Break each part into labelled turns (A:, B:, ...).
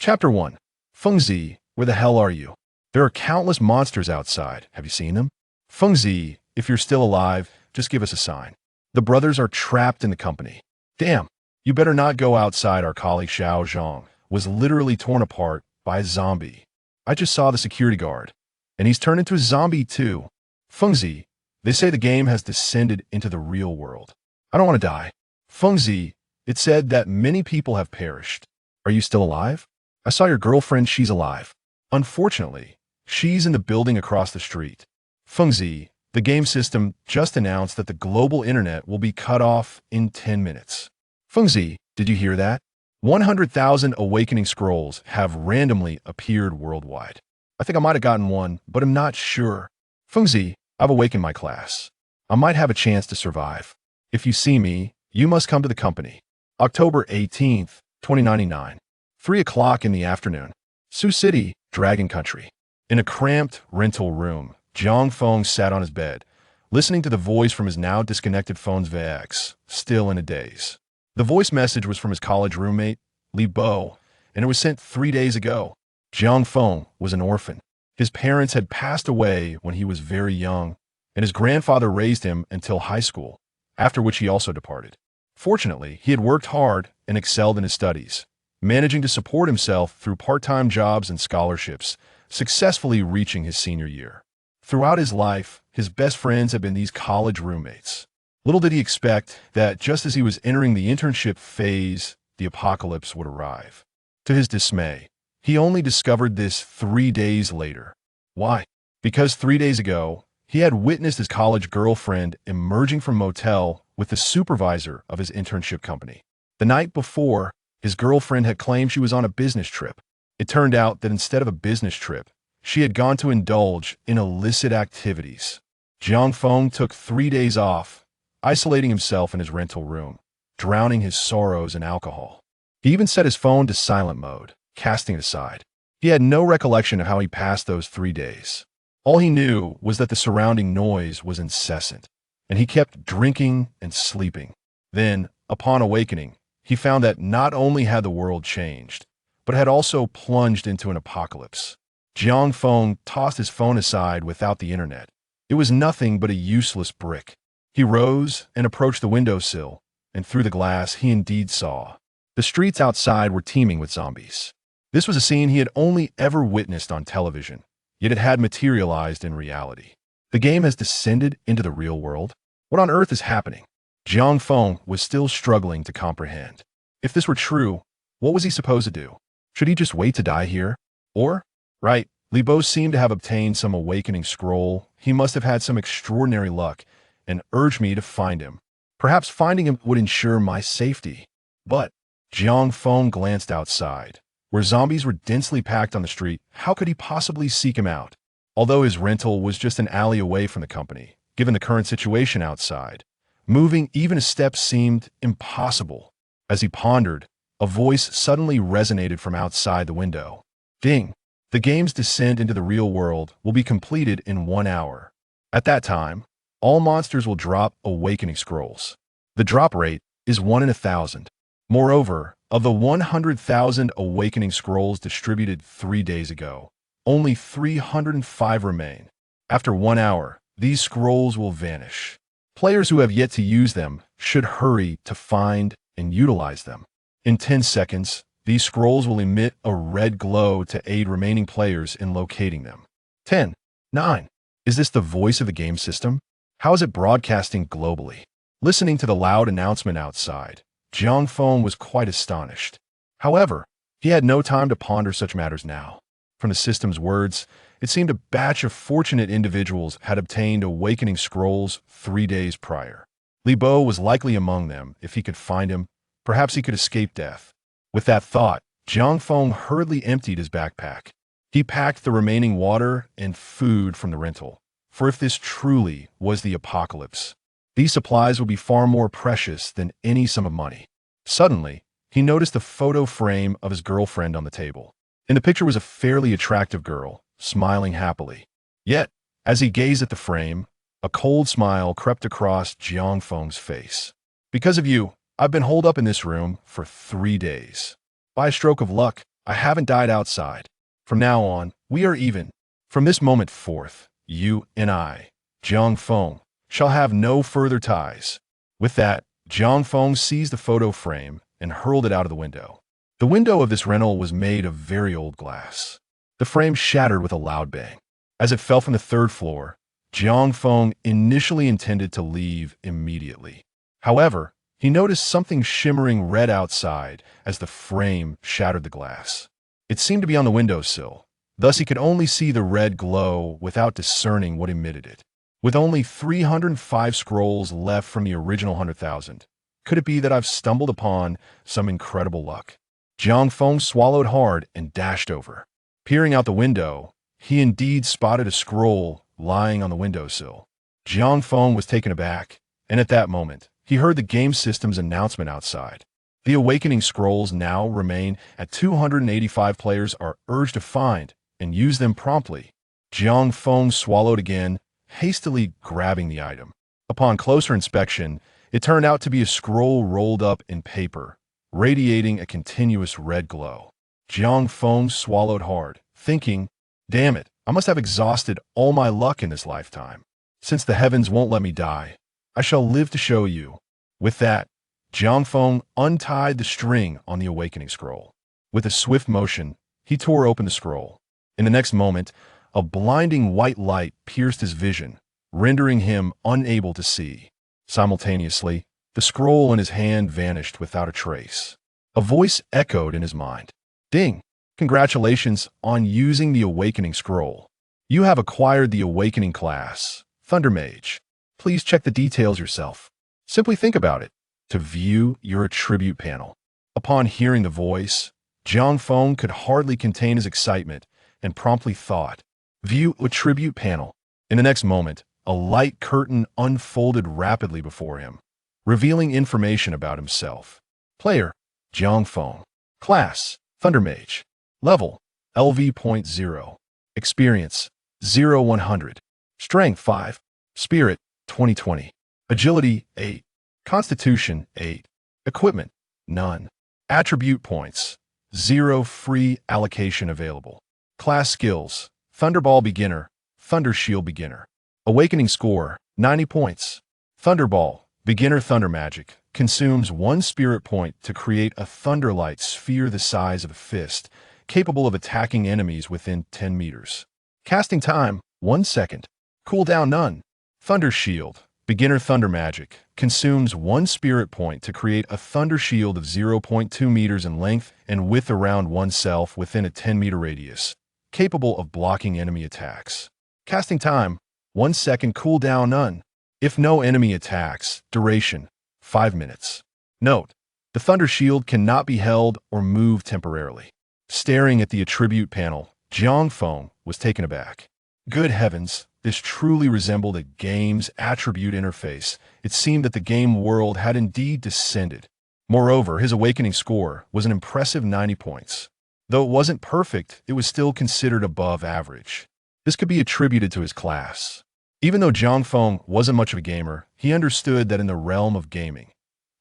A: Chapter 1. Fengzi, where the hell are you? There are countless monsters outside. Have you seen them? Fengzi, if you're still alive, just give us a sign. The brothers are trapped in the company. Damn, you better not go outside. Our colleague Xiao Zhang was literally torn apart by a zombie. I just saw the security guard, and he's turned into a zombie too. Fengzi, they say the game has descended into the real world. I don't want to die. Fengzi, it said that many people have perished. Are you still alive? I saw your girlfriend, she's alive. Unfortunately, she's in the building across the street. Fengzi, the game system just announced that the global internet will be cut off in 10 minutes. Fengzi, did you hear that? 100,000 awakening scrolls have randomly appeared worldwide. I think I might have gotten one, but I'm not sure. Fengzi, I've awakened my class. I might have a chance to survive. If you see me, you must come to the company. October 18th, 2099. 3 o'clock in the afternoon. Sioux City, Dragon Country. In a cramped rental room, Jiang Feng sat on his bed, listening to the voice from his now disconnected phone's VX, still in a daze. The voice message was from his college roommate, Li Bo, and it was sent 3 days ago. Jiang Feng was an orphan. His parents had passed away when he was very young, and his grandfather raised him until high school, after which he also departed. Fortunately, he had worked hard and excelled in his studies, managing to support himself through part-time jobs and scholarships, successfully reaching his senior year. Throughout his life, his best friends had been these college roommates. Little did he expect that just as he was entering the internship phase, the apocalypse would arrive. To his dismay, he only discovered this 3 days later. Why? Because 3 days ago, he had witnessed his college girlfriend emerging from a motel with the supervisor of his internship company. The night before, his girlfriend had claimed she was on a business trip. It turned out that instead of a business trip, she had gone to indulge in illicit activities. Jiang Feng took 3 days off, isolating himself in his rental room, drowning his sorrows in alcohol. He even set his phone to silent mode, casting it aside. He had no recollection of how he passed those 3 days. All he knew was that the surrounding noise was incessant, and he kept drinking and sleeping. Then, upon awakening, he found that not only had the world changed, but had also plunged into an apocalypse. Jiang Feng tossed his phone aside without the internet. It was nothing but a useless brick. He rose and approached the windowsill, and through the glass he indeed saw. The streets outside were teeming with zombies. This was a scene he had only ever witnessed on television, yet it had materialized in reality. The game has descended into the real world? What on earth is happening? Jiang Feng was still struggling to comprehend. If this were true, what was he supposed to do? Should he just wait to die here? Or, right, Li Bo seemed to have obtained some awakening scroll. He must have had some extraordinary luck and urged me to find him. Perhaps finding him would ensure my safety. But Jiang Feng glanced outside. Where zombies were densely packed on the street, how could he possibly seek him out? Although his rental was just an alley away from the company, given the current situation outside, moving even a step seemed impossible. As he pondered, a voice suddenly resonated from outside the window. Ding! The game's descent into the real world will be completed in 1 hour. At that time, all monsters will drop awakening scrolls. The drop rate is 1 in 1,000. Moreover, of the 100,000 awakening scrolls distributed 3 days ago, only 305 remain. After 1 hour, these scrolls will vanish. Players who have yet to use them should hurry to find and utilize them. In 10 seconds, these scrolls will emit a red glow to aid remaining players in locating them. 10, 9. Is this the voice of the game system? How is it broadcasting globally? Listening to the loud announcement outside, Jiang Feng was quite astonished. However, he had no time to ponder such matters now. From the system's words, it seemed a batch of fortunate individuals had obtained awakening scrolls 3 days prior. Li Bo was likely among them. If he could find him, perhaps he could escape death. With that thought, Jiang Feng hurriedly emptied his backpack. He packed the remaining water and food from the rental, for if this truly was the apocalypse, these supplies would be far more precious than any sum of money. Suddenly, he noticed a photo frame of his girlfriend on the table. In the picture was a fairly attractive girl, smiling happily. Yet, as he gazed at the frame, a cold smile crept across Jiang Feng's face. Because of you, I've been holed up in this room for 3 days. By a stroke of luck, I haven't died outside. From now on, we are even. From this moment forth, you and I, Jiang Feng, shall have no further ties. With that, Jiang Feng seized the photo frame and hurled it out of the window. The window of this rental was made of very old glass. The frame shattered with a loud bang. As it fell from the third floor, Jiang Feng initially intended to leave immediately. However, he noticed something shimmering red outside as the frame shattered the glass. It seemed to be on the windowsill, thus he could only see the red glow without discerning what emitted it. With only 305 scrolls left from the original 100,000, could it be that I've stumbled upon some incredible luck? Jiang Feng swallowed hard and dashed over. Peering out the window, he indeed spotted a scroll lying on the windowsill. Jiang Feng was taken aback, and at that moment, he heard the game system's announcement outside. The awakening scrolls now remain at 285 players are urged to find and use them promptly. Jiang Feng swallowed again, hastily grabbing the item. Upon closer inspection, it turned out to be a scroll rolled up in paper, radiating a continuous red glow. Jiang Feng swallowed hard, thinking, damn it, I must have exhausted all my luck in this lifetime. Since the heavens won't let me die, I shall live to show you. With that, Jiang Feng untied the string on the awakening scroll. With a swift motion, he tore open the scroll. In the next moment, a blinding white light pierced his vision, rendering him unable to see. Simultaneously, the scroll in his hand vanished without a trace. A voice echoed in his mind. Ding! Congratulations on using the awakening scroll. You have acquired the awakening class, Thunder Mage. Please check the details yourself. Simply think about it. To view your attribute panel. Upon hearing the voice, Jiang Feng could hardly contain his excitement and promptly thought, view attribute panel. In the next moment, a light curtain unfolded rapidly before him, revealing information about himself. Player, Jiang Feng. Class, Thunder Mage. Level, LV.0. Experience, 0-100. Strength, 5. Spirit, 2020. Agility, 8. Constitution, 8. Equipment, none. Attribute points, 0. Free allocation available. Class skills, Thunderball Beginner, Thunder Shield Beginner. Awakening score, 90 points. Thunderball, Beginner Thunder Magic, consumes 1 spirit point to create a thunderlight sphere the size of a fist, capable of attacking enemies within 10 meters. Casting time, 1 second. Cooldown none. Thunder Shield, Beginner Thunder Magic, consumes 1 spirit point to create a thunder shield of 0.2 meters in length and width around oneself within a 10-meter radius, capable of blocking enemy attacks. Casting time, 1 second. Cooldown none. If no enemy attacks, duration, 5 minutes. Note, the thunder shield cannot be held or moved temporarily. Staring at the attribute panel, Jiang Feng was taken aback. Good heavens, this truly resembled a game's attribute interface. It seemed that the game world had indeed descended. Moreover, his awakening score was an impressive 90 points. Though it wasn't perfect, it was still considered above average. This could be attributed to his class. Even though Jiang Feng wasn't much of a gamer, he understood that in the realm of gaming,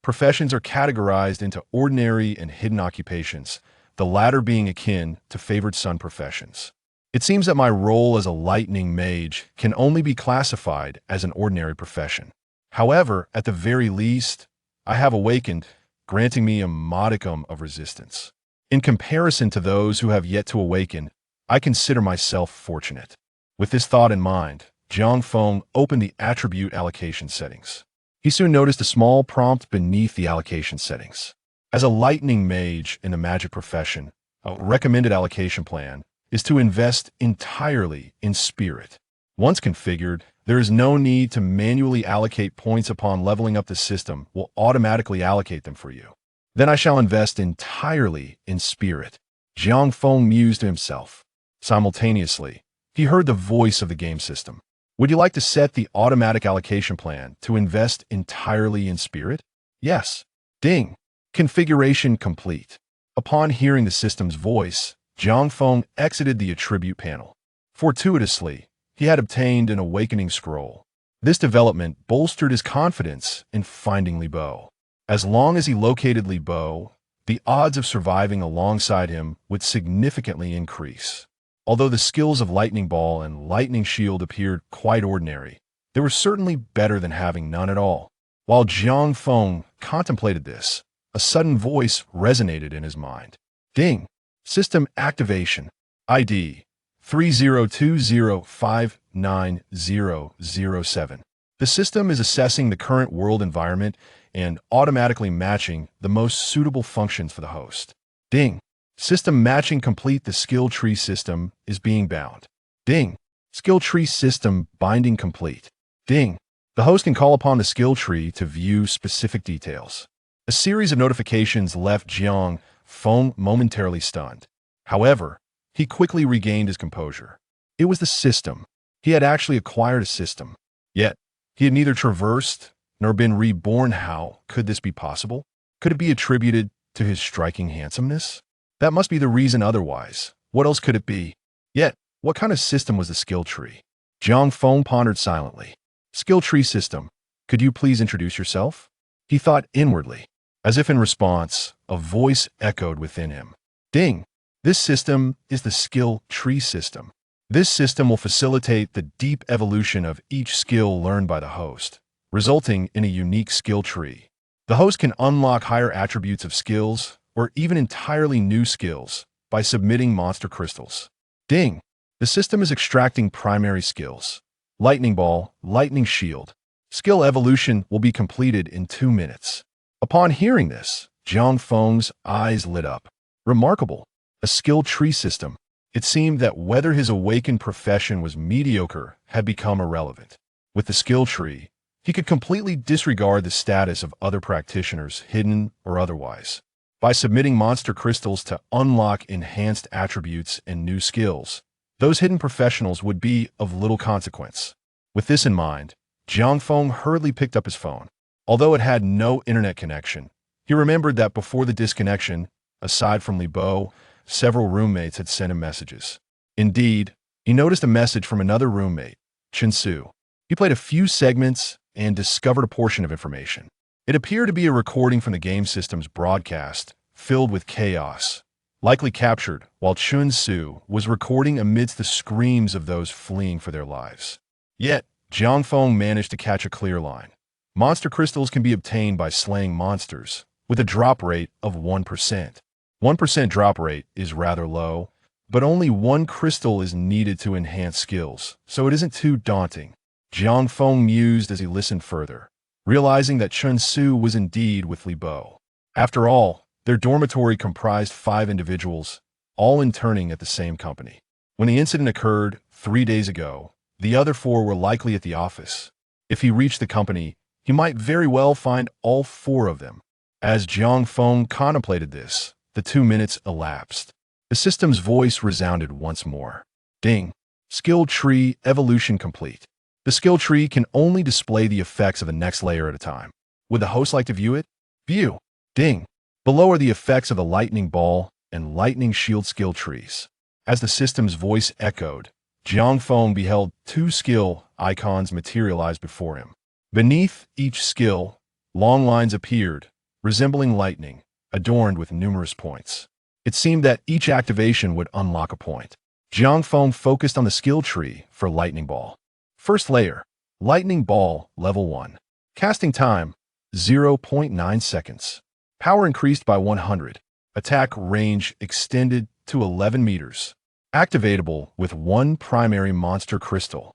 A: professions are categorized into ordinary and hidden occupations, the latter being akin to favored son professions. It seems that my role as a lightning mage can only be classified as an ordinary profession. However, at the very least, I have awakened, granting me a modicum of resistance. In comparison to those who have yet to awaken, I consider myself fortunate. With this thought in mind, Jiang Feng opened the attribute allocation settings. He soon noticed a small prompt beneath the allocation settings. As a lightning mage in the magic profession, a recommended allocation plan is to invest entirely in spirit. Once configured, there is no need to manually allocate points. Upon leveling up, the system will automatically allocate them for you. Then I shall invest entirely in spirit. Jiang Feng mused to himself. Simultaneously, he heard the voice of the game system. Would you like to set the automatic allocation plan to invest entirely in spirit? Yes. Ding. Configuration complete. Upon hearing the system's voice, Jiang Feng exited the attribute panel. Fortuitously, he had obtained an awakening scroll. This development bolstered his confidence in finding Li Bo. As long as he located Li Bo, the odds of surviving alongside him would significantly increase. Although the skills of Lightning Ball and Lightning Shield appeared quite ordinary, they were certainly better than having none at all. While Jiang Feng contemplated this, a sudden voice resonated in his mind. Ding! System activation. ID 3020599007. The system is assessing the current world environment and automatically matching the most suitable functions for the host. Ding! System matching complete. The skill tree system is being bound. Ding! Skill tree system binding complete. Ding! The host can call upon the skill tree to view specific details. A series of notifications left Jiang Feng momentarily stunned. However, he quickly regained his composure. It was the system. He had actually acquired a system. Yet, he had neither traversed nor been reborn. How could this be possible? Could it be attributed to his striking handsomeness? That must be the reason. Otherwise, what else could it be? Yet, what kind of system was the skill tree? Jiang Feng pondered silently. Skill tree system, could you please introduce yourself? He thought inwardly. As if in response, a voice echoed within him. Ding! This system is the skill tree system. This system will facilitate the deep evolution of each skill learned by the host, resulting in a unique skill tree. The host can unlock higher attributes of skills or even entirely new skills by submitting monster crystals. Ding! The system is extracting primary skills. Lightning Ball, Lightning Shield. Skill evolution will be completed in 2 minutes. Upon hearing this, Jiang Feng's eyes lit up. Remarkable. A skill tree system. It seemed that whether his awakened profession was mediocre had become irrelevant. With the skill tree, he could completely disregard the status of other practitioners, hidden or otherwise. By submitting monster crystals to unlock enhanced attributes and new skills, those hidden professionals would be of little consequence. With this in mind, Jiang Feng hurriedly picked up his phone. Although it had no internet connection, he remembered that before the disconnection, aside from Li Bo, several roommates had sent him messages. Indeed, he noticed a message from another roommate, Chen Su. He played a few segments and discovered a portion of information. It appeared to be a recording from the game system's broadcast, filled with chaos, likely captured while Chen Su was recording amidst the screams of those fleeing for their lives. Yet, Jiang Feng managed to catch a clear line. Monster crystals can be obtained by slaying monsters, with a drop rate of 1%. 1% drop rate is rather low, but only 1 crystal is needed to enhance skills, so it isn't too daunting. Jiang Feng mused as he listened further, realizing that Chen Su was indeed with Li Bo. After all, their dormitory comprised 5 individuals, all interning at the same company. When the incident occurred 3 days ago, the other 4 were likely at the office. If he reached the company, he might very well find all 4 of them. As Jiang Feng contemplated this, the 2 minutes elapsed. The system's voice resounded once more. Ding! Skill tree evolution complete. The skill tree can only display the effects of the next layer at a time. Would the host like to view it? View. Ding! Below are the effects of the Lightning Ball and Lightning Shield skill trees. As the system's voice echoed, Jiang Feng beheld 2 skill icons materialize before him. Beneath each skill, long lines appeared, resembling lightning, adorned with numerous points. It seemed that each activation would unlock a point. Jiang Feng focused on the skill tree for Lightning Ball. First layer, Lightning Ball, Level 1. Casting time, 0.9 seconds. Power increased by 100. Attack range extended to 11 meters. Activatable with 1 primary monster crystal.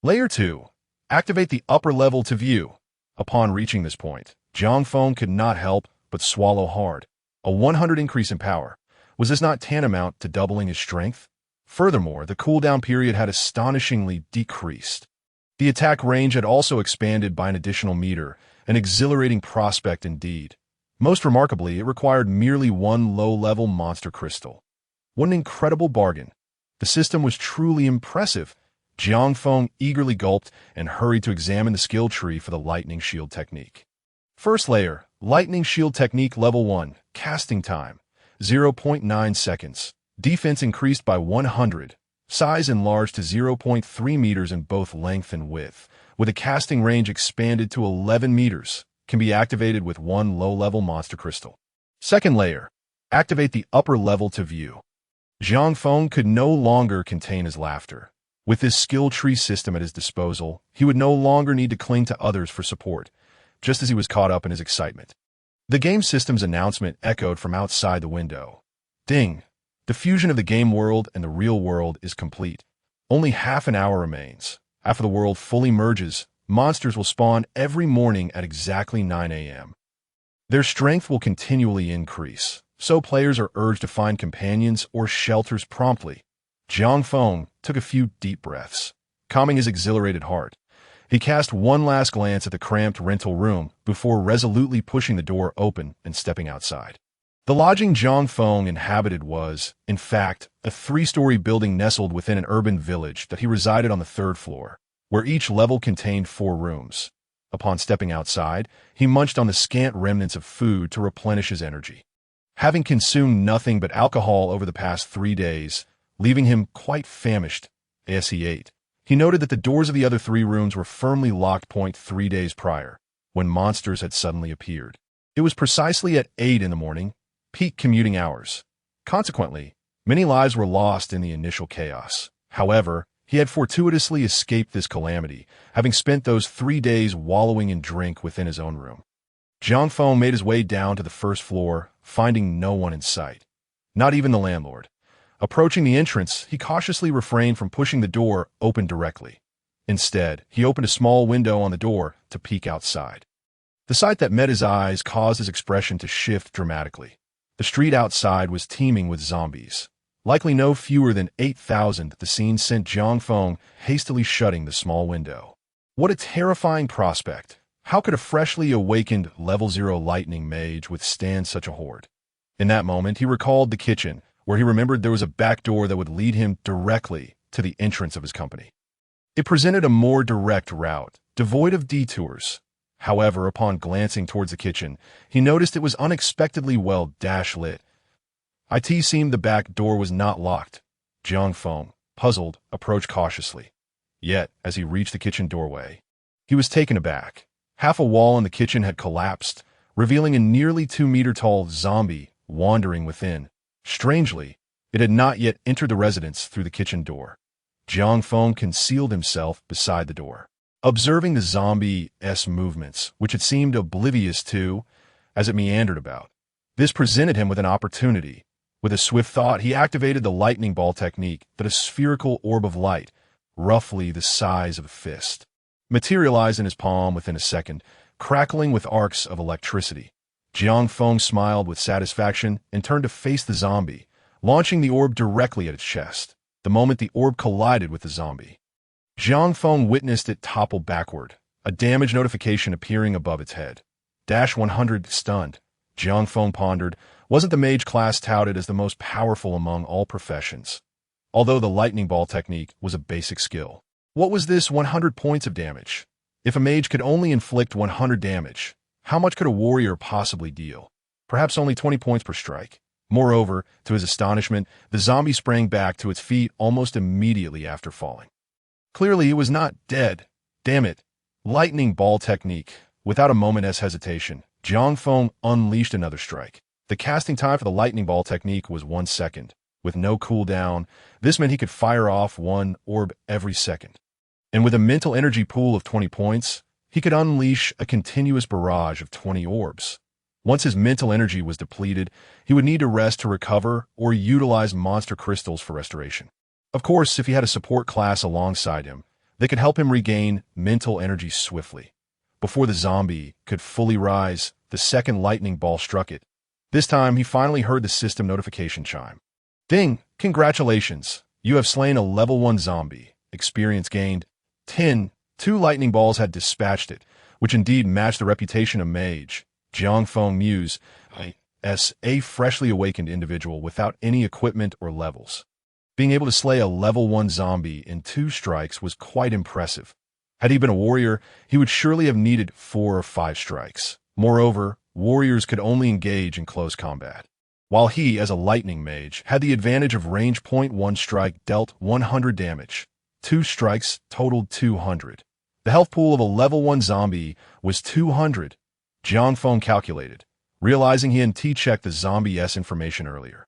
A: Layer 2. Activate the upper level to view. Upon reaching this point, Jiang Feng could not help but swallow hard. A 100 increase in power. Was this not tantamount to doubling his strength? Furthermore, the cooldown period had astonishingly decreased. The attack range had also expanded by an additional meter, an exhilarating prospect indeed. Most remarkably, it required merely 1 low-level monster crystal. What an incredible bargain. The system was truly impressive. Jiang Feng eagerly gulped and hurried to examine the skill tree for the Lightning Shield technique. First layer, Lightning Shield Technique Level 1, Casting Time, 0.9 seconds. Defense increased by 100. Size enlarged to 0.3 meters in both length and width, with a casting range expanded to 11 meters. Can be activated with 1 low-level monster crystal. Second layer. Activate the upper level to view. Jiang Feng could no longer contain his laughter. With this skill tree system at his disposal, he would no longer need to cling to others for support, just as he was caught up in his excitement. The game system's announcement echoed from outside the window. Ding! The fusion of the game world and the real world is complete. Only half an hour remains. After the world fully merges, monsters will spawn every morning at exactly 9 a.m. Their strength will continually increase, so players are urged to find companions or shelters promptly. Jiang Feng took a few deep breaths, calming his exhilarated heart. He cast one last glance at the cramped rental room before resolutely pushing the door open and stepping outside. The lodging Jiang Feng inhabited was, in fact, a three-story building nestled within an urban village that he resided on the third floor, where each level contained 4 rooms. Upon stepping outside, he munched on the scant remnants of food to replenish his energy. Having consumed nothing but alcohol over the past 3 days, leaving him quite famished as he ate, he noted that the doors of the other 3 rooms were firmly locked 3 days prior, when monsters had suddenly appeared. It was precisely at 8 in the morning, peak commuting hours. Consequently, many lives were lost in the initial chaos. However, he had fortuitously escaped this calamity, having spent those 3 days wallowing in drink within his own room. Jiang Feng made his way down to the first floor, finding no one in sight, not even the landlord. Approaching the entrance, he cautiously refrained from pushing the door open directly. Instead, he opened a small window on the door to peek outside. The sight that met his eyes caused his expression to shift dramatically. The street outside was teeming with zombies. Likely no fewer than 8,000, the scene sent Jiang Feng hastily shutting the small window. What a terrifying prospect! How could a freshly awakened level 0 lightning mage withstand such a horde? In that moment, he recalled the kitchen, where he remembered there was a back door that would lead him directly to the entrance of his company. It presented a more direct route, devoid of detours. However, upon glancing towards the kitchen, he noticed it was unexpectedly well lit. It seemed the back door was not locked. Jiang Feng, puzzled, approached cautiously. Yet, as he reached the kitchen doorway, he was taken aback. Half a wall in the kitchen had collapsed, revealing a nearly 2-meter-tall zombie wandering within. Strangely, it had not yet entered the residence through the kitchen door. Jiang Feng concealed himself beside the door, observing the zombie's movements, which it seemed oblivious to, as it meandered about. This presented him with an opportunity. With a swift thought, he activated the lightning ball technique that a spherical orb of light, roughly the size of a fist, materialized in his palm within a second, crackling with arcs of electricity. Jiang Feng smiled with satisfaction and turned to face the zombie, launching the orb directly at its chest. The moment the orb collided with the zombie, Jiang Feng witnessed it topple backward, a damage notification appearing above its head. -100 stunned. Jiang Feng pondered, wasn't the mage class touted as the most powerful among all professions? Although the lightning ball technique was a basic skill. What was this 100 points of damage? If a mage could only inflict 100 damage, how much could a warrior possibly deal? Perhaps only 20 points per strike. Moreover, to his astonishment, the zombie sprang back to its feet almost immediately after falling. Clearly, it was not dead. Damn it. Lightning ball technique. Without a moment's hesitation, Jiang Feng unleashed another strike. The casting time for the lightning ball technique was 1 second. With no cooldown, this meant he could fire off 1 orb every second. And with a mental energy pool of 20 points, he could unleash a continuous barrage of 20 orbs. Once his mental energy was depleted, he would need to rest to recover or utilize monster crystals for restoration. Of course, if he had a support class alongside him, they could help him regain mental energy swiftly. Before the zombie could fully rise, the second lightning ball struck it. This time, he finally heard the system notification chime. Ding! Congratulations! You have slain a level 1 zombie. Experience gained 10. 2 lightning balls had dispatched it, which indeed matched the reputation of mage. Jiang Feng mused, as a freshly awakened individual without any equipment or levels. Being able to slay a level 1 zombie in 2 strikes was quite impressive. Had he been a warrior, he would surely have needed 4 or 5 strikes. Moreover, warriors could only engage in close combat, while he, as a lightning mage, had the advantage of range. 1 strike dealt 100 damage. 2 strikes totaled 200. The health pool of a level 1 zombie was 200. Jiang Feng calculated. realizing he hadn't T-checked the zombie S information earlier.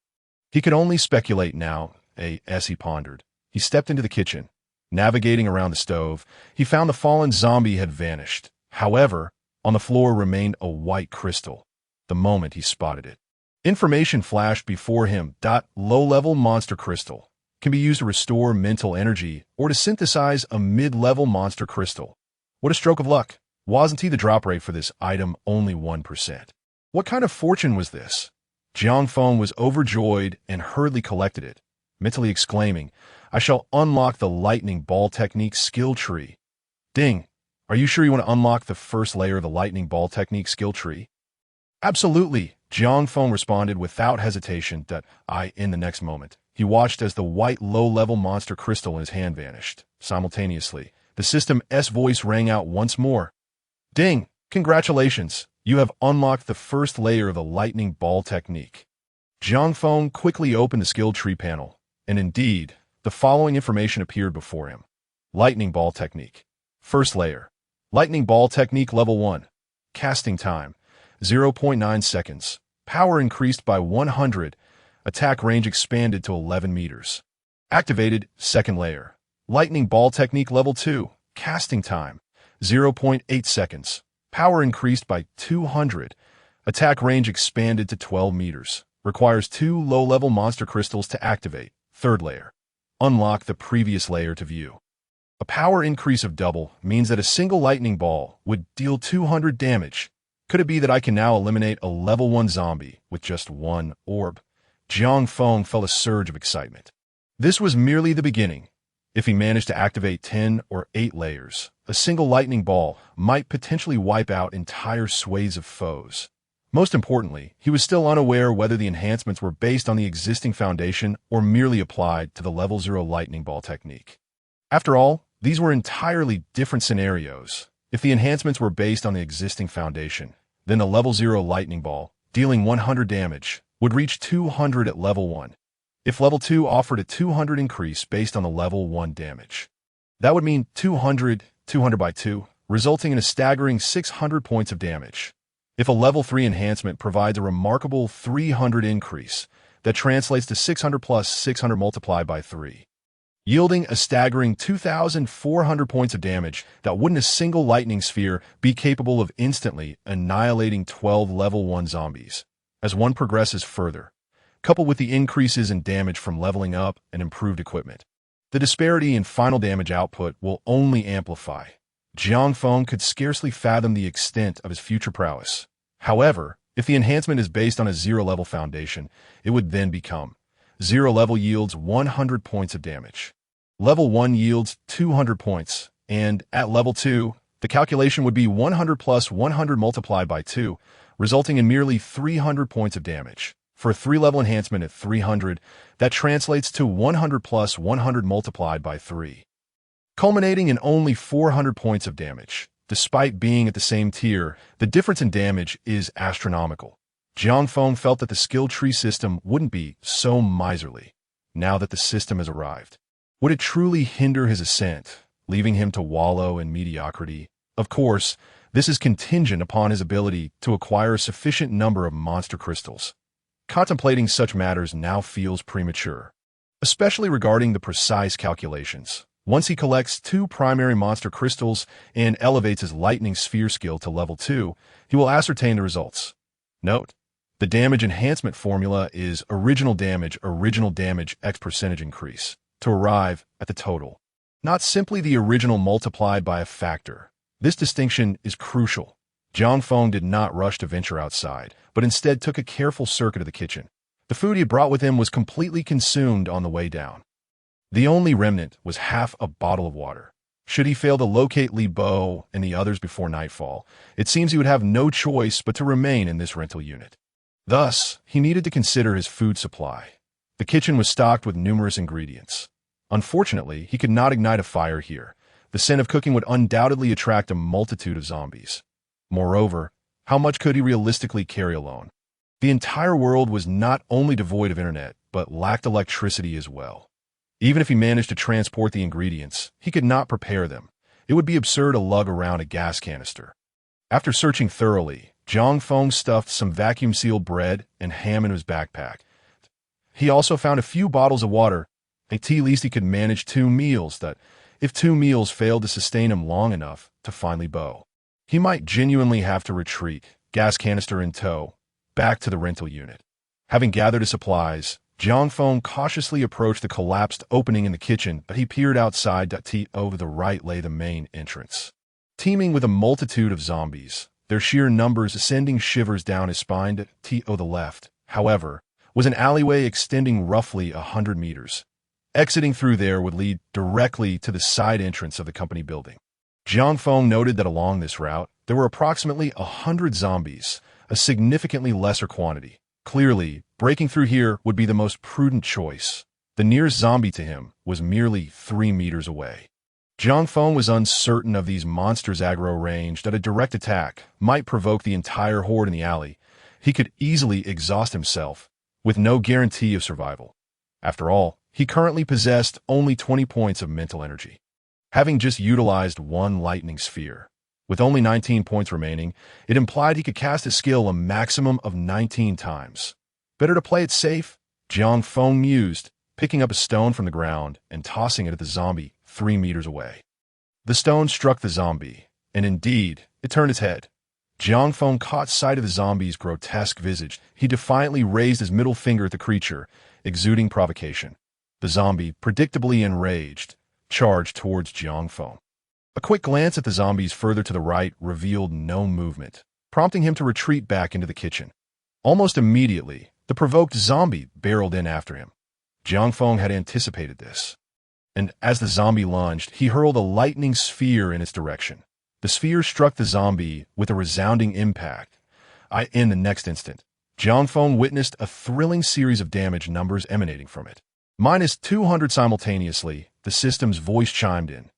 A: He could only speculate now, as he pondered. He stepped into the kitchen. Navigating around the stove, he found the fallen zombie had vanished. However, on the floor remained a white crystal. The moment he spotted it, information flashed before him. Low-level monster crystal. Can be used to restore mental energy or to synthesize a mid-level monster crystal. What a stroke of luck. Wasn't he the drop rate for this item only 1%? What kind of fortune was this? Jiang Feng was overjoyed and hurriedly collected it, mentally exclaiming, I shall unlock the lightning ball technique skill tree. Ding! Are you sure you want to unlock the first layer of the lightning ball technique skill tree? Absolutely, Jiang Feng responded without hesitation. In the next moment, he watched as the white low-level monster crystal in his hand vanished. Simultaneously, the system's voice rang out once more. Ding! Congratulations! You have unlocked the first layer of the lightning ball technique. Jiang Feng quickly opened the skill tree panel, and indeed, the following information appeared before him. Lightning ball technique. First layer. Lightning ball technique level 1. Casting time, 0.9 seconds. Power increased by 100. Attack range expanded to 11 meters. Activated, second layer. Lightning ball technique level 2. Casting time, 0.8 seconds. Power increased by 200. Attack range expanded to 12 meters. Requires 2 low-level monster crystals to activate. Third layer. Unlock the previous layer to view. A power increase of double means that a single lightning ball would deal 200 damage. Could it be that I can now eliminate a level 1 zombie with just one orb? Jiang Feng felt a surge of excitement. This was merely the beginning. If he managed to activate 10 or 8 layers, a single lightning ball might potentially wipe out entire swathes of foes. Most importantly, he was still unaware whether the enhancements were based on the existing foundation or merely applied to the level 0 lightning ball technique. After all, these were entirely different scenarios. If the enhancements were based on the existing foundation, then the level 0 lightning ball, dealing 100 damage, would reach 200 at level 1. If level 2 offered a 200 increase based on the level 1 damage, that would mean 200 by 2, resulting in a staggering 600 points of damage. If a level 3 enhancement provides a remarkable 300 increase, that translates to 600 plus 600 multiplied by 3, yielding a staggering 2,400 points of damage. That wouldn't a single lightning sphere be capable of instantly annihilating 12 level 1 zombies. As one progresses further, coupled with the increases in damage from leveling up and improved equipment, the disparity in final damage output will only amplify. Jiang Feng could scarcely fathom the extent of his future prowess. However, if the enhancement is based on a 0-level foundation, it would then become 0 level yields 100 points of damage. Level 1 yields 200 points, and at level 2, the calculation would be 100 plus 100 multiplied by 2, resulting in merely 300 points of damage. For a 3-level enhancement at 300, that translates to 100 plus 100 multiplied by 3, culminating in only 400 points of damage. Despite being at the same tier, the difference in damage is astronomical. Jiang Feng felt that the skill tree system wouldn't be so miserly. Now that the system has arrived, would it truly hinder his ascent, leaving him to wallow in mediocrity? Of course, this is contingent upon his ability to acquire a sufficient number of monster crystals. Contemplating such matters now feels premature, especially regarding the precise calculations. Once he collects 2 primary monster crystals and elevates his lightning sphere skill to level 2, he will ascertain the results. Note: the damage enhancement formula is original damage X percentage increase, to arrive at the total, not simply the original multiplied by a factor. This distinction is crucial. Jiang Feng did not rush to venture outside, but instead took a careful circuit of the kitchen. The food he had brought with him was completely consumed on the way down. The only remnant was half a bottle of water. Should he fail to locate Li Bo and the others before nightfall, it seems he would have no choice but to remain in this rental unit. Thus, he needed to consider his food supply. The kitchen was stocked with numerous ingredients. Unfortunately, he could not ignite a fire here. The scent of cooking would undoubtedly attract a multitude of zombies. Moreover, how much could he realistically carry alone? The entire world was not only devoid of internet, but lacked electricity as well. Even if he managed to transport the ingredients, he could not prepare them. It would be absurd to lug around a gas canister. After searching thoroughly, Jiang Feng stuffed some vacuum-sealed bread and ham in his backpack. He also found a few bottles of water. At least he could manage 2 meals that, if 2 meals failed to sustain him long enough to finally bow, he might genuinely have to retreat, gas canister in tow, back to the rental unit. Having gathered his supplies, Jiang Feng cautiously approached the collapsed opening in the kitchen, but he peered outside. Over the right lay the main entrance, teeming with a multitude of zombies, their sheer numbers sending shivers down his spine. To the left, however, was an alleyway extending roughly 100 meters. Exiting through there would lead directly to the side entrance of the company building. Jiang Feng noted that along this route, there were approximately 100 zombies, a significantly lesser quantity. Clearly, breaking through here would be the most prudent choice. The nearest zombie to him was merely 3 meters away. Jiang Feng was uncertain of these monsters' aggro range that a direct attack might provoke the entire horde in the alley. He could easily exhaust himself, with no guarantee of survival. After all, he currently possessed only 20 points of mental energy, having just utilized 1 lightning sphere. With only 19 points remaining, it implied he could cast his skill a maximum of 19 times. Better to play it safe, Jiang Feng mused, picking up a stone from the ground and tossing it at the zombie 3 meters away. The stone struck the zombie, and indeed, it turned its head. Jiang Feng caught sight of the zombie's grotesque visage. He defiantly raised his middle finger at the creature, exuding provocation. The zombie, predictably enraged, charged towards Jiang Feng. A quick glance at the zombies further to the right revealed no movement, prompting him to retreat back into the kitchen. Almost immediately, the provoked zombie barreled in after him. Jiang Feng had anticipated this, and as the zombie lunged, he hurled a lightning sphere in its direction. The sphere struck the zombie with a resounding impact. In the next instant, Jiang Feng witnessed a thrilling series of damage numbers emanating from it. -200 simultaneously, the system's voice chimed in.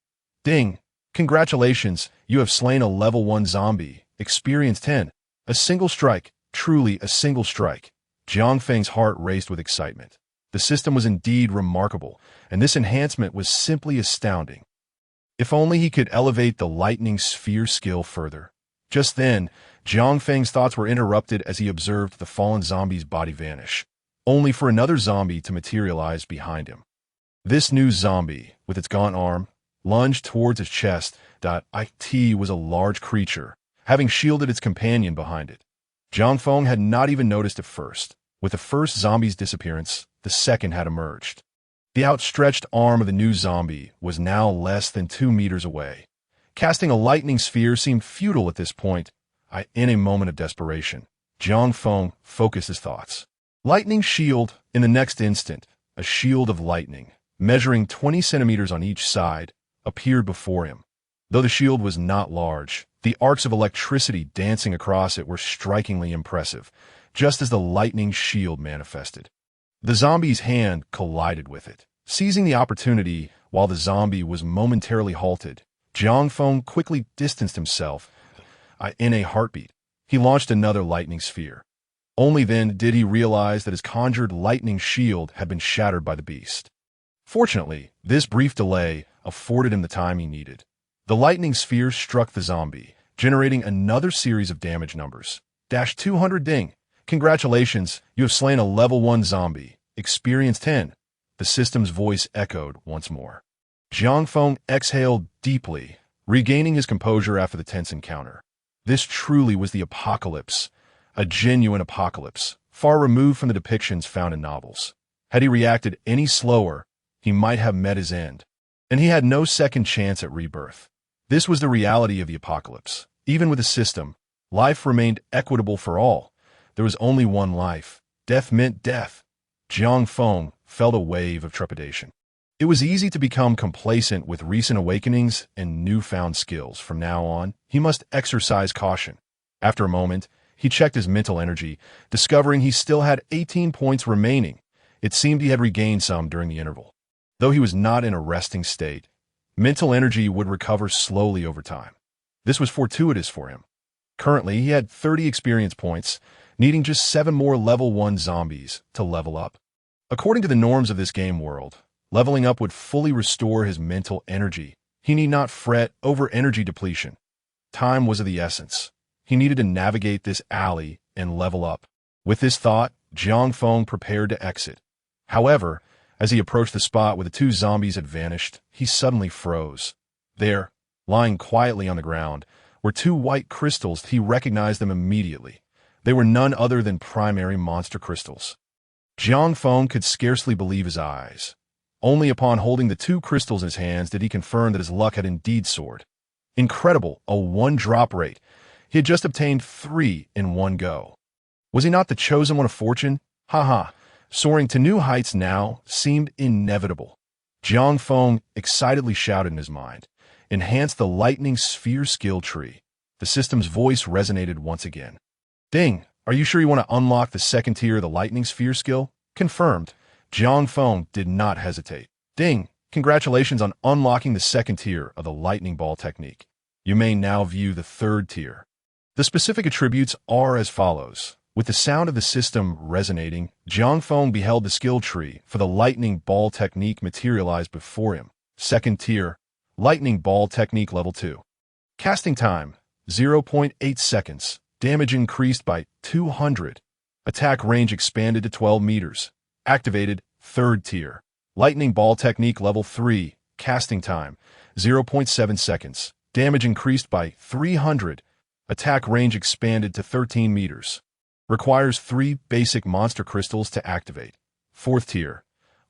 A: Ding! Congratulations, you have slain a level 1 zombie. Experience 10. A single strike, truly a single strike. Jiang Feng's heart raced with excitement. The system was indeed remarkable, and this enhancement was simply astounding. If only he could elevate the lightning sphere skill further. Just then, Jiang Feng's thoughts were interrupted as he observed the fallen zombie's body vanish, only for another zombie to materialize behind him. This new zombie, with its gaunt arm, lunged towards his chest. It was a large creature, having shielded its companion behind it. Jiang Feng had not even noticed at first. With the first zombie's disappearance, the second had emerged. The outstretched arm of the new zombie was now less than 2 meters away. Casting a lightning sphere seemed futile at this point. In a moment of desperation, Jiang Feng focused his thoughts. Lightning shield. In the next instant, a shield of lightning, measuring 20 centimeters on each side, appeared before him. Though the shield was not large, the arcs of electricity dancing across it were strikingly impressive, just as the lightning shield manifested. The zombie's hand collided with it. Seizing the opportunity while the zombie was momentarily halted, Jiang Feng quickly distanced himself. In a heartbeat, he launched another lightning sphere. Only then did he realize that his conjured lightning shield had been shattered by the beast. Fortunately, this brief delay afforded him the time he needed. The lightning sphere struck the zombie, generating another series of damage numbers. -200 ding. Congratulations, you have slain a level 1 zombie. Experience 10. The system's voice echoed once more. Jiang Feng exhaled deeply, regaining his composure after the tense encounter. This truly was the apocalypse, a genuine apocalypse, far removed from the depictions found in novels. Had he reacted any slower, he might have met his end, and he had no second chance at rebirth. This was the reality of the apocalypse. Even with the system, life remained equitable for all. There was only one life. Death meant death. Jiang Feng felt a wave of trepidation. It was easy to become complacent with recent awakenings and newfound skills. From now on, he must exercise caution. After a moment, he checked his mental energy, discovering he still had 18 points remaining. It seemed he had regained some during the interval. Though he was not in a resting state, mental energy would recover slowly over time. This was fortuitous for him. Currently, he had 30 experience points, needing just 7 more level 1 zombies to level up. According to the norms of this game world, leveling up would fully restore his mental energy. He need not fret over energy depletion. Time was of the essence. He needed to navigate this alley and level up. With this thought, Jiang Feng prepared to exit. However, as he approached the spot where the two zombies had vanished, he suddenly froze. There, lying quietly on the ground, were two white crystals. He recognized them immediately. They were none other than primary monster crystals. Jiang Feng could scarcely believe his eyes. Only upon holding the two crystals in his hands did he confirm that his luck had indeed soared. Incredible, a one-drop rate. He had just obtained 3 in one go. Was he not the chosen one of fortune? Haha, soaring to new heights now seemed inevitable. Jiang Feng excitedly shouted in his mind. Enhance the lightning sphere skill tree. The system's voice resonated once again. Ding, are you sure you want to unlock the second tier of the lightning sphere skill? Confirmed. Jiang Feng did not hesitate. Ding, congratulations on unlocking the second tier of the lightning ball technique. You may now view the third tier. The specific attributes are as follows. With the sound of the system resonating, Jiang Feng beheld the skill tree for the lightning ball technique materialize before him. Second tier, lightning ball technique level 2. Casting time, 0.8 seconds. Damage increased by 200. Attack range expanded to 12 meters. Activated, third tier. Lightning ball technique level 3. Casting time, 0.7 seconds. Damage increased by 300. Attack range expanded to 13 meters. Requires 3 basic monster crystals to activate. Fourth tier.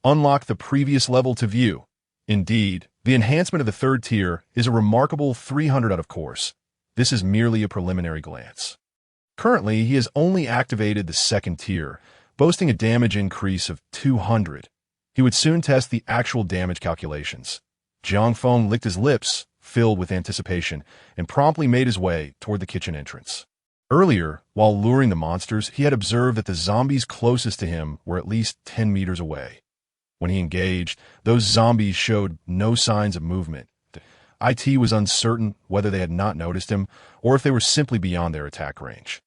A: Unlock the previous level to view. Indeed, the enhancement of the third tier is a remarkable 300 out of course. This is merely a preliminary glance. Currently, he has only activated the second tier, boasting a damage increase of 200. He would soon test the actual damage calculations. Jiang Feng licked his lips, filled with anticipation, and promptly made his way toward the kitchen entrance. Earlier, while luring the monsters, he had observed that the zombies closest to him were at least 10 meters away. When he engaged, those zombies showed no signs of movement. IT was uncertain whether they had not noticed him or if they were simply beyond their attack range.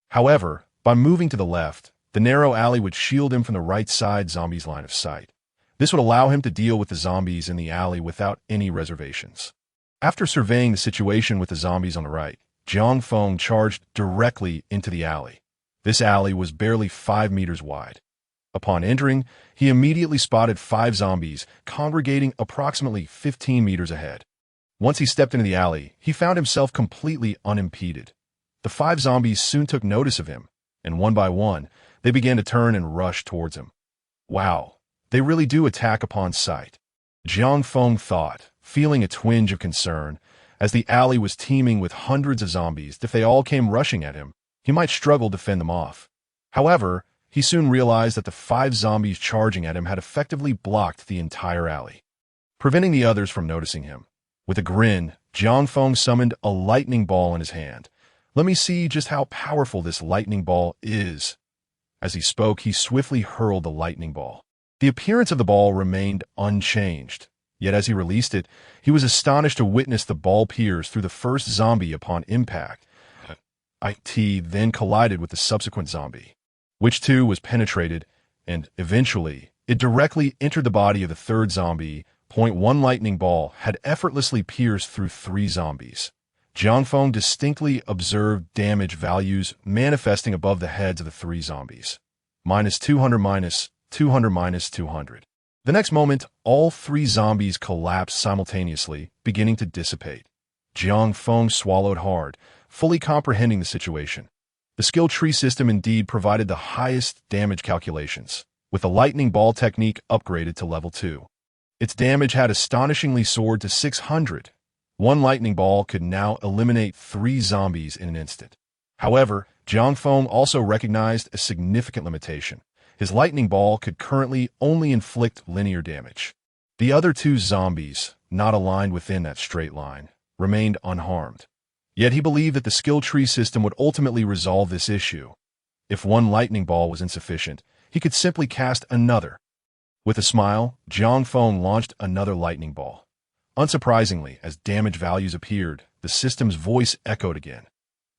A: However, by moving to the left, the narrow alley would shield him from the right side zombies' line of sight. This would allow him to deal with the zombies in the alley without any reservations. After surveying the situation with the zombies on the right, Jiang Feng charged directly into the alley. This alley was barely 5 meters wide. Upon entering, he immediately spotted 5 zombies congregating approximately 15 meters ahead. Once he stepped into the alley, he found himself completely unimpeded. The 5 zombies soon took notice of him, and one by one, they began to turn and rush towards him. Wow, they really do attack upon sight. Jiang Feng thought, feeling a twinge of concern, as the alley was teeming with hundreds of zombies. If they all came rushing at him, he might struggle to fend them off. However, he soon realized that the 5 zombies charging at him had effectively blocked the entire alley, preventing the others from noticing him. With a grin, Jiang Feng summoned a lightning ball in his hand. Let me see just how powerful this lightning ball is. As he spoke, he swiftly hurled the lightning ball. The appearance of the ball remained unchanged. Yet as he released it, he was astonished to witness the ball pierce through the first zombie upon impact. IT then collided with the subsequent zombie, which too was penetrated, and eventually, it directly entered the body of the third zombie. .1 lightning ball had effortlessly pierced through 3 zombies. Jiang Feng distinctly observed damage values manifesting above the heads of the 3 zombies. -200, -200, -200. The next moment, all 3 zombies collapsed simultaneously, beginning to dissipate. Jiang Feng swallowed hard, fully comprehending the situation. The skill tree system indeed provided the highest damage calculations, with the lightning ball technique upgraded to level 2. Its damage had astonishingly soared to 600. 1 lightning ball could now eliminate 3 zombies in an instant. However, Jiang Feng also recognized a significant limitation. His lightning ball could currently only inflict linear damage. The other 2 zombies, not aligned within that straight line, remained unharmed. Yet he believed that the skill tree system would ultimately resolve this issue. If 1 lightning ball was insufficient, he could simply cast another. With a smile, Jiang Feng launched another lightning ball. Unsurprisingly, as damage values appeared, the system's voice echoed again.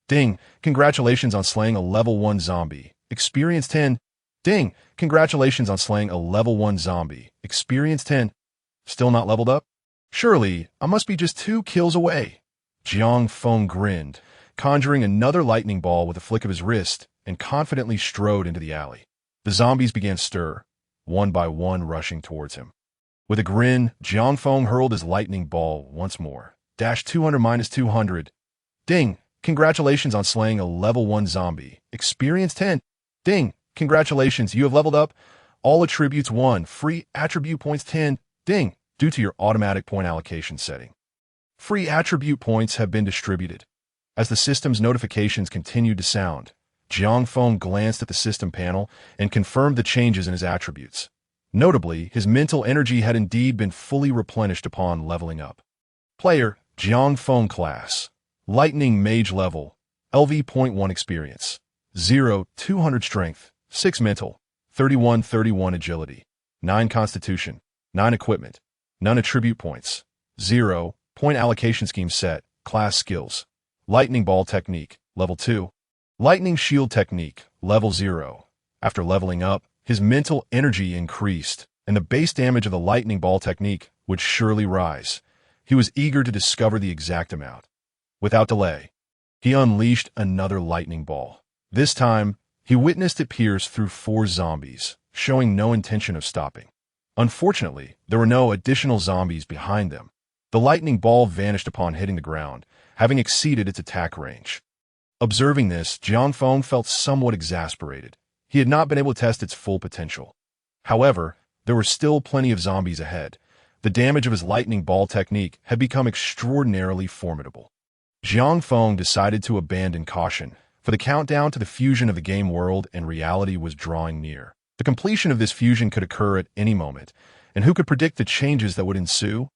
A: Ding, congratulations on slaying a level 1 zombie. Experience 10. Ding, congratulations on slaying a level 1 zombie. Experience 10. Still not leveled up? Surely, I must be just 2 kills away. Jiang Feng grinned, conjuring another lightning ball with a flick of his wrist, and confidently strode into the alley. The zombies began to stir, one by one rushing towards him. With a grin, Jiang Feng hurled his lightning ball once more. Dash 200 minus 200. Ding! Congratulations on slaying a level 1 zombie. Experience 10. Ding! Congratulations, you have leveled up. All attributes 1. Free attribute points 10. Ding! Due to your automatic point allocation setting. Free attribute points have been distributed. As the system's notifications continued to sound, Jiang Feng glanced at the system panel and confirmed the changes in his attributes. Notably, his mental energy had indeed been fully replenished upon leveling up. Player, Jiang Feng class. Lightning Mage level. LV.1 experience. 0, 200 strength. 6 mental. 31 agility. 9 constitution. 9 equipment. None attribute points. 0, point allocation scheme set. Class skills. Lightning Ball Technique. Level 2. Lightning Shield Technique. Level 0. After leveling up, his mental energy increased, and the base damage of the Lightning Ball Technique would surely rise. He was eager to discover the exact amount. Without delay, he unleashed another lightning ball. This time, he witnessed it pierce through 4 zombies, showing no intention of stopping. Unfortunately, there were no additional zombies behind them. The lightning ball vanished upon hitting the ground, having exceeded its attack range. Observing this, Jiang Feng felt somewhat exasperated. He had not been able to test its full potential. However, there were still plenty of zombies ahead. The damage of his lightning ball technique had become extraordinarily formidable. Jiang Feng decided to abandon caution, for the countdown to the fusion of the game world and reality was drawing near. The completion of this fusion could occur at any moment, and who could predict the changes that would ensue?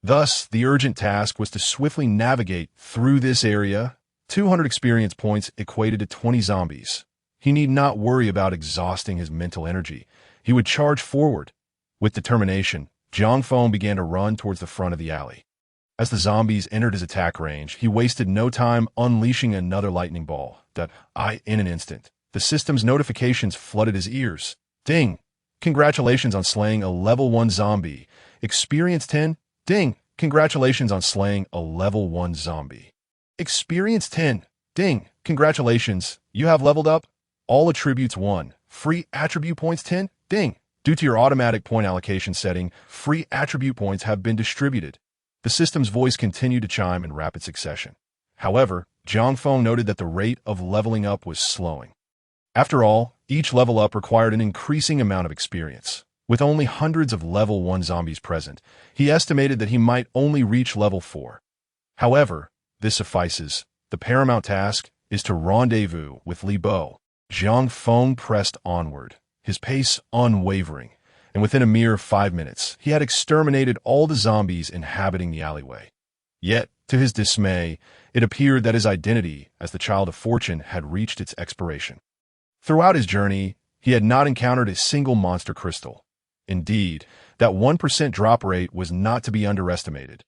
A: Thus, the urgent task was to swiftly navigate through this area. 200 experience points equated to 20 zombies. He need not worry about exhausting his mental energy. He would charge forward. With determination, Jiang Feng began to run towards the front of the alley. As the zombies entered his attack range, he wasted no time unleashing another lightning ball. In an instant, the system's notifications flooded his ears. Ding! Congratulations on slaying a level 1 zombie. Experience 10. Ding! Congratulations on slaying a level 1 zombie. Experience 10. Ding! Congratulations, you have leveled up. All attributes 1. Free attribute points 10. Ding! Due to your automatic point allocation setting, free attribute points have been distributed. The system's voice continued to chime in rapid succession. However, Jiang Feng noted that the rate of leveling up was slowing. After all, each level up required an increasing amount of experience. With only hundreds of level 1 zombies present, he estimated that he might only reach level 4. However, this suffices. The paramount task is to rendezvous with Li Bo. Jiang Feng pressed onward, his pace unwavering, and within a mere 5 minutes, he had exterminated all the zombies inhabiting the alleyway. Yet, to his dismay, it appeared that his identity as the Child of Fortune had reached its expiration. Throughout his journey, he had not encountered a single monster crystal. Indeed, that 1% drop rate was not to be underestimated.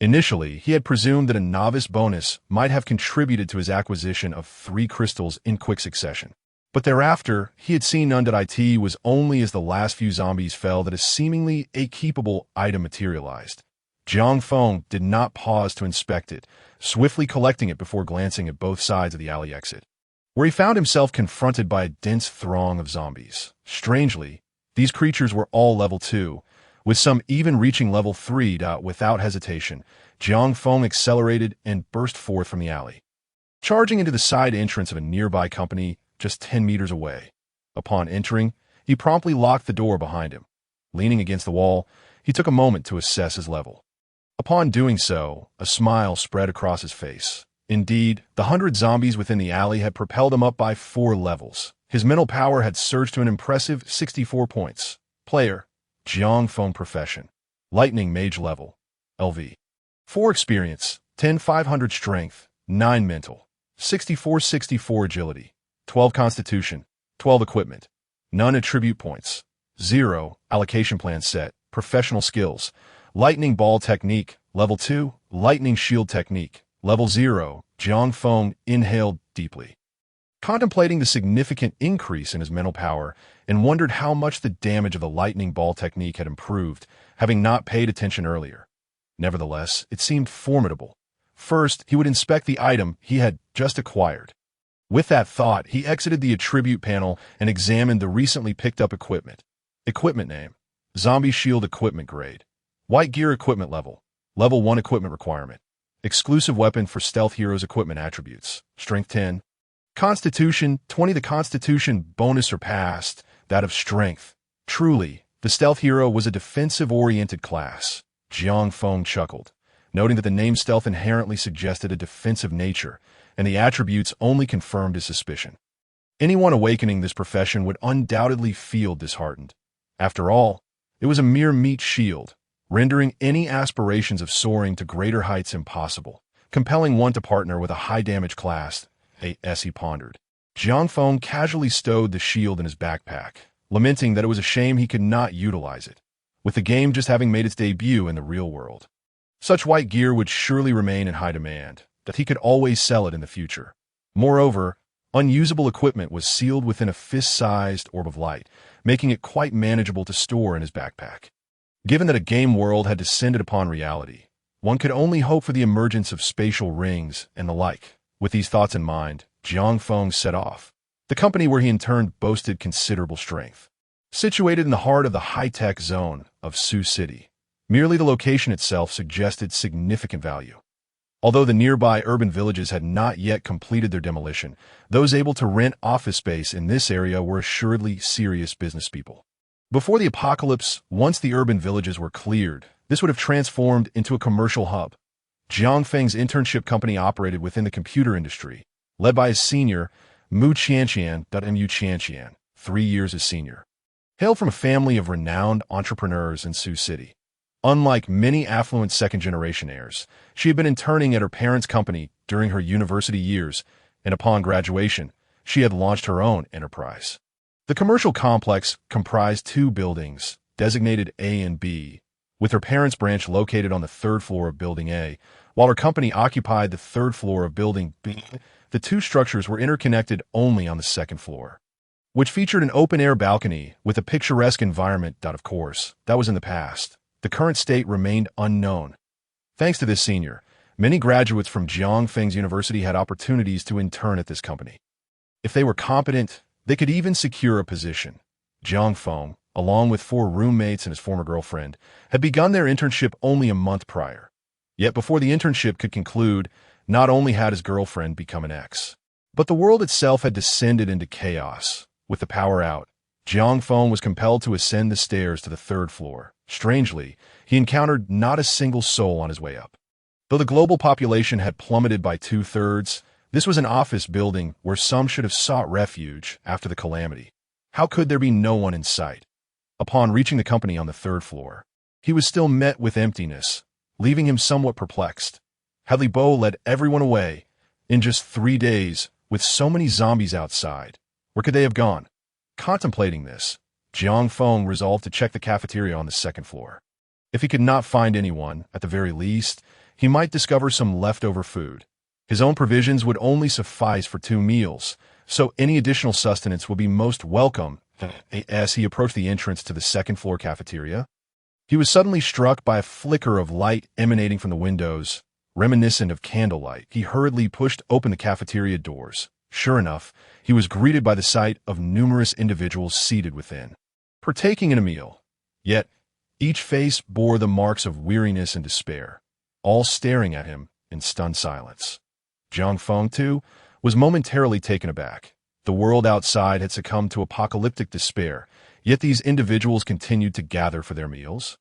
A: Initially, he had presumed that a novice bonus might have contributed to his acquisition of 3 crystals in quick succession. But thereafter, he had seen none. It was only as the last few zombies fell that a seemingly a-keepable item materialized. Jiang Feng did not pause to inspect it, swiftly collecting it before glancing at both sides of the alley exit, where he found himself confronted by a dense throng of zombies. Strangely, these creatures were all level 2, with some even reaching level 3. Without hesitation, Jiang Feng accelerated and burst forth from the alley, charging into the side entrance of a nearby company just 10 meters away. Upon entering, he promptly locked the door behind him. Leaning against the wall, he took a moment to assess his level. Upon doing so, a smile spread across his face. Indeed, the 100 zombies within the alley had propelled him up by 4 levels. His mental power had surged to an impressive 64 points. Player, Jiang Feng profession. Lightning Mage level. LV. 4 experience, 10 500 strength, 9 mental, 64 agility, 12 constitution, 12 equipment, none attribute points, 0 allocation plan set, professional skills, lightning ball technique, level 2, lightning shield technique, level 0. Jiang Feng inhaled deeply, contemplating the significant increase in his mental power, and wondered how much the damage of the lightning ball technique had improved, having not paid attention earlier. Nevertheless, it seemed formidable. First, he would inspect the item he had just acquired. With that thought, he exited the attribute panel and examined the recently picked up equipment. Equipment name: Zombie Shield Equipment Grade. White Gear Equipment Level: Level 1 Equipment Requirement. Exclusive Weapon for Stealth Heroes Equipment Attributes: Strength 10. Constitution 20. The Constitution bonus surpassed that of Strength. Truly, the Stealth Hero was a defensive-oriented class. Jiang Feng chuckled, noting that the name Stealth inherently suggested a defensive nature, and the attributes only confirmed his suspicion. Anyone awakening this profession would undoubtedly feel disheartened. After all, it was a mere meat shield, rendering any aspirations of soaring to greater heights impossible, compelling one to partner with a high-damage class, as he pondered. Jiang Feng casually stowed the shield in his backpack, lamenting that it was a shame he could not utilize it, with the game just having made its debut in the real world. Such white gear would surely remain in high demand, that he could always sell it in the future. Moreover, unusable equipment was sealed within a fist-sized orb of light, making it quite manageable to store in his backpack. Given that a game world had descended upon reality, one could only hope for the emergence of spatial rings and the like. With these thoughts in mind, Jiang Feng set off. The company where he in turn boasted considerable strength. Situated in the heart of the high-tech zone of Sioux City, merely the location itself suggested significant value. Although the nearby urban villages had not yet completed their demolition, those able to rent office space in this area were assuredly serious business people. Before the apocalypse, once the urban villages were cleared, this would have transformed into a commercial hub. Jiang Feng's internship company operated within the computer industry, led by his senior, Mu Qianqian, 3 years his senior. Hailed from a family of renowned entrepreneurs in Sioux City. Unlike many affluent second-generation heirs, she had been interning at her parents' company during her university years, and upon graduation, she had launched her own enterprise. The commercial complex comprised 2 buildings, designated A and B, with her parents' branch located on the 3rd floor of Building A, while her company occupied the 3rd floor of Building B. The 2 structures were interconnected only on the 2nd floor, which featured an open-air balcony with a picturesque environment. Of course, that was in the past. The current state remained unknown. Thanks to this senior, many graduates from Jiang Feng's university had opportunities to intern at this company. If they were competent, they could even secure a position. Jiang Feng, along with 4 roommates and his former girlfriend, had begun their internship only a month prior. Yet before the internship could conclude, not only had his girlfriend become an ex, but the world itself had descended into chaos. With the power out, Jiang Feng was compelled to ascend the stairs to the 3rd floor. Strangely, he encountered not a single soul on his way up. Though the global population had plummeted by 2/3, this was an office building where some should have sought refuge after the calamity. How could there be no one in sight? Upon reaching the company on the 3rd floor, he was still met with emptiness, leaving him somewhat perplexed. Had Li Bo led everyone away in just 3 days with so many zombies outside? Where could they have gone? Contemplating this, Jiang Feng resolved to check the cafeteria on the 2nd floor. If he could not find anyone, at the very least, he might discover some leftover food. His own provisions would only suffice for 2 meals, so any additional sustenance would be most welcome. As he approached the entrance to the 2nd floor cafeteria, he was suddenly struck by a flicker of light emanating from the windows, reminiscent of candlelight. He hurriedly pushed open the cafeteria doors. Sure enough, he was greeted by the sight of numerous individuals seated within, partaking in a meal. Yet, each face bore the marks of weariness and despair, all staring at him in stunned silence. Jiang Feng, too, was momentarily taken aback. The world outside had succumbed to apocalyptic despair, yet these individuals continued to gather for their meals.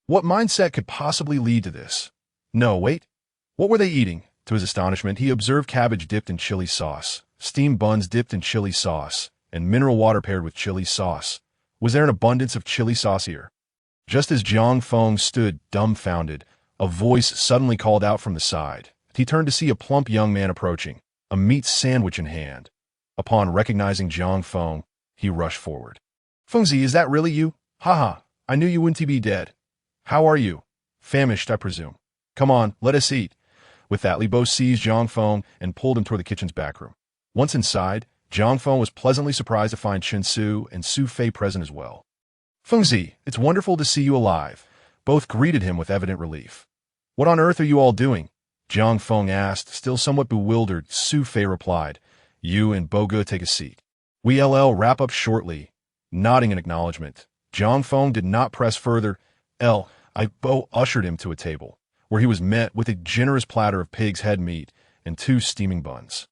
A: What mindset could possibly lead to this? No, wait. What were they eating? To his astonishment, he observed cabbage dipped in chili sauce, steamed buns dipped in chili sauce, and mineral water paired with chili sauce. Was there an abundance of chili sauce here? Just as Jiang Feng stood dumbfounded, a voice suddenly called out from the side. He turned to see a plump young man approaching, a meat sandwich in hand. Upon recognizing Jiang Feng, he rushed forward. "Fengzi, is that really you? Haha, I knew you wouldn't be dead. How are you? Famished, I presume. Come on, let us eat." With that, Li Bo seized Jiang Feng and pulled him toward the kitchen's back room. Once inside, Jiang Feng was pleasantly surprised to find Chen Su and Su Fei present as well. "Fengzi, it's wonderful to see you alive." Both greeted him with evident relief. "What on earth are you all doing?" Jiang Feng asked, still somewhat bewildered. Su Fei replied, "You and Boge take a seat. We'll wrap up shortly." Nodding in acknowledgement, Jiang Feng did not press further. Bo ushered him to a table, where he was met with a generous platter of pig's head meat and 2 steaming buns.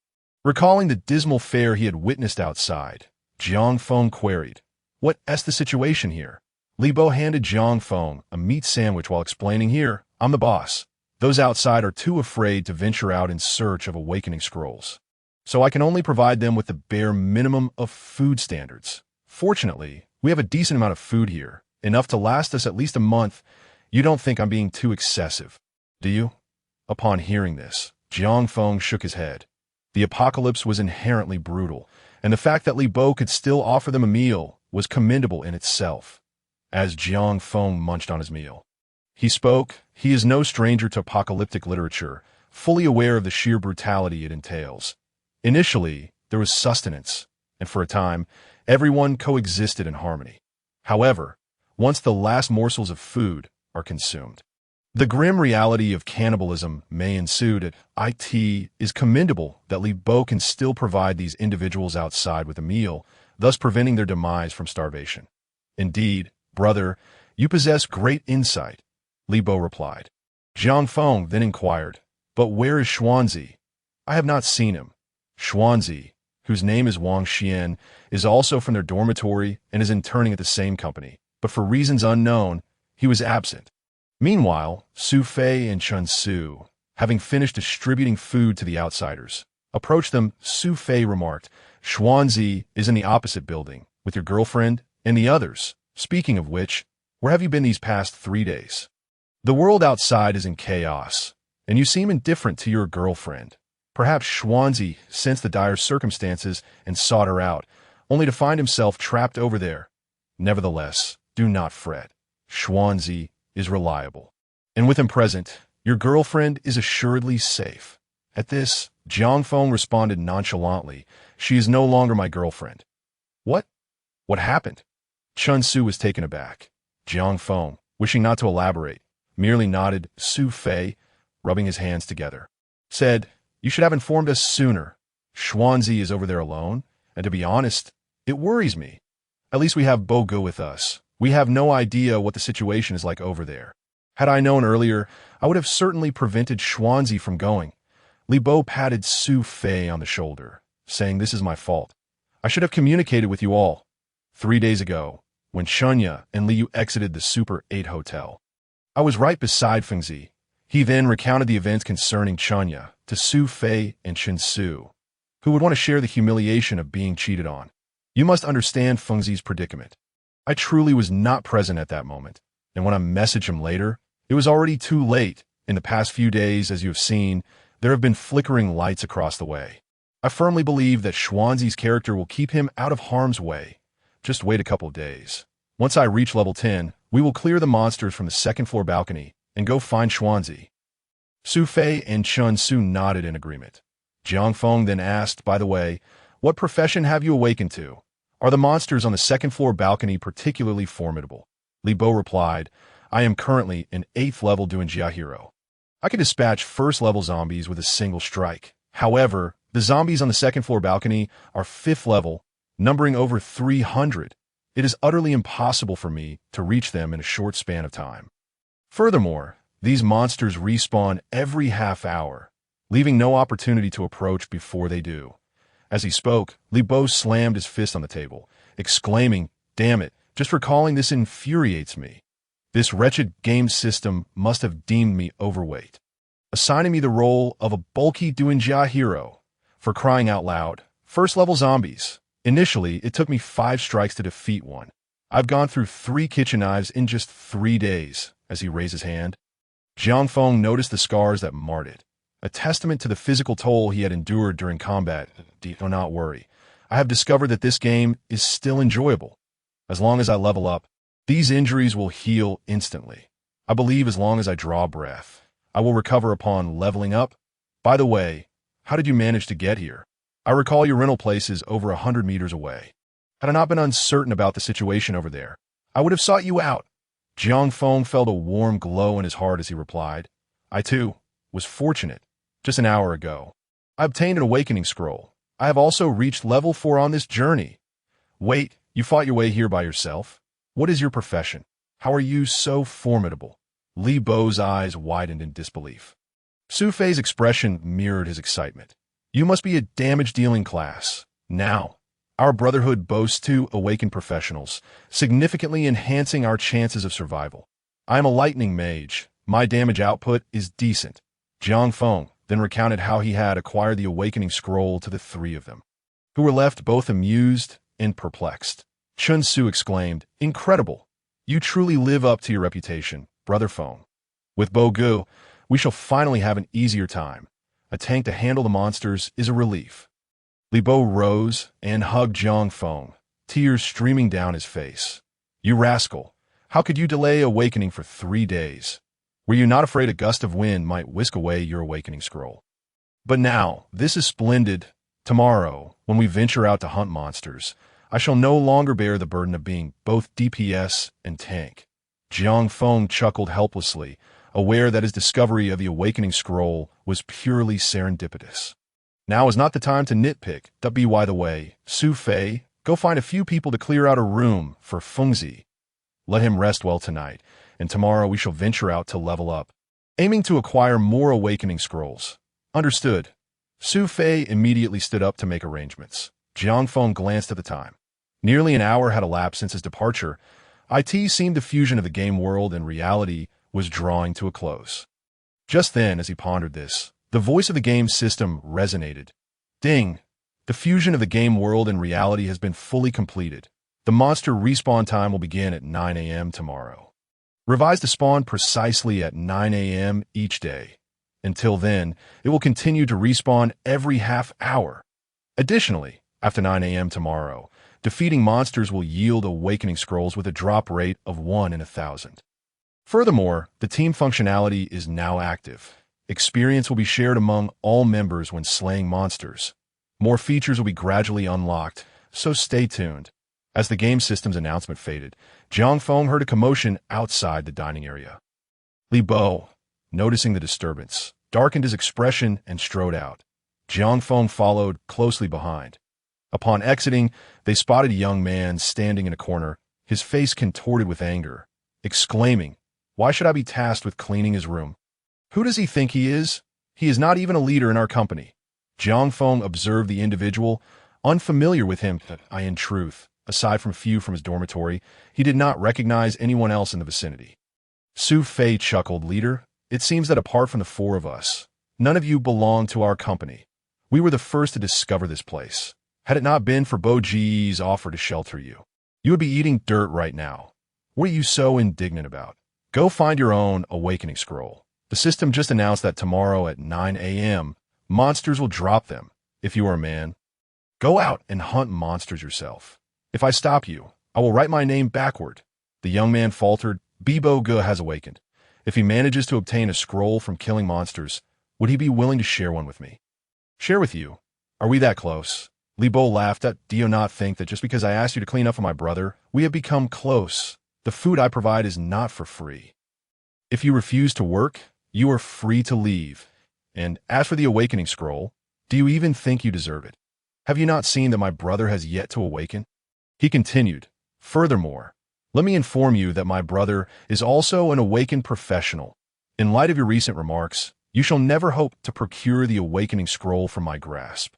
A: Recalling the dismal fare he had witnessed outside, Jiang Feng queried, "What's the situation here?" Li Bo handed Jiang Feng a meat sandwich while explaining, "Here, I'm the boss. Those outside are too afraid to venture out in search of awakening scrolls. So I can only provide them with the bare minimum of food standards. Fortunately, we have a decent amount of food here, enough to last us at least a month. You don't think I'm being too excessive, do you?" Upon hearing this, Jiang Feng shook his head. The apocalypse was inherently brutal, and the fact that Li Bo could still offer them a meal was commendable in itself. As Jiang Feng munched on his meal, he spoke. He is no stranger to apocalyptic literature, fully aware of the sheer brutality it entails. Initially, there was sustenance, and for a time, everyone coexisted in harmony. However, once the last morsels of food are consumed, the grim reality of cannibalism may ensue. It is commendable that Li Bo can still provide these individuals outside with a meal, thus preventing their demise from starvation. "Indeed, brother, you possess great insight," Li Bo replied. Jiang Feng then inquired, "But where is Xuanzi?" "I have not seen him." Xuanzi, whose name is Wang Xian, is also from their dormitory and is interning at the same company, but for reasons unknown, he was absent. Meanwhile, Su Fei and Chun Su, having finished distributing food to the outsiders, approached them. Su Fei remarked, "Xuanzi is in the opposite building, with your girlfriend and the others. Speaking of which, where have you been these past 3 days? The world outside is in chaos, and you seem indifferent to your girlfriend." Perhaps Xuanzi sensed the dire circumstances and sought her out, only to find himself trapped over there. Nevertheless, do not fret. Xuanzi is reliable, and with him present, your girlfriend is assuredly safe. At this, Jiang Feng responded nonchalantly, "She is no longer my girlfriend." "What? What happened?" Chun Su was taken aback. Jiang Feng, wishing not to elaborate, merely nodded. Su Fei, rubbing his hands together, said, "You should have informed us sooner. Xuanzi is over there alone, and to be honest, it worries me. At least we have Boge with us. We have no idea what the situation is like over there. Had I known earlier, I would have certainly prevented Xuanzi from going." Li Bo patted Su Fei on the shoulder, saying, "This is my fault. I should have communicated with you all 3 days ago, when Shunya and Liu exited the Super 8 hotel. I was right beside Fengzi." He then recounted the events concerning Chunya to Su Fei and Chen Su, who would want to share the humiliation of being cheated on. "You must understand Fengzi's predicament. I truly was not present at that moment, and when I messaged him later, it was already too late. In the past few days, as you have seen, there have been flickering lights across the way. I firmly believe that Xuanzi's character will keep him out of harm's way. Just wait a couple of days. Once I reach level 10, we will clear the monsters from the second-floor balcony and go find Xuanzi." Su Fei and Chun Su nodded in agreement. Jiang Feng then asked, "By the way, what profession have you awakened to? Are the monsters on the second-floor balcony particularly formidable?" Li Bo replied, "I am currently an 8th level Duanjia hero. I can dispatch first-level zombies with a single strike. However, the zombies on the second-floor balcony are 5th level, numbering over 300. It is utterly impossible for me to reach them in a short span of time. Furthermore, these monsters respawn every half hour, leaving no opportunity to approach before they do." As he spoke, Li Bo slammed his fist on the table, exclaiming, "Damn it, just recalling this infuriates me. This wretched game system must have deemed me overweight, assigning me the role of a bulky Duanjia hero. For crying out loud, first-level zombies. Initially, it took me 5 strikes to defeat one. I've gone through 3 kitchen knives in just 3 days." As he raised his hand, Jiang Feng noticed the scars that marred it, a testament to the physical toll he had endured during combat. "Do not worry. I have discovered that this game is still enjoyable. As long as I level up, these injuries will heal instantly. I believe as long as I draw breath, I will recover upon leveling up. By the way, how did you manage to get here? I recall your rental place is over 100 meters away. Had I not been uncertain about the situation over there, I would have sought you out." Jiang Feng felt a warm glow in his heart as he replied, "I too was fortunate Just an hour ago. I obtained an awakening scroll. I have also reached level 4 on this journey. Wait, you fought your way here by yourself? What is your profession? How are you so formidable? Li Bo's eyes widened in disbelief. Su Fei's expression mirrored his excitement. You must be a damage-dealing class. Now, our brotherhood boasts 2 awakened professionals, significantly enhancing our chances of survival. I am a lightning mage. My damage output is decent. Jiang Feng then recounted how he had acquired the awakening scroll to the 3 of them, who were left both amused and perplexed. Chun Su exclaimed, Incredible! You truly live up to your reputation, Brother Feng. With Bo Gu, we shall finally have an easier time. A tank to handle the monsters is a relief. Li Bo rose and hugged Jiang Feng, tears streaming down his face. You rascal! How could you delay awakening for 3 days? Were you not afraid a gust of wind might whisk away your awakening scroll? But now, this is splendid. Tomorrow, when we venture out to hunt monsters, I shall no longer bear the burden of being both DPS and tank. Jiang Feng chuckled helplessly, aware that his discovery of the awakening scroll was purely serendipitous. Now is not the time to nitpick. By the way, Su Fei, go find a few people to clear out a room for Fengzi. Let him rest well tonight, and tomorrow we shall venture out to level up, aiming to acquire more awakening scrolls. Understood. Su Fei immediately stood up to make arrangements. Jiang Feng glanced at the time. Nearly an hour had elapsed since his departure. IT seemed the fusion of the game world and reality was drawing to a close. Just then, as he pondered this, the voice of the game system resonated. Ding! The fusion of the game world and reality has been fully completed. The monster respawn time will begin at 9 a.m. tomorrow. Revise to spawn precisely at 9 a.m. each day. Until then, it will continue to respawn every half hour. Additionally, after 9 a.m. tomorrow, defeating monsters will yield awakening scrolls with a drop rate of 1 in 1,000. Furthermore, the team functionality is now active. Experience will be shared among all members when slaying monsters. More features will be gradually unlocked, so stay tuned. As the game system's announcement faded, Jiang Feng heard a commotion outside the dining area. Li Bo, noticing the disturbance, darkened his expression and strode out. Jiang Feng followed closely behind. Upon exiting, they spotted a young man standing in a corner, his face contorted with anger, exclaiming, Why should I be tasked with cleaning his room? Who does he think he is? He is not even a leader in our company. Jiang Feng observed the individual, unfamiliar with him. In truth, aside from a few from his dormitory, he did not recognize anyone else in the vicinity. Su Fei chuckled, Leader, it seems that apart from the 4 of us, none of you belong to our company. We were the first to discover this place. Had it not been for Bo Ji's offer to shelter you, you would be eating dirt right now. What are you so indignant about? Go find your own awakening scroll. The system just announced that tomorrow at 9 a.m., monsters will drop them. If you are a man, go out and hunt monsters yourself. If I stop you, I will write my name backward. The young man faltered. Bo Gu has awakened. If he manages to obtain a scroll from killing monsters, would he be willing to share one with me? Share with you? Are we that close? Li Bo laughed. Do you not think that just because I asked you to clean up for my brother, we have become close? The food I provide is not for free. If you refuse to work, you are free to leave. And as for the awakening scroll, do you even think you deserve it? Have you not seen that my brother has yet to awaken? He continued, Furthermore, let me inform you that my brother is also an awakened professional. In light of your recent remarks, you shall never hope to procure the awakening scroll from my grasp.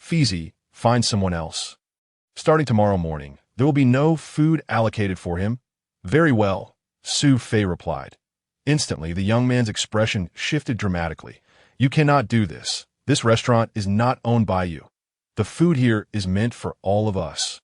A: Fizi, find someone else. Starting tomorrow morning, there will be no food allocated for him. Very well, Su Fei replied. Instantly, the young man's expression shifted dramatically. You cannot do this. This restaurant is not owned by you. The food here is meant for all of us.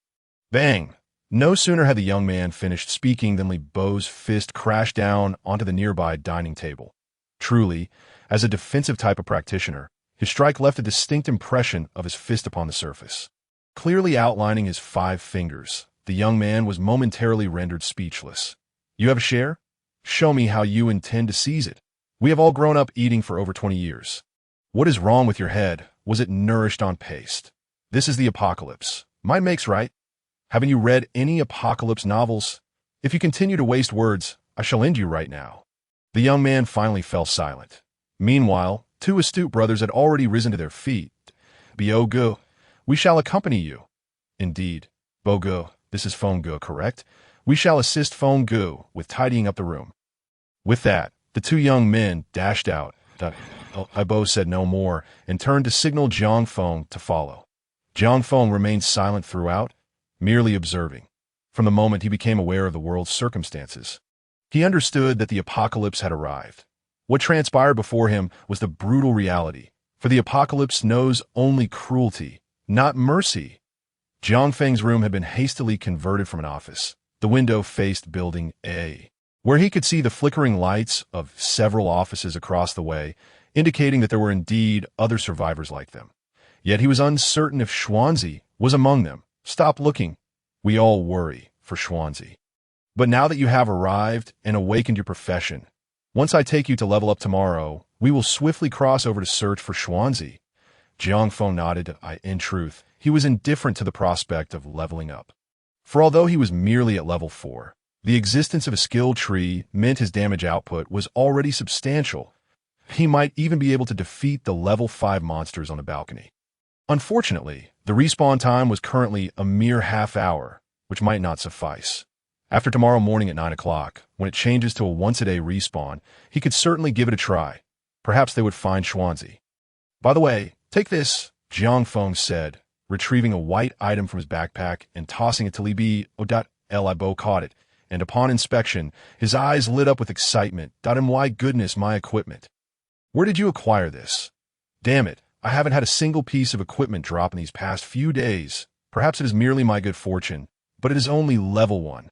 A: Bang! No sooner had the young man finished speaking than Li Bo's fist crashed down onto the nearby dining table. Truly, as a defensive type of practitioner, his strike left a distinct impression of his fist upon the surface. Clearly outlining his 5 fingers, the young man was momentarily rendered speechless. You have a share? Show me how you intend to seize it. We have all grown up eating for over 20 years. What is wrong with your head? Was it nourished on paste? This is the apocalypse. Might makes right. Haven't you read any apocalypse novels? If you continue to waste words, I shall end you right now. The young man finally fell silent. Meanwhile, Two astute brothers had already risen to their feet. Bogo, we shall accompany you. Indeed. Bogo, this is Fenggu, correct? We shall assist Fenggu with tidying up the room. With that, the two young men dashed out. Ibo said no more and turned to signal Jiang Feng to follow. Jiang Feng remained silent throughout, merely observing. From the moment he became aware of the world's circumstances, he understood that the apocalypse had arrived. What transpired before him was the brutal reality, for the apocalypse knows only cruelty, not mercy. Jiang Feng's room had been hastily converted from an office. The window faced Building A, where he could see the flickering lights of several offices across the way, indicating that there were indeed other survivors like them. Yet he was uncertain if Xuanzi was among them. Stop looking. We all worry for Xuanzi. But now that you have arrived and awakened your profession, once I take you to level up tomorrow, we will swiftly cross over to search for Xuanzi. Jiang Feng nodded. In truth, he was indifferent to the prospect of leveling up. For although he was merely at level 4, the existence of a skill tree meant his damage output was already substantial. He might even be able to defeat the level 5 monsters on the balcony. Unfortunately, the respawn time was currently a mere half hour, which might not suffice. After tomorrow morning at 9 o'clock, when it changes to a once-a-day respawn, he could certainly give it a try. Perhaps they would find Xuanzi. By the way, take this, Jiang Feng said, retrieving a white item from his backpack and tossing it to Li Bi. Libo caught it, and upon inspection, his eyes lit up with excitement. My goodness, my equipment. Where did you acquire this? Damn it, I haven't had a single piece of equipment drop in these past few days. Perhaps it is merely my good fortune, but it is only level 1.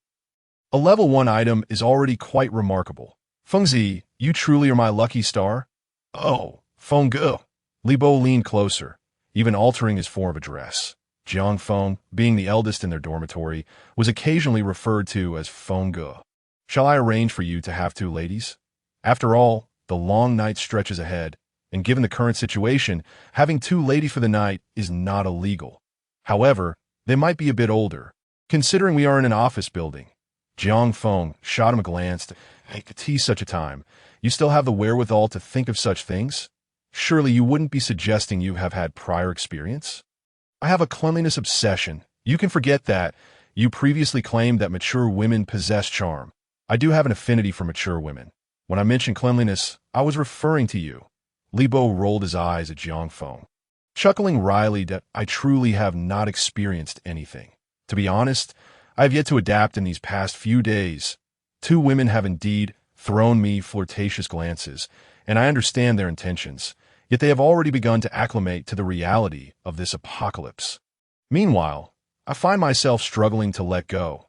A: A level 1 item is already quite remarkable. Fengzi, you truly are my lucky star? Oh, Fenggu. Libo leaned closer, even altering his form of address. Jiang Feng, being the eldest in their dormitory, was occasionally referred to as Fenggu. Shall I arrange for you to have 2 ladies? After all, the long night stretches ahead, and given the current situation, having 2 ladies for the night is not illegal. However, they might be a bit older, considering we are in an office building. Jiang Feng shot him a glance. At such a time, you still have the wherewithal to think of such things? Surely you wouldn't be suggesting you have had prior experience? I have a cleanliness obsession. You can forget that. You previously claimed that mature women possess charm. I do have an affinity for mature women. When I mentioned cleanliness, I was referring to you. Libo rolled his eyes at Jiang Feng, chuckling wryly that I truly have not experienced anything. To be honest, I have yet to adapt in these past few days. 2 women have indeed thrown me flirtatious glances, and I understand their intentions, yet they have already begun to acclimate to the reality of this apocalypse. Meanwhile, I find myself struggling to let go,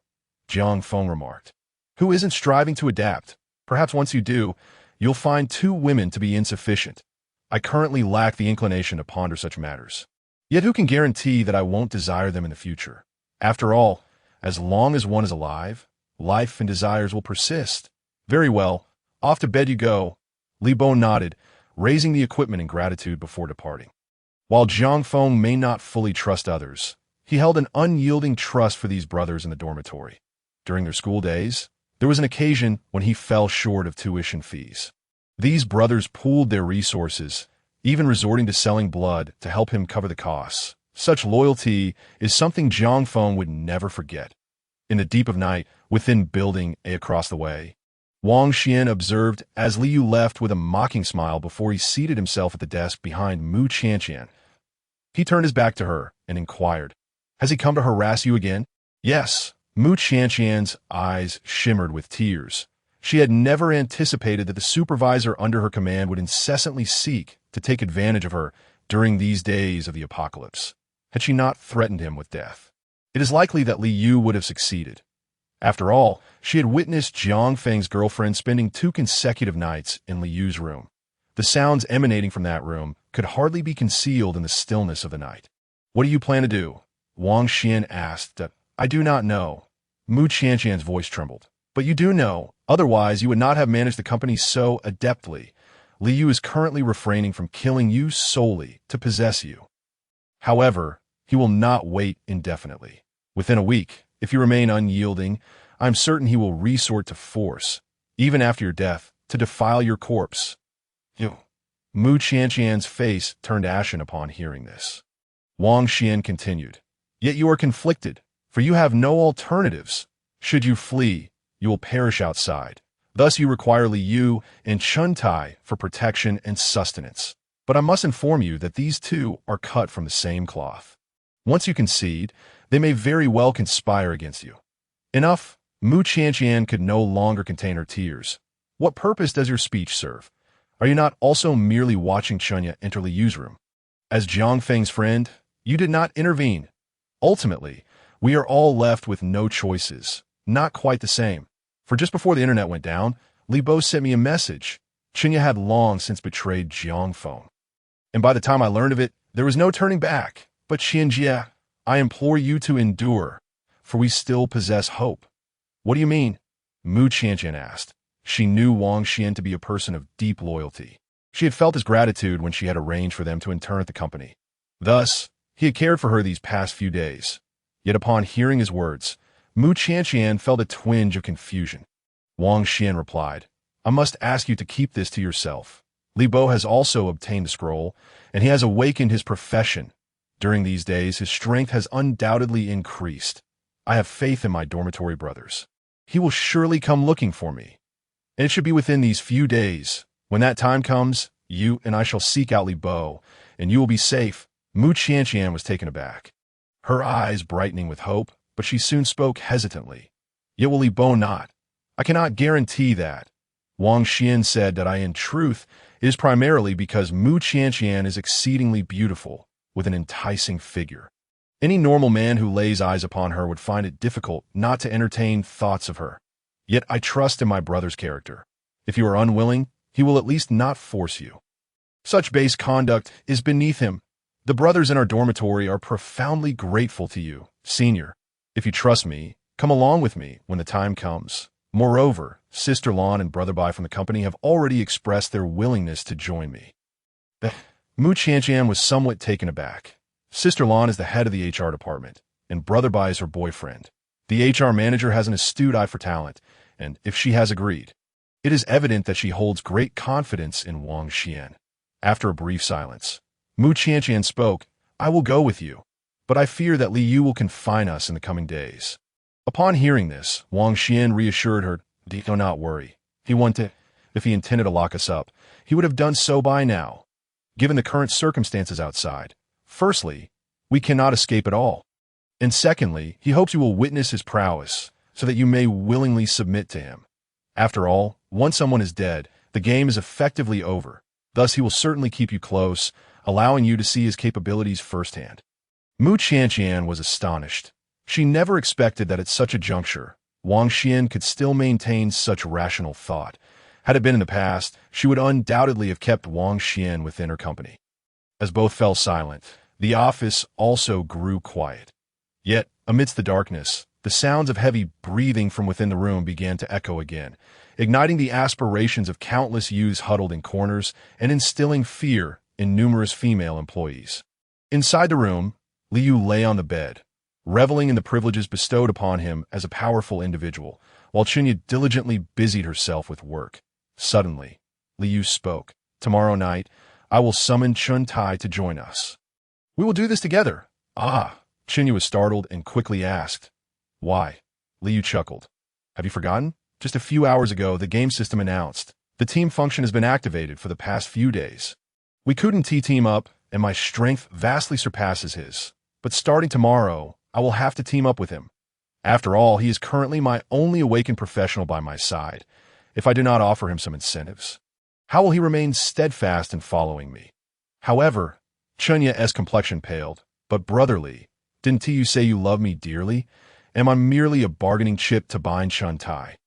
A: Jiang Feng remarked. Who isn't striving to adapt? Perhaps once you do, you'll find 2 women to be insufficient. I currently lack the inclination to ponder such matters. Yet who can guarantee that I won't desire them in the future? After all, as long as one is alive, life and desires will persist. Very well, off to bed you go. Libo nodded, raising the equipment in gratitude before departing. While Jiang Feng may not fully trust others, he held an unyielding trust for these brothers in the dormitory. During their school days, there was an occasion when he fell short of tuition fees. These brothers pooled their resources, even resorting to selling blood to help him cover the costs. Such loyalty is something Jiang Feng would never forget. In the deep of night, within Building A across the way, Wang Xian observed as Liu left with a mocking smile before he seated himself at the desk behind Mu Qianqian. He turned his back to her and inquired, "Has he come to harass you again?" "Yes." Mu Qianqian's eyes shimmered with tears. She had never anticipated that the supervisor under her command would incessantly seek to take advantage of her during these days of the apocalypse. Had she not threatened him with death, it is likely that Li Yu would have succeeded. After all, she had witnessed Jiang Feng's girlfriend spending 2 consecutive nights in Li Yu's room. The sounds emanating from that room could hardly be concealed in the stillness of the night. "What do you plan to do?" Wang Xian asked. "I do not know." Mu Qianqian's voice trembled. "But you do know, otherwise you would not have managed the company so adeptly. Li Yu is currently refraining from killing you solely to possess you. However, he will not wait indefinitely. Within a week, if you remain unyielding, I am certain he will resort to force, even after your death, to defile your corpse." Mu Qianqian's face turned ashen upon hearing this. Wang Xian continued, "Yet you are conflicted, for you have no alternatives. Should you flee, you will perish outside. Thus you require Li Yu and Chun Tai for protection and sustenance. But I must inform you that these two are cut from the same cloth. Once you concede, they may very well conspire against you." Enough. Mu Qianqian could no longer contain her tears. "What purpose does your speech serve? Are you not also merely watching Chunya enter Li Yu's room? As Jiang Feng's friend, you did not intervene. Ultimately, we are all left with no choices. Not quite the same. For just before the internet went down, Li Bo sent me a message. Chunya had long since betrayed Jiang Feng. And by the time I learned of it, there was no turning back. But Xianjie, I implore you to endure, for we still possess hope." "What do you mean?" Mu Qianqian asked. She knew Wang Xian to be a person of deep loyalty. She had felt his gratitude when she had arranged for them to intern at the company. Thus, he had cared for her these past few days. Yet upon hearing his words, Mu Qianqian felt a twinge of confusion. Wang Xian replied, "I must ask you to keep this to yourself. Li Bo has also obtained the scroll, and he has awakened his profession. During these days, his strength has undoubtedly increased. I have faith in my dormitory brothers. He will surely come looking for me. And it should be within these few days. When that time comes, you and I shall seek out Li Bo, and you will be safe." Mu Qianqian was taken aback, her eyes brightening with hope, but she soon spoke hesitantly. "Yet will Li Bo not? I cannot guarantee that." Wang Xian said that in truth, it is primarily because Mu Qianqian is exceedingly beautiful, with an enticing figure. Any normal man who lays eyes upon her would find it difficult not to entertain thoughts of her. Yet I trust in my brother's character. If you are unwilling, he will at least not force you. Such base conduct is beneath him. The brothers in our dormitory are profoundly grateful to you, senior. If you trust me, come along with me when the time comes. Moreover, Sister Lan and Brother Bai from the company have already expressed their willingness to join me." Mu Qianqian was somewhat taken aback. Sister Lan is the head of the HR department, and Brother Bai is her boyfriend. The HR manager has an astute eye for talent, and if she has agreed, it is evident that she holds great confidence in Wang Xian. After a brief silence, Mu Qianqian spoke, "I will go with you, but I fear that Li Yu will confine us in the coming days." Upon hearing this, Wang Xian reassured her, "Do not worry. If he intended to lock us up, he would have done so by now. Given the current circumstances outside, firstly, we cannot escape at all. And secondly, he hopes you will witness his prowess, so that you may willingly submit to him. After all, once someone is dead, the game is effectively over. Thus he will certainly keep you close, allowing you to see his capabilities firsthand." Mu Qianqian was astonished. She never expected that at such a juncture, Wang Xian could still maintain such rational thought. Had it been in the past, she would undoubtedly have kept Wang Xian within her company. As both fell silent, the office also grew quiet. Yet, amidst the darkness, the sounds of heavy breathing from within the room began to echo again, igniting the aspirations of countless youths huddled in corners and instilling fear in numerous female employees. Inside the room, Li Yu lay on the bed, reveling in the privileges bestowed upon him as a powerful individual, while Chunya diligently busied herself with work. Suddenly, Li Yu spoke. "Tomorrow night, I will summon Chun Tai to join us. We will do this together." "Ah!" Chunya was startled and quickly asked, "Why?" Li Yu chuckled. "Have you forgotten? Just a few hours ago, the game system announced the team function has been activated for the past few days. We couldn't team up, and my strength vastly surpasses his. But starting tomorrow, I will have to team up with him. After all, he is currently my only awakened professional by my side. If I do not offer him some incentives, how will he remain steadfast in following me?" However, Chunya's complexion paled, but brotherly, "Didn't you say you love me dearly? Am I merely a bargaining chip to bind Chun Tai?"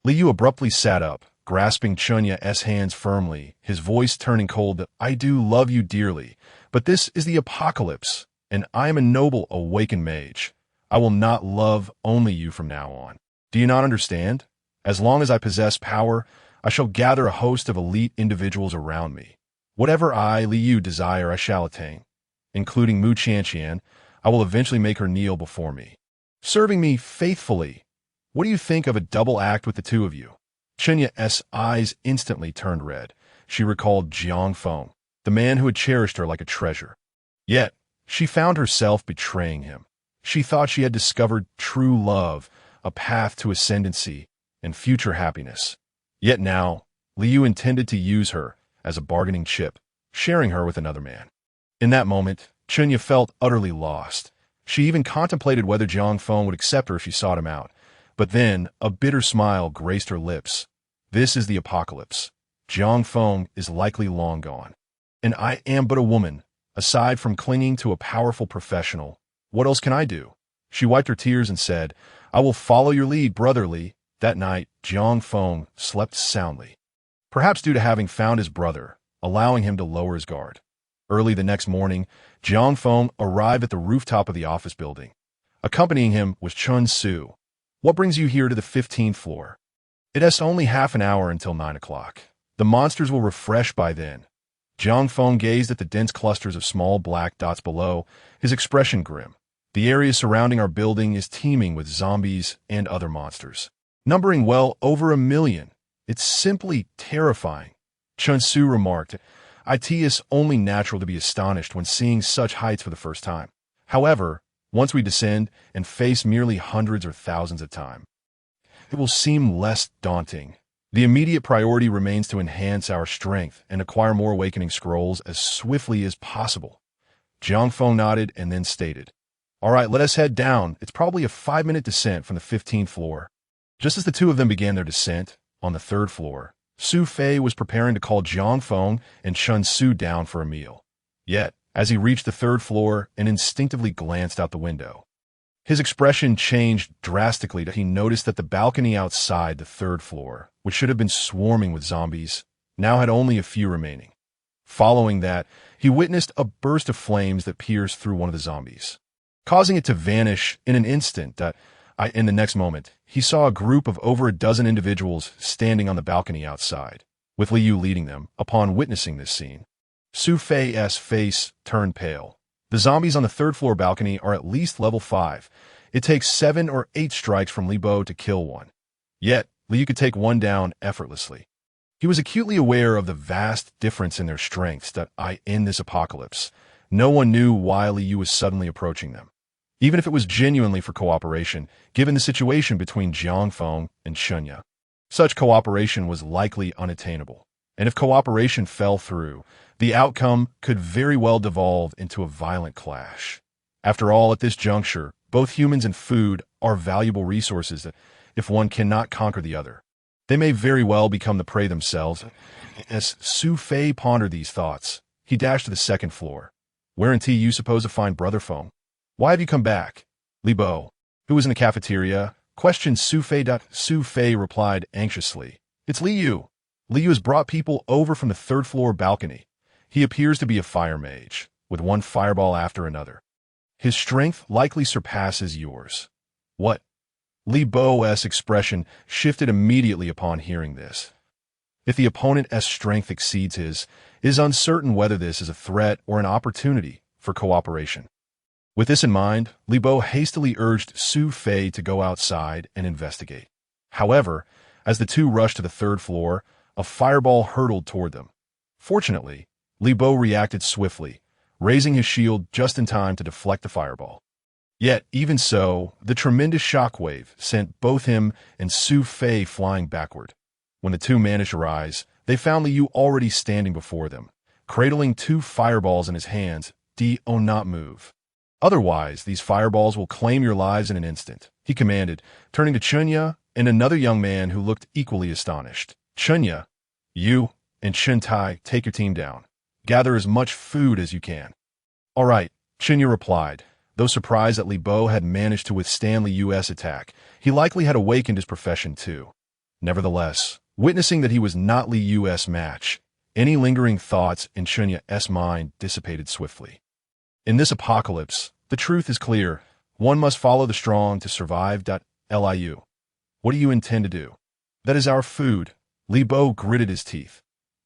A: Li Yu abruptly sat up, grasping Chunya's hands firmly, his voice turning cold. "I do love you dearly, but this is the apocalypse, and I am a noble awakened mage. I will not love only you from now on. Do you not understand? As long as I possess power, I shall gather a host of elite individuals around me. Whatever I, Li Yu, desire, I shall attain. Including Mu Qianqian, I will eventually make her kneel before me, serving me faithfully. What do you think of a double act with the two of you?" Chunya's eyes instantly turned red, she recalled Jiang Feng, the man who had cherished her like a treasure. Yet, she found herself betraying him. She thought she had discovered true love, a path to ascendancy, and future happiness. Yet now, Liu intended to use her as a bargaining chip, sharing her with another man. In that moment, Chunya felt utterly lost. She even contemplated whether Jiang Feng would accept her if she sought him out. But then, a bitter smile graced her lips. This is the apocalypse. Jiang Feng is likely long gone. And I am but a woman. Aside from clinging to a powerful professional, what else can I do? She wiped her tears and said, I will follow your lead, brotherly. That night, Jiang Feng slept soundly. Perhaps due to having found his brother, allowing him to lower his guard. Early the next morning, Jiang Feng arrived at the rooftop of the office building. Accompanying him was Chun Su. What brings you here to the 15th floor? It has only half an hour until 9 o'clock. The monsters will refresh by then. Jiang Feng gazed at the dense clusters of small black dots below, his expression grim. The area surrounding our building is teeming with zombies and other monsters, numbering well over 1 million. It's simply terrifying. Chun Su remarked, It is only natural to be astonished when seeing such heights for the first time. However, once we descend and face merely hundreds or thousands at a time, it will seem less daunting. The immediate priority remains to enhance our strength and acquire more awakening scrolls as swiftly as possible. Jiang Feng nodded and then stated, All right, let us head down. It's probably a 5-minute descent from the 15th floor. Just as the two of them began their descent, on the 3rd floor, Su Fei was preparing to call Jiang Feng and Chun Su down for a meal. Yet, as he reached the 3rd floor and instinctively glanced out the window, his expression changed drastically. He noticed that the balcony outside the 3rd floor, which should have been swarming with zombies, now had only a few remaining. Following that, he witnessed a burst of flames that pierced through one of the zombies, causing it to vanish in an instant. In the next moment, he saw a group of over a dozen individuals standing on the balcony outside, with Liu leading them. Upon witnessing this scene, Su Fei's face turned pale. The zombies on the 3rd floor balcony are at least level 5. It takes 7 or 8 strikes from Li Bo to kill one. Yet, Liu could take one down effortlessly. He was acutely aware of the vast difference in their strengths in this apocalypse. No one knew why Liu was suddenly approaching them, even if it was genuinely for cooperation, given the situation between Jiang Feng and Chunya. Such cooperation was likely unattainable, and if cooperation fell through, the outcome could very well devolve into a violent clash. After all, at this juncture, both humans and food are valuable resources that, if one cannot conquer the other, they may very well become the prey themselves. As Su Fei pondered these thoughts, he dashed to the 2nd floor. Wherein you suppose to find Brother Feng? Why have you come back? Li Bo, who was in the cafeteria, questioned Su Fei. Su Fei replied anxiously, It's Liu. Liu has brought people over from the 3rd floor balcony. He appears to be a fire mage, with one fireball after another. His strength likely surpasses yours. What? Li Bo's expression shifted immediately upon hearing this. If the opponent's strength exceeds his, it is uncertain whether this is a threat or an opportunity for cooperation. With this in mind, Li Bo hastily urged Su Fei to go outside and investigate. However, as the two rushed to the 3rd floor, a fireball hurtled toward them. Fortunately, Li Bo reacted swiftly, raising his shield just in time to deflect the fireball. Yet, even so, the tremendous shockwave sent both him and Su Fei flying backward. When the two managed to rise, they found Liu already standing before them, cradling 2 fireballs in his hands. Do not move. Otherwise, these fireballs will claim your lives in an instant, he commanded, turning to Chunya and another young man who looked equally astonished. Chunya, you and Shintai, take your team down. Gather as much food as you can. All right, Chunya replied. Though surprised that Li Bo had managed to withstand Liu's attack, he likely had awakened his profession too. Nevertheless, witnessing that he was not Liu's match, any lingering thoughts in Chunya's mind dissipated swiftly. In this apocalypse, the truth is clear. One must follow the strong to survive. Liu. What do you intend to do? That is our food. Li Bo gritted his teeth.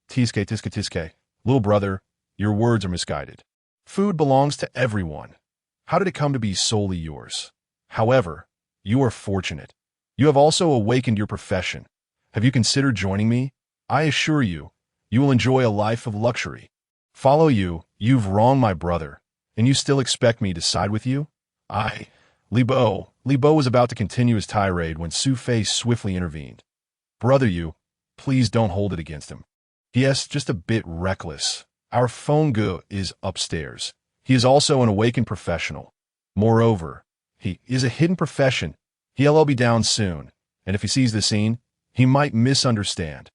A: Tiske. Little brother, your words are misguided. Food belongs to everyone. How did it come to be solely yours? However, you are fortunate. You have also awakened your profession. Have you considered joining me? I assure you, You will enjoy a life of luxury. Follow you, you've wronged my brother, and you still expect me to side with you? Li Bo was about to continue his tirade when Su Fei swiftly intervened. Brother you, please don't hold it against him. Yes, just a bit reckless. Our Feng Ge is upstairs. He is also an awakened professional. Moreover, he is a hidden profession. He'll be down soon, and if he sees the scene, he might misunderstand.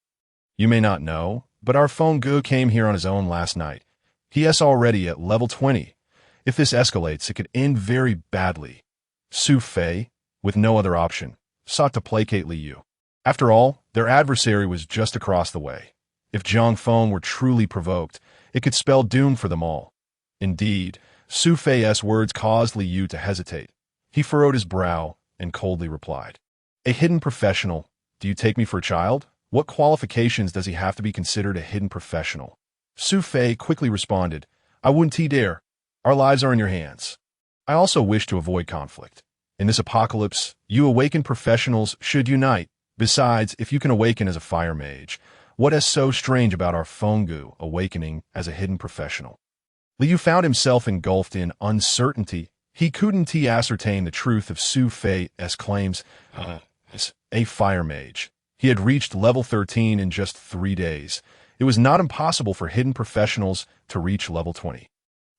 A: You may not know, but our Feng Ge came here on his own last night. He is already at level 20. If this escalates, it could end very badly. Su Fei, with no other option, sought to placate Li Yu. After all, their adversary was just across the way. If Jiang Feng were truly provoked, it could spell doom for them all. Indeed, Su Fei's words caused Li Yu to hesitate. He furrowed his brow and coldly replied, "A hidden professional? Do you take me for a child? What qualifications does he have to be considered a hidden professional?" Su Fei quickly responded, "I wouldn't dare. Our lives are in your hands. I also wish to avoid conflict. In this apocalypse, you awakened professionals should unite. Besides, if you can awaken as a fire mage, what is so strange about our Feng Ge awakening as a hidden professional?" Li Yu found himself engulfed in uncertainty. He couldn't ascertain the truth of Su Fei's claims as a fire mage. He had reached level 13 in just 3 days. It was not impossible for hidden professionals to reach level 20.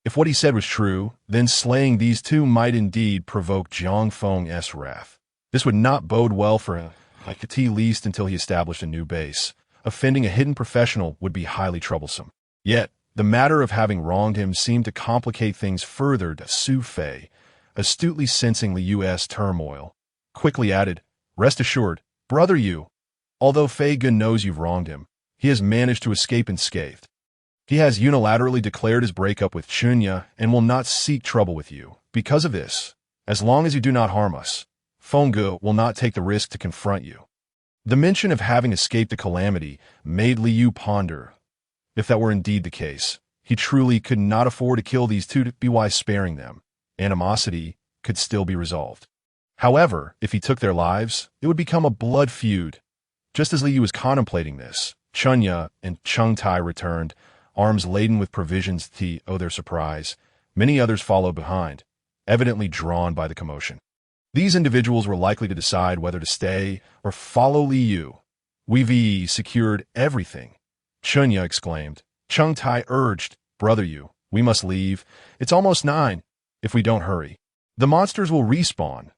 A: If what he said was true, then slaying these two might indeed provoke Jiang Feng's wrath. This would not bode well for him, at least until he established a new base. Offending a hidden professional would be highly troublesome. Yet, the matter of having wronged him seemed to complicate things further. To Su Fei, astutely sensing the U.S. turmoil, quickly added, "Rest assured, brother you, although Fei Ge knows you've wronged him, he has managed to escape unscathed. He has unilaterally declared his breakup with Chunya and will not seek trouble with you. Because of this, as long as you do not harm us, Feng Ge will not take the risk to confront you." The mention of having escaped a calamity made Li Yu ponder. If that were indeed the case, he truly could not afford to kill these two to be wise sparing them. Animosity could still be resolved. However, if he took their lives, it would become a blood feud. Just as Li Yu was contemplating this, Chunya and Cheng Tai returned, arms laden with provisions. To their surprise, many others followed behind, evidently drawn by the commotion. These individuals were likely to decide whether to stay or follow Li Yu. "We've secured everything," Chunya exclaimed. Cheng Tai urged, "Brother Yu, we must leave. It's almost 9. If we don't hurry, the monsters will respawn."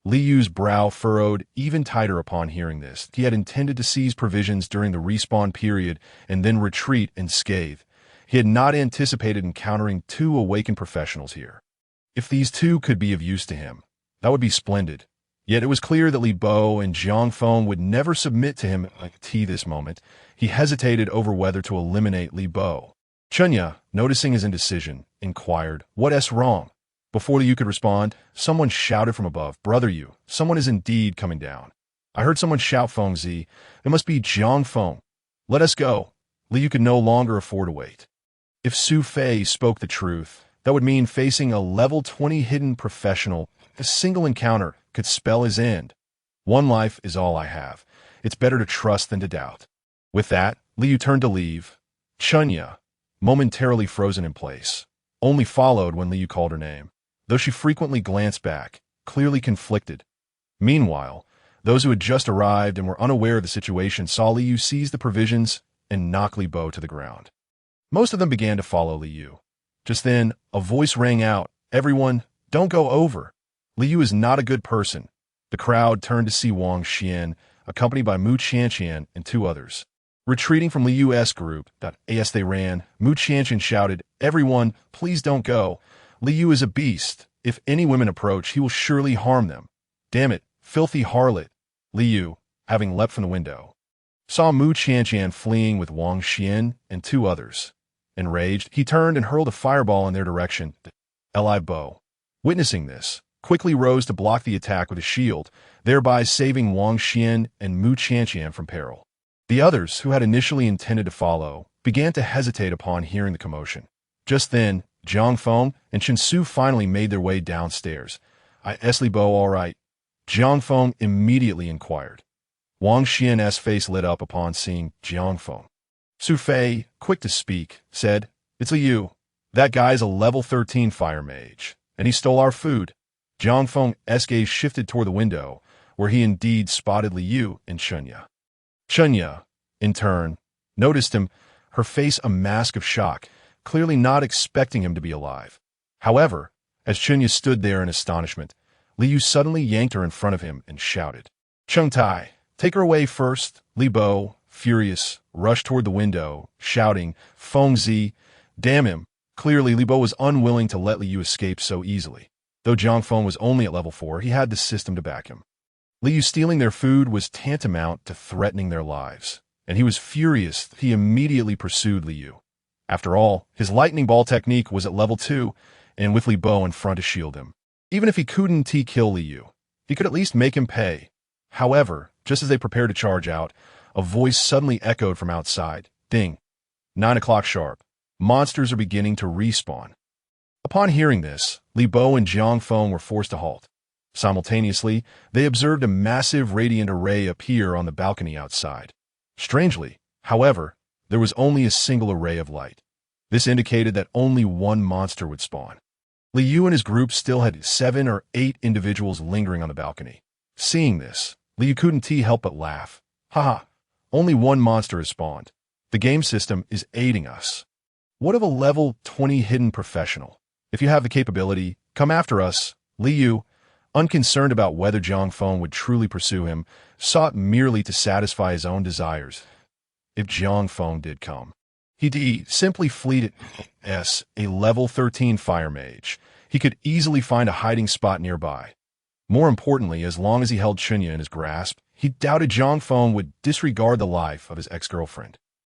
A: Li Yu's brow furrowed even tighter upon hearing this. He had intended to seize provisions during the respawn period and then retreat unscathed. He had not anticipated encountering 2 awakened professionals here. If these 2 could be of use to him, that would be splendid. Yet it was clear that Li Bo and Jiang Feng would never submit to him at this moment. He hesitated over whether to eliminate Li Bo. Chunya, noticing his indecision, inquired, "What's wrong?" Before Li Yu could respond, someone shouted from above, "Brother Yu, someone is indeed coming down. I heard someone shout Feng Zi. It must be Jiang Feng. Let us go." Li Yu could no longer afford to wait. If Su Fei spoke the truth, that would mean facing a level 20 hidden professional. A single encounter could spell his end. One life is all I have. It's better to trust than to doubt. With that, Li Yu turned to leave. Chunya, momentarily frozen in place, only followed when Li Yu called her name, though she frequently glanced back, clearly conflicted. Meanwhile, those who had just arrived and were unaware of the situation saw Li Yu seize the provisions and knock Li Bo to the ground. Most of them began to follow Li Yu. Just then, a voice rang out, "Everyone, don't go over. Li Yu is not a good person." The crowd turned to see Wang Xian, accompanied by Mu Qianqian and 2 others. Retreating from Li Yu's group, as they ran, Mu Qianqian shouted, "Everyone, please don't go. Li Yu is a beast. If any women approach, he will surely harm them. Damn it, filthy harlot." Li Yu, having leapt from the window, saw Mu Qianqian fleeing with Wang Xian and 2 others. Enraged, he turned and hurled a fireball in their direction. Li Bo, witnessing this, quickly rose to block the attack with a shield, thereby saving Wang Xian and Mu Qianqian from peril. The others, who had initially intended to follow, began to hesitate upon hearing the commotion. Just then, Jiang Feng and Chen Su finally made their way downstairs. "Is Li Bo all right?" Jiang Feng immediately inquired. Wang Xian's face lit up upon seeing Jiang Feng. Su Fei, quick to speak, said, "It's Liu. That guy's a level 13 fire mage, and he stole our food." Jiang Feng's gaze shifted toward the window, where he indeed spotted Liu and Chunya. Chunya, in turn, noticed him, her face a mask of shock, clearly not expecting him to be alive. However, as Chunya stood there in astonishment, Liu suddenly yanked her in front of him and shouted, "Chung Tai, take her away first." Li Bo, furious, rushed toward the window, shouting, "Fengzi, damn him." Clearly, Li Bo was unwilling to let Liu escape so easily. Though Jiang Feng was only at level 4, he had the system to back him. Liu stealing their food was tantamount to threatening their lives, and he was furious. He immediately pursued Liu. After all, his lightning ball technique was at level 2, and with Li Bo in front to shield him. Even if he couldn't kill Liu, he could at least make him pay. However, just as they prepared to charge out, a voice suddenly echoed from outside. Ding. 9 o'clock sharp. Monsters are beginning to respawn. Upon hearing this, Li Bo and Jiang Feng were forced to halt. Simultaneously, they observed a massive radiant array appear on the balcony outside. Strangely, however, there was only a single array of light. This indicated that only one monster would spawn. Liu and his group still had 7 or 8 individuals lingering on the balcony. Seeing this, Liu couldn't help but laugh. Haha, only one monster has spawned. The game system is aiding us. What of a level 20 hidden professional? If you have the capability, come after us. Liu, unconcerned about whether Jiang Feng would truly pursue him, sought merely to satisfy his own desires. If Jiang Feng did come, he'd simply flee as a level 13 fire mage. He could easily find a hiding spot nearby. More importantly, as long as he held Chunya in his grasp, he doubted Jiang Feng would disregard the life of his ex-girlfriend.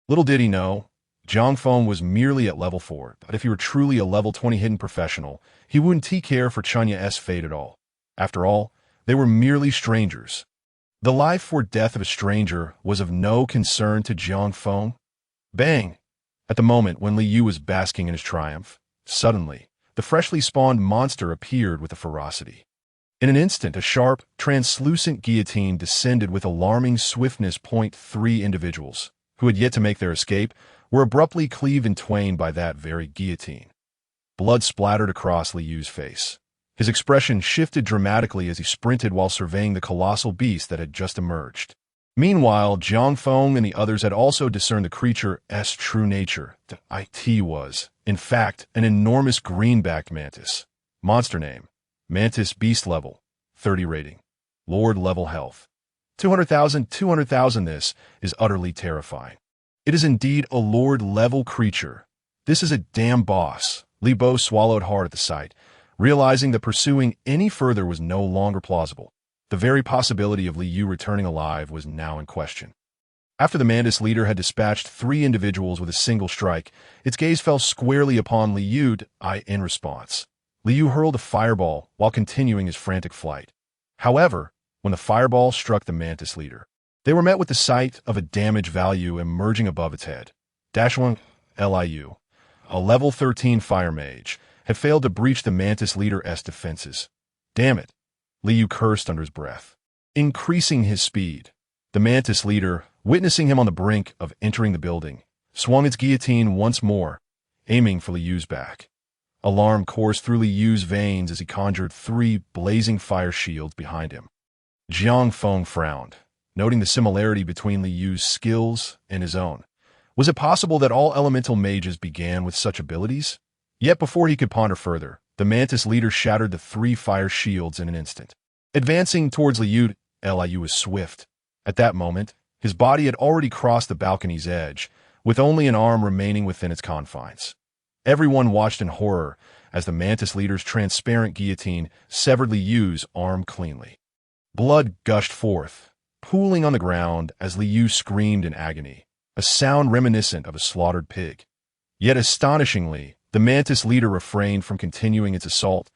A: Little did he know, Jiang Feng was merely at level 4, but if he were truly a level 20 hidden professional, he wouldn't care for Chunya's fate at all. After all, they were merely strangers. The life or death of a stranger was of no concern to Jiang Feng. Bang! At the moment when Liu was basking in his triumph, suddenly, the freshly spawned monster appeared with a ferocity. In an instant, a sharp, translucent guillotine descended with alarming swiftness. 3 individuals, who had yet to make their escape, were abruptly cleaved in twain by that very guillotine. Blood splattered across Liu's face. His expression shifted dramatically as he sprinted while surveying the colossal beast that had just emerged. Meanwhile, Jiang Feng and the others had also discerned the creature's true nature. It was, in fact, an enormous green-backed mantis. Monster name: Mantis Beast Level, 30 rating. Lord level health. 200,000, 200,000. This is utterly terrifying. It is indeed a Lord level creature. This is a damn boss. Li Bo swallowed hard at the sight, realizing that pursuing any further was no longer plausible. The very possibility of Liu returning alive was now in question. After the Mantis leader had dispatched 3 individuals with a single strike, its gaze fell squarely upon Liu. In response, Liu hurled a fireball while continuing his frantic flight. However, when the fireball struck the Mantis leader, they were met with the sight of a damage value emerging above its head. -1 Liu, a level 13 fire mage, had failed to breach the Mantis leader's defenses. Damn it, Liu cursed under his breath. Increasing his speed, the Mantis leader, witnessing him on the brink of entering the building, swung its guillotine once more, aiming for Liu's back. Alarm coursed through Liu's veins as he conjured 3 blazing fire shields behind him. Jiang Feng frowned, noting the similarity between Liu's skills and his own. Was it possible that all elemental mages began with such abilities? Yet before he could ponder further, the Mantis leader shattered the 3 fire shields in an instant. Advancing towards Liu was swift. At that moment, his body had already crossed the balcony's edge, with only an arm remaining within its confines. Everyone watched in horror as the Mantis leader's transparent guillotine severed Liu's arm cleanly. Blood gushed forth, pooling on the ground as Liu screamed in agony, a sound reminiscent of a slaughtered pig. Yet astonishingly, the Mantis leader refrained from continuing its assault.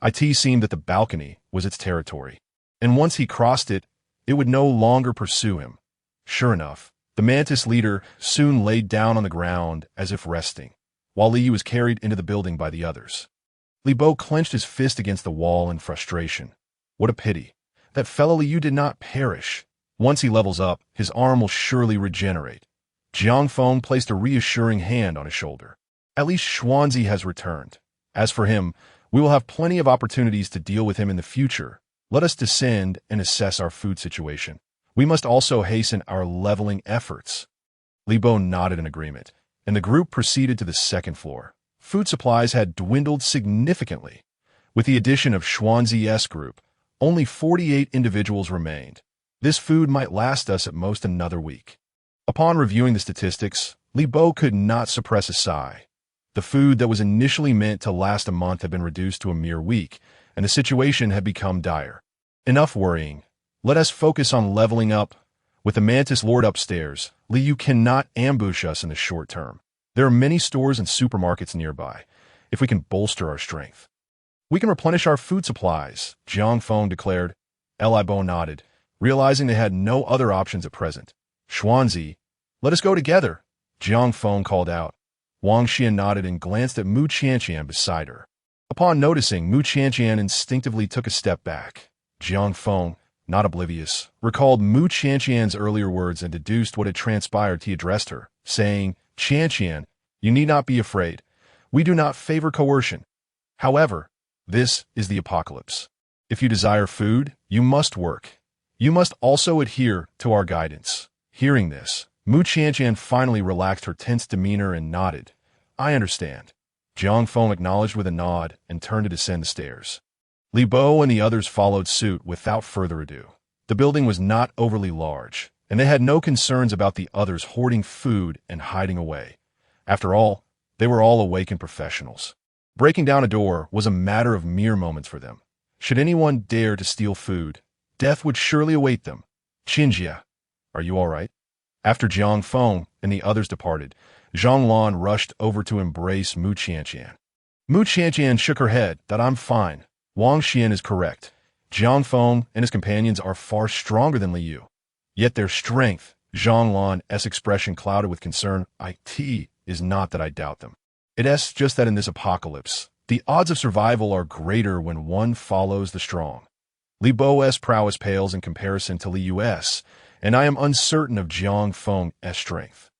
A: It seemed that the balcony was its territory, and once he crossed it, it would no longer pursue him. Sure enough, the Mantis leader soon laid down on the ground as if resting, while Liu was carried into the building by the others. Li Bo clenched his fist against the wall in frustration. What a pity. That fellow Liu did not perish. Once he levels up, his arm will surely regenerate. Jiang Feng placed a reassuring hand on his shoulder. At least Xuanzi has returned. As for him, we will have plenty of opportunities to deal with him in the future. Let us descend and assess our food situation. We must also hasten our leveling efforts. Li Bo nodded in agreement, and the group proceeded to the second floor. Food supplies had dwindled significantly. With the addition of Xuanzi's group, only 48 individuals remained. This food might last us at most another week. Upon reviewing the statistics, Li Bo could not suppress a sigh. The food that was initially meant to last a month had been reduced to a mere week, and the situation had become dire. Enough worrying. Let us focus on leveling up. With the Mantis Lord upstairs, Li Yu cannot ambush us in the short term. There are many stores and supermarkets nearby. If we can bolster our strength, we can replenish our food supplies, Jiang Feng declared. Li Bo nodded, realizing they had no other options at present. Xuanzi, let us go together, Jiang Feng called out. Wang Xian nodded and glanced at Mu Qianqian beside her. Upon noticing, Mu Qianqian instinctively took a step back. Jiang Feng, not oblivious, recalled Mu Qianqian's earlier words and deduced what had transpired. He addressed her, saying, Qianqian, you need not be afraid. We do not favor coercion. However, this is the apocalypse. If you desire food, you must work. You must also adhere to our guidance. Hearing this, Mu Qianqian finally relaxed her tense demeanor and nodded. I understand. Jiang Feng acknowledged with a nod and turned to descend the stairs. Li Bo and the others followed suit without further ado. The building was not overly large, and they had no concerns about the others hoarding food and hiding away. After all, they were all awakened professionals. Breaking down a door was a matter of mere moments for them. Should anyone dare to steal food, death would surely await them. Qinjia, are you all right? After Jiang Feng and the others departed, Zhang Lan rushed over to embrace Mu Qianqian. Mu Qianqian shook her head that I'm fine. Wang Xian is correct. Jiang Feng and his companions are far stronger than Li Yu. Yet their strength, Zhang Lan's expression clouded with concern, it is not that I doubt them. It is just that in this apocalypse, the odds of survival are greater when one follows the strong. Li Bo's prowess pales in comparison to Li Yu's, and I am uncertain of Jiang Feng's strength.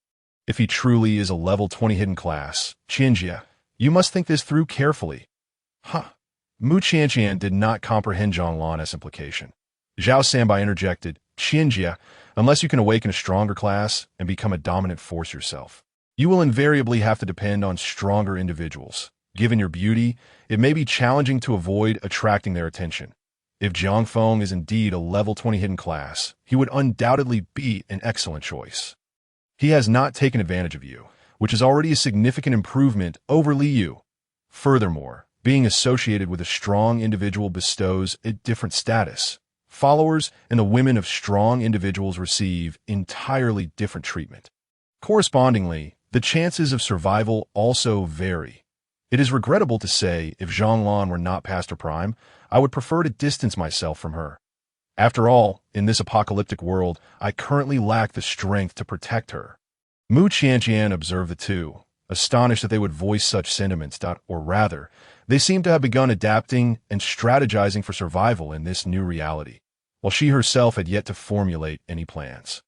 A: If he truly is a level 20 hidden class, Qinjia, you must think this through carefully. Huh. Mu Qianqian did not comprehend Zhang Lan's implication. Zhao Sanbai interjected, Qinjia, unless you can awaken a stronger class and become a dominant force yourself, you will invariably have to depend on stronger individuals. Given your beauty, it may be challenging to avoid attracting their attention. If Jiang Feng is indeed a level 20 hidden class, he would undoubtedly be an excellent choice. He has not taken advantage of you, which is already a significant improvement over Li Yu. Furthermore, being associated with a strong individual bestows a different status. Followers and the women of strong individuals receive entirely different treatment. Correspondingly, the chances of survival also vary. It is regrettable to say, if Zhang Lan were not past her prime, I would prefer to distance myself from her. After all, in this apocalyptic world, I currently lack the strength to protect her. Mu Qianqian observed the two, astonished that they would voice such sentiments, or rather, they seemed to have begun adapting and strategizing for survival in this new reality, while she herself had yet to formulate any plans.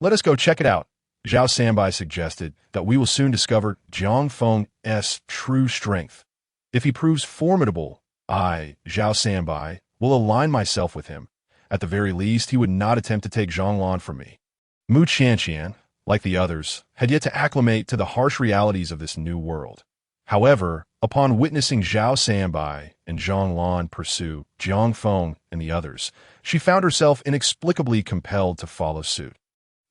A: Let us go check it out. Zhao Sanbai suggested that we will soon discover Jiang Feng's true strength. If he proves formidable, I, Zhao Sanbai, will align myself with him. At the very least, he would not attempt to take Zhang Lan from me. Mu Qianqian, like the others, had yet to acclimate to the harsh realities of this new world. However, upon witnessing Zhao Sanbai and Zhang Lan pursue Jiang Feng and the others, she found herself inexplicably compelled to follow suit.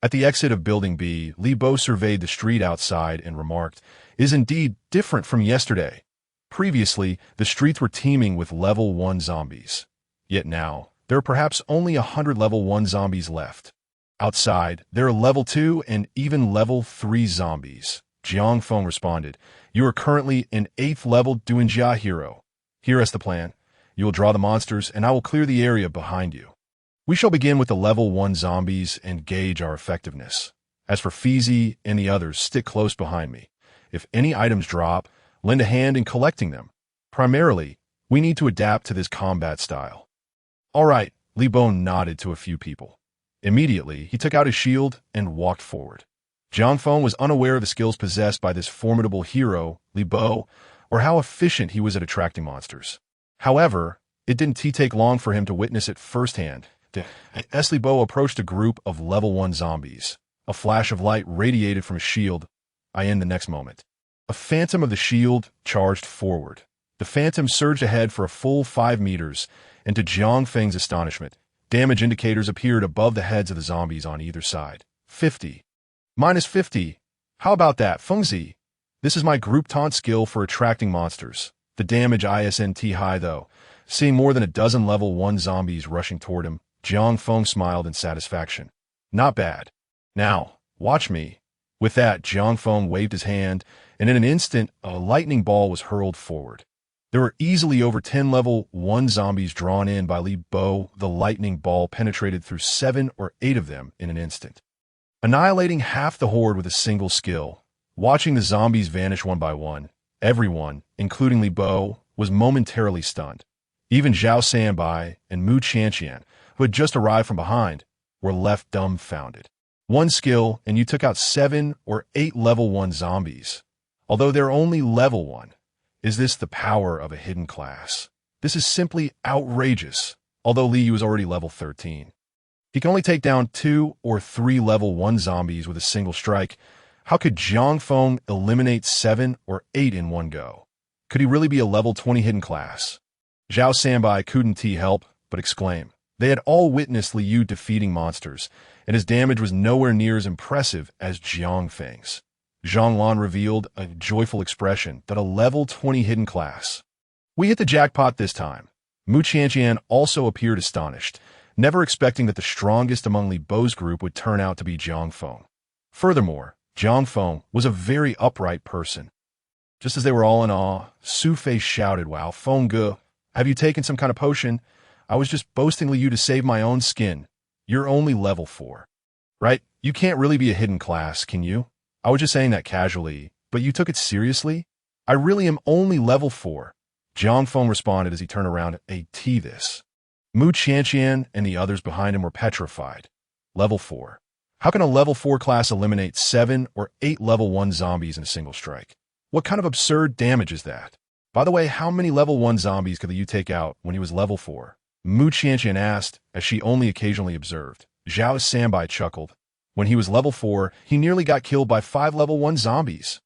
A: At the exit of Building B, Li Bo surveyed the street outside and remarked, "Is indeed different from yesterday. Previously, the streets were teeming with level 1 zombies. Yet now, there are perhaps only 100 level 1 zombies left. Outside, there are level 2 and even level 3 zombies." Jiang Feng responded, "You are currently an 8th level Duanjia hero. Here is the plan. You will draw the monsters, and I will clear the area behind you. We shall begin with the level 1 zombies and gauge our effectiveness. As for Fizi and the others, stick close behind me. If any items drop, lend a hand in collecting them. Primarily, we need to adapt to this combat style." "All right," Li Bo nodded to a few people. Immediately, he took out his shield and walked forward. Jiang Feng was unaware of the skills possessed by this formidable hero, Li Bo, or how efficient he was at attracting monsters. However, it didn't take long for him to witness it firsthand. As Li Bo approached a group of level 1 zombies, a flash of light radiated from a shield. In the next moment, a phantom of the shield charged forward. The phantom surged ahead for a full 5 meters, and to Jiang Feng's astonishment, damage indicators appeared above the heads of the zombies on either side. 50. -50. How about that, Fengzi? This is my group taunt skill for attracting monsters. The damage isn't high though. Seeing more than a dozen level 1 zombies rushing toward him, Jiang Feng smiled in satisfaction. Not bad. Now, watch me. With that, Jiang Feng waved his hand, and in an instant, a lightning ball was hurled forward. There were easily over 10 level 1 zombies drawn in by Li Bo. The lightning ball penetrated through 7 or 8 of them in an instant, annihilating half the horde with a single skill. Watching the zombies vanish one by one, everyone, including Li Bo, was momentarily stunned. Even Zhao Sanbai and Mu Qianqian, who had just arrived from behind, were left dumbfounded. One skill, and you took out 7 or 8 level 1 zombies. Although they're only level 1, is this the power of a hidden class? This is simply outrageous. Although Li Yu is already level 13. He can only take down 2 or 3 level 1 zombies with a single strike. How could Jiang Feng eliminate 7 or 8 in one go? Could he really be a level 20 hidden class? Zhao Sanbai couldn't help but exclaim. They had all witnessed Li Yu defeating monsters, and his damage was nowhere near as impressive as Jiang Feng's. Zhang Lan revealed a joyful expression that a level 20 hidden class. We hit the jackpot this time. Mu Qianqian also appeared astonished, never expecting that the strongest among Li Bo's group would turn out to be Jiang Feng. Furthermore, Jiang Feng was a very upright person. Just as they were all in awe, Su Fei shouted, "Wow, Feng Ge, have you taken some kind of potion? I was just boasting Li Yu to save my own skin. You're only level 4. Right? You can't really be a hidden class, can you? I was just saying that casually, but you took it seriously? I really am only level 4. Jiang Feng responded as he turned around. This. Mu Qianqian and the others behind him were petrified. Level 4. How can a level 4 class eliminate 7 or 8 level 1 zombies in a single strike? What kind of absurd damage is that? By the way, how many level 1 zombies could you take out when he was level 4? Mu Qianqian asked, as she only occasionally observed. Zhao Sanbai chuckled. When he was level 4, he nearly got killed by 5 level 1 zombies.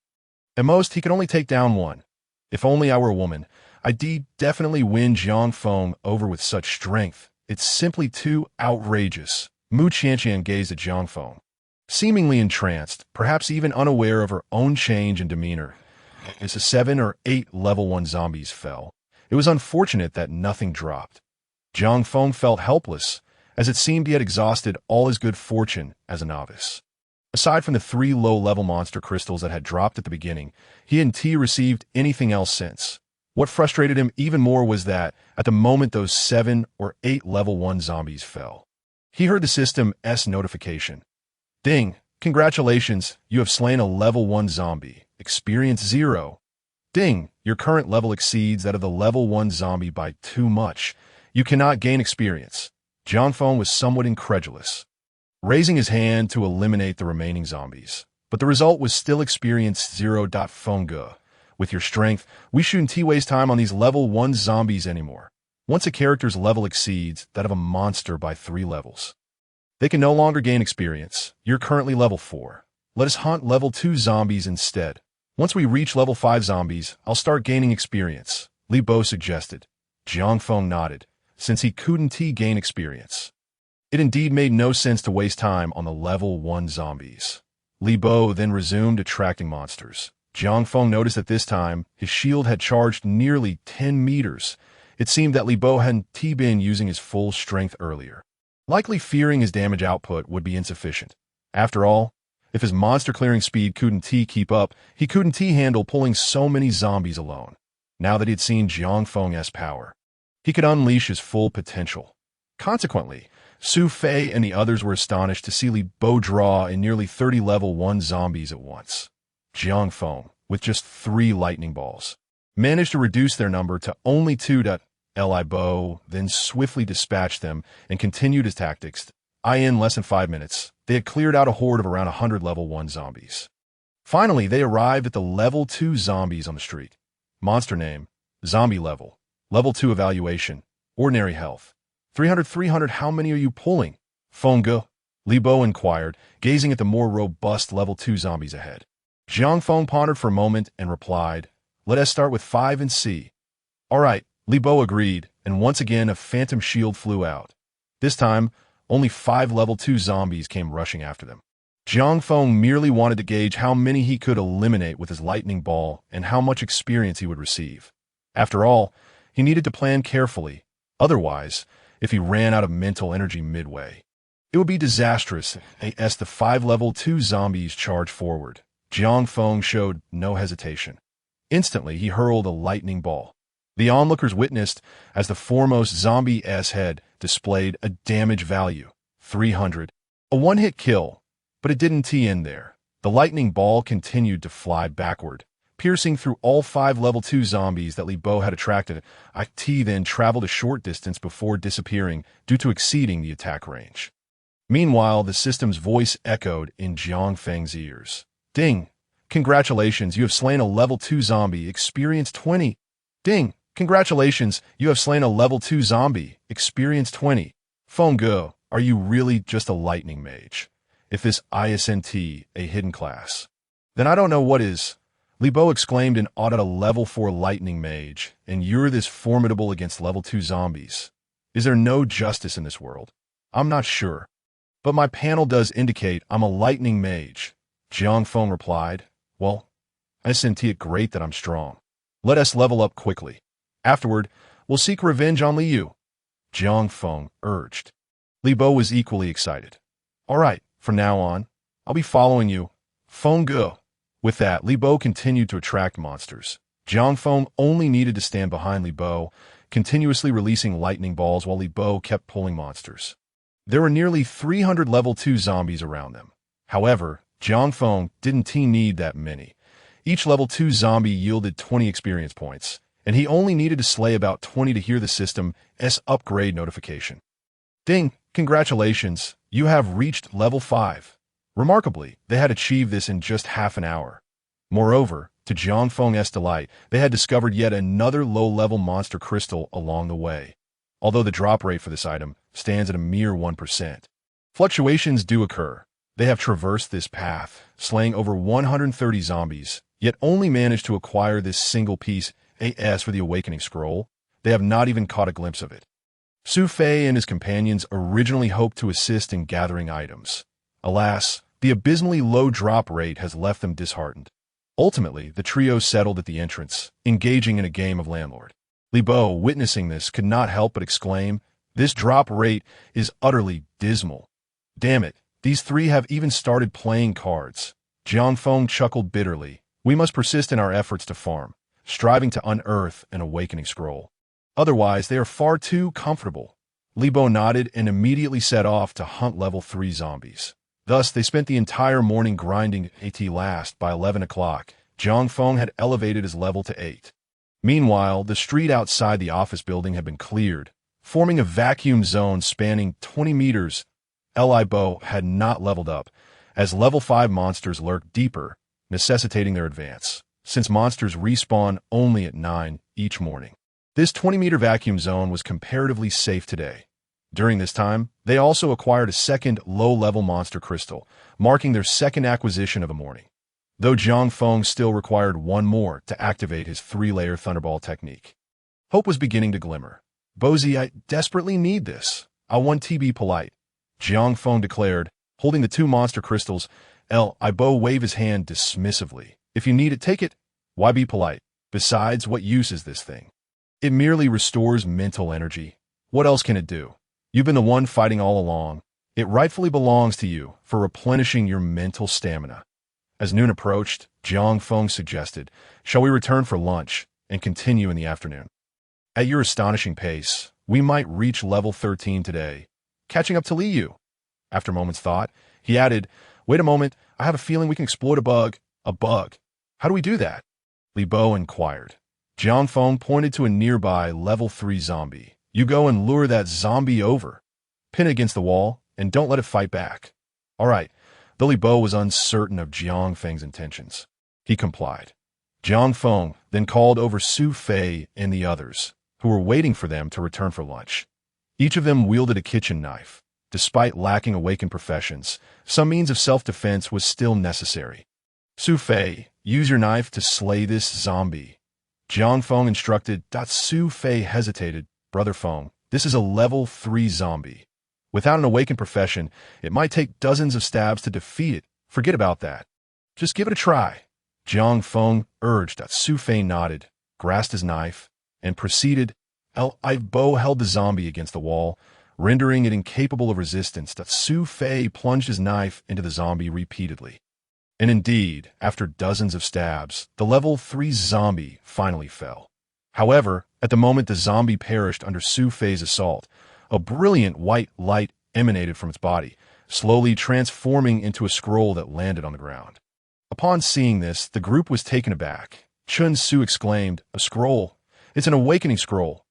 A: At most, he could only take down 1. If only I were a woman, I'd definitely win Jiang Feng over with such strength. It's simply too outrageous. Mu Qianqian gazed at Jiang Feng, seemingly entranced, perhaps even unaware of her own change in demeanor. As the 7 or 8 level 1 zombies fell, it was unfortunate that nothing dropped. Jiang Feng felt helpless, as it seemed he had exhausted all his good fortune as a novice. Aside from the 3 low-level monster crystals that had dropped at the beginning, he hadn't received anything else since. What frustrated him even more was that, at the moment those 7 or 8 level 1 zombies fell, he heard the system's notification. Ding! Congratulations, you have slain a level 1 zombie. Experience 0. Ding! Your current level exceeds that of the level 1 zombie by too much. You cannot gain experience. Jiang Feng was somewhat incredulous, raising his hand to eliminate the remaining zombies. But the result was still experience 0. Feng Ge. With your strength, we shouldn't waste time on these level 1 zombies anymore. Once a character's level exceeds that of a monster by 3 levels, they can no longer gain experience. You're currently level 4. Let us hunt level 2 zombies instead. Once we reach level 5 zombies, I'll start gaining experience, Li Bo suggested. Jiang Feng nodded, since he couldn't gain experience. It indeed made no sense to waste time on the level 1 zombies. Li Bo then resumed attracting monsters. Jiang Feng noticed that this time, his shield had charged nearly 10 meters. It seemed that Li Bo hadn't been using his full strength earlier, likely fearing his damage output would be insufficient. After all, if his monster clearing speed couldn't keep up, he couldn't handle pulling so many zombies alone. Now that he'd seen Jiang Feng's power, he could unleash his full potential. Consequently, Su Fei and the others were astonished to see Li Bo draw in nearly 30 level 1 zombies at once. Jiang Feng, with just 3 lightning balls, managed to reduce their number to only 2. Li Bo then swiftly dispatched them and continued his tactics. In less than 5 minutes, They had cleared out a horde of around 100 level 1 zombies. Finally, they arrived at the level 2 zombies on the street. Monster name, zombie level. Level 2 evaluation, ordinary health. 300. How many are you pulling? Feng Ge, Li Bo inquired, gazing at the more robust level 2 zombies ahead. Jiang Feng pondered for a moment and replied, let us start with 5 and see. All right, Li Bo agreed, and once again a phantom shield flew out. This time, only 5 level 2 zombies came rushing after them. Jiang Feng merely wanted to gauge how many he could eliminate with his lightning ball and how much experience he would receive. After all, he needed to plan carefully. Otherwise, if he ran out of mental energy midway, it would be disastrous. As the 5 level 2 zombies charged forward, Jiang Feng showed no hesitation. Instantly, he hurled a lightning ball. The onlookers witnessed as the foremost zombie's head displayed a damage value, 300. A one-hit kill, but it didn't end there. The lightning ball continued to fly backward, piercing through all 5 level 2 zombies that Li Bo had attracted. It then traveled a short distance before disappearing due to exceeding the attack range. Meanwhile, the system's voice echoed in Jiang Feng's ears. Ding! Congratulations, you have slain a level 2 zombie, experience 20. Ding! Congratulations, you have slain a level 2 zombie, experience 20. Feng Ge, are you really just a lightning mage? If this isn't a hidden class, then I don't know what is. Li Bo exclaimed in awe at a level 4 lightning mage, and you're this formidable against level 2 zombies. Is there no justice in this world? I'm not sure. But my panel does indicate I'm a lightning mage. Jiang Feng replied, well, isn't it great that I'm strong? Let us level up quickly. Afterward, we'll seek revenge on Liu. Jiang Feng urged. Li Bo was equally excited. All right, from now on, I'll be following you. Feng Ge. With that, Li Bo continued to attract monsters. Jiang Feng only needed to stand behind Li Bo, continuously releasing lightning balls while Li Bo kept pulling monsters. There were nearly 300 level 2 zombies around them. However, Jiang Feng didn't need that many. Each level 2 zombie yielded 20 experience points, and he only needed to slay about 20 to hear the system's upgrade notification. Ding! Congratulations, you have reached level 5. Remarkably, they had achieved this in just half an hour. Moreover, to Jiang Feng's delight, they had discovered yet another low-level monster crystal along the way. Although the drop rate for this item stands at a mere 1%. Fluctuations do occur. They have traversed this path, slaying over 130 zombies, yet only managed to acquire this single piece. As for the awakening scroll, they have not even caught a glimpse of it. Su Fei and his companions originally hoped to assist in gathering items. Alas, the abysmally low drop rate has left them disheartened. Ultimately, the trio settled at the entrance, engaging in a game of landlord. Li Bo, witnessing this, could not help but exclaim, this drop rate is utterly dismal. Damn it, these 3 have even started playing cards. Jiang Feng chuckled bitterly. We must persist in our efforts to farm, striving to unearth an awakening scroll. Otherwise, they are far too comfortable. Li Bo nodded and immediately set off to hunt level 3 zombies. Thus, they spent the entire morning grinding. At last, by 11 o'clock, Jiang Feng had elevated his level to 8. Meanwhile, the street outside the office building had been cleared, forming a vacuum zone spanning 20 meters. Li Bo had not leveled up, as level 5 monsters lurked deeper, necessitating their advance, since monsters respawn only at 9 each morning. This 20-meter vacuum zone was comparatively safe today. During this time, they also acquired a second low-level monster crystal, marking their second acquisition of the morning. Though Jiang Feng still required one more to activate his 3-layer Thunderball technique. Hope was beginning to glimmer. Bozy, I desperately need this. I want to be polite, Jiang Feng declared, holding the 2 monster crystals. Li Bo waved his hand dismissively. If you need it, take it. Why be polite? Besides, what use is this thing? It merely restores mental energy. What else can it do? You've been the one fighting all along. It rightfully belongs to you for replenishing your mental stamina. As noon approached, Jiang Feng suggested, shall we return for lunch and continue in the afternoon? At your astonishing pace, we might reach level 13 today, catching up to Liu. After a moment's thought, he added, wait a moment, I have a feeling we can exploit a bug. A bug? How do we do that? Li Bo inquired. Jiang Feng pointed to a nearby level 3 zombie. You go and lure that zombie over. Pin it against the wall, and don't let it fight back. All right. Billy Bo was uncertain of Jiang Feng's intentions. He complied. Jiang Feng then called over Su Fei and the others, who were waiting for them to return for lunch. Each of them wielded a kitchen knife. Despite lacking awakened professions, some means of self-defense was still necessary. Su Fei, use your knife to slay this zombie. Jiang Feng instructed. Su Fei hesitated. Brother Feng, this is a level 3 zombie. Without an awakened profession, it might take dozens of stabs to defeat it. Forget about that. Just give it a try. Jiang Feng urged. Su Fei nodded, grasped his knife, and proceeded. Bo held the zombie against the wall, rendering it incapable of resistance. Su Fei plunged his knife into the zombie repeatedly. And indeed, after dozens of stabs, the level 3 zombie finally fell. However, at the moment the zombie perished under Su Fei's assault, a brilliant white light emanated from its body, slowly transforming into a scroll that landed on the ground. Upon seeing this, the group was taken aback. Chun Su exclaimed, "A scroll? It's an awakening scroll."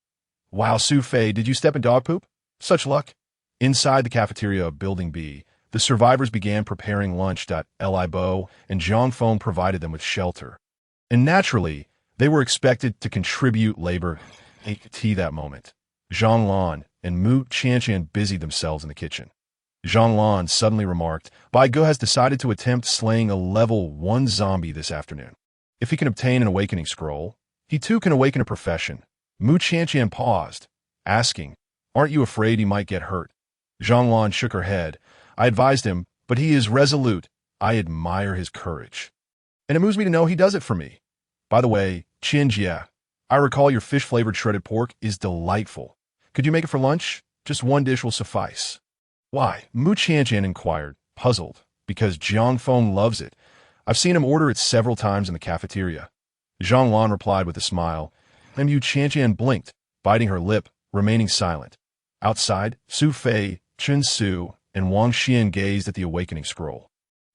A: "Wow, Su Fei, did you step in dog poop? Such luck." Inside the cafeteria of Building B, the survivors began preparing lunch. Li Bo and Jiang Feng provided them with shelter. And naturally, they were expected to contribute labor to that moment. Zhang Lan and Mu Qianqian busied themselves in the kitchen. Zhang Lan suddenly remarked, Bai Ge has decided to attempt slaying a level 1 zombie this afternoon. If he can obtain an awakening scroll, he too can awaken a profession. Mu Qianqian paused, asking, "Aren't you afraid he might get hurt?" Zhang Lan shook her head. "I advised him, but he is resolute. I admire his courage. And it moves me to know he does it for me. By the way, Qin Jia, I recall your fish-flavored shredded pork is delightful. Could you make it for lunch? Just one dish will suffice." "Why?" Mu Qianqian inquired, puzzled, because Jiang Feng loves it. "I've seen him order it several times in the cafeteria." Zhang Lan replied with a smile, and Mu Qianqian blinked, biting her lip, remaining silent. Outside, Su Fei, Chun Su, and Wang Xian gazed at the awakening scroll,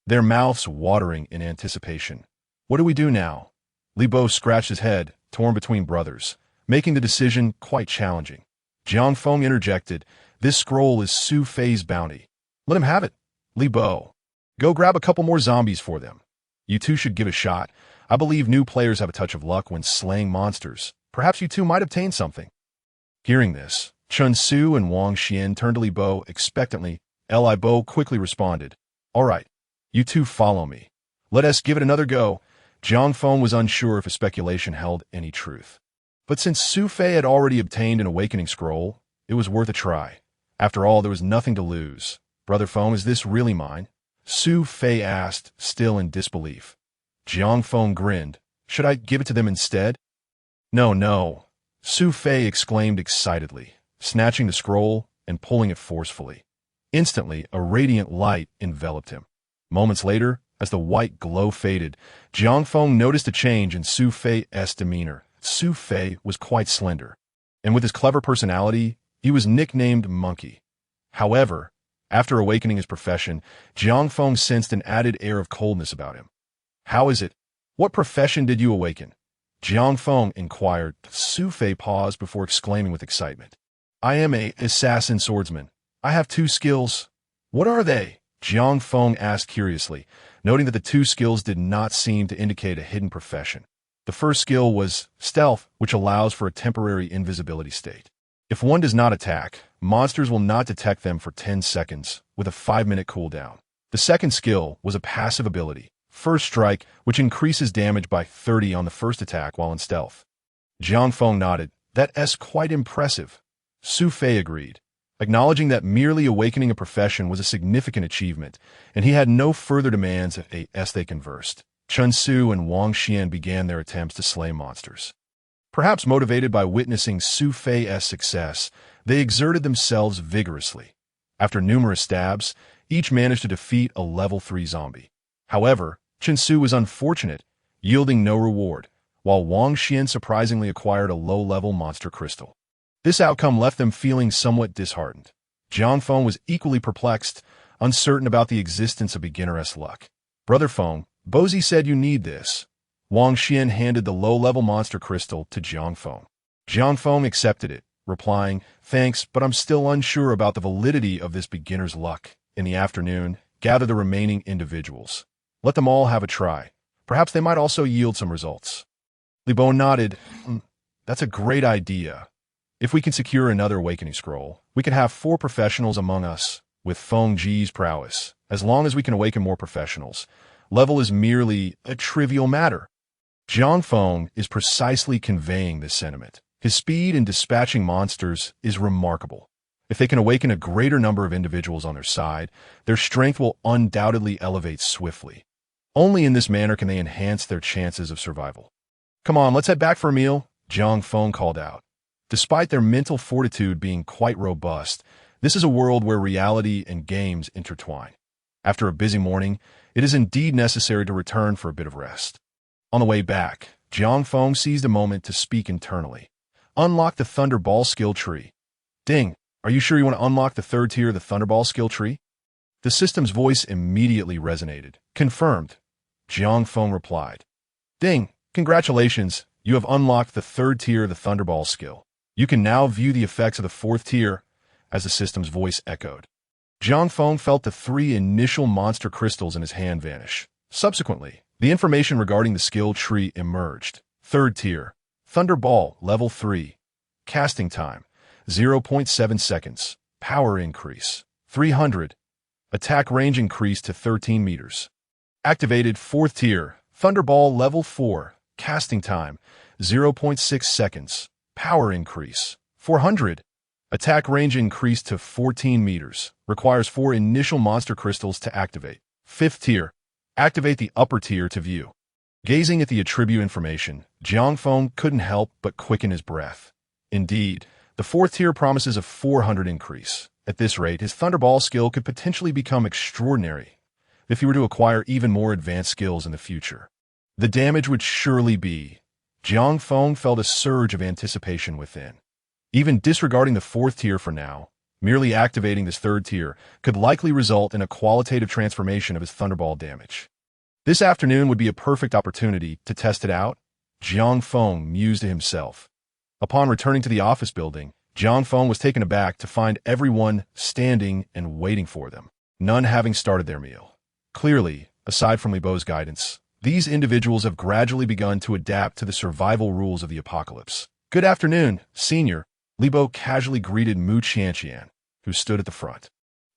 A: their mouths watering in anticipation. "What do we do now?" Li Bo scratched his head, torn between brothers, making the decision quite challenging. Jiang Feng interjected, "This scroll is Su Fei's bounty. Let him have it." Li Bo, "Go grab a couple more zombies for them. You two should give a shot. I believe new players have a touch of luck when slaying monsters. Perhaps you two might obtain something." Hearing this, Chun Su and Wang Xian turned to Li Bo expectantly. Li Bo quickly responded, "All right, you two follow me. Let us give it another go." Jiang Feng was unsure if his speculation held any truth. But since Su Fei had already obtained an awakening scroll, it was worth a try. After all, there was nothing to lose. "Brother Feng, is this really mine?" Su Fei asked, still in disbelief. Jiang Feng grinned. "Should I give it to them instead?" "No, no," Su Fei exclaimed excitedly, snatching the scroll and pulling it forcefully. Instantly, a radiant light enveloped him. Moments later, as the white glow faded, Jiang Feng noticed a change in Su Fei's demeanor. Su Fei was quite slender, and with his clever personality, he was nicknamed Monkey. However, after awakening his profession, Jiang Feng sensed an added air of coldness about him. "How is it? What profession did you awaken?" Jiang Feng inquired. Su Fei paused before exclaiming with excitement, "I am an assassin swordsman. I have 2 skills." "What are they?" Jiang Feng asked curiously, noting that the 2 skills did not seem to indicate a hidden profession. The first skill was stealth, which allows for a temporary invisibility state. If one does not attack, monsters will not detect them for 10 seconds, with a 5-minute cooldown. The second skill was a passive ability, First Strike, which increases damage by 30 on the first attack while in stealth. Jiang Feng nodded. "That's quite impressive." Su Fei agreed, acknowledging that merely awakening a profession was a significant achievement, and he had no further demands as they conversed. Chun Su and Wang Xian began their attempts to slay monsters. Perhaps motivated by witnessing Su Fei's success, they exerted themselves vigorously. After numerous stabs, each managed to defeat a level 3 zombie. However, Chun Su was unfortunate, yielding no reward, while Wang Xian surprisingly acquired a low-level monster crystal. This outcome left them feeling somewhat disheartened. Jiang Feng was equally perplexed, uncertain about the existence of beginner-esque luck. "Brother Feng, Bozi said you need this." Wang Xian handed the low-level monster crystal to Jiang Feng. Jiang Feng accepted it, replying, "Thanks, but I'm still unsure about the validity of this beginner's luck." In the afternoon, gather the remaining individuals. Let them all have a try. Perhaps they might also yield some results. Li Bo nodded. That's a great idea. If we can secure another awakening scroll, we can have 4 professionals among us, with Feng Ji's prowess. As long as we can awaken more professionals, level is merely a trivial matter. Jiang Feng is precisely conveying this sentiment. His speed in dispatching monsters is remarkable. If they can awaken a greater number of individuals on their side, their strength will undoubtedly elevate swiftly. Only in this manner can they enhance their chances of survival. Come on, let's head back for a meal, Jiang Feng called out. Despite their mental fortitude being quite robust, this is a world where reality and games intertwine. After a busy morning, it is indeed necessary to return for a bit of rest. On the way back, Jiang Feng seized a moment to speak internally. Unlock the Thunderball skill tree. Ding, are you sure you want to unlock the 3rd tier of the Thunderball skill tree? The system's voice immediately resonated. Confirmed. Jiang Feng replied. Ding, congratulations, you have unlocked the 3rd tier of the Thunderball skill. You can now view the effects of the 4th tier, as the system's voice echoed. Jiang Feng felt the 3 initial monster crystals in his hand vanish. Subsequently, the information regarding the skill tree emerged. 3rd tier, Thunderball, level 3. Casting time, 0.7 seconds. Power increase, 300. Attack range increase to 13 meters. Activated 4th tier, Thunderball, level 4. Casting time, 0.6 seconds. Power increase, 400. Attack range increased to 14 meters. Requires 4 initial monster crystals to activate. 5th tier. Activate the upper tier to view. Gazing at the attribute information, Jiang Feng couldn't help but quicken his breath. Indeed, the 4th tier promises a 400 increase. At this rate, his Thunderball skill could potentially become extraordinary if he were to acquire even more advanced skills in the future. The damage would surely be. Jiang Feng felt a surge of anticipation within. Even disregarding the 4th tier for now, merely activating this 3rd tier could likely result in a qualitative transformation of his Thunderball damage. This afternoon would be a perfect opportunity to test it out, Jiang Feng mused to himself. Upon returning to the office building, Jiang Feng was taken aback to find everyone standing and waiting for them, none having started their meal. Clearly, aside from Li Bo's guidance, these individuals have gradually begun to adapt to the survival rules of the apocalypse. Good afternoon, Senior. Li Bo casually greeted Mu Qianqian, who stood at the front.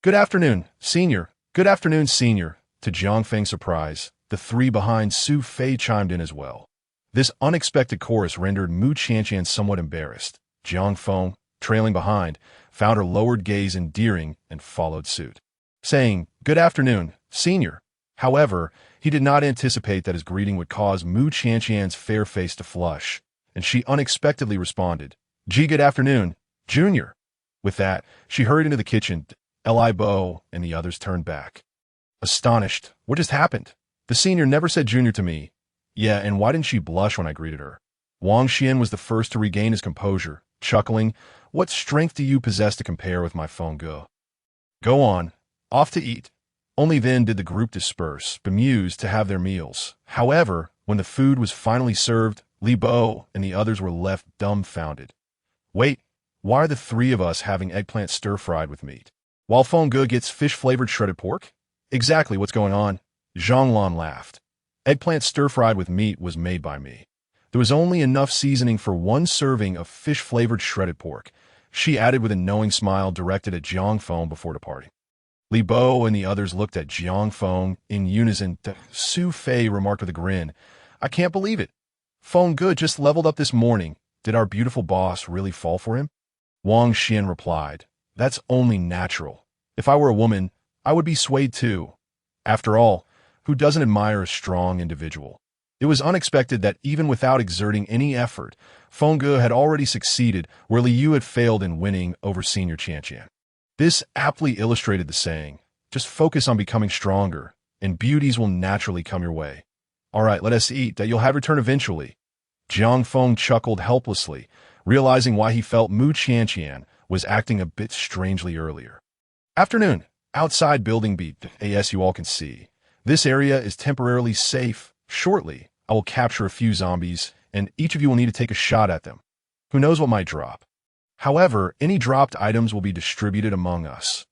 A: Good afternoon, Senior. Good afternoon, Senior. To Jiang Feng's surprise, the 3 behind Su Fei chimed in as well. This unexpected chorus rendered Mu Qianqian somewhat embarrassed. Jiang Feng, trailing behind, found her lowered gaze endearing and followed suit, saying, Good afternoon, Senior. However, he did not anticipate that his greeting would cause Mu Qianqian's fair face to flush, and she unexpectedly responded, Gee, good afternoon, Junior. With that, she hurried into the kitchen. Li Bo and the others turned back. Astonished, what just happened? The Senior never said Junior to me. Yeah, and why didn't she blush when I greeted her? Wang Xian was the first to regain his composure, chuckling, What strength do you possess to compare with my Feng Ge? Go on, off to eat. Only then did the group disperse, bemused to have their meals. However, when the food was finally served, Li Bo and the others were left dumbfounded. Wait, why are the 3 of us having eggplant stir-fried with meat, while Feng Ge gets fish-flavored shredded pork? Exactly what's going on. Zhang Lan laughed. Eggplant stir-fried with meat was made by me. There was only enough seasoning for 1 serving of fish-flavored shredded pork, she added with a knowing smile directed at Jiang Feng before departing. Li Bo and the others looked at Jiang Feng in unison. Su Fei remarked with a grin, I can't believe it. Feng Ge just leveled up this morning. Did our beautiful boss really fall for him? Wang Xian replied, That's only natural. If I were a woman, I would be swayed too. After all, who doesn't admire a strong individual? It was unexpected that even without exerting any effort, Feng Ge had already succeeded where Li Yu had failed in winning over Senior Qianqian. This aptly illustrated the saying, just focus on becoming stronger, and beauties will naturally come your way. All right, let us eat, that you'll have your turn eventually. Jiang Feng chuckled helplessly, realizing why he felt Mu Qianqian was acting a bit strangely earlier. Afternoon, outside building B. As you all can see, this area is temporarily safe. Shortly, I will capture a few zombies, and each of you will need to take a shot at them. Who knows what might drop? However, any dropped items will be distributed among us.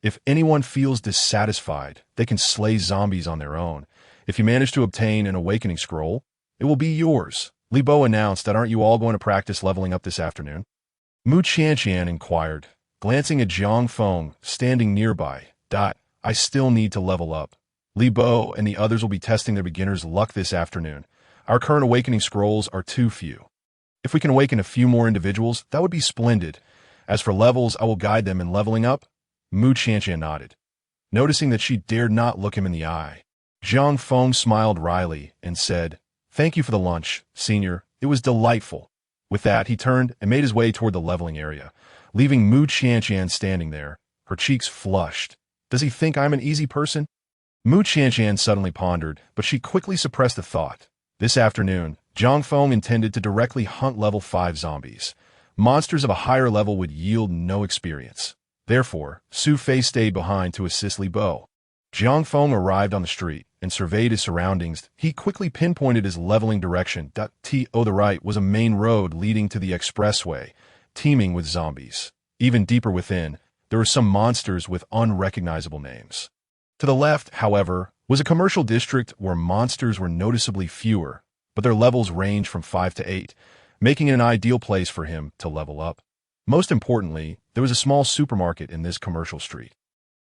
A: If anyone feels dissatisfied, they can slay zombies on their own. If you manage to obtain an awakening scroll, it will be yours. Li Bo announced that aren't you all going to practice leveling up this afternoon? Mu Qianqian inquired, glancing at Jiang Feng, standing nearby. I still need to level up. Li Bo and the others will be testing their beginner's luck this afternoon. Our current awakening scrolls are too few. If we can awaken a few more individuals, that would be splendid. As for levels, I will guide them in leveling up. Mu Qianqian nodded, noticing that she dared not look him in the eye. Jiang Feng smiled wryly and said, "Thank you for the lunch, senior. It was delightful." With that, he turned and made his way toward the leveling area, leaving Mu Qianqian standing there, her cheeks flushed. Does he think I'm an easy person? Mu Qianqian suddenly pondered, but she quickly suppressed the thought. This afternoon, Jiang Feng intended to directly hunt level 5 zombies. Monsters of a higher level would yield no experience. Therefore, Su Fei stayed behind to assist Li Bo. Jiang Feng arrived on the street and surveyed his surroundings. He quickly pinpointed his leveling direction. To the right was a main road leading to the expressway, teeming with zombies. Even deeper within, there were some monsters with unrecognizable names. To the left, however, was a commercial district where monsters were noticeably fewer, but their levels ranged from 5 to 8, making it an ideal place for him to level up. Most importantly, there was a small supermarket in this commercial street.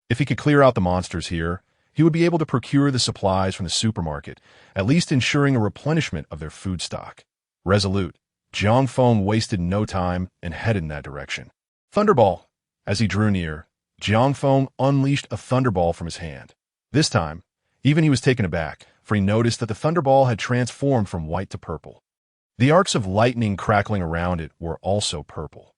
A: If he could clear out the monsters here, he would be able to procure the supplies from the supermarket, at least ensuring a replenishment of their food stock. Resolute, Jiang Feng wasted no time and headed in that direction. Thunderball! As he drew near, Jiang Feng unleashed a thunderball from his hand. This time, even he was taken aback, for he noticed that the thunderball had transformed from white to purple. The arcs of lightning crackling around it were also purple.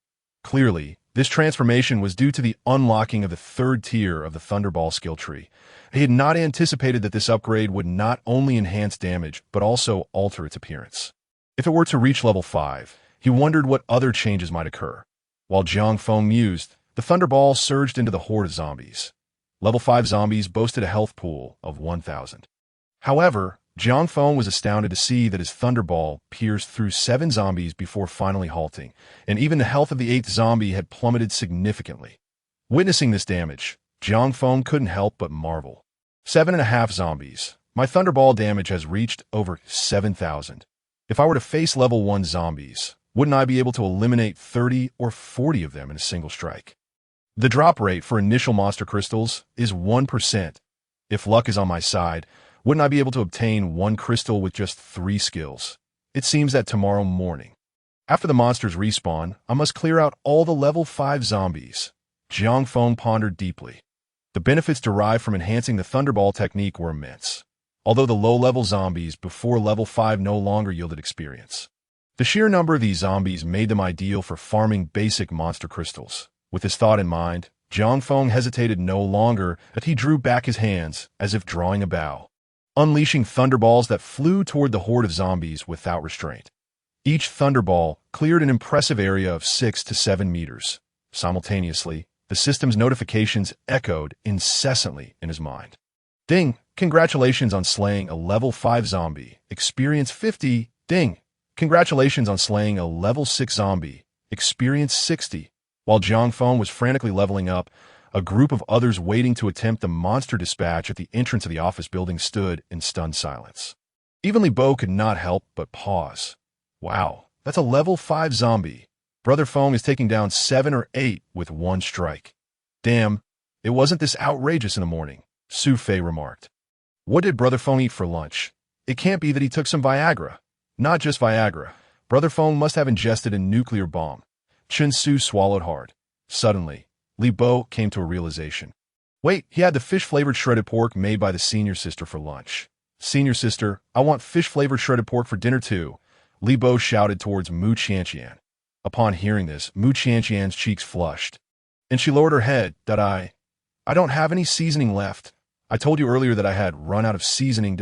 A: Clearly, this transformation was due to the unlocking of the 3rd tier of the Thunderball skill tree. He had not anticipated that this upgrade would not only enhance damage, but also alter its appearance. If it were to reach level 5, he wondered what other changes might occur. While Jiang Feng mused, the Thunderball surged into the horde of zombies. Level 5 zombies boasted a health pool of 1,000. However, Jiang Feng was astounded to see that his Thunderball pierced through 7 zombies before finally halting, and even the health of the 8th zombie had plummeted significantly. Witnessing this damage, Jiang Feng couldn't help but marvel. 7.5 zombies. My Thunderball damage has reached over 7,000. If I were to face level 1 zombies, wouldn't I be able to eliminate 30 or 40 of them in a single strike? The drop rate for initial monster crystals is 1%. If luck is on my side, wouldn't I be able to obtain 1 crystal with just 3 skills? It seems that tomorrow morning, after the monsters respawn, I must clear out all the level 5 zombies. Jiang Feng pondered deeply. The benefits derived from enhancing the Thunderball technique were immense, although the low-level zombies before level 5 no longer yielded experience. The sheer number of these zombies made them ideal for farming basic monster crystals. With this thought in mind, Jiang Feng hesitated no longer as he drew back his hands as if drawing a bow, unleashing thunderballs that flew toward the horde of zombies without restraint. Each thunderball cleared an impressive area of 6 to 7 meters. Simultaneously, the system's notifications echoed incessantly in his mind. Ding! Congratulations on slaying a level 5 zombie. Experience 50. Ding! Congratulations on slaying a level 6 zombie. Experience 60. While Jiang Feng was frantically leveling up, a group of others waiting to attempt the monster dispatch at the entrance of the office building stood in stunned silence. Even Li Bo could not help but pause. Wow, that's a level 5 zombie. Brother Feng is taking down 7 or 8 with 1 strike. Damn, it wasn't this outrageous in the morning, Su Fei remarked. What did Brother Feng eat for lunch? It can't be that he took some Viagra. Not just Viagra. Brother Feng must have ingested a nuclear bomb. Chen Su swallowed hard. Suddenly, Li Bo came to a realization. Wait, he had the fish-flavored shredded pork made by the senior sister for lunch. Senior sister, I want fish-flavored shredded pork for dinner too, Li Bo shouted towards Mu Qianqian. Upon hearing this, Mu Qianqian's cheeks flushed, and she lowered her head. I don't have any seasoning left. I told you earlier that I had run out of seasoning.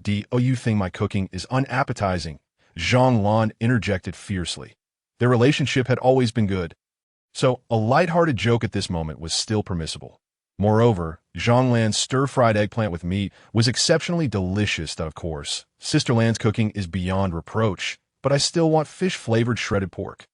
A: You think my cooking is unappetizing? Zhang Lan interjected fiercely. Their relationship had always been good, so a light-hearted joke at this moment was still permissible. Moreover, Zhang Lan's stir-fried eggplant with meat was exceptionally delicious. Of course, Sister Lan's cooking is beyond reproach, but I still want fish-flavored shredded pork.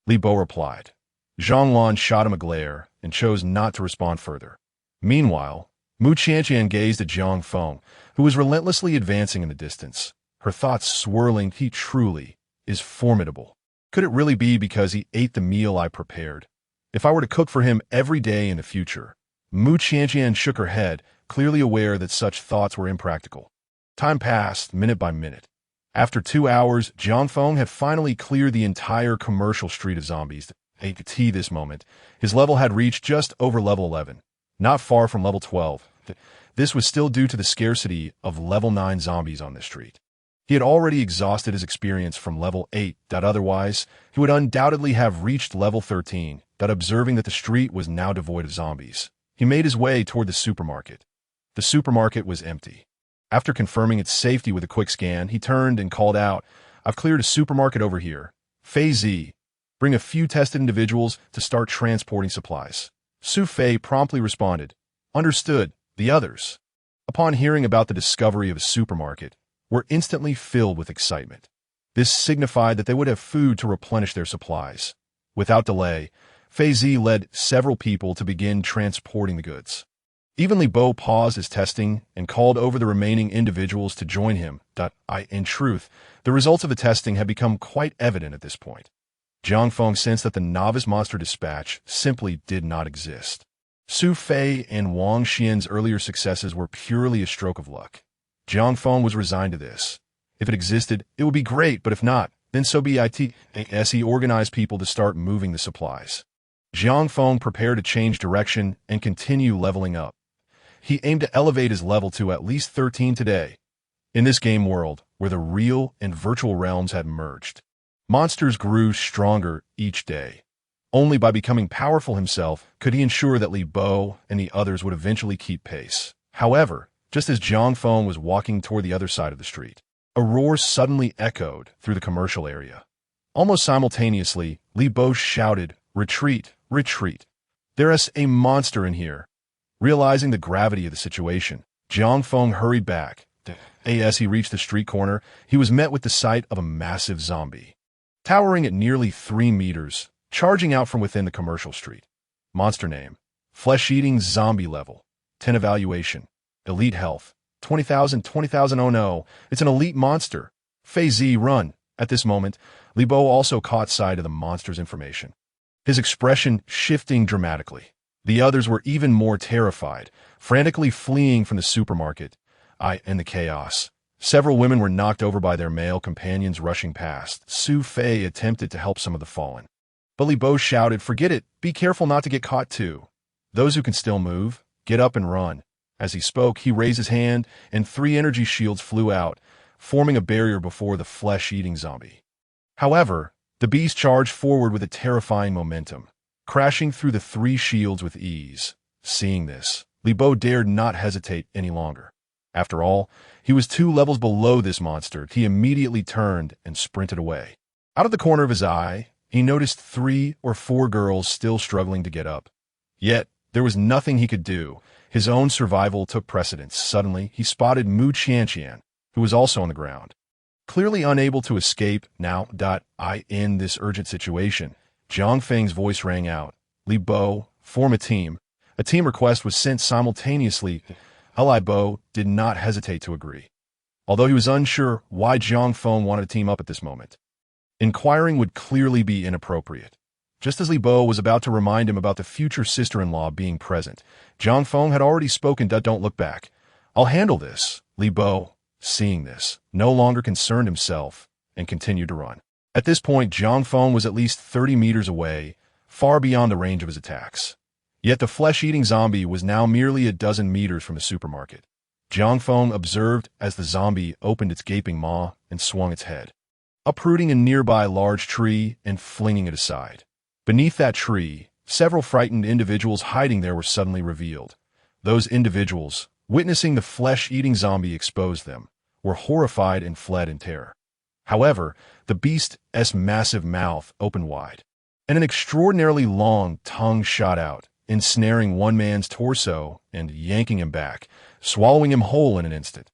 A: Li Bo replied. Zhang Lan shot him a glare and chose not to respond further. Meanwhile, Mu Qianqian gazed at Jiang Feng, who was relentlessly advancing in the distance, her thoughts swirling. He truly is formidable. Could it really be because he ate the meal I prepared? If I were to cook for him every day in the future? Mu Qianqian shook her head, clearly aware that such thoughts were impractical. Time passed, minute by minute. After 2 hours, Jiang Feng had finally cleared the entire commercial street of zombies. At this moment, his level had reached just over level 11, not far from level 12. This was still due to the scarcity of level 9 zombies on this street. He had already exhausted his experience from level 8. Otherwise, he would undoubtedly have reached level 13. Observing that the street was now devoid of zombies, he made his way toward the supermarket. The supermarket was empty. After confirming its safety with a quick scan, he turned and called out, "I've cleared a supermarket over here. Fei Zi, bring a few tested individuals to start transporting supplies." Su Fei promptly responded, "Understood." The others, upon hearing about the discovery of a supermarket, were instantly filled with excitement. This signified that they would have food to replenish their supplies. Without delay, Fei Zi led several people to begin transporting the goods. Even Li Bo paused his testing and called over the remaining individuals to join him. In truth, the results of the testing had become quite evident at this point. Jiang Feng sensed that the novice monster dispatch simply did not exist. Su Fei and Wang Xian's earlier successes were purely a stroke of luck. Jiang Feng was resigned to this. If it existed, it would be great, but if not, then so be it. As he organized people to start moving the supplies, Jiang Feng prepared to change direction and continue leveling up. He aimed to elevate his level to at least 13 today. In this game world, where the real and virtual realms had merged, monsters grew stronger each day. Only by becoming powerful himself could he ensure that Li Bo and the others would eventually keep pace. However, just as Jiang Feng was walking toward the other side of the street, a roar suddenly echoed through the commercial area. Almost simultaneously, Li Bo shouted, "Retreat, retreat. There is a monster in here." Realizing the gravity of the situation, Jiang Feng hurried back. As he reached the street corner, he was met with the sight of a massive zombie, towering at nearly 3 meters, charging out from within the commercial street. Monster name: Flesh-eating zombie level, 10 evaluation, elite health, 20,000. Oh no, it's an elite monster. Fei Zi, run. At this moment, Li Bo also caught sight of the monster's information, his expression shifting dramatically. The others were even more terrified, frantically fleeing from the supermarket. In the chaos, several women were knocked over by their male companions rushing past. Su Fei attempted to help some of the fallen, but Li Bo shouted, "Forget it, be careful not to get caught too. Those who can still move, get up and run." As he spoke, he raised his hand, and 3 energy shields flew out, forming a barrier before the flesh-eating zombie. However, the beast charged forward with a terrifying momentum, crashing through the 3 shields with ease. Seeing this, Li Bo dared not hesitate any longer. After all, he was 2 levels below this monster. He immediately turned and sprinted away. Out of the corner of his eye, he noticed 3 or 4 girls still struggling to get up. Yet, there was nothing he could do. His own survival took precedence. Suddenly, he spotted Mu Qianqian, who was also on the ground. Clearly unable to escape now. In this urgent situation, Jiang Feng's voice rang out. "Li Bo, form a team." A team request was sent simultaneously. Li Bo did not hesitate to agree, although he was unsure why Jiang Feng wanted to team up at this moment. Inquiring would clearly be inappropriate. Just as Li Bo was about to remind him about the future sister-in-law being present, Jiang Feng had already spoken. "Don't look back. I'll handle this." Li Bo, seeing this, no longer concerned himself and continued to run. At this point, Jiang Feng was at least 30 meters away, far beyond the range of his attacks. Yet the flesh-eating zombie was now merely a dozen meters from the supermarket. Jiang Feng observed as the zombie opened its gaping maw and swung its head, uprooting a nearby large tree and flinging it aside. Beneath that tree, several frightened individuals hiding there were suddenly revealed. Those individuals, witnessing the flesh-eating zombie expose them, were horrified and fled in terror. However, the beast's massive mouth opened wide, and an extraordinarily long tongue shot out, ensnaring one man's torso and yanking him back, swallowing him whole in an instant.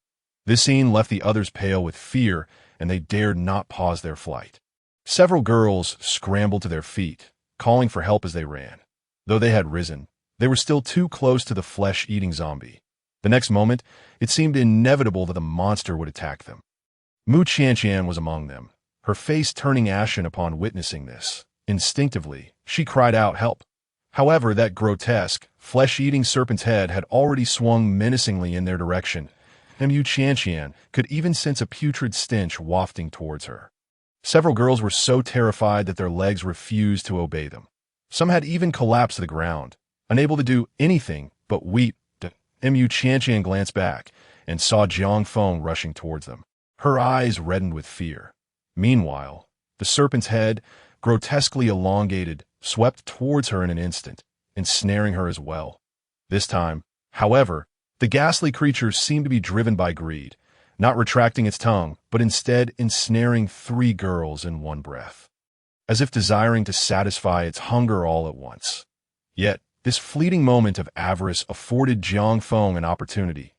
A: This scene left the others pale with fear, and they dared not pause their flight. Several girls scrambled to their feet, calling for help as they ran. Though they had risen, They were still too close to the flesh-eating zombie. The next moment, it seemed inevitable that the monster would attack them. Mu Qianqian was among them, her face turning ashen upon witnessing this. Instinctively, she cried out, "Help!" However, that grotesque, flesh-eating serpent's head had already swung menacingly in their direction, and Mu Qianqian could even sense a putrid stench wafting towards her. Several girls were so terrified that their legs refused to obey them. Some had even collapsed to the ground, unable to do anything but weep. Mu Qianqian glanced back and saw Jiang Feng rushing towards them. Her eyes reddened with fear. Meanwhile, the serpent's head, grotesquely elongated, swept towards her in an instant, ensnaring her as well. This time, however, the ghastly creature seemed to be driven by greed, not retracting its tongue, but instead ensnaring 3 girls in one breath, as if desiring to satisfy its hunger all at once. Yet, this fleeting moment of avarice afforded Jiang Feng an opportunity.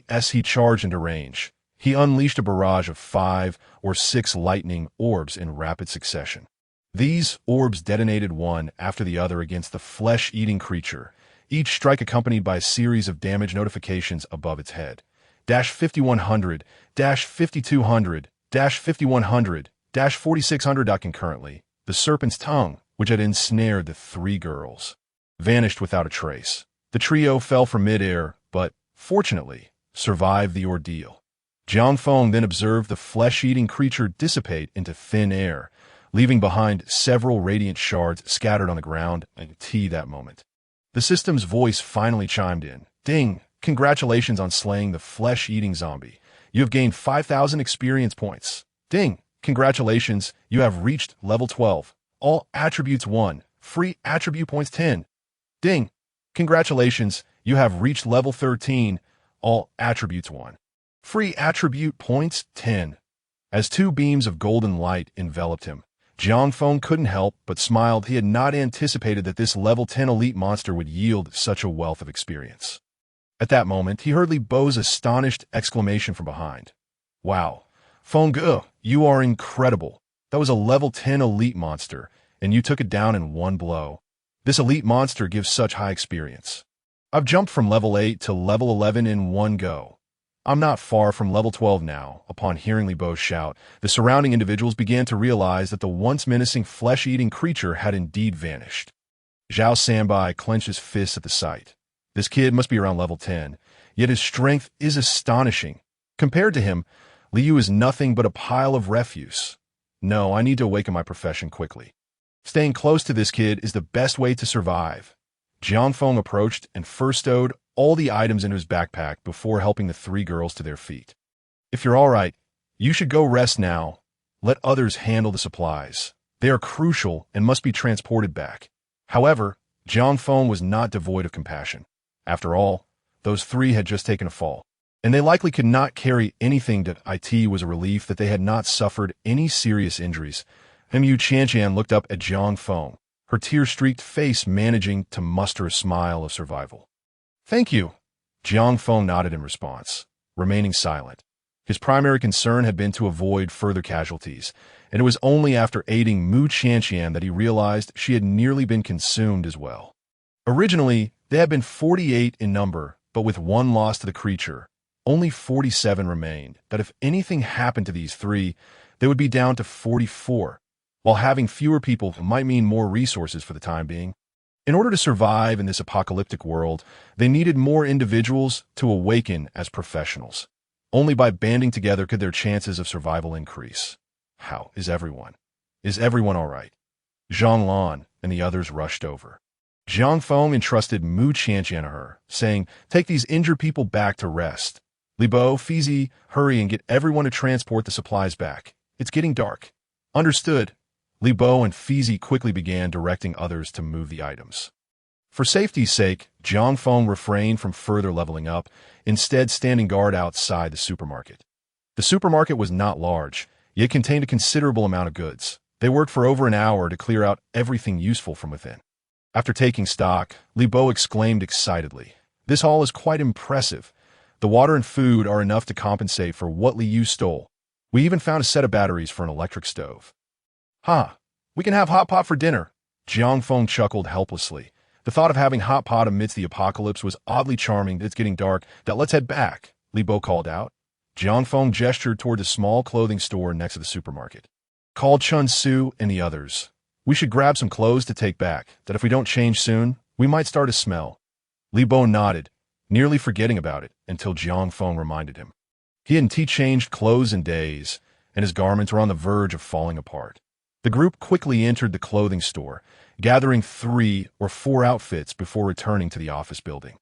A: As he charged into range, he unleashed a barrage of 5 or 6 lightning orbs in rapid succession. These orbs detonated one after the other against the flesh-eating creature, each strike accompanied by a series of damage notifications above its head. -5100, -5200, -5100, -4600. Concurrently, the serpent's tongue, which had ensnared the 3 girls, vanished without a trace. The trio fell from mid-air, but, fortunately, survived the ordeal. Jiang Feng then observed the flesh-eating creature dissipate into thin air, leaving behind several radiant shards scattered on the ground and that moment. The system's voice finally chimed in. "Ding! Congratulations on slaying the flesh-eating zombie. You have gained 5,000 experience points. Ding! Congratulations, you have reached level 12. All attributes 1. Free attribute points 10. Ding! Congratulations, you have reached level 13. All attributes 1. Free attribute points 10. As 2 beams of golden light enveloped him, Jiang Feng couldn't help but smiled. He had not anticipated that this level 10 elite monster would yield such a wealth of experience. At that moment, he heard Li Bo's astonished exclamation from behind. "Wow, Feng Ge, you are incredible. That was a level 10 elite monster, and you took it down in one blow. This elite monster gives such high experience. I've jumped from level 8 to level 11 in one go. I'm not far from level 12 now." Upon hearing Li Bo's shout, the surrounding individuals began to realize that the once menacing flesh-eating creature had indeed vanished. Zhao Sanbai clenched his fists at the sight. This kid must be around level 10, yet his strength is astonishing. Compared to him, Liu is nothing but a pile of refuse. No, I need to awaken my profession quickly. Staying close to this kid is the best way to survive. Jiang Feng approached and first stowed all the items into his backpack before helping the 3 girls to their feet. "If you're all right, you should go rest now. Let others handle the supplies. They are crucial and must be transported back." However, Jiang Feng was not devoid of compassion. After all, those 3 had just taken a fall, and they likely could not carry anything. It was a relief that they had not suffered any serious injuries. Mu Qianqian looked up at Jiang Feng, her tear-streaked face managing to muster a smile of survival. "Thank you." Jiang Feng nodded in response, remaining silent. His primary concern had been to avoid further casualties, and it was only after aiding Mu Qianqian that he realized she had nearly been consumed as well. Originally, they had been 48 in number, but with 1 loss to the creature, only 47 remained. That if anything happened to these 3, they would be down to 44, while having fewer people might mean more resources for the time being. In order to survive in this apocalyptic world, they needed more individuals to awaken as professionals. Only by banding together could their chances of survival increase. "How is everyone? Is everyone all right?" Zhang Lan and the others rushed over. Jiang Feng entrusted Mu Qianqian to her, saying, "Take these injured people back to rest. Li Bo, Fizi, hurry and get everyone to transport the supplies back. It's getting dark." "Understood." Li Bo and Fizi quickly began directing others to move the items. For safety's sake, Jiang Feng refrained from further leveling up, instead standing guard outside the supermarket. The supermarket was not large, yet contained a considerable amount of goods. They worked for over an hour to clear out everything useful from within. After taking stock, Li Bo exclaimed excitedly, "This haul is quite impressive. The water and food are enough to compensate for what Li Yu stole. We even found a set of batteries for an electric stove." "Ha! We can have hot pot for dinner." Jiang Feng chuckled helplessly, The thought of having hot pot amidst the apocalypse was oddly charming. It's getting dark. Let's head back, Li Bo called out. Jiang Feng gestured toward the small clothing store next to the supermarket. Call Chun Su and the others. We should grab some clothes to take back, that if we don't change soon, we might start to smell. Li Bo nodded, nearly forgetting about it until Jiang Feng reminded him. He hadn't changed clothes in days, and his garments were on the verge of falling apart. The group quickly entered the clothing store, gathering 3 or 4 outfits before returning to the office building.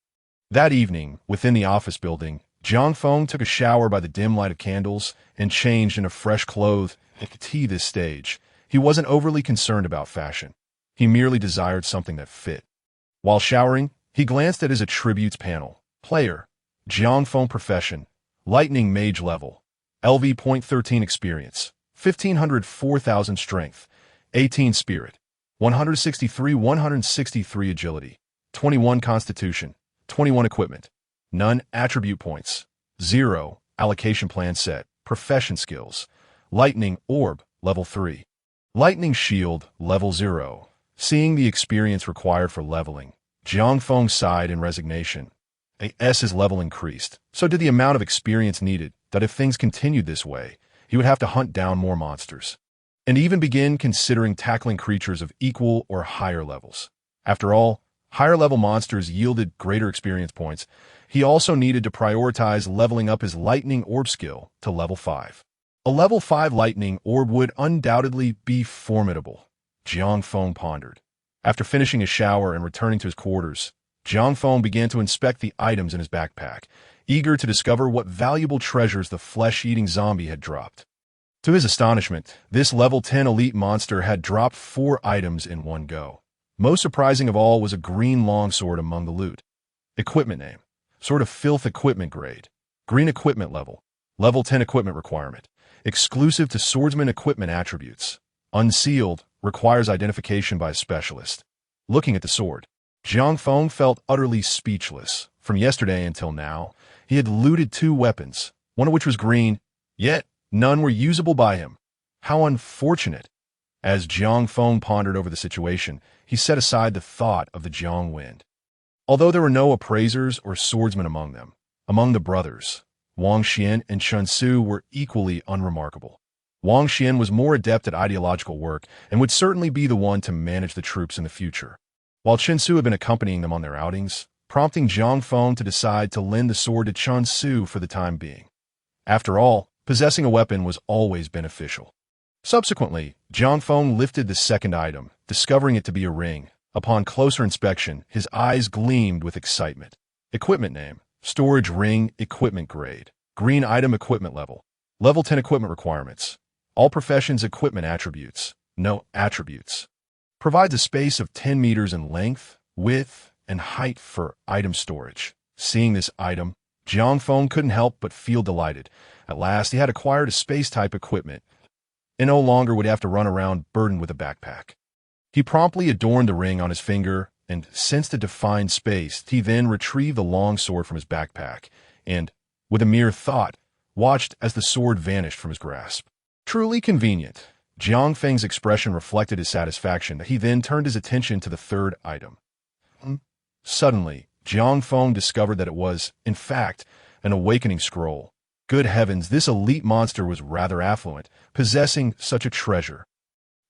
A: That evening, within the office building, Jiang Feng took a shower by the dim light of candles and changed into fresh clothes. At this stage, he wasn't overly concerned about fashion. He merely desired something that fit. While showering, he glanced at his attributes panel. Player, Jiang Feng profession, lightning mage level, LV.13 experience, 1504,000 strength, 18 spirit, 163 agility, 21 constitution, 21 equipment, none attribute points, 0 allocation plan set, profession skills, lightning orb level 3, lightning shield level 0. Seeing the experience required for leveling, Jiang Feng sighed in resignation. His level increased, so did the amount of experience needed, that if things continued this way, he would have to hunt down more monsters, and even begin considering tackling creatures of equal or higher levels. After all, higher-level monsters yielded greater experience points. He also needed to prioritize leveling up his lightning orb skill to level 5. A level 5 lightning orb would undoubtedly be formidable, Jiang Feng pondered. After finishing his shower and returning to his quarters, Jiang Feng began to inspect the items in his backpack, eager to discover what valuable treasures the flesh-eating zombie had dropped. To his astonishment, this level 10 elite monster had dropped 4 items in one go. Most surprising of all was a green longsword among the loot. Equipment name, Sword of Filth equipment grade, green equipment level, level 10 equipment requirement, exclusive to swordsman equipment attributes, unsealed, requires identification by a specialist. Looking at the sword, Jiang Feng felt utterly speechless. From yesterday until now, he had looted 2 weapons, one of which was green, yet none were usable by him. How unfortunate! As Jiang Feng pondered over the situation, he set aside the thought of the Jiang Wind. Although there were no appraisers or swordsmen among them, among the brothers, Wang Xian and Chun Su were equally unremarkable. Wang Xian was more adept at ideological work and would certainly be the one to manage the troops in the future, while Chun Su had been accompanying them on their outings, prompting Jiang Feng to decide to lend the sword to Chun Su for the time being. After all, possessing a weapon was always beneficial. Subsequently, Jiang Feng lifted the second item, discovering it to be a ring. Upon closer inspection, his eyes gleamed with excitement. Equipment name, Storage Ring Equipment Grade, Green Item Equipment Level, Level 10 Equipment Requirements, all professions equipment attributes, no attributes. Provides a space of 10 meters in length, width, and height for item storage. Seeing this item, Jiang Feng couldn't help but feel delighted. At last, he had acquired a space-type equipment and no longer would have to run around burdened with a backpack. He promptly adorned the ring on his finger and sensed a defined space. He then retrieved the long sword from his backpack and, with a mere thought, watched as the sword vanished from his grasp. Truly convenient. Jiang Feng's expression reflected his satisfaction. He then turned his attention to the third item. Suddenly, Jiang Feng discovered that it was, in fact, an awakening scroll. Good heavens, this elite monster was rather affluent, possessing such a treasure.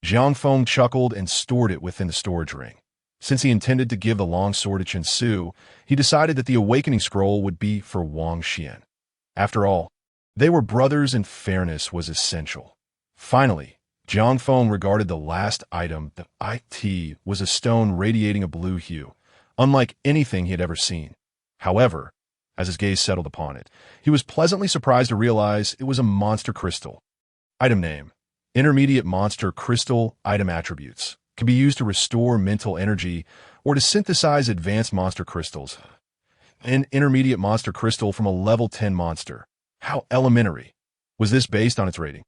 A: Jiang Feng chuckled and stored it within the storage ring. Since he intended to give the long sword to Chun Su, he decided that the awakening scroll would be for Wang Xian. After all, they were brothers and fairness was essential. Finally, Jiang Feng regarded the last item. The IT was a stone radiating a blue hue, unlike anything he had ever seen. However, as his gaze settled upon it, he was pleasantly surprised to realize it was a monster crystal. Item name, Intermediate Monster Crystal. Item attributes, can be used to restore mental energy or to synthesize advanced monster crystals. An intermediate monster crystal from a level 10 monster. How elementary. Was this based on its rating?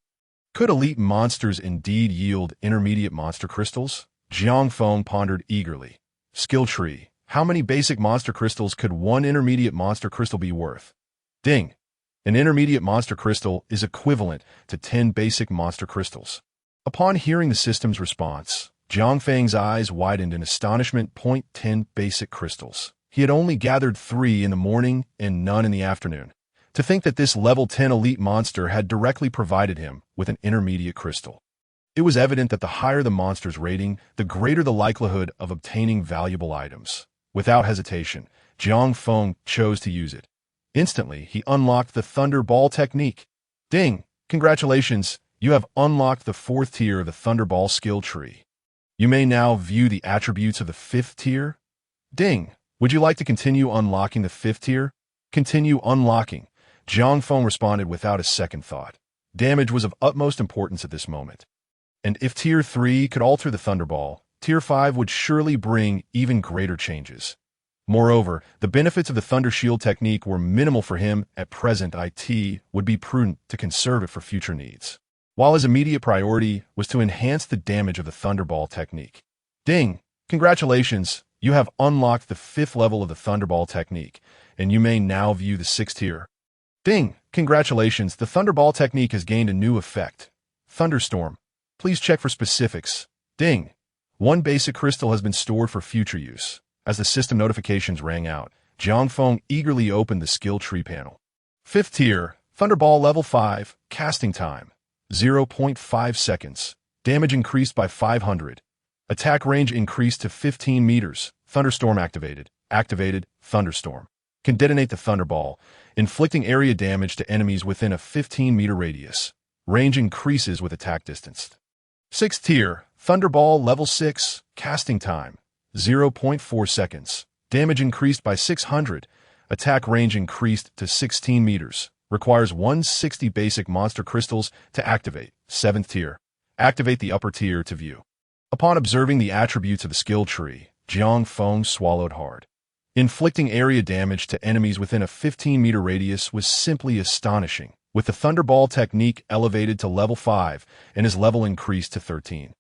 A: Could elite monsters indeed yield intermediate monster crystals? Jiang Feng pondered eagerly. Skill tree. How many basic monster crystals could one intermediate monster crystal be worth? Ding. An intermediate monster crystal is equivalent to 10 basic monster crystals. Upon hearing the system's response, Jiang Feng's eyes widened in astonishment. 10 basic crystals. He had only gathered 3 in the morning and none in the afternoon. To think that this level 10 elite monster had directly provided him with an intermediate crystal. It was evident that the higher the monster's rating, the greater the likelihood of obtaining valuable items. Without hesitation, Jiang Feng chose to use it. Instantly, he unlocked the Thunderball Technique. Ding! Congratulations, you have unlocked the 4th tier of the Thunderball skill tree. You may now view the attributes of the 5th tier. Ding! Would you like to continue unlocking the 5th tier? Continue unlocking. Jiang Feng responded without a second thought. Damage was of utmost importance at this moment. And if Tier 3 could alter the Thunderball, Tier 5 would surely bring even greater changes. Moreover, the benefits of the Thunder Shield technique were minimal for him at present. It would be prudent to conserve it for future needs, while his immediate priority was to enhance the damage of the Thunderball technique. Ding! Congratulations! You have unlocked the 5th level of the Thunderball technique, and you may now view the 6th tier. Ding! Congratulations, the Thunderball technique has gained a new effect. Thunderstorm. Please check for specifics. Ding! 1 basic crystal has been stored for future use. As the system notifications rang out, Jiang Feng eagerly opened the skill tree panel. 5th tier, Thunderball level 5, casting time, 0.5 seconds. Damage increased by 500. Attack range increased to 15 meters. Thunderstorm activated. Activated, Thunderstorm. Can detonate the Thunderball, inflicting area damage to enemies within a 15-meter radius. Range increases with attack distance. 6th tier, Thunderball level 6, casting time, 0.4 seconds. Damage increased by 600. Attack range increased to 16 meters. Requires 160 basic monster crystals to activate. 7th tier. Activate the upper tier to view. Upon observing the attributes of the skill tree, Jiang Feng swallowed hard. Inflicting area damage to enemies within a 15-meter radius was simply astonishing, with the Thunderball technique elevated to level 5 and his level increased to 13.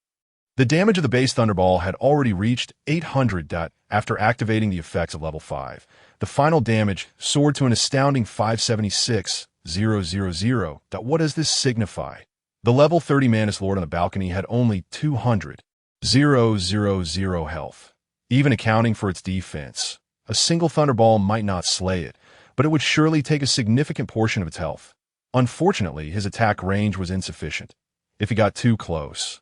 A: The damage of the base Thunderball had already reached 800. After activating the effects of level 5, the final damage soared to an astounding 576,000. What does this signify? The level 30 Manus Lord on the balcony had only 200,000 health. Even accounting for its defense, a single Thunderball might not slay it, but it would surely take a significant portion of its health. Unfortunately, his attack range was insufficient. If he got too close,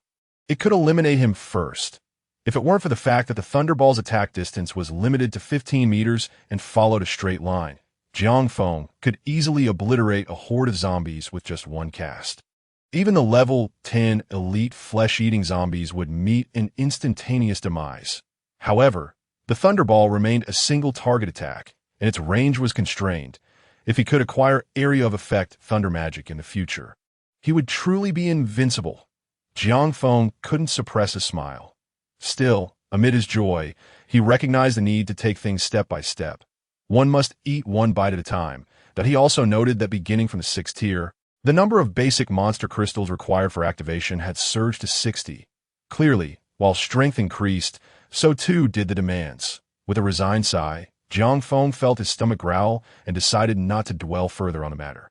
A: it could eliminate him first. If it weren't for the fact that the Thunderball's attack distance was limited to 15 meters and followed a straight line, Jiang Feng could easily obliterate a horde of zombies with just 1 cast. Even the level 10 elite flesh-eating zombies would meet an instantaneous demise. However, the Thunderball remained a single target attack, and its range was constrained. If he could acquire area of effect thunder magic in the future, he would truly be invincible. Jiang Feng couldn't suppress a smile. Still, amid his joy, he recognized the need to take things step by step. One must eat 1 bite at a time. That he also noted that beginning from the 6th tier, the number of basic monster crystals required for activation had surged to 60. Clearly, while strength increased, so too did the demands. With a resigned sigh, Jiang Feng felt his stomach growl and decided not to dwell further on the matter.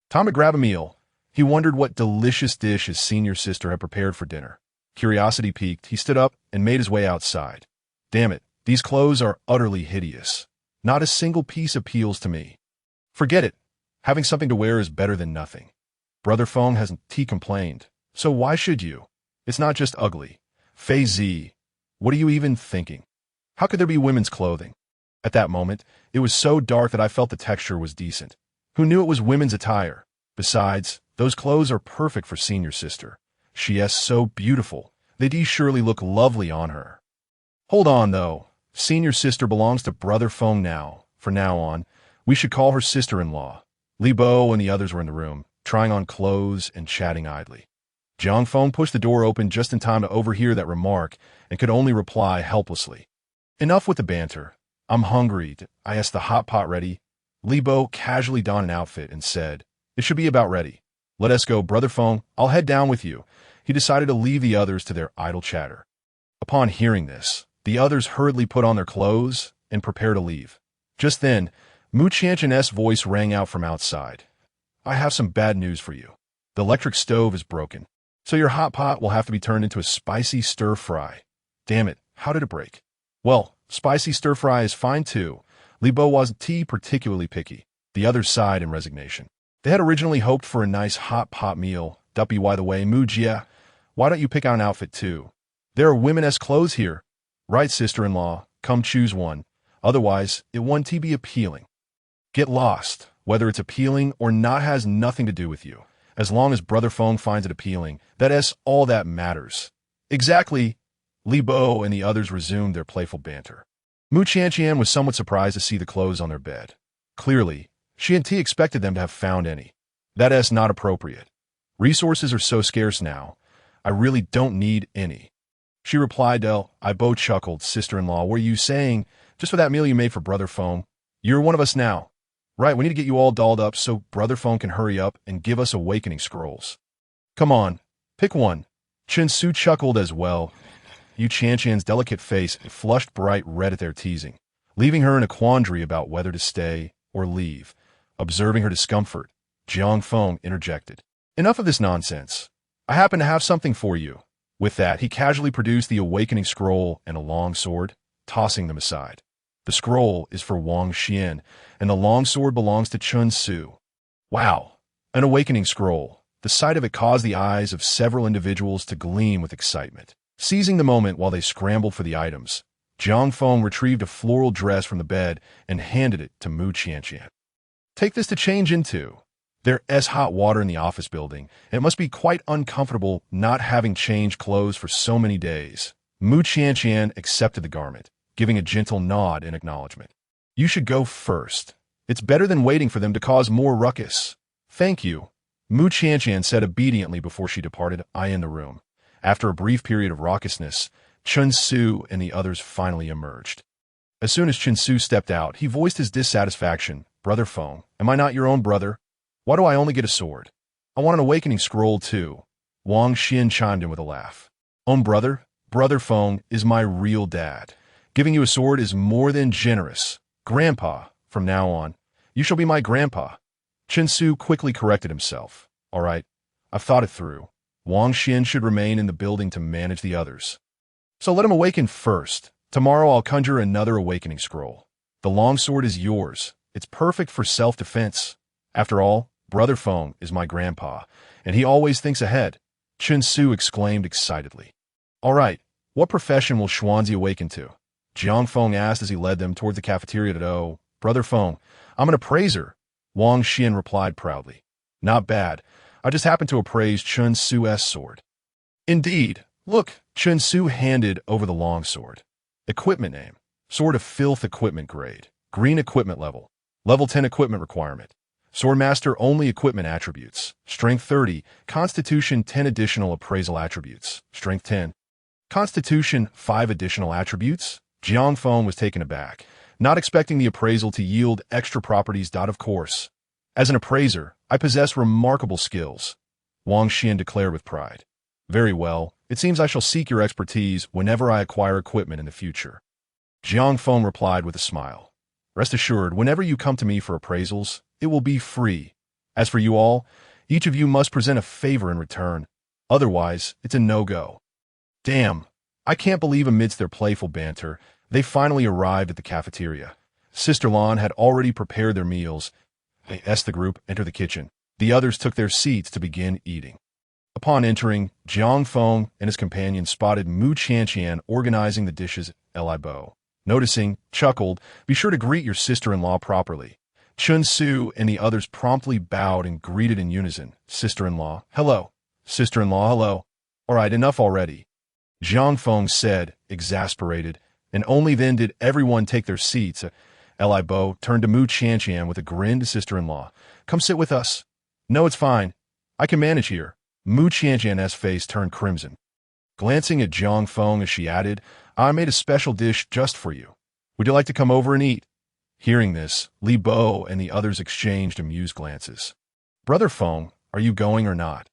A: Time to grab a meal. He wondered what delicious dish his senior sister had prepared for dinner. Curiosity piqued, he stood up and made his way outside. Damn it, these clothes are utterly hideous. Not a single piece appeals to me. Forget it. Having something to wear is better than nothing. Brother Feng hasn't complained, so why should you? It's not just ugly. Fei Zi, what are you even thinking? How could there be women's clothing? At that moment, it was so dark that I felt the texture was decent. Who knew it was women's attire? Besides, those clothes are perfect for senior sister. She is so beautiful. They surely look lovely on her. Hold on, though. Senior sister belongs to Brother Feng now. From now on, we should call her sister-in-law. Li Bo and the others were in the room, trying on clothes and chatting idly. Jiang Feng pushed the door open just in time to overhear that remark and could only reply helplessly. Enough with the banter. I'm hungry. I asked the hot pot ready. Li Bo casually donned an outfit and said, It should be about ready. Let us go, Brother Feng. I'll head down with you. He decided to leave the others to their idle chatter. Upon hearing this, the others hurriedly put on their clothes and prepared to leave. Just then, Mu Qianqian's voice rang out from outside. I have some bad news for you. The electric stove is broken. So your hot pot will have to be turned into a spicy stir-fry. Damn it, how did it break? Well, spicy stir-fry is fine too. Li Bo wasn't particularly picky. The others sighed in resignation. They had originally hoped for a nice hot pot meal. Duppy, by the way, Mu Jia, why don't you pick out an outfit too? There are women-esque clothes here. Right, sister-in-law, come choose one. Otherwise, it won't be appealing. Get lost. Whether it's appealing or not has nothing to do with you. As long as Brother Feng finds it appealing, that's all that matters. Exactly. Li Bo and the others resumed their playful banter. Mu Qianqian was somewhat surprised to see the clothes on their bed. Clearly, she and T expected them to have found any. That's not appropriate. Resources are so scarce now. I really don't need any. She replied, I Bo chuckled, sister-in-law, were you saying, just for that meal you made for Brother Feng? You're one of us now. Right, we need to get you all dolled up so Brother Feng can hurry up and give us awakening scrolls. Come on, pick one. Chen Su chuckled as well. Yu Qianqian's delicate face flushed bright red at their teasing, leaving her in a quandary about whether to stay or leave. Observing her discomfort, Jiang Feng interjected. Enough of this nonsense. I happen to have something for you. With that, he casually produced the awakening scroll and a long sword, tossing them aside. The scroll is for Wang Xian, and the long sword belongs to Chen Su. Wow, an awakening scroll. The sight of it caused the eyes of several individuals to gleam with excitement. Seizing the moment while they scrambled for the items, Jiang Feng retrieved a floral dress from the bed and handed it to Mu Qianqian. Take this to change into. There's hot water in the office building. It must be quite uncomfortable not having changed clothes for so many days. Mu Qianqian accepted the garment, giving a gentle nod in acknowledgement. You should go first. It's better than waiting for them to cause more ruckus. Thank you. Mu Qianqian said obediently before she departed, eyeing the room. After a brief period of raucousness, Chen Su and the others finally emerged. As soon as Chen Su stepped out, he voiced his dissatisfaction. Brother Feng, am I not your own brother? Why do I only get a sword? I want an awakening scroll too. Wang Xian chimed in with a laugh. Own brother? Brother Feng is my real dad. Giving you a sword is more than generous. Grandpa, from now on, you shall be my grandpa. Chen Su quickly corrected himself. All right, I've thought it through. Wang Xian should remain in the building to manage the others. So let him awaken first. Tomorrow I'll conjure another awakening scroll. The long sword is yours. It's perfect for self-defense. After all, Brother Feng is my grandpa, and he always thinks ahead. Chen Su exclaimed excitedly. All right, what profession will Xuanzi awaken to? Jiang Feng asked as he led them towards the cafeteria. Oh, Brother Feng, I'm an appraiser. Wang Xian replied proudly. Not bad. I just happened to appraise Chen Su's sword. Indeed. Look, Chen Su handed over the long sword. Equipment name. Sword of Filth equipment grade. Green equipment level. Level 10 equipment requirement. Swordmaster only equipment attributes. Strength 30. Constitution 10 additional appraisal attributes. Strength 10. Constitution 5 additional attributes. Jiang Feng was taken aback, not expecting the appraisal to yield extra properties. Of course. As an appraiser, I possess remarkable skills. Wang Xian declared with pride. Very well. It seems I shall seek your expertise whenever I acquire equipment in the future. Jiang Feng replied with a smile. Rest assured, whenever you come to me for appraisals, it will be free. As for you all, each of you must present a favor in return. Otherwise, it's a no-go. Damn, I can't believe amidst their playful banter, they finally arrived at the cafeteria. Sister Lan had already prepared their meals. As the group entered the kitchen, the others took their seats to begin eating. Upon entering, Jiang Feng and his companion spotted Mu Qianqian organizing the dishes. Li Bo, noticing, chuckled, be sure to greet your sister-in-law properly. Chen Su and the others promptly bowed and greeted in unison. Sister-in-law, hello. Sister-in-law, hello. All right, enough already. Jiang Feng said, exasperated, and only then did everyone take their seats. Li Bo turned to Mu Qianqian with a grin to sister-in-law. Come sit with us. No, it's fine. I can manage here. Mu Qianqian's face turned crimson. Glancing at Jiang Feng as she added, I made a special dish just for you. Would you like to come over and eat? Hearing this, Li Bo and the others exchanged amused glances. Brother Feng, are you going or not?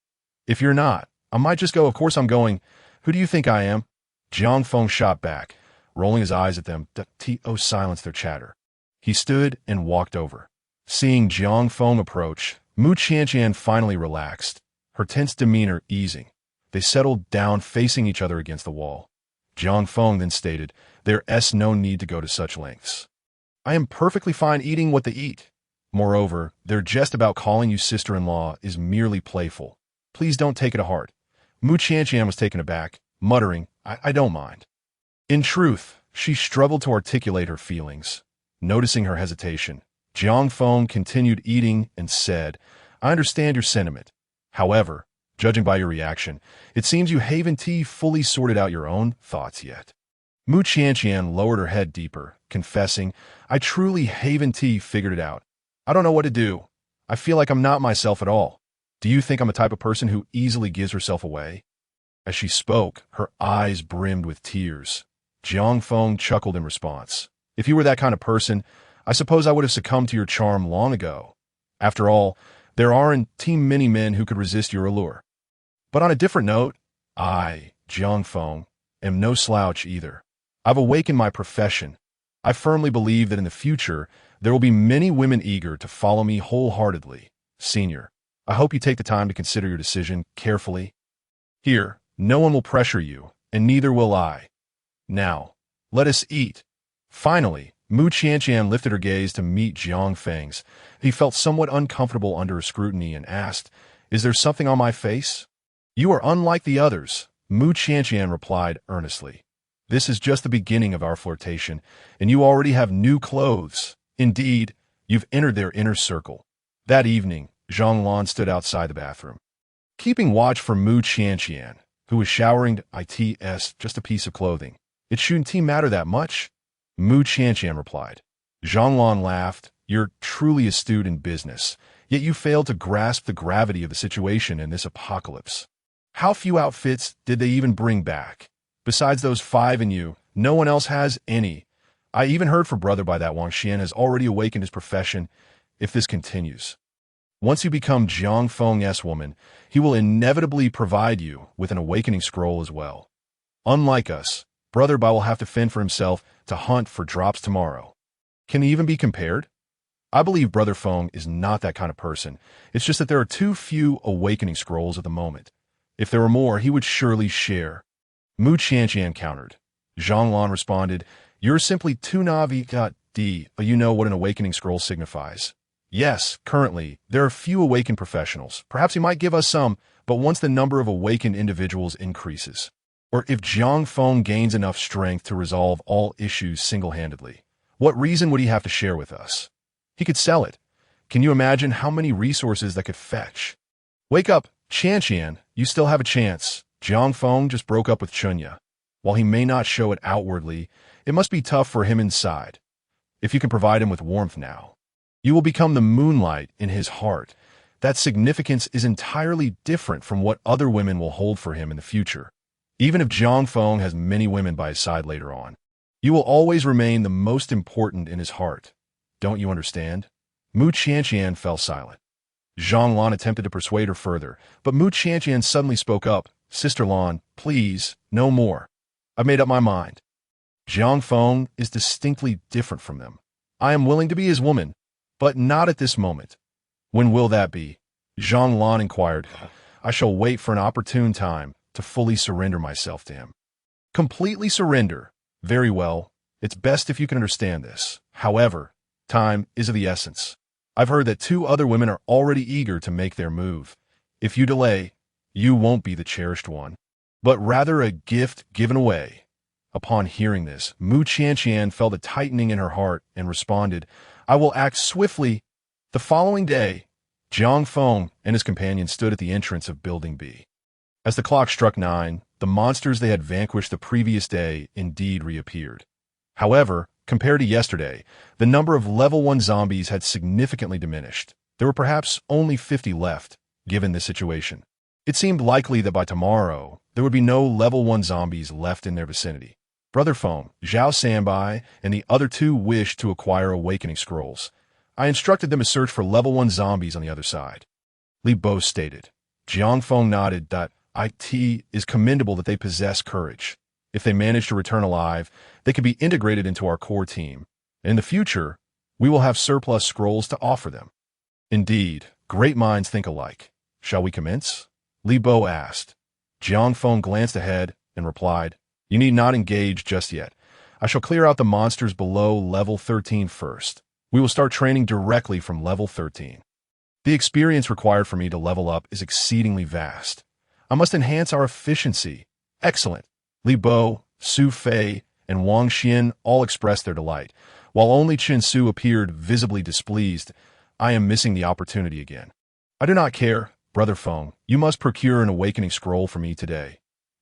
A: If you're not, I might just go. Of course I'm going. Who do you think I am? Jiang Feng shot back, rolling his eyes at them. T.O. silenced their chatter. He stood and walked over. Seeing Jiang Feng approach, Mu Qianqian finally relaxed, her tense demeanor easing. They settled down facing each other against the wall. Jiang Feng then stated, "There's no need to go to such lengths. I am perfectly fine eating what they eat. Moreover, their jest about calling you sister-in-law is merely playful. Please don't take it to heart." Mu Qianqian was taken aback, muttering, I don't mind. In truth, she struggled to articulate her feelings. Noticing her hesitation, Jiang Feng continued eating and said, "I understand your sentiment. However, judging by your reaction, it seems you haven't fully sorted out your own thoughts yet." Mu Qianqian lowered her head deeper, confessing, "I truly haven't figured it out. I don't know what to do. I feel like I'm not myself at all. Do you think I'm the type of person who easily gives herself away?" As she spoke, her eyes brimmed with tears. Jiang Feng chuckled in response. "If you were that kind of person, I suppose I would have succumbed to your charm long ago. After all, there aren't many men who could resist your allure. But on a different note, I, Jiang Feng, am no slouch either. I've awakened my profession. I firmly believe that in the future, there will be many women eager to follow me wholeheartedly. Senior, I hope you take the time to consider your decision carefully. Here, no one will pressure you, and neither will I. Now, let us eat." Finally, Mu Qianqian lifted her gaze to meet Jiang Feng's. He felt somewhat uncomfortable under her scrutiny and asked, "Is there something on my face?" "You are unlike the others," Mu Qianqian replied earnestly. "This is just the beginning of our flirtation, and you already have new clothes. Indeed, you've entered their inner circle." That evening, Zhang Lan stood outside the bathroom, keeping watch for Mu Qianqian, who was showering. "It's just a piece of clothing. It shouldn't matter that much," Mu Qianqian replied. Zhang Lan laughed. "You're truly astute in business, yet you failed to grasp the gravity of the situation in this apocalypse. How few outfits did they even bring back? Besides those 5 and you, no one else has any. I even heard from brother by that Wang Xian has already awakened his profession. If this continues, once you become Jiang Feng's woman, he will inevitably provide you with an awakening scroll as well. Unlike us, brother Bai will have to fend for himself to hunt for drops tomorrow. Can he even be compared? I believe Brother Feng is not that kind of person. It's just that there are too few awakening scrolls at the moment. If there were more, he would surely share." Mu Qianqian countered. Zhang Lan responded, "You're simply too navigat d, but you know what an awakening scroll signifies. Yes, currently, there are few awakened professionals. Perhaps he might give us some, but once the number of awakened individuals increases, or if Jiang Feng gains enough strength to resolve all issues single-handedly, what reason would he have to share with us? He could sell it. Can you imagine how many resources that could fetch? Wake up, Qianqian, you still have a chance. Jiang Feng just broke up with Chunya. While he may not show it outwardly, it must be tough for him inside. If you can provide him with warmth now, you will become the moonlight in his heart. That significance is entirely different from what other women will hold for him in the future. Even if Jiang Feng has many women by his side later on, you will always remain the most important in his heart. Don't you understand?" Mu Qianqian fell silent. Zhang Lan attempted to persuade her further, but Mu Qianqian suddenly spoke up. "Sister Lan, please, no more. I've made up my mind. Jiang Feng is distinctly different from them. I am willing to be his woman, but not at this moment." "When will that be?" Zhang Lan inquired. "I shall wait for an opportune time to fully surrender myself to him." "Completely surrender. Very well. It's best if you can understand this. However, time is of the essence. I've heard that 2 other women are already eager to make their move. If you delay, you won't be the cherished one, but rather a gift given away." Upon hearing this, Mu Qianqian felt a tightening in her heart and responded, "I will act swiftly." The following day, Jiang Feng and his companion stood at the entrance of Building B. As the clock struck 9, the monsters they had vanquished the previous day indeed reappeared. However, compared to yesterday, the number of level 1 zombies had significantly diminished. There were perhaps only 50 left, given this situation. It seemed likely that by tomorrow, there would be no level 1 zombies left in their vicinity. Brother Feng, Zhao Sanbai, and the other 2 wished to acquire awakening scrolls. I instructed them to search for level 1 zombies on the other side. Li Bo stated. Jiang Feng nodded that it is commendable that they possess courage. If they manage to return alive, they can be integrated into our core team. In the future, we will have surplus scrolls to offer them. Indeed, great minds think alike. Shall we commence? Li Bo asked. Jiang Feng glanced ahead and replied, "You need not engage just yet. I shall clear out the monsters below level 13 first. We will start training directly from level 13. The experience required for me to level up is exceedingly vast. I must enhance our efficiency." "Excellent." Li Bo, Su Fei, and Wang Xian all expressed their delight, while only Chen Su appeared visibly displeased. "I am missing the opportunity again." "I do not care, Brother Feng. You must procure an awakening scroll for me today.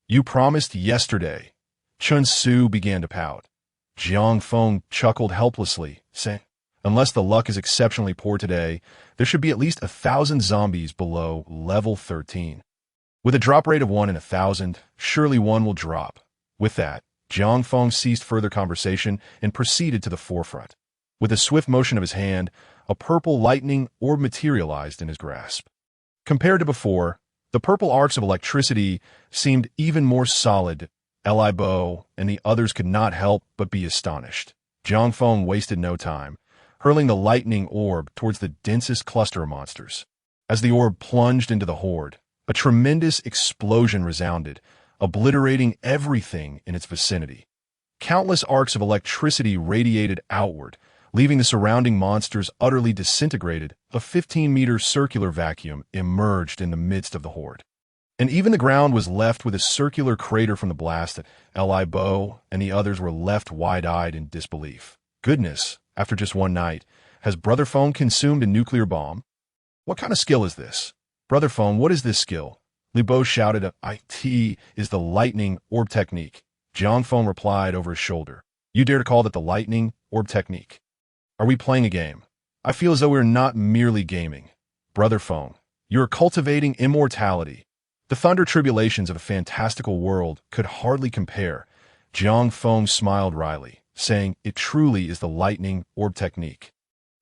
A: You promised yesterday." Chen Su began to pout. Jiang Feng chuckled helplessly, saying, "Unless the luck is exceptionally poor today, there should be at least 1,000 zombies below level 13. With a drop rate of 1 in 1,000, surely one will drop." With that, Jiang Feng ceased further conversation and proceeded to the forefront. With a swift motion of his hand, a purple lightning orb materialized in his grasp. Compared to before, the purple arcs of electricity seemed even more solid. Li Bo and the others could not help but be astonished. Jiang Feng wasted no time, hurling the lightning orb towards the densest cluster of monsters. As the orb plunged into the horde, a tremendous explosion resounded, obliterating everything in its vicinity. Countless arcs of electricity radiated outward, leaving the surrounding monsters utterly disintegrated. A 15-meter circular vacuum emerged in the midst of the horde. And even the ground was left with a circular crater from the blast. Li Bo and the others were left wide-eyed in disbelief. Goodness, after just one night, has Brother Feng consumed a nuclear bomb? What kind of skill is this? Brother Feng, what is this skill? Li Bo shouted. "It is the lightning orb technique." Jiang Feng replied over his shoulder. "You dare to call that the lightning orb technique? Are we playing a game? I feel as though we are not merely gaming. Brother Feng, you are cultivating immortality. The thunder tribulations of a fantastical world could hardly compare." Jiang Feng smiled wryly, saying, "It truly is the lightning orb technique.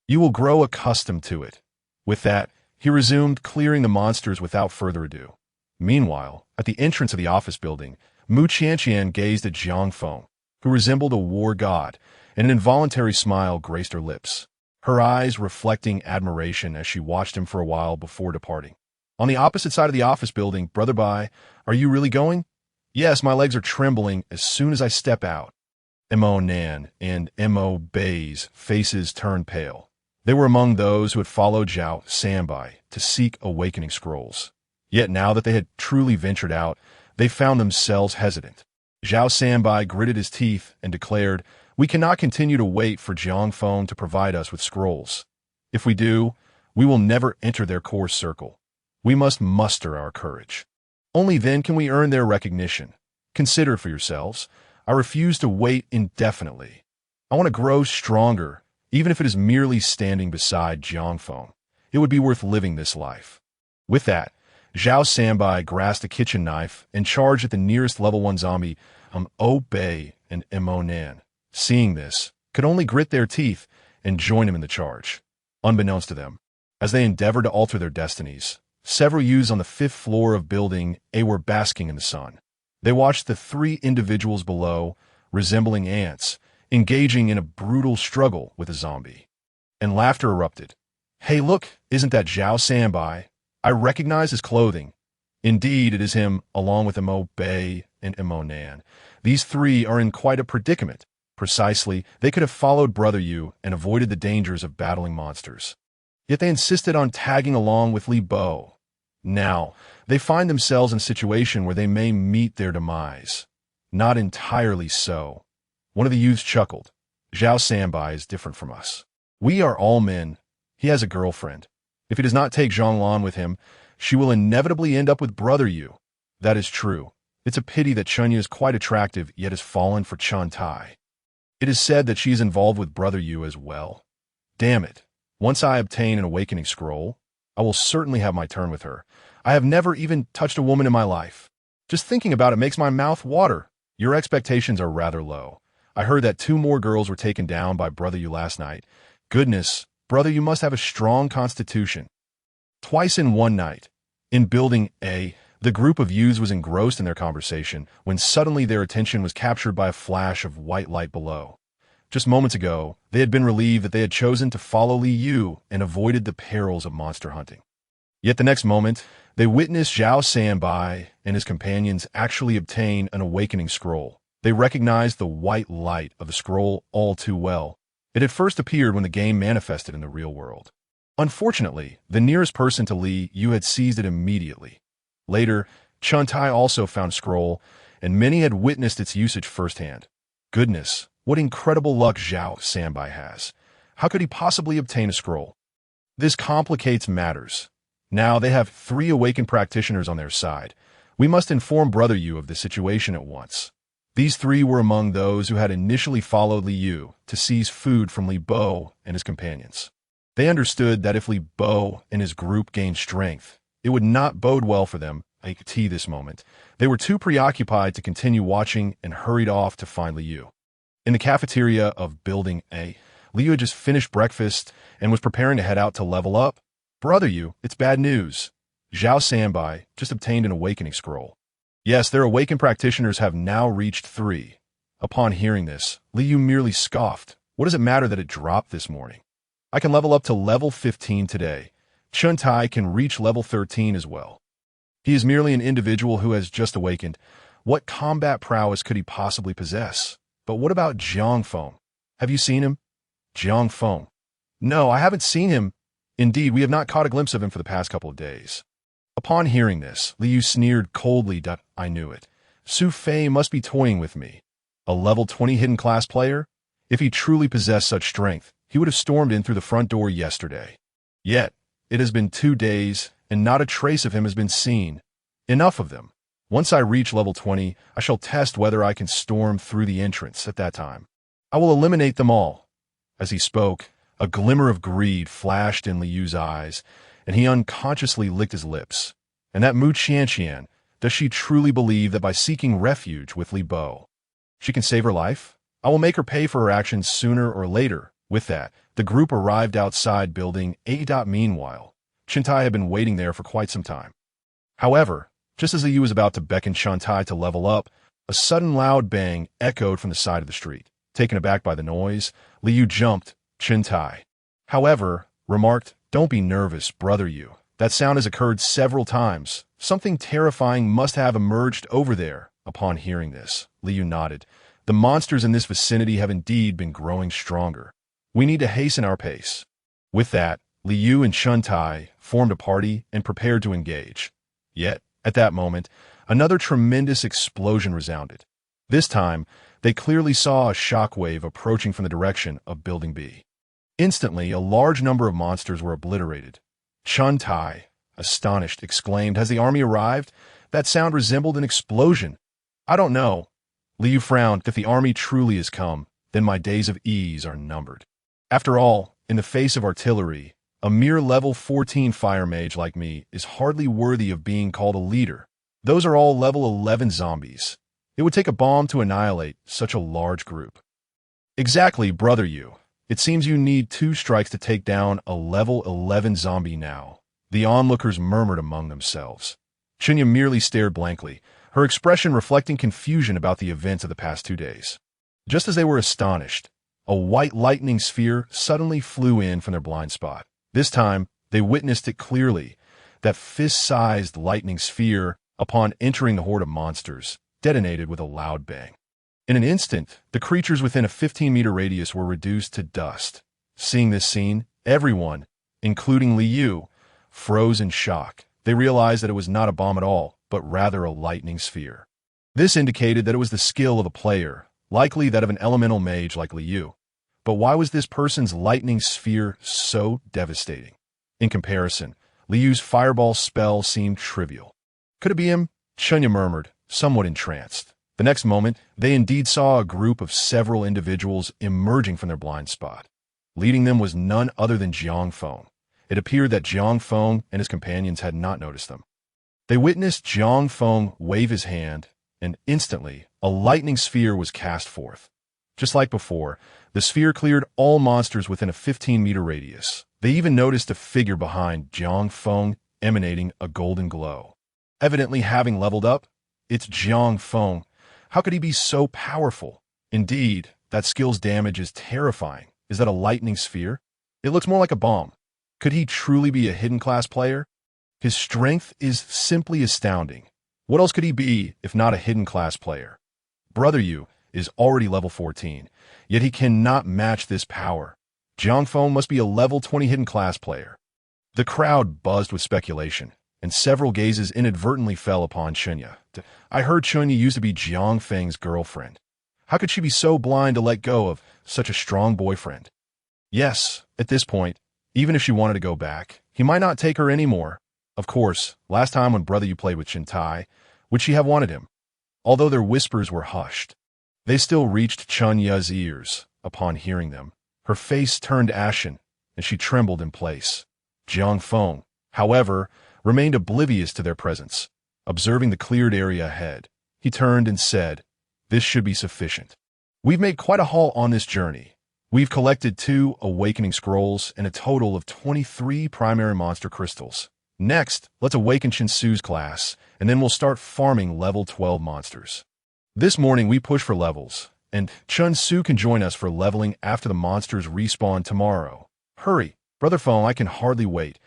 A: You will grow accustomed to it." With that, he resumed clearing the monsters without further ado. Meanwhile, at the entrance of the office building, Mu Qianqian gazed at Jiang Feng, who resembled a war god, and an involuntary smile graced her lips, her eyes reflecting admiration as she watched him for a while before departing. On the opposite side of the office building, Brother Bai, "Are you really going?" "Yes, my legs are trembling as soon as I step out." Mo Nan and Mo Bei's faces turned pale. They were among those who had followed Zhao Sanbai to seek awakening scrolls. Yet now that they had truly ventured out, they found themselves hesitant. Zhao Sanbai gritted his teeth and declared, "We cannot continue to wait for Jiang Feng to provide us with scrolls. If we do, we will never enter their core circle. We must muster our courage. Only then can we earn their recognition. Consider for yourselves. I refuse to wait indefinitely. I want to grow stronger, even if it is merely standing beside Jiang Feng. It would be worth living this life." With that, Zhao Sanbai grasped a kitchen knife and charged at the nearest level 1 zombie, O Bei and Mo Nan. Seeing this, could only grit their teeth and join him in the charge. Unbeknownst to them, as they endeavored to alter their destinies, several youths on the 5th floor of building A were basking in the sun. They watched the 3 individuals below, resembling ants, engaging in a brutal struggle with a zombie. And laughter erupted. "Hey, look, isn't that Zhao Sanbai? I recognize his clothing. Indeed, it is him, along with Mo Bei and Mo Nan. These 3 are in quite a predicament. Precisely, they could have followed Brother Yu and avoided the dangers of battling monsters. Yet they insisted on tagging along with Li Bo. Now, they find themselves in a situation where they may meet their demise. Not entirely so." One of the youths chuckled. "Zhao Sanbai is different from us. We are all men. He has a girlfriend. If he does not take Zhonglan with him, she will inevitably end up with Brother Yu. That is true. It's a pity that Chunya is quite attractive yet has fallen for Chun Tai. It is said that she is involved with Brother Yu as well. Damn it. Once I obtain an awakening scroll, I will certainly have my turn with her. I have never even touched a woman in my life. Just thinking about it makes my mouth water. Your expectations are rather low. I heard that 2 more girls were taken down by Brother Yu last night. Goodness, Brother Yu must have a strong constitution." Twice in one night, in Building A, the group of youths was engrossed in their conversation when suddenly their attention was captured by a flash of white light below. Just moments ago, they had been relieved that they had chosen to follow Li Yu and avoided the perils of monster hunting. Yet the next moment, They witnessed Zhao Sanbai and his companions actually obtain an awakening scroll. They recognized the white light of the scroll all too well. It had first appeared when the game manifested in the real world. Unfortunately, the nearest person to Li Yu had seized it immediately. Later, Chun Tai also found a scroll, and many had witnessed its usage firsthand. Goodness, what incredible luck Zhao Sanbai has. How could he possibly obtain a scroll? This complicates matters. Now they have 3 awakened practitioners on their side. We must inform Brother Yu of the situation at once. These 3 were among those who had initially followed Li Yu to seize food from Li Bo and his companions. They understood that if Li Bo and his group gained strength, it would not bode well for them at this moment. They were too preoccupied to continue watching and hurried off to find Li Yu. In the cafeteria of Building A, Li Yu had just finished breakfast and was preparing to head out to level up. Brother Yu, it's bad news. Zhao Sanbai just obtained an awakening scroll. Yes, their awakened practitioners have now reached 3. Upon hearing this, Li Yu merely scoffed. What does it matter that it dropped this morning? I can level up to level 15 today. Chun Tai can reach level 13 as well. He is merely an individual who has just awakened. What combat prowess could he possibly possess? But what about Jiang Feng? Have you seen him? Jiang Feng. No, I haven't seen him. Indeed, we have not caught a glimpse of him for the past couple of days. Upon hearing this, Li Yu sneered coldly. I knew it. Su Fei must be toying with me. A level 20 hidden class player? If he truly possessed such strength, he would have stormed in through the front door yesterday. Yet, it has been 2 days, and not a trace of him has been seen. Enough of them. Once I reach level 20, I shall test whether I can storm through the entrance at that time. I will eliminate them all. As he spoke, a glimmer of greed flashed in Li Yu's eyes, and he unconsciously licked his lips. And that Mu Qianqian, does she truly believe that by seeking refuge with Li Bo, she can save her life? I will make her pay for her actions sooner or later. With that, the group arrived outside Building A. Meanwhile, Chun Tai had been waiting there for quite some time. However, just as Li Yu was about to beckon Chun Tai to level up, a sudden loud bang echoed from the side of the street. Taken aback by the noise, Li Yu jumped. Chun Tai, however, remarked, "Don't be nervous, Brother Yu. That sound has occurred several times. Something terrifying must have emerged over there." Upon hearing this, Li Yu nodded. The monsters in this vicinity have indeed been growing stronger. We need to hasten our pace. With that, Li Yu and Chun Tai formed a party and prepared to engage. Yet, at that moment, another tremendous explosion resounded. This time, they clearly saw a shockwave approaching from the direction of Building B. Instantly, a large number of monsters were obliterated. Chun Tai, astonished, exclaimed, "Has the army arrived? That sound resembled an explosion." "I don't know." Li Yu frowned. "If the army truly has come, then my days of ease are numbered. After all, in the face of artillery, a mere level 14 fire mage like me is hardly worthy of being called a leader. Those are all level 11 zombies. It would take a bomb to annihilate such a large group." "Exactly, Brother Yu. It seems you need 2 strikes to take down a level 11 zombie now," the onlookers murmured among themselves. Chunya merely stared blankly, her expression reflecting confusion about the events of the past 2 days. Just as they were astonished, a white lightning sphere suddenly flew in from their blind spot. This time, they witnessed it clearly. That fist-sized lightning sphere, upon entering the horde of monsters, detonated with a loud bang. In an instant, the creatures within a 15-meter radius were reduced to dust. Seeing this scene, everyone, including Li Yu, froze in shock. They realized that it was not a bomb at all, but rather a lightning sphere. This indicated that it was the skill of a player, likely that of an elemental mage like Li Yu. But why was this person's lightning sphere so devastating? In comparison, Li Yu's fireball spell seemed trivial. Could it be him? Chunya murmured, somewhat entranced. The next moment, they indeed saw a group of several individuals emerging from their blind spot. Leading them was none other than Jiang Feng. It appeared that Jiang Feng and his companions had not noticed them. They witnessed Jiang Feng wave his hand, and instantly, a lightning sphere was cast forth. Just like before, the sphere cleared all monsters within a 15-meter radius. They even noticed a figure behind Jiang Feng emanating a golden glow. Evidently having leveled up, it's Jiang Feng. How could he be so powerful? Indeed, that skill's damage is terrifying. Is that a lightning sphere? It looks more like a bomb. Could he truly be a hidden class player? His strength is simply astounding. What else could he be if not a hidden class player? Brother Yu is already level 14, yet he cannot match this power. Jiang Feng must be a level 20 hidden class player. The crowd buzzed with speculation, and several gazes inadvertently fell upon Chunya. I heard Chunya used to be Jiang Feng's girlfriend. How could she be so blind to let go of such a strong boyfriend? Yes, at this point, even if she wanted to go back, he might not take her anymore. Of course, last time when Brother Yu played with Chintai, would she have wanted him? Although their whispers were hushed, they still reached Chunya's ears. Upon hearing them, her face turned ashen, and she trembled in place. Jiang Feng, however, remained oblivious to their presence. Observing the cleared area ahead, he turned and said, "This should be sufficient. We've made quite a haul on this journey. We've collected 2 awakening scrolls and a total of 23 primary monster crystals. Next, let's awaken Chinsu's class, and then we'll start farming level 12 monsters. This morning we push for levels, and Chinsu can join us for leveling after the monsters respawn tomorrow. Hurry, Brother Feng, I can hardly wait.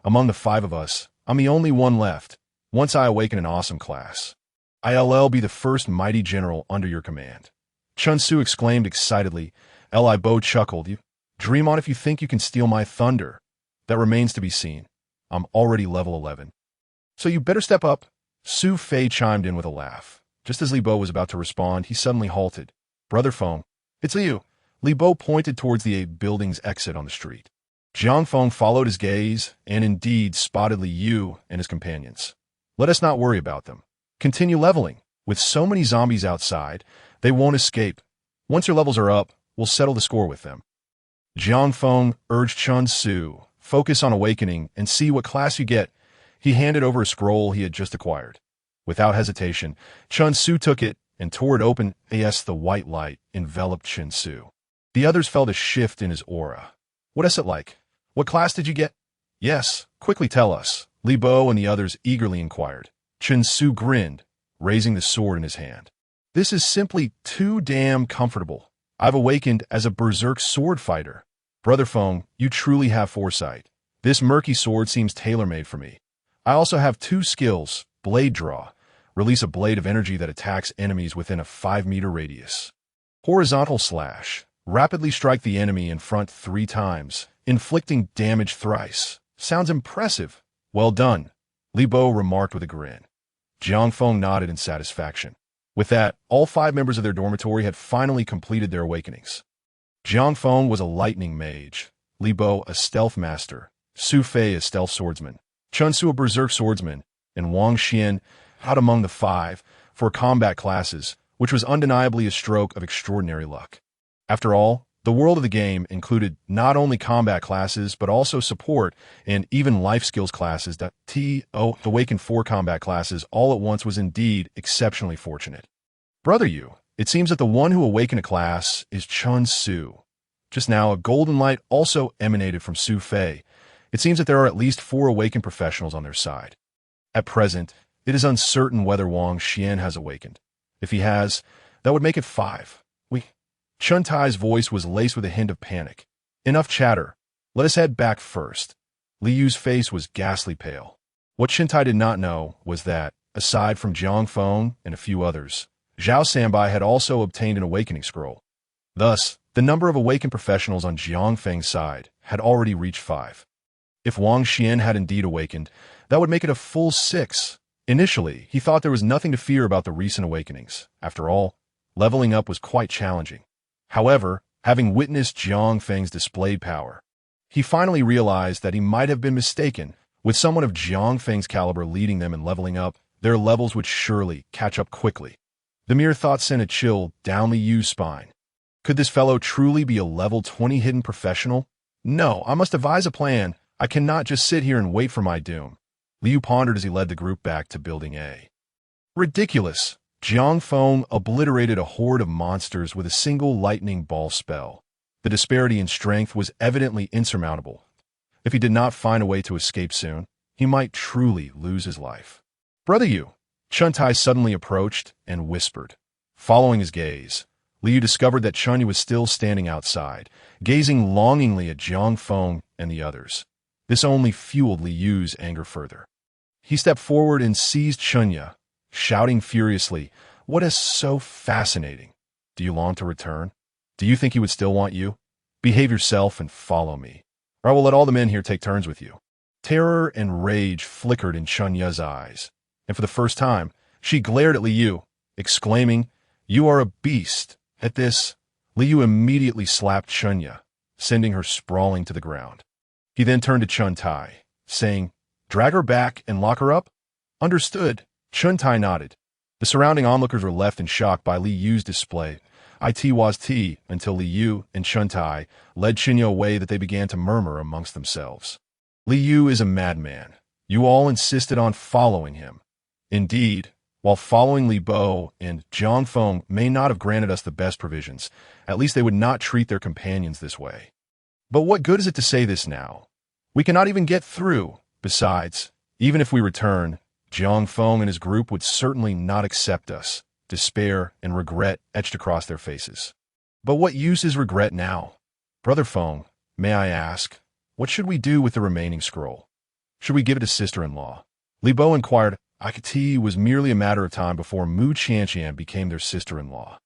A: Among the 5 of us, I'm the only one left. Once I awaken an awesome class, I'll be the first mighty general under your command." Chinsu exclaimed excitedly. Li Bo chuckled. "You dream on if you think you can steal my thunder. That remains to be seen. I'm already level 11. So you better step up." Su Fei chimed in with a laugh. Just as Li Bo was about to respond, he suddenly halted. "Brother Feng, it's you." Li Bo pointed towards the building's exit on the street. Jiang Feng followed his gaze and indeed spotted Li Yu and his companions. "Let us not worry about them. Continue leveling. With so many zombies outside, they won't escape. Once your levels are up, we'll settle the score with them." Jiang Feng urged Chinsu, "Focus on awakening and see what class you get." He handed over a scroll he had just acquired. Without hesitation, Chinsu took it and tore it open as the white light enveloped Chinsu. The others felt a shift in his aura. "What is it like? What class did you get?" "Yes, quickly tell us," Li Bo and the others eagerly inquired. Chinsu grinned, raising the sword in his hand. "This is simply too damn comfortable. I've awakened as a berserk sword fighter. Brother Feng, you truly have foresight. This murky sword seems tailor-made for me. I also have 2 skills, blade draw, release a blade of energy that attacks enemies within a 5-meter radius. Horizontal slash, rapidly strike the enemy in front 3 times, inflicting damage thrice. Sounds impressive. Well done," Li Bo remarked with a grin. Jiang Feng nodded in satisfaction. With that, all 5 members of their dormitory had finally completed their awakenings. Jiang Feng was a lightning mage, Li Bo a stealth master, Su Fei a stealth swordsman, Chinsu a berserk swordsman, and Wang Xian out among the 5 for combat classes, which was undeniably a stroke of extraordinary luck. After all, the world of the game included not only combat classes but also support and even life skills classes. Awaken 4 combat classes all at once was indeed exceptionally fortunate. Brother Yu, it seems that the one who awakened a class is Chinsu. Just now, a golden light also emanated from Su Fei. It seems that there are at least 4 awakened professionals on their side. At present, it is uncertain whether Wang Xian has awakened. If he has, that would make it 5. Chuntai's voice was laced with a hint of panic. "Enough chatter. Let us head back first." Li Yu's face was ghastly pale. What Chintai did not know was that, aside from Jiang Feng and a few others, Zhao Sanbai had also obtained an awakening scroll. Thus, the number of awakened professionals on Jiang Feng's side had already reached 5. If Wang Xian had indeed awakened, that would make it a full 6. Initially, he thought there was nothing to fear about the recent awakenings. After all, leveling up was quite challenging. However, having witnessed Jiang Feng's displayed power, he finally realized that he might have been mistaken. With someone of Jiang Feng's caliber leading them and leveling up, their levels would surely catch up quickly. The mere thought sent a chill down Li Yu's spine. Could this fellow truly be a level 20 hidden professional? No, I must devise a plan. I cannot just sit here and wait for my doom. Li Yu pondered as he led the group back to Building A. Ridiculous! Jiang Feng obliterated a horde of monsters with a single lightning ball spell. The disparity in strength was evidently insurmountable. If he did not find a way to escape soon, he might truly lose his life. "Brother Yu," Chuntai suddenly approached and whispered. Following his gaze, Li Yu discovered that Chunya was still standing outside, gazing longingly at Jiang Feng and the others. This only fueled Li Yu's anger further. He stepped forward and seized Chunya, shouting furiously, "What is so fascinating? Do you long to return? Do you think he would still want you? Behave yourself and follow me, or I will let all the men here take turns with you." Terror and rage flickered in Chunya's eyes, and for the first time, she glared at Liu, exclaiming, "You are a beast." At this, Liu immediately slapped Chunya, sending her sprawling to the ground. He then turned to Chun Tai, saying, "Drag her back and lock her up?" "Understood." Chun Tai nodded. The surrounding onlookers were left in shock by Liu's display. It was tea until Liu and Chun Tai led Chunya away that they began to murmur amongst themselves. "Liu is a madman. You all insisted on following him." Indeed, while following Li Bo and Jiang Feng may not have granted us the best provisions, at least they would not treat their companions this way. But what good is it to say this now? We cannot even get through. Besides, even if we return, Jiang Feng and his group would certainly not accept us. Despair and regret etched across their faces. But what use is regret now? Brother Feng, may I ask, what should we do with the remaining scroll? Should we give it to sister-in-law? Li Bo inquired. It was merely a matter of time before Mu Qianqian became their sister-in-law.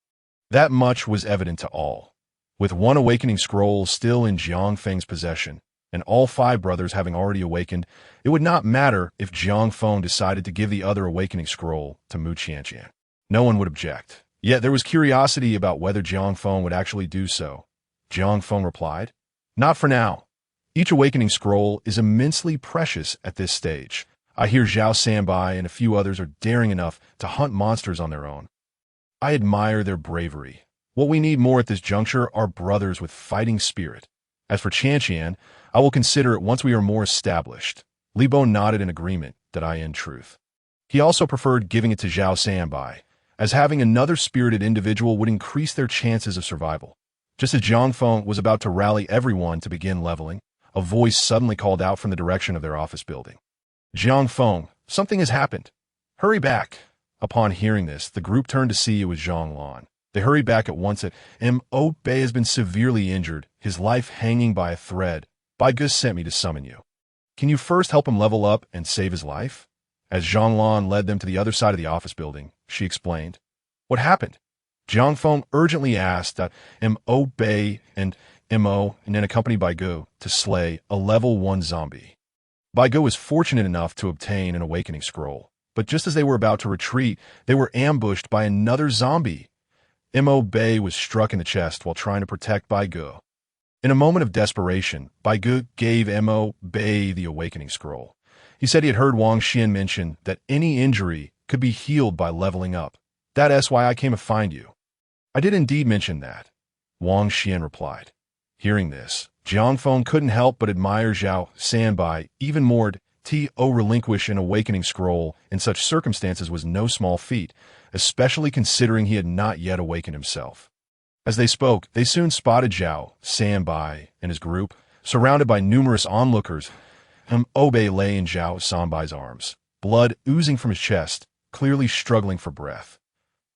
A: That much was evident to all. With one awakening scroll still in Jiang Feng's possession, and all 5 brothers having already awakened, it would not matter if Jiang Feng decided to give the other awakening scroll to Mu Qianqian. No one would object. Yet there was curiosity about whether Jiang Feng would actually do so. Jiang Feng replied, "Not for now. Each awakening scroll is immensely precious at this stage. I hear Zhao Sanbai and a few others are daring enough to hunt monsters on their own. I admire their bravery. What we need more at this juncture are brothers with fighting spirit. As for Qianqian, I will consider it once we are more established." Li Bo nodded in agreement that in truth. He also preferred giving it to Zhao Sanbai, as having another spirited individual would increase their chances of survival. Just as Jiang Feng was about to rally everyone to begin leveling, a voice suddenly called out from the direction of their office building. "Jiang Feng, something has happened. Hurry back." Upon hearing this, the group turned to see it was Zhang Lan. They hurried back at once. "Mo Bei has been severely injured, his life hanging by a thread. Bai Ge sent me to summon you. Can you first help him level up and save his life?" As Zhang Lan led them to the other side of the office building, she explained. "What happened?" Jiang Feng urgently asked Mo Bei and Mo, and then accompanied by Gu, to slay a level 1 zombie. Bai Ge was fortunate enough to obtain an awakening scroll, but just as they were about to retreat, they were ambushed by another zombie. Mo Bei was struck in the chest while trying to protect Bai Ge. In a moment of desperation, Bai Ge gave Mo Bei the awakening scroll. He said he had heard Wang Xian mention that any injury could be healed by leveling up. "That's why I came to find you." "I did indeed mention that," Wang Xian replied. Hearing this, Jiang Feng couldn't help but admire Zhao Sanbai even more. To relinquish an awakening scroll in such circumstances was no small feat, especially considering he had not yet awakened himself. As they spoke, they soon spotted Zhao Sanbai and his group, surrounded by numerous onlookers. Obei lay in Zhao Sanbai's arms, blood oozing from his chest, clearly struggling for breath.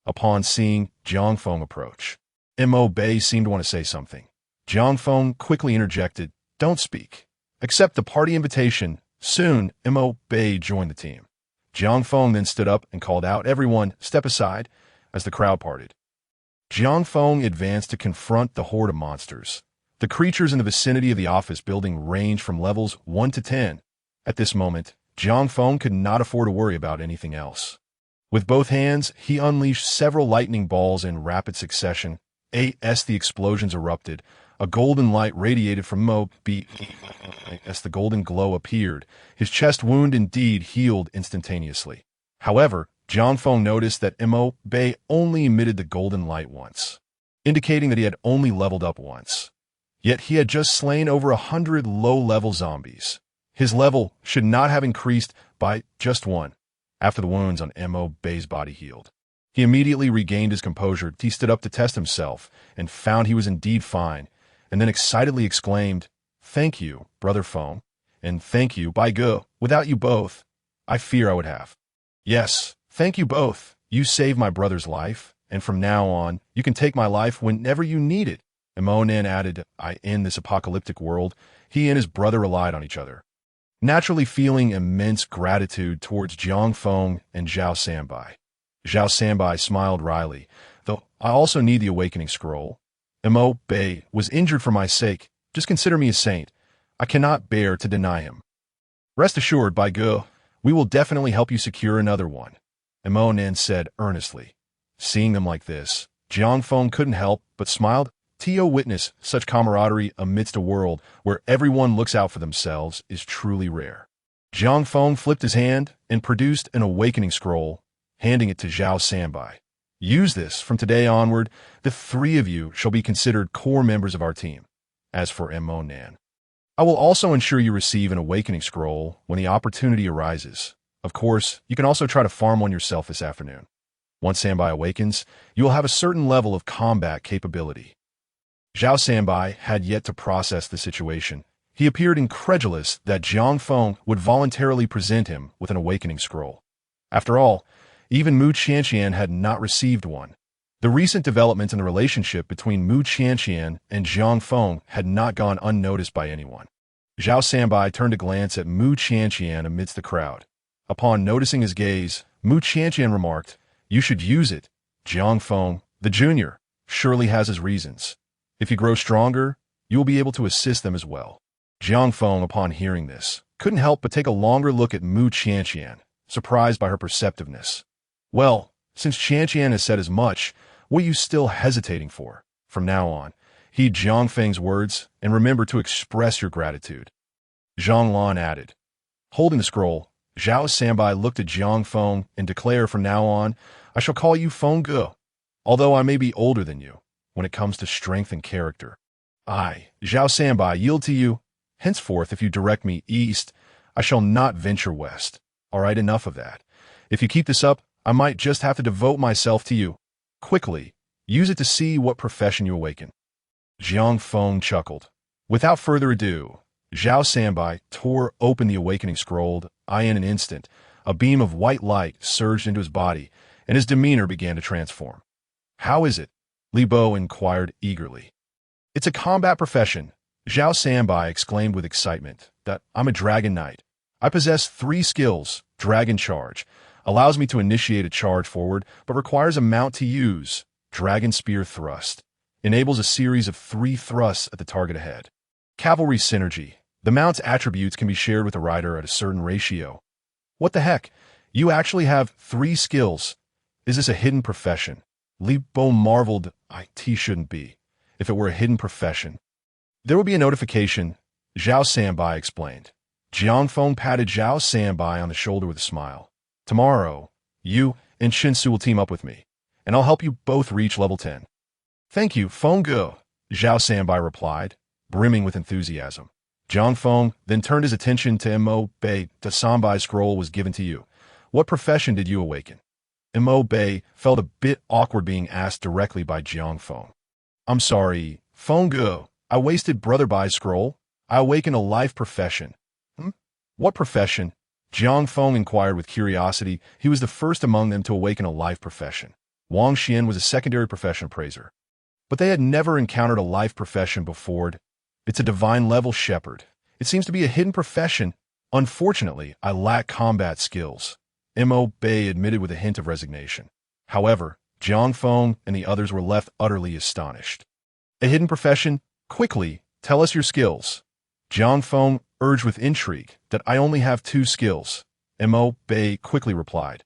A: Upon seeing Jiang Feng approach, Obei seemed to want to say something. Jiang Feng quickly interjected, "Don't speak. Accept the party invitation." Soon, Obei joined the team. Jiang Feng then stood up and called out, "Everyone, step aside," as the crowd parted. Jiang Feng advanced to confront the horde of monsters. The creatures in the vicinity of the office building ranged from levels 1 to 10. At this moment, Jiang Feng could not afford to worry about anything else. With both hands, he unleashed several lightning balls in rapid succession. As the explosions erupted, a golden light radiated from Mo Bei. As the golden glow appeared, his chest wound indeed healed instantaneously. However, Jiang Feng noticed that Mo Bei only emitted the golden light once, indicating that he had only leveled up once. Yet he had just slain over 100 low-level zombies. His level should not have increased by just 1. After the wounds on Mo Bei's body healed, he immediately regained his composure. He stood up to test himself and found he was indeed fine, and then excitedly exclaimed, "Thank you, Brother Feng, and thank you, Bai Ge. Without you both, I fear I would have." "Yes, thank you both. You saved my brother's life, and from now on, you can take my life whenever you need it." Monan added, "In this apocalyptic world, he and his brother relied on each other." naturally feeling immense gratitude towards Jiang Feng and Zhao Sanbai. Zhao Sanbai smiled wryly, though I also need the awakening scroll. Mo Bei was injured for my sake. Just consider me a saint. I cannot bear to deny him. Rest assured, Bai Ge, we will definitely help you secure another one, Mo Nen said earnestly. Seeing them like this, Jiang Feng couldn't help but smiled. To witness such camaraderie amidst a world where everyone looks out for themselves is truly rare. Jiang Feng flipped his hand and produced an awakening scroll, handing it to Zhao Sanbai. Use this from today onward. The three of you shall be considered core members of our team. As for Mo Nan, I will also ensure you receive an awakening scroll when the opportunity arises. Of course, you can also try to farm one yourself this afternoon. Once Sanbai awakens, you will have a certain level of combat capability. Zhao Sanbai had yet to process the situation. He appeared incredulous that Jiang Feng would voluntarily present him with an awakening scroll. After all, even Mu Qianqian had not received one. The recent developments in the relationship between Mu Qianqian and Jiang Feng had not gone unnoticed by anyone. Zhao Sanbai turned a glance at Mu Qianqian amidst the crowd. Upon noticing his gaze, Mu Qianqian remarked, "You should use it. Jiang Feng, the junior, surely has his reasons. If you grow stronger, you will be able to assist them as well." Jiang Feng, upon hearing this, couldn't help but take a longer look at Mu Qianqian, surprised by her perceptiveness. "Well, since Qianqian has said as much, what are you still hesitating for? From now on, heed Jiang Feng's words and remember to express your gratitude." Zhang Lan added. Holding the scroll, Zhao Sanbai looked at Jiang Feng and declared, "From now on, I shall call you Feng Ge, although I may be older than you. When it comes to strength and character, I, Zhao Sanbai, yield to you. Henceforth, if you direct me east, I shall not venture west. All right, enough of that. If you keep this up, I might just have to devote myself to you. Quickly, use it to see what profession you awaken." Jiang Feng chuckled. Without further ado, Zhao Sanbai tore open the awakening scroll. In an instant, a beam of white light surged into his body, and his demeanor began to transform. "How is it?" Li Bo inquired eagerly. "It's a combat profession," Zhao Sanbai exclaimed with excitement. "That I'm a dragon knight. I possess 3 skills. Dragon charge allows me to initiate a charge forward, but requires a mount to use. Dragon spear thrust enables a series of 3 thrusts at the target ahead. Cavalry synergy. The mount's attributes can be shared with the rider at a certain ratio." "What the heck? You actually have 3 skills. Is this a hidden profession?" Li Bo marveled. "It shouldn't be. If it were a hidden profession, there would be a notification," Zhao Sanbai explained. Jiang Feng patted Zhao Sanbai on the shoulder with a smile. "Tomorrow, you and Shinsu will team up with me, and I'll help you both reach level 10. "Thank you, Feng Ge," Zhao Sanbai replied, brimming with enthusiasm. Jiang Feng then turned his attention to Mo Bei. "The Sanbai scroll was given to you. What profession did you awaken?" Mo Bei felt a bit awkward being asked directly by Jiang Feng. "I'm sorry, Feng Ge. I wasted Brother Bai's scroll. I awakened a life profession." "What profession?" Jiang Feng inquired with curiosity. He was the first among them to awaken a life profession. Wang Xian was a secondary profession appraiser, but they had never encountered a life profession before. "It's a divine level shepherd. It seems to be a hidden profession. Unfortunately, I lack combat skills," Mo Bei admitted with a hint of resignation. However, Jiang Feng and the others were left utterly astonished. "A hidden profession? Quickly, tell us your skills." Jiang Feng urged with intrigue. "That I only have 2 skills," Mo Bei quickly replied.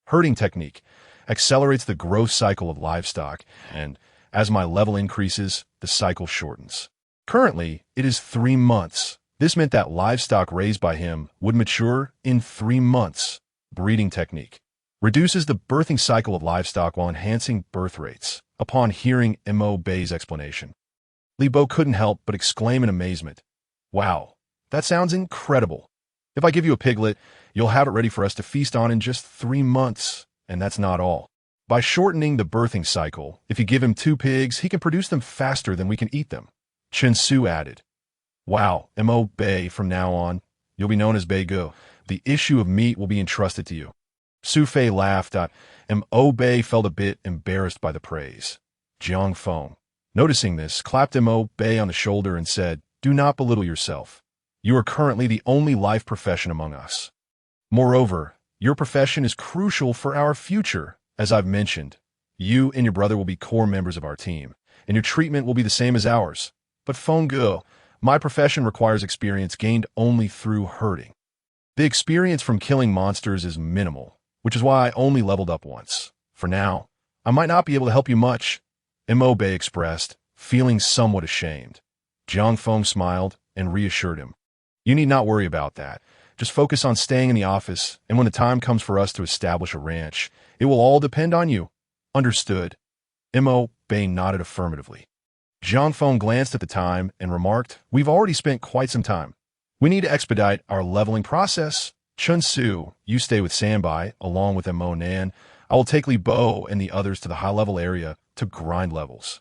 A: "Herding technique accelerates the growth cycle of livestock, and as my level increases, the cycle shortens. Currently, it is 3 months. This meant that livestock raised by him would mature in 3 months. Breeding technique reduces the birthing cycle of livestock while enhancing birth rates." Upon hearing Mo Bei's explanation, Li Bo couldn't help but exclaim in amazement. "Wow, that sounds incredible. If I give you a piglet, you'll have it ready for us to feast on in just 3 months. And that's not all. By shortening the birthing cycle, if you give him 2 pigs, he can produce them faster than we can eat them." Chen Su added. "Wow, Mo Bei, from now on, you'll be known as Bei Ge. The issue of meat will be entrusted to you." Su Fei laughed. Mo Bei felt a bit embarrassed by the praise. Jiang Feng, noticing this, clapped Mo Bei on the shoulder and said, "Do not belittle yourself. You are currently the only life profession among us. Moreover, your profession is crucial for our future. As I've mentioned, you and your brother will be core members of our team, and your treatment will be the same as ours. But Feng Ge, my profession requires experience gained only through hurting. The experience from killing monsters is minimal, which is why I only leveled up once. For now, I might not be able to help you much, Mo Bei expressed, feeling somewhat ashamed. Jiang Feng smiled and reassured him. You need not worry about that. Just focus on staying in the office, and when the time comes for us to establish a ranch, it will all depend on you. Understood. Mo Bei nodded affirmatively. Jiang Feng glanced at the time and remarked, We've already spent quite some time. We need to expedite our leveling process. Chun Su, you stay with Sanbai, along with Mo Nan. I will take Li Bo and the others to the high-level area to grind levels.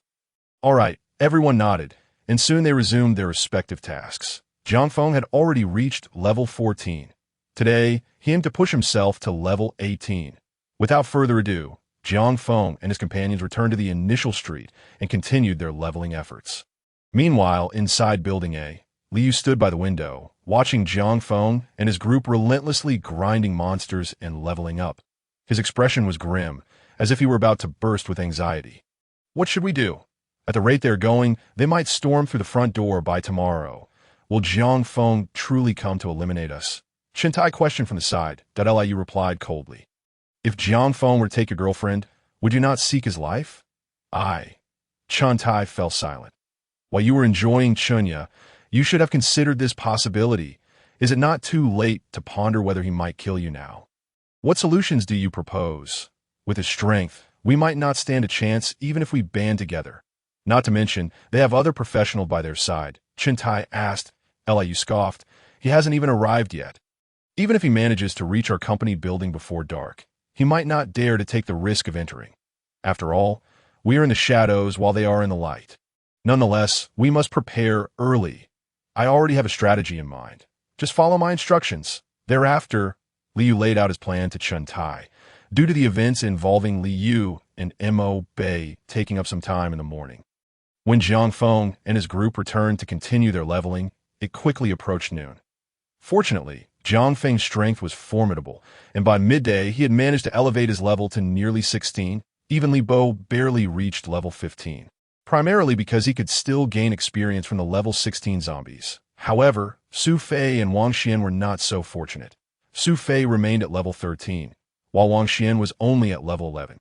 A: All right, everyone nodded, and soon they resumed their respective tasks. Jiang Feng had already reached level 14. Today, he aimed to push himself to level 18. Without further ado, Jiang Feng and his companions returned to the initial street and continued their leveling efforts. Meanwhile, inside Building A, Liu stood by the window, watching Jiang Feng and his group relentlessly grinding monsters and leveling up. His expression was grim, as if he were about to burst with anxiety. What should we do? At the rate they're going, they might storm through the front door by tomorrow. Will Jiang Feng truly come to eliminate us? Chintai questioned from the side. Liu replied coldly. If Jiang Feng were to take your girlfriend, would you not seek his life? Aye. Chintai fell silent. While you were enjoying Chunya, you should have considered this possibility. Is it not too late to ponder whether he might kill you now? What solutions do you propose? With his strength, we might not stand a chance even if we band together. Not to mention, they have other professionals by their side. Chintai asked. Liu scoffed. He hasn't even arrived yet. Even if he manages to reach our company building before dark, he might not dare to take the risk of entering. After all, we are in the shadows while they are in the light. Nonetheless, we must prepare early. I already have a strategy in mind. Just follow my instructions. Thereafter, Liu laid out his plan to Chintai, due to the events involving Liu and Mo Bei taking up some time in the morning. When Jiang Feng and his group returned to continue their leveling, it quickly approached noon. Fortunately, Jiang Feng's strength was formidable, and by midday he had managed to elevate his level to nearly 16. Even Li Bo barely reached level 15, primarily because he could still gain experience from the level 16 zombies. However, Su Fei and Wang Xian were not so fortunate. Su Fei remained at level 13, while Wang Xian was only at level 11.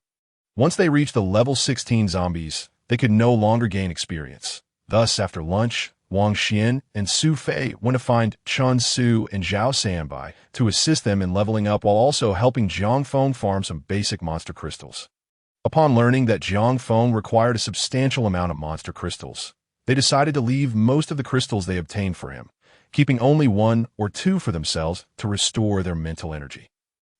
A: Once they reached the level 16 zombies, they could no longer gain experience. Thus, after lunch, Wang Xian and Su Fei went to find Chun Su and Zhao Sanbai to assist them in leveling up while also helping Jiang Feng farm some basic monster crystals. Upon learning that Jiang Feng required a substantial amount of monster crystals, they decided to leave most of the crystals they obtained for him, keeping only 1 or 2 for themselves to restore their mental energy.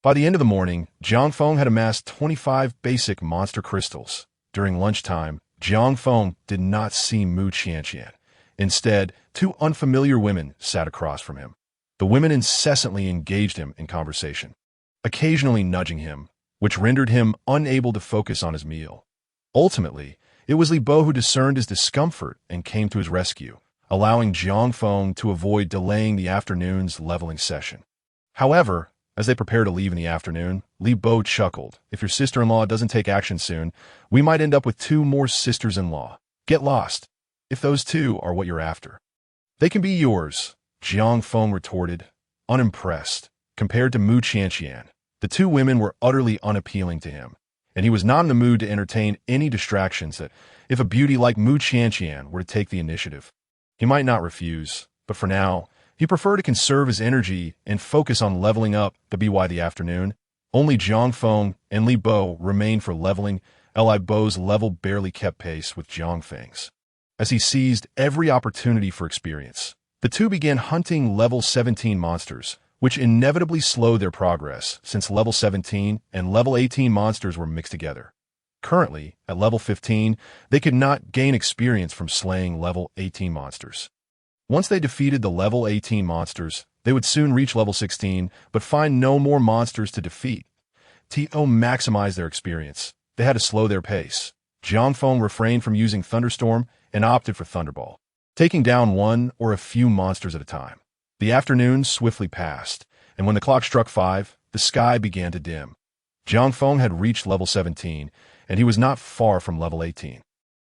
A: By the end of the morning, Jiang Feng had amassed 25 basic monster crystals. During lunchtime, Jiang Feng did not see Mu Qianqian. Instead, 2 unfamiliar women sat across from him. The women incessantly engaged him in conversation, occasionally nudging him, which rendered him unable to focus on his meal. Ultimately, it was Li Bo who discerned his discomfort and came to his rescue, allowing Jiang Feng to avoid delaying the afternoon's leveling session. However, as they prepared to leave in the afternoon, Li Bo chuckled. If your sister-in-law doesn't take action soon, we might end up with 2 more sisters-in-law. Get lost, if those 2 are what you're after. They can be yours, Jiang Feng retorted, unimpressed. Compared to Mu Qianqian, the 2 women were utterly unappealing to him, and he was not in the mood to entertain any distractions that, if a beauty like Mu Qianqian were to take the initiative, he might not refuse, but for now, he preferred to conserve his energy and focus on leveling up. By the afternoon, only Jiang Feng and Li Bo remained for leveling. Li Bo's level barely kept pace with Jiang Feng's. As he seized every opportunity for experience, the 2 began hunting level 17 monsters, which inevitably slowed their progress since level 17 and level 18 monsters were mixed together. Currently, at level 15, they could not gain experience from slaying level 18 monsters. Once they defeated the level 18 monsters, they would soon reach level 16, but find no more monsters to defeat. To maximize their experience, they had to slow their pace. Jiang Feng refrained from using Thunderstorm and opted for Thunderball, taking down 1 or a few monsters at a time. The afternoon swiftly passed, and when the clock struck 5, the sky began to dim. Jiang Feng had reached level 17, and he was not far from level 18.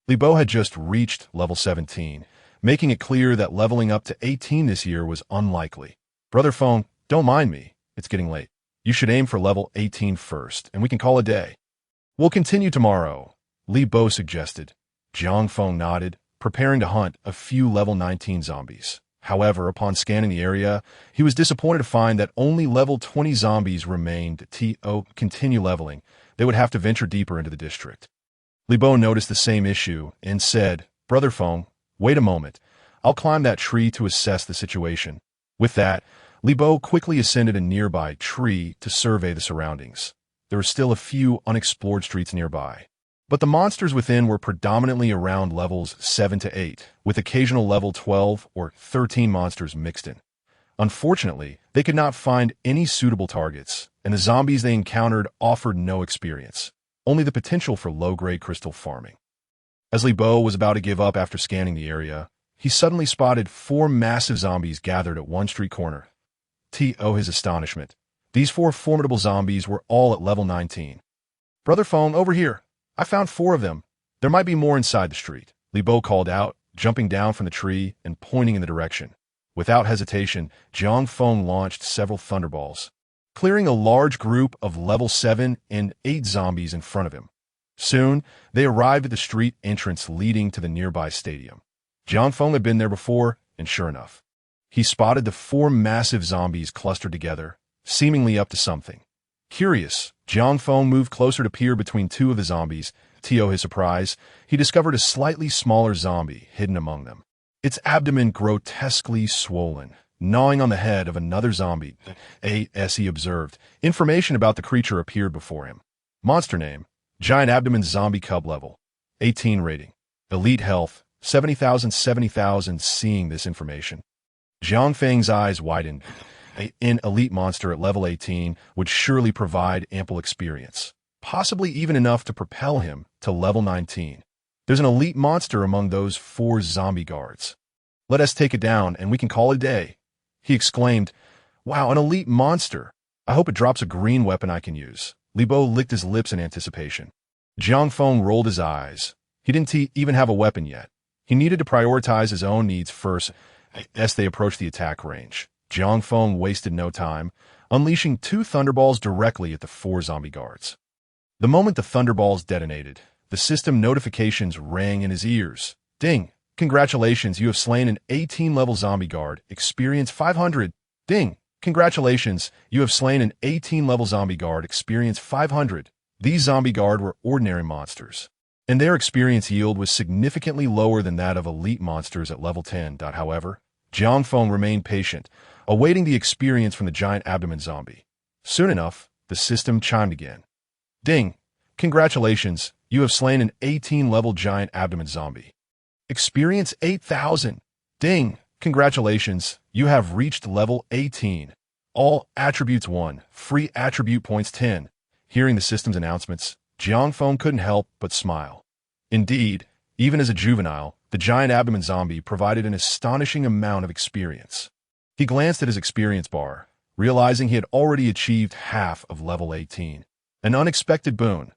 A: Li Bo had just reached level 17, making it clear that leveling up to 18 this year was unlikely. Brother Feng, don't mind me. It's getting late. You should aim for level 18 first, and we can call a day. We'll continue tomorrow, Li Bo suggested. Jiang Feng nodded, preparing to hunt a few level 19 zombies. However, upon scanning the area, he was disappointed to find that only level 20 zombies remained. To continue leveling, they would have to venture deeper into the district. Li Bo noticed the same issue and said, Brother Feng, wait a moment. I'll climb that tree to assess the situation. With that, Li Bo quickly ascended a nearby tree to survey the surroundings. There were still a few unexplored streets nearby, but the monsters within were predominantly around levels 7 to 8, with occasional level 12 or 13 monsters mixed in. Unfortunately, they could not find any suitable targets, and the zombies they encountered offered no experience, only the potential for low-grade crystal farming. As Li Bo was about to give up after scanning the area, he suddenly spotted 4 massive zombies gathered at one street corner. To his astonishment, these 4 formidable zombies were all at level 19. Brother Feng, over here. I found 4 of them. There might be more inside the street, Li Bo called out, jumping down from the tree and pointing in the direction. Without hesitation, Jiang Feng launched several thunderballs, clearing a large group of level 7 and 8 zombies in front of him. Soon, they arrived at the street entrance leading to the nearby stadium. Jiang Feng had been there before, and sure enough, he spotted the 4 massive zombies clustered together, seemingly up to something. Curious, Jiang Feng moved closer to peer between 2 of the zombies. To his surprise, he discovered a slightly smaller zombie hidden among them, its abdomen grotesquely swollen, gnawing on the head of another zombie. As he observed, information about the creature appeared before him. Monster name, Giant Abdomen Zombie Cub level, 18 rating, Elite Health, 70,000. Seeing this information, Jiang Feng's eyes widened. An elite monster at level 18 would surely provide ample experience, possibly even enough to propel him to level 19. There's an elite monster among those 4 zombie guards. Let us take it down and we can call it a day, he exclaimed. Wow, an elite monster. I hope it drops a green weapon I can use. Li Bo licked his lips in anticipation. Jiang Feng rolled his eyes. He didn't even have a weapon yet. He needed to prioritize his own needs first. As they approached the attack range, Jiang Feng wasted no time, unleashing 2 thunderballs directly at the 4 zombie guards. The moment the thunderballs detonated, the system notifications rang in his ears. Ding! Congratulations, you have slain an 18-level zombie guard. Experience 500. Ding! Congratulations, you have slain an 18-level zombie guard. Experience 500. These zombie guard were ordinary monsters, and their experience yield was significantly lower than that of elite monsters at level 10. However, Jiang Feng remained patient, awaiting the experience from the giant abdomen zombie. Soon enough, the system chimed again. Ding! Congratulations, you have slain an 18-level giant abdomen zombie. Experience 8,000. Ding! Congratulations, you have reached level 18. All attributes 1, free attribute points 10. Hearing the system's announcements, Jiang Feng couldn't help but smile. Indeed, even as a juvenile, the giant abdomen zombie provided an astonishing amount of experience. He glanced at his experience bar, realizing he had already achieved half of level 18. An unexpected boon.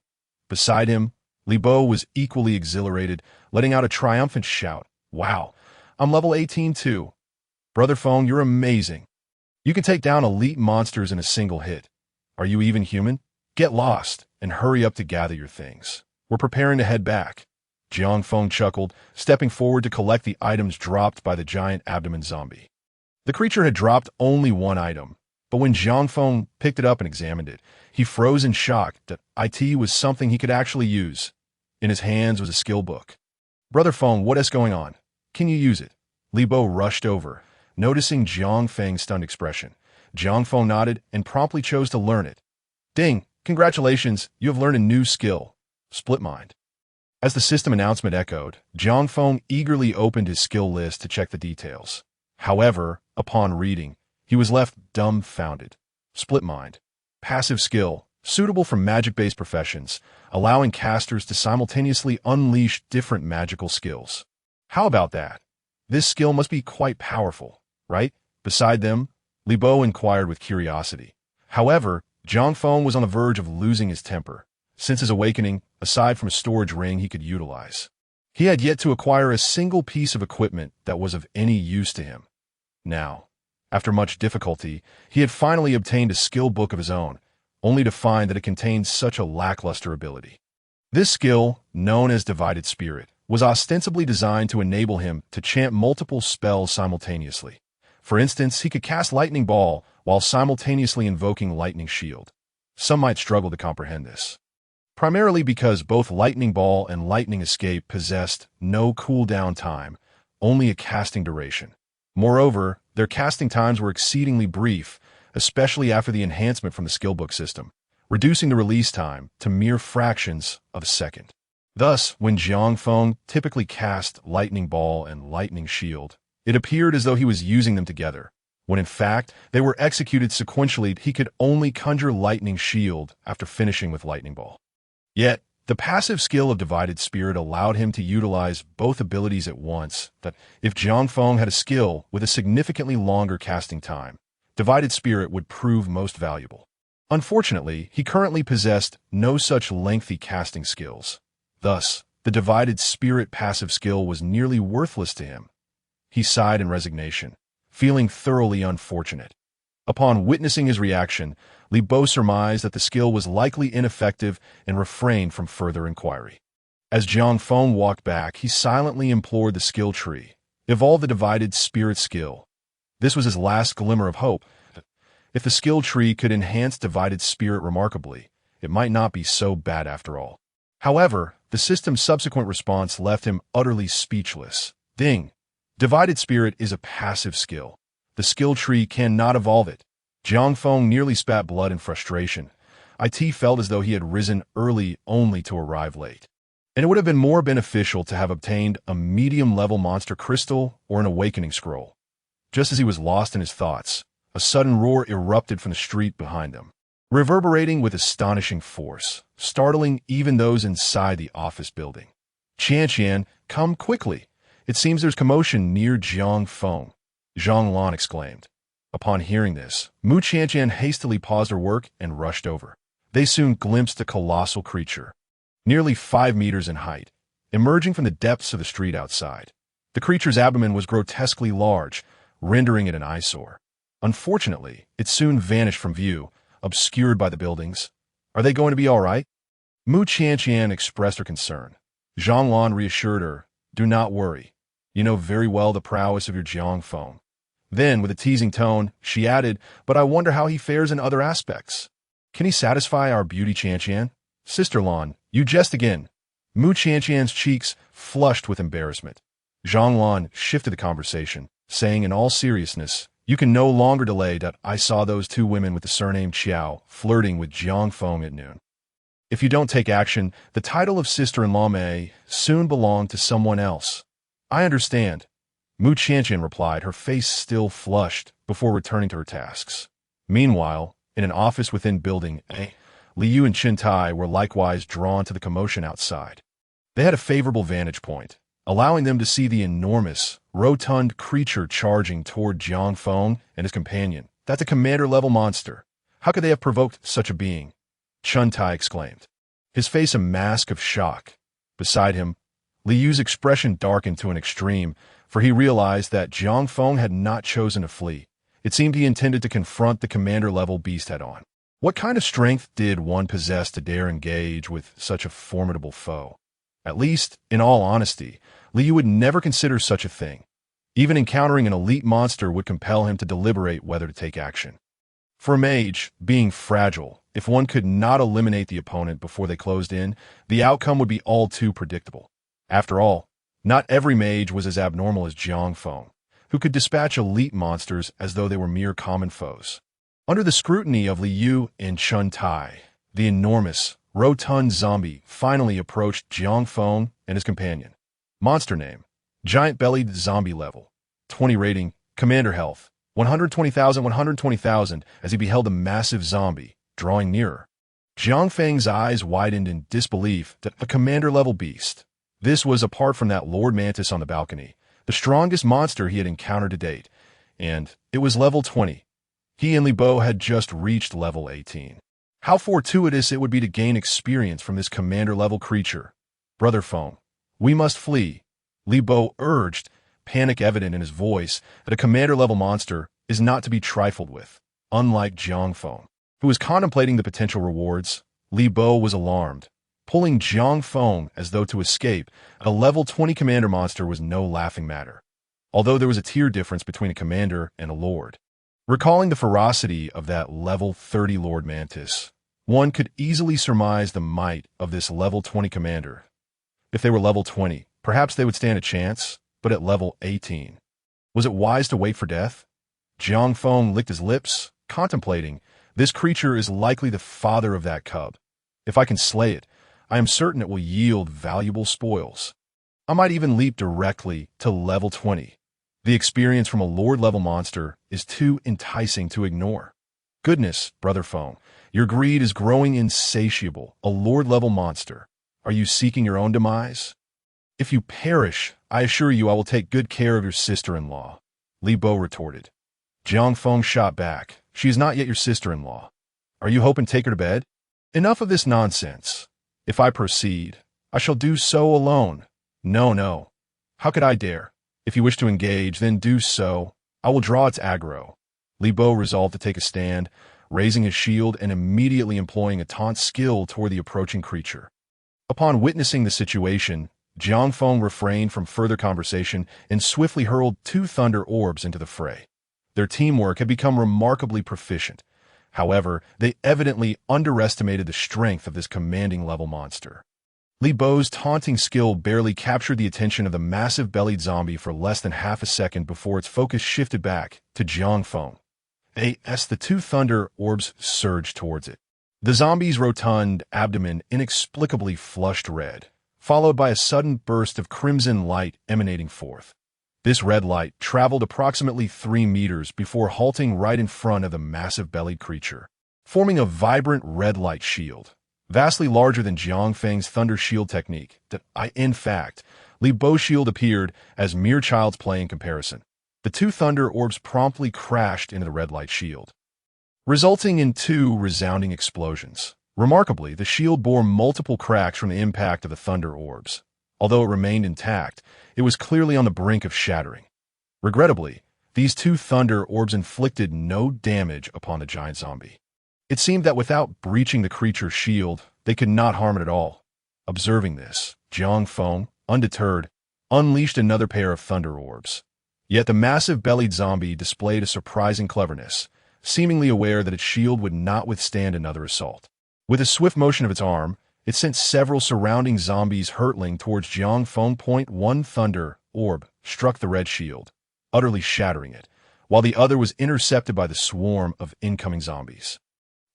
A: Beside him, Li Bo was equally exhilarated, letting out a triumphant shout. Wow, I'm level 18 too. Brother Feng, you're amazing. You can take down elite monsters in a single hit. Are you even human? Get lost and hurry up to gather your things. We're preparing to head back. Jiang Feng chuckled, stepping forward to collect the items dropped by the giant abdomen zombie. The creature had dropped only 1 item, but when Jiang Feng picked it up and examined it, he froze in shock that it was something he could actually use. In his hands was a skill book. Brother Feng, what is going on? Can you use it? Li Bo rushed over, noticing Jiang Feng's stunned expression. Jiang Feng nodded and promptly chose to learn it. Ding! Congratulations, you have learned a new skill, Split Mind. As the system announcement echoed, Jiang Feng eagerly opened his skill list to check the details. However, upon reading, he was left dumbfounded. Split Mind. Passive skill, suitable for magic-based professions, allowing casters to simultaneously unleash different magical skills. How about that? This skill must be quite powerful, right? Beside them, Li Bo inquired with curiosity. However, Jiang Feng was on the verge of losing his temper, since his awakening, aside from a storage ring he could utilize. He had yet to acquire a single piece of equipment that was of any use to him. Now, after much difficulty, he had finally obtained a skill book of his own, only to find that it contained such a lackluster ability. This skill, known as Divided Spirit, was ostensibly designed to enable him to chant multiple spells simultaneously. For instance, he could cast Lightning Ball while simultaneously invoking Lightning Shield. Some might struggle to comprehend this, primarily because both Lightning Ball and Lightning Escape possessed no cooldown time, only a casting duration. Moreover, their casting times were exceedingly brief, especially after the enhancement from the skillbook system, reducing the release time to mere fractions of a second. Thus, when Jiang Feng typically cast Lightning Ball and Lightning Shield, it appeared as though he was using them together, when in fact they were executed sequentially. He could only conjure Lightning Shield after finishing with Lightning Ball. Yet, the passive skill of Divided Spirit allowed him to utilize both abilities at once, that if Jiang Feng had a skill with a significantly longer casting time, Divided Spirit would prove most valuable. Unfortunately, he currently possessed no such lengthy casting skills. Thus, the Divided Spirit passive skill was nearly worthless to him. He sighed in resignation, feeling thoroughly unfortunate. Upon witnessing his reaction, Li Bo surmised that the skill was likely ineffective and refrained from further inquiry. As Jiang Feng walked back, he silently implored the skill tree, evolve the Divided Spirit skill. This was his last glimmer of hope. If the skill tree could enhance Divided Spirit remarkably, it might not be so bad after all. However, the system's subsequent response left him utterly speechless. Ding! Divided Spirit is a passive skill. The skill tree cannot evolve it. Jiang Feng nearly spat blood in frustration. It felt as though he had risen early only to arrive late. And it would have been more beneficial to have obtained a medium-level monster crystal or an awakening scroll. Just as he was lost in his thoughts, a sudden roar erupted from the street behind them, reverberating with astonishing force, startling even those inside the office building. Qian, come quickly! It seems there's commotion near Jiang Feng, Zhang Lan exclaimed. Upon hearing this, Mu Qian hastily paused her work and rushed over. They soon glimpsed a colossal creature, nearly 5 meters in height, emerging from the depths of the street outside. The creature's abdomen was grotesquely large, rendering it an eyesore. Unfortunately, it soon vanished from view, obscured by the buildings. Are they going to be all right? Mu Qian expressed her concern. Zhang Lan reassured her, do not worry. You know very well the prowess of your Jiang Feng. Then, with a teasing tone, she added, but I wonder how he fares in other aspects. Can he satisfy our beauty Qian? Sister Lan, you jest again. Mu Qian's cheeks flushed with embarrassment. Zhang Lan shifted the conversation, saying in all seriousness, you can no longer delay that I saw those 2 women with the surname Qiao flirting with Jiang Feng at noon. If you don't take action, the title of sister-in-law may soon belong to someone else. I understand. Mu Qian replied, her face still flushed, before returning to her tasks. Meanwhile, in an office within building A, Liu and Chen Tai were likewise drawn to the commotion outside. They had a favorable vantage point, allowing them to see the enormous, rotund creature charging toward Jiang Feng and his companion. That's a commander-level monster. How could they have provoked such a being? Chen Tai exclaimed, his face a mask of shock. Beside him, Liu's expression darkened to an extreme, for he realized that Jiang Feng had not chosen to flee. It seemed he intended to confront the commander-level beast head-on. What kind of strength did one possess to dare engage with such a formidable foe? At least, in all honesty, Liu would never consider such a thing. Even encountering an elite monster would compel him to deliberate whether to take action. For a mage, being fragile, if one could not eliminate the opponent before they closed in, the outcome would be all too predictable. After all, not every mage was as abnormal as Jiang Feng, who could dispatch elite monsters as though they were mere common foes. Under the scrutiny of Liu and Chen Tai, the enormous, rotund zombie finally approached Jiang Feng and his companion. Monster name, giant-bellied zombie level, 20 rating, commander health, 120,000 as he beheld the massive zombie drawing nearer. Jiang Feng's eyes widened in disbelief that a commander-level beast. This was, apart from that Lord Mantis on the balcony, the strongest monster he had encountered to date. and it was level 20. He and Li Bo had just reached level 18. How fortuitous it would be to gain experience from this commander-level creature. Brother Feng, we must flee, Li Bo urged, panic evident in his voice that a commander-level monster is not to be trifled with. Unlike Jiang Feng, who was contemplating the potential rewards, Li Bo was alarmed. Pulling Jiang Feng as though to escape, a level 20 commander monster was no laughing matter, although there was a tier difference between a commander and a lord. Recalling the ferocity of that level 30 Lord Mantis, one could easily surmise the might of this level 20 commander. If they were level 20, perhaps they would stand a chance, but at level 18. Was it wise to wait for death? Jiang Feng licked his lips, contemplating. This creature is likely the father of that cub. If I can slay it, I am certain it will yield valuable spoils. I might even leap directly to level 20. The experience from a lord-level monster is too enticing to ignore. Goodness, Brother Feng, your greed is growing insatiable. A lord-level monster. Are you seeking your own demise? If you perish, I assure you I will take good care of your sister-in-law, Li Bo retorted. Jiang Feng shot back. She is not yet your sister-in-law. Are you hoping to take her to bed? Enough of this nonsense. If I proceed, I shall do so alone. No. How could I dare? If you wish to engage, then do so. I will draw its aggro. Li Bo resolved to take a stand, raising his shield and immediately employing a taunt skill toward the approaching creature. Upon witnessing the situation, Jiang Feng refrained from further conversation and swiftly hurled 2 thunder orbs into the fray. Their teamwork had become remarkably proficient. However, they evidently underestimated the strength of this commanding level monster. Li Bo's taunting skill barely captured the attention of the massive bellied zombie for less than half a second before its focus shifted back to Jiang Feng. As the 2 thunder orbs surged towards it, the zombie's rotund abdomen inexplicably flushed red, followed by a sudden burst of crimson light emanating forth. This red light traveled approximately 3 meters before halting right in front of the massive bellied creature, forming a vibrant red light shield, vastly larger than Jiang Feng's thunder shield technique. In fact, Li Bo's shield appeared as mere child's play in comparison. The 2 thunder orbs promptly crashed into the red light shield, resulting in 2 resounding explosions. Remarkably, the shield bore multiple cracks from the impact of the thunder orbs. Although it remained intact, it was clearly on the brink of shattering. Regrettably, these 2 thunder orbs inflicted no damage upon the giant zombie. It seemed that without breaching the creature's shield, they could not harm it at all. Observing this, Jiang Feng, undeterred, unleashed another pair of thunder orbs. Yet the massive bellied zombie displayed a surprising cleverness, seemingly aware that its shield would not withstand another assault. With a swift motion of its arm, it sent several surrounding zombies hurtling towards Jiang Feng. 1 thunder orb struck the red shield, utterly shattering it, while the other was intercepted by the swarm of incoming zombies.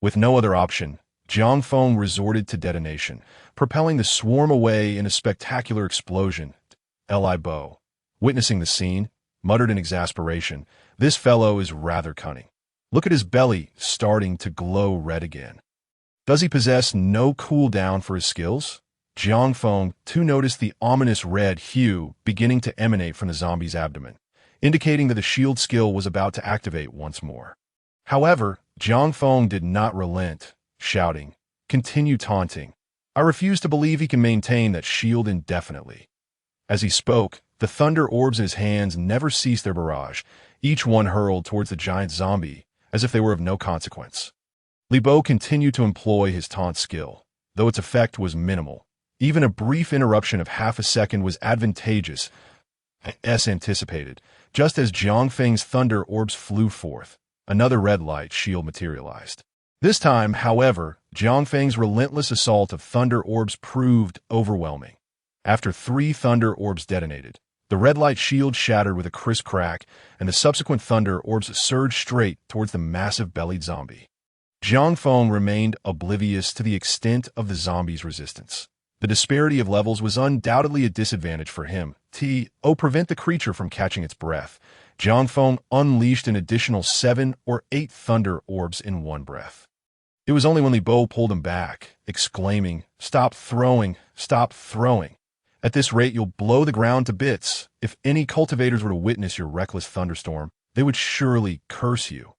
A: With no other option, Jiang Feng resorted to detonation, propelling the swarm away in a spectacular explosion. Li Bo, witnessing the scene, muttered in exasperation, "This fellow is rather cunning. Look at his belly starting to glow red again. Does he possess no cooldown for his skills?" Jiang Feng too noticed the ominous red hue beginning to emanate from the zombie's abdomen, indicating that the shield skill was about to activate once more. However, Jiang Feng did not relent, shouting, "Continue taunting. I refuse to believe he can maintain that shield indefinitely." As he spoke, the thunder orbs in his hands never ceased their barrage, each one hurled towards the giant zombie as if they were of no consequence. Li Bo continued to employ his taunt skill, though its effect was minimal. Even a brief interruption of half a second was advantageous, as anticipated. Just as Jiang Feng's thunder orbs flew forth, another red light shield materialized. This time, however, Jiang Feng's relentless assault of thunder orbs proved overwhelming. After 3 thunder orbs detonated, the red light shield shattered with a crisp crack, and the subsequent thunder orbs surged straight towards the massive bellied zombie. Jiang Feng remained oblivious to the extent of the zombie's resistance. The disparity of levels was undoubtedly a disadvantage for him. Prevent the creature from catching its breath. Jiang Feng unleashed an additional 7 or 8 thunder orbs in one breath. It was only when Li Bo pulled him back, exclaiming, "Stop throwing, stop throwing. At this rate, you'll blow the ground to bits. If any cultivators were to witness your reckless thunderstorm, they would surely curse you.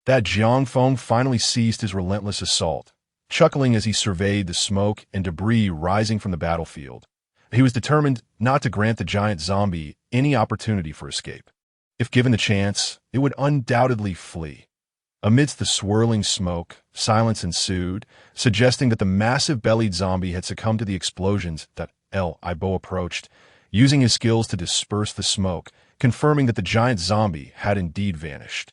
A: That Jiang Feng finally ceased his relentless assault, chuckling as he surveyed the smoke and debris rising from the battlefield. He was determined not to grant the giant zombie any opportunity for escape. If given the chance, it would undoubtedly flee. Amidst the swirling smoke, silence ensued, suggesting that the massive-bellied zombie had succumbed to the explosions that Ibo approached, using his skills to disperse the smoke, confirming that the giant zombie had indeed vanished.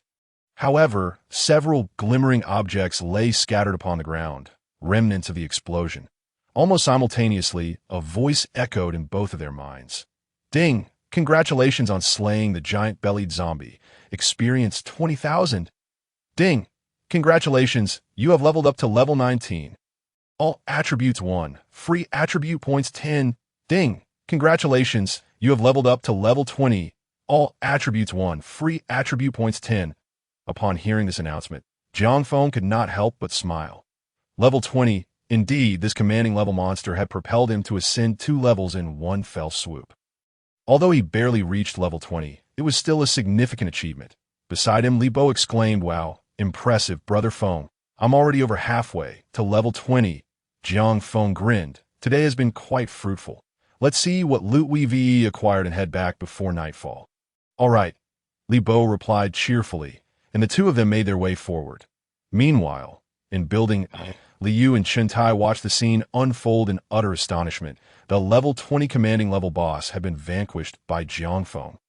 A: However, several glimmering objects lay scattered upon the ground, remnants of the explosion. Almost simultaneously, a voice echoed in both of their minds. "Ding! Congratulations on slaying the giant-bellied zombie. Experience 20,000. Ding! Congratulations, you have leveled up to level 19. All attributes 1. Free attribute points 10. Ding! Congratulations, you have leveled up to level 20. All attributes 1. Free attribute points 10. Upon hearing this announcement, Jiang Feng could not help but smile. Level 20. Indeed, this commanding level monster had propelled him to ascend 2 levels in one fell swoop. Although he barely reached level 20, it was still a significant achievement. Beside him, Libo exclaimed, "Wow, impressive, Brother Feng. I'm already over halfway to level 20. Jiang Feng grinned. Today has been quite fruitful. Let's see what loot we've acquired and head back before nightfall." "All right," Libo replied cheerfully, and the two of them made their way forward. Meanwhile, in building, Liu and Chentai watched the scene unfold in utter astonishment. The level 20 commanding level boss had been vanquished by Jiang Feng.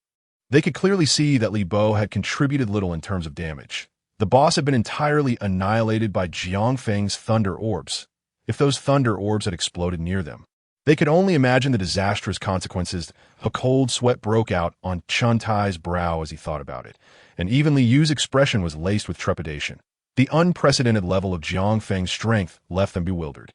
A: They could clearly see that Li Bo had contributed little in terms of damage. The boss had been entirely annihilated by Jiang Feng's thunder orbs. If those thunder orbs had exploded near them, they could only imagine the disastrous consequences. A cold sweat broke out on Chentai's brow as he thought about it, and even Li Yu's expression was laced with trepidation. The unprecedented level of Jiang Feng's strength left them bewildered.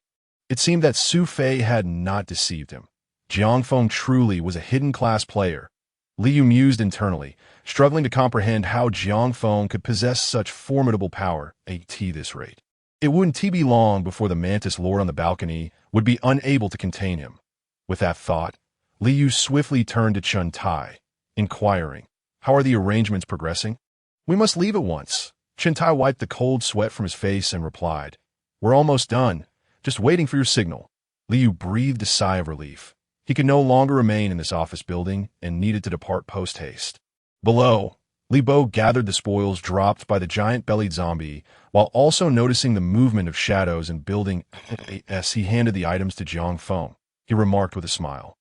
A: It seemed that Su Fei had not deceived him. Jiang Feng truly was a hidden-class player. Liu mused internally, struggling to comprehend how Jiang Feng could possess such formidable power at this rate. It wouldn't be long before the mantis lord on the balcony would be unable to contain him. With that thought, Liu swiftly turned to Chun Tai, inquiring, "How are the arrangements progressing?" "We must leave at once." Chun Tai wiped the cold sweat from his face and replied, "We're almost done. Just waiting for your signal." Liu breathed a sigh of relief. He could no longer remain in this office building and needed to depart post-haste. Below, Li Bo gathered the spoils dropped by the giant-bellied zombie, while also noticing the movement of shadows and building. As he handed the items to Jiang Feng, he remarked with a smile,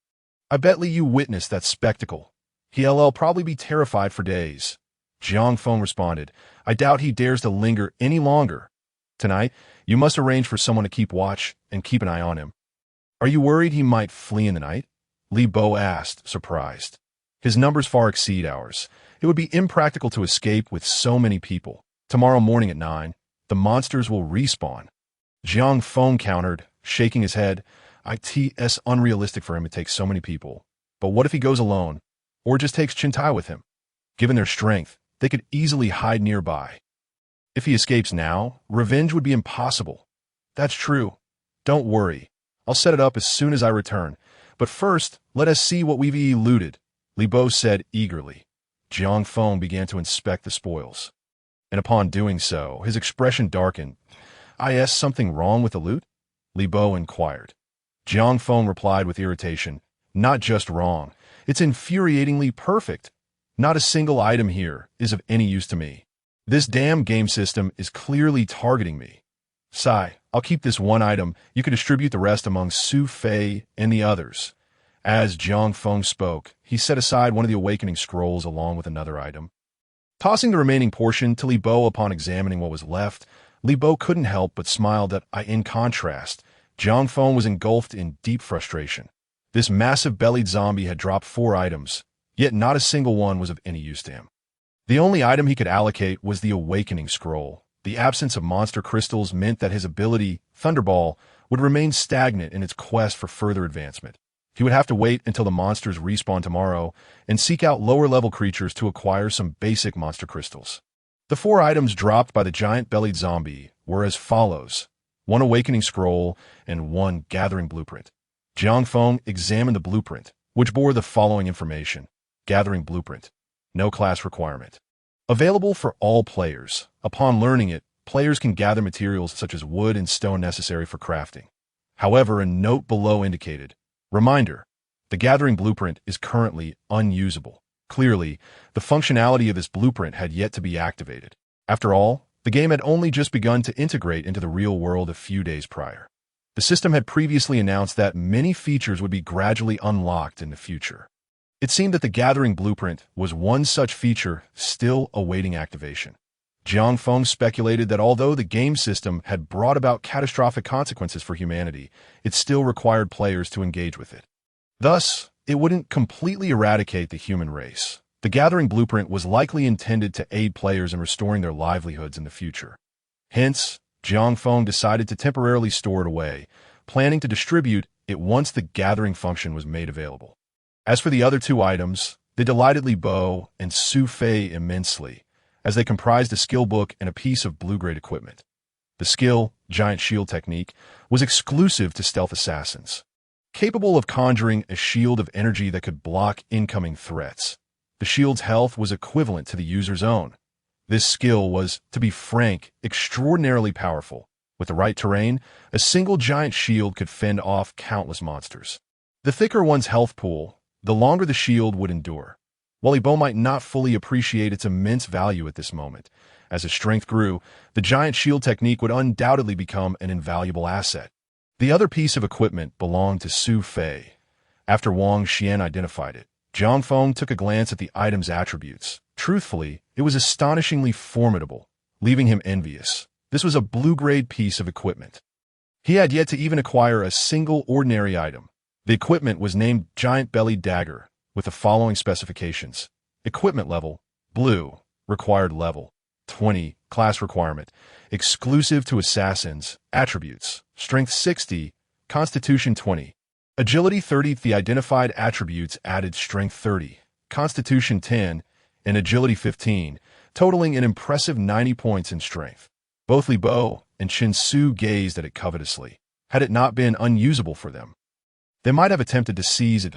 A: "I bet Liu witnessed that spectacle. He'll probably be terrified for days." Jiang Feng responded, "I doubt he dares to linger any longer. Tonight, you must arrange for someone to keep watch and keep an eye on him." "Are you worried he might flee in the night?" Li Bo asked, surprised. "His numbers far exceed ours. It would be impractical to escape with so many people. Tomorrow morning at 9, the monsters will respawn." Jiang Feng countered, shaking his head. "It's unrealistic for him to take so many people. But what if he goes alone, or just takes Chintai with him? Given their strength, they could easily hide nearby. If he escapes now, revenge would be impossible." "That's true. Don't worry. I'll set it up as soon as I return. But first, let us see what we've looted," Li Bo said eagerly. Jiang Feng began to inspect the spoils, and upon doing so, his expression darkened. "Is something wrong with the loot?" Li Bo inquired. Jiang Feng replied with irritation, "Not just wrong. It's infuriatingly perfect. Not a single item here is of any use to me. This damn game system is clearly targeting me. Sai, I'll keep this one item. You can distribute the rest among Su Fei and the others." As Jiang Feng spoke, he set aside one of the awakening scrolls along with another item. Tossing the remaining portion to Li Bo upon examining what was left, Li Bo couldn't help but smile that, in contrast, Jiang Feng was engulfed in deep frustration. This massive-bellied zombie had dropped 4 items, yet not a single one was of any use to him. The only item he could allocate was the awakening scroll. The absence of monster crystals meant that his ability, Thunderball, would remain stagnant in its quest for further advancement. He would have to wait until the monsters respawn tomorrow and seek out lower-level creatures to acquire some basic monster crystals. The 4 items dropped by the giant-bellied zombie were as follows: 1 awakening scroll and 1 gathering blueprint. Jiang Feng examined the blueprint, which bore the following information. Gathering blueprint. No class requirement. Available for all players. Upon learning it, players can gather materials such as wood and stone necessary for crafting. However, a note below indicated, reminder, the gathering blueprint is currently unusable. Clearly, the functionality of this blueprint had yet to be activated. After all, the game had only just begun to integrate into the real world a few days prior. The system had previously announced that many features would be gradually unlocked in the future. It seemed that the gathering blueprint was one such feature still awaiting activation. Jiang Feng speculated that although the game system had brought about catastrophic consequences for humanity, it still required players to engage with it. Thus, it wouldn't completely eradicate the human race. The gathering blueprint was likely intended to aid players in restoring their livelihoods in the future. Hence, Jiang Feng decided to temporarily store it away, planning to distribute it once the gathering function was made available. As for the other two items, they delighted Li Bo and Su Fei immensely, as they comprised a skill book and a piece of blue-grade equipment. The skill, Giant Shield Technique, was exclusive to stealth assassins, capable of conjuring a shield of energy that could block incoming threats. The shield's health was equivalent to the user's own. This skill was, to be frank, extraordinarily powerful. With the right terrain, a single giant shield could fend off countless monsters. The thicker one's health pool, the longer the shield would endure. While Li Bo might not fully appreciate its immense value at this moment, as his strength grew, the giant shield technique would undoubtedly become an invaluable asset. The other piece of equipment belonged to Su Fei. After Wang Xian identified it, Jiang Feng took a glance at the item's attributes. Truthfully, it was astonishingly formidable, leaving him envious. This was a blue-grade piece of equipment. He had yet to even acquire a single ordinary item. The equipment was named Giant Belly Dagger, with the following specifications. Equipment level, blue, required level, 20, class requirement, exclusive to assassins, attributes, strength 60, constitution 20, agility 30. The identified attributes added strength 30, constitution 10, and agility 15, totaling an impressive 90 points in strength. Both Li Bo and Chen Su gazed at it covetously. Had it not been unusable for them, they might have attempted to seize it.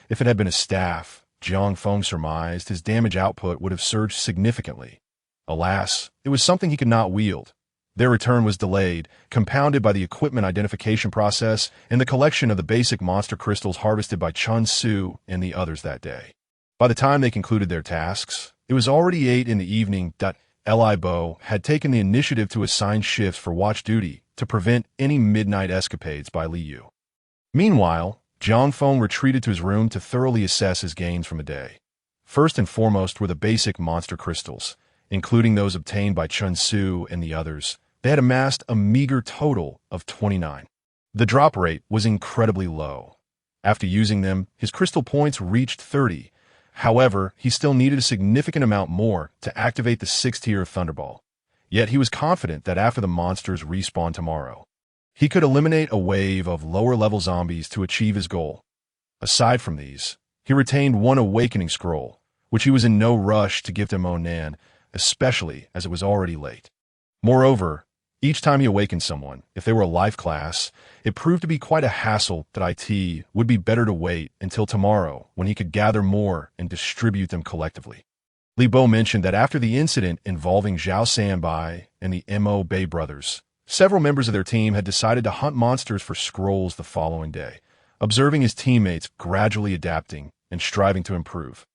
A: If it had been a staff, Jiang Feng surmised his damage output would have surged significantly. Alas, it was something he could not wield. Their return was delayed, compounded by the equipment identification process and the collection of the basic monster crystals harvested by Chen Su and the others that day. By the time they concluded their tasks, it was already 8 in the evening. Li Bo had taken the initiative to assign shifts for watch duty to prevent any midnight escapades by Li Yu. Meanwhile, Jiang Feng retreated to his room to thoroughly assess his gains from the day. First and foremost were the basic monster crystals, including those obtained by Chen Su and the others. They had amassed a meager total of 29. The drop rate was incredibly low. After using them, his crystal points reached 30. However, he still needed a significant amount more to activate the 6th tier of Thunderball. Yet he was confident that after the monsters respawn tomorrow, he could eliminate a wave of lower-level zombies to achieve his goal. Aside from these, he retained one awakening scroll, which he was in no rush to give to Monan, especially as it was already late. Moreover, each time he awakened someone, if they were a life class, it proved to be quite a hassle that it would be better to wait until tomorrow when he could gather more and distribute them collectively. Li Bo mentioned that after the incident involving Zhao Sanbai and the Mo Bei brothers, several members of their team had decided to hunt monsters for scrolls the following day, observing his teammates gradually adapting and striving to improve.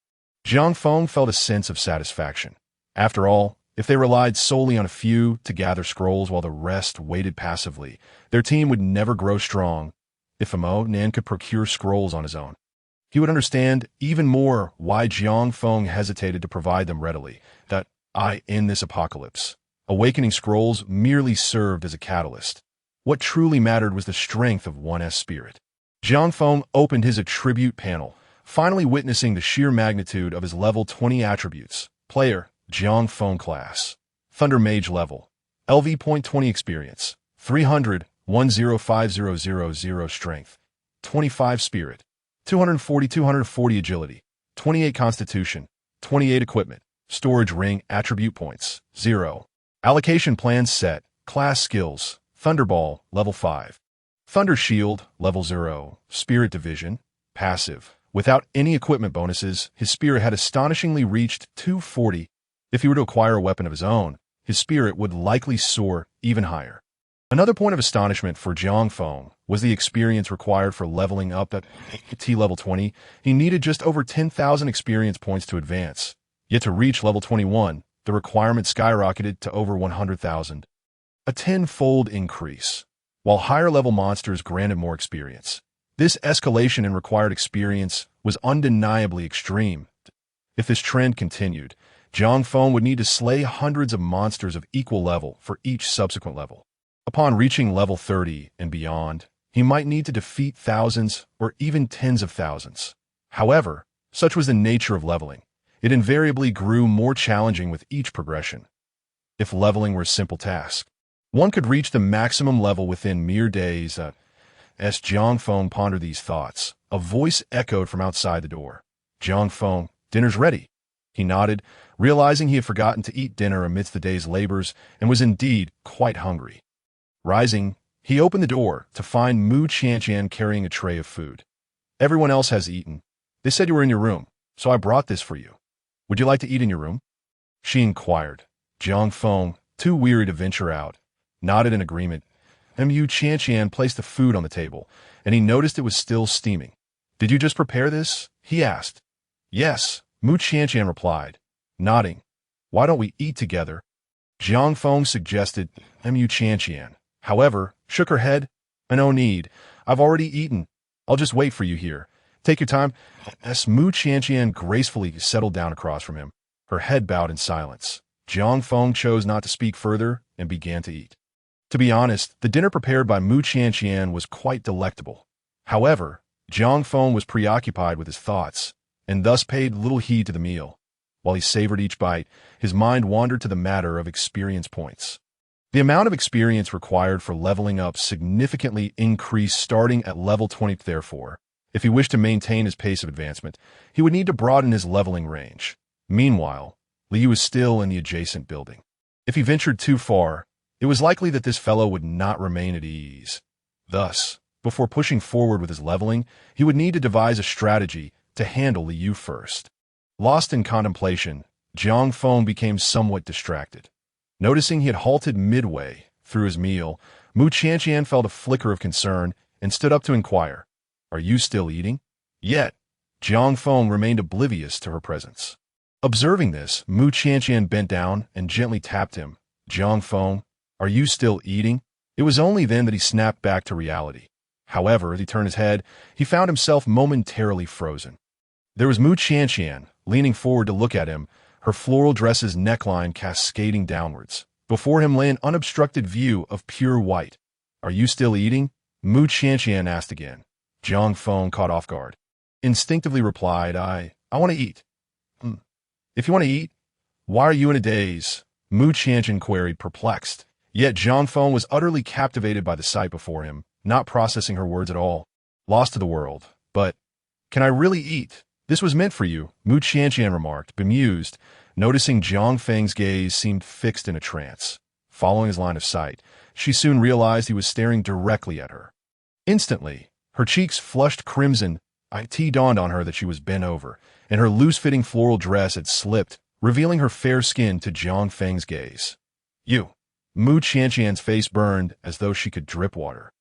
A: Jiang Feng felt a sense of satisfaction. After all, if they relied solely on a few to gather scrolls while the rest waited passively, their team would never grow strong. If Mo Nan could procure scrolls on his own, he would understand even more why Jiang Feng hesitated to provide them readily. In this apocalypse, awakening scrolls merely served as a catalyst. What truly mattered was the strength of one's spirit. Jiang Feng opened his attribute panel, finally witnessing the sheer magnitude of his level 20 attributes. Player, Jiang Feng class. Thunder Mage level. LV.20 experience. 300, 105000 strength. 25 spirit. 240 agility. 28 constitution. 28 equipment. Storage ring attribute points. 0. Allocation plan set. Class skills. Thunderball, level 5. Thunder Shield, level 0. Spirit division. Passive. Without any equipment bonuses, his spirit had astonishingly reached 240. If he were to acquire a weapon of his own, his spirit would likely soar even higher. Another point of astonishment for Jiang Feng was the experience required for leveling up at T level 20. He needed just over 10,000 experience points to advance. Yet to reach level 21, the requirement skyrocketed to over 100,000. A tenfold increase. While higher-level monsters granted more experience, this escalation in required experience was undeniably extreme. If this trend continued, Jiang Feng would need to slay hundreds of monsters of equal level for each subsequent level. Upon reaching level 30 and beyond, he might need to defeat thousands or even tens of thousands. However, such was the nature of leveling. It invariably grew more challenging with each progression. If leveling were a simple task, one could reach the maximum level within mere days. As Jiang Feng pondered these thoughts, a voice echoed from outside the door. "Jiang Feng, dinner's ready." He nodded, realizing he had forgotten to eat dinner amidst the day's labors and was indeed quite hungry. Rising, he opened the door to find Mu Qianqian carrying a tray of food. "Everyone else has eaten. They said you were in your room, so I brought this for you. Would you like to eat in your room?" She inquired. Jiang Feng, too weary to venture out, nodded in agreement. Mu Qianqian placed the food on the table, and he noticed it was still steaming. "Did you just prepare this?" he asked. "Yes," Mu Qianqian replied, nodding. "Why don't we eat together?" Jiang Feng suggested. Mu Qianqian, however, shook her head. "No need. I've already eaten. I'll just wait for you here. Take your time." As Mu Qianqian gracefully settled down across from him, her head bowed in silence. Jiang Feng chose not to speak further and began to eat. To be honest, the dinner prepared by Mu Qianqian was quite delectable. However, Jiang Feng was preoccupied with his thoughts, and thus paid little heed to the meal. While he savored each bite, his mind wandered to the matter of experience points. The amount of experience required for leveling up significantly increased starting at level 20. Therefore, if he wished to maintain his pace of advancement, he would need to broaden his leveling range. Meanwhile, Liu was still in the adjacent building. If he ventured too far, it was likely that this fellow would not remain at ease. Thus, before pushing forward with his leveling, he would need to devise a strategy to handle Liu first. Lost in contemplation, Jiang Feng became somewhat distracted. Noticing he had halted midway through his meal, Mu Qianqian felt a flicker of concern and stood up to inquire, "Are you still eating?" Yet, Jiang Feng remained oblivious to her presence. Observing this, Mu Qianqian bent down and gently tapped him. "Jiang Feng, are you still eating?" It was only then that he snapped back to reality. However, as he turned his head, he found himself momentarily frozen. There was Mu Qianqian, leaning forward to look at him, her floral dress's neckline cascading downwards. Before him lay an unobstructed view of pure white. "Are you still eating?" Mu Qianqian asked again. Jiang Feng, caught off guard, instinctively replied, I want to eat." "If you want to eat, why are you in a daze?" Mu Qianqian queried, perplexed. Yet Jiang Feng was utterly captivated by the sight before him, not processing her words at all. Lost to the world. "But, can I really eat? This was meant for you," Mu Qianqian remarked, bemused, noticing Jiang Feng's gaze seemed fixed in a trance. Following his line of sight, she soon realized he was staring directly at her. Instantly, her cheeks flushed crimson. It dawned on her that she was bent over, and her loose-fitting floral dress had slipped, revealing her fair skin to Jiang Feng's gaze. "You." Mu Qianqian's face burned as though she could drip water.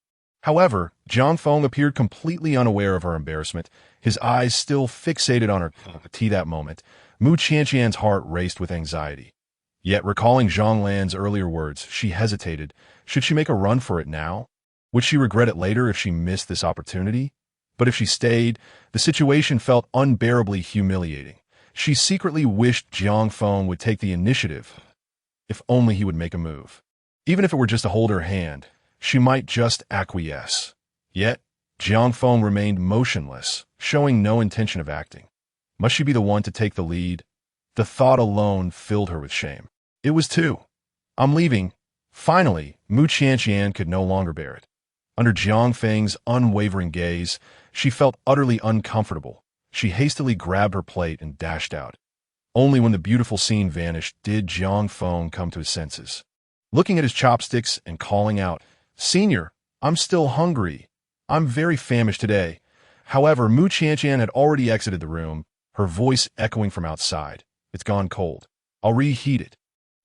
A: However, Jiang Feng appeared completely unaware of her embarrassment, his eyes still fixated on her. That moment, Mu Qianqian's heart raced with anxiety. Yet, recalling Zhang Lan's earlier words, she hesitated. Should she make a run for it now? Would she regret it later if she missed this opportunity? But if she stayed, the situation felt unbearably humiliating. She secretly wished Jiang Feng would take the initiative. If only he would make a move. Even if it were just to hold her hand, she might just acquiesce. Yet, Jiang Feng remained motionless, showing no intention of acting. Must she be the one to take the lead? The thought alone filled her with shame. It was too. "I'm leaving." Finally, Mu Qianqian could no longer bear it. Under Jiang Feng's unwavering gaze, she felt utterly uncomfortable. She hastily grabbed her plate and dashed out. Only when the beautiful scene vanished did Jiang Feng come to his senses. Looking at his chopsticks and calling out, "Senior, I'm still hungry. I'm very famished today." However, Mu Qianqian had already exited the room, her voice echoing from outside. "It's gone cold." I'll reheat it.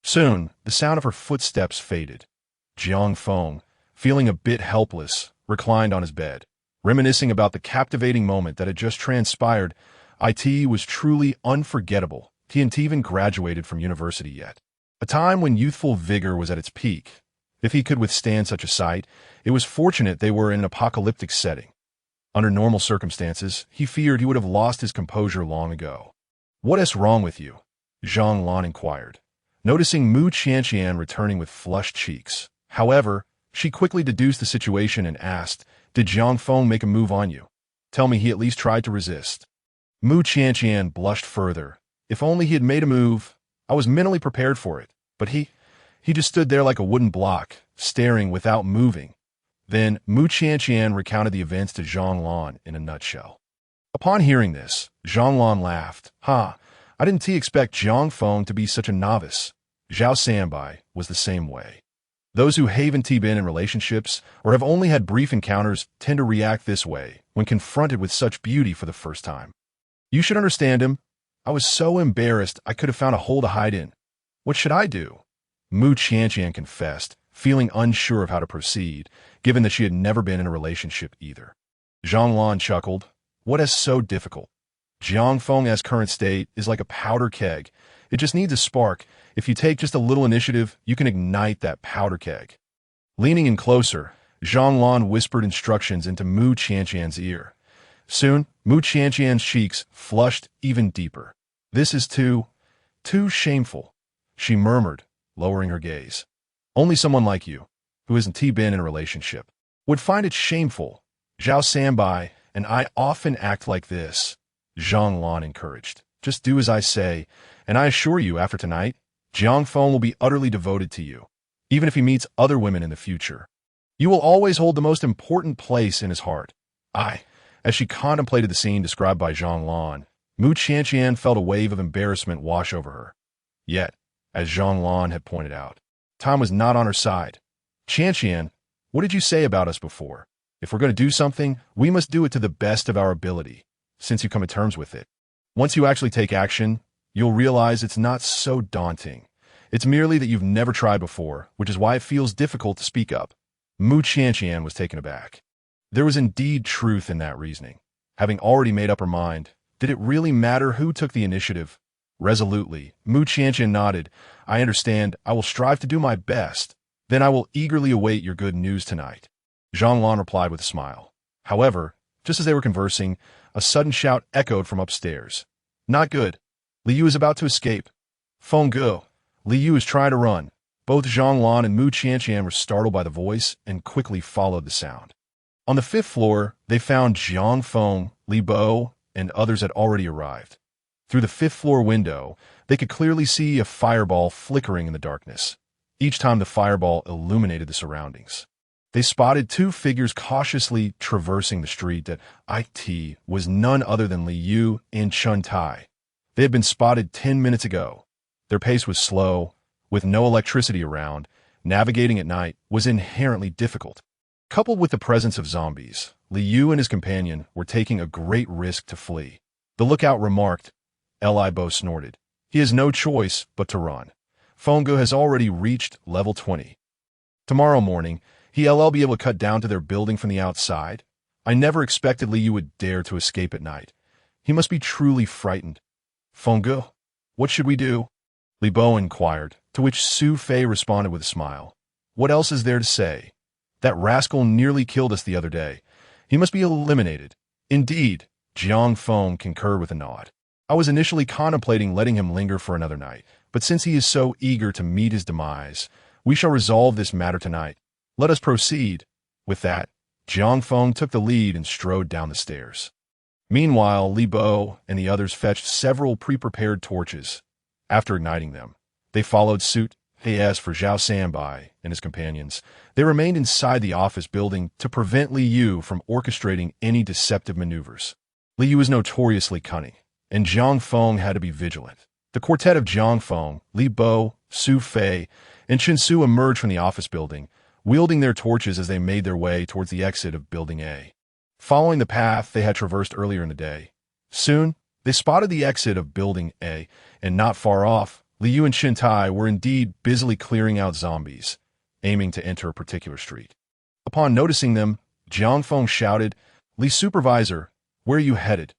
A: Soon, the sound of her footsteps faded. Jiang Feng, feeling a bit helpless, reclined on his bed, reminiscing about the captivating moment that had just transpired. It was truly unforgettable. He hadn't even graduated from university yet. A time when youthful vigor was at its peak. If he could withstand such a sight, it was fortunate they were in an apocalyptic setting. Under normal circumstances, he feared he would have lost his composure long ago. "What is wrong with you?" Zhang Lan inquired, noticing Mu Qianqian returning with flushed cheeks. However, she quickly deduced the situation and asked, "Did Jiang Feng make a move on you? Tell me he at least tried to resist." Mu Qianqian blushed further. "If only he had made a move. I was mentally prepared for it, but he just stood there like a wooden block, staring without moving." Then Mu Qianqian recounted the events to Zhang Lan in a nutshell. Upon hearing this, Zhang Lan laughed. I didn't expect Jiang Feng to be such a novice. Zhao Sanbai was the same way. Those who haven't been in relationships or have only had brief encounters tend to react this way when confronted with such beauty for the first time. "You should understand him. I was so embarrassed I could have found a hole to hide in. What should I do?" Mu Qianqian confessed, feeling unsure of how to proceed, given that she had never been in a relationship either. Zhang Lan chuckled. "What is so difficult? Jiang Feng's current state is like a powder keg. It just needs a spark. If you take just a little initiative, you can ignite that powder keg." Leaning in closer, Zhang Lan whispered instructions into Mu Qianqian's ear. Soon, Mu Qianqian's cheeks flushed even deeper. "This is too shameful," she murmured, lowering her gaze. "Only someone like you, who hasn't been in a relationship, would find it shameful. Zhao Sanbai and I often act like this," Zhang Lan encouraged. "Just do as I say, and I assure you after tonight, Jiang Feng will be utterly devoted to you, even if he meets other women in the future. You will always hold the most important place in his heart." As she contemplated the scene described by Zhang Lan, Mu Qianqian felt a wave of embarrassment wash over her. Yet, as Zhang Lan had pointed out, time was not on her side. "Qianqian, what did you say about us before? If we're going to do something, we must do it to the best of our ability, since you come to terms with it. Once you actually take action, you'll realize it's not so daunting. It's merely that you've never tried before, which is why it feels difficult to speak up." Mu Qianqian was taken aback. There was indeed truth in that reasoning. Having already made up her mind, did it really matter who took the initiative? Resolutely, Mu Qianqian nodded. "I understand. I will strive to do my best. Then I will eagerly await your good news tonight." Zhang Lan replied with a smile. However, just as they were conversing, a sudden shout echoed from upstairs. "Not good. Li Yu is about to escape. Feng Ge, Li Yu is trying to run." Both Zhang Lan and Mu Qianqian were startled by the voice and quickly followed the sound. On the 5th floor, they found Jiang Feng, Li Bo, and others had already arrived. Through the 5th floor window, they could clearly see a fireball flickering in the darkness. Each time the fireball illuminated the surroundings. They spotted two figures cautiously traversing the street that was none other than Li Yu and Chun Tai. They had been spotted 10 minutes ago. Their pace was slow. With no electricity around, navigating at night was inherently difficult. Coupled with the presence of zombies, Li Yu and his companion were taking a great risk to flee. The lookout remarked. Li Bo snorted. "He has no choice but to run. Feng Ge has already reached level 20. Tomorrow morning, he'll be able to cut down to their building from the outside. I never expected Li Yu would dare to escape at night. He must be truly frightened." "Feng Ge, what should we do?" Li Bo inquired, to which Su Fei responded with a smile. "What else is there to say? That rascal nearly killed us the other day. He must be eliminated." "Indeed," Jiang Feng concurred with a nod. "I was initially contemplating letting him linger for another night, but since he is so eager to meet his demise, we shall resolve this matter tonight. Let us proceed." With that, Jiang Feng took the lead and strode down the stairs. Meanwhile, Li Bo and the others fetched several pre-prepared torches. After igniting them, they followed suit. As for Zhao Sanbai and his companions, they remained inside the office building to prevent Li Yu from orchestrating any deceptive maneuvers. Li Yu was notoriously cunning, and Jiang Feng had to be vigilant. The quartet of Jiang Feng, Li Bo, Su Fei, and Chen Su emerged from the office building, wielding their torches as they made their way towards the exit of Building A. Following the path they had traversed earlier in the day, soon they spotted the exit of Building A, and not far off, Liu and Shintai were indeed busily clearing out zombies, aiming to enter a particular street. Upon noticing them, Jiang Feng shouted, "Li Supervisor, where are you headed?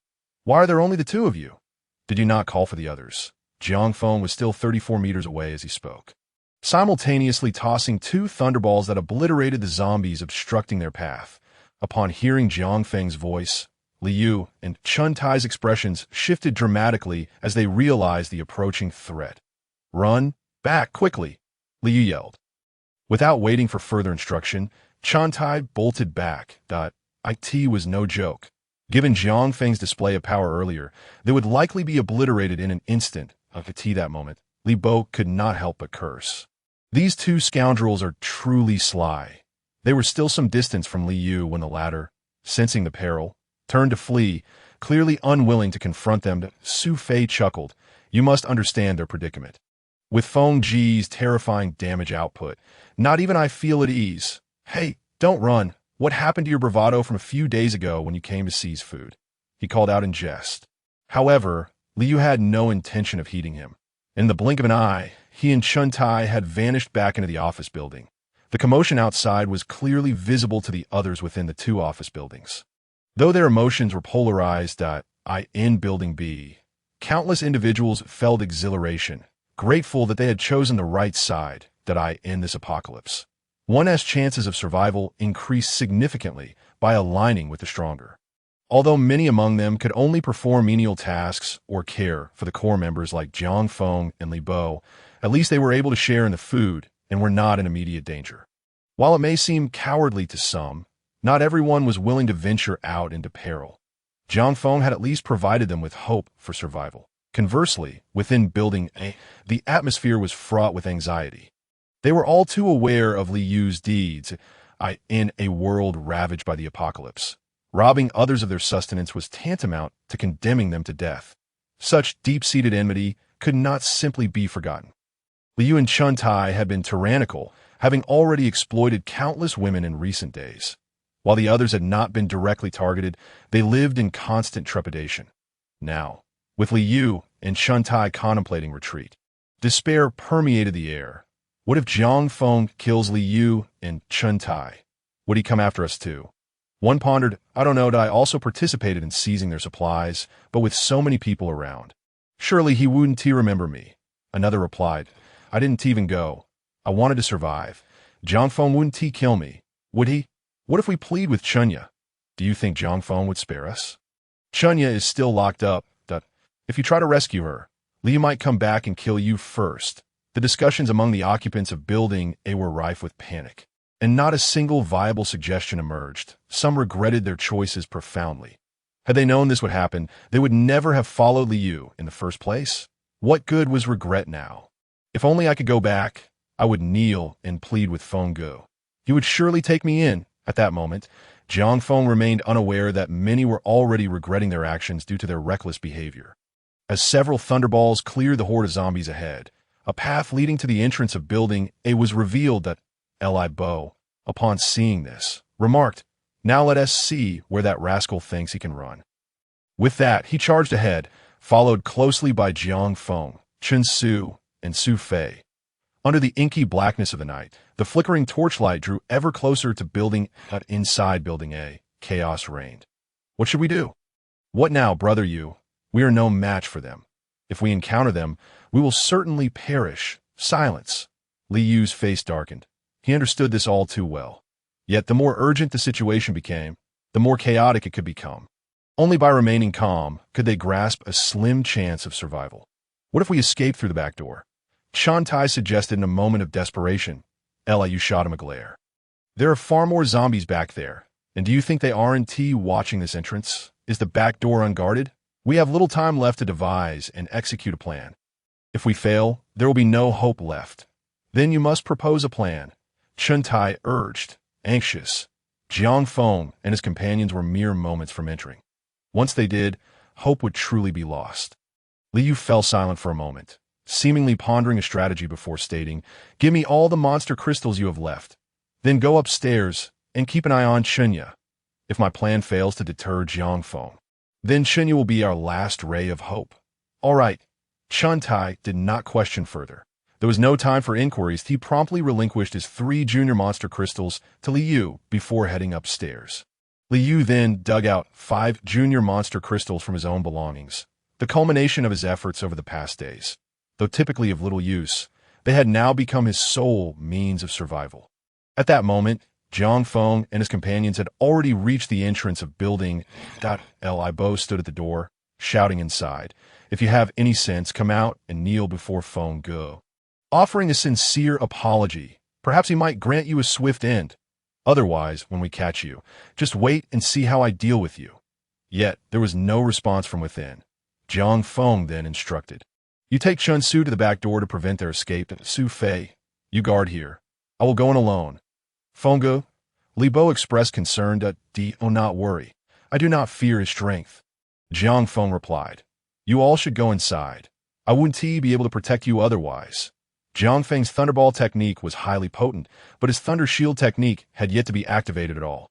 A: Why are there only the two of you? Did you not call for the others?" Jiang Feng was still 34 meters away as he spoke, simultaneously tossing two thunderballs that obliterated the zombies obstructing their path. Upon hearing Jiang Feng's voice, Liu and Chuntai's expressions shifted dramatically as they realized the approaching threat. "Run back quickly," Liu yelled. Without waiting for further instruction, Chuntai bolted back. It was no joke. Given Jiang Feng's display of power earlier, they would likely be obliterated in an instant. That moment, Li Bo could not help but curse. These two scoundrels are truly sly. They were still some distance from Li Yu when the latter, sensing the peril, turned to flee, clearly unwilling to confront them. Su Fei chuckled. "You must understand their predicament. With Feng Ji's terrifying damage output, not even I feel at ease. Hey, don't run. What happened to your bravado from a few days ago when you came to seize food?" he called out in jest. However, Liu had no intention of heeding him. In the blink of an eye, he and Chuntai had vanished back into the office building. The commotion outside was clearly visible to the others within the two office buildings. Though their emotions were polarized, in Building B, countless individuals felt exhilaration, grateful that they had chosen the right side, in this apocalypse. One's chances of survival increased significantly by aligning with the stronger. Although many among them could only perform menial tasks or care for the core members like Jiang Feng and Li Bo, at least they were able to share in the food and were not in immediate danger. While it may seem cowardly to some, not everyone was willing to venture out into peril. Jiang Feng had at least provided them with hope for survival. Conversely, within Building A, the atmosphere was fraught with anxiety. They were all too aware of Li Yu's deeds in a world ravaged by the apocalypse. Robbing others of their sustenance was tantamount to condemning them to death. Such deep-seated enmity could not simply be forgotten. Liu and Chuntai had been tyrannical, having already exploited countless women in recent days. While the others had not been directly targeted, they lived in constant trepidation. Now, with Liu and Chuntai contemplating retreat, despair permeated the air. What if Jiang Feng kills Liu and Chuntai? Would he come after us too? One pondered, "I don't know, I also participated in seizing their supplies, but with so many people around. Surely he wouldn't remember me." Another replied, "I didn't even go. I wanted to survive. Jiang Feng wouldn't kill me, would he? What if we plead with Chunya? Do you think Jiang Feng would spare us? Chunya is still locked up. If you try to rescue her, Liu might come back and kill you first." The discussions among the occupants of Building A were rife with panic, and not a single viable suggestion emerged. Some regretted their choices profoundly. Had they known this would happen, they would never have followed Liu in the first place. What good was regret now? If only I could go back, I would kneel and plead with Feng Gu. He would surely take me in. At that moment, Jiang Feng remained unaware that many were already regretting their actions due to their reckless behavior. As several thunderballs cleared the horde of zombies ahead, a path leading to the entrance of Building A was revealed. Li Bo, upon seeing this, remarked, "Now let us see where that rascal thinks he can run." With that, he charged ahead, followed closely by Jiang Feng, Chen Su, and Su Fei. Under the inky blackness of the night, the flickering torchlight drew ever closer to Building. Inside Building A, chaos reigned. "What should we do?" "What now, brother Yu? We are no match for them. If we encounter them, we will certainly perish." Silence. Li Yu's face darkened. He understood this all too well. Yet the more urgent the situation became, the more chaotic it could become. Only by remaining calm could they grasp a slim chance of survival. "What if we escape through the back door?" Shantai suggested in a moment of desperation. Yu shot him a glare. "There are far more zombies back there, and do you think they aren't watching this entrance? Is the back door unguarded? We have little time left to devise and execute a plan. If we fail, there will be no hope left. Then you must propose a plan," Chuntai urged, anxious. Jiang Feng and his companions were mere moments from entering. Once they did, hope would truly be lost. Liu fell silent for a moment, seemingly pondering a strategy before stating, "Give me all the monster crystals you have left. Then go upstairs and keep an eye on Chunya. If my plan fails to deter Jiang Feng, then Chunya will be our last ray of hope." "All right," Chun Tai did not question further. There was no time for inquiries. He promptly relinquished his 3 junior monster crystals to Liu before heading upstairs. Liu then dug out 5 junior monster crystals from his own belongings, the culmination of his efforts over the past days. Though typically of little use, they had now become his sole means of survival. At that moment, Jiang Feng and his companions had already reached the entrance of building. Li Bo stood at the door, shouting inside, "If you have any sense, come out and kneel before Feng Go." Offering a sincere apology, perhaps he might grant you a swift end. Otherwise, when we catch you, just wait and see how I deal with you. Yet, there was no response from within. Jiang Feng then instructed, "You take Chun Su to the back door to prevent their escape. Su Fei, you guard here. I will go in alone." Feng Go, Li Bo expressed concern. "Do not worry. I do not fear his strength." Jiang Feng replied, "You all should go inside. I wouldn't be able to protect you otherwise." Jiang Feng's Thunderball Technique was highly potent, but his Thunder Shield technique had yet to be activated at all.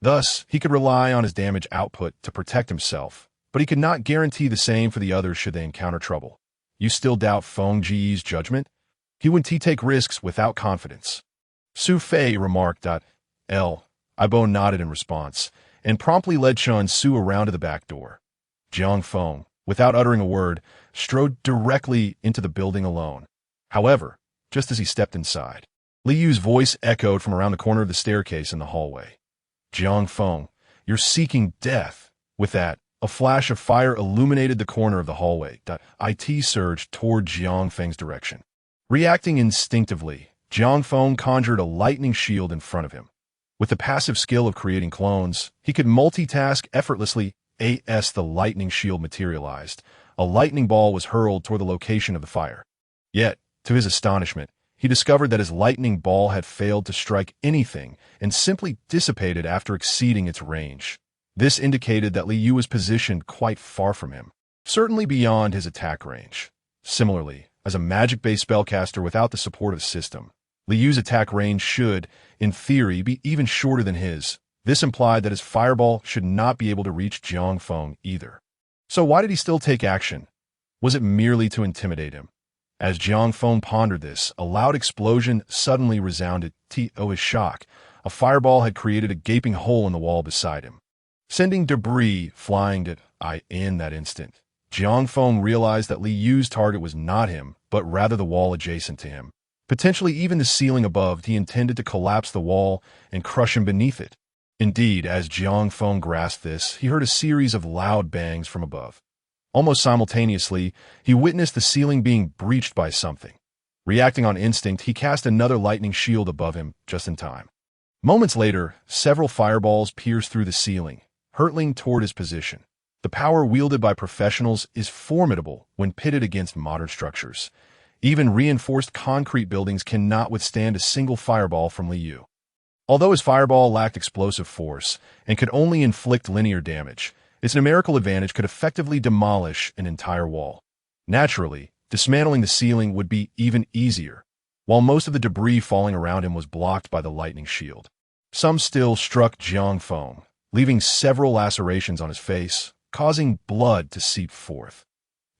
A: Thus, he could rely on his damage output to protect himself, but he could not guarantee the same for the others should they encounter trouble. "You still doubt Feng Ji's judgment? He wouldn't take risks without confidence." Su Fei remarked. Ibo nodded in response, and promptly led Chun Su around to the back door. Jiang Feng, without uttering a word, strode directly into the building alone. However, just as he stepped inside, Liu's voice echoed from around the corner of the staircase in the hallway. "Jiang Feng, you're seeking death." With that, a flash of fire illuminated the corner of the hallway. It surged toward Jiang Feng's direction. Reacting instinctively, Jiang Feng conjured a lightning shield in front of him. With the passive skill of creating clones, he could multitask effortlessly. As the lightning shield materialized, a lightning ball was hurled toward the location of the fire. Yet, to his astonishment, he discovered that his lightning ball had failed to strike anything and simply dissipated after exceeding its range. This indicated that Liu was positioned quite far from him, certainly beyond his attack range. Similarly, as a magic-based spellcaster without the support of the system, Liu's attack range should, in theory, be even shorter than his. This implied that his fireball should not be able to reach Jiang Feng either. So why did he still take action? Was it merely to intimidate him? As Jiang Feng pondered this, a loud explosion suddenly resounded. To his shock, a fireball had created a gaping hole in the wall beside him, sending debris flying in that instant. Jiang Feng realized that Liu's target was not him, but rather the wall adjacent to him. Potentially even the ceiling above. He intended to collapse the wall and crush him beneath it. Indeed, as Jiang Feng grasped this, he heard a series of loud bangs from above. Almost simultaneously, he witnessed the ceiling being breached by something. Reacting on instinct, he cast another lightning shield above him just in time. Moments later, several fireballs pierced through the ceiling, hurtling toward his position. The power wielded by professionals is formidable when pitted against modern structures. Even reinforced concrete buildings cannot withstand a single fireball from Liu. Although his fireball lacked explosive force and could only inflict linear damage, its numerical advantage could effectively demolish an entire wall. Naturally, dismantling the ceiling would be even easier, while most of the debris falling around him was blocked by the lightning shield. Some still struck Jiang Feng, leaving several lacerations on his face, causing blood to seep forth.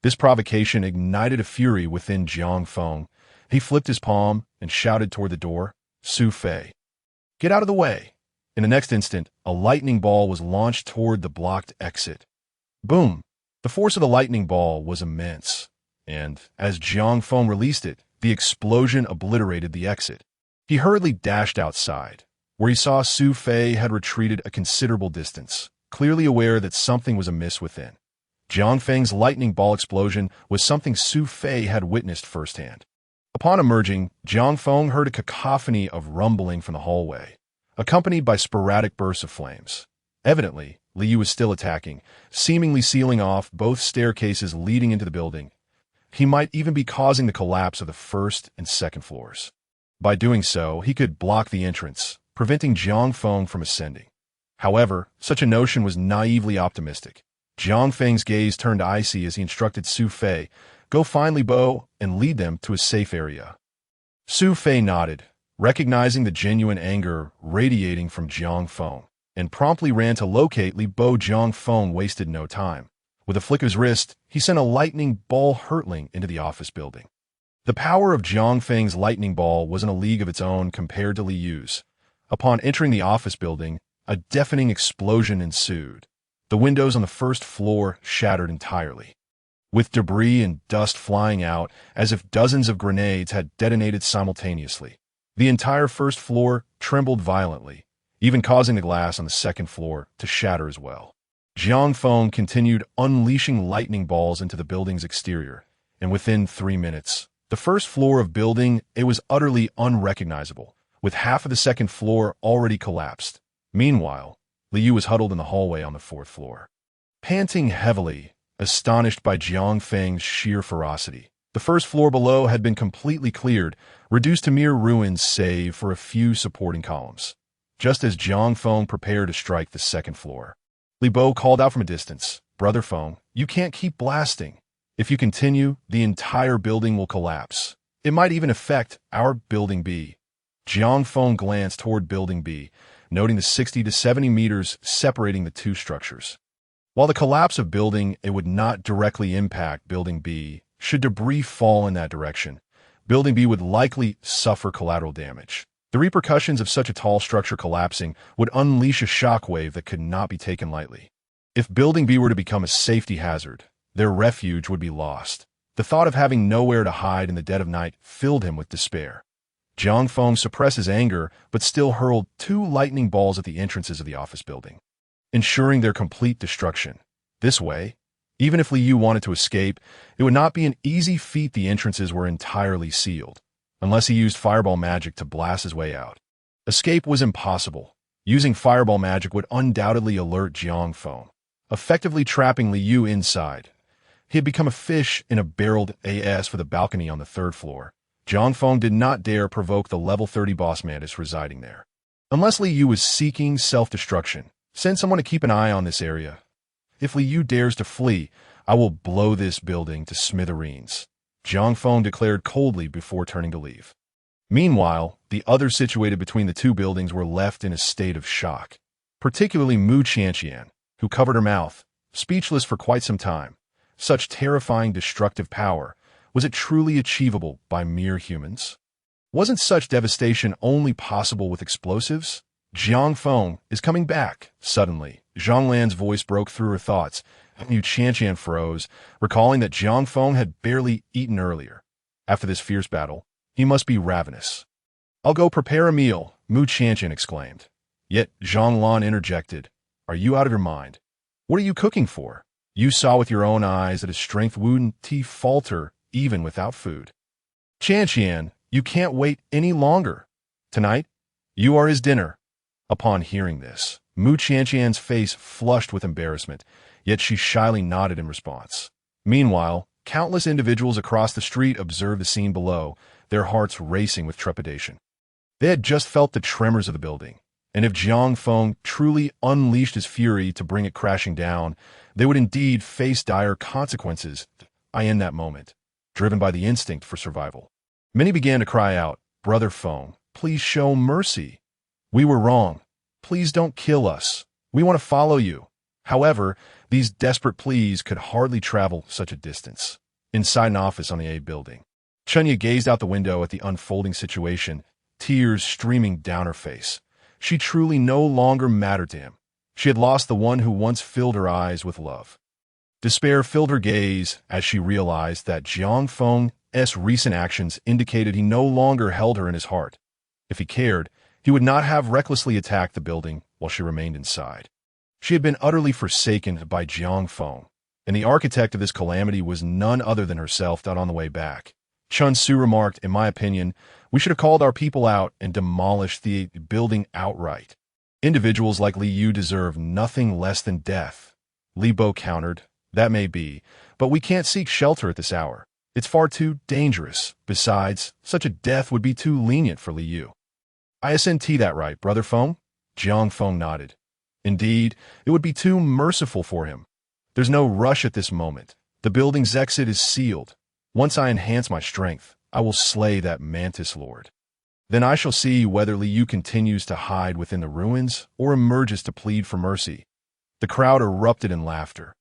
A: This provocation ignited a fury within Jiang Feng. He flipped his palm and shouted toward the door, "Su Fei, get out of the way." In the next instant, a lightning ball was launched toward the blocked exit. Boom! The force of the lightning ball was immense, and as Jiang Feng released it, the explosion obliterated the exit. He hurriedly dashed outside, where he saw Su Fei had retreated a considerable distance, clearly aware that something was amiss within. Jiang Feng's lightning ball explosion was something Su Fei had witnessed firsthand. Upon emerging, Jiang Feng heard a cacophony of rumbling from the hallway, accompanied by sporadic bursts of flames. Evidently, Liu was still attacking, seemingly sealing off both staircases leading into the building. He might even be causing the collapse of the first and second floors. By doing so, he could block the entrance, preventing Jiang Feng from ascending. However, such a notion was naively optimistic. Jiang Feng's gaze turned icy as he instructed Su Fei, "Go find Li Bo and lead them to a safe area." Su Fei nodded, recognizing the genuine anger radiating from Jiang Feng, and promptly ran to locate Li Bo. Jiang Feng wasted no time. With a flick of his wrist, he sent a lightning ball hurtling into the office building. The power of Jiang Feng's lightning ball was in a league of its own compared to Li Yu's. Upon entering the office building, a deafening explosion ensued. The windows on the first floor shattered entirely, with debris and dust flying out as if dozens of grenades had detonated simultaneously. The entire first floor trembled violently, even causing the glass on the second floor to shatter as well. Jiang Feng continued unleashing lightning balls into the building's exterior, and within 3 minutes, the first floor of building, it was utterly unrecognizable, with half of the second floor already collapsed. Meanwhile, Liu was huddled in the hallway on the 4th floor. Panting heavily, astonished by Jiang Feng's sheer ferocity, the first floor below had been completely cleared, reduced to mere ruins save for a few supporting columns. Just as Jiang Feng prepared to strike the second floor, Li Bo called out from a distance, "Brother Feng, you can't keep blasting. If you continue, the entire building will collapse. It might even affect our Building B." Jiang Feng glanced toward Building B, noting the 60 to 70 meters separating the two structures. While the collapse of Building A would not directly impact Building B, should debris fall in that direction, Building B would likely suffer collateral damage. The repercussions of such a tall structure collapsing would unleash a shockwave that could not be taken lightly. If Building B were to become a safety hazard, their refuge would be lost. The thought of having nowhere to hide in the dead of night filled him with despair. Jiang Feng suppressed his anger, but still hurled 2 lightning balls at the entrances of the office building, ensuring their complete destruction. This way, even if Li Yu wanted to escape, it would not be an easy feat. The entrances were entirely sealed, unless he used fireball magic to blast his way out. Escape was impossible. Using fireball magic would undoubtedly alert Jiang Feng, effectively trapping Li Yu inside. He had become a fish in a barreled AS for the balcony on the 3rd floor. Jiang Feng did not dare provoke the level 30 boss mantis residing there. Unless Li Yu was seeking self-destruction, send someone to keep an eye on this area. If Li Yu dares to flee, I will blow this building to smithereens, Jiang Feng declared coldly before turning to leave. Meanwhile, the others situated between the two buildings were left in a state of shock, particularly Mu Qianqian, who covered her mouth, speechless for quite some time. Such terrifying destructive power, was it truly achievable by mere humans? Wasn't such devastation only possible with explosives? Jiang Feng is coming back. Suddenly, Zhang Lan's voice broke through her thoughts. Mu Qianqian froze, recalling that Jiang Feng had barely eaten earlier. After this fierce battle, he must be ravenous. "I'll go prepare a meal," Mu Qianqian exclaimed. Yet Zhang Lan interjected, "Are you out of your mind? What are you cooking for? You saw with your own eyes that his strength wouldn't falter even without food. Qianqian, you can't wait any longer. Tonight, you are his dinner." Upon hearing this, Mu Qianqian's face flushed with embarrassment, yet she shyly nodded in response. Meanwhile, countless individuals across the street observed the scene below, their hearts racing with trepidation. They had just felt the tremors of the building, and if Jiang Feng truly unleashed his fury to bring it crashing down, they would indeed face dire consequences. In that moment, driven by the instinct for survival, many began to cry out, "Brother Feng, please show mercy. We were wrong. Please don't kill us. We want to follow you." However, these desperate pleas could hardly travel such a distance. Inside an office on the A building, Chunya gazed out the window at the unfolding situation, tears streaming down her face. She truly no longer mattered to him. She had lost the one who once filled her eyes with love. Despair filled her gaze as she realized that Jiang Feng's recent actions indicated he no longer held her in his heart. If he cared, he would not have recklessly attacked the building while she remained inside. She had been utterly forsaken by Jiang Feng, and the architect of this calamity was none other than herself. On the way back, Chun Su remarked, "In my opinion, we should have called our people out and demolished the building outright. Individuals like Li Yu deserve nothing less than death." Li Bo countered, "That may be, but we can't seek shelter at this hour. It's far too dangerous. Besides, such a death would be too lenient for Li Yu." "Isn't that right, Brother Feng?" Jiang Feng nodded. "Indeed, it would be too merciful for him. There's no rush at this moment. The building's exit is sealed. Once I enhance my strength, I will slay that Mantis Lord. Then I shall see whether Li Yu continues to hide within the ruins or emerges to plead for mercy." The crowd erupted in laughter.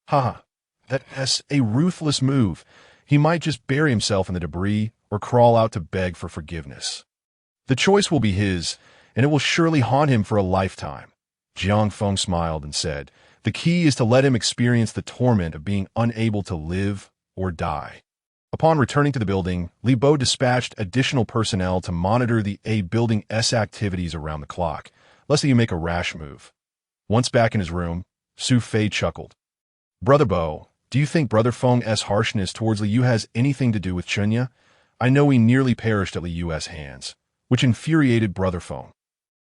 A: "Haha, That's a ruthless move. He might just bury himself in the debris or crawl out to beg for forgiveness. The choice will be his, and it will surely haunt him for a lifetime. Jiang Feng smiled and said, "The key is to let him experience the torment of being unable to live or die." Upon returning to the building, Li Bo dispatched additional personnel to monitor the A Building's activities around the clock, lest he make a rash move. Once back in his room, Su Fei chuckled. "Brother Bo, do you think Brother Feng's harshness towards Li Yu has anything to do with Chunya? I know he nearly perished at Li Yu's hands, which infuriated Brother Feng.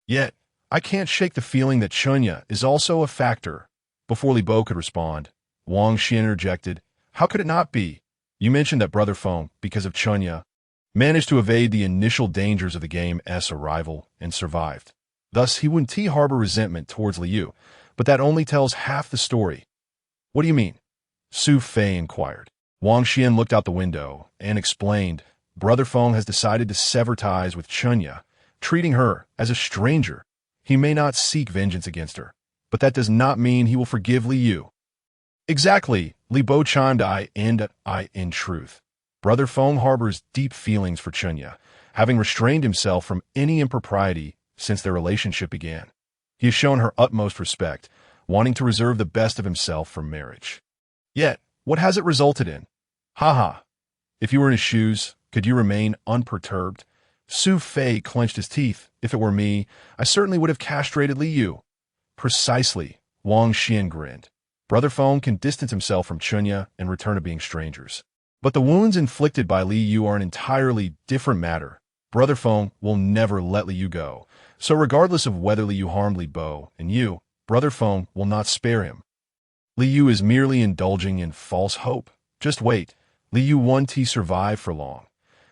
A: Yet, I can't shake the feeling that Chunya is also a factor." Before Li Bo could respond, Wang Xin interjected, "How could it not be? You mentioned that Brother Feng, because of Chunya, managed to evade the initial dangers of the game's arrival and survived. Thus, he wouldn't harbor resentment towards Li Yu, but that only tells half the story." "What do you mean?" Su Fei inquired. Wang Xian looked out the window and explained, "Brother Feng has decided to sever ties with Chunya, treating her as a stranger. He may not seek vengeance against her, but that does not mean he will forgive Li Yu." "Exactly," Li Bo chimed in truth. Brother Feng harbors deep feelings for Chunya, having restrained himself from any impropriety since their relationship began. He has shown her utmost respect, wanting to reserve the best of himself for marriage. Yet, what has it resulted in? Haha. If you were in his shoes, could you remain unperturbed? Su Fei clenched his teeth. "If it were me, I certainly would have castrated Li Yu." "Precisely," Wang Xian grinned. "Brother Feng can distance himself from Chunya and return to being strangers. But the wounds inflicted by Li Yu are an entirely different matter. Brother Feng will never let Li Yu go. So regardless of whether Li Yu harmed Li Bo and you, Brother Feng will not spare him. Li Yu is merely indulging in false hope. Just wait. Li Yu won't survive for long.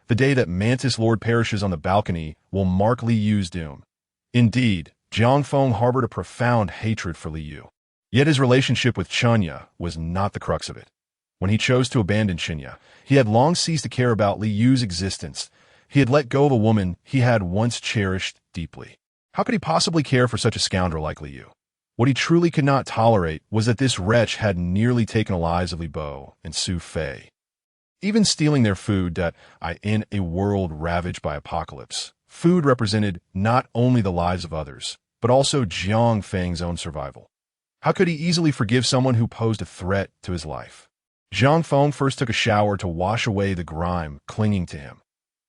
A: The day that Mantis Lord perishes on the balcony will mark Li Yu's doom." Indeed, Jiang Feng harbored a profound hatred for Li Yu. Yet his relationship with Chunya was not the crux of it. When he chose to abandon Chunya, he had long ceased to care about Li Yu's existence. He had let go of a woman he had once cherished deeply. How could he possibly care for such a scoundrel like Li Yu? What he truly could not tolerate was that this wretch had nearly taken the lives of Li Bo and Su Fei. Even stealing their food in a world ravaged by apocalypse, food represented not only the lives of others, but also Jiang Feng's own survival. How could he easily forgive someone who posed a threat to his life? Jiang Feng first took a shower to wash away the grime clinging to him.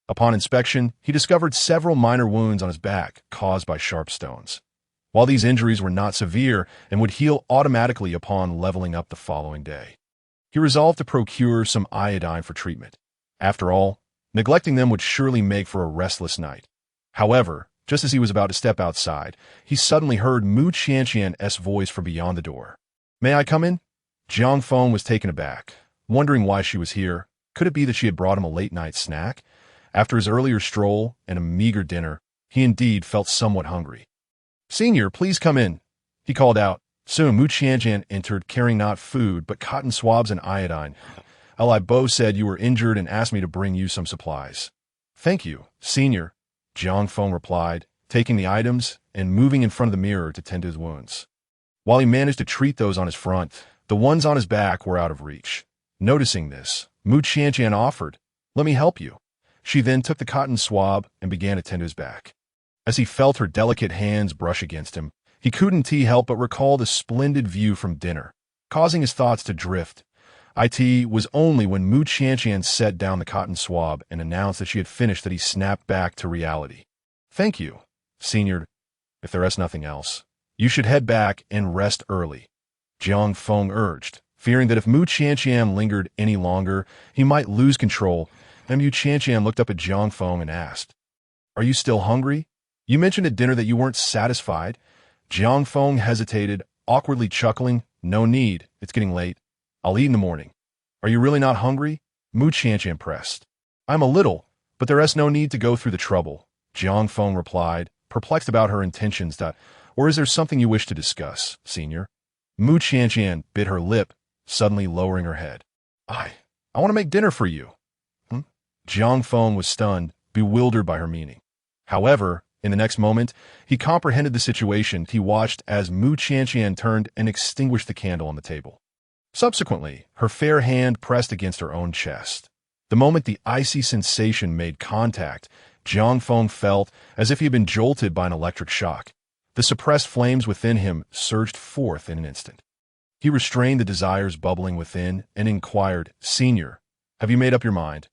A: Upon inspection, he discovered several minor wounds on his back caused by sharp stones. While these injuries were not severe and would heal automatically upon leveling up the following day, he resolved to procure some iodine for treatment. After all, neglecting them would surely make for a restless night. However, just as he was about to step outside, he suddenly heard Mu Qianqian's voice from beyond the door. "May I come in?" Jiang Feng was taken aback, wondering why she was here. Could it be that she had brought him a late-night snack? After his earlier stroll and a meager dinner, he indeed felt somewhat hungry. "Senior, please come in," he called out. Soon Mu Qianqian entered, carrying not food but cotton swabs and iodine. "Li Bo said you were injured and asked me to bring you some supplies." "Thank you, Senior," Jiang Feng replied, taking the items and moving in front of the mirror to tend to his wounds. While he managed to treat those on his front, the ones on his back were out of reach. Noticing this, Mu Qianqian offered, "Let me help you." She then took the cotton swab and began to tend to his back. As he felt her delicate hands brush against him, he couldn't help but recall the splendid view from dinner, causing his thoughts to drift. It was only when Mu Qianqian set down the cotton swab and announced that she had finished that he snapped back to reality. "Thank you, Senior. If there is nothing else, you should head back and rest early," Jiang Feng urged, fearing that if Mu Qianqian lingered any longer, he might lose control. And Mu Qianqian looked up at Jiang Feng and asked, "Are you still hungry? You mentioned at dinner that you weren't satisfied." Jiang Feng hesitated, awkwardly chuckling. "No need. It's getting late. I'll eat in the morning." "Are you really not hungry?" Mu Qianqian pressed. "I'm a little, but there is no need to go through the trouble," Jiang Feng replied, perplexed about her intentions. "Or is there something you wish to discuss, Senior?" Mu Qianqian bit her lip, suddenly lowering her head. I want to make dinner for you." Jiang Feng was stunned, bewildered by her meaning. However, in the next moment, he comprehended the situation. He watched as Mu Qianqian turned and extinguished the candle on the table. Subsequently, her fair hand pressed against her own chest. The moment the icy sensation made contact, Jiang Feng felt as if he had been jolted by an electric shock. The suppressed flames within him surged forth in an instant. He restrained the desires bubbling within and inquired, "Senior, have you made up your mind?"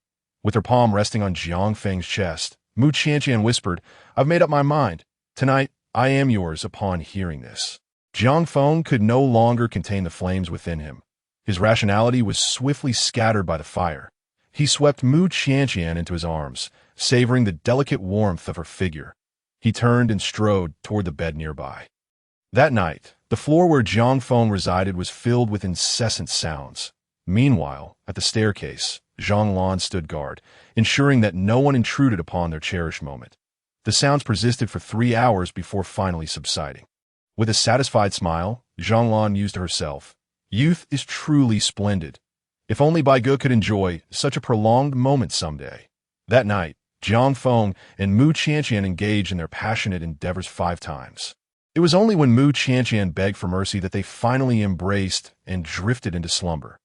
A: With her palm resting on Jiang Feng's chest, Mu Qianqian whispered, "I've made up my mind. Tonight, I am yours." Upon hearing this, Jiang Feng could no longer contain the flames within him. His rationality was swiftly scattered by the fire. He swept Mu Qianqian into his arms, savoring the delicate warmth of her figure. He turned and strode toward the bed nearby. That night, the floor where Jiang Feng resided was filled with incessant sounds. Meanwhile, at the staircase, Zhang Lan stood guard, ensuring that no one intruded upon their cherished moment. The sounds persisted for 3 hours before finally subsiding. With a satisfied smile, Zhang Lan mused to herself, "Youth is truly splendid. If only Bai Ge could enjoy such a prolonged moment someday." That night, Jiang Feng and Mu Qianqian engaged in their passionate endeavors 5 times. It was only when Mu Qianqian begged for mercy that they finally embraced and drifted into slumber.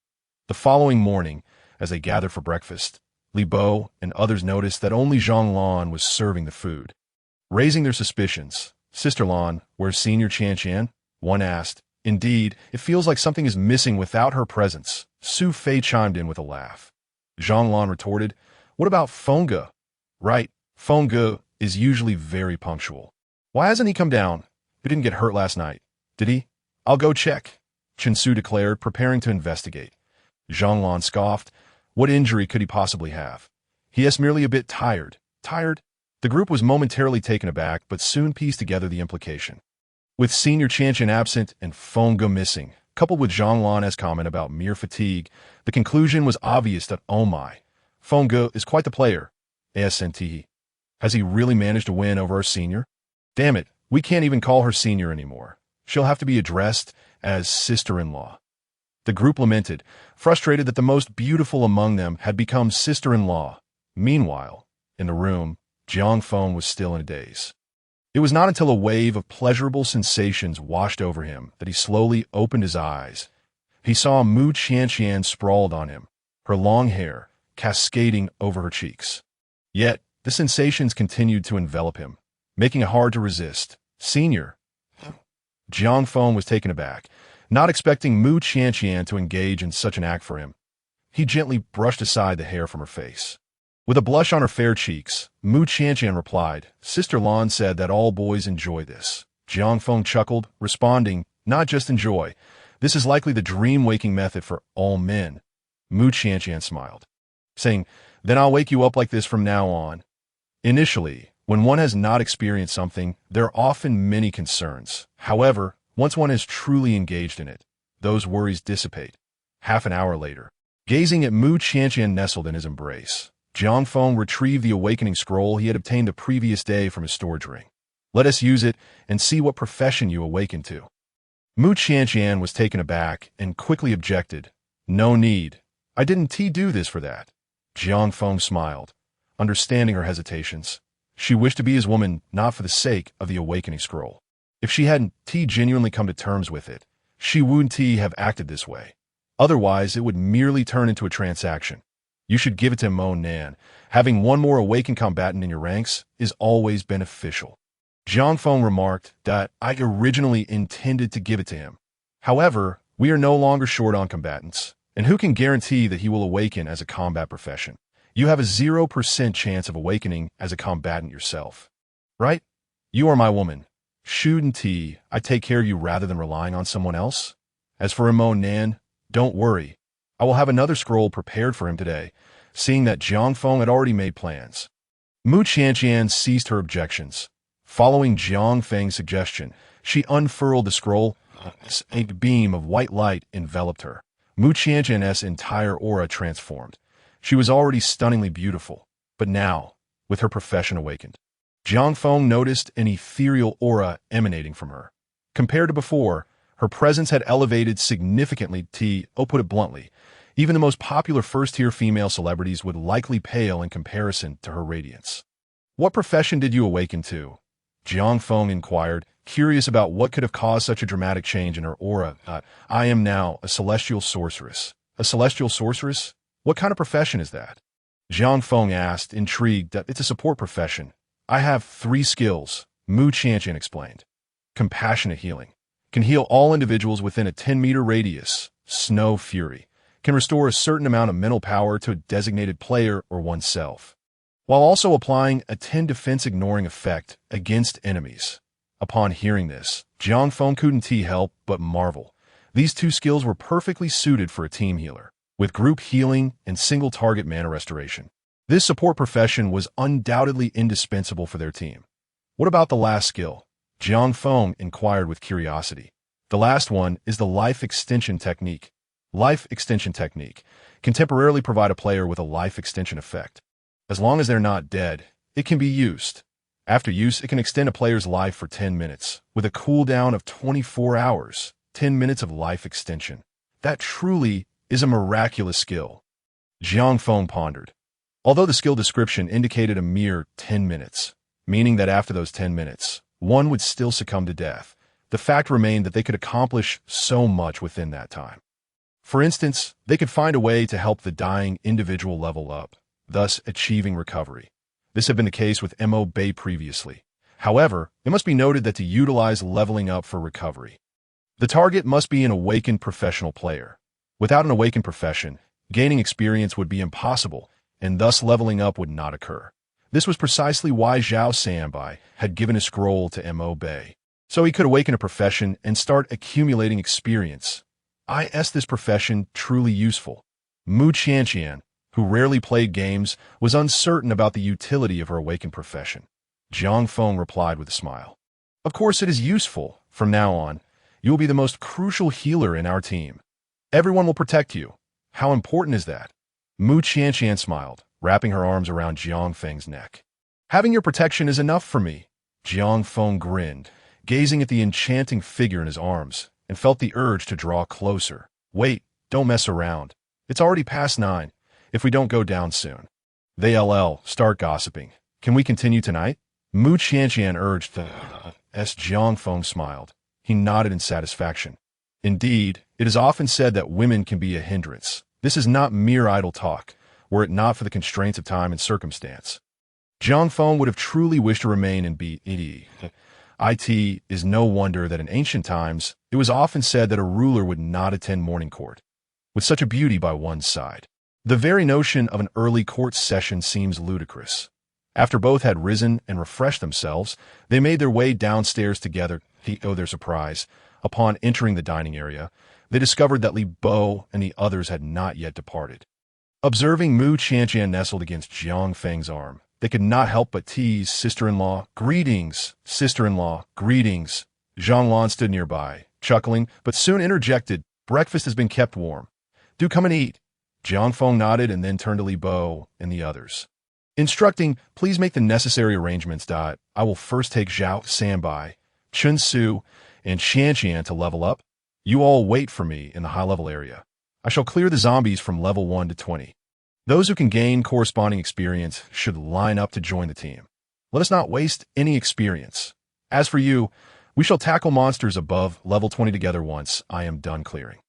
A: The following morning, as they gathered for breakfast, Li Bo and others noticed that only Zhang Lan was serving the food. Raising their suspicions, "Sister Lan, where's Senior Qianqian?" one asked. "Indeed, it feels like something is missing without her presence," Su Fei chimed in with a laugh. Zhang Lan retorted, "What about Feng Ge?" "Right, Feng Ge is usually very punctual. Why hasn't he come down? He didn't get hurt last night, did he? I'll go check," Chen Su declared, preparing to investigate. Zhang Lan scoffed. What injury could he possibly have? He is merely a bit tired. Tired? The group was momentarily taken aback, but soon pieced together the implication. With Senior Qianqian absent and Feng Ge missing, coupled with Zhang Lan's comment about mere fatigue, the conclusion was obvious that, oh my, Feng Ge is quite the player. ASNT. Has he really managed to win over our senior? Damn it, we can't even call her senior anymore. She'll have to be addressed as sister-in-law. The group lamented, frustrated that the most beautiful among them had become sister-in-law. Meanwhile, in the room, Jiang Feng was still in a daze. It was not until a wave of pleasurable sensations washed over him that he slowly opened his eyes. He saw Mu Qianqian sprawled on him, her long hair cascading over her cheeks. Yet, the sensations continued to envelop him, making it hard to resist. "Senior." Jiang Feng was taken aback, not expecting Mu Qianqian to engage in such an act for him. He gently brushed aside the hair from her face. With a blush on her fair cheeks, Mu Qianqian replied, "Sister Lan said that all boys enjoy this." Jiang Feng chuckled, responding, "Not just enjoy. This is likely the dream-waking method for all men." Mu Qianqian smiled, saying, "Then I'll wake you up like this from now on." Initially, when one has not experienced something, there are often many concerns. However, once one has truly engaged in it, those worries dissipate. Half an hour later, gazing at Mu Qianqian nestled in his embrace, Jiang Feng retrieved the awakening scroll he had obtained the previous day from his storage ring. "Let us use it and see what profession you awaken to." Mu Qianqian was taken aback and quickly objected. "No need. I didn't do this for that." Jiang Feng smiled, understanding her hesitations. She wished to be his woman not for the sake of the awakening scroll. If she hadn't genuinely come to terms with it, she wouldn't have acted this way. Otherwise, it would merely turn into a transaction. You should give it to Mo Nan. Having one more awakened combatant in your ranks is always beneficial. Jiang Feng remarked that I originally intended to give it to him. However, we are no longer short on combatants, and who can guarantee that he will awaken as a combat profession? You have a 0% chance of awakening as a combatant yourself. Right? You are my woman. Shouldn't I take care of you rather than relying on someone else? As for Mo Nan, don't worry. I will have another scroll prepared for him today, seeing that Jiang Feng had already made plans. Mu Qianqian ceased her objections. Following Jiang Feng's suggestion, she unfurled the scroll. A beam of white light enveloped her. Mu Qianqian's entire aura transformed. She was already stunningly beautiful, but now, with her profession awakened, Jiang Feng noticed an ethereal aura emanating from her. Compared to before, her presence had elevated significantly. Put it bluntly, even the most popular first-tier female celebrities would likely pale in comparison to her radiance. "What profession did you awaken to?" Jiang Feng inquired, curious about what could have caused such a dramatic change in her aura. I am now a celestial sorceress. A celestial sorceress? What kind of profession is that? Jiang Feng asked, intrigued. It's a support profession. I have 3 skills, Mu Qianqian explained. Compassionate healing. Can heal all individuals within a 10-meter radius. Snow Fury. Can restore a certain amount of mental power to a designated player or oneself, while also applying a 10 defense ignoring effect against enemies. Upon hearing this, Jiang Feng couldn't help but marvel. These 2 skills were perfectly suited for a team healer, with group healing and single target mana restoration. This support profession was undoubtedly indispensable for their team. What about the last skill? Jiang Feng inquired with curiosity. The last one is the Life Extension Technique. Life Extension Technique can temporarily provide a player with a life extension effect. As long as they're not dead, it can be used. After use, it can extend a player's life for 10 minutes, with a cooldown of 24 hours, 10 minutes of life extension. That truly is a miraculous skill. Jiang Feng pondered. Although the skill description indicated a mere 10 minutes, meaning that after those 10 minutes, one would still succumb to death, the fact remained that they could accomplish so much within that time. For instance, they could find a way to help the dying individual level up, thus achieving recovery. This had been the case with Mo Bay previously. However, it must be noted that to utilize leveling up for recovery, the target must be an awakened professional player. Without an awakened profession, gaining experience would be impossible, and thus leveling up would not occur. This was precisely why Zhao Sanbai had given a scroll to Mo Bay, so he could awaken a profession and start accumulating experience. This profession truly useful. Mu Qianqian, who rarely played games, was uncertain about the utility of her awakened profession. Jiang Feng replied with a smile. Of course it is useful. From now on, you will be the most crucial healer in our team. Everyone will protect you. How important is that? Mu Qianqian smiled, wrapping her arms around Jiang Feng's neck. Having your protection is enough for me. Jiang Feng grinned, gazing at the enchanting figure in his arms, and felt the urge to draw closer. Wait, don't mess around. It's already past 9. If we don't go down soon, they start gossiping. Can we continue tonight? Mu Qianqian urged. Jiang Feng smiled. He nodded in satisfaction. Indeed, it is often said that women can be a hindrance. This is not mere idle talk, were it not for the constraints of time and circumstance. Jiang Feng would have truly wished to remain and be it is no wonder that in ancient times, it was often said that a ruler would not attend morning court, with such a beauty by one's side. The very notion of an early court session seems ludicrous. After both had risen and refreshed themselves, they made their way downstairs together. To their surprise, upon entering the dining area, they discovered that Li Bo and the others had not yet departed. Observing Mu Qianqian nestled against Jiang Feng's arm, they could not help but tease, "Sister-in-law, greetings! Sister-in-law, greetings!" Zhang Lan stood nearby, chuckling, but soon interjected, "Breakfast has been kept warm. Do come and eat." Jiang Feng nodded and then turned to Li Bo and the others, instructing, "Please make the necessary arrangements. I will first take Zhao Sanbai, Chun Su, and Qianqian to level up. You all wait for me in the high-level area. I shall clear the zombies from level 1 to 20. Those who can gain corresponding experience should line up to join the team. Let us not waste any experience. As for you, we shall tackle monsters above level 20 together once I am done clearing."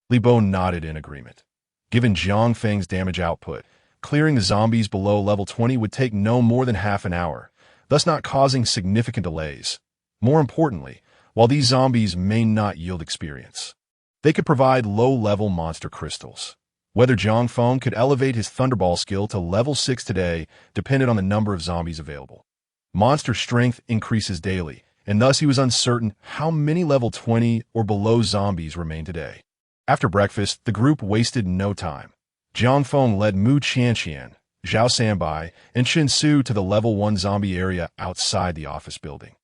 A: Li Bo nodded in agreement. Given Jiang Feng's damage output, clearing the zombies below level 20 would take no more than half an hour, thus not causing significant delays. More importantly, while these zombies may not yield experience, they could provide low-level monster crystals. Whether Jiang Feng could elevate his Thunderball skill to level 6 today depended on the number of zombies available. Monster strength increases daily, and thus he was uncertain how many level 20 or below zombies remained today. After breakfast, the group wasted no time. Jiang Feng led Mu Qianqian, Zhao Sanbai, and Chen Su to the level 1 zombie area outside the office building.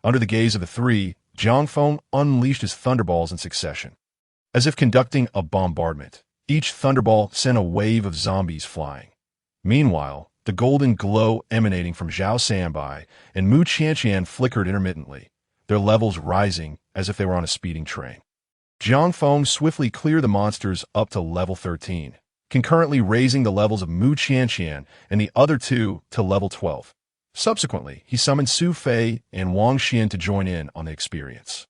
A: Under the gaze of the 3, Jiang Feng unleashed his Thunderballs in succession. As if conducting a bombardment, each Thunderball sent a wave of zombies flying. Meanwhile, the golden glow emanating from Zhao Sanbai and Mu Qianqian flickered intermittently, their levels rising as if they were on a speeding train. Jiang Feng swiftly cleared the monsters up to level 13, concurrently raising the levels of Mu Qianqian and the other 2 to level 12. Subsequently, he summoned Su Fei and Wang Xian to join in on the experience.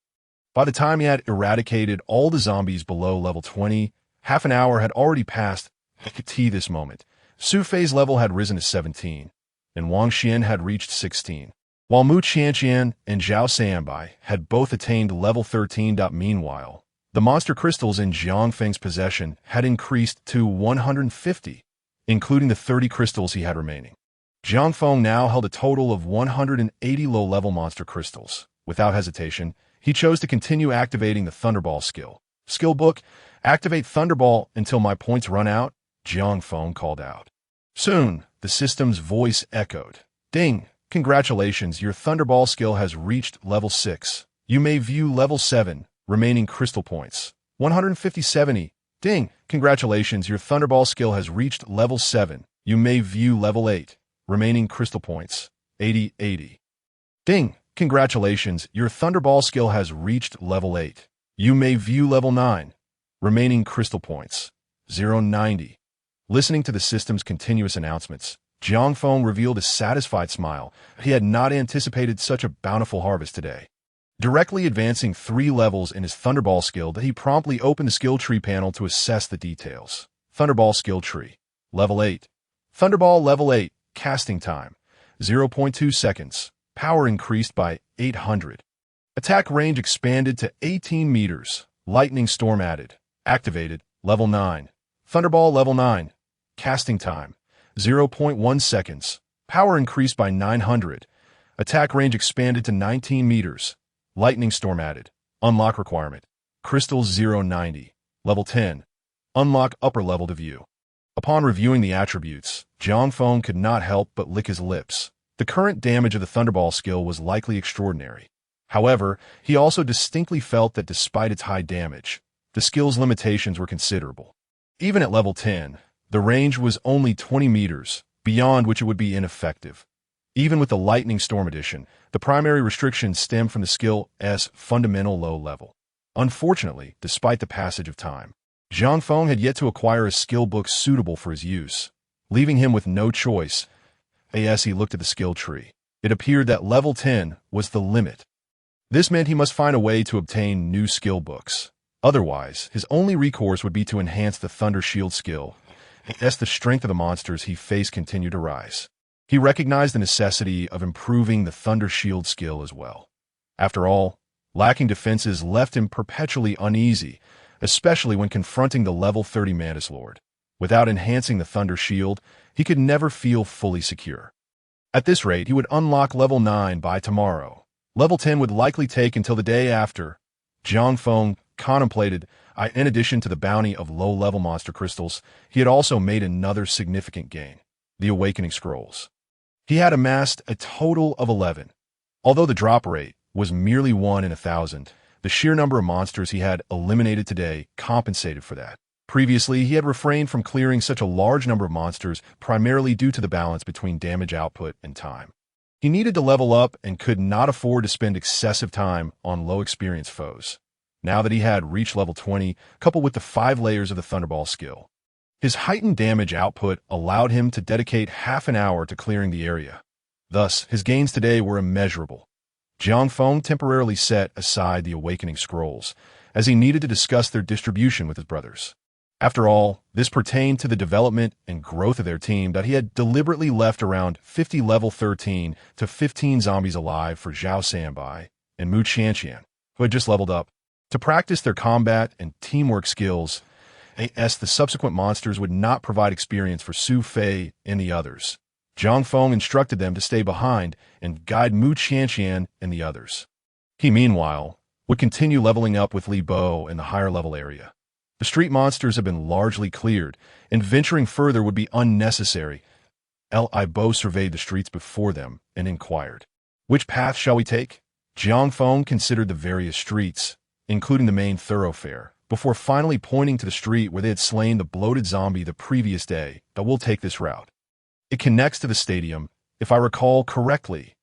A: By the time he had eradicated all the zombies below level 20, half an hour had already passed to this moment. Su Fei's level had risen to 17, and Wang Xian had reached 16, while Mu Qianqian and Zhao Sanbai had both attained level 13. Meanwhile, the monster crystals in Jiang Feng's possession had increased to 150, including the 30 crystals he had remaining. Jiang Feng now held a total of 180 low-level monster crystals. Without hesitation, he chose to continue activating the Thunderball skill. Skill book, activate Thunderball until my points run out, Jiang Feng called out. Soon, the system's voice echoed. Ding! Congratulations, your Thunderball skill has reached level 6. You may view level 7, remaining crystal points. 150-70. Ding! Congratulations, your Thunderball skill has reached level 7. You may view level 8, remaining crystal points. 80-80. Ding! Congratulations, your Thunderball skill has reached level 8. You may view level 9, remaining crystal points. 0-90. Listening to the system's continuous announcements, Jiang Feng revealed a satisfied smile. He had not anticipated such a bountiful harvest today. Directly advancing 3 levels in his Thunderball skill, he promptly opened the skill tree panel to assess the details. Thunderball skill tree. Level 8. Thunderball level 8. Casting time. 0.2 seconds. Power increased by 800. Attack range expanded to 18 meters. Lightning storm added. Activated. Level 9. Thunderball level 9. Casting time. 0.1 seconds. Power increased by 900. Attack range expanded to 19 meters. Lightning storm added. Unlock requirement. Crystals 0.90. Level 10. Unlock upper level to view. Upon reviewing the attributes, Jiang Feng could not help but lick his lips. The current damage of the Thunderball skill was likely extraordinary. However, he also distinctly felt that despite its high damage, the skill's limitations were considerable. Even at level 10, the range was only 20 meters, beyond which it would be ineffective. Even with the Lightning Storm Edition, the primary restrictions stem from the skill's fundamental low level. Unfortunately, despite the passage of time, Jiang Feng had yet to acquire a skill book suitable for his use, leaving him with no choice. As he looked at the skill tree, it appeared that level 10 was the limit. This meant he must find a way to obtain new skill books. Otherwise, his only recourse would be to enhance the Thunder Shield skill, as the strength of the monsters he faced continued to rise. He recognized the necessity of improving the Thunder Shield skill as well. After all, lacking defenses left him perpetually uneasy, especially when confronting the level 30 Mantis Lord. Without enhancing the Thunder Shield, he could never feel fully secure. At this rate, he would unlock level 9 by tomorrow. Level 10 would likely take until the day after. Jiang Feng contemplated, in addition to the bounty of low-level monster crystals, he had also made another significant gain, the Awakening Scrolls. He had amassed a total of 11. Although the drop rate was merely 1 in 1,000, the sheer number of monsters he had eliminated today compensated for that. Previously, he had refrained from clearing such a large number of monsters primarily due to the balance between damage output and time. He needed to level up and could not afford to spend excessive time on low-experience foes. Now that he had reached level 20, coupled with the 5 layers of the Thunderball skill, his heightened damage output allowed him to dedicate half an hour to clearing the area. Thus, his gains today were immeasurable. Jiang Feng temporarily set aside the Awakening Scrolls, as he needed to discuss their distribution with his brothers. After all, this pertained to the development and growth of their team that he had deliberately left around 50 level 13 to 15 zombies alive for Zhao Sanbai and Mu Qianqian, who had just leveled up. To practice their combat and teamwork skills, as the subsequent monsters would not provide experience for Su Fei and the others. Jiang Feng instructed them to stay behind and guide Mu Qianqian and the others. He, meanwhile, would continue leveling up with Li Bo in the higher level area. The street monsters have been largely cleared, and venturing further would be unnecessary. Li Bo surveyed the streets before them and inquired, "Which path shall we take?" Jiang Feng considered the various streets, including the main thoroughfare, before finally pointing to the street where they had slain the bloated zombie the previous day. "That we'll take this route. It connects to the stadium, if I recall correctly."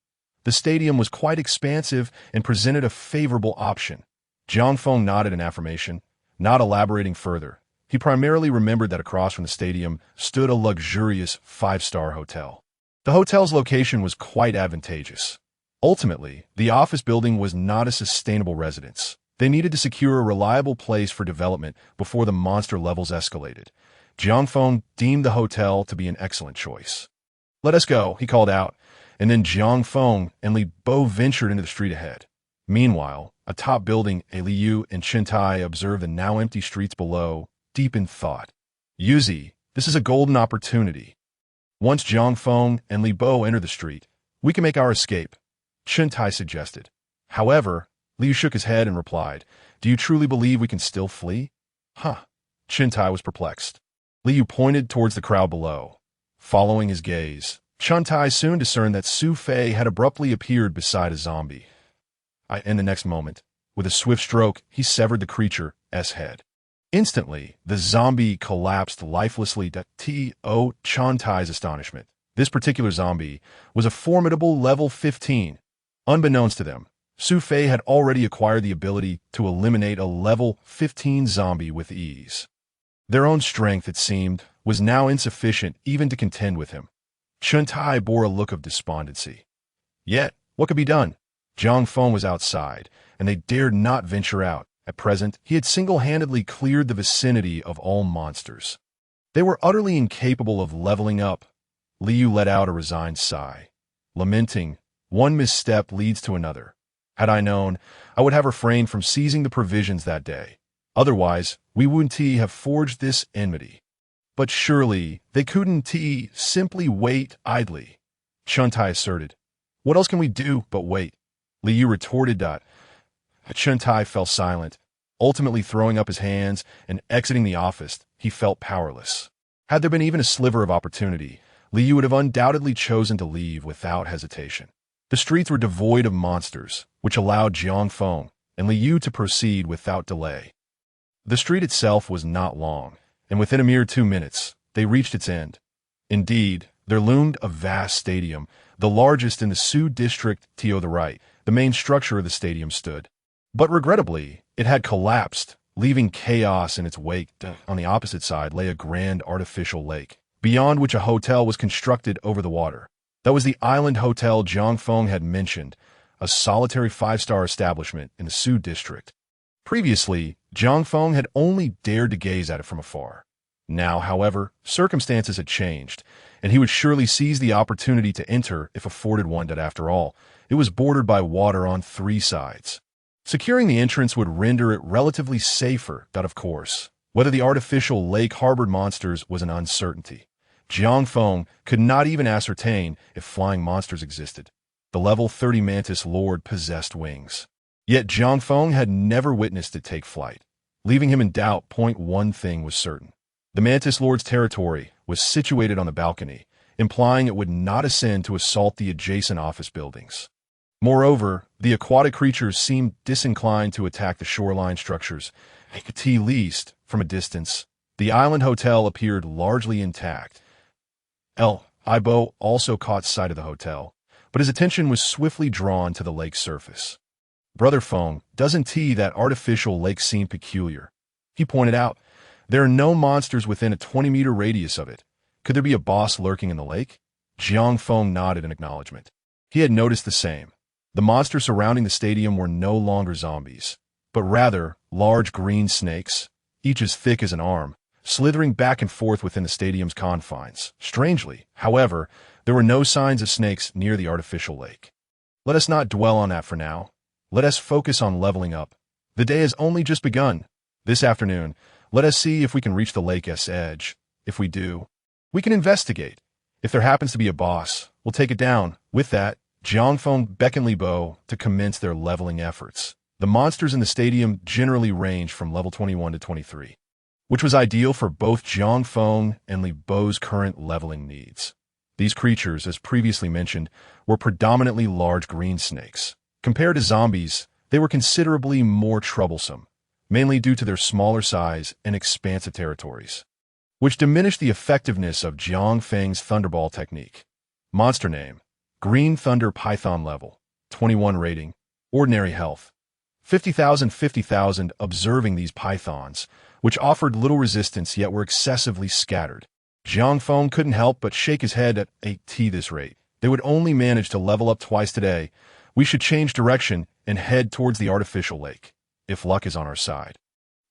A: The stadium was quite expansive and presented a favorable option. Jiang Feng nodded in affirmation, not elaborating further. He primarily remembered that across from the stadium stood a luxurious 5-star hotel. The hotel's location was quite advantageous. Ultimately, the office building was not a sustainable residence. They needed to secure a reliable place for development before the monster levels escalated. Jiang Feng deemed the hotel to be an excellent choice. "Let us go," he called out, and then Jiang Feng and Li Bo ventured into the street ahead. Meanwhile, atop building, Liu and Chintai observed the now empty streets below, deep in thought. "Yuzi, this is a golden opportunity. Once Jiang Feng and Li Bo enter the street, we can make our escape," Chintai suggested. However, Liu shook his head and replied, "Do you truly believe we can still flee?" "Huh." Chintai was perplexed. Liu pointed towards the crowd below. Following his gaze, Chintai soon discerned that Su Fei had abruptly appeared beside a zombie. In the next moment, with a swift stroke, he severed the creature's head. Instantly, the zombie collapsed lifelessly to Chantai's astonishment. This particular zombie was a formidable level 15. Unbeknownst to them, Su Fei had already acquired the ability to eliminate a level 15 zombie with ease. Their own strength, it seemed, was now insufficient even to contend with him. Chintai bore a look of despondency. Yet, what could be done? Jiang Feng was outside, and they dared not venture out. At present, he had single-handedly cleared the vicinity of all monsters. They were utterly incapable of leveling up. Liu let out a resigned sigh, lamenting, "One misstep leads to another. Had I known, I would have refrained from seizing the provisions that day. Otherwise, we wouldn't have forged this enmity." "But surely, they couldn't simply wait idly," Chintai asserted. "What else can we do but wait?" Liu retorted. Chintai fell silent, ultimately throwing up his hands and exiting the office. He felt powerless. Had there been even a sliver of opportunity, Liu would have undoubtedly chosen to leave without hesitation. The streets were devoid of monsters, which allowed Jiang Feng and Liu to proceed without delay. The street itself was not long, and within a mere 2 minutes, they reached its end. Indeed, there loomed a vast stadium, the largest in the Su district. To the right, the main structure of the stadium stood. But regrettably, it had collapsed, leaving chaos in its wake. On the opposite side lay a grand artificial lake, beyond which a hotel was constructed over the water. That was the island hotel Jiang Feng had mentioned, a solitary 5-star establishment in the Su district. Previously, Jiang Feng had only dared to gaze at it from afar. Now, however, circumstances had changed, and he would surely seize the opportunity to enter if afforded one. After all, it was bordered by water on 3 sides. Securing the entrance would render it relatively safer. Of course, whether the artificial lake harbored monsters was an uncertainty. Jiang Feng could not even ascertain if flying monsters existed. The level 30 Mantis Lord possessed wings. Yet Jiang Feng had never witnessed it take flight, leaving him in doubt. One thing was certain. The Mantis Lord's territory was situated on the balcony, implying it would not ascend to assault the adjacent office buildings. Moreover, the aquatic creatures seemed disinclined to attack the shoreline structures. At least, from a distance, the island hotel appeared largely intact. Ibo also caught sight of the hotel, but his attention was swiftly drawn to the lake's surface. "Brother Feng, doesn't that artificial lake seem peculiar?" he pointed out. "There are no monsters within a 20-meter radius of it. Could there be a boss lurking in the lake?" Jiang Feng nodded in acknowledgement. He had noticed the same. The monsters surrounding the stadium were no longer zombies, but rather large green snakes, each as thick as an arm, slithering back and forth within the stadium's confines. Strangely, however, there were no signs of snakes near the artificial lake. Let us not dwell on that for now. Let us focus on leveling up. The day has only just begun. This afternoon, let us see if we can reach the lake's edge. If we do, we can investigate. If there happens to be a boss, we'll take it down. With that, Jiang Feng beckoned Li Bo to commence their leveling efforts. The monsters in the stadium generally ranged from level 21 to 23, which was ideal for both Jiang Feng and Li Bo's current leveling needs. These creatures, as previously mentioned, were predominantly large green snakes. Compared to zombies, they were considerably more troublesome, mainly due to their smaller size and expansive territories, which diminished the effectiveness of Jiang Feng's Thunderball technique. Monster name: Green Thunder Python level, 21 rating, ordinary health, 50,000. Observing these pythons, which offered little resistance yet were excessively scattered, Jiang Feng couldn't help but shake his head at this rate. They would only manage to level up twice today. We should change direction and head towards the artificial lake. If luck is on our side,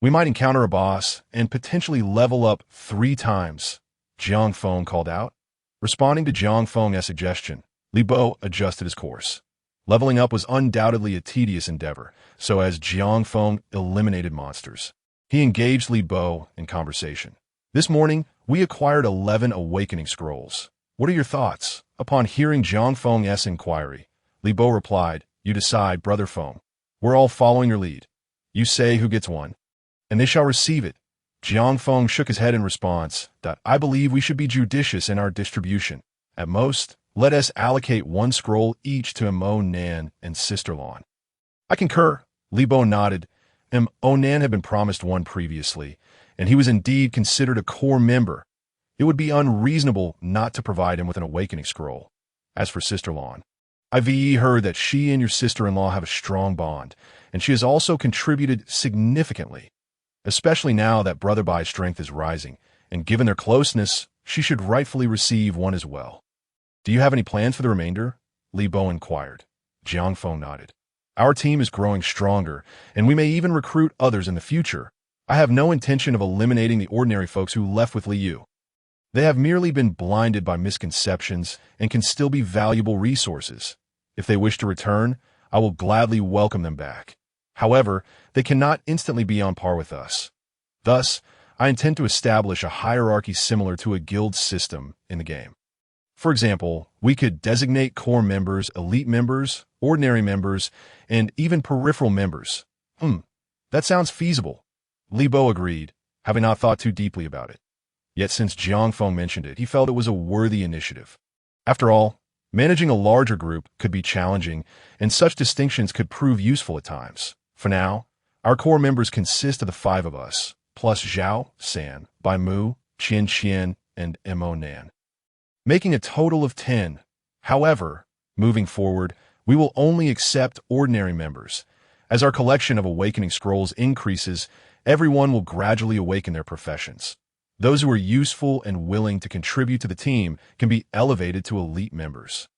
A: we might encounter a boss and potentially level up 3 times, Jiang Feng called out. Responding to Jiang Feng's suggestion, Li Bo adjusted his course. Leveling up was undoubtedly a tedious endeavor, so as Jiang Feng eliminated monsters, he engaged Li Bo in conversation. This morning, we acquired 11 awakening scrolls. What are your thoughts? Upon hearing Jiang Feng's inquiry, Li Bo replied, You decide, Brother Feng. We're all following your lead. You say who gets one, and they shall receive it. Jiang Feng shook his head in response. I believe we should be judicious in our distribution. At most, let us allocate 1 scroll each to Mo Nan and Sister Lan. I concur, Li Bo nodded. Mo Nan had been promised one previously, and he was indeed considered a core member. It would be unreasonable not to provide him with an awakening scroll. As for Sister Lan, I've heard that she and your sister-in-law have a strong bond, and she has also contributed significantly. Especially now that Brother Bai's strength is rising, and given their closeness, she should rightfully receive one as well. Do you have any plans for the remainder? Li Bo inquired. Jiang Feng nodded. Our team is growing stronger, and we may even recruit others in the future. I have no intention of eliminating the ordinary folks who left with Li Yu. They have merely been blinded by misconceptions and can still be valuable resources. If they wish to return, I will gladly welcome them back. However, they cannot instantly be on par with us. Thus, I intend to establish a hierarchy similar to a guild system in the game. For example, we could designate core members, elite members, ordinary members, and even peripheral members. That sounds feasible. Li Bo agreed, having not thought too deeply about it. Yet since Jiang Feng mentioned it, he felt it was a worthy initiative. After all, managing a larger group could be challenging, and such distinctions could prove useful at times. For now, our core members consist of the 5 of us, plus Zhao, San, Bai Mu, Qian Qian, and Mo Nan, making a total of 10. However, moving forward, we will only accept ordinary members. As our collection of awakening scrolls increases, everyone will gradually awaken their professions. Those who are useful and willing to contribute to the team can be elevated to elite members.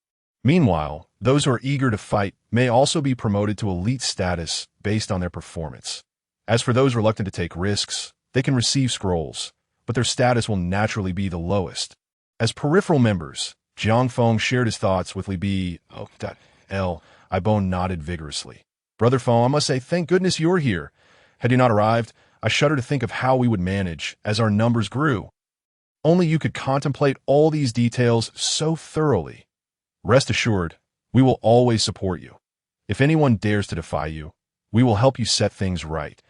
A: Meanwhile, those who are eager to fight may also be promoted to elite status based on their performance. As for those reluctant to take risks, they can receive scrolls, but their status will naturally be the lowest. As peripheral members, Jiang Feng shared his thoughts with Li Bi. Ibon nodded vigorously. Brother Feng, I must say, thank goodness you're here. Had you not arrived, I shudder to think of how we would manage as our numbers grew. Only you could contemplate all these details so thoroughly. Rest assured, we will always support you. If anyone dares to defy you, we will help you set things right.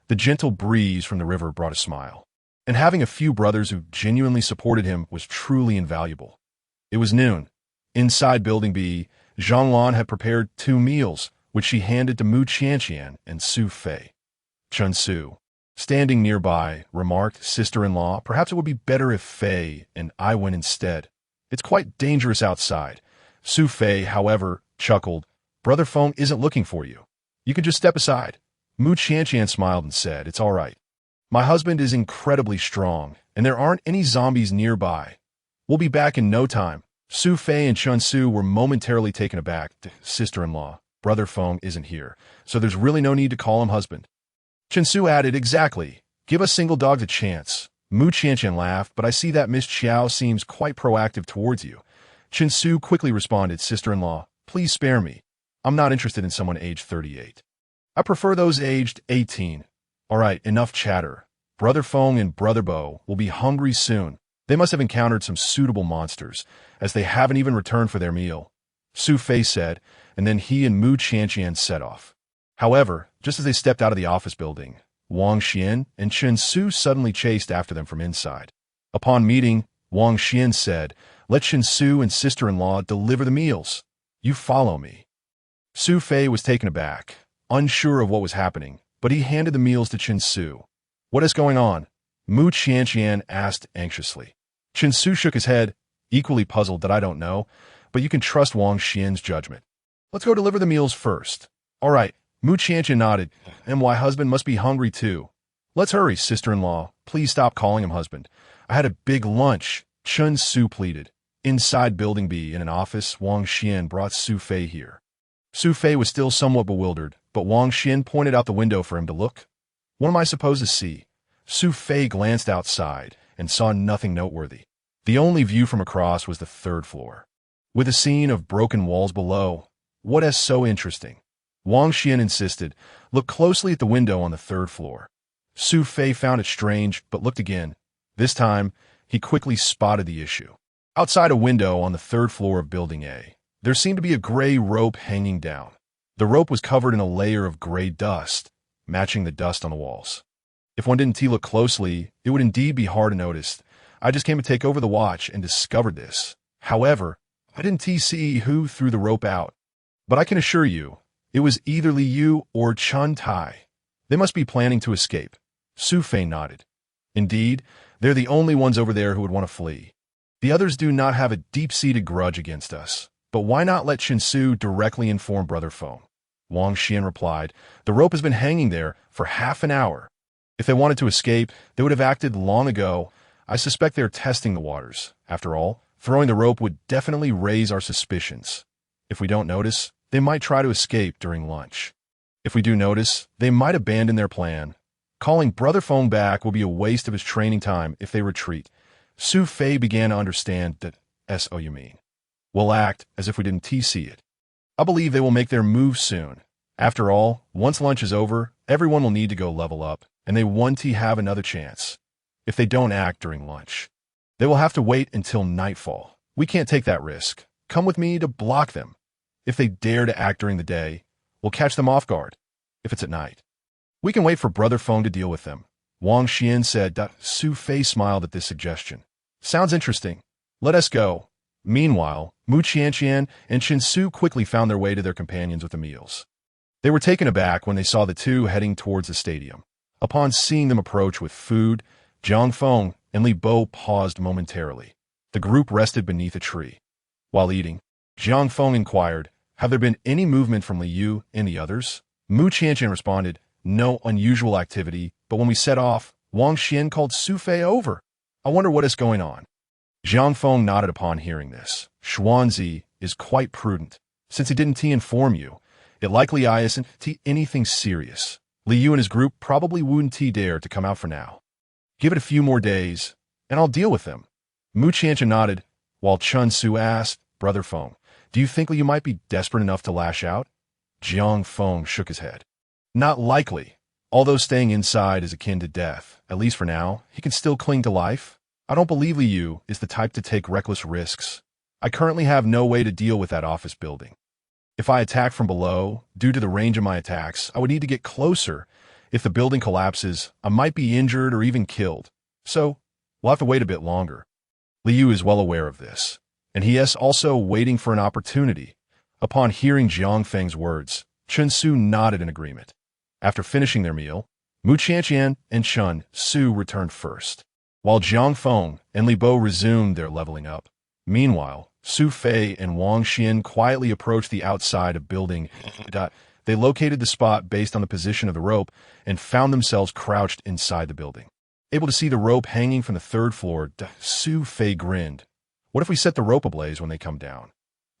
A: The gentle breeze from the river brought a smile, and having a few brothers who genuinely supported him was truly invaluable. It was noon. Inside Building B, Zhang Lan had prepared 2 meals, which she handed to Mu Qianqian and Su Fei. Chun Su, standing nearby, remarked, Sister-in-law, perhaps it would be better if Fei and I went instead. It's quite dangerous outside. Su Fei, however, chuckled. Brother Feng isn't looking for you. You can just step aside. Mu Qianqian smiled and said, It's all right. My husband is incredibly strong, and there aren't any zombies nearby. We'll be back in no time. Su Fei and Chun Su were momentarily taken aback. Sister-in-law, Brother Feng isn't here, so there's really no need to call him husband. Chun Su added, Exactly. Give us single dogs a chance. Mu Qianqian laughed, but I see that Miss Qiao seems quite proactive towards you. Chun Su quickly responded, Sister-in-law, please spare me. I'm not interested in someone aged 38. I prefer those aged 18. All right, enough chatter. Brother Feng and Brother Bo will be hungry soon. They must have encountered some suitable monsters, as they haven't even returned for their meal. Su Fei said, and then he and Mu Qianqian set off. However, just as they stepped out of the office building, Wang Xian and Chun Su suddenly chased after them from inside. Upon meeting, Wang Xian said, Let Chun Su and sister-in-law deliver the meals. You follow me. Su Fei was taken aback, unsure of what was happening, but he handed the meals to Chun Su. What is going on? Mu Qianqian asked anxiously. Chun Su shook his head, equally puzzled that I don't know, but you can trust Wang Xian's judgment. Let's go deliver the meals first. All right, Mu Qianqian nodded, and my husband must be hungry too. Let's hurry, sister-in-law. Please stop calling him husband. I had a big lunch, Chun Su pleaded. Inside Building B, in an office, Wang Xian brought Su Fei here. Su Fei was still somewhat bewildered, but Wang Xian pointed out the window for him to look. What am I supposed to see? Su Fei glanced outside and saw nothing noteworthy. The only view from across was the third floor, with a scene of broken walls below. What is so interesting? Wang Xian insisted. Look closely at the window on the third floor. Su Fei found it strange, but looked again. This time, he quickly spotted the issue. Outside a window on the third floor of Building A, there seemed to be a gray rope hanging down. The rope was covered in a layer of gray dust, matching the dust on the walls. If one didn't look closely, it would indeed be hard to notice. I just came to take over the watch and discovered this. However, I didn't see who threw the rope out. But I can assure you, it was either Li Yu or Chun Tai. They must be planning to escape. Su Fei nodded. Indeed, they're the only ones over there who would want to flee. The others do not have a deep-seated grudge against us. But why not let Chen Su directly inform Brother Feng? Wang Xian replied, the rope has been hanging there for half an hour. If they wanted to escape, they would have acted long ago. I suspect they are testing the waters. After all, throwing the rope would definitely raise our suspicions. If we don't notice, they might try to escape during lunch. If we do notice, they might abandon their plan. Calling Brother Feng back will be a waste of his training time if they retreat. Su Fei began to understand that you mean. We'll act as if we didn't see it. I believe they will make their move soon. After all, once lunch is over, everyone will need to go level up, and they want to have another chance. If they don't act during lunch, they will have to wait until nightfall. We can't take that risk. Come with me to block them. If they dare to act during the day, we'll catch them off guard. If it's at night, we can wait for Brother Feng to deal with them. Wang Xian said. Su Fei smiled at this suggestion. Sounds interesting. Let us go. Meanwhile, Mu Qianqian and Chen Su quickly found their way to their companions with the meals. They were taken aback when they saw the two heading towards the stadium. Upon seeing them approach with food, Jiang Feng and Li Bo paused momentarily. The group rested beneath a tree. While eating, Jiang Feng inquired, have there been any movement from Li Yu and the others? Mu Qianqian responded, no unusual activity, but when we set off, Wang Xian called Su Fei over. I wonder what is going on. Jiang Feng nodded upon hearing this. Xuanzi is quite prudent. Since he didn't inform you, it likely isn't anything serious. Li Yu and his group probably wouldn't dare to come out for now. Give it a few more days, and I'll deal with them. Mu Qianqian nodded, while Chun Su asked, Brother Feng, do you think Li Yu might be desperate enough to lash out? Jiang Feng shook his head. Not likely. Although staying inside is akin to death, at least for now, he can still cling to life. I don't believe Li Yu is the type to take reckless risks. I currently have no way to deal with that office building. If I attack from below, due to the range of my attacks, I would need to get closer. If the building collapses, I might be injured or even killed. So, we'll have to wait a bit longer. Li Yu is well aware of this, and he is also waiting for an opportunity. Upon hearing Jiang Feng's words, Chen Su nodded in agreement. After finishing their meal, Mu Qianqian and Chun Su returned first, while Jiang Feng and Li Bo resumed their leveling up. Meanwhile, Su Fei and Wang Xian quietly approached the outside of Building. They located the spot based on the position of the rope and found themselves crouched inside the building. Able to see the rope hanging from the third floor, Su Fei grinned. What if we set the rope ablaze when they come down?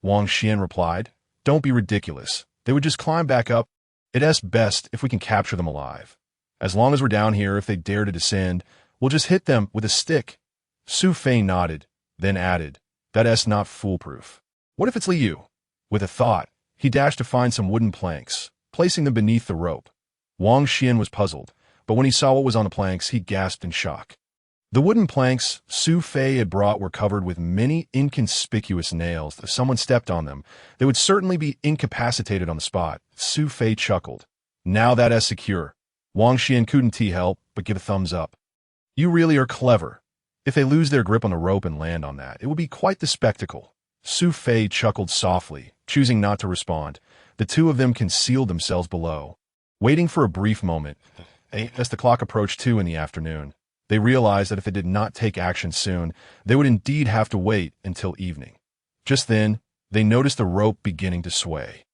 A: Wang Xian replied, don't be ridiculous. They would just climb back up. It's best if we can capture them alive. As long as we're down here, if they dare to descend, we'll just hit them with a stick. Su Fei nodded, then added, that's not foolproof. What if it's Li Yu? With a thought, he dashed to find some wooden planks, placing them beneath the rope. Wang Xian was puzzled, but when he saw what was on the planks, he gasped in shock. The wooden planks Su Fei had brought were covered with many inconspicuous nails. If someone stepped on them, they would certainly be incapacitated on the spot. Su Fei chuckled. Now that is secure. Wang Xian couldn't help but give a thumbs up. You really are clever. If they lose their grip on the rope and land on that, it would be quite the spectacle. Su Fei chuckled softly, choosing not to respond. The two of them concealed themselves below, waiting for a brief moment. As the clock approached 2 in the afternoon, they realized that if they did not take action soon, they would indeed have to wait until evening. Just then, they noticed the rope beginning to sway.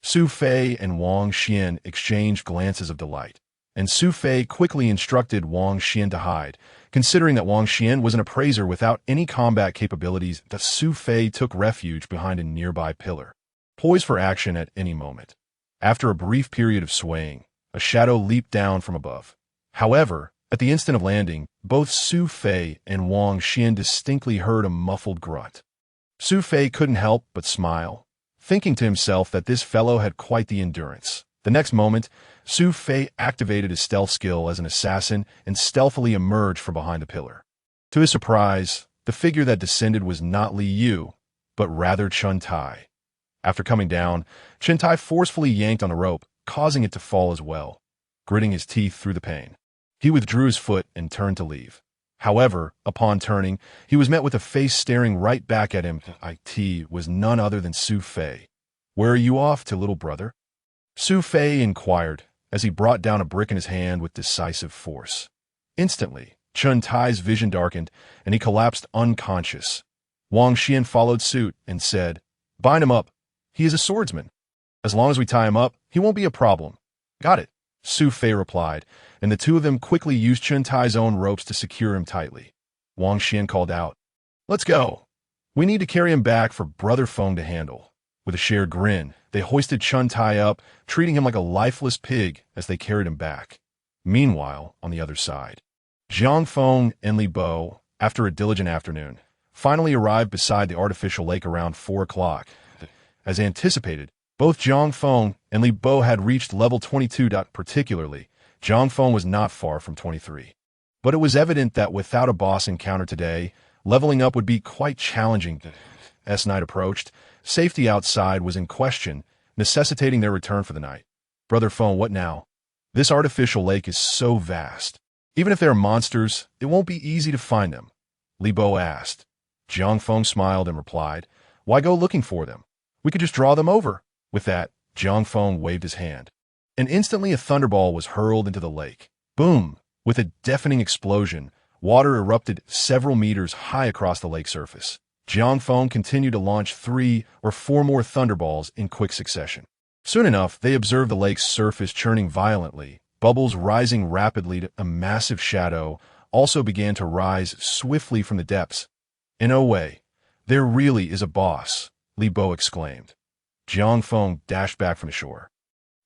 A: Su Fei and Wang Xian exchanged glances of delight. and Su Fei quickly instructed Wang Xian to hide. Considering that Wang Xian was an appraiser without any combat capabilities, the Su Fei took refuge behind a nearby pillar, poised for action at any moment. After a brief period of swaying, a shadow leaped down from above. However, at the instant of landing, both Su Fei and Wang Xian distinctly heard a muffled grunt. Su Fei couldn't help but smile, thinking to himself that this fellow had quite the endurance. The next moment, Su Fei activated his stealth skill as an assassin and stealthily emerged from behind the pillar. To his surprise, the figure that descended was not Li Yu, but rather Chun Tai. After coming down, Chun Tai forcefully yanked on the rope, causing it to fall as well, gritting his teeth through the pain. He withdrew his foot and turned to leave. However, upon turning, he was met with a face staring right back at him. It was none other than Su Fei. "Where are you off to, little brother?" Su Fei inquired, as he brought down a brick in his hand with decisive force. Instantly, Chun Tai's vision darkened, and he collapsed unconscious. Wang Xian followed suit and said, "Bind him up. He is a swordsman. As long as we tie him up, he won't be a problem." "Got it," Su Fei replied, and the two of them quickly used Chun Tai's own ropes to secure him tightly. Wang Xian called out, "Let's go. We need to carry him back for Brother Feng to handle." With a shared grin, they hoisted Chun Tai up, treating him like a lifeless pig as they carried him back. Meanwhile, on the other side, Jiang Feng and Li Bo, after a diligent afternoon, finally arrived beside the artificial lake around 4 o'clock. As anticipated, both Jiang Feng and Li Bo had reached level 22. Particularly, Jiang Feng was not far from 23. But it was evident that without a boss encounter today, leveling up would be quite challenging. As night approached, safety outside was in question, necessitating their return for the night. "Brother Feng, what now? This artificial lake is so vast. Even if there are monsters, it won't be easy to find them," Li Bo asked. Jiang Feng smiled and replied, "Why go looking for them? We could just draw them over." With that, Jiang Feng waved his hand, and instantly a thunderball was hurled into the lake. Boom! With a deafening explosion, water erupted several meters high across the lake surface. Jiang Feng continued to launch 3 or 4 more thunderballs in quick succession. Soon enough, they observed the lake's surface churning violently, bubbles rising rapidly. A massive shadow also began to rise swiftly from the depths. "In no way, there really is a boss," Li Bo exclaimed. Jiang Feng dashed back from the shore,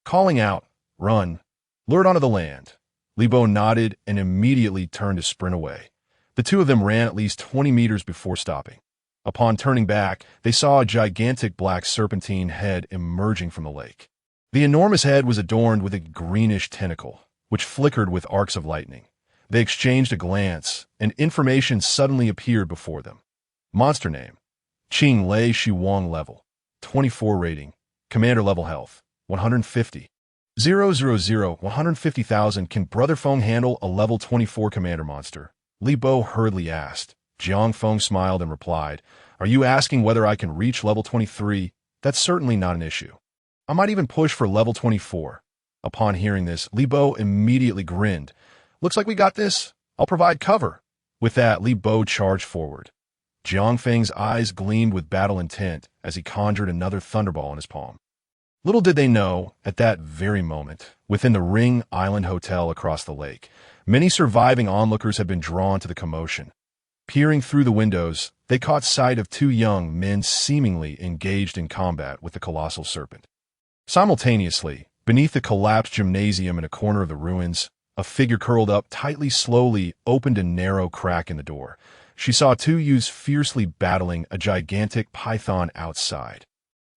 A: calling out, "Run!" Lured onto the land, Li Bo nodded and immediately turned to sprint away. The two of them ran at least 20 meters before stopping. Upon turning back, they saw a gigantic black serpentine head emerging from the lake. The enormous head was adorned with a greenish tentacle, which flickered with arcs of lightning. They exchanged a glance, and information suddenly appeared before them. Monster name: Qing Lei Shi Wang, level 24 rating, commander level health 150. 000 150,000. Can Brother Feng handle a level 24 commander monster? Li Bo hurriedly asked. Jiang Feng smiled and replied, "Are you asking whether I can reach level 23? That's certainly not an issue. I might even push for level 24. Upon hearing this, Li Bo immediately grinned. "Looks like we got this. I'll provide cover." With that, Li Bo charged forward. Jiang Feng's eyes gleamed with battle intent as he conjured another thunderball in his palm. Little did they know, at that very moment, within the Ring Island Hotel across the lake, many surviving onlookers had been drawn to the commotion. Peering through the windows, they caught sight of 2 young men seemingly engaged in combat with the colossal serpent. Simultaneously, beneath the collapsed gymnasium in a corner of the ruins, a figure curled up tightly slowly opened a narrow crack in the door. She saw 2 youths fiercely battling a gigantic python outside.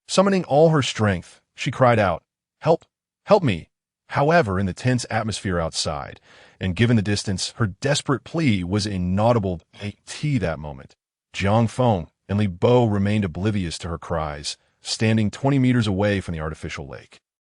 A: Summoning all her strength, she cried out, "Help! Help me!" However, in the tense atmosphere outside, and given the distance, her desperate plea was inaudible that moment. Jiang Feng and Li Bo remained oblivious to her cries, standing 20 meters away from the artificial lake.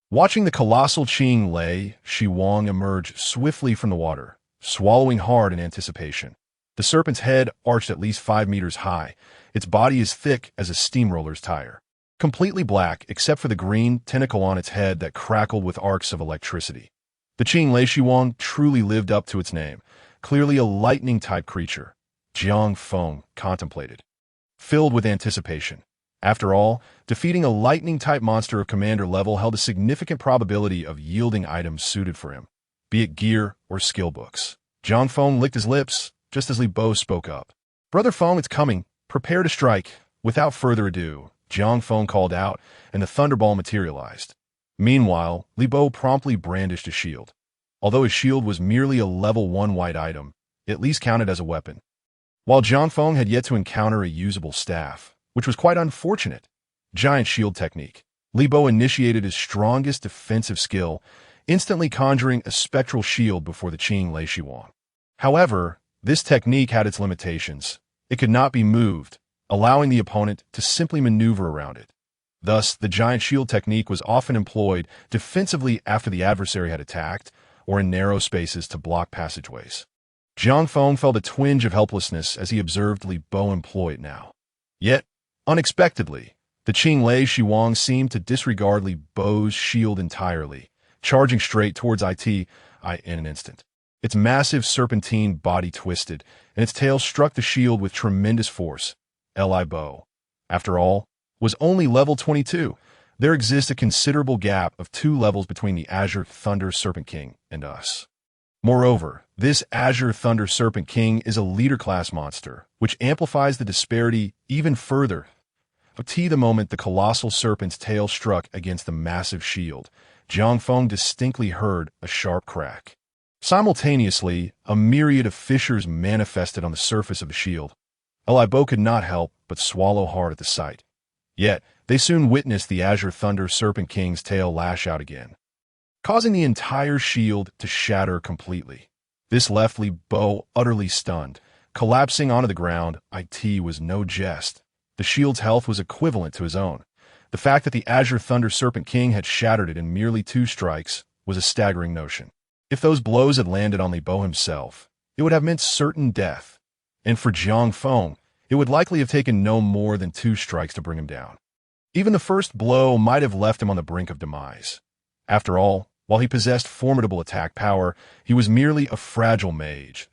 A: Watching the colossal Qing Lei Shi Wang emerge swiftly from the water, swallowing hard in anticipation. The serpent's head arched at least 5 meters high. Its body is thick as a steamroller's tire, completely black except for the green tentacle on its head that crackled with arcs of electricity. The Qing Lei Shi Wang truly lived up to its name, clearly a lightning-type creature. Jiang Feng contemplated, filled with anticipation. After all, defeating a lightning-type monster of commander level held a significant probability of yielding items suited for him. be it gear or skill books. Jiang Feng licked his lips just as Li Bo spoke up. "Brother Feng, it's coming. Prepare to strike." Without further ado, Jiang Feng called out, and the Thunderball materialized. Meanwhile, Li Bo promptly brandished a shield. Although his shield was merely a level 1 white item, it at least counted as a weapon. While Jiang Feng had yet to encounter a usable staff, which was quite unfortunate. Giant shield technique. Li Bo initiated his strongest defensive skill, instantly conjuring a spectral shield before the Qing Lei Shiwang. However, this technique had its limitations. It could not be moved, allowing the opponent to simply maneuver around it. Thus, the giant shield technique was often employed defensively after the adversary had attacked, or in narrow spaces to block passageways. Jiang Feng felt a twinge of helplessness as he observed Li Bo employ it now. Yet, unexpectedly, the Qing Lei Shiwang seemed to disregard Li Bo's shield entirely, charging straight towards it in an instant. Its massive serpentine body twisted, and its tail struck the shield with tremendous force. Li Bo, after all, was only level 22. There exists a considerable gap of 2 levels between the Azure Thunder Serpent King and us. Moreover, this Azure Thunder Serpent King is a leader-class monster, which amplifies the disparity even further. The moment the colossal serpent's tail struck against the massive shield, Jiang Feng distinctly heard a sharp crack. Simultaneously, a myriad of fissures manifested on the surface of the shield. Li Bo could not help but swallow hard at the sight. Yet, they soon witnessed the Azure Thunder Serpent King's tail lash out again, causing the entire shield to shatter completely. This left Li Bo utterly stunned, collapsing onto the ground. It was no jest. The shield's health was equivalent to his own. The fact that the Azure Thunder Serpent King had shattered it in merely 2 strikes was a staggering notion. If those blows had landed on Li Bo himself, it would have meant certain death. And for Jiang Feng, it would likely have taken no more than 2 strikes to bring him down. Even the first blow might have left him on the brink of demise. After all, while he possessed formidable attack power, he was merely a fragile mage.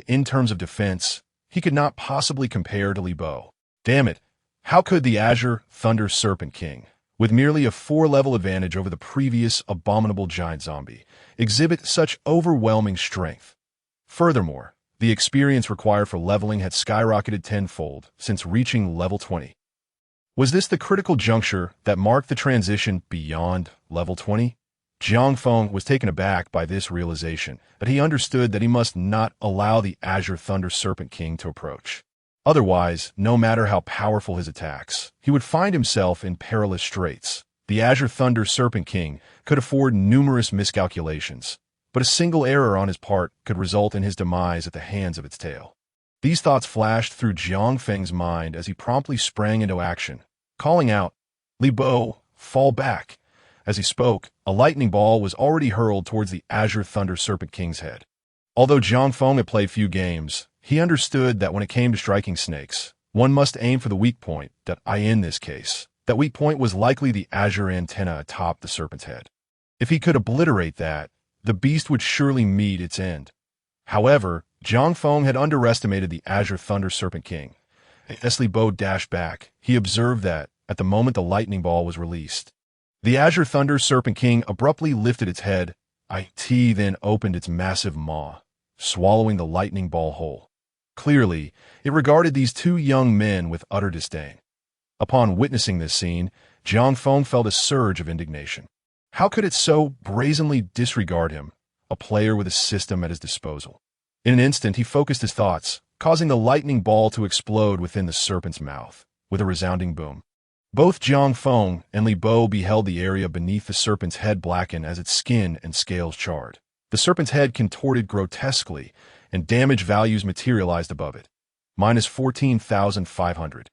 A: In terms of defense, he could not possibly compare to Li Bo. Damn it, how could the Azure Thunder Serpent King, with merely a 4-level advantage over the previous abominable giant zombie, exhibit such overwhelming strength? Furthermore, the experience required for leveling had skyrocketed tenfold since reaching level 20. Was this the critical juncture that marked the transition beyond level 20? Jiang Feng was taken aback by this realization, that he understood that he must not allow the Azure Thunder Serpent King to approach. Otherwise, no matter how powerful his attacks, he would find himself in perilous straits. The Azure Thunder Serpent King could afford numerous miscalculations, but a single error on his part could result in his demise at the hands of its tail. These thoughts flashed through Jiang Feng's mind as he promptly sprang into action, calling out, "Li Bo, fall back." As he spoke, a lightning ball was already hurled towards the Azure Thunder Serpent King's head. Although Jiang Feng had played few games, he understood that when it came to striking snakes, one must aim for the weak point. In this case, that weak point was likely the azure antenna atop the serpent's head. If he could obliterate that, the beast would surely meet its end. However, Jiang Feng had underestimated the Azure Thunder Serpent King. As Li Bo dashed back, he observed that, at the moment the lightning ball was released, the Azure Thunder Serpent King abruptly lifted its head. It then opened its massive maw, swallowing the lightning ball whole. Clearly, it regarded these 2 young men with utter disdain. Upon witnessing this scene, Jiang Feng felt a surge of indignation. How could it so brazenly disregard him, a player with a system at his disposal? In an instant, he focused his thoughts, causing the lightning ball to explode within the serpent's mouth, with a resounding boom. Both Jiang Feng and Li Bo beheld the area beneath the serpent's head blacken as its skin and scales charred. The serpent's head contorted grotesquely, and damage values materialized above it. Minus 14,500.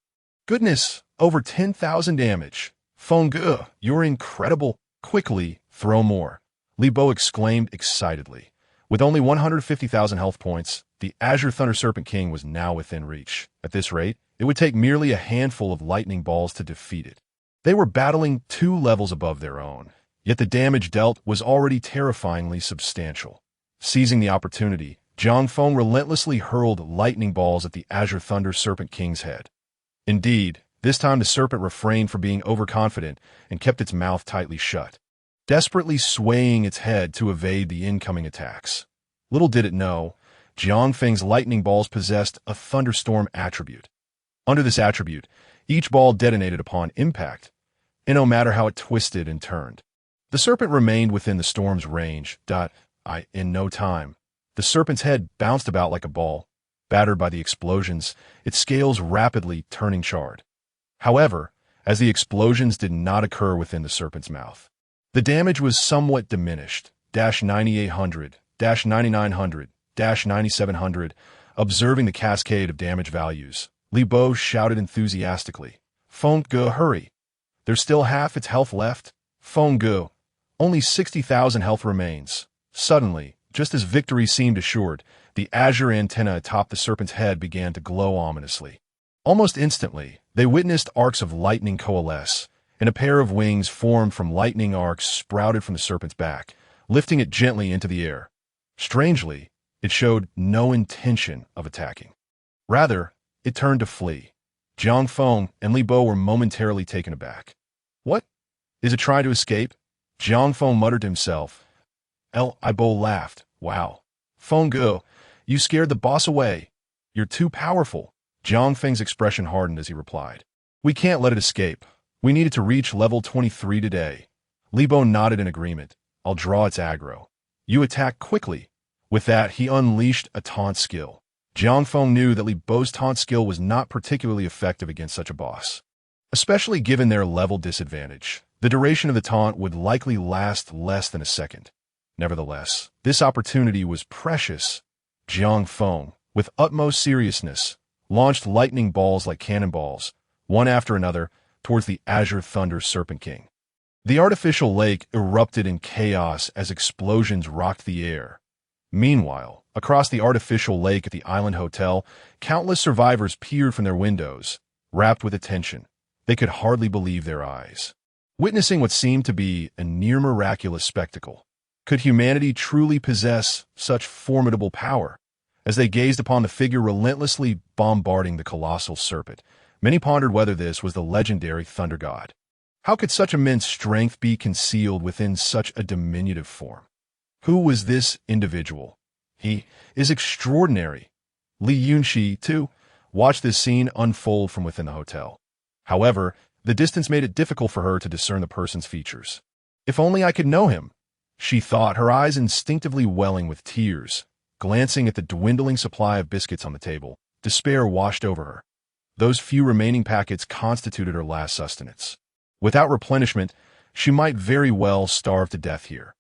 A: Goodness, over 10,000 damage. Feng Ge, you're incredible. Quickly, throw more. Li Bo exclaimed excitedly. With only 150,000 health points, the Azure Thunder Serpent King was now within reach. At this rate, it would take merely a handful of lightning balls to defeat it. They were battling 2 levels above their own, yet the damage dealt was already terrifyingly substantial. Seizing the opportunity, Jiang Feng relentlessly hurled lightning balls at the Azure Thunder Serpent King's head. Indeed, this time the serpent refrained from being overconfident and kept its mouth tightly shut. desperately swaying its head to evade the incoming attacks. Little did it know, Jiang Feng's lightning balls possessed a thunderstorm attribute. Under this attribute, each ball detonated upon impact, and no matter how it twisted and turned. The serpent remained within the storm's range. In no time, the serpent's head bounced about like a ball, battered by the explosions, its scales rapidly turning charred. However, as the explosions did not occur within the serpent's mouth, the damage was somewhat diminished. 9800, 9900, 9700. Observing the cascade of damage values, Li Bo shouted enthusiastically, "Feng Ge, hurry! There's still half its health left. Feng Ge, only 60,000 health remains." Suddenly, just as victory seemed assured, the azure antenna atop the serpent's head began to glow ominously. Almost instantly, they witnessed arcs of lightning coalesce, and a pair of wings formed from lightning arcs sprouted from the serpent's back, lifting it gently into the air. Strangely, it showed no intention of attacking. Rather, it turned to flee. Jiang Feng and Li Bo were momentarily taken aback. "What? Is it trying to escape?" Jiang Feng muttered to himself. Li Bo laughed. "Wow. Feng Ge, you scared the boss away. You're too powerful." Jiang Feng's expression hardened as he replied, "We can't let it escape. We needed to reach level 23 today." Li Bo nodded in agreement. "I'll draw its aggro. You attack quickly." With that, he unleashed a taunt skill. Jiang Feng knew that Li Bo's taunt skill was not particularly effective against such a boss, especially given their level disadvantage. The duration of the taunt would likely last less than a second. Nevertheless, this opportunity was precious. Jiang Feng, with utmost seriousness, launched lightning balls like cannonballs, one after another, towards the Azure Thunder Serpent King. The artificial lake erupted in chaos as explosions rocked the air. Meanwhile, across the artificial lake at the island hotel, countless survivors peered from their windows, rapt with attention. They could hardly believe their eyes, witnessing what seemed to be a near-miraculous spectacle. Could humanity truly possess such formidable power? As they gazed upon the figure relentlessly bombarding the colossal serpent, many pondered whether this was the legendary Thunder God. How could such immense strength be concealed within such a diminutive form? Who was this individual? He is extraordinary. Li Yunxi, too, watched this scene unfold from within the hotel. However, the distance made it difficult for her to discern the person's features. "If only I could know him," she thought, her eyes instinctively welling with tears. Glancing at the dwindling supply of biscuits on the table, despair washed over her. Those few remaining packets constituted her last sustenance. Without replenishment, she might very well starve to death here.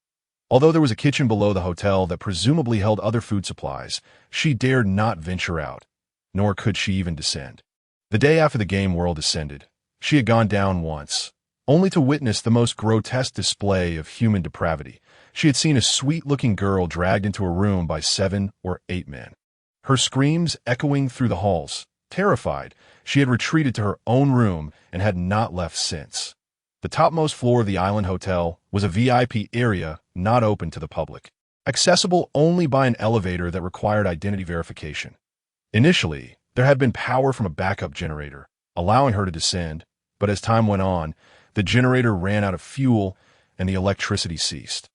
A: Although there was a kitchen below the hotel that presumably held other food supplies, she dared not venture out, nor could she even descend. The day after the game world descended, she had gone down once, only to witness the most grotesque display of human depravity. She had seen a sweet-looking girl dragged into a room by 7 or 8 men. Her screams echoing through the halls. Terrified, she had retreated to her own room and had not left since. The topmost floor of the island hotel was a VIP area not open to the public, accessible only by an elevator that required identity verification. Initially, there had been power from a backup generator, allowing her to descend, but as time went on, the generator ran out of fuel and the electricity ceased.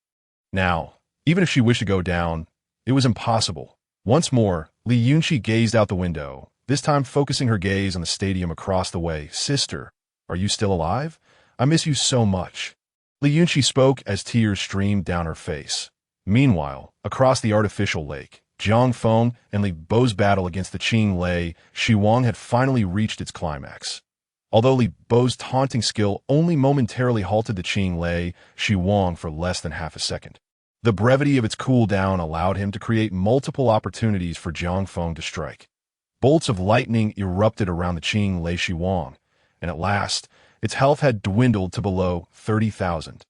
A: Now, even if she wished to go down, it was impossible. Once more, Li Yunxi gazed out the window, this time focusing her gaze on the stadium across the way. "Sister, are you still alive? I miss you so much." Li Yunxi spoke as tears streamed down her face. Meanwhile, across the artificial lake, Jiang Feng and Li Bo's battle against the Qing Lei Shiwang had finally reached its climax. Although Li Bo's taunting skill only momentarily halted the Qing Lei Shiwang for less than half a second, the brevity of its cooldown allowed him to create multiple opportunities for Jiang Feng to strike. Bolts of lightning erupted around the Qing Lei Shiwang, and at last, its health had dwindled to below 30,000.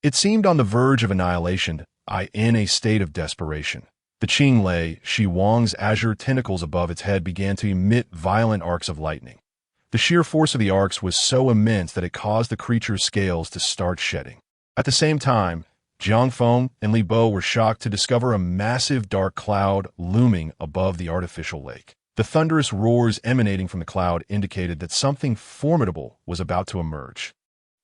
A: It seemed on the verge of annihilation, in a state of desperation. The Qing Lei Shiwang's azure tentacles above its head began to emit violent arcs of lightning. The sheer force of the arcs was so immense that it caused the creature's scales to start shedding. At the same time, Jiang Feng and Li Bo were shocked to discover a massive dark cloud looming above the artificial lake. The thunderous roars emanating from the cloud indicated that something formidable was about to emerge.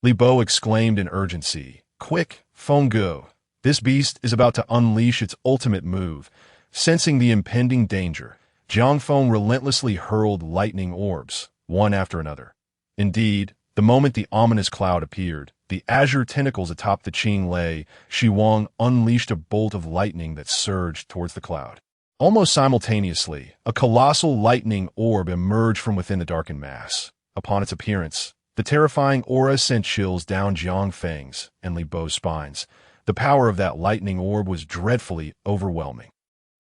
A: Li Bo exclaimed in urgency, Quick, Feng Ge. This beast is about to unleash its ultimate move. Sensing the impending danger, Jiang Feng relentlessly hurled lightning orbs, one after another. Indeed, the moment the ominous cloud appeared, the azure tentacles atop the Qing Lei Shiwang unleashed a bolt of lightning that surged towards the cloud. Almost simultaneously, a colossal lightning orb emerged from within the darkened mass. Upon its appearance, the terrifying aura sent chills down Jiang Feng's and Li Bo's spines. The power of that lightning orb was dreadfully overwhelming.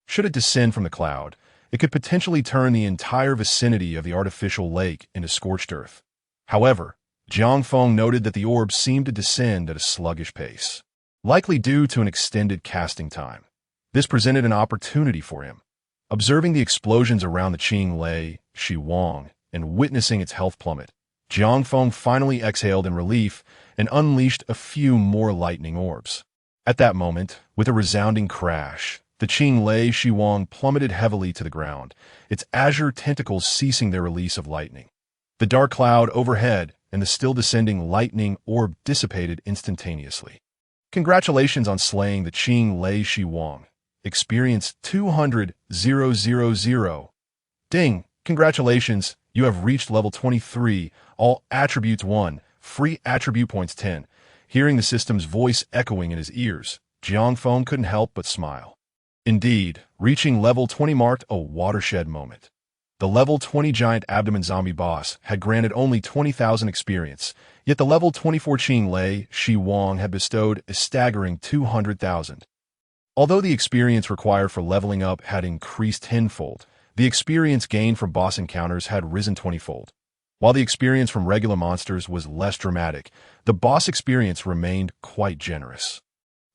A: Should it descend from the cloud, it could potentially turn the entire vicinity of the artificial lake into scorched earth. However, Jiang Feng noted that the orb seemed to descend at a sluggish pace, likely due to an extended casting time. This presented an opportunity for him. Observing the explosions around the Qing Lei Shiwang and witnessing its health plummet, Jiang Feng finally exhaled in relief and unleashed a few more lightning orbs. At that moment, with a resounding crash, the Qing Lei Shiwang plummeted heavily to the ground, its azure tentacles ceasing their release of lightning. The dark cloud overhead and the still descending lightning orb dissipated instantaneously. Congratulations on slaying the Qing Lei Shiwang. Experience 200,000. Ding! Congratulations, you have reached level 23, all attributes 1, free attribute points 10. Hearing the system's voice echoing in his ears, Jiang Feng couldn't help but smile. Indeed, reaching level 20 marked a watershed moment. The level 20 giant abdomen zombie boss had granted only 20,000 experience, yet the level 24 Qing Lei Shiwang had bestowed a staggering 200,000. Although the experience required for leveling up had increased tenfold, the experience gained from boss encounters had risen 20-fold. While the experience from regular monsters was less dramatic, the boss experience remained quite generous.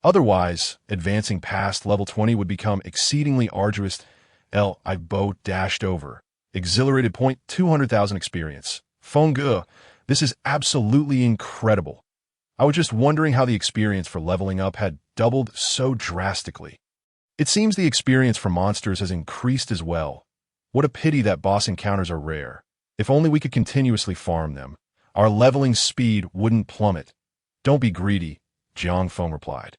A: Otherwise, advancing past level 20 would become exceedingly arduous. Li Bo dashed over. Exhilarated point 200,000 experience. Feng Ge, this is absolutely incredible. I was just wondering how the experience for leveling up had doubled so drastically. It seems the experience for monsters has increased as well. What a pity that boss encounters are rare. If only we could continuously farm them, our leveling speed wouldn't plummet. Don't be greedy, Jiang Feng replied.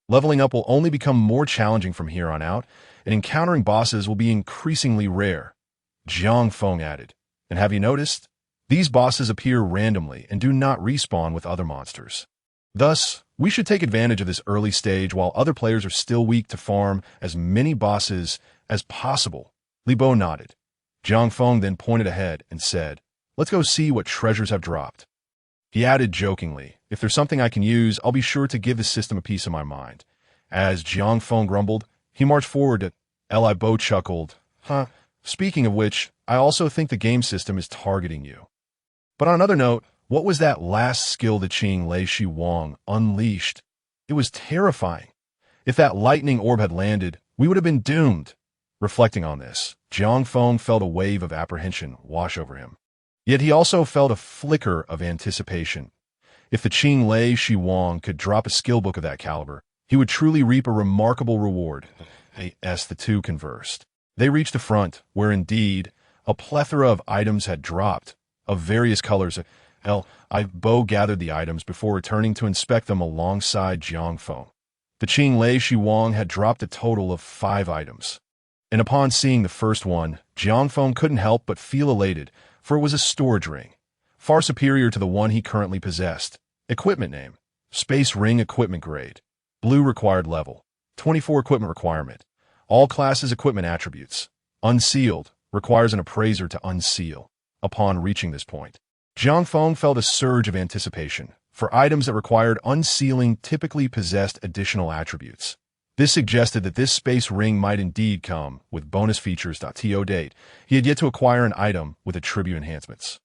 A: Leveling up will only become more challenging from here on out, and encountering bosses will be increasingly rare, Jiang Feng added. And have you noticed? These bosses appear randomly and do not respawn with other monsters. Thus, we should take advantage of this early stage while other players are still weak to farm as many bosses as possible. Li Bo nodded. Jiang Feng then pointed ahead and said, "Let's go see what treasures have dropped." He added jokingly, "If there's something I can use, I'll be sure to give the system a piece of my mind." As Jiang Feng grumbled, he marched forward to Li Bo chuckled. Speaking of which, I also think the game system is targeting you. But on another note, what was that last skill the Qing Lei Shiwang unleashed? It was terrifying. If that lightning orb had landed, we would have been doomed. Reflecting on this, Jiang Feng felt a wave of apprehension wash over him. Yet he also felt a flicker of anticipation. If the Qing Lei Shiwang could drop a skill book of that caliber, he would truly reap a remarkable reward. As the two conversed, they reached the front, where indeed a plethora of items had dropped, of various colors. Li Bo gathered the items before returning to inspect them alongside Jiang Feng. The Qing Lei Shiwang had dropped a total of 5 items. And upon seeing the first one, Jiang Feng couldn't help but feel elated, for it was a storage ring, far superior to the one he currently possessed. Equipment name: Space Ring Equipment Grade. Blue required level. 24 equipment requirement. All classes equipment attributes. Unsealed. Requires an appraiser to unseal. Upon reaching this point, Jiang Feng felt a surge of anticipation, for items that required unsealing typically possessed additional attributes. This suggested that this space ring might indeed come with bonus features. To date, he had yet to acquire an item with attribute enhancements.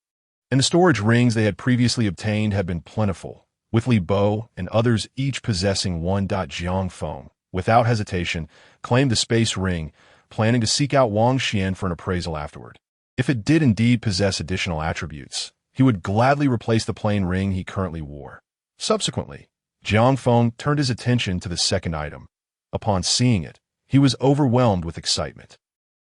A: And the storage rings they had previously obtained had been plentiful, with Li Bo and others each possessing one. Jiang Feng, without hesitation, claimed the space ring, planning to seek out Wang Xian for an appraisal afterward. If it did indeed possess additional attributes, he would gladly replace the plain ring he currently wore. Subsequently, Jiang Feng turned his attention to the second item. Upon seeing it, he was overwhelmed with excitement.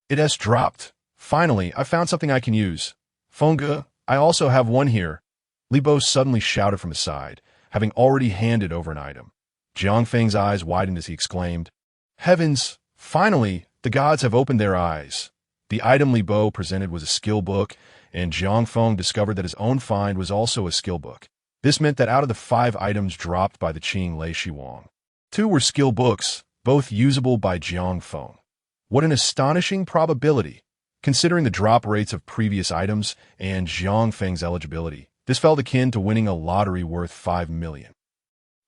A: It has dropped. Finally, I found something I can use. Feng Ge, I also have one here. Li Bo suddenly shouted from his side, having already handed over an item. Jiang Feng's eyes widened as he exclaimed, "Heavens! Finally, the gods have opened their eyes." The item Li Bo presented was a skill book, and Jiang Feng discovered that his own find was also a skill book. This meant that out of the 5 items dropped by the Qing Lei Shiwang, 2 were skill books, both usable by Jiang Feng. What an astonishing probability! Considering the drop rates of previous items and Jiang Feng's eligibility, this felt akin to winning a lottery worth 5 million.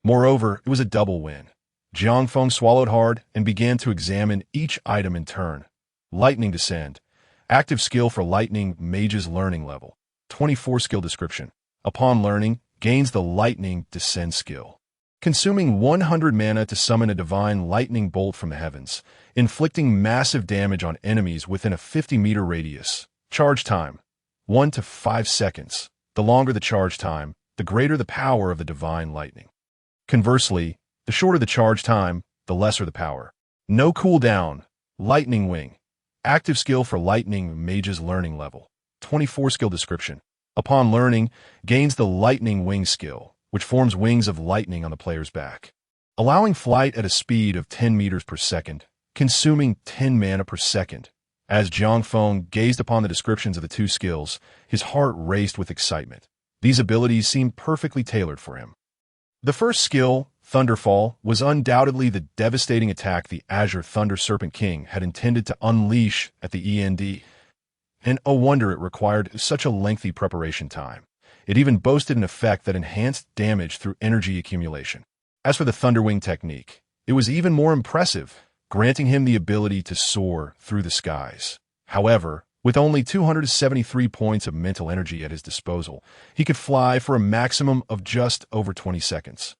A: Moreover, it was a double win. Jiang Feng swallowed hard and began to examine each item in turn. Lightning Descend. Active skill for Lightning Mage's learning level. 24 skill description. Upon learning, gains the Lightning Descend skill. Consuming 100 mana to summon a divine lightning bolt from the heavens, inflicting massive damage on enemies within a 50-meter radius. Charge time. 1 to 5 seconds. The longer the charge time, the greater the power of the divine lightning. Conversely, the shorter the charge time, the lesser the power. No cooldown. Lightning Wing. Active skill for Lightning Mage's learning level. 24 skill description. Upon learning, gains the Lightning Wing skill, which forms wings of lightning on the player's back. Allowing flight at a speed of 10 meters per second, consuming 10 mana per second. As Jiang Feng gazed upon the descriptions of the 2 skills, his heart raced with excitement. These abilities seemed perfectly tailored for him. The first skill, Thunderfall, was undoubtedly the devastating attack the Azure Thunder Serpent King had intended to unleash at the END. And oh wonder it required such a lengthy preparation time. It even boasted an effect that enhanced damage through energy accumulation. As for the Thunderwing technique, it was even more impressive, granting him the ability to soar through the skies. However, with only 273 points of mental energy at his disposal, he could fly for a maximum of just over 20 seconds.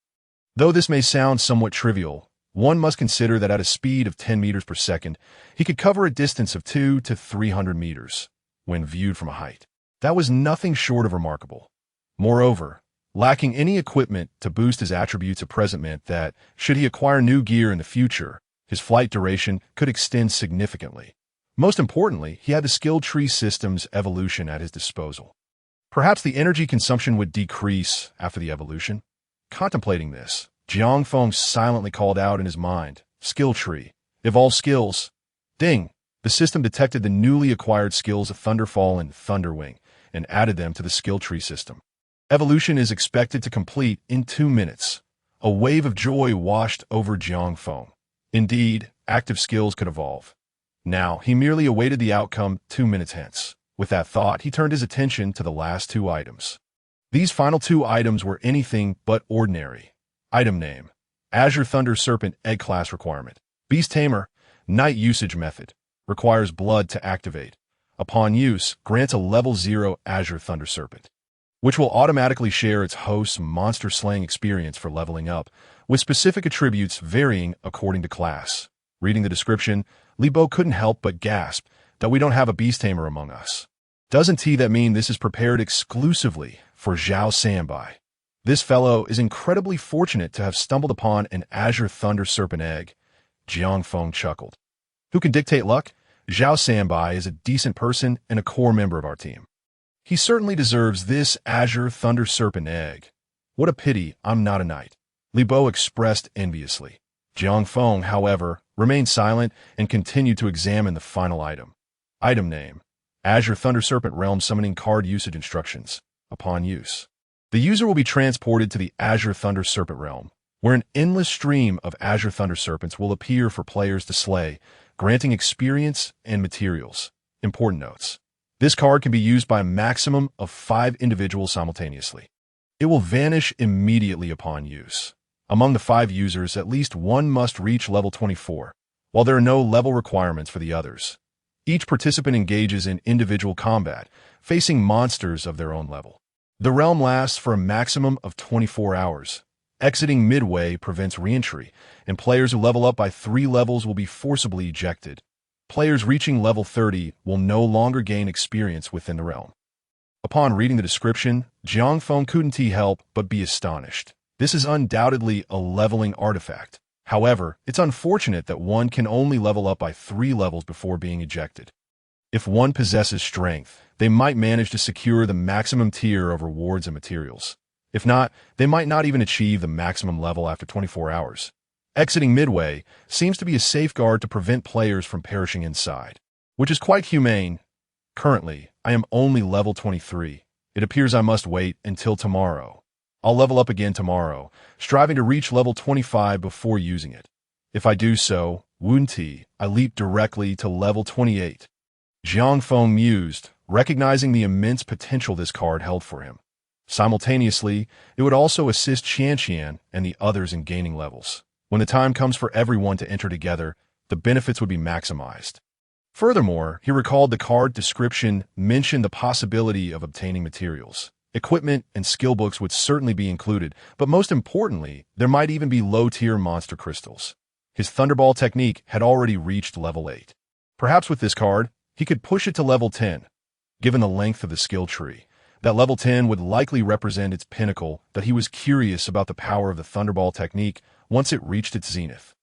A: Though this may sound somewhat trivial, one must consider that at a speed of 10 meters per second, he could cover a distance of 200 to 300 meters when viewed from a height. That was nothing short of remarkable. Moreover, lacking any equipment to boost his attributes at present meant that, should he acquire new gear in the future, his flight duration could extend significantly. Most importantly, he had the skill tree system's evolution at his disposal. Perhaps the energy consumption would decrease after the evolution. Contemplating this, Jiang Feng silently called out in his mind, "Skill tree. Evolve skills." Ding! The system detected the newly acquired skills of Thunderfall and Thunderwing and added them to the skill tree system. Evolution is expected to complete in 2 minutes. A wave of joy washed over Jiang Feng. Indeed, active skills could evolve. Now, he merely awaited the outcome 2 minutes hence. With that thought, he turned his attention to the last 2 items. These final 2 items were anything but ordinary. Item name: Azure Thunder Serpent Egg Class Requirement. Beast Tamer. Night Usage Method. Requires blood to activate. Upon use, grants a level 0 Azure Thunder Serpent, which will automatically share its host's monster slaying experience for leveling up, with specific attributes varying according to class. Reading the description, Li Bo couldn't help but gasp that we don't have a beast tamer among us. Doesn't that mean this is prepared exclusively for Zhao Sanbai? This fellow is incredibly fortunate to have stumbled upon an Azure Thunder Serpent egg. Jiang Feng chuckled. Who can dictate luck? Zhao Sanbai is a decent person and a core member of our team. He certainly deserves this Azure Thunder Serpent egg. What a pity I'm not a knight. Li Bo expressed enviously. Jiang Feng, however, remained silent and continued to examine the final item. Item name: Azure Thunder Serpent Realm Summoning Card Usage Instructions. Upon use, the user will be transported to the Azure Thunder Serpent Realm, where an endless stream of Azure Thunder Serpents will appear for players to slay, granting experience and materials. Important notes: this card can be used by a maximum of 5 individuals simultaneously. It will vanish immediately upon use. Among the 5 users, at least one must reach level 24, while there are no level requirements for the others. Each participant engages in individual combat, facing monsters of their own level. The realm lasts for a maximum of 24 hours. Exiting midway prevents re-entry, and players who level up by 3 levels will be forcibly ejected. Players reaching level 30 will no longer gain experience within the realm. Upon reading the description, Jiang Feng couldn't help but be astonished. This is undoubtedly a leveling artifact. However, it's unfortunate that one can only level up by 3 levels before being ejected. If one possesses strength, they might manage to secure the maximum tier of rewards and materials. If not, they might not even achieve the maximum level after 24 hours. Exiting midway seems to be a safeguard to prevent players from perishing inside, which is quite humane. Currently, I am only level 23. It appears I must wait until tomorrow. I'll level up again tomorrow, striving to reach level 25 before using it. If I do so, I leap directly to level 28. Jiang Feng mused, recognizing the immense potential this card held for him. Simultaneously, it would also assist Qian and the others in gaining levels. When the time comes for everyone to enter together, the benefits would be maximized. Furthermore, he recalled the card description mentioned the possibility of obtaining materials. Equipment and skill books would certainly be included, but most importantly, there might even be low-tier monster crystals. His Thunderball Technique had already reached level 8. Perhaps with this card, he could push it to level 10. Given the length of the skill tree, that level 10 would likely represent its pinnacle, that he was curious about the power of the Thunderball Technique once it reached its zenith.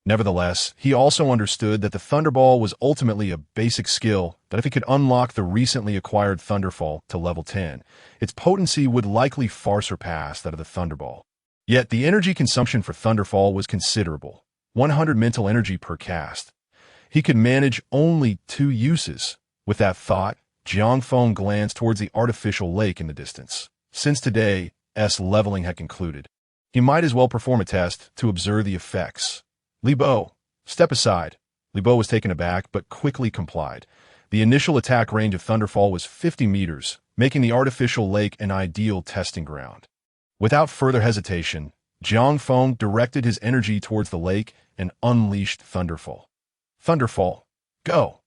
A: Nevertheless, he also understood that the Thunderball was ultimately a basic skill, that if he could unlock the recently acquired Thunderfall to level 10, its potency would likely far surpass that of the Thunderball. Yet the energy consumption for Thunderfall was considerable, 100 mental energy per cast. He could manage only 2 uses. With that thought, Jiang Feng glanced towards the artificial lake in the distance. Since today's leveling had concluded, he might as well perform a test to observe the effects. Li Bo, step aside. Li Bo was taken aback, but quickly complied. The initial attack range of Thunderfall was 50 meters, making the artificial lake an ideal testing ground. Without further hesitation, Jiang Feng directed his energy towards the lake and unleashed Thunderfall. Thunderfall, go!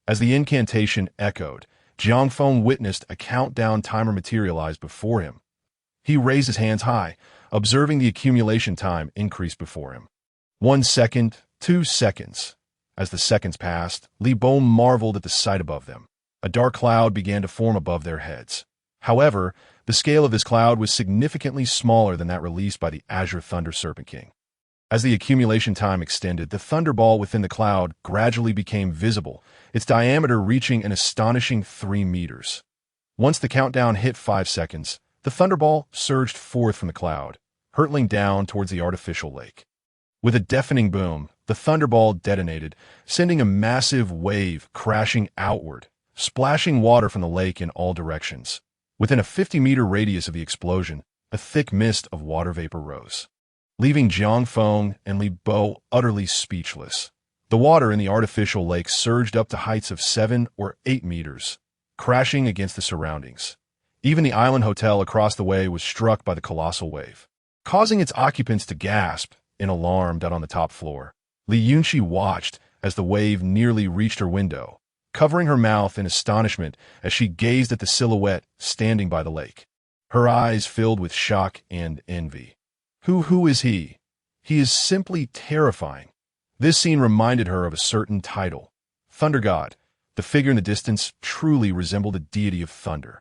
A: As the incantation echoed, Jiang Feng witnessed a countdown timer materialize before him. He raised his hands high, observing the accumulation time increase before him. 1 second, 2 seconds. As the seconds passed, Li Bo marveled at the sight above them. A dark cloud began to form above their heads. However, the scale of this cloud was significantly smaller than that released by the Azure Thunder Serpent King. As the accumulation time extended, the thunderball within the cloud gradually became visible, its diameter reaching an astonishing 3 meters. Once the countdown hit 5 seconds, the thunderball surged forth from the cloud, hurtling down towards the artificial lake. With a deafening boom, the thunderball detonated, sending a massive wave crashing outward, splashing water from the lake in all directions. Within a 50-meter radius of the explosion, a thick mist of water vapor rose, leaving Jiang Feng and Li Bo utterly speechless. The water in the artificial lake surged up to heights of 7 or 8 meters, crashing against the surroundings. Even the island hotel across the way was struck by the colossal wave, causing its occupants to gasp in alarm down on the top floor. Li Yunxi watched as the wave nearly reached her window, covering her mouth in astonishment as she gazed at the silhouette standing by the lake. Her eyes filled with shock and envy. Who is he? He is simply terrifying. This scene reminded her of a certain title, Thunder God. The figure in the distance truly resembled a deity of thunder,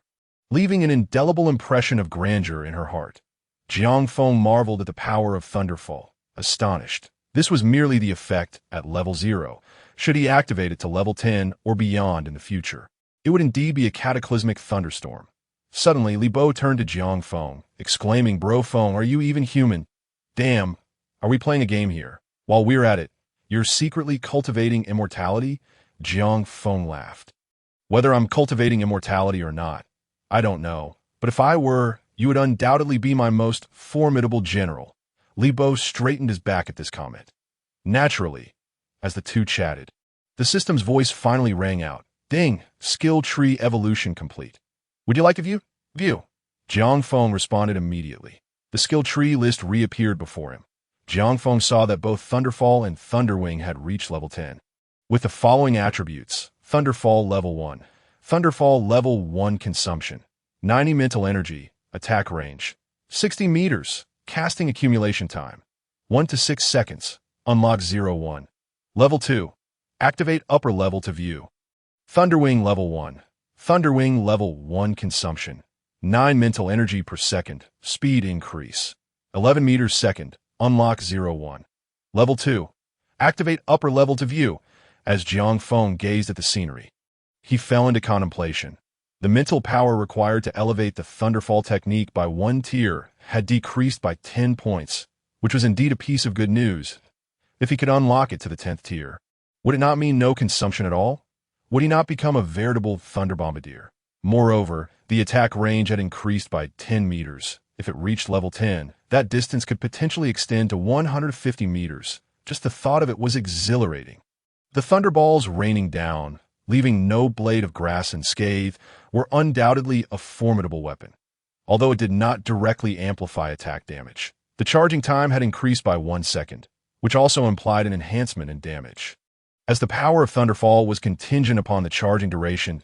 A: leaving an indelible impression of grandeur in her heart. Jiang Feng marveled at the power of Thunderfall, astonished. This was merely the effect at level 0. Should he activate it to level 10 or beyond in the future, it would indeed be a cataclysmic thunderstorm. Suddenly, Li Bo turned to Jiang Feng, exclaiming, "Bro Feng, are you even human? Damn, are we playing a game here? While we're at it, you're secretly cultivating immortality?" Jiang Feng laughed. "Whether I'm cultivating immortality or not, I don't know. But if I were, you would undoubtedly be my most formidable general." Li Bo straightened his back at this comment. Naturally, as the two chatted, the system's voice finally rang out. "Ding! Skill tree evolution complete. Would you like a view?" "View." Jiang Feng responded immediately. The skill tree list reappeared before him. Jiang Feng saw that both Thunderfall and Thunderwing had reached level 10. With the following attributes: Thunderfall level 1. Thunderfall level 1 consumption. 90 mental energy. Attack range. 60 meters. Casting accumulation time. 1 to 6 seconds. Unlock 0-1. Level 2. Activate upper level to view. Thunderwing level 1. Thunderwing level 1 consumption. 9 mental energy per second. Speed increase. 11 meters second. Unlock 0-1. Level 2. Activate upper level to view. As Jiang Feng gazed at the scenery, he fell into contemplation. The mental power required to elevate the Thunderball technique by 1 tier had decreased by 10 points, which was indeed a piece of good news. If he could unlock it to the 10th tier, would it not mean no consumption at all? Would he not become a veritable thunder bombardier? Moreover, the attack range had increased by 10 meters. If it reached level 10, that distance could potentially extend to 150 meters. Just the thought of it was exhilarating. The thunderballs raining down, leaving no blade of grass unscathed, were undoubtedly a formidable weapon. Although it did not directly amplify attack damage, the charging time had increased by 1 second, which also implied an enhancement in damage. As the power of Thunderfall was contingent upon the charging duration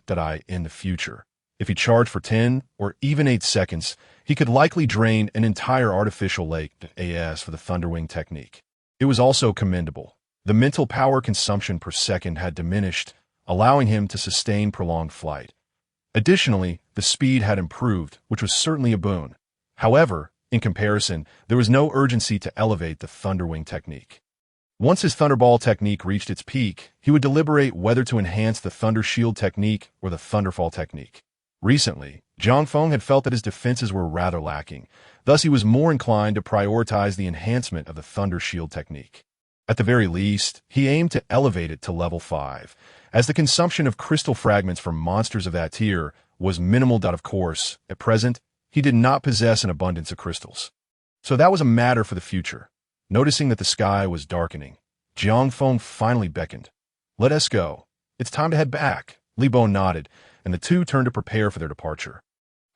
A: in the future. If he charged for 10 or even 8 seconds, he could likely drain an entire artificial lake AS for the Thunderwing technique. It was also commendable. The mental power consumption per second had diminished, allowing him to sustain prolonged flight. Additionally, the speed had improved, which was certainly a boon. However, in comparison, there was no urgency to elevate the Thunderwing technique. Once his Thunderball technique reached its peak, he would deliberate whether to enhance the Thunder Shield technique or the Thunderfall technique. Recently, Jiang Feng had felt that his defenses were rather lacking, thus he was more inclined to prioritize the enhancement of the Thunder Shield technique. At the very least, he aimed to elevate it to level 5, as the consumption of crystal fragments from monsters of that tier was minimal. Of course, at present, he did not possess an abundance of crystals. So that was a matter for the future. Noticing that the sky was darkening, Jiang Feng finally beckoned. "Let us go. It's time to head back." Li Bo nodded, and the two turned to prepare for their departure.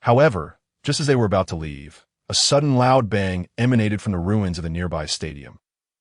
A: However, just as they were about to leave, a sudden loud bang emanated from the ruins of the nearby stadium.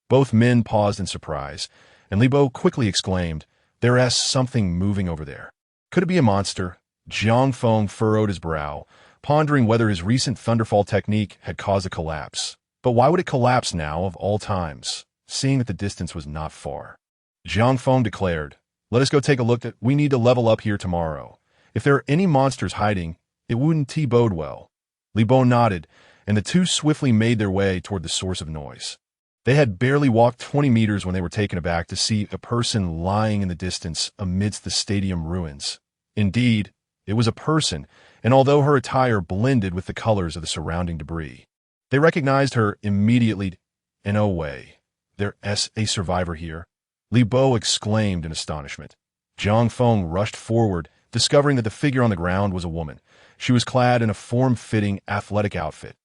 A: Both men paused in surprise, and Li Bo quickly exclaimed, "There's something moving over there. Could it be a monster?" Jiang Feng furrowed his brow, pondering whether his recent Thunderfall technique had caused a collapse. But why would it collapse now of all times, seeing that the distance was not far? Jiang Feng declared, "Let us go take a look. We need to level up here tomorrow. If there are any monsters hiding, it wouldn't bode well." Li Bo nodded, and the two swiftly made their way toward the source of noise. They had barely walked 20 meters when they were taken aback to see a person lying in the distance amidst the stadium ruins. Indeed, it was a person, and although her attire blended with the colors of the surrounding debris, they recognized her immediately. "No way. There's a survivor here," Li Bo exclaimed in astonishment. Jiang Feng rushed forward, discovering that the figure on the ground was a woman. She was clad in a form-fitting athletic outfit,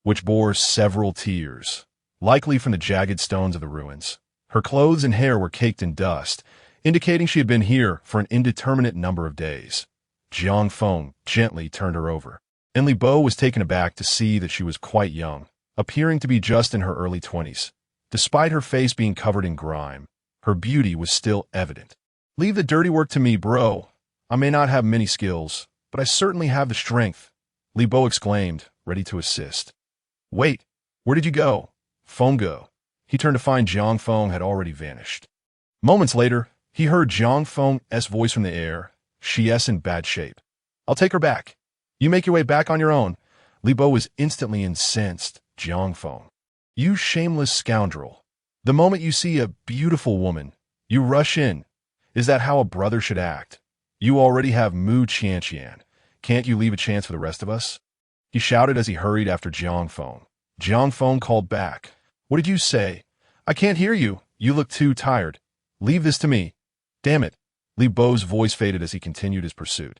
A: which bore several tears, likely from the jagged stones of the ruins. Her clothes and hair were caked in dust, indicating she had been here for an indeterminate number of days. Jiang Feng gently turned her over, and Li Bo was taken aback to see that she was quite young, appearing to be just in her early 20s. Despite her face being covered in grime, her beauty was still evident. "Leave the dirty work to me, bro. I may not have many skills, but I certainly have the strength," Li Bo exclaimed, ready to assist. "Wait, where did you go?" Feng go. He turned to find Jiang Feng had already vanished. Moments later, he heard Jiang Feng's voice from the air. "She's in bad shape. I'll take her back. You make your way back on your own." Li Bo was instantly incensed. "Jiang Feng, you shameless scoundrel. The moment you see a beautiful woman, you rush in. Is that how a brother should act? You already have Mu Qianqian. Can't you leave a chance for the rest of us?" He shouted as he hurried after Jiang Feng. Jiang Feng called back. "What did you say? I can't hear you. You look too tired. Leave this to me." "Damn it." Li Bo's voice faded as he continued his pursuit.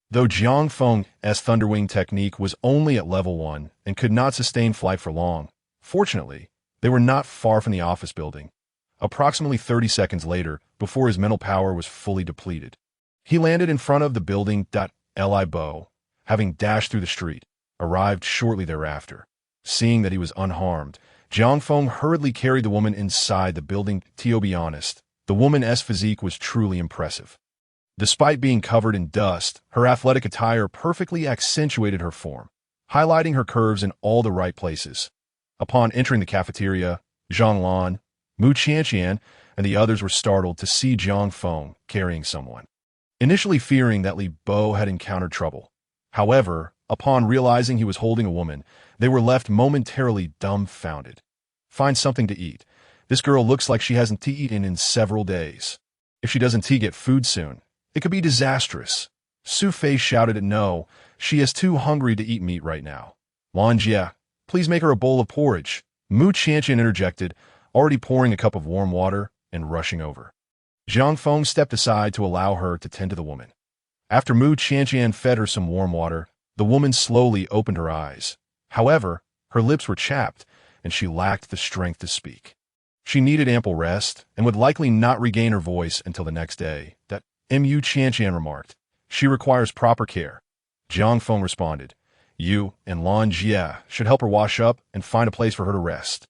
A: Though Jiang Feng's Thunderwing technique was only at level 1 and could not sustain flight for long, fortunately, they were not far from the office building. Approximately 30 seconds later, before his mental power was fully depleted, he landed in front of the building. Li Bo, having dashed through the street, arrived shortly thereafter. Seeing that he was unharmed, Jiang Feng hurriedly carried the woman inside the building. To be honest, the woman's physique was truly impressive. Despite being covered in dust, her athletic attire perfectly accentuated her form, highlighting her curves in all the right places. Upon entering the cafeteria, Zhang Lan, Mu Qianqian, and the others were startled to see Jiang Feng carrying someone, initially fearing that Li Bo had encountered trouble. However, upon realizing he was holding a woman, they were left momentarily dumbfounded. "Find something to eat. This girl looks like she hasn't eaten in several days. If she doesn't get food soon, it could be disastrous," Su Fei shouted at no. She is too hungry to eat meat right now. Lan Jie, please make her a bowl of porridge. Mu Qianqian interjected, already pouring a cup of warm water and rushing over. Jiang Feng stepped aside to allow her to tend to the woman. After Mu Qianqian fed her some warm water, the woman slowly opened her eyes. However, her lips were chapped, and she lacked the strength to speak. She needed ample rest, and would likely not regain her voice until the next day. That Mu Qianqian remarked. She requires proper care. Jiang Feng responded. You and Lan Jie should help her wash up and find a place for her to rest.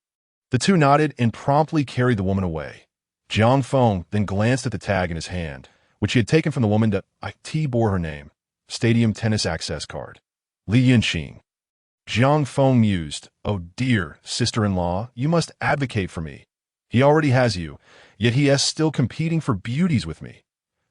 A: The two nodded and promptly carried the woman away. Jiang Feng then glanced at the tag in his hand, which he had taken from the woman that IT bore her name, Stadium Tennis Access Card. Li Yinqing. Jiang Feng mused, Oh dear, sister-in-law, you must advocate for me. He already has you, yet he is still competing for beauties with me.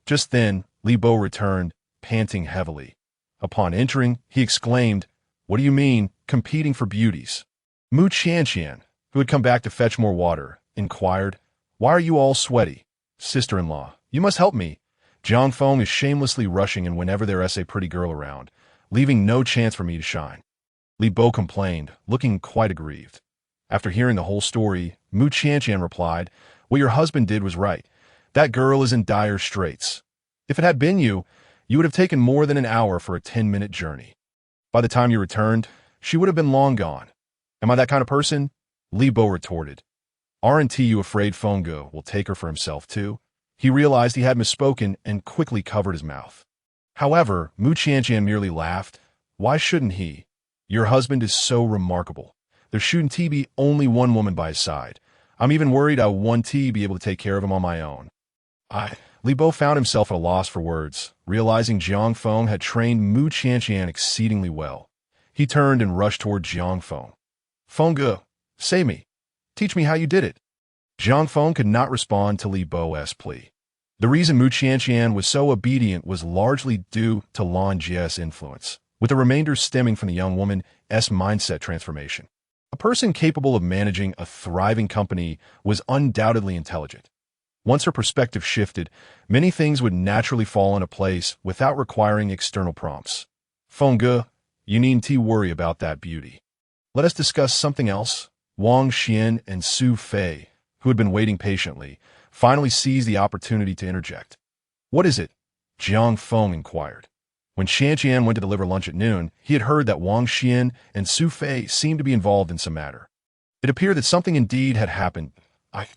A: Just then, Li Bo returned, panting heavily. Upon entering, he exclaimed, What do you mean, competing for beauties? Mu Qianqian, who had come back to fetch more water, inquired, Why are you all sweaty? Sister-in-law, you must help me. Jiang Feng is shamelessly rushing in whenever there is a pretty girl around, leaving no chance for me to shine. Li Bo complained, looking quite aggrieved. After hearing the whole story, Mu Qianqian replied, What your husband did was right. That girl is in dire straits. If it had been you, you would have taken more than an hour for a 10-minute journey. By the time you returned, she would have been long gone. Am I that kind of person? Li Bo retorted. Aren't you afraid Fengge will take her for himself too? He realized he had misspoken and quickly covered his mouth. However, Mu Qianqian merely laughed. Why shouldn't he? Your husband is so remarkable. There shouldn't be only one woman by his side. I'm even worried I won't be able to take care of him on my own. Li Bo found himself at a loss for words, realizing Jiang Feng had trained Mu Qianqian exceedingly well. He turned and rushed toward Jiang Feng. Fengge, say me. Teach me how you did it. Jiang Feng could not respond to Li Bo's plea. The reason Mu Qianqian was so obedient was largely due to Lan Jie's influence, with the remainder stemming from the young woman's mindset transformation. A person capable of managing a thriving company was undoubtedly intelligent. Once her perspective shifted, many things would naturally fall into place without requiring external prompts. Fengge, you needn't worry about that beauty. Let us discuss something else. Wang Xian and Su Fei, who had been waiting patiently, finally seized the opportunity to interject. What is it? Jiang Feng inquired. When Qianqian went to deliver lunch at noon, he had heard that Wang Xian and Su Fei seemed to be involved in some matter. It appeared that something indeed had happened.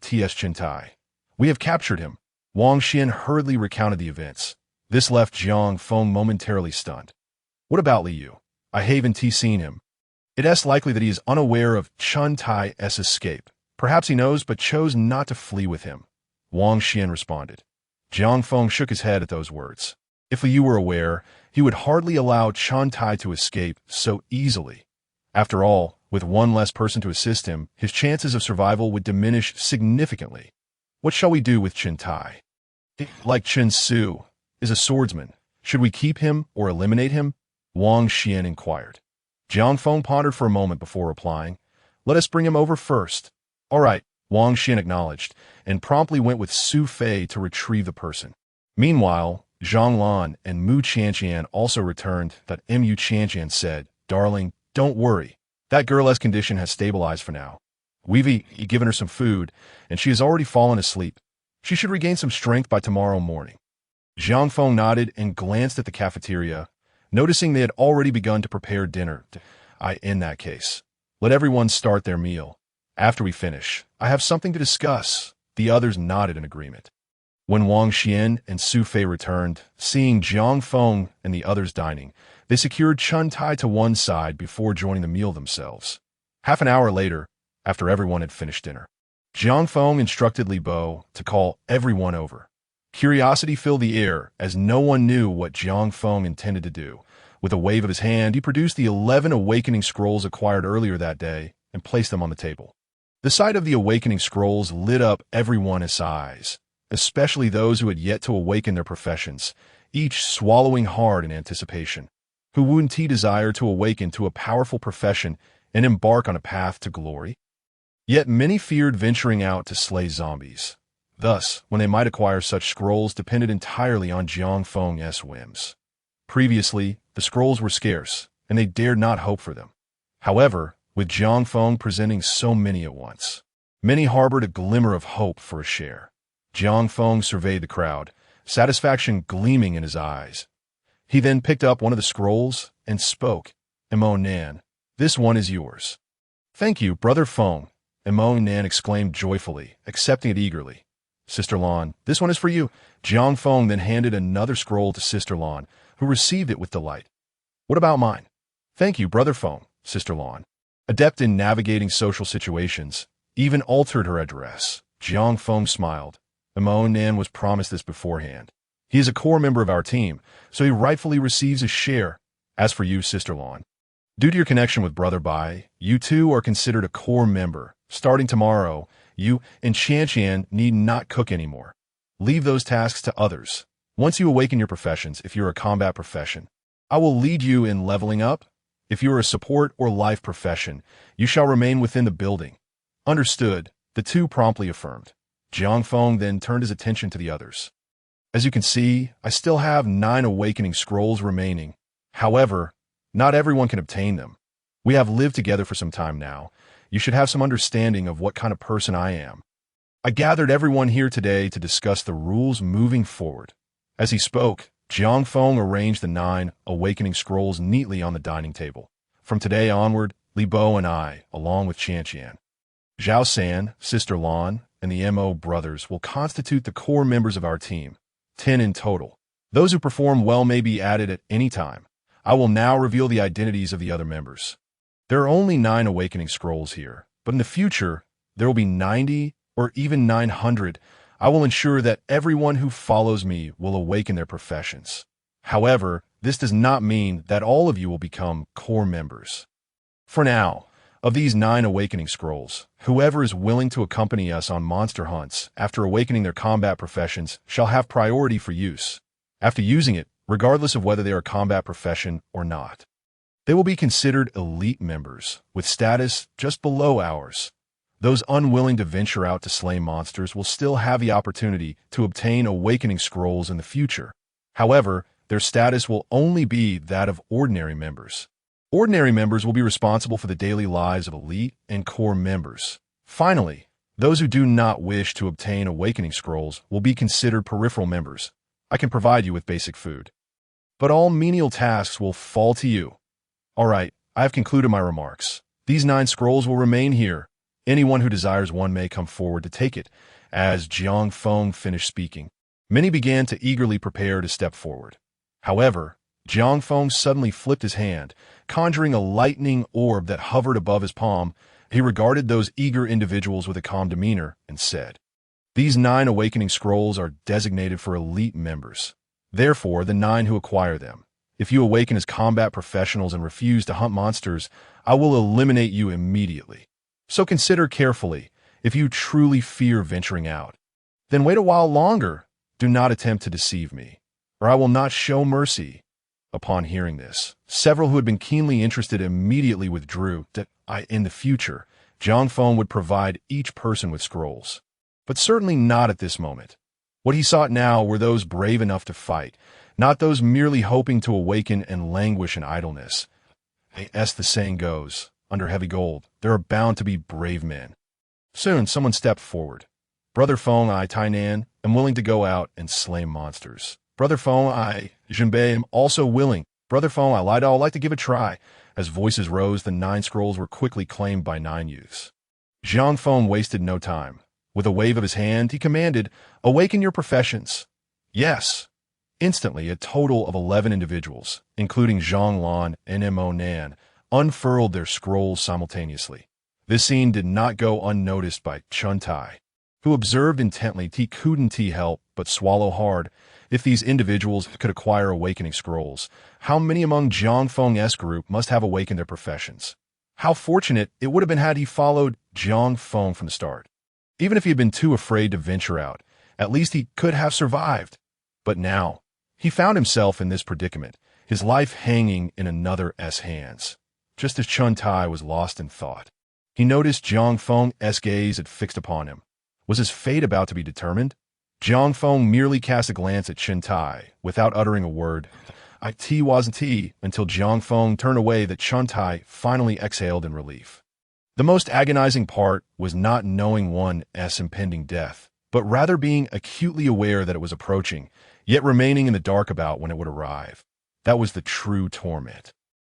A: T.S. Chintai. We have captured him. Wang Xian hurriedly recounted the events. This left Jiang Feng momentarily stunned. What about Li Yu? I haven't seen him. It is likely that he is unaware of Chun Tai's escape. Perhaps he knows but chose not to flee with him. Wang Xian responded. Jiang Feng shook his head at those words. If Li Yu were aware, he would hardly allow Chun Tai to escape so easily. After all, with one less person to assist him, his chances of survival would diminish significantly. What shall we do with Chun Tai? Like Chen Su, is a swordsman. Should we keep him or eliminate him? Wang Xian inquired. Jiang Feng pondered for a moment before replying. Let us bring him over first. All right, Wang Xian acknowledged, and promptly went with Su Fei to retrieve the person. Meanwhile, Zhang Lan and Mu Qianqian also returned. That Mu Qianqian said, Darling, don't worry. That girl's condition has stabilized for now. We've given her some food, and she has already fallen asleep. She should regain some strength by tomorrow morning. Jiang Feng nodded and glanced at the cafeteria, noticing they had already begun to prepare dinner. In that case, let everyone start their meal. After we finish, I have something to discuss. The others nodded in agreement. When Wang Xian and Su Fei returned, seeing Jiang Feng and the others dining, they secured Chun Tai to one side before joining the meal themselves. Half an hour later, after everyone had finished dinner, Jiang Feng instructed Li Bo to call everyone over. Curiosity filled the air as no one knew what Jiang Feng intended to do. With a wave of his hand, he produced the 11 awakening scrolls acquired earlier that day and placed them on the table. The sight of the awakening scrolls lit up everyone's eyes, especially those who had yet to awaken their professions, each swallowing hard in anticipation. Who wouldn't desire to awaken to a powerful profession and embark on a path to glory? Yet many feared venturing out to slay zombies. Thus, when they might acquire such scrolls depended entirely on Jiang Feng's whims. Previously, the scrolls were scarce, and they dared not hope for them. However, with Jiang Feng presenting so many at once, many harbored a glimmer of hope for a share. Jiang Feng surveyed the crowd, satisfaction gleaming in his eyes. He then picked up one of the scrolls and spoke. "Emo Nan, this one is yours." "Thank you, Brother Feng," Emo Nan exclaimed joyfully, accepting it eagerly. "Sister Lan, this one is for you." Jiang Feng then handed another scroll to Sister Lan, who received it with delight. "What about mine?" "Thank you, Brother Feng," Sister Lan, adept in navigating social situations, even altered her address. Jiang Feng smiled. Emo Nan was promised this beforehand. He is a core member of our team, so he rightfully receives a share. As for you, Sister Lan, due to your connection with Brother Bai, you too are considered a core member. Starting tomorrow, you and Qian need not cook anymore. Leave those tasks to others. Once you awaken your professions, if you're a combat profession, I will lead you in leveling up. If you are a support or life profession, you shall remain within the building. Understood, the two promptly affirmed. Jiang Feng then turned his attention to the others. As you can see, I still have 9 awakening scrolls remaining. However, not everyone can obtain them. We have lived together for some time now. You should have some understanding of what kind of person I am. I gathered everyone here today to discuss the rules moving forward. As he spoke, Jiang Feng arranged the 9 awakening scrolls neatly on the dining table. From today onward, Li Bo and I, along with Qian, Zhao San, Sister Lan, and the Mo brothers will constitute the core members of our team, 10 in total. Those who perform well may be added at any time. I will now reveal the identities of the other members. There are only 9 awakening scrolls here, but in the future, there will be 90 or even 900. I will ensure that everyone who follows me will awaken their professions. However, this does not mean that all of you will become core members. For now, of these 9 awakening scrolls, whoever is willing to accompany us on monster hunts after awakening their combat professions shall have priority for use. After using it, regardless of whether they are a combat profession or not, they will be considered elite members, with status just below ours. Those unwilling to venture out to slay monsters will still have the opportunity to obtain awakening scrolls in the future. However, their status will only be that of ordinary members. Ordinary members will be responsible for the daily lives of elite and core members. Finally, those who do not wish to obtain awakening scrolls will be considered peripheral members. I can provide you with basic food, but all menial tasks will fall to you. All right, I have concluded my remarks. These 9 scrolls will remain here. Anyone who desires one may come forward to take it. As Jiang Feng finished speaking, many began to eagerly prepare to step forward. However, Jiang Feng suddenly flipped his hand, conjuring a lightning orb that hovered above his palm. He regarded those eager individuals with a calm demeanor and said, "These 9 awakening scrolls are designated for elite members. Therefore, the 9 who acquire them. If you awaken as combat professionals and refuse to hunt monsters, I will eliminate you immediately. So consider carefully. If you truly fear venturing out, then wait a while longer. Do not attempt to deceive me, or I will not show mercy." Upon hearing this, several who had been keenly interested immediately withdrew. In the future, Jiang Feng would provide each person with scrolls, but certainly not at this moment. What he sought now were those brave enough to fight, not those merely hoping to awaken and languish in idleness. As the saying goes, under heavy gold, there are bound to be brave men. Soon, someone stepped forward. "Brother Feng, I, Tainan, am willing to go out and slay monsters." "Brother Feng, I, Jinbei, am also willing." "Brother Feng, I, Lidao, like to give a try." As voices rose, the 9 scrolls were quickly claimed by 9 youths. Jiang Feng wasted no time. With a wave of his hand, he commanded, "Awaken your professions." Yes. Instantly, a total of 11 individuals, including Zhang Lan and Mo Nan, unfurled their scrolls simultaneously. This scene did not go unnoticed by Chun Tai, who observed intently. He couldn't help but swallow hard. If these individuals could acquire awakening scrolls, how many among Jiang Feng's group must have awakened their professions? How fortunate it would have been had he followed Jiang Feng from the start. Even if he had been too afraid to venture out, at least he could have survived. But now, he found himself in this predicament, his life hanging in another's hands. Just as Chun Tai was lost in thought, he noticed Jiang Feng's gaze had fixed upon him. Was his fate about to be determined? Jiang Feng merely cast a glance at Chun Tai without uttering a word. It wasn't tea until Jiang Feng turned away that Chuntai finally exhaled in relief. The most agonizing part was not knowing one's impending death, but rather being acutely aware that it was approaching, yet remaining in the dark about when it would arrive. That was the true torment.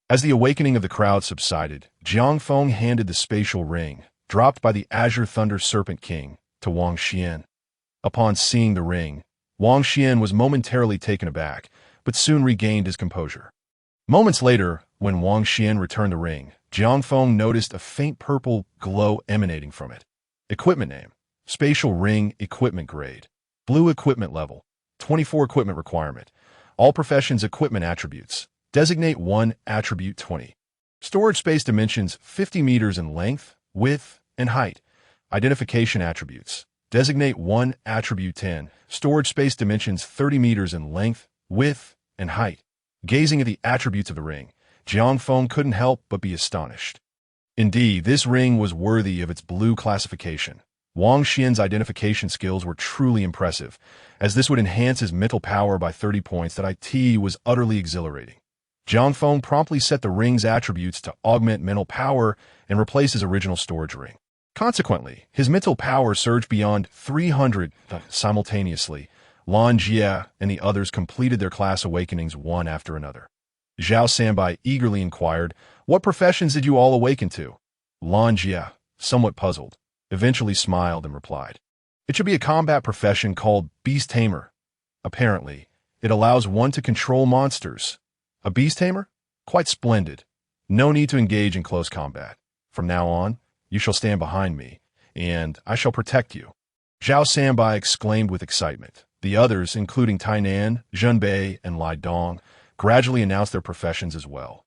A: As the awakening of the crowd subsided, Jiang Feng handed the spatial ring, dropped by the Azure Thunder Serpent King, to Wang Xian. Upon seeing the ring, Wang Xian was momentarily taken aback, but soon regained his composure. Moments later, when Wang Xian returned the ring, Jiang Feng noticed a faint purple glow emanating from it. Equipment name: Spatial Ring Equipment Grade. Blue Equipment Level. 24 Equipment Requirement. All Professions Equipment Attributes. Designate 1 Attribute 20. Storage Space Dimensions 50 meters in length, width, and height. Identification Attributes. Designate 1 Attribute 10. Storage Space Dimensions 30 meters in length, width, and height. Gazing at the attributes of the ring, Jiang Feng couldn't help but be astonished. Indeed, this ring was worthy of its blue classification. Wang Xian's identification skills were truly impressive, as this would enhance his mental power by 30 points. That IT was utterly exhilarating. Jiang Feng promptly set the ring's attributes to augment mental power and replace his original storage ring. Consequently, his mental power surged beyond 300 simultaneously. Lan Jie and the others completed their class awakenings one after another. Zhao Sanbai eagerly inquired, "What professions did you all awaken to?" Lan Jie, somewhat puzzled, eventually smiled and replied, "It should be a combat profession called Beast Tamer. Apparently, it allows one to control monsters." "A beast tamer? Quite splendid. No need to engage in close combat. From now on, you shall stand behind me, and I shall protect you." Zhao Sanbai exclaimed with excitement. The others, including Tainan, Zhenbei, and Lai Dong, gradually announced their professions as well.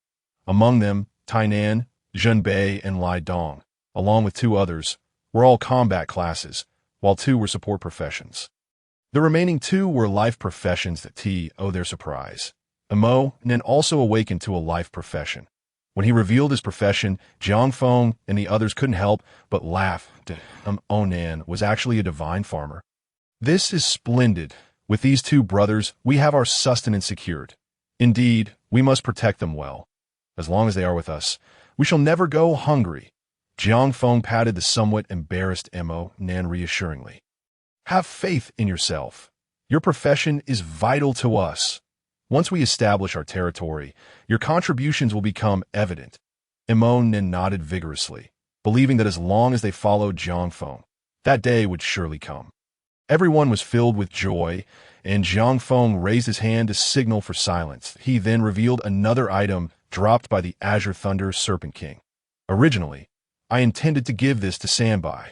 A: Among them, Tainan, Zhenbei, and Lai Dong, along with 2 others, were all combat classes, while 2 were support professions. The remaining 2 were life professions that owe their surprise. Emo Nen also awakened to a life profession. When he revealed his profession, Jiang Feng and the others couldn't help but laugh. Onan was actually a divine farmer. "This is splendid. With these 2 brothers, we have our sustenance secured. Indeed, we must protect them well. As long as they are with us, we shall never go hungry." Jiang Feng patted the somewhat embarrassed Emo Nan reassuringly. "Have faith in yourself. Your profession is vital to us. Once we establish our territory, your contributions will become evident." Emo Nan nodded vigorously, believing that as long as they followed Jiang Feng, that day would surely come. Everyone was filled with joy, and Jiang Feng raised his hand to signal for silence. He then revealed another item dropped by the Azure Thunder Serpent King. "Originally, I intended to give this to Sanbai.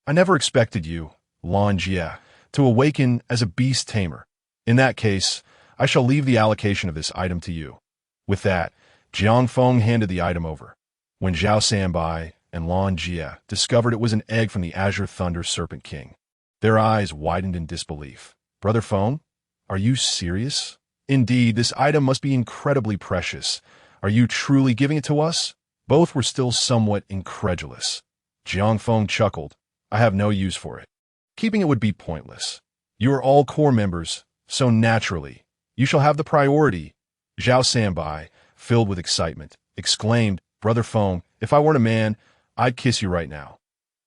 A: I never expected you, Lan Jie, to awaken as a beast tamer. In that case, I shall leave the allocation of this item to you." With that, Jiang Feng handed the item over. When Zhao Sanbai and Lan Jie discovered it was an egg from the Azure Thunder Serpent King, their eyes widened in disbelief. "Brother Feng, are you serious? Indeed, this item must be incredibly precious. Are you truly giving it to us?" Both were still somewhat incredulous. Jiang Feng chuckled. "I have no use for it. Keeping it would be pointless. You are all core members, so naturally, you shall have the priority." Zhao Sanbai, filled with excitement, exclaimed, "Brother Feng, if I weren't a man, I'd kiss you right now."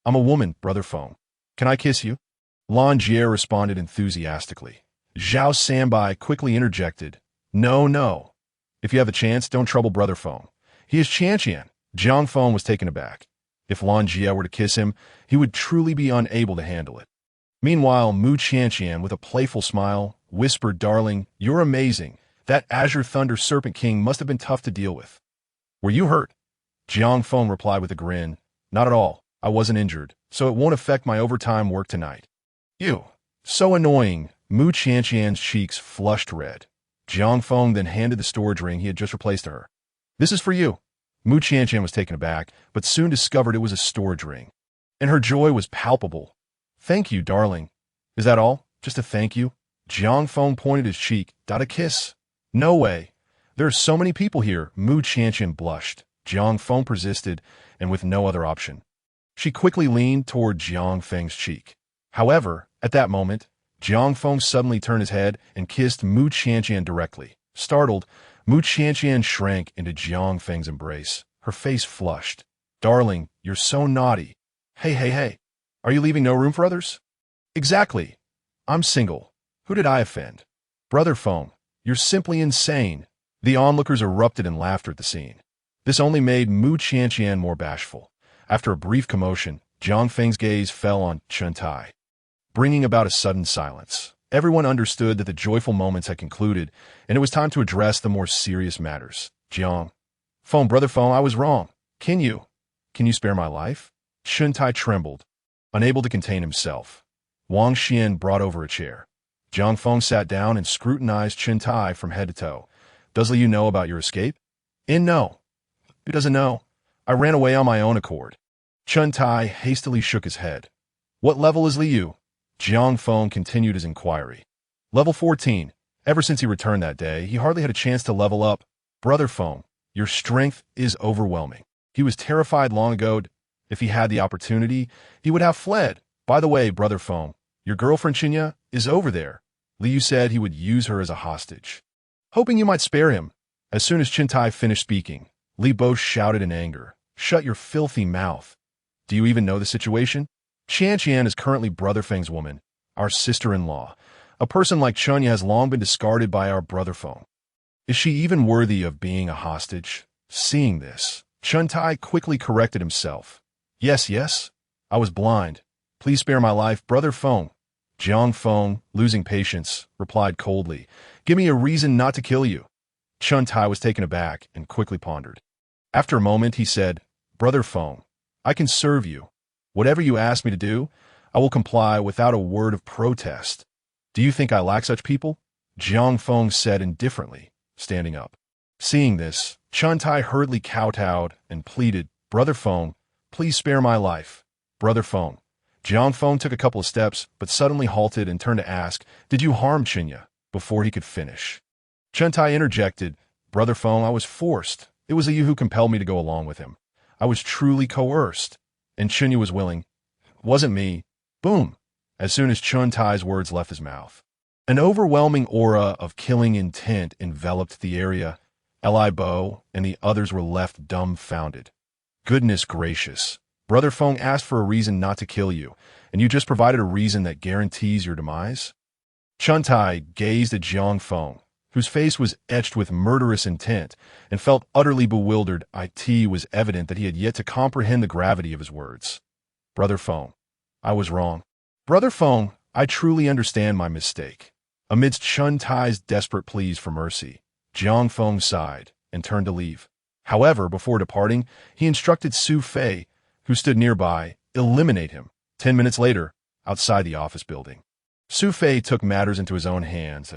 A: "I'm a woman, Brother Feng. Can I kiss you?" Lan Jie responded enthusiastically. Zhao Sanbai quickly interjected, No. If you have a chance, don't trouble Brother Feng. He is Qianqian." Jiang Feng was taken aback. If Lan Jie were to kiss him, he would truly be unable to handle it. Meanwhile, Mu Qianqian, with a playful smile, whispered, "Darling, you're amazing. That Azure Thunder Serpent King must have been tough to deal with." "Were you hurt?" Jiang Feng replied with a grin. "Not at all. I wasn't injured, so it won't affect my overtime work tonight." "You. So annoying." Mu Qianqian's cheeks flushed red. Jiang Feng then handed the storage ring he had just replaced to her. "This is for you." Mu Qianqian was taken aback, but soon discovered it was a storage ring, and her joy was palpable. "Thank you, darling." "Is that all? Just a thank you?" Jiang Feng pointed his cheek. "A kiss?" "No way. There are so many people here." Mu Qianqian blushed. Jiang Feng persisted, and with no other option, she quickly leaned toward Jiang Feng's cheek. However, at that moment, Jiang Feng suddenly turned his head and kissed Mu Qianqian directly. Startled, Mu Qianqian shrank into Jiang Feng's embrace. Her face flushed. Darling, you're so naughty. Hey. Are you leaving no room for others? Exactly. I'm single. Who did I offend? Brother Feng, you're simply insane. The onlookers erupted in laughter at the scene. This only made Mu Qianqian more bashful. After a brief commotion, Jiang Feng's gaze fell on Chen Tai, bringing about a sudden silence. Everyone understood that the joyful moments had concluded, and it was time to address the more serious matters. Jiang Feng, Brother Feng, I was wrong. Can you spare my life? Chen Tai trembled, unable to contain himself. Wang Xian brought over a chair. Jiang Feng sat down and scrutinized Chen Tai from head to toe. Does Liu know about your escape? No. Who doesn't know? I ran away on my own accord. Chen Tai hastily shook his head. What level is Liu? Jiang Feng continued his inquiry. Level 14. Ever since he returned that day, he hardly had a chance to level up. Brother Feng, your strength is overwhelming. He was terrified long ago. If he had the opportunity, he would have fled. By the way, Brother Feng, your girlfriend Qinya is over there. Liu said he would use her as a hostage, hoping you might spare him. As soon as Chen Tai finished speaking, Li Bo shouted in anger, Shut your filthy mouth. Do you even know the situation? Qianqian is currently Brother Feng's woman, our sister-in-law. A person like Chunya has long been discarded by our Brother Feng. Is she even worthy of being a hostage? Seeing this, Chen Tai quickly corrected himself. Yes, I was blind. Please spare my life, Brother Feng. Jiang Feng, losing patience, replied coldly, Give me a reason not to kill you. Chen Tai was taken aback and quickly pondered. After a moment, he said, Brother Feng, I can serve you. Whatever you ask me to do, I will comply without a word of protest. Do you think I lack such people? Jiang Feng said indifferently, standing up. Seeing this, Chen Tai hurriedly kowtowed and pleaded, Brother Feng, please spare my life. Brother Feng. Jiang Feng took a couple of steps, but suddenly halted and turned to ask, Did you harm Qinya? Before he could finish, Chen Tai interjected, Brother Feng, I was forced. It was you who compelled me to go along with him. I was truly coerced. And Qinya was willing. Wasn't me. Boom. As soon as Chen Tai's words left his mouth, an overwhelming aura of killing intent enveloped the area. Li Bo and the others were left dumbfounded. Goodness gracious. Brother Feng asked for a reason not to kill you, and you just provided a reason that guarantees your demise? Chen Tai gazed at Jiang Feng, whose face was etched with murderous intent, and felt utterly bewildered. It was evident that he had yet to comprehend the gravity of his words. Brother Feng, I was wrong. Brother Feng, I truly understand my mistake. Amidst Chen Tai's desperate pleas for mercy, Jiang Feng sighed and turned to leave. However, before departing, he instructed Su Fei, who stood nearby, eliminate him. 10 minutes later, outside the office building, Su Fei took matters into his own hands.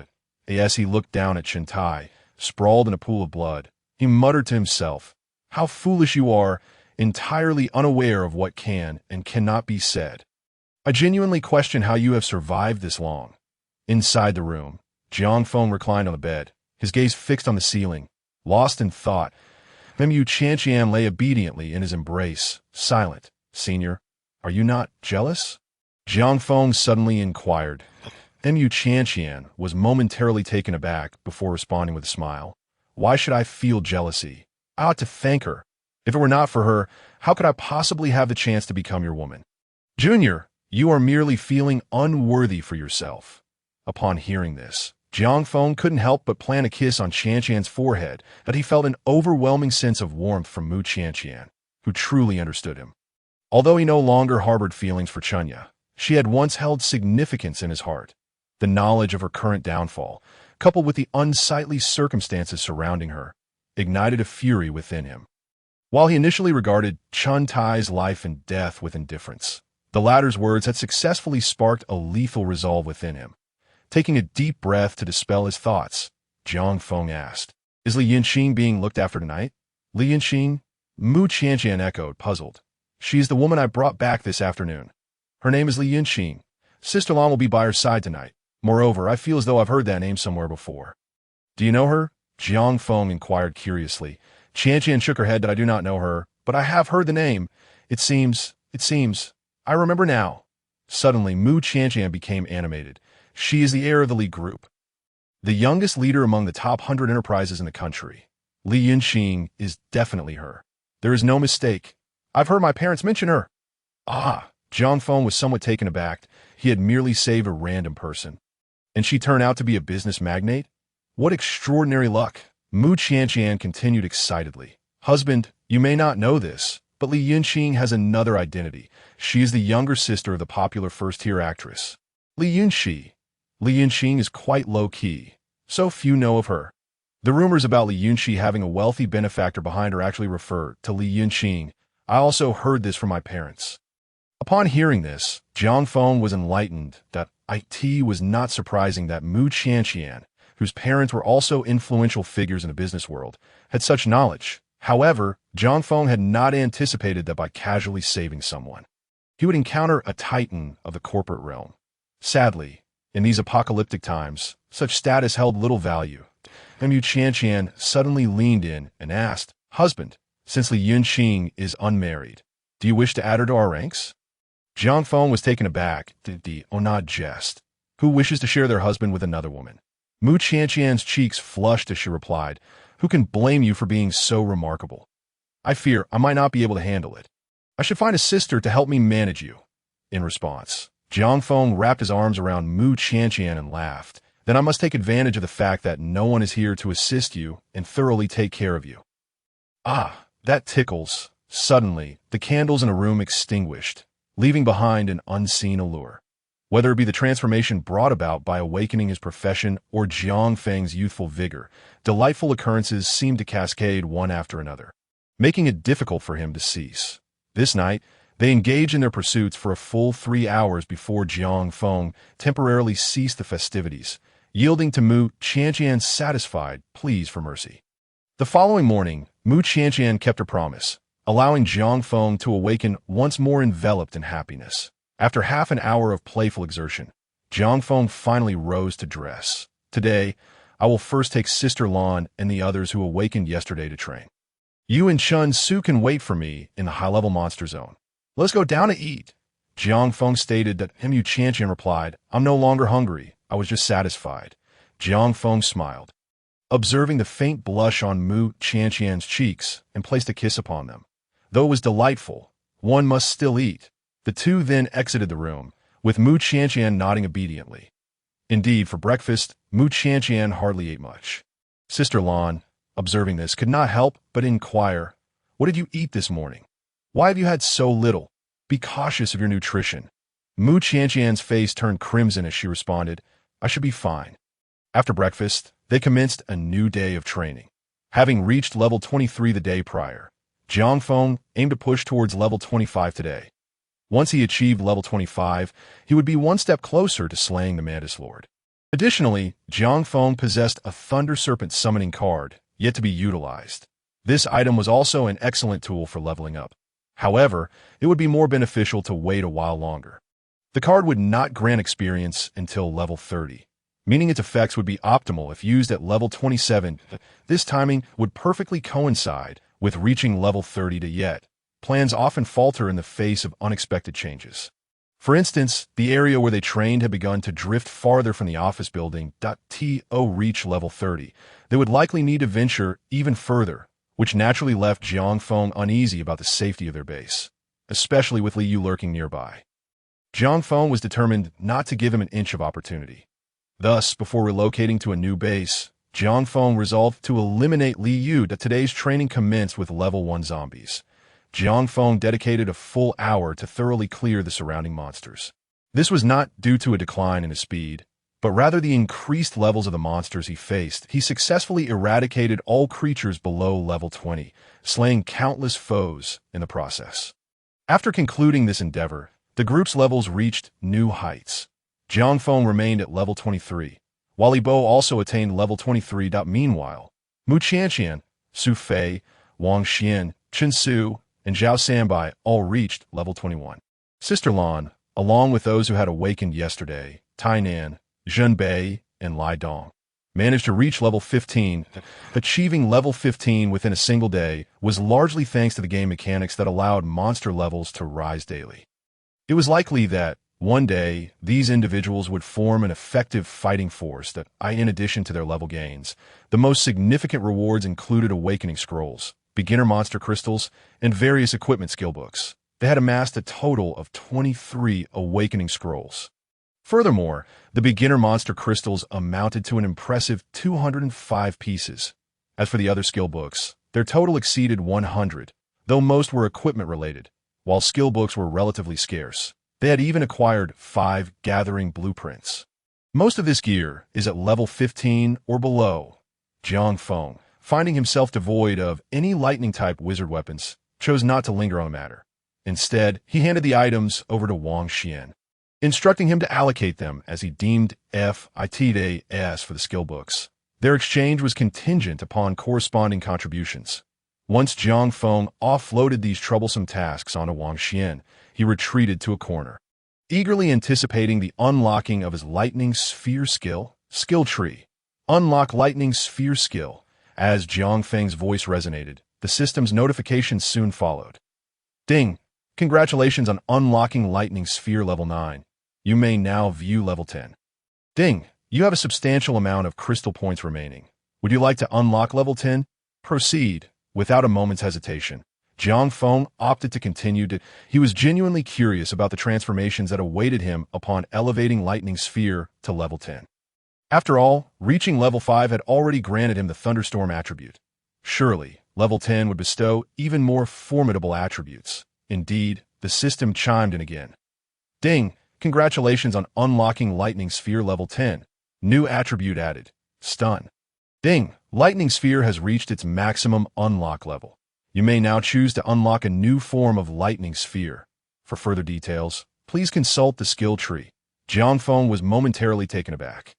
A: As he looked down at Chen Tai, sprawled in a pool of blood, he muttered to himself, How foolish you are, entirely unaware of what can and cannot be said. I genuinely question how you have survived this long. Inside the room, Jiang Feng reclined on the bed, his gaze fixed on the ceiling. Lost in thought, Mu Qianqian lay obediently in his embrace, silent. Senior, are you not jealous? Jiang Feng suddenly inquired. Mu Qianqian was momentarily taken aback before responding with a smile. Why should I feel jealousy? I ought to thank her. If it were not for her, how could I possibly have the chance to become your woman? Junior, you are merely feeling unworthy for yourself. Upon hearing this, Jiang Feng couldn't help but plant a kiss on Qianqian's forehead, but he felt an overwhelming sense of warmth from Mu Qianqian, who truly understood him. Although he no longer harbored feelings for Chunya, she had once held significance in his heart. The knowledge of her current downfall, coupled with the unsightly circumstances surrounding her, ignited a fury within him. While he initially regarded Chen Tai's life and death with indifference, the latter's words had successfully sparked a lethal resolve within him. Taking a deep breath to dispel his thoughts, Jiang Feng asked, Is Li Yinxing being looked after tonight? Li Yinxing? Mu Qianqian echoed, puzzled. She is the woman I brought back this afternoon. Her name is Li Yinxing. Sister-in-law will be by her side tonight. Moreover, I feel as though I've heard that name somewhere before. Do you know her? Jiang Feng inquired curiously. Qianqian shook her head that I do not know her, but I have heard the name. It seems, I remember now. Suddenly, Mu Qianqian became animated. She is the heir of the Li group. The youngest leader among the top 100 enterprises in the country. Li Yunqing is definitely her. There is no mistake. I've heard my parents mention her. Ah, Jiang Feng was somewhat taken aback. He had merely saved a random person. And she turned out to be a business magnate? What extraordinary luck! Mu Qianqian continued excitedly. Husband, you may not know this, but Li Yunqing has another identity. She is the younger sister of the popular first-tier actress, Li Yunxi. Li Yunqing is quite low-key. So few know of her. The rumors about Li Yunxi having a wealthy benefactor behind her actually refer to Li Yunqing. I also heard this from my parents. Upon hearing this, Jiang Feng was enlightened that it was not surprising that Mu Qianqian, whose parents were also influential figures in the business world, had such knowledge. However, Jiang Feng had not anticipated that by casually saving someone, he would encounter a titan of the corporate realm. Sadly, in these apocalyptic times, such status held little value. Mu Qianqian suddenly leaned in and asked, Husband, since Li Yunqing is unmarried, do you wish to add her to our ranks? Jiang Feng was taken aback. Not jest. Who wishes to share their husband with another woman? Mu Qianqian's cheeks flushed as she replied, Who can blame you for being so remarkable? I fear I might not be able to handle it. I should find a sister to help me manage you. In response, Jiang Feng wrapped his arms around Mu Qianqian and laughed. Then I must take advantage of the fact that no one is here to assist you and thoroughly take care of you. Ah, that tickles. Suddenly, the candles in a room extinguished, leaving behind an unseen allure. Whether it be the transformation brought about by awakening his profession or Jiang Feng's youthful vigor, delightful occurrences seemed to cascade one after another, making it difficult for him to cease. This night, they engaged in their pursuits for a full 3 hours before Jiang Feng temporarily ceased the festivities, yielding to Mu Qianqian's satisfied pleas for mercy. The following morning, Mu Qianqian kept her promise, allowing Jiang Feng to awaken once more enveloped in happiness. After half an hour of playful exertion, Jiang Feng finally rose to dress. Today, I will first take Sister Lan and the others who awakened yesterday to train. You and Chun Su can wait for me in the high-level monster zone. Let's go down to eat. Jiang Feng stated that Mu Qianqian replied, I'm no longer hungry. I was just satisfied. Jiang Feng smiled, observing the faint blush on Mu Qianqian's cheeks, and placed a kiss upon them. Though it was delightful, one must still eat. The two then exited the room, with Mu Qianqian nodding obediently. Indeed, for breakfast, Mu Qianqian hardly ate much. Sister Lan, observing this, could not help but inquire, What did you eat this morning? Why have you had so little? Be cautious of your nutrition. Mu Qianqian's face turned crimson as she responded, I should be fine. After breakfast, they commenced a new day of training. Having reached level 23 the day prior, Jiang Feng aimed to push towards level 25 today. Once he achieved level 25, he would be one step closer to slaying the Mantis Lord. Additionally, Jiang Feng possessed a Thunder Serpent summoning card, yet to be utilized. This item was also an excellent tool for leveling up. However, it would be more beneficial to wait a while longer. The card would not grant experience until level 30, meaning its effects would be optimal if used at level 27. This timing would perfectly coincide with reaching level 30 to yet. Plans often falter in the face of unexpected changes. For instance, the area where they trained had begun to drift farther from the office building. To reach level 30, they would likely need to venture even further, which naturally left Jiang Feng uneasy about the safety of their base, especially with Li Yu lurking nearby. Jiang Feng was determined not to give him an inch of opportunity. Thus, before relocating to a new base, Jiang Feng resolved to eliminate Li Yu. Today's training commenced with level 1 zombies. Jiang Feng dedicated a full hour to thoroughly clear the surrounding monsters. This was not due to a decline in his speed, but rather the increased levels of the monsters he faced. He successfully eradicated all creatures below level 20, slaying countless foes in the process. After concluding this endeavor, the group's levels reached new heights. Jiang Feng remained at level 23, while Li Bo also attained level 23. Meanwhile, Mu Qianqian, Su Fei, Wang Xian, Chen Su, and Zhao Sanbai all reached level 21. Sister Lan, along with those who had awakened yesterday, Tainan, Zhen Bei, and Lai Dong, managed to reach level 15. Achieving level 15 within a single day was largely thanks to the game mechanics that allowed monster levels to rise daily. It was likely that, One day, these individuals would form an effective fighting force that, in addition to their level gains, the most significant rewards included awakening scrolls, beginner monster crystals, and various equipment skill books. They had amassed a total of 23 awakening scrolls. Furthermore, the beginner monster crystals amounted to an impressive 205 pieces. As for the other skill books, their total exceeded 100, though most were equipment-related, while skill books were relatively scarce. They had even acquired 5 gathering blueprints. Most of this gear is at level 15 or below. Jiang Feng, finding himself devoid of any lightning-type wizard weapons, chose not to linger on the matter. Instead, he handed the items over to Wang Xian, instructing him to allocate them as he deemed fit for the skill books. Their exchange was contingent upon corresponding contributions. Once Jiang Feng offloaded these troublesome tasks onto Wang Xian, he retreated to a corner, eagerly anticipating the unlocking of his lightning sphere skill tree. Unlock lightning sphere skill. As Jiang Feng's voice resonated, the system's notifications soon followed. Ding! Congratulations on unlocking lightning sphere level 9. You may now view level 10. Ding! You have a substantial amount of crystal points remaining. Would you like to unlock level 10? Proceed. Without a moment's hesitation, Jiang Feng opted to continue. He was genuinely curious about the transformations that awaited him upon elevating lightning sphere to level 10. After all, reaching level 5 had already granted him the thunderstorm attribute. Surely, level 10 would bestow even more formidable attributes. Indeed, the system chimed in again. Ding! Congratulations on unlocking Lightning Sphere level 10. New attribute added. Stun. Ding! Lightning Sphere has reached its maximum unlock level. You may now choose to unlock a new form of Lightning Sphere. For further details, please consult the skill tree. Jiang Feng was momentarily taken aback.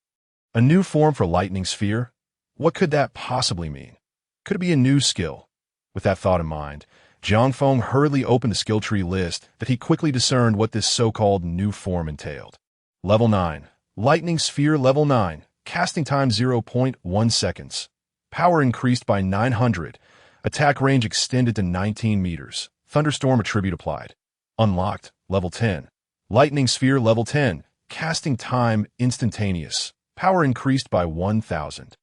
A: A new form for Lightning Sphere? What could that possibly mean? Could it be a new skill? With that thought in mind, Jiang Feng hurriedly opened the skill tree list that he quickly discerned what this so-called new form entailed. Level 9. Lightning Sphere Level 9. Casting time 0.1 seconds. Power increased by 900. Attack range extended to 19 meters. Thunderstorm attribute applied. Unlocked. Level 10. Lightning Sphere Level 10. Casting time instantaneous. Power increased by 1,000.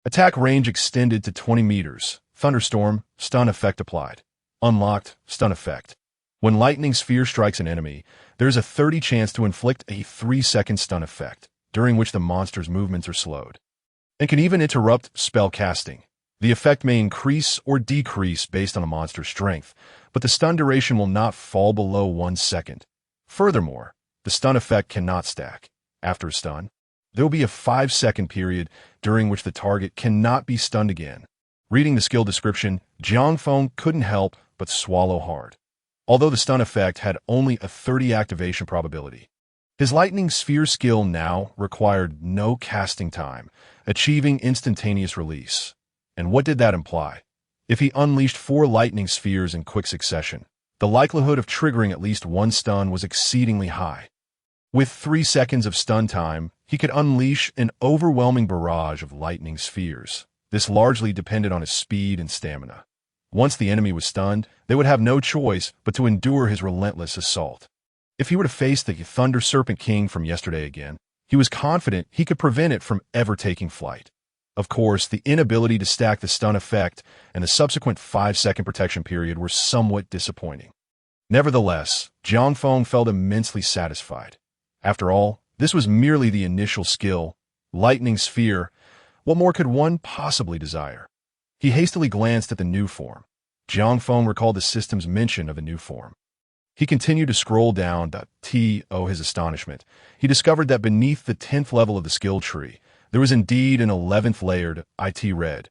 A: Attack range extended to 20 meters. Thunderstorm. Stun effect applied. Unlocked. Stun effect. When Lightning Sphere strikes an enemy, there is a 30 chance to inflict a 3-second stun effect, during which the monster's movements are slowed, and can even interrupt spell casting. The effect may increase or decrease based on a monster's strength, but the stun duration will not fall below 1 second. Furthermore, the stun effect cannot stack. After a stun, there will be a 5-second period during which the target cannot be stunned again. Reading the skill description, Jiang Feng couldn't help but swallow hard. Although the stun effect had only a 30 activation probability, his Lightning Sphere skill now required no casting time, achieving instantaneous release. And what did that imply? If he unleashed 4 lightning spheres in quick succession, the likelihood of triggering at least 1 stun was exceedingly high. With 3 seconds of stun time, he could unleash an overwhelming barrage of lightning spheres. This largely depended on his speed and stamina. Once the enemy was stunned, they would have no choice but to endure his relentless assault. If he were to face the Thunder Serpent King from yesterday again, he was confident he could prevent it from ever taking flight. Of course, the inability to stack the stun effect and the subsequent 5-second protection period were somewhat disappointing. Nevertheless, Jiang Feng felt immensely satisfied. After all, this was merely the initial skill, Lightning Sphere. What more could one possibly desire? He hastily glanced at the new form. Jiang Feng recalled the system's mention of a new form. He continued to scroll down, to his astonishment. He discovered that beneath the 10th level of the skill tree, there was indeed an 11th layered red,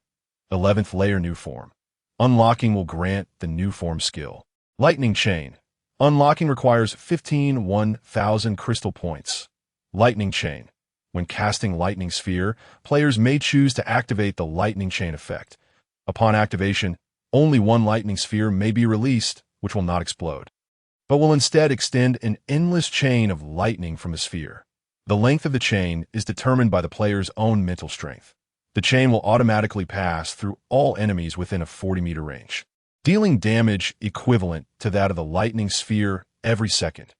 A: 11th layer new form. Unlocking will grant the new form skill. Lightning Chain. Unlocking requires 1,000 crystal points. Lightning Chain. When casting Lightning Sphere, players may choose to activate the Lightning Chain effect. Upon activation, only 1 lightning sphere may be released, which will not explode, but will instead extend an endless chain of lightning from the sphere. The length of the chain is determined by the player's own mental strength. The chain will automatically pass through all enemies within a 40-meter range, dealing damage equivalent to that of the lightning sphere every second.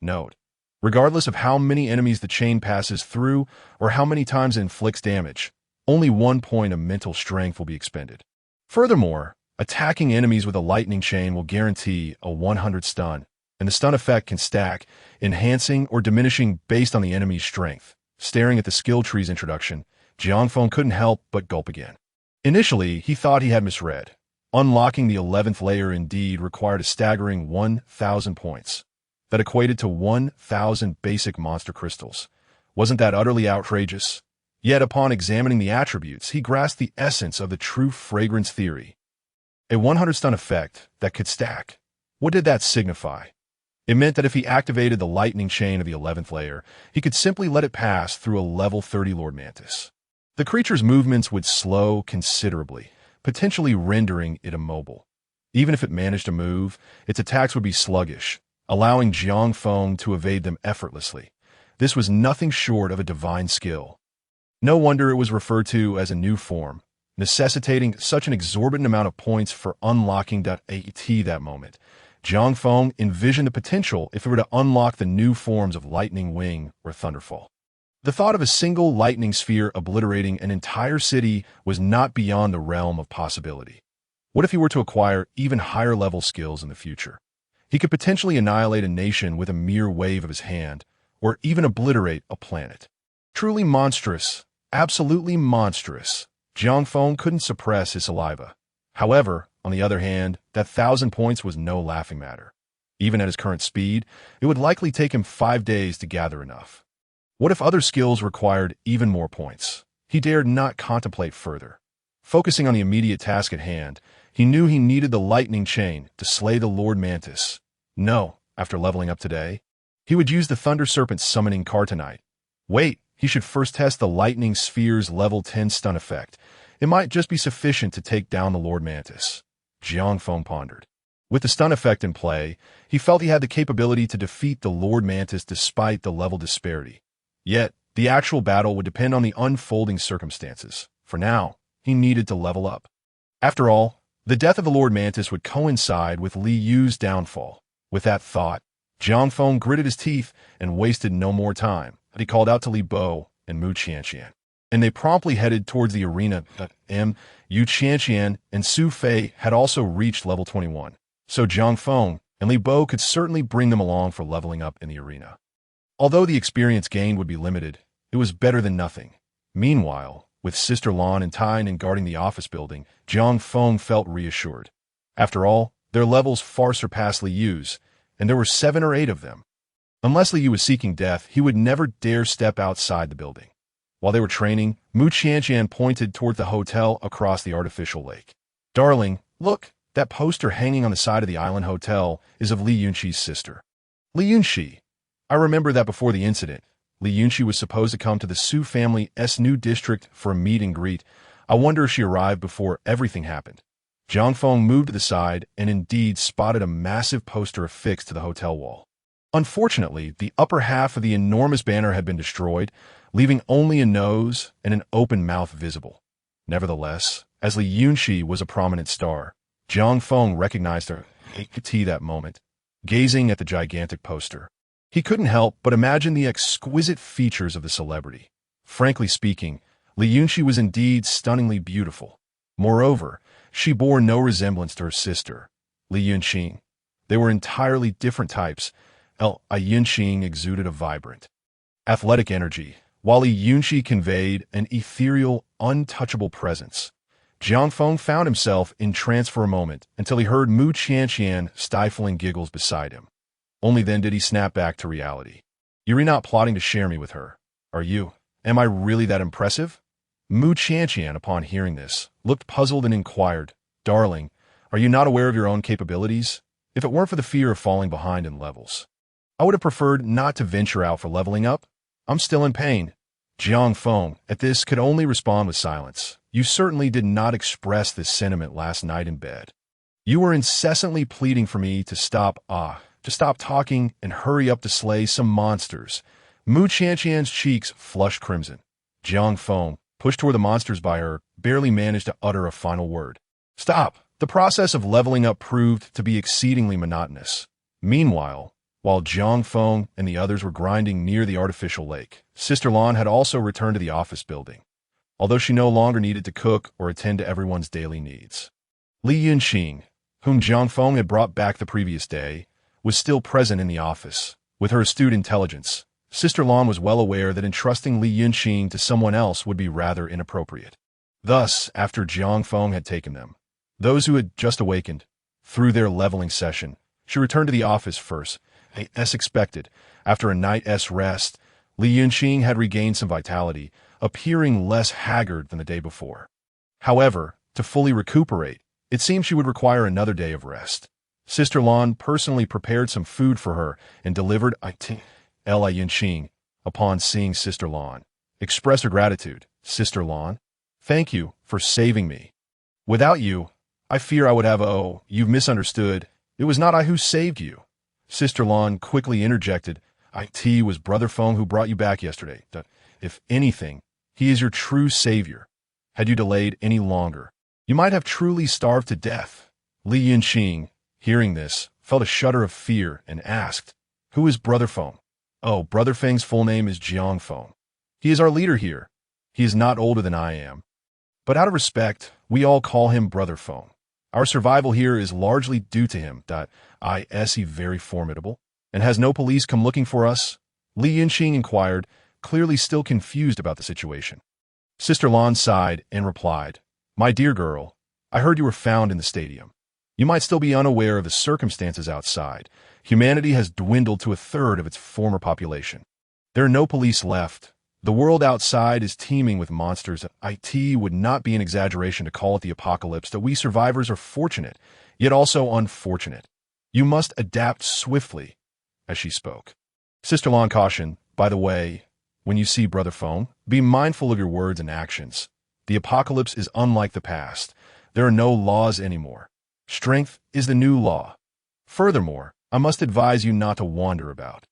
A: Note: Regardless of how many enemies the chain passes through or how many times it inflicts damage, only 1 point of mental strength will be expended. Furthermore, attacking enemies with a lightning chain will guarantee a 100 stun, and the stun effect can stack, enhancing or diminishing based on the enemy's strength. Staring at the skill tree's introduction, Jiang Feng couldn't help but gulp again. Initially, he thought he had misread. Unlocking the 11th layer indeed required a staggering 1,000 points. That equated to 1,000 basic monster crystals. Wasn't that utterly outrageous? Yet upon examining the attributes, he grasped the essence of the true fragrance theory. A 100 stun effect that could stack. What did that signify? It meant that if he activated the lightning chain of the 11th layer, he could simply let it pass through a level 30 Lord Mantis. The creature's movements would slow considerably, potentially rendering it immobile. Even if it managed to move, its attacks would be sluggish, allowing Jiang Feng to evade them effortlessly. This was nothing short of a divine skill. No wonder it was referred to as a new form, necessitating such an exorbitant amount of points for unlocking .at that moment. Jiang Feng envisioned the potential if it were to unlock the new forms of Lightning Wing or Thunderfall. The thought of a single lightning sphere obliterating an entire city was not beyond the realm of possibility. What if he were to acquire even higher level skills in the future? He could potentially annihilate a nation with a mere wave of his hand, or even obliterate a planet. Truly monstrous, absolutely monstrous. Jiang Feng couldn't suppress his saliva. However, on the other hand, that 1,000 points was no laughing matter. Even at his current speed, it would likely take him 5 days to gather enough. What if other skills required even more points? He dared not contemplate further. Focusing on the immediate task at hand, he knew he needed the lightning chain to slay the Lord Mantis. No, after leveling up today, he would use the Thunder Serpent summoning card tonight. Wait, he should first test the lightning sphere's level 10 stun effect. It might just be sufficient to take down the Lord Mantis. Jiang Feng pondered. With the stun effect in play, he felt he had the capability to defeat the Lord Mantis despite the level disparity. Yet, the actual battle would depend on the unfolding circumstances. For now, he needed to level up. After all, the death of the Lord Mantis would coincide with Li Yu's downfall. With that thought, Jiang Feng gritted his teeth and wasted no more time. He called out to Li Bo and Mu Qianqian, and they promptly headed towards the arena. Yu Qianqian and Su Fei had also reached level 21, so Jiang Feng and Li Bo could certainly bring them along for leveling up in the arena. Although the experience gained would be limited, it was better than nothing. Meanwhile, with Sister Lan and Tyne guarding the office building, Jiang Feng felt reassured. After all, their levels far surpassed Li Yu's, and there were 7 or 8 of them. Unless Li Yu was seeking death, he would never dare step outside the building. While they were training, Mu Qianqian pointed toward the hotel across the artificial lake. Darling, look, that poster hanging on the side of the island hotel is of Li Yunqi's sister. Li Yunqi. I remember that before the incident, Li Yunqi was supposed to come to the Su family's new district for a meet and greet. I wonder if she arrived before everything happened. Jiang Feng moved to the side and indeed spotted a massive poster affixed to the hotel wall. Unfortunately, the upper half of the enormous banner had been destroyed, leaving only a nose and an open mouth visible. Nevertheless, as Li Yunqi was a prominent star, Jiang Feng recognized her at that moment, gazing at the gigantic poster. He couldn't help but imagine the exquisite features of the celebrity. Frankly speaking, Li Yunqi was indeed stunningly beautiful. Moreover, she bore no resemblance to her sister, Li Yunqi. They were entirely different types. Li Yunqi exuded a vibrant, athletic energy, while Li Yunqi conveyed an ethereal, untouchable presence. Jiang Feng found himself in trance for a moment until he heard Mu Qianqian stifling giggles beside him. Only then did he snap back to reality. You're not plotting to share me with her, are you? Am I really that impressive? Mu Qianqian, upon hearing this, looked puzzled and inquired, Darling, are you not aware of your own capabilities? If it weren't for the fear of falling behind in levels, I would have preferred not to venture out for leveling up. I'm still in pain. Jiang Feng, at this, could only respond with silence. You certainly did not express this sentiment last night in bed. You were incessantly pleading for me to stop talking and hurry up to slay some monsters. Mu Qianqian's cheeks flushed crimson. Jiang Feng, pushed toward the monsters by her, barely managed to utter a final word. Stop! The process of leveling up proved to be exceedingly monotonous. Meanwhile, While Jiang Feng and the others were grinding near the artificial lake, Sister Lan had also returned to the office building, although she no longer needed to cook or attend to everyone's daily needs. Li Yunqing, whom Jiang Feng had brought back the previous day, was still present in the office. With her astute intelligence, Sister Lan was well aware that entrusting Li Yunqing to someone else would be rather inappropriate. Thus, after Jiang Feng had taken them, those who had just awakened, through their leveling session, she returned to the office first. As expected, after a night's rest, Li Yunqing had regained some vitality, appearing less haggard than the day before. However, to fully recuperate, it seemed she would require another day of rest. Sister Lan personally prepared some food for her and delivered Li Yunqing. Upon seeing Sister Lan, express her gratitude. Sister Lan, thank you for saving me. Without you, I fear I would have you've misunderstood. It was not I who saved you. Sister Lan quickly interjected. It was Brother Feng who brought you back yesterday. If anything, he is your true savior. Had you delayed any longer, you might have truly starved to death. Li Yunqing, hearing this, felt a shudder of fear and asked, Who is Brother Feng? Oh, Brother Feng's full name is Jiang Feng. He is our leader here. He is not older than I am. But out of respect, we all call him Brother Feng. Our survival here is largely due to him. Is he very formidable? And has no police come looking for us? Li Yunqing inquired, clearly still confused about the situation. Sister Lan sighed and replied, My dear girl, I heard you were found in the stadium. You might still be unaware of the circumstances outside. Humanity has dwindled to a third of its former population. There are no police left. The world outside is teeming with monsters. It would not be an exaggeration to call it the apocalypse. That we survivors are fortunate, yet also unfortunate. You must adapt swiftly. As she spoke, Sister Lan cautioned, By the way, when you see Brother Feng, be mindful of your words and actions. The apocalypse is unlike the past. There are no laws anymore. Strength is the new law. Furthermore, I must advise you not to wander about.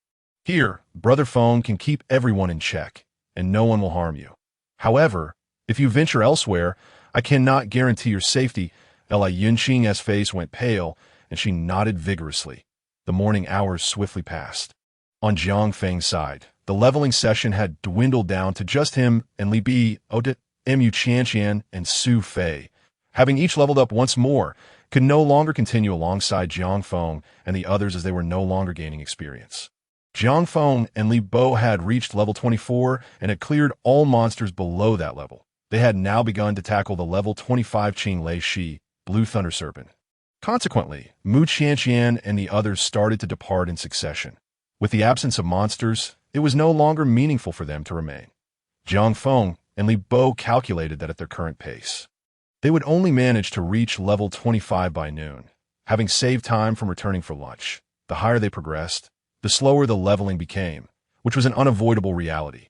A: Here, Brother Feng can keep everyone in check, and no one will harm you. However, if you venture elsewhere, I cannot guarantee your safety. Li Yunqing's face went pale, and she nodded vigorously. The morning hours swiftly passed. On Jiang Feng's side, the leveling session had dwindled down to just him and Li Bi, Odit, Mu Qianqian, and Su Fei. Having each leveled up once more, could no longer continue alongside Jiang Feng and the others as they were no longer gaining experience. Jiang Feng and Li Bo had reached level 24 and had cleared all monsters below that level. They had now begun to tackle the level 25 Qing Lei Shi, Blue Thunder Serpent. Consequently, Mu Qianqian and the others started to depart in succession. With the absence of monsters, it was no longer meaningful for them to remain. Jiang Feng and Li Bo calculated that at their current pace, they would only manage to reach level 25 by noon. Having saved time from returning for lunch, the higher they progressed, the slower the leveling became, which was an unavoidable reality.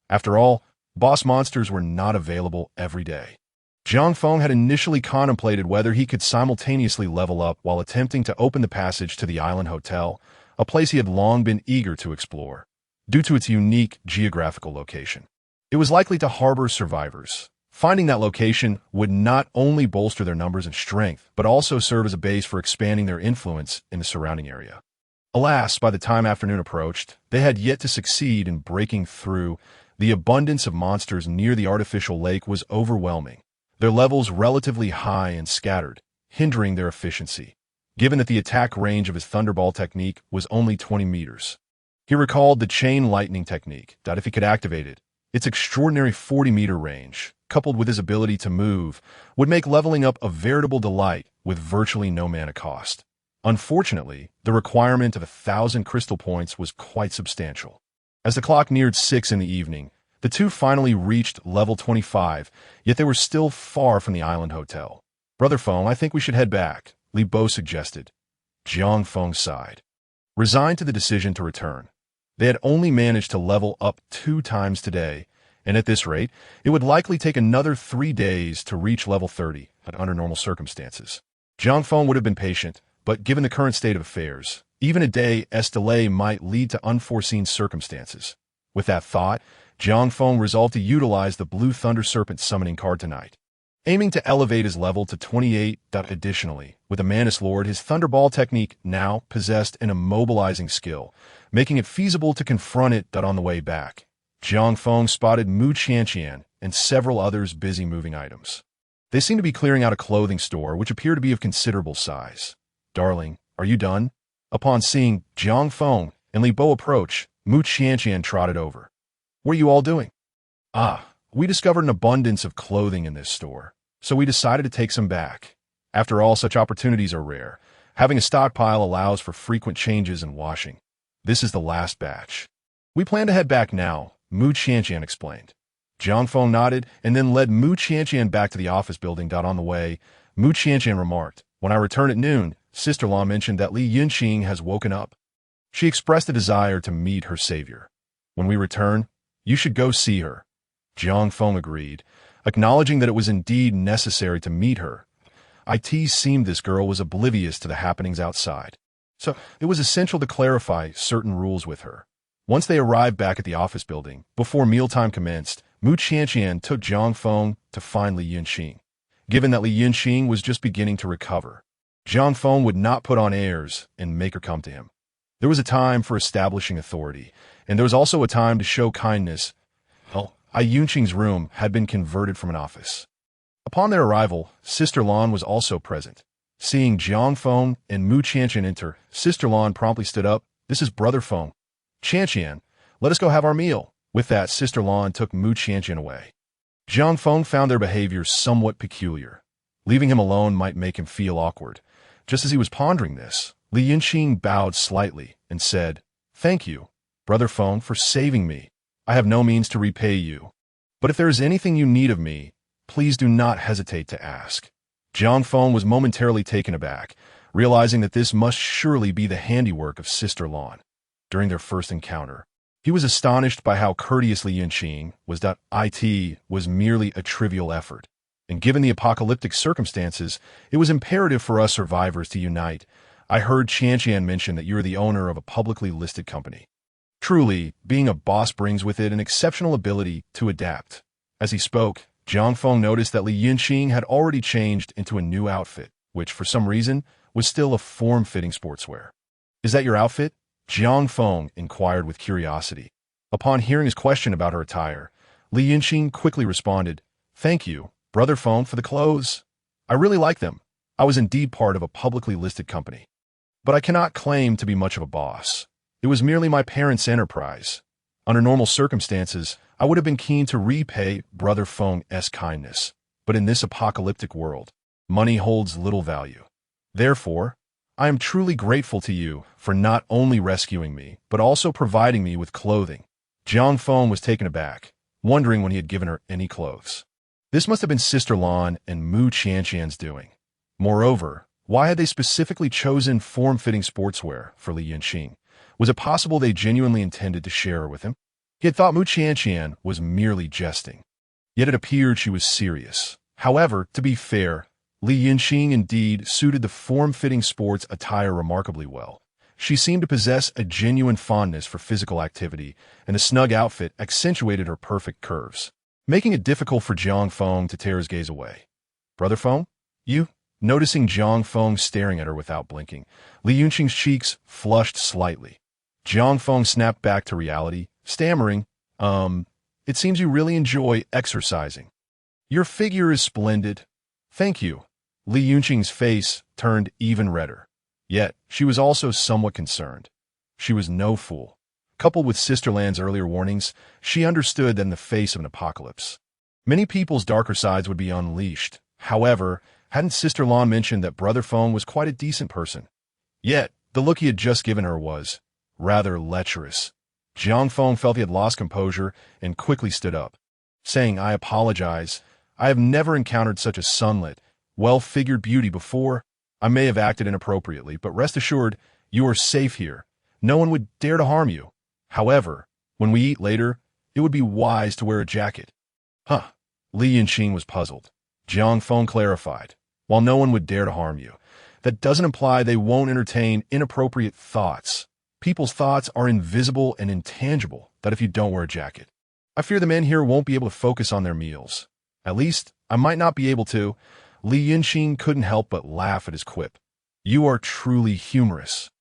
A: After all, boss monsters were not available every day. Jiang Feng had initially contemplated whether he could simultaneously level up while attempting to open the passage to the Island Hotel, a place he had long been eager to explore, due to its unique geographical location. It was likely to harbor survivors. Finding that location would not only bolster their numbers and strength, but also serve as a base for expanding their influence in the surrounding area. Alas, by the time afternoon approached, they had yet to succeed in breaking through. The abundance of monsters near the artificial lake was overwhelming, their levels relatively high and scattered, hindering their efficiency, given that the attack range of his Thunderball technique was only 20 meters. He recalled the chain lightning technique, that if he could activate it, its extraordinary 40-meter range, coupled with his ability to move, would make leveling up a veritable delight with virtually no mana cost. Unfortunately, the requirement of 1,000 crystal points was quite substantial. As the clock neared 6 in the evening, the two finally reached level 25, yet they were still far from the Island Hotel. Brother Feng, I think we should head back, Li Bo suggested. Jiang Feng sighed. Resigned to the decision to return, they had only managed to level up 2 times today, and at this rate, it would likely take another 3 days to reach level 30 under normal circumstances. Jiang Feng would have been patient, but given the current state of affairs, even a day's delay might lead to unforeseen circumstances. With that thought, Jiang Feng resolved to utilize the Blue Thunder Serpent summoning card tonight. aiming to elevate his level to 28. Additionally, with the Manus Lord, his Thunderball technique now possessed an immobilizing skill, making it feasible to confront it on the way back. Jiang Feng spotted Mu Qianqian and several others busy moving items. They seemed to be clearing out a clothing store, which appeared to be of considerable size. "Darling, are you done?" Upon seeing Jiang Feng and Li Bo approach, Mu Qianqian trotted over. "What are you all doing?" "Ah, we discovered an abundance of clothing in this store, so we decided to take some back. After all, such opportunities are rare. Having a stockpile allows for frequent changes and washing. This is the last batch. We plan to head back now," Mu Qianqian explained. Jiang Feng nodded and then led Mu Qianqian back to the office building. On the way, Mu Qianqian remarked, "When I return at noon, Sister-in-law mentioned that Li Yunqing has woken up. She expressed a desire to meet her savior. When we return, you should go see her." Jiang Feng agreed, acknowledging that it was indeed necessary to meet her. It seemed this girl was oblivious to the happenings outside, so it was essential to clarify certain rules with her. Once they arrived back at the office building, before mealtime commenced, Mu Qianqian took Jiang Feng to find Li Yunqing. Given that Li Yunqing was just beginning to recover, Jiang Feng would not put on airs and make her come to him. There was a time for establishing authority, and there was also a time to show kindness. Yunqing's room had been converted from an office. Upon their arrival, Sister Lan was also present. Seeing Jiang Feng and Mu Qianqian enter, Sister Lan promptly stood up. "This is Brother Feng. Qianqian, let us go have our meal." With that, Sister Lan took Mu Qianqian away. Jiang Feng found their behavior somewhat peculiar. Leaving him alone might make him feel awkward. Just as he was pondering this, Li Yunqing bowed slightly and said, "Thank you, Brother Feng, for saving me. I have no means to repay you. But if there is anything you need of me, please do not hesitate to ask." Jiang Feng was momentarily taken aback, realizing that this must surely be the handiwork of Sister Lan. During their first encounter, he was astonished by how courteous Li Yunqing was. It was merely a trivial effort, and given the apocalyptic circumstances, it was imperative for us survivors to unite. "I heard Qianqian mention that you are the owner of a publicly listed company. Truly, being a boss brings with it an exceptional ability to adapt." As he spoke, Jiang Feng noticed that Li Yunqing had already changed into a new outfit, which, for some reason, was still a form-fitting sportswear. "Is that your outfit?" Jiang Feng inquired with curiosity. Upon hearing his question about her attire, Li Yunqing quickly responded, "Thank you, Brother Feng, for the clothes. I really like them. I was indeed part of a publicly listed company. But I cannot claim to be much of a boss. It was merely my parents' enterprise. Under normal circumstances, I would have been keen to repay Brother Feng's kindness. But in this apocalyptic world, money holds little value. Therefore, I am truly grateful to you for not only rescuing me, but also providing me with clothing." Jiang Feng was taken aback, wondering when he had given her any clothes. This must have been Sister Lan and Mu Qianqian's doing. Moreover, why had they specifically chosen form-fitting sportswear for Li Yunqing? Was it possible they genuinely intended to share her with him? He had thought Mu Qianqian was merely jesting. Yet it appeared she was serious. However, to be fair, Li Yunqing indeed suited the form-fitting sports attire remarkably well. She seemed to possess a genuine fondness for physical activity, and the snug outfit accentuated her perfect curves, making it difficult for Jiang Feng to tear his gaze away. "Brother Feng, you?" Noticing Jiang Feng staring at her without blinking, Li Yunqing's cheeks flushed slightly. Jiang Feng snapped back to reality, stammering, "It seems you really enjoy exercising. Your figure is splendid. Thank you." Li Yunqing's face turned even redder. Yet, she was also somewhat concerned. She was no fool. Coupled with Sister Lan's earlier warnings, she understood that in the face of an apocalypse, many people's darker sides would be unleashed. However, hadn't Sister Lan mentioned that Brother Feng was quite a decent person? Yet, the look he had just given her was rather lecherous. Jiang Feng felt he had lost composure and quickly stood up, saying, "I apologize. I have never encountered such a sunlit, well-figured beauty before. I may have acted inappropriately, but rest assured, you are safe here. No one would dare to harm you. However, when we eat later, it would be wise to wear a jacket." Li Yunqing was puzzled. Jiang Feng clarified, "While no one would dare to harm you, that doesn't imply they won't entertain inappropriate thoughts. People's thoughts are invisible and intangible, that if you don't wear a jacket. I fear the men here won't be able to focus on their meals. At least, I might not be able to. Li Yunqing couldn't help but laugh at his quip. You are truly humorous.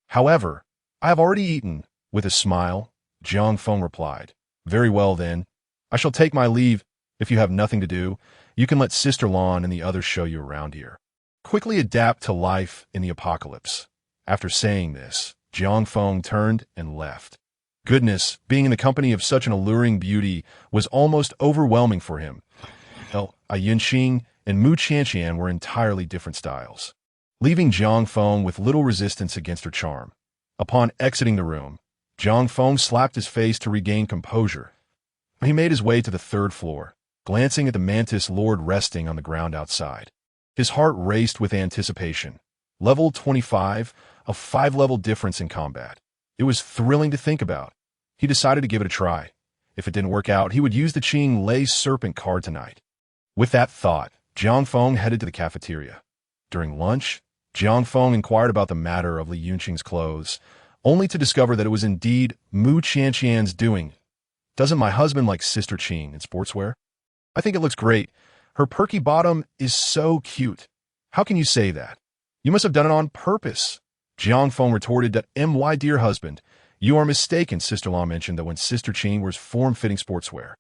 A: However, I have already eaten. With a smile, Jiang Feng replied. Very well then. I shall take my leave. If you have nothing to do, you can let Sister Lan and the others show you around here. Quickly adapt to life in the apocalypse. After saying this, Jiang Feng turned and left. Goodness, being in the company of such an alluring beauty was almost overwhelming for him. Yunqing and Mu Qianqian were entirely different styles, leaving Jiang Feng with little resistance against her charm. Upon exiting the room, Jiang Feng slapped his face to regain composure. He made his way to the third floor, glancing at the Mantis Lord resting on the ground outside. His heart raced with anticipation. Level 25, a 5-level difference in combat. It was thrilling to think about. He decided to give it a try. If it didn't work out, he would use the Qing Lei Serpent card tonight. With that thought, Jiang Feng headed to the cafeteria. During lunch, Jiang Feng inquired about the matter of Li Yunqing's clothes, only to discover that it was indeed Mu Qianqian's doing. Doesn't my husband like Sister Qing in sportswear? I think it looks great. Her perky bottom is so cute. How can you say that? You must have done it on purpose. Jiang Feng retorted that, my dear husband, you are mistaken. Sister Lan mentioned that when Sister Qing wears form-fitting sportswear,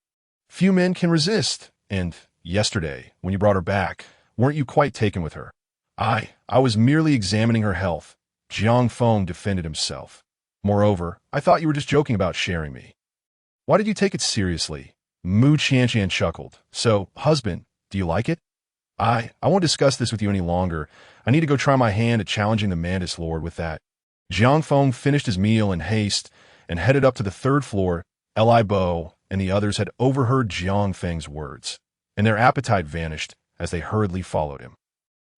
A: few men can resist. And yesterday, when you brought her back, weren't you quite taken with her? I was merely examining her health. Jiang Feng defended himself. Moreover, I thought you were just joking about sharing me. Why did you take it seriously? Mu Qianqian chuckled. So, husband, do you like it? I won't discuss this with you any longer. I need to go try my hand at challenging the Mantis Lord with that. Jiang Feng finished his meal in haste and headed up to the third floor. Li Bo and the others had overheard Jiang Feng's words, and their appetite vanished as they hurriedly followed him.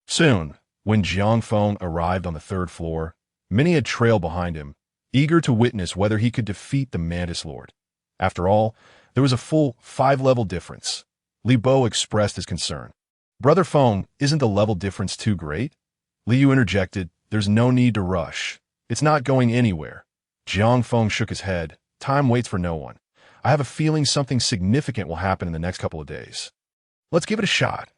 A: Soon, when Jiang Feng arrived on the third floor, many had trailed behind him, eager to witness whether he could defeat the Mantis Lord. After all, there was a full 5-level difference. Li Bo expressed his concern. Brother Feng, isn't the level difference too great? Li Yu interjected, there's no need to rush. It's not going anywhere. Jiang Feng shook his head. Time waits for no one. I have a feeling something significant will happen in the next couple of days. Let's give it a shot.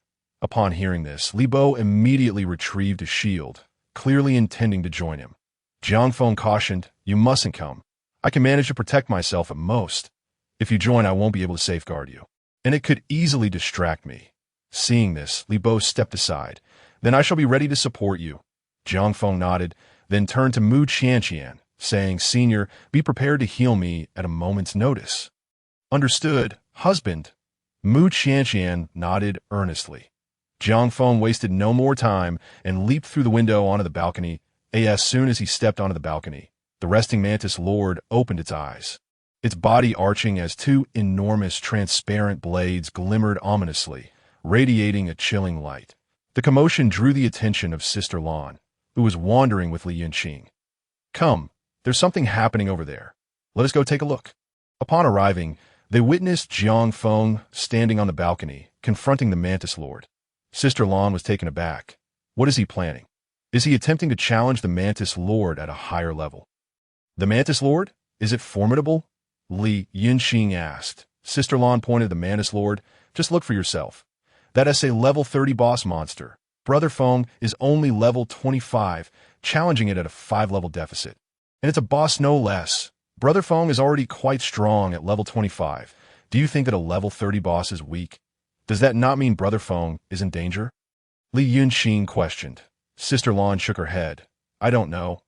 A: Upon hearing this, Li Bo immediately retrieved his shield, clearly intending to join him. Jiang Feng cautioned, you mustn't come. I can manage to protect myself at most. If you join, I won't be able to safeguard you, and it could easily distract me. Seeing this, Li Bo stepped aside. Then I shall be ready to support you. Jiang Feng nodded, then turned to Mu Qianqian, saying, Senior, be prepared to heal me at a moment's notice. Understood, husband. Mu Qianqian nodded earnestly. Jiang Feng wasted no more time and leaped through the window onto the balcony. As soon as he stepped onto the balcony, the resting Mantis Lord opened its eyes, its body arching as two enormous transparent blades glimmered ominously, radiating a chilling light. The commotion drew the attention of Sister Lan, who was wandering with Li Yunqing. Come, there's something happening over there. Let us go take a look. Upon arriving, they witnessed Jiang Feng standing on the balcony, confronting the Mantis Lord. Sister Lan was taken aback. What is he planning? Is he attempting to challenge the Mantis Lord at a higher level? The Mantis Lord? Is it formidable? Li Yunqing asked. Sister Lan pointed to the Mantis Lord. Just look for yourself. That is a level 30 boss monster. Brother Feng is only level 25, challenging it at a 5-level deficit. And it's a boss no less. Brother Feng is already quite strong at level 25. Do you think that a level 30 boss is weak? Does that not mean Brother Feng is in danger? Li Yunqing questioned. Sister Lan shook her head. I don't know.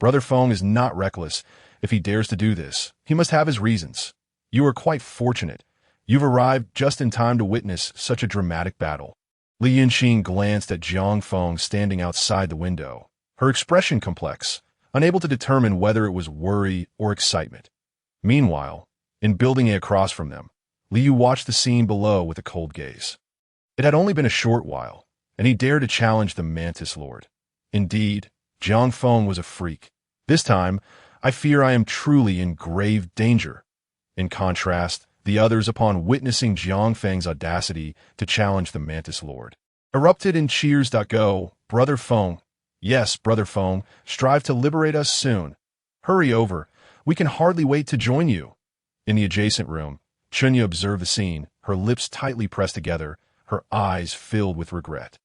A: Brother Feng is not reckless. If he dares to do this, he must have his reasons. You are quite fortunate. You've arrived just in time to witness such a dramatic battle. Li Yunqing glanced at Jiang Feng standing outside the window, her expression complex, unable to determine whether it was worry or excitement. Meanwhile, in building across from them, Li Yu watched the scene below with a cold gaze. It had only been a short while, and he dared to challenge the Mantis Lord. Indeed, Jiang Feng was a freak. This time, I fear I am truly in grave danger. In contrast, the others, upon witnessing Jiang Feng's audacity to challenge the Mantis Lord, erupted in cheers. Go, Brother Feng. Yes, Brother Feng, strive to liberate us soon. Hurry over. We can hardly wait to join you. In the adjacent room, Chunya observed the scene, her lips tightly pressed together, her eyes filled with regret.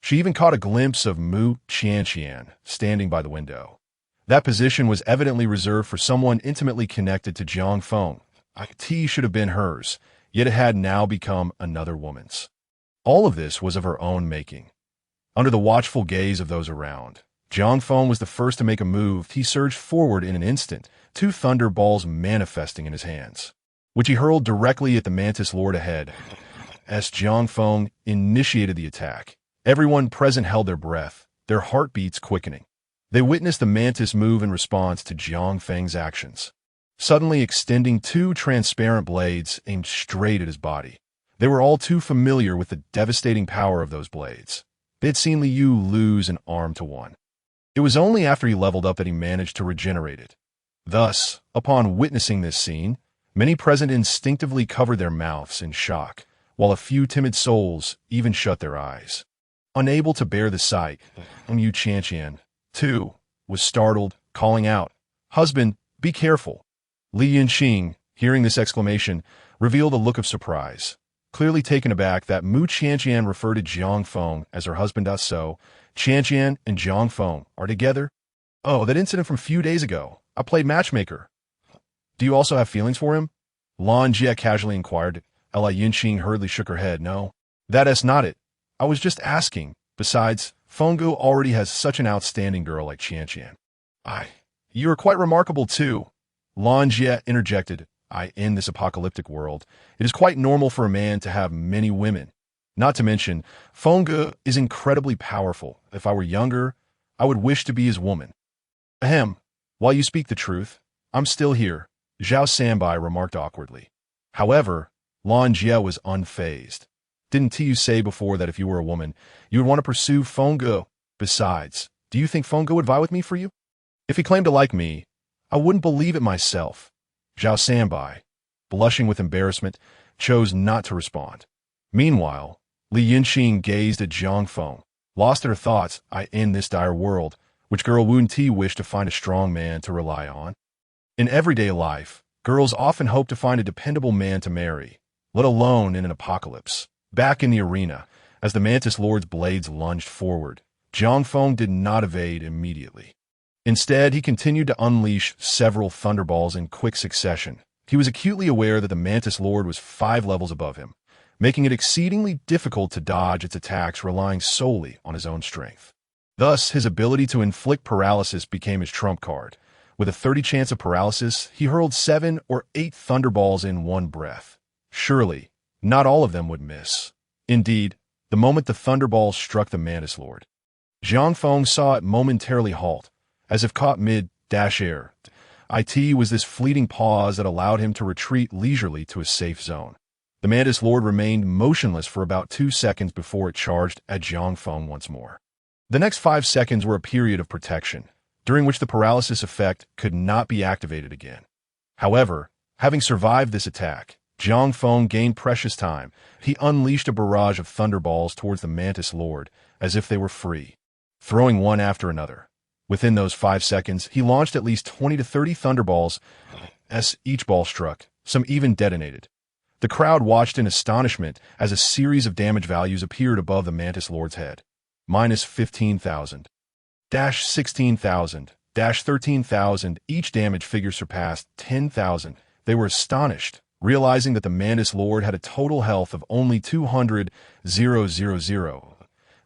A: She even caught a glimpse of Mu Qianqian standing by the window. That position was evidently reserved for someone intimately connected to Jiang Feng. Tea should have been hers, yet it had now become another woman's. All of this was of her own making. Under the watchful gaze of those around, Jiang Feng was the first to make a move. He surged forward in an instant, two thunderballs manifesting in his hands, which he hurled directly at the Mantis Lord ahead. As Jiang Feng initiated the attack, everyone present held their breath, their heartbeats quickening. They witnessed the Mantis move in response to Jiang Feng's actions, suddenly extending two transparent blades aimed straight at his body. They were all too familiar with the devastating power of those blades. They had seen Liu lose an arm to one. It was only after he leveled up that he managed to regenerate it. Thus, upon witnessing this scene, many present instinctively covered their mouths in shock, while a few timid souls even shut their eyes. Unable to bear the sight, Yu Qianqian, too, was startled, calling out, "Husband, be careful." Li Yinxing, hearing this exclamation, revealed a look of surprise. Clearly taken aback that Mu Qianqian referred to Jiang Feng as her husband. So, Qianqian and Jiang Feng are together? Oh, that incident from a few days ago. I played matchmaker. Do you also have feelings for him? Lan Jie casually inquired. Li Yinxing hurriedly shook her head. No, that's not it. I was just asking. Besides, Fenggu already has such an outstanding girl like Qianqian. You are quite remarkable too. Lan Jie interjected. In this apocalyptic world, it is quite normal for a man to have many women. Not to mention, Fenggu is incredibly powerful. If I were younger, I would wish to be his woman. Ahem. While you speak the truth, I'm still here, Zhao Sanbai remarked awkwardly. However, Lan Jie was unfazed. Didn't you say before that if you were a woman, you would want to pursue Fenggu? Besides, do you think Fenggu would vie with me for you? If he claimed to like me, I wouldn't believe it myself. Zhao Sanbai, blushing with embarrassment, chose not to respond. Meanwhile, Li Yinxing gazed at Jiang Feng, lost in her thoughts. In this dire world, which girl wouldn't he wish to find a strong man to rely on? In everyday life, girls often hope to find a dependable man to marry, let alone in an apocalypse. Back in the arena, as the Mantis Lord's blades lunged forward, Jiang Feng did not evade immediately. Instead, he continued to unleash several thunderballs in quick succession. He was acutely aware that the Mantis Lord was 5 levels above him, making it exceedingly difficult to dodge its attacks relying solely on his own strength. Thus, his ability to inflict paralysis became his trump card. With a 30 chance of paralysis, he hurled 7 or 8 thunderballs in one breath. Surely, not all of them would miss. Indeed, the moment the thunderballs struck the Mantis Lord, Jiang Feng saw it momentarily halt, as if caught mid-air. It was this fleeting pause that allowed him to retreat leisurely to a safe zone. The Mantis Lord remained motionless for about 2 seconds before it charged at Jiang Feng once more. The next 5 seconds were a period of protection, during which the paralysis effect could not be activated again. However, having survived this attack, Jiang Feng gained precious time. He unleashed a barrage of thunderballs towards the Mantis Lord, as if they were free, throwing one after another. Within those 5 seconds, he launched at least 20 to 30 thunderballs. As each ball struck, some even detonated. The crowd watched in astonishment as a series of damage values appeared above the Mantis Lord's head. -15,000, -16,000, -13,000. Each damage figure surpassed 10,000. They were astonished, realizing that the Mantis Lord had a total health of only 200,000.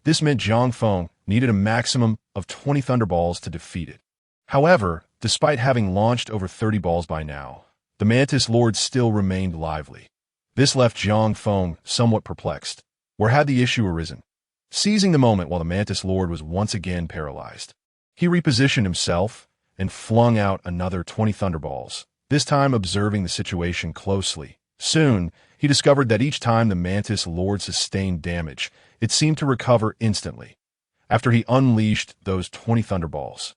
A: This meant Jiang Feng needed a maximum of 20 thunderballs to defeat it. However, despite having launched over 30 balls by now, the Mantis Lord still remained lively. This left Jiang Feng somewhat perplexed. Where had the issue arisen? Seizing the moment while the Mantis Lord was once again paralyzed, he repositioned himself and flung out another 20 thunderballs, this time observing the situation closely. Soon, he discovered that each time the Mantis Lord sustained damage, it seemed to recover instantly, after he unleashed those 20 thunderballs.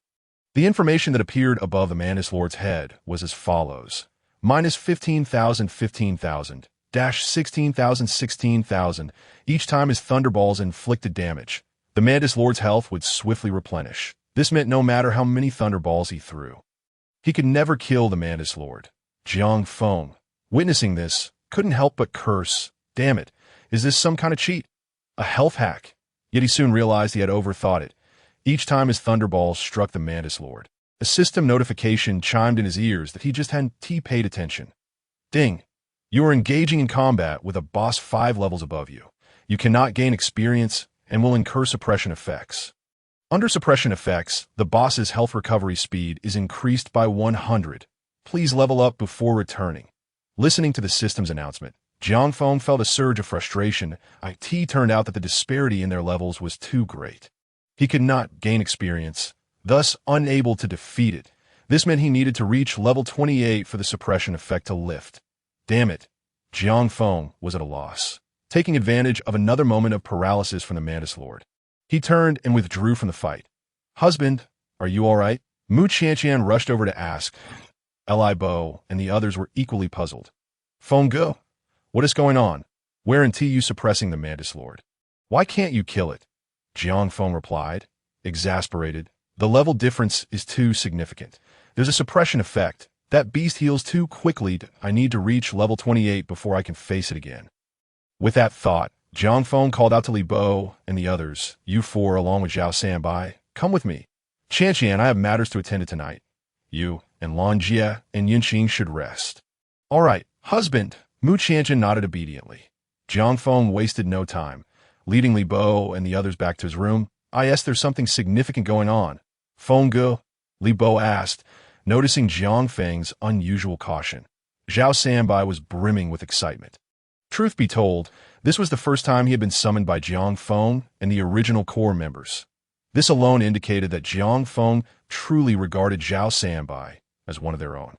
A: The information that appeared above the Mantis Lord's head was as follows: -15,000, 15,000, -16,000, 16,000. Each time his thunderballs inflicted damage, the Mantis Lord's health would swiftly replenish. This meant no matter how many thunderballs he threw, he could never kill the Mantis Lord. Jiang Feng, witnessing this, couldn't help but curse. Damn it, Is this some kind of cheat? A health hack? Yet he soon realized he had overthought it. Each time his thunderballs struck the Mantis Lord, a system notification chimed in his ears that he just hadn't paid attention. Ding! You are engaging in combat with a boss 5 levels above you. You cannot gain experience and will incur suppression effects. Under suppression effects, the boss's health recovery speed is increased by 100. Please level up before returning. Listening to the system's announcement, Jiang Feng felt a surge of frustration. It turned out that the disparity in their levels was too great. He could not gain experience, thus unable to defeat it. This meant he needed to reach level 28 for the suppression effect to lift. Damn it. Jiang Feng was at a loss. Taking advantage of another moment of paralysis from the Mantis Lord, he turned and withdrew from the fight. Husband, are you all right? Mu Qianqian rushed over to ask. Li Bo and the others were equally puzzled. Feng Ge, what is going on? Where are you suppressing the Mantis Lord? Why can't you kill it? Jiang Feng replied, exasperated. The level difference is too significant. There's a suppression effect. That beast heals too quickly. I need to reach level 28 before I can face it again. With that thought, Jiang Feng called out to Li Bo and the others. You four, along with Zhao Sanbai, come with me. Qianqian, I have matters to attend to tonight. You and Lan Jie and Yinqing should rest. All right, husband. Mu Qianqian nodded obediently. Jiang Feng wasted no time. Leading Li Bo and the others back to his room. Yes, there's something significant going on. Feng Ge? Li Bo asked, noticing Jiang Feng's unusual caution. Zhao Sanbai was brimming with excitement. Truth be told, this was the first time he had been summoned by Jiang Feng and the original core members. This alone indicated that Jiang Feng truly regarded Zhao Sanbai as one of their own.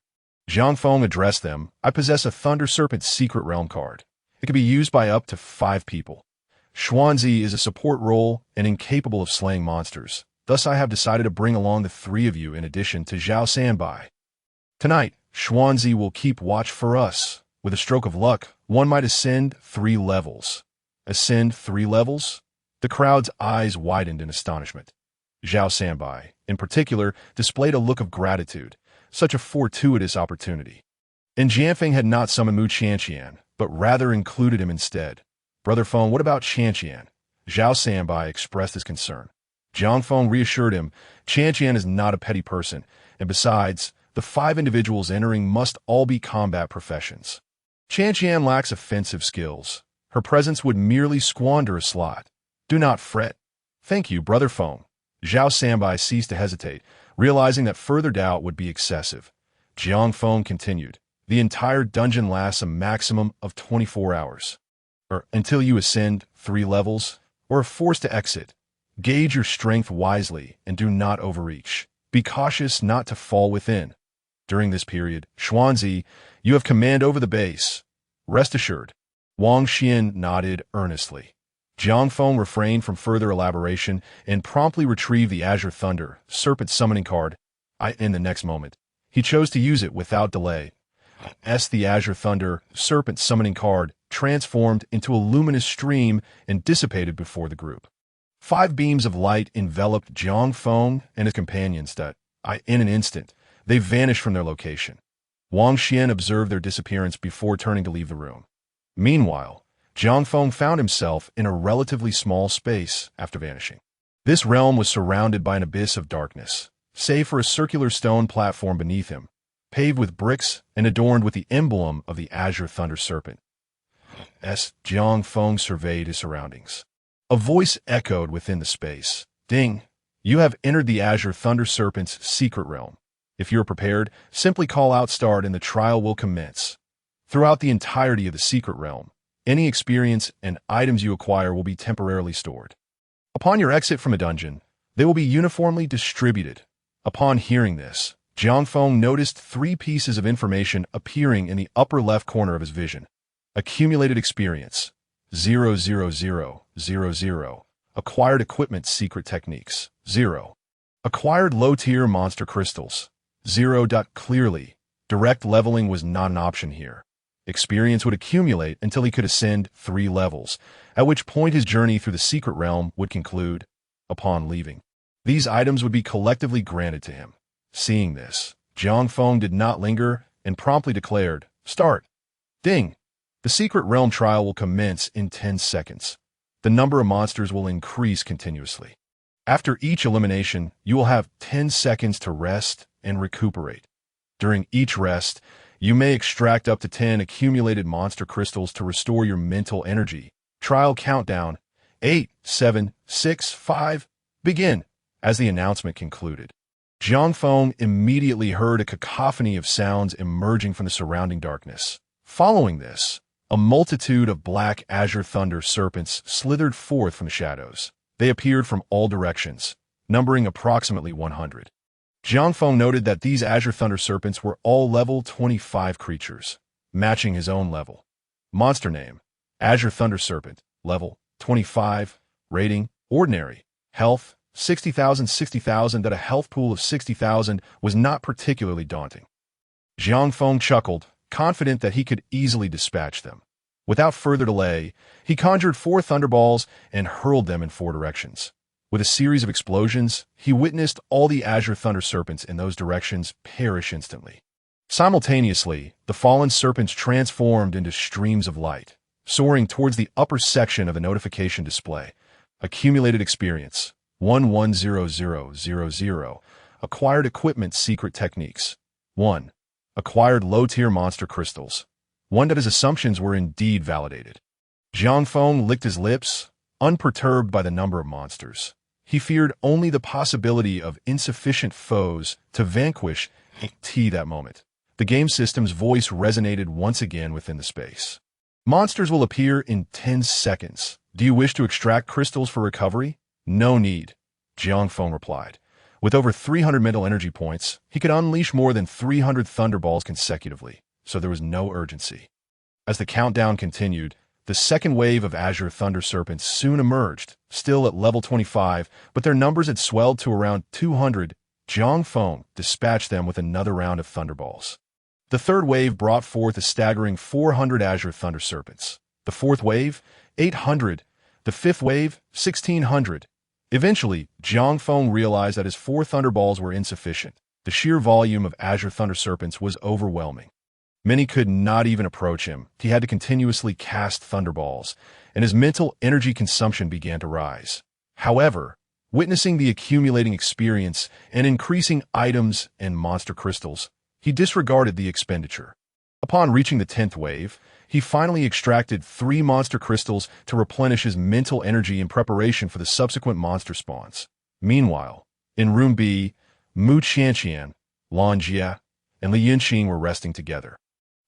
A: Jiang Feng addressed them. I possess a Thunder Serpent secret realm card. It can be used by up to 5 people. Xuanzi is a support role and incapable of slaying monsters. Thus, I have decided to bring along the 3 of you in addition to Zhao Sanbai. Tonight, Xuanzi will keep watch for us. With a stroke of luck, one might ascend 3 levels. Ascend 3 levels? The crowd's eyes widened in astonishment. Zhao Sanbai, in particular, displayed a look of gratitude. Such a fortuitous opportunity. And Jiang Feng had not summoned Mu Qianqian, but rather included him instead. Brother Feng, what about Qianqian? Zhao Sanbai expressed his concern. Jiang Feng reassured him, Qianqian is not a petty person, and besides, the 5 individuals entering must all be combat professions. Qianqian lacks offensive skills. Her presence would merely squander a slot. Do not fret. Thank you, Brother Feng. Zhao Sanbai ceased to hesitate, realizing that further doubt would be excessive. Jiang Feng continued. The entire dungeon lasts a maximum of 24 hours. Until you ascend 3 levels, or are forced to exit. Gauge your strength wisely and do not overreach. Be cautious not to fall within. During this period, Xuanzi, you have command over the base. Rest assured. Wang Xian nodded earnestly. Jiang Feng refrained from further elaboration and promptly retrieved the Azure Thunder Serpent summoning card. In the next moment, he chose to use it without delay. The Azure Thunder Serpent summoning card transformed into a luminous stream and dissipated before the group. 5 beams of light enveloped Jiang Feng and his companions in an instant, they vanished from their location. Wang Xian observed their disappearance before turning to leave the room. Meanwhile, Jiang Feng found himself in a relatively small space after vanishing. This realm was surrounded by an abyss of darkness, save for a circular stone platform beneath him, paved with bricks and adorned with the emblem of the Azure Thunder Serpent. Jiang Feng surveyed his surroundings. A voice echoed within the space. Ding! You have entered the Azure Thunder Serpent's secret realm. If you're prepared, simply call out start and the trial will commence. Throughout the entirety of the secret realm, any experience and items you acquire will be temporarily stored. Upon your exit from a dungeon, they will be uniformly distributed. Upon hearing this, Jiang Feng noticed 3 pieces of information appearing in the upper left corner of his vision. Accumulated experience, 00000. Acquired equipment secret techniques, 0. Acquired low-tier monster crystals, 0. Clearly, direct leveling was not an option here. Experience would accumulate until he could ascend 3 levels, at which point his journey through the secret realm would conclude. Upon leaving, these items would be collectively granted to him. Seeing this, Jiang Feng did not linger and promptly declared, Start! Ding! The secret realm trial will commence in 10 seconds. The number of monsters will increase continuously. After each elimination, you will have 10 seconds to rest and recuperate. During each rest, you may extract up to 10 accumulated monster crystals to restore your mental energy. Trial countdown: 8, 7, 6, 5, begin. As the announcement concluded, Jiang Feng immediately heard a cacophony of sounds emerging from the surrounding darkness. Following this, a multitude of black azure thunder serpents slithered forth from the shadows. They appeared from all directions, numbering approximately 100. Jiang Feng noted that these azure thunder serpents were all level 25 creatures, matching his own level. Monster name: Azure Thunder Serpent. Level: 25. Rating: Ordinary. Health: 60,000. 60,000. That a health pool of 60,000 was not particularly daunting. Jiang Feng chuckled, confident that he could easily dispatch them. Without further delay, he conjured 4 thunderballs and hurled them in 4 directions. With a series of explosions, he witnessed all the azure thunder serpents in those directions perish instantly. Simultaneously, the fallen serpents transformed into streams of light, soaring towards the upper section of the notification display. Accumulated experience: 110000. Acquired equipment secret techniques: 1. Acquired low-tier monster crystals. 1. That his assumptions were indeed validated. Jiang Feng licked his lips, unperturbed by the number of monsters. He feared only the possibility of insufficient foes to vanquish that moment. The game system's voice resonated once again within the space. Monsters will appear in 10 seconds. Do you wish to extract crystals for recovery? No need, Jiang Feng replied. With over 300 mental energy points, he could unleash more than 300 thunderballs consecutively, so there was no urgency. As the countdown continued, the second wave of azure thunder serpents soon emerged, still at level 25, but their numbers had swelled to around 200. Jiang Feng dispatched them with another round of thunderballs. The third wave brought forth a staggering 400 azure thunder serpents. The fourth wave, 800. The fifth wave, 1,600. Eventually, Jiang Feng realized that his 4 thunderballs were insufficient. The sheer volume of azure thunder serpents was overwhelming. Many could not even approach him. He had to continuously cast thunderballs, and his mental energy consumption began to rise. However, witnessing the accumulating experience and increasing items and monster crystals, he disregarded the expenditure. Upon reaching the 10th wave, he finally extracted 3 monster crystals to replenish his mental energy in preparation for the subsequent monster spawns. Meanwhile, in Room B, Mu Qianqian, Lan Jie, and Li Yunqing were resting together.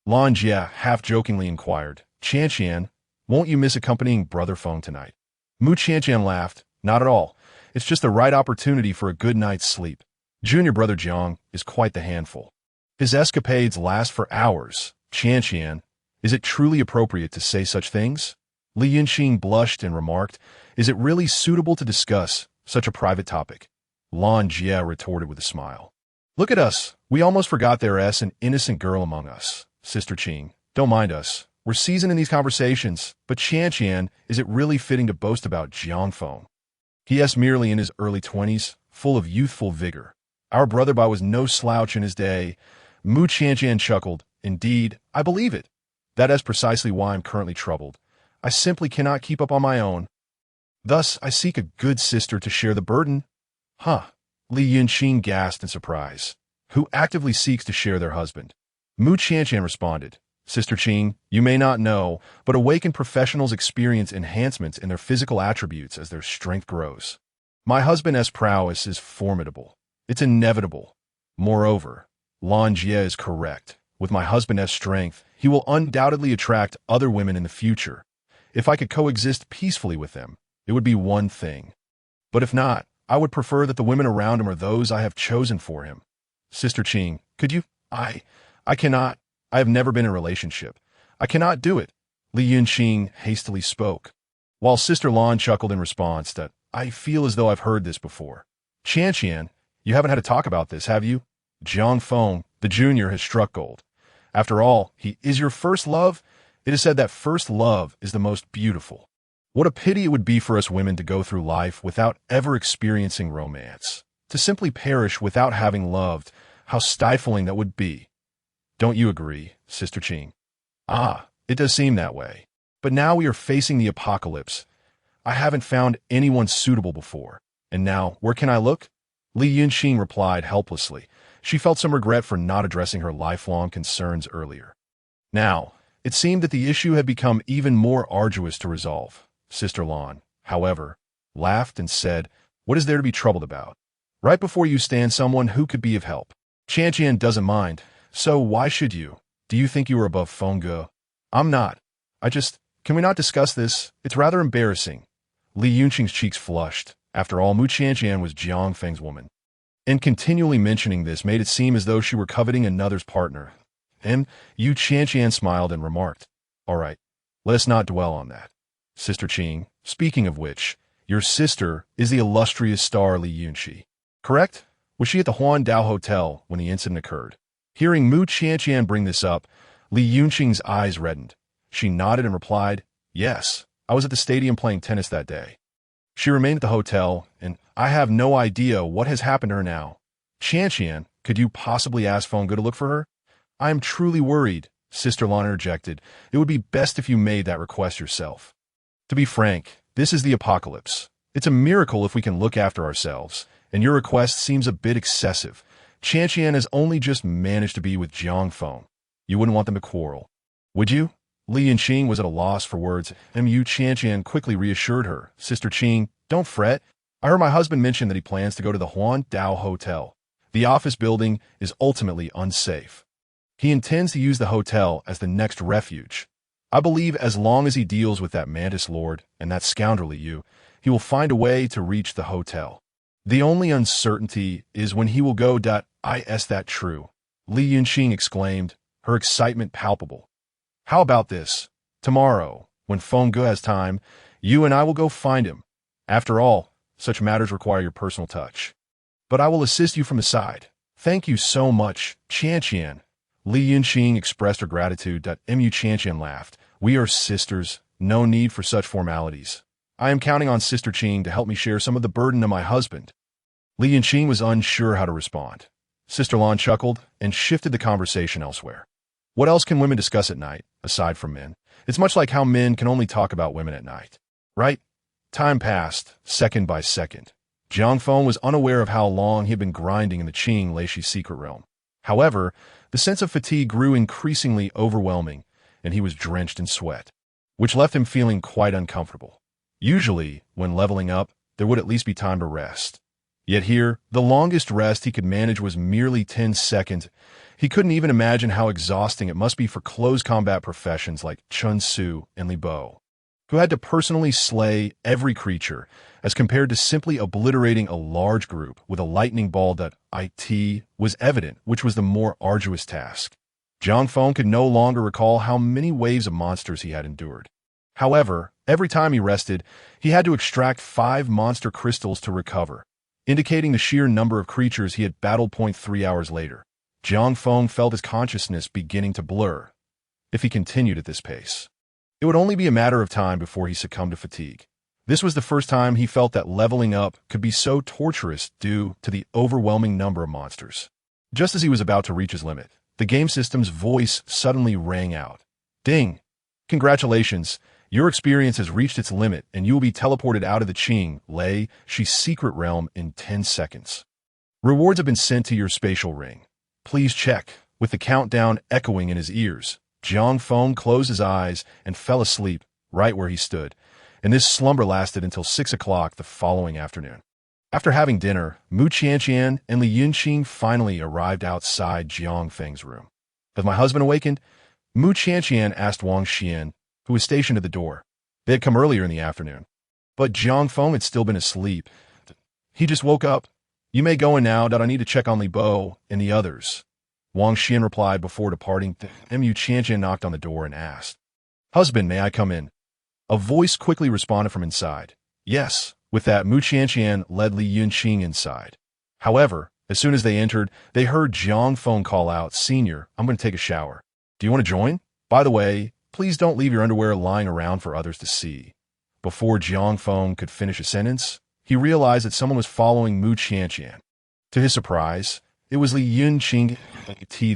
A: Lan Jie half-jokingly inquired, "Qianqian, won't you miss accompanying Brother Feng tonight?" Mu Qianqian laughed, "Not at all. It's just the right opportunity for a good night's sleep. Junior Brother Jiang is quite the handful. His escapades last for hours. Qianqian, is it truly appropriate to say such things?" Li Yunqing blushed and remarked, "Is it really suitable to discuss such a private topic?" Lan Jie retorted with a smile. "Look at us. We almost forgot there's an innocent girl among us. Sister Qing, don't mind us. We're seasoned in these conversations, but Qianqian, is it really fitting to boast about Jiang Feng? He is merely in his early 20s, full of youthful vigor. Our brother Bai was no slouch in his day." Mu Qianqian chuckled, "Indeed, I believe it. That is precisely why I'm currently troubled. I simply cannot keep up on my own. Thus, I seek a good sister to share the burden." "Huh?" Li Yunqing gasped in surprise. "Who actively seeks to share their husband?" Mu Qianqian responded, "Sister Qing, you may not know, but awakened professionals experience enhancements in their physical attributes as their strength grows. My husband's prowess is formidable. It's inevitable. Moreover, Lan Jie is correct. With my husband's strength, he will undoubtedly attract other women in the future. If I could coexist peacefully with them, it would be one thing. But if not, I would prefer that the women around him are those I have chosen for him. Sister Qing, could you? I cannot. I have never been in a relationship. I cannot do it." Li Yunqing hastily spoke, while Sister Lan chuckled in response that, "I feel as though I've heard this before. Qianqian, you haven't had to talk about this, have you? Jiang Feng, the junior, has struck gold. After all, he is your first love. It is said that first love is the most beautiful. What a pity it would be for us women to go through life without ever experiencing romance. To simply perish without having loved, how stifling that would be. Don't you agree, Sister Qing?" "Ah, It does seem that way. But now we are facing the apocalypse. I haven't found anyone suitable before. And now, where can I look? Li Yunqing replied helplessly. She felt some regret for not addressing her lifelong concerns earlier. Now, it seemed that the issue had become even more arduous to resolve. Sister Lan, however, laughed and said, "What is there to be troubled about? Right before you stands someone who could be of help. Qianqian doesn't mind, so why should you? Do you think you are above Fengge? I'm not. Can we not discuss this? It's rather embarrassing." Li Yunqing's cheeks flushed. After all, Mu Qianqian was Jiang Feng's woman. And continually mentioning this made it seem as though she were coveting another's partner. And Yu Qianqian smiled and remarked, "All right, let us not dwell on that. Sister Qing, speaking of which, your sister is the illustrious star Li Yunqi, correct? Was she at the Huan Dao Hotel when the incident occurred?" Hearing Mu Qianqian bring this up, Li Yunqing's eyes reddened. She nodded and replied, "Yes, I was at the stadium playing tennis that day. She remained at the hotel, and I have no idea what has happened to her now. Qianqian, could you possibly ask Fengge to look for her? I am truly worried," Sister Lan interjected. "It would be best if you made that request yourself. To be frank, this is the apocalypse. It's a miracle if we can look after ourselves, and your request seems a bit excessive. Qianqian has only just managed to be with Jiang Feng. You wouldn't want them to quarrel, would you?" Li Yunqing was at a loss for words, and Mu Qianqian quickly reassured her. "Sister Qing, don't fret. I heard my husband mention that he plans to go to the Huan Dao Hotel. The office building is ultimately unsafe. He intends to use the hotel as the next refuge. I believe as long as he deals with that Mantis Lord and that scoundrel Yu, he will find a way to reach the hotel. The only uncertainty is when he will go. Is that true?" Li Yunqing exclaimed, her excitement palpable. "How about this? Tomorrow, when Fengge has time, you and I will go find him. After all, such matters require your personal touch. But I will assist you from the side. Thank you so much, Qianqian." Li Yunqing expressed her gratitude. Mu Qianqian laughed. "We are sisters. No need for such formalities. I am counting on Sister Qing to help me share some of the burden of my husband." Li Yunqing was unsure how to respond. Sister Lan chuckled and shifted the conversation elsewhere. What else can women discuss at night, aside from men? It's much like how men can only talk about women at night, right? Time passed, second by second. Jiang Feng was unaware of how long he had been grinding in the Qing Leishi secret realm. However, the sense of fatigue grew increasingly overwhelming, and he was drenched in sweat, which left him feeling quite uncomfortable. Usually, when leveling up, there would at least be time to rest. Yet here, the longest rest he could manage was merely 10 seconds. He couldn't even imagine how exhausting it must be for close combat professions like Chun Su and Li Bo, who had to personally slay every creature, as compared to simply obliterating a large group with a lightning ball. It was evident which was the more arduous task. Jiang Feng could no longer recall how many waves of monsters he had endured. However, every time he rested, he had to extract 5 monster crystals to recover, indicating the sheer number of creatures he had battled. 3 hours later, Jiang Feng felt his consciousness beginning to blur. If he continued at this pace, it would only be a matter of time before he succumbed to fatigue. This was the first time he felt that leveling up could be so torturous due to the overwhelming number of monsters. Just as he was about to reach his limit, the game system's voice suddenly rang out. "Ding! Congratulations! Your experience has reached its limit, and you will be teleported out of the Qing Leishi secret realm in 10 seconds. Rewards have been sent to your spatial ring. Please check." With the countdown echoing in his ears, Jiang Feng closed his eyes and fell asleep right where he stood, and this slumber lasted until 6 o'clock the following afternoon. After having dinner, Mu Qianqian and Li Yunqing finally arrived outside Jiang Feng's room. "Has my husband awakened?" Mu Qianqian asked Wang Xian, who was stationed at the door. They had come earlier in the afternoon, but Jiang Feng had still been asleep. "He just woke up. You may go in now. I need to check on Li Bo and the others," Wang Xian replied before departing. Mu Qianqian knocked on the door and asked, "Husband, may I come in?" A voice quickly responded from inside. "Yes." With that, Mu Qianqian led Li Yunqing inside. However, as soon as they entered, they heard Jiang Feng call out, "Senior, I'm going to take a shower. Do you want to join? By the way, please don't leave your underwear lying around for others to see." Before Jiang Feng could finish a sentence, he realized that someone was following Mu Qianqian. To his surprise, it was Li Yunqing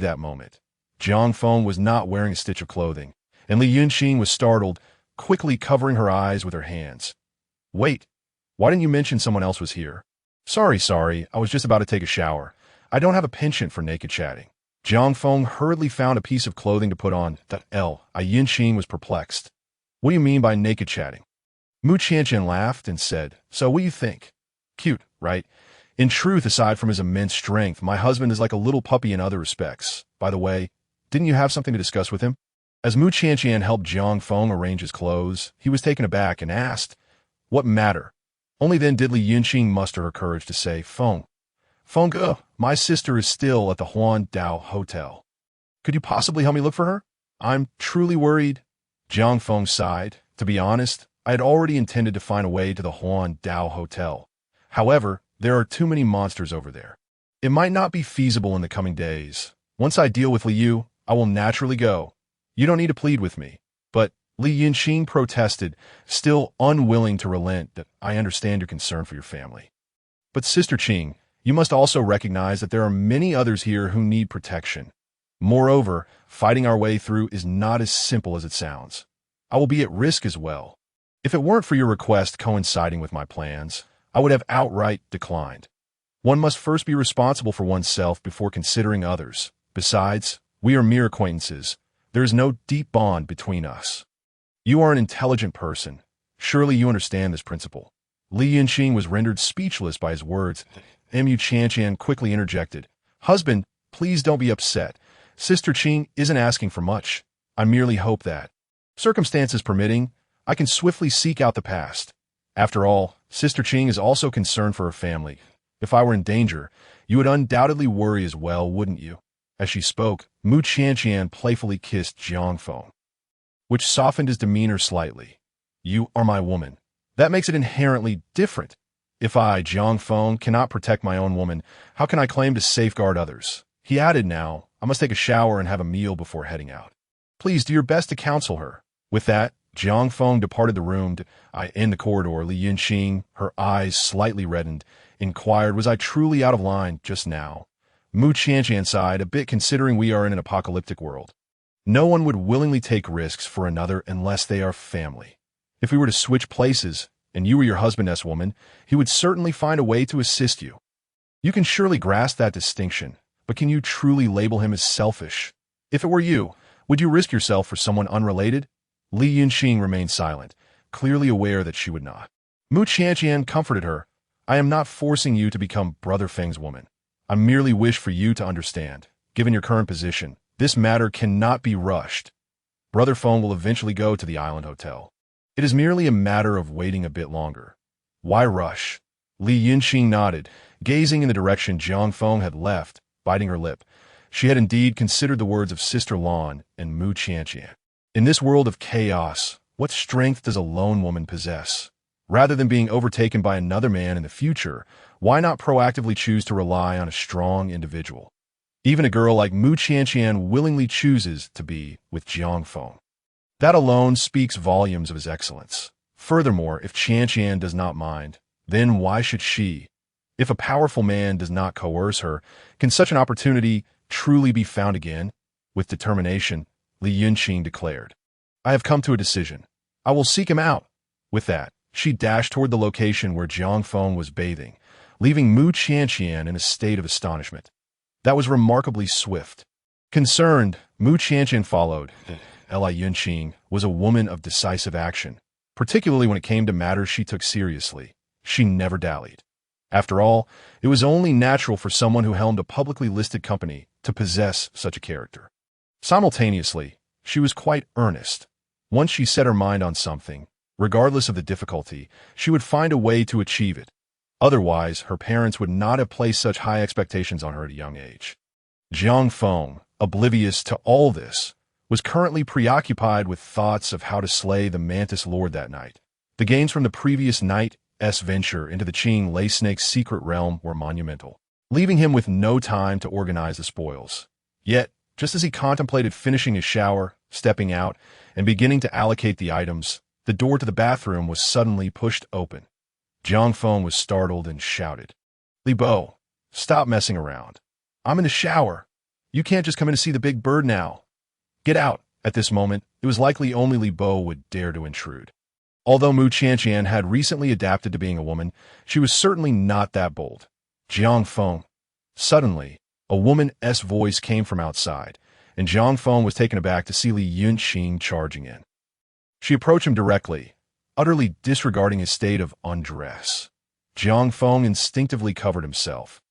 A: that moment. Jiang Feng was not wearing a stitch of clothing, and Li Yunqing was startled, quickly covering her eyes with her hands. Wait, why didn't you mention someone else was here? Sorry, I was just about to take a shower. I don't have a penchant for naked chatting. Jiang Feng hurriedly found a piece of clothing to put on. Yunqing was perplexed. What do you mean by naked chatting? Mu Qianqian laughed and said, So what do you think? Cute, right? In truth, aside from his immense strength, my husband is like a little puppy in other respects. By the way, didn't you have something to discuss with him? As Mu Qianqian helped Jiang Feng arrange his clothes, he was taken aback and asked, What matter? Only then did Li Yunqing muster her courage to say, Feng, my sister is still at the Huan Dao Hotel. Could you possibly help me look for her? I'm truly worried. Jiang Feng sighed. To be honest, I had already intended to find a way to the Huan Dao Hotel. However, there are too many monsters over there. It might not be feasible in the coming days. Once I deal with Liu, I will naturally go. You don't need to plead with me. But Li Yunqing protested, still unwilling to relent. That I understand your concern for your family. But Sister Qing, you must also recognize that there are many others here who need protection. Moreover, fighting our way through is not as simple as it sounds. I will be at risk as well. If it weren't for your request coinciding with my plans, I would have outright declined. One must first be responsible for oneself before considering others. Besides, we are mere acquaintances. There is no deep bond between us. You are an intelligent person. Surely you understand this principle. Li Yunqing was rendered speechless by his words. Mu Qianqian quickly interjected. Husband, please don't be upset. Sister Qing isn't asking for much. I merely hope that, circumstances permitting, I can swiftly seek out the past. After all, Sister Qing is also concerned for her family. If I were in danger, you would undoubtedly worry as well, wouldn't you? As she spoke, Mu Qianqian playfully kissed Jiang Feng, which softened his demeanor slightly. You are my woman. That makes it inherently different. If I, Jiang Feng, cannot protect my own woman, how can I claim to safeguard others? He added, Now, I must take a shower and have a meal before heading out. Please do your best to counsel her. With that, Jiang Feng departed the room. In the corridor, Li Yunqing, her eyes slightly reddened, inquired, Was I truly out of line just now? Mu Qianqian sighed, a bit considering we are in an apocalyptic world. No one would willingly take risks for another unless they are family. If we were to switch places, and you were your husband's woman, he would certainly find a way to assist you. You can surely grasp that distinction, but can you truly label him as selfish? If it were you, would you risk yourself for someone unrelated? Li Yunqing remained silent, clearly aware that she would not. Mu Qianqian comforted her. I am not forcing you to become Brother Feng's woman. I merely wish for you to understand, given your current position, this matter cannot be rushed. Brother Feng will eventually go to the island hotel. It is merely a matter of waiting a bit longer. Why rush? Li Yunqing nodded, gazing in the direction Jiang Feng had left, biting her lip. She had indeed considered the words of Sister Lan and Mu Qianqian. In this world of chaos, what strength does a lone woman possess? Rather than being overtaken by another man in the future, why not proactively choose to rely on a strong individual? Even a girl like Mu Qianqian willingly chooses to be with Jiang Feng. That alone speaks volumes of his excellence. Furthermore, if Qianqian does not mind, then why should she? If a powerful man does not coerce her, can such an opportunity truly be found again? With determination, Li Yunqing declared, I have come to a decision. I will seek him out. With that, she dashed toward the location where Jiang Feng was bathing, leaving Mu Qianqian in a state of astonishment. That was remarkably swift. Concerned, Mu Qianqian followed. Li Yunqing was a woman of decisive action, particularly when it came to matters she took seriously. She never dallied. After all, it was only natural for someone who helmed a publicly listed company to possess such a character. Simultaneously, she was quite earnest. Once she set her mind on something, regardless of the difficulty, she would find a way to achieve it. Otherwise, her parents would not have placed such high expectations on her at a young age. Jiang Feng, oblivious to all this, was currently preoccupied with thoughts of how to slay the Mantis Lord that night. The gains from the previous night's venture into the Qing Lei Snake's secret realm were monumental, leaving him with no time to organize the spoils. Yet, just as he contemplated finishing his shower, stepping out, and beginning to allocate the items, the door to the bathroom was suddenly pushed open. Jiang Feng was startled and shouted, Li Bo, stop messing around. I'm in the shower. You can't just come in to see the big bird now. Get out At this moment, it was likely only Li Bo would dare to intrude. Although Mu Qianqian had recently adapted to being a woman, she was certainly not that bold. Jiang Feng. Suddenly, a woman's voice came from outside, and Jiang Feng was taken aback to see Li Yunqing charging in. She approached him directly, utterly disregarding his state of undress. Jiang Feng instinctively covered himself.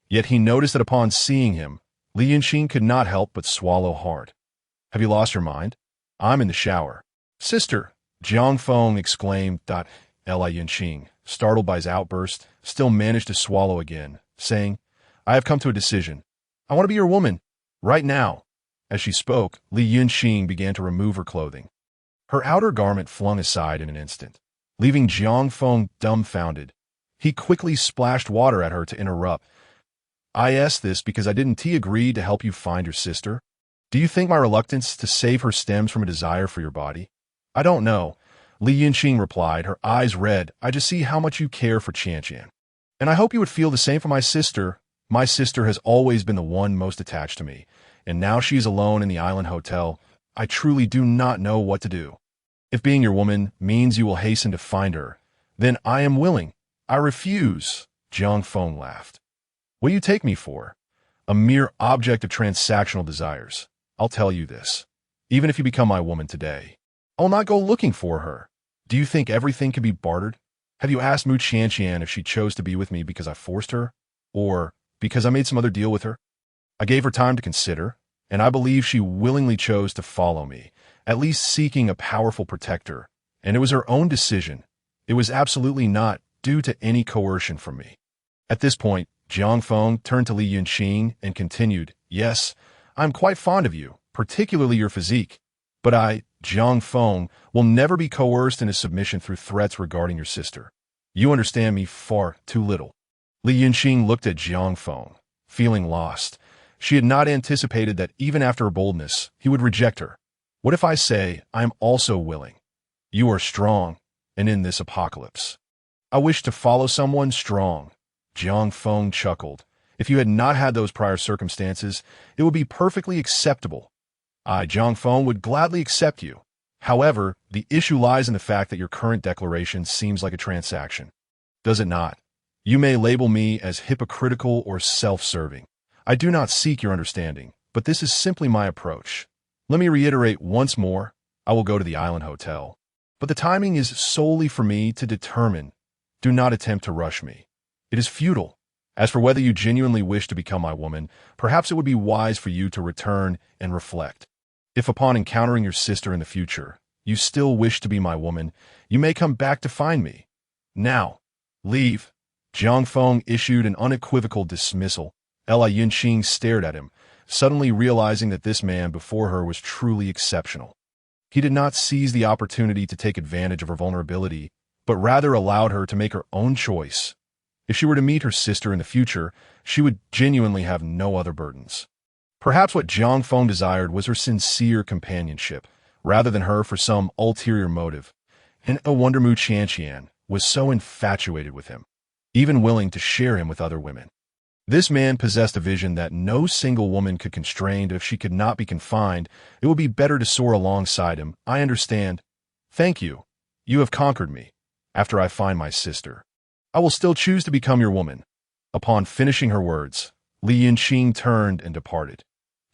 A: Yet he noticed that upon seeing him, Li Yunqing could not help but swallow hard. "Have you lost your mind? I'm in the shower." "Sister!" Jiang Feng exclaimed. Li Yunqing, startled by his outburst, still managed to swallow again, saying, "I have come to a decision. I want to be your woman. Right now." As she spoke, Li Yunqing began to remove her clothing. Her outer garment flung aside in an instant, leaving Jiang Feng dumbfounded. He quickly splashed water at her to interrupt. "I asked this because I didn't agree to help you find your sister. Do you think my reluctance to save her stems from a desire for your body?" "I don't know," Li Yunqing replied, her eyes red. "I just see how much you care for Qianqian. And I hope you would feel the same for my sister. My sister has always been the one most attached to me, and now she is alone in the island hotel. I truly do not know what to do. If being your woman means you will hasten to find her, then I am willing." "I refuse," Jiang Feng laughed. "What do you take me for? A mere object of transactional desires. I'll tell you this. Even if you become my woman today, I will not go looking for her. Do you think everything can be bartered? Have you asked Mu Qianqian if she chose to be with me because I forced her, or because I made some other deal with her? I gave her time to consider, and I believe she willingly chose to follow me, at least seeking a powerful protector, and it was her own decision. It was absolutely not due to any coercion from me." At this point, Jiang Feng turned to Li Yunqing and continued, "Yes, I'm quite fond of you, particularly your physique, but I, Jiang Feng, will never be coerced into submission through threats regarding your sister. You understand me far too little." Li Yunqing looked at Jiang Feng, feeling lost. She had not anticipated that even after her boldness, he would reject her. "What if I say I am also willing? You are strong, and in this apocalypse, I wish to follow someone strong." Jiang Feng chuckled. "If you had not had those prior circumstances, it would be perfectly acceptable. I, Jiang Feng, would gladly accept you. However, the issue lies in the fact that your current declaration seems like a transaction. Does it not? You may label me as hypocritical or self-serving. I do not seek your understanding, but this is simply my approach. Let me reiterate once more, I will go to the island hotel. But the timing is solely for me to determine. Do not attempt to rush me. It is futile. As for whether you genuinely wish to become my woman, perhaps it would be wise for you to return and reflect. If upon encountering your sister in the future, you still wish to be my woman, you may come back to find me. Now, leave." Jiang Feng issued an unequivocal dismissal. Li Yunqing stared at him, suddenly realizing that this man before her was truly exceptional. He did not seize the opportunity to take advantage of her vulnerability, but rather allowed her to make her own choice. If she were to meet her sister in the future, she would genuinely have no other burdens. Perhaps what Jiang Feng desired was her sincere companionship, rather than her for some ulterior motive. And no wonder Mu Qianqian was so infatuated with him, even willing to share him with other women. This man possessed a vision that no single woman could constrain. If she could not be confined, it would be better to soar alongside him. "I understand. Thank you. You have conquered me. After I find my sister, I will still choose to become your woman." Upon finishing her words, Li Yunqing turned and departed.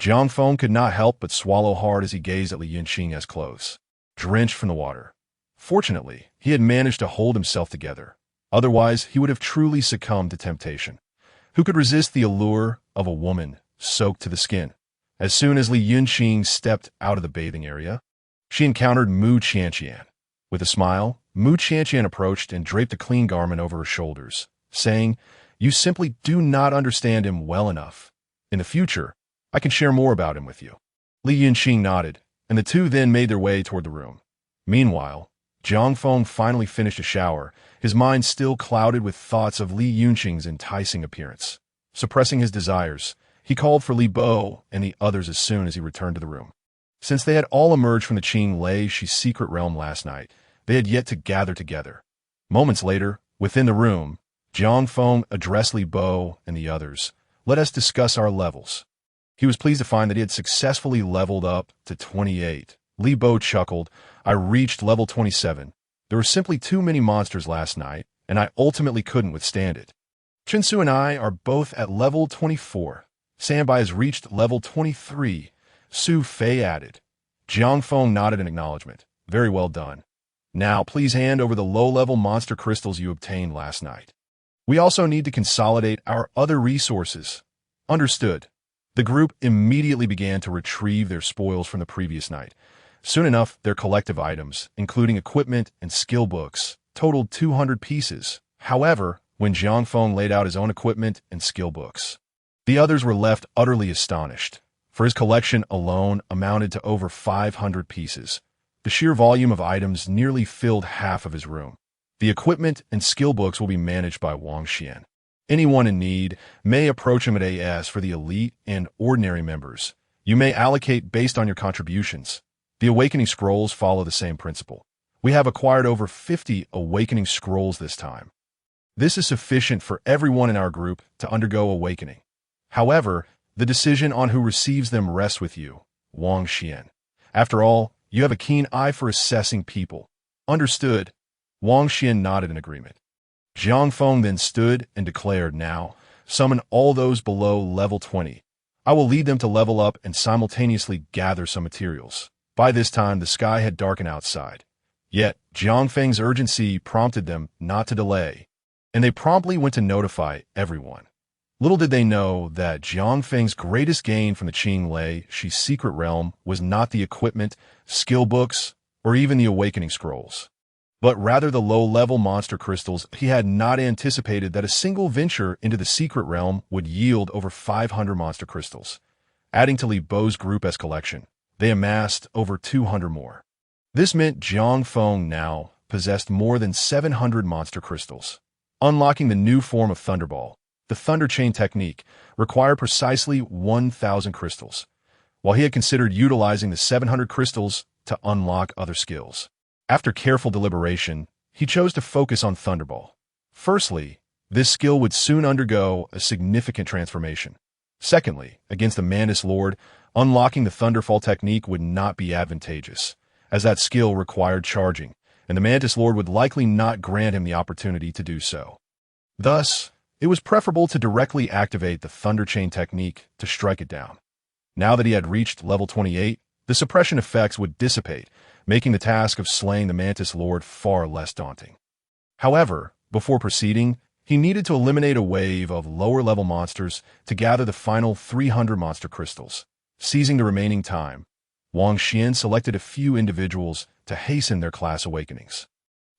A: Jiang Feng could not help but swallow hard as he gazed at Li Yunqing's clothes, drenched from the water. Fortunately, he had managed to hold himself together. Otherwise, he would have truly succumbed to temptation. Who could resist the allure of a woman soaked to the skin? As soon as Li Yunqing stepped out of the bathing area, she encountered Mu Qianqian. With a smile, Mu Qianqian approached and draped a clean garment over her shoulders, saying, "You simply do not understand him well enough. In the future, I can share more about him with you." Li Yunqing nodded, and the two then made their way toward the room. Meanwhile, Jiang Feng finally finished a shower, his mind still clouded with thoughts of Li Yunqing's enticing appearance. Suppressing his desires, he called for Li Bo and the others as soon as he returned to the room. Since they had all emerged from the Qing Lei-Shi's secret realm last night, they had yet to gather together. Moments later, within the room, Jiang Feng addressed Li Bo and the others. "Let us discuss our levels. He was pleased to find that he had successfully leveled up to 28. Li Bo chuckled. I reached level 27. There were simply too many monsters last night, and I ultimately couldn't withstand it. Chinsu and I are both at level 24. Sanbai has reached level 23. Su Fei added. Jiang Feng nodded in acknowledgement. Very well done. Now, please hand over the low-level monster crystals you obtained last night. We also need to consolidate our other resources. Understood. The group immediately began to retrieve their spoils from the previous night. Soon enough, their collective items, including equipment and skill books, totaled 200 pieces. However, when Jiang Feng laid out his own equipment and skill books, the others were left utterly astonished, for his collection alone amounted to over 500 pieces. The sheer volume of items nearly filled half of his room. The equipment and skill books will be managed by Wang Xian. Anyone in need may approach him at AS for the elite and ordinary members. You may allocate based on your contributions. The awakening scrolls follow the same principle. We have acquired over 50 awakening scrolls this time. This is sufficient for everyone in our group to undergo awakening. However, the decision on who receives them rests with you, Wang Xian. After all, you have a keen eye for assessing people. Understood. Wang Xian nodded in agreement. Jiang Feng then stood and declared, now, summon all those below level 20. I will lead them to level up and simultaneously gather some materials. By this time, the sky had darkened outside. Yet, Jiang Feng's urgency prompted them not to delay, and they promptly went to notify everyone. Little did they know that Jiang Feng's greatest gain from the Qing Shi's secret realm was not the equipment, skill books, or even the awakening scrolls, but rather the low-level monster crystals. He had not anticipated that a single venture into the secret realm would yield over 500 monster crystals. Adding to Li Bo's Group S collection, they amassed over 200 more. This meant Jiang Feng now possessed more than 700 monster crystals. Unlocking the new form of Thunderball, the Thunder Chain Technique, required precisely 1,000 crystals, while he had considered utilizing the 700 crystals to unlock other skills. After careful deliberation, he chose to focus on Thunderball. Firstly, this skill would soon undergo a significant transformation. Secondly, against the Mantis Lord, unlocking the Thunderball Technique would not be advantageous, as that skill required charging, and the Mantis Lord would likely not grant him the opportunity to do so. Thus, it was preferable to directly activate the Thunder Chain Technique to strike it down. Now that he had reached level 28, the suppression effects would dissipate, making the task of slaying the Mantis Lord far less daunting. However, before proceeding, he needed to eliminate a wave of lower-level monsters to gather the final 300 monster crystals. Seizing the remaining time, Wang Xian selected a few individuals to hasten their class awakenings.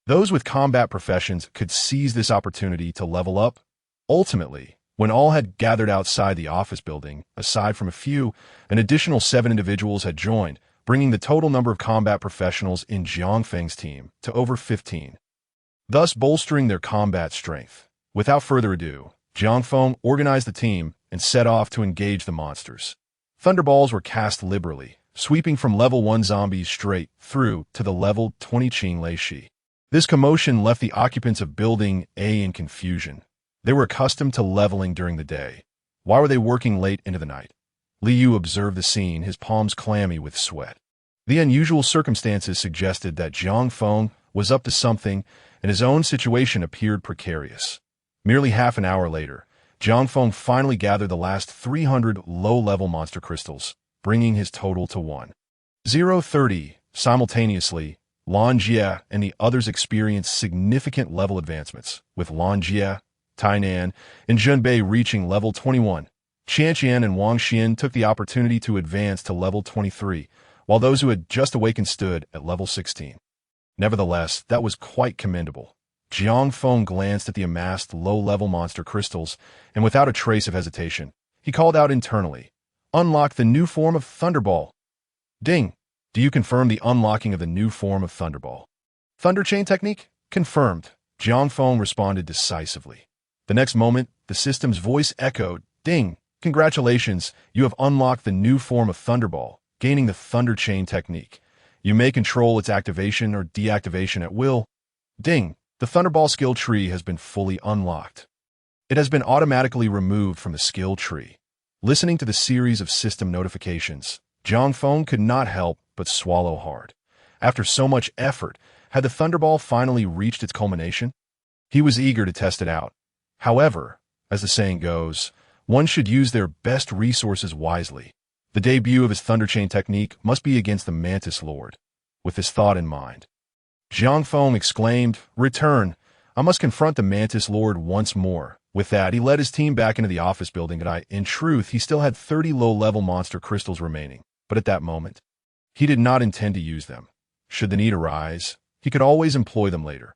A: Those with combat professions could seize this opportunity to level up. Ultimately, when all had gathered outside the office building, aside from a few, an additional 7 individuals had joined, bringing the total number of combat professionals in Jiang Feng's team to over 15, thus bolstering their combat strength. Without further ado, Jiang Feng organized the team and set off to engage the monsters. Thunderballs were cast liberally, sweeping from level 1 zombies straight through to the level 20 Qing Shi. This commotion left the occupants of Building A in confusion. They were accustomed to leveling during the day. Why were they working late into the night? Li Yu observed the scene, his palms clammy with sweat. The unusual circumstances suggested that Jiang Feng was up to something, and his own situation appeared precarious. Merely half an hour later, Jiang Feng finally gathered the last 300 low-level monster crystals, bringing his total to 1,030. Simultaneously, Lan Jie and the others experienced significant level advancements, with Lan Jie, Tainan, and Zhenbei reaching level 21. Qianqian and Wang Xian took the opportunity to advance to level 23, while those who had just awakened stood at level 16. Nevertheless, that was quite commendable. Jiang Feng glanced at the amassed low-level monster crystals, and without a trace of hesitation, he called out internally, "Unlock the new form of Thunderball." Ding! Do you confirm the unlocking of the new form of Thunderball? Thunder Chain Technique? Confirmed. Jiang Feng responded decisively. The next moment, the system's voice echoed, "Ding! Congratulations, you have unlocked the new form of Thunderball, gaining the Thunder Chain Technique. You may control its activation or deactivation at will." Ding! The Thunderball skill tree has been fully unlocked. It has been automatically removed from the skill tree. Listening to the series of system notifications, Jiang Feng could not help but swallow hard. After so much effort, had the Thunderball finally reached its culmination? He was eager to test it out. However, as the saying goes, one should use their best resources wisely. The debut of his Thunderchain technique must be against the Mantis Lord. With this thought in mind, Jiang Feng exclaimed, "Return! I must confront the Mantis Lord once more." With that, he led his team back into the office building, and in truth, he still had 30 low-level monster crystals remaining. But at that moment, he did not intend to use them. Should the need arise, he could always employ them later.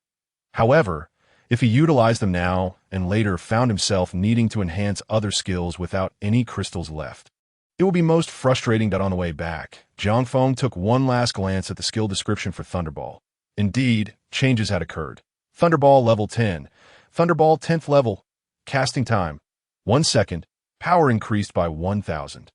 A: However, if he utilized them now and later found himself needing to enhance other skills without any crystals left, it would be most frustrating. That on the way back, Jiang Feng took one last glance at the skill description for Thunderball. Indeed, changes had occurred. Thunderball level 10. Thunderball 10th level. Casting time, 1 second. Power increased by 1,000.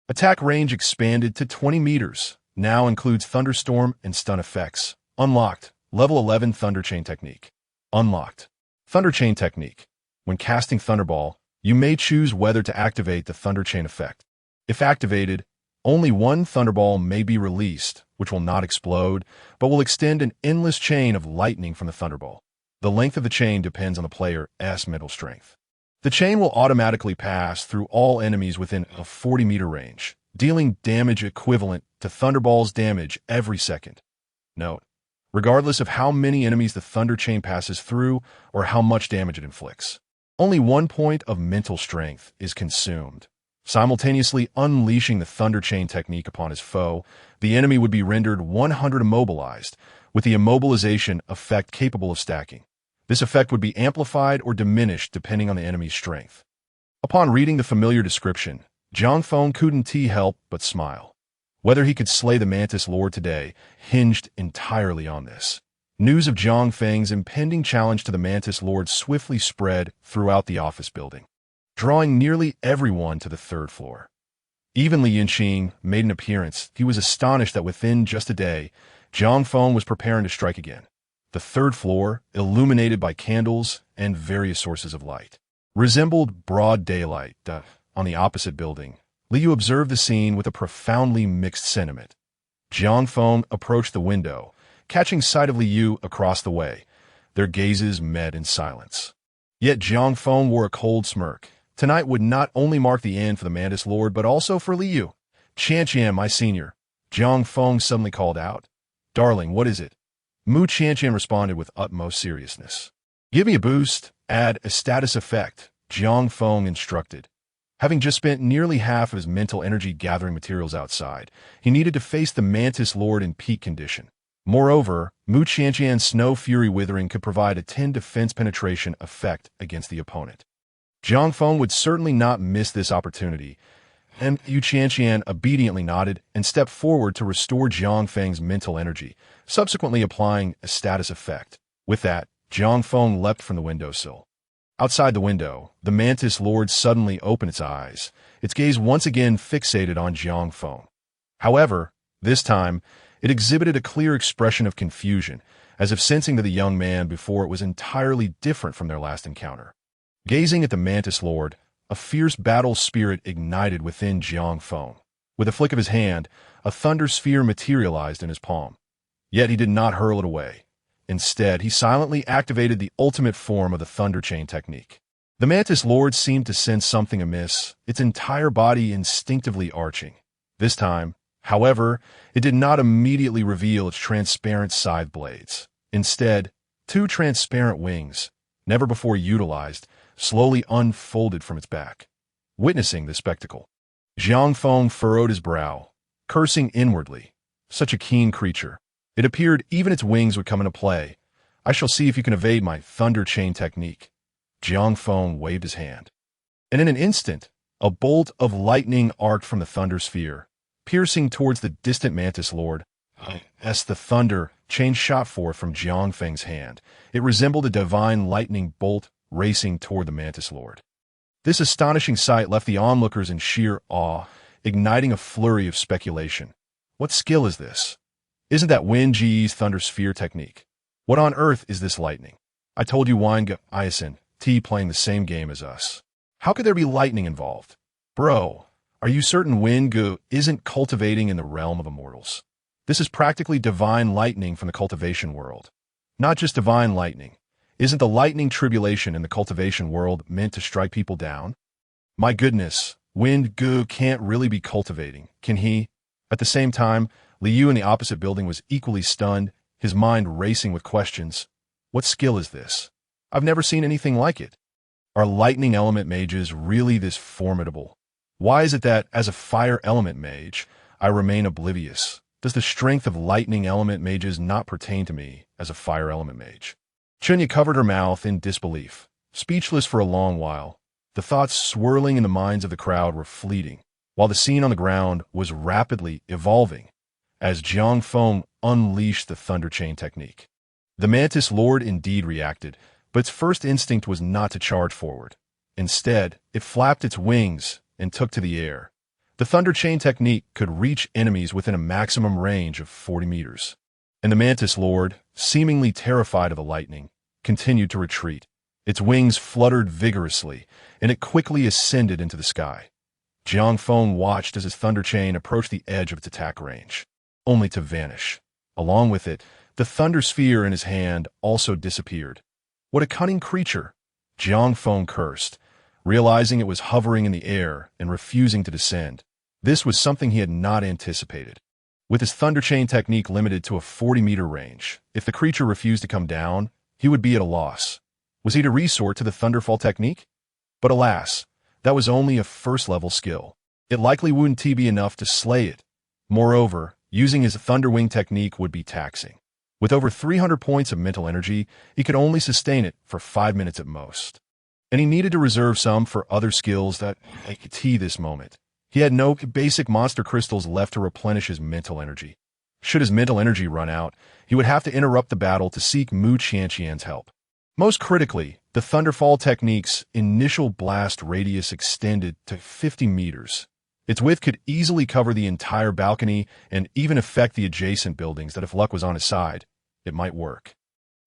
A: Attack range expanded to 20 meters. Now includes thunderstorm and stun effects. Unlocked. Level 11 Thunderchain Technique. Unlocked. Thunderchain Technique. When casting Thunderball, you may choose whether to activate the Thunderchain effect. If activated, only one Thunderball may be released, which will not explode, but will extend an endless chain of lightning from the Thunderball. The length of the chain depends on the player's mental strength. The chain will automatically pass through all enemies within a 40-meter range, dealing damage equivalent to Thunderball's damage every second. Note, regardless of how many enemies the Thunder Chain passes through or how much damage it inflicts, only 1 point of mental strength is consumed. Simultaneously unleashing the Thunder Chain technique upon his foe, the enemy would be rendered 100 immobilized, with the immobilization effect capable of stacking. This effect would be amplified or diminished depending on the enemy's strength. Upon reading the familiar description, Jiang Feng couldn't help but smile. Whether he could slay the Mantis Lord today hinged entirely on this. News of Jiang Feng's impending challenge to the Mantis Lord swiftly spread throughout the office building, drawing nearly everyone to the 3rd floor. Even Li Yinqing made an appearance. He was astonished that within just a day, Jiang Feng was preparing to strike again. The 3rd floor, illuminated by candles and various sources of light, resembled broad daylight. On the opposite building, Liu observed the scene with a profoundly mixed sentiment. Jiang Feng approached the window, catching sight of Liu across the way. Their gazes met in silence. Yet Jiang Feng wore a cold smirk. Tonight would not only mark the end for the Mantis Lord, but also for Liu. "Qianqian, my senior," Jiang Feng suddenly called out. "Darling, what is it?" Mu Qianqian responded with utmost seriousness. "Give me a boost, add a status effect," Jiang Feng instructed. Having just spent nearly half of his mental energy gathering materials outside, he needed to face the Mantis Lord in peak condition. Moreover, Mu Qianqian's Snow Fury Withering could provide a 10 defense penetration effect against the opponent. Jiang Feng would certainly not miss this opportunity, and Yu Qianqian obediently nodded and stepped forward to restore Jiang Feng's mental energy, subsequently applying a status effect. With that, Jiang Feng leapt from the windowsill. Outside the window, the Mantis Lord suddenly opened its eyes, its gaze once again fixated on Jiang Feng. However, this time, it exhibited a clear expression of confusion, as if sensing that the young man before it was entirely different from their last encounter. Gazing at the Mantis Lord, a fierce battle spirit ignited within Jiang Feng. With a flick of his hand, a thunder sphere materialized in his palm. Yet he did not hurl it away. Instead, he silently activated the ultimate form of the Thunderchain technique. The Mantis Lord seemed to sense something amiss, its entire body instinctively arching. This time, however, it did not immediately reveal its transparent scythe blades. Instead, 2 transparent wings, never before utilized, slowly unfolded from its back. Witnessing this spectacle, Jiang Feng furrowed his brow, cursing inwardly. Such a keen creature. It appeared even its wings would come into play. "I shall see if you can evade my Thunder Chain technique." Jiang Feng waved his hand, and in an instant, a bolt of lightning arced from the thunder sphere, piercing towards the distant Mantis Lord. As the thunder chain shot forth from Jiang Feng's hand, it resembled a divine lightning bolt racing toward the Mantis Lord. This astonishing sight left the onlookers in sheer awe, igniting a flurry of speculation. What skill is this? Isn't that Wen Ji's Thunder Sphere technique? What on earth is this lightning? I told you Wang Iacin, T playing the same game as us. How could there be lightning involved? Bro, are you certain Wind Gu isn't cultivating in the realm of immortals? This is practically divine lightning from the cultivation world. Not just divine lightning. Isn't the lightning tribulation in the cultivation world meant to strike people down? My goodness, Wind Gu can't really be cultivating, can he? At the same time, Liu in the opposite building was equally stunned, his mind racing with questions. What skill is this? I've never seen anything like it. Are lightning element mages really this formidable? Why is it that, as a fire element mage, I remain oblivious? Does the strength of lightning element mages not pertain to me as a fire element mage? Chunya covered her mouth in disbelief, speechless for a long while. The thoughts swirling in the minds of the crowd were fleeting, while the scene on the ground was rapidly evolving as Jiang Feng unleashed the Thunder Chain technique. The Mantis Lord indeed reacted, but its first instinct was not to charge forward. Instead, it flapped its wings and took to the air. The Thunder Chain technique could reach enemies within a maximum range of 40 meters. And the Mantis Lord, seemingly terrified of the lightning, continued to retreat. Its wings fluttered vigorously, and it quickly ascended into the sky. Jiang Feng watched as his Thunder Chain approached the edge of its attack range, only to vanish. Along with it, the Thunder Sphere in his hand also disappeared. What a cunning creature! Jiang Feng cursed, realizing it was hovering in the air and refusing to descend. This was something he had not anticipated. With his Thunder Chain technique limited to a 40-meter range, if the creature refused to come down, he would be at a loss. Was he to resort to the Thunderball Technique? But alas, that was only a first-level skill. It likely wouldn't be enough to slay it. Moreover, using his Thunderwing technique would be taxing. With over 300 points of mental energy, he could only sustain it for 5 minutes at most. And he needed to reserve some for other skills that this moment. He had no basic monster crystals left to replenish his mental energy. Should his mental energy run out, he would have to interrupt the battle to seek Mu Qianqian's help. Most critically, the Thunderfall technique's initial blast radius extended to 50 meters. Its width could easily cover the entire balcony and even affect the adjacent buildings that if luck was on his side, it might work.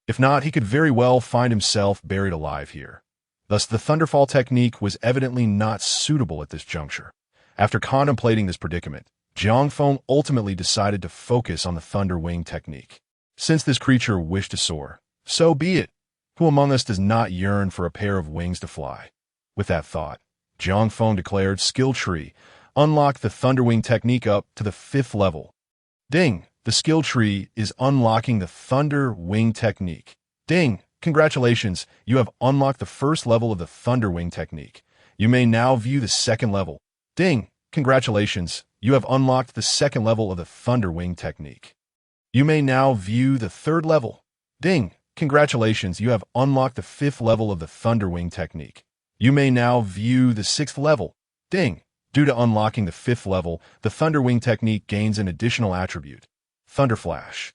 A: If not, he could very well find himself buried alive here. Thus, the Thunderfall technique was evidently not suitable at this juncture. After contemplating this predicament, Jiang Feng ultimately decided to focus on the Thunderwing technique. Since this creature wished to soar, so be it. Who among us does not yearn for a pair of wings to fly? With that thought, Jiang Feng declared Skill Tree, unlock the Thunderwing technique up to the 5th level. Ding! The skill tree is unlocking the Thunderwing technique. Ding! Congratulations, you have unlocked the 1st level of the Thunderwing technique. You may now view the 2nd level. Ding! Congratulations, you have unlocked the 2nd level of the Thunderwing technique. You may now view the 3rd level. Ding! Congratulations, you have unlocked the 5th level of the Thunderwing technique. You may now view the 6th level. Ding! Due to unlocking the 5th level, the Thunderwing technique gains an additional attribute, Thunderflash.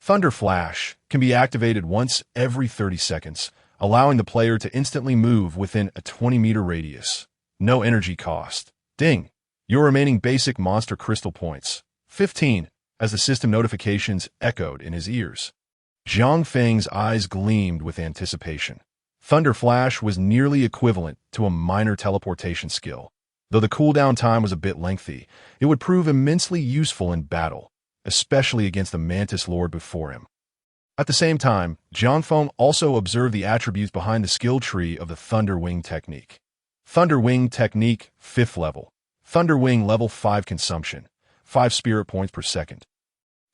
A: Thunderflash can be activated once every 30 seconds, allowing the player to instantly move within a 20-meter radius. No energy cost. Ding! Your remaining basic monster crystal points, 15, as the system notifications echoed in his ears. Jiang Feng's eyes gleamed with anticipation. Thunderflash was nearly equivalent to a minor teleportation skill. Though the cooldown time was a bit lengthy, it would prove immensely useful in battle, especially against the Mantis Lord before him. At the same time, Jiang Feng also observed the attributes behind the skill tree of the Thunderwing technique. Thunderwing technique, 5th level. Thunderwing level 5 consumption, 5 spirit points per second.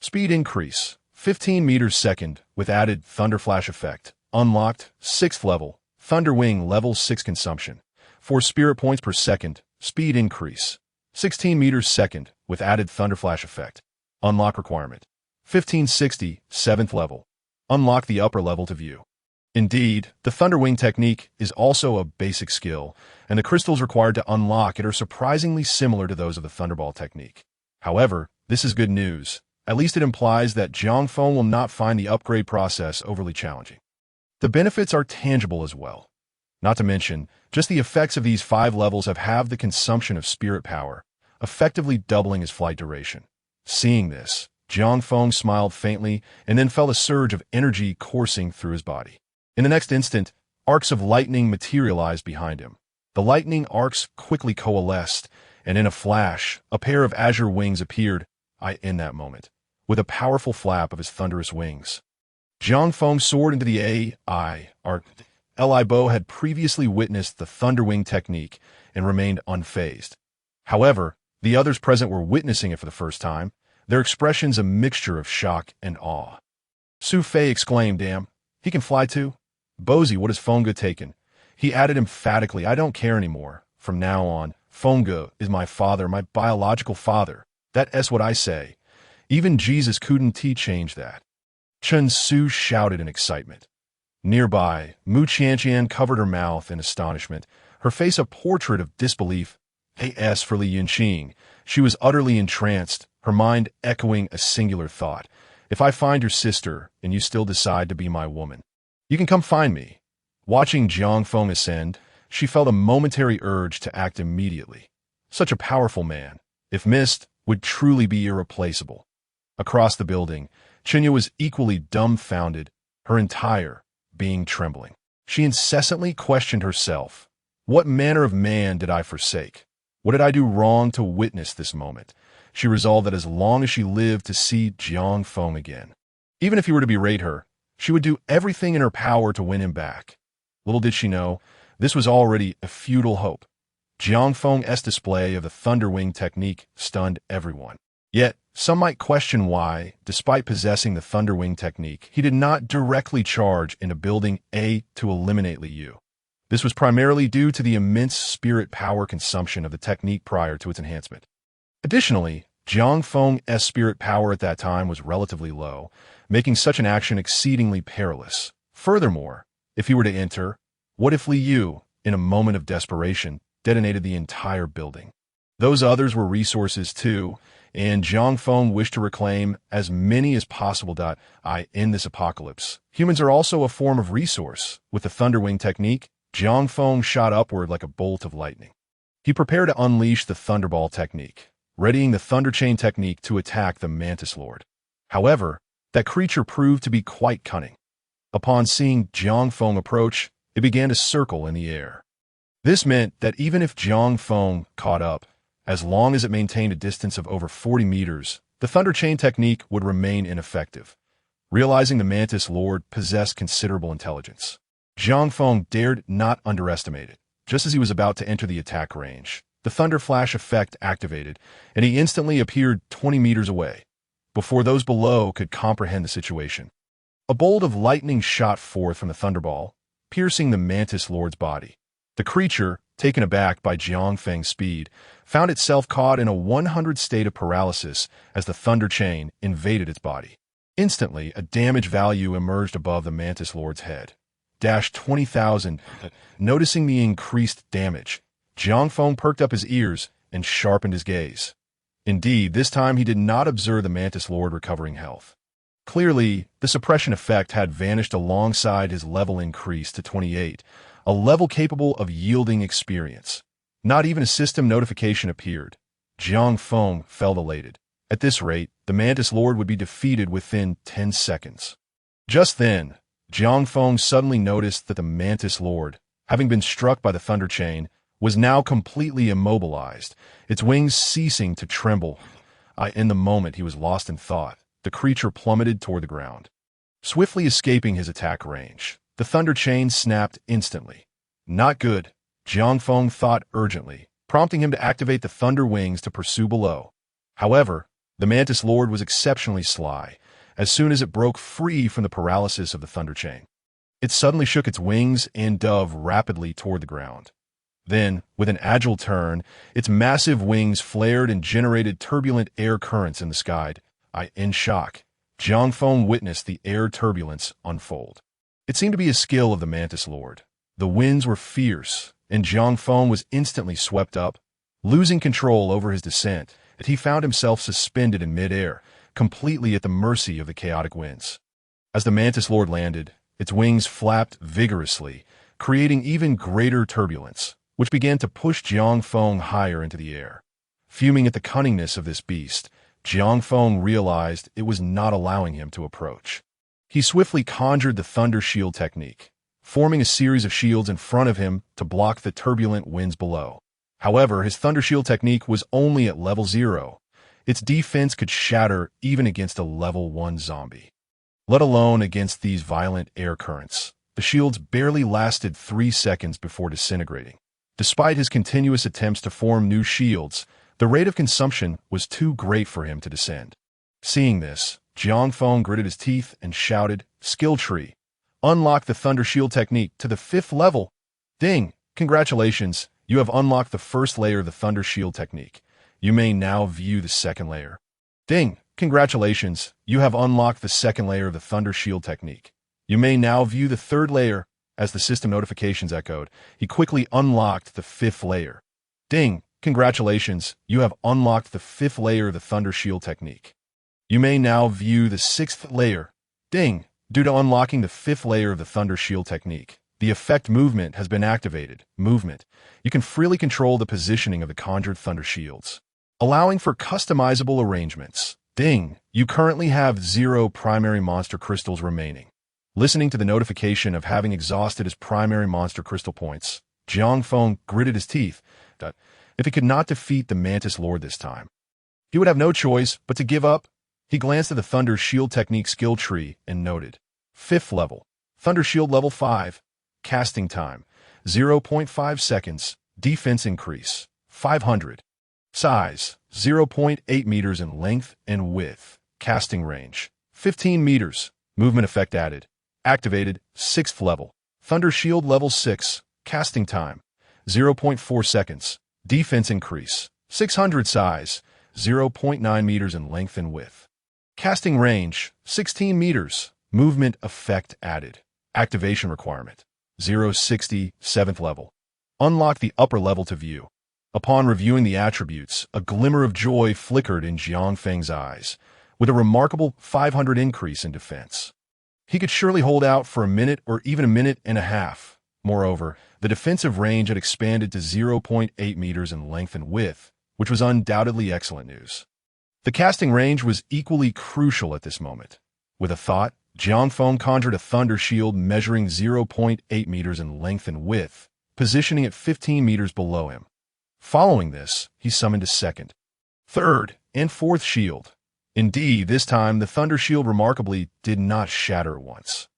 A: Speed increase, 15 meters second with added Thunderflash effect. Unlocked, 6th level. Thunderwing level 6 consumption, 4 spirit points per second. Speed increase, 16 meters second with added Thunderflash effect. Unlock requirement, 1560, 7th level. Unlock the upper level to view. Indeed, the Thunderwing technique is also a basic skill, and the crystals required to unlock it are surprisingly similar to those of the Thunderball technique. However, this is good news. At least it implies that Jiang Feng will not find the upgrade process overly challenging. The benefits are tangible as well. Not to mention, just the effects of these 5 levels have halved the consumption of spirit power, effectively doubling his flight duration. Seeing this, Jiang Feng smiled faintly and then felt a surge of energy coursing through his body. In the next instant, arcs of lightning materialized behind him. The lightning arcs quickly coalesced, and in a flash, a pair of azure wings appeared, in that moment, with a powerful flap of his thunderous wings. Jiang Feng soared into the Li Bo had previously witnessed the Thunderwing technique and remained unfazed. However, the others present were witnessing it for the first time, their expressions a mixture of shock and awe. Su Fei exclaimed, "Damn, he can fly too? Bozy, what has Fengge taken?" He added emphatically, "I don't care anymore. From now on, Fengge is my father, my biological father. That's what I say. Even Jesus couldn't change that." Chen Su shouted in excitement. Nearby, Mu Qianqian covered her mouth in astonishment, her face a portrait of disbelief. As for Li Yunqing, she was utterly entranced, her mind echoing a singular thought. "If I find your sister, and you still decide to be my woman, you can come find me." Watching Jiang Feng ascend, she felt a momentary urge to act immediately. Such a powerful man, if missed, would truly be irreplaceable. Across the building, Qinya was equally dumbfounded, her entire being trembling. She incessantly questioned herself. What manner of man did I forsake? What did I do wrong to witness this moment? She resolved that as long as she lived to see Jiang Feng again, even if he were to berate her, she would do everything in her power to win him back. Little did she know, this was already a futile hope. Jiang Feng's display of the Thunderwing technique stunned everyone. Yet, some might question why, despite possessing the Thunderwing technique, he did not directly charge into building A to eliminate Liu. This was primarily due to the immense spirit power consumption of the technique prior to its enhancement. Additionally, Jiang Feng's spirit power at that time was relatively low, making such an action exceedingly perilous. Furthermore, if he were to enter, what if Liu, in a moment of desperation, detonated the entire building? Those others were resources too, and Jiang Feng wished to reclaim as many as possible. In this apocalypse, humans are also a form of resource. With the Thunderwing technique, Jiang Feng shot upward like a bolt of lightning. He prepared to unleash the Thunderball Technique, readying the Thunder Chain technique to attack the Mantis Lord. However, that creature proved to be quite cunning. Upon seeing Jiang Feng approach, it began to circle in the air. This meant that even if Jiang Feng caught up, as long as it maintained a distance of over 40 meters, the Thunder Chain technique would remain ineffective. Realizing the Mantis Lord possessed considerable intelligence, Jiang Feng dared not underestimate it. Just as he was about to enter the attack range, the Thunder Flash effect activated, and he instantly appeared 20 meters away, before those below could comprehend the situation. A bolt of lightning shot forth from the Thunderball, piercing the Mantis Lord's body. The creature, taken aback by Jiang Feng's speed, found itself caught in a 100 state of paralysis as the Thunder Chain invaded its body. Instantly, a damage value emerged above the Mantis Lord's head. 20,000. Noticing the increased damage, Jiang Feng perked up his ears and sharpened his gaze. Indeed, this time he did not observe the Mantis Lord recovering health. Clearly, the suppression effect had vanished alongside his level increase to 28, a level capable of yielding experience. Not even a system notification appeared. Jiang Feng felt elated. At this rate, the Mantis Lord would be defeated within 10 seconds. Just then, Jiang Feng suddenly noticed that the Mantis Lord, having been struck by the Thunder Chain, was now completely immobilized, its wings ceasing to tremble. In the moment he was lost in thought, the creature plummeted toward the ground. Swiftly escaping his attack range, the Thunder Chain snapped instantly. Not good, Jiang Feng thought urgently, prompting him to activate the Thunder Wings to pursue below. However, the Mantis Lord was exceptionally sly. As soon as it broke free from the paralysis of the Thunder Chain, it suddenly shook its wings and dove rapidly toward the ground. Then, with an agile turn, its massive wings flared and generated turbulent air currents in the sky. In shock, Jiang Feng witnessed the air turbulence unfold. It seemed to be a skill of the Mantis Lord. The winds were fierce, and Jiang Feng was instantly swept up. Losing control over his descent, he found himself suspended in midair, completely at the mercy of the chaotic winds. As the Mantis Lord landed, its wings flapped vigorously, creating even greater turbulence, which began to push Jiang Feng higher into the air. Fuming at the cunningness of this beast, Jiang Feng realized it was not allowing him to approach. He swiftly conjured the Thunder Shield technique. forming a series of shields in front of him to block the turbulent winds below. However, his Thunder Shield technique was only at level 0. Its defense could shatter even against a level 1 zombie, let alone against these violent air currents. The shields barely lasted 3 seconds before disintegrating. Despite his continuous attempts to form new shields, the rate of consumption was too great for him to descend. Seeing this, Jiang Feng gritted his teeth and shouted, "Skill tree. Unlock the Thunder Shield technique to the 5th level." Ding! Congratulations, you have unlocked the first layer of the Thunder Shield technique. You may now view the second layer. Ding! Congratulations, you have unlocked the second layer of the Thunder Shield technique. You may now view the third layer. As the system notifications echoed, he quickly unlocked the 5th layer. Ding! Congratulations, you have unlocked the 5th layer of the Thunder Shield technique. You may now view the 6th layer. Ding! Due to unlocking the 5th layer of the Thunder Shield technique, the effect movement has been activated. Movement. You can freely control the positioning of the conjured Thunder Shields, allowing for customizable arrangements. Ding! You currently have 0 primary monster crystals remaining. Listening to the notification of having exhausted his primary monster crystal points, Jiang Feng gritted his teeth. If he could not defeat the Mantis Lord this time, he would have no choice but to give up. He glanced at the Thunder Shield technique skill tree and noted, 5th level, Thunder Shield level 5, casting time, 0.5 seconds, defense increase, 500, size, 0.8 meters in length and width, casting range, 15 meters, movement effect added, activated, 6th level, Thunder Shield level 6, casting time, 0.4 seconds, defense increase, 600 size, 0.9 meters in length and width. Casting range, 16 meters. Movement effect added. Activation requirement, 060, 7th level. Unlock the upper level to view. Upon reviewing the attributes, a glimmer of joy flickered in Jiang Feng's eyes, with a remarkable 500 increase in defense. He could surely hold out for a minute or even a minute and a half. Moreover, the defensive range had expanded to 0.8 meters in length and width, which was undoubtedly excellent news. The casting range was equally crucial at this moment. With a thought, Jiang Feng conjured a Thunder Shield measuring 0.8 meters in length and width, positioning it 15 meters below him. Following this, he summoned a second, third, and 4th shield. Indeed, this time the Thunder Shield remarkably did not shatter once.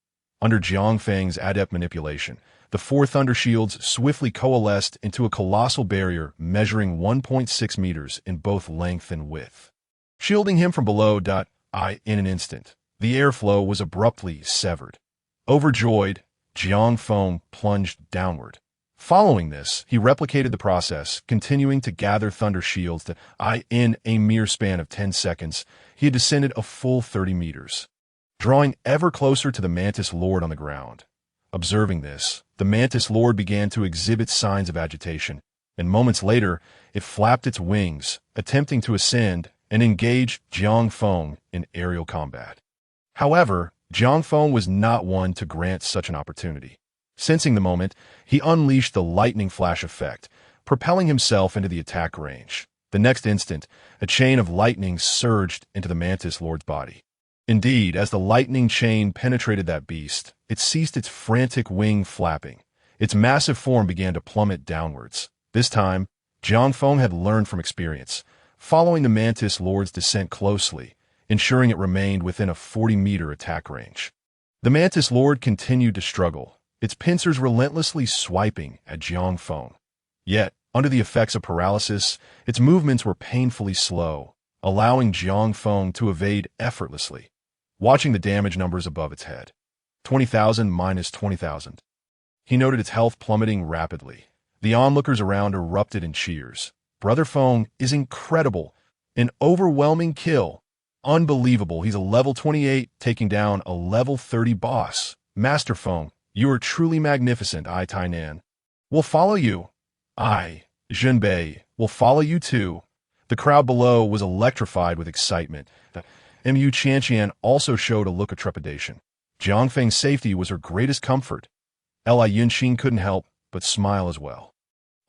A: Under Jiang Feng's adept manipulation, the 4 Thunder Shields swiftly coalesced into a colossal barrier measuring 1.6 meters in both length and width, shielding him from below. In an instant, the airflow was abruptly severed. Overjoyed, Jiang Feng plunged downward. Following this, he replicated the process, continuing to gather Thunder Shields in a mere span of 10 seconds, he had descended a full 30 meters, drawing ever closer to the Mantis Lord on the ground. Observing this, the Mantis Lord began to exhibit signs of agitation, and moments later, it flapped its wings, attempting to ascend and engage Jiang Feng in aerial combat. However, Jiang Feng was not one to grant such an opportunity. Sensing the moment, he unleashed the lightning flash effect, propelling himself into the attack range. The next instant, a chain of lightning surged into the Mantis Lord's body. Indeed, as the lightning chain penetrated that beast, it ceased its frantic wing flapping. Its massive form began to plummet downwards. This time, Jiang Feng had learned from experience, following the Mantis Lord's descent closely, ensuring it remained within a 40-meter attack range. The Mantis Lord continued to struggle, its pincers relentlessly swiping at Jiang Feng. Yet, under the effects of paralysis, its movements were painfully slow, allowing Jiang Feng to evade effortlessly. Watching the damage numbers above its head, 20,000 minus 20,000. He noted its health plummeting rapidly. The onlookers around erupted in cheers. Brother Feng is incredible. An overwhelming kill. Unbelievable, he's a level 28, taking down a level 30 boss. Master Feng, you are truly magnificent. I, Tainan, will follow you. I, Zhenbei, will follow you too. The crowd below was electrified with excitement. Mu Qianqian also showed a look of trepidation. Jiang Feng's safety was her greatest comfort. Li Yunxin couldn't help but smile as well.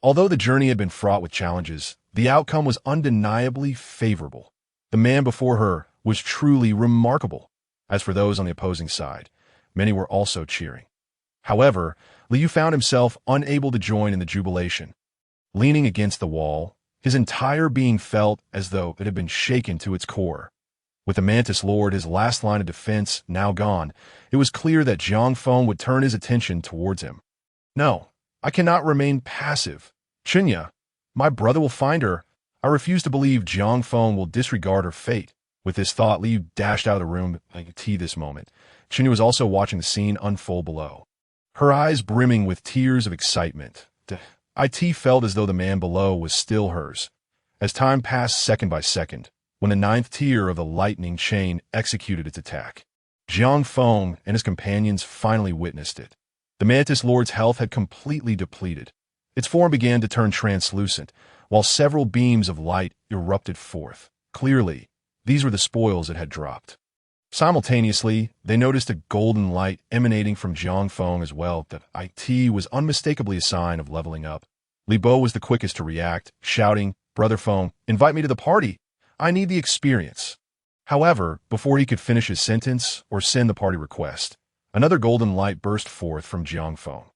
A: Although the journey had been fraught with challenges, the outcome was undeniably favorable. The man before her was truly remarkable. As for those on the opposing side, many were also cheering. However, Liu found himself unable to join in the jubilation. Leaning against the wall, his entire being felt as though it had been shaken to its core. With the Mantis Lord, his last line of defense, now gone, it was clear that Jiang Feng would turn his attention towards him. No, I cannot remain passive. Chunya, my brother will find her. I refuse to believe Jiang Feng will disregard her fate. With this thought, Liu dashed out of the room like a tea this moment. Chunya was also watching the scene unfold below, her eyes brimming with tears of excitement. It felt as though the man below was still hers. As time passed second by second, when the ninth tier of the lightning chain executed its attack, Jiang Feng and his companions finally witnessed it. The Mantis Lord's health had completely depleted. Its form began to turn translucent, while several beams of light erupted forth. Clearly, these were the spoils it had dropped. Simultaneously, they noticed a golden light emanating from Jiang Feng as well. That it was unmistakably a sign of leveling up. Li Bo was the quickest to react, shouting, "Brother Feng, invite me to the party. I need the experience." However, before he could finish his sentence or send the party request, another golden light burst forth from Jiang Feng.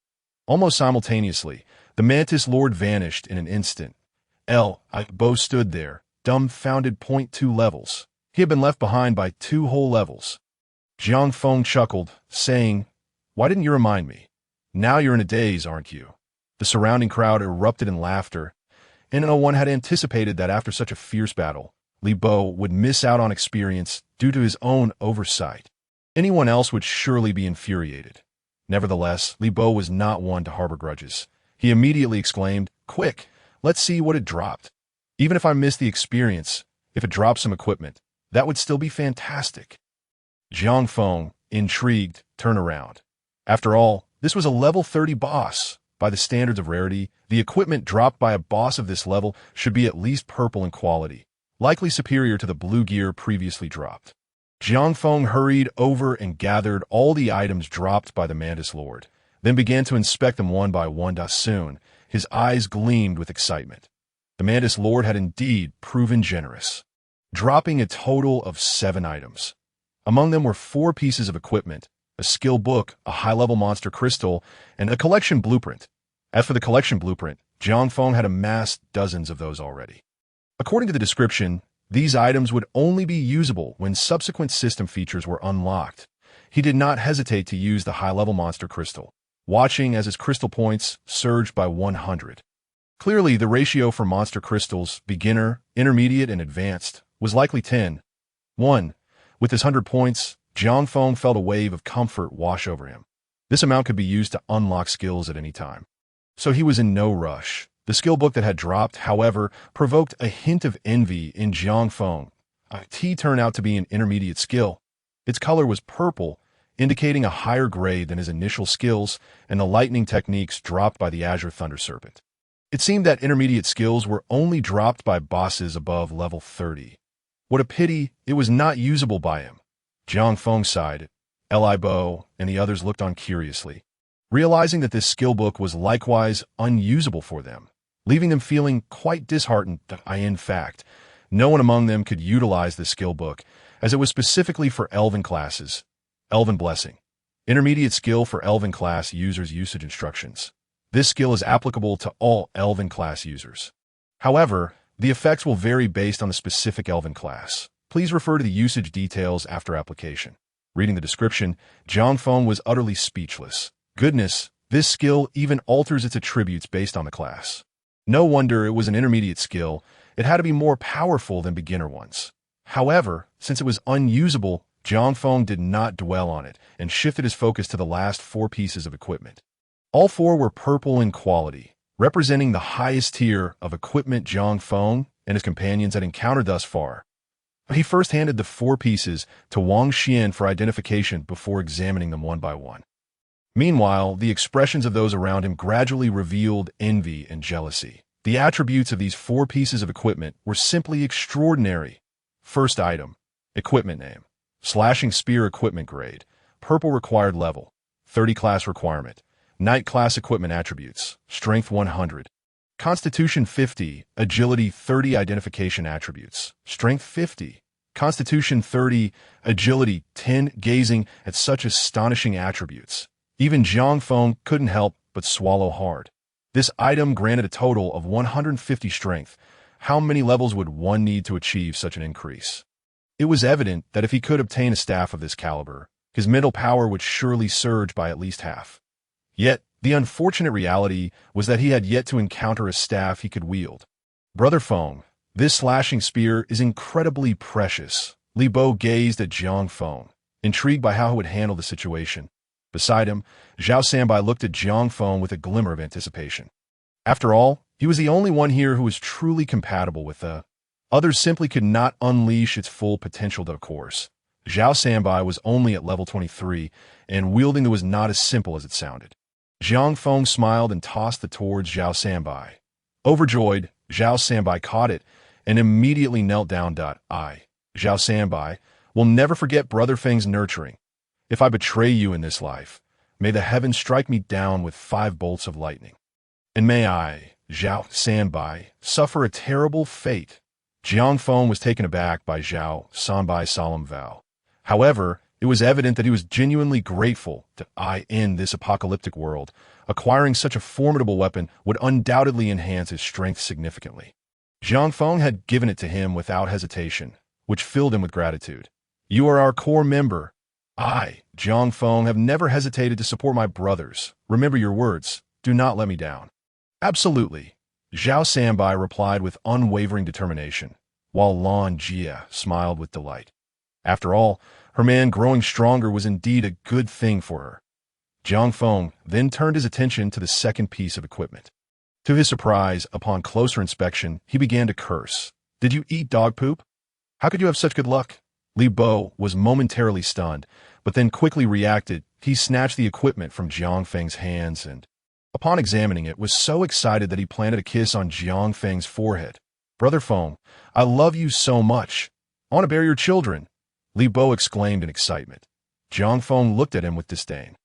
A: Almost simultaneously, the Mantis Lord vanished in an instant. Bo stood there, dumbfounded. 0.2 levels. He had been left behind by 2 whole levels. Jiang Feng chuckled, saying, "Why didn't you remind me? Now you're in a daze, aren't you?" The surrounding crowd erupted in laughter, and no one had anticipated that after such a fierce battle, Li Bo would miss out on experience due to his own oversight. Anyone else would surely be infuriated. Nevertheless, Li Bo was not one to harbor grudges. He immediately exclaimed, "Quick, let's see what it dropped. Even if I miss the experience, if it drops some equipment, that would still be fantastic." Jiang Feng, intrigued, turned around. After all, this was a level 30 boss. By the standards of rarity, the equipment dropped by a boss of this level should be at least purple in quality, likely superior to the blue gear previously dropped. Jiang Feng hurried over and gathered all the items dropped by the Mantis Lord, then began to inspect them one by one. Soon, his eyes gleamed with excitement. The Mantis Lord had indeed proven generous, dropping a total of 7 items. Among them were 4 pieces of equipment, a skill book, a high-level monster crystal, and a collection blueprint. As for the collection blueprint, Jiang Feng had amassed dozens of those already. According to the description, these items would only be usable when subsequent system features were unlocked. He did not hesitate to use the high-level monster crystal, watching as his crystal points surged by 100. Clearly, the ratio for monster crystals, beginner, intermediate, and advanced, was likely 10:1. With his 100 points, Jiang Feng felt a wave of comfort wash over him. This amount could be used to unlock skills at any time. So he was in no rush. The skill book that had dropped, however, provoked a hint of envy in Jiang Feng. It turned out to be an intermediate skill. Its color was purple, indicating a higher grade than his initial skills and the lightning techniques dropped by the Azure Thunder Serpent. It seemed that intermediate skills were only dropped by bosses above level 30. What a pity it was not usable by him. Jiang Feng sighed. Li Bo and the others looked on curiously, realizing that this skill book was likewise unusable for them, leaving them feeling quite disheartened that in fact, no one among them could utilize the skill book, as it was specifically for Elven classes. Elven Blessing. Intermediate skill for Elven class users. Usage instructions. This skill is applicable to all Elven class users. However, the effects will vary based on the specific Elven class. Please refer to the usage details after application. Reading the description, Jiang Feng was utterly speechless. Goodness, this skill even alters its attributes based on the class. No wonder it was an intermediate skill. It had to be more powerful than beginner ones. However, since it was unusable, Jiang Feng did not dwell on it and shifted his focus to the last 4 pieces of equipment. All 4 were purple in quality, representing the highest tier of equipment Jiang Feng and his companions had encountered thus far. He first handed the 4 pieces to Wang Xian for identification before examining them one by one. Meanwhile, the expressions of those around him gradually revealed envy and jealousy. The attributes of these 4 pieces of equipment were simply extraordinary. First item, equipment name, slashing spear equipment grade, purple required level, 30 class requirement, night class equipment attributes, strength 100, constitution 50, agility 30 identification attributes, strength 50, constitution 30, agility 10. Gazing at such astonishing attributes, Even Jiang Feng couldn't help but swallow hard. This item granted a total of 150 strength. How many levels would one need to achieve such an increase? It was evident that if he could obtain a staff of this caliber, his mental power would surely surge by at least half. Yet, the unfortunate reality was that he had yet to encounter a staff he could wield. Brother Feng, this slashing spear is incredibly precious. Li Bo gazed at Jiang Feng, intrigued by how he would handle the situation. Beside him, Zhao Sanbai looked at Jiang Feng with a glimmer of anticipation. After all, he was the only one here who was truly compatible with the others simply could not unleash its full potential, of course. Zhao Sanbai was only at level 23, and wielding it was not as simple as it sounded. Jiang Feng smiled and tossed it towards Zhao Sanbai. Overjoyed, Zhao Sanbai caught it and immediately knelt down. I, Zhao Sanbai, will never forget Brother Feng's nurturing. If I betray you in this life, may the heavens strike me down with 5 bolts of lightning. And may I, Zhao Sanbai, suffer a terrible fate. Jiang Feng was taken aback by Zhao Sanbai's solemn vow. However, it was evident that he was genuinely grateful to in this apocalyptic world. Acquiring such a formidable weapon would undoubtedly enhance his strength significantly. Jiang Feng had given it to him without hesitation, which filled him with gratitude. You are our core member. I, Jiang Feng, have never hesitated to support my brothers. Remember your words. Do not let me down. Absolutely, Zhao Sanbai replied with unwavering determination, while Lan Jia smiled with delight. After all, her man growing stronger was indeed a good thing for her. Jiang Feng then turned his attention to the second piece of equipment. To his surprise, upon closer inspection, he began to curse. Did you eat dog poop? How could you have such good luck? Li Bo was momentarily stunned, but then quickly reacted. He snatched the equipment from Jiang Feng's hands and, upon examining it, was so excited that he planted a kiss on Jiang Feng's forehead. Brother Feng, I love you so much. I want to bear your children, Li Bo exclaimed in excitement. Jiang Feng looked at him with disdain.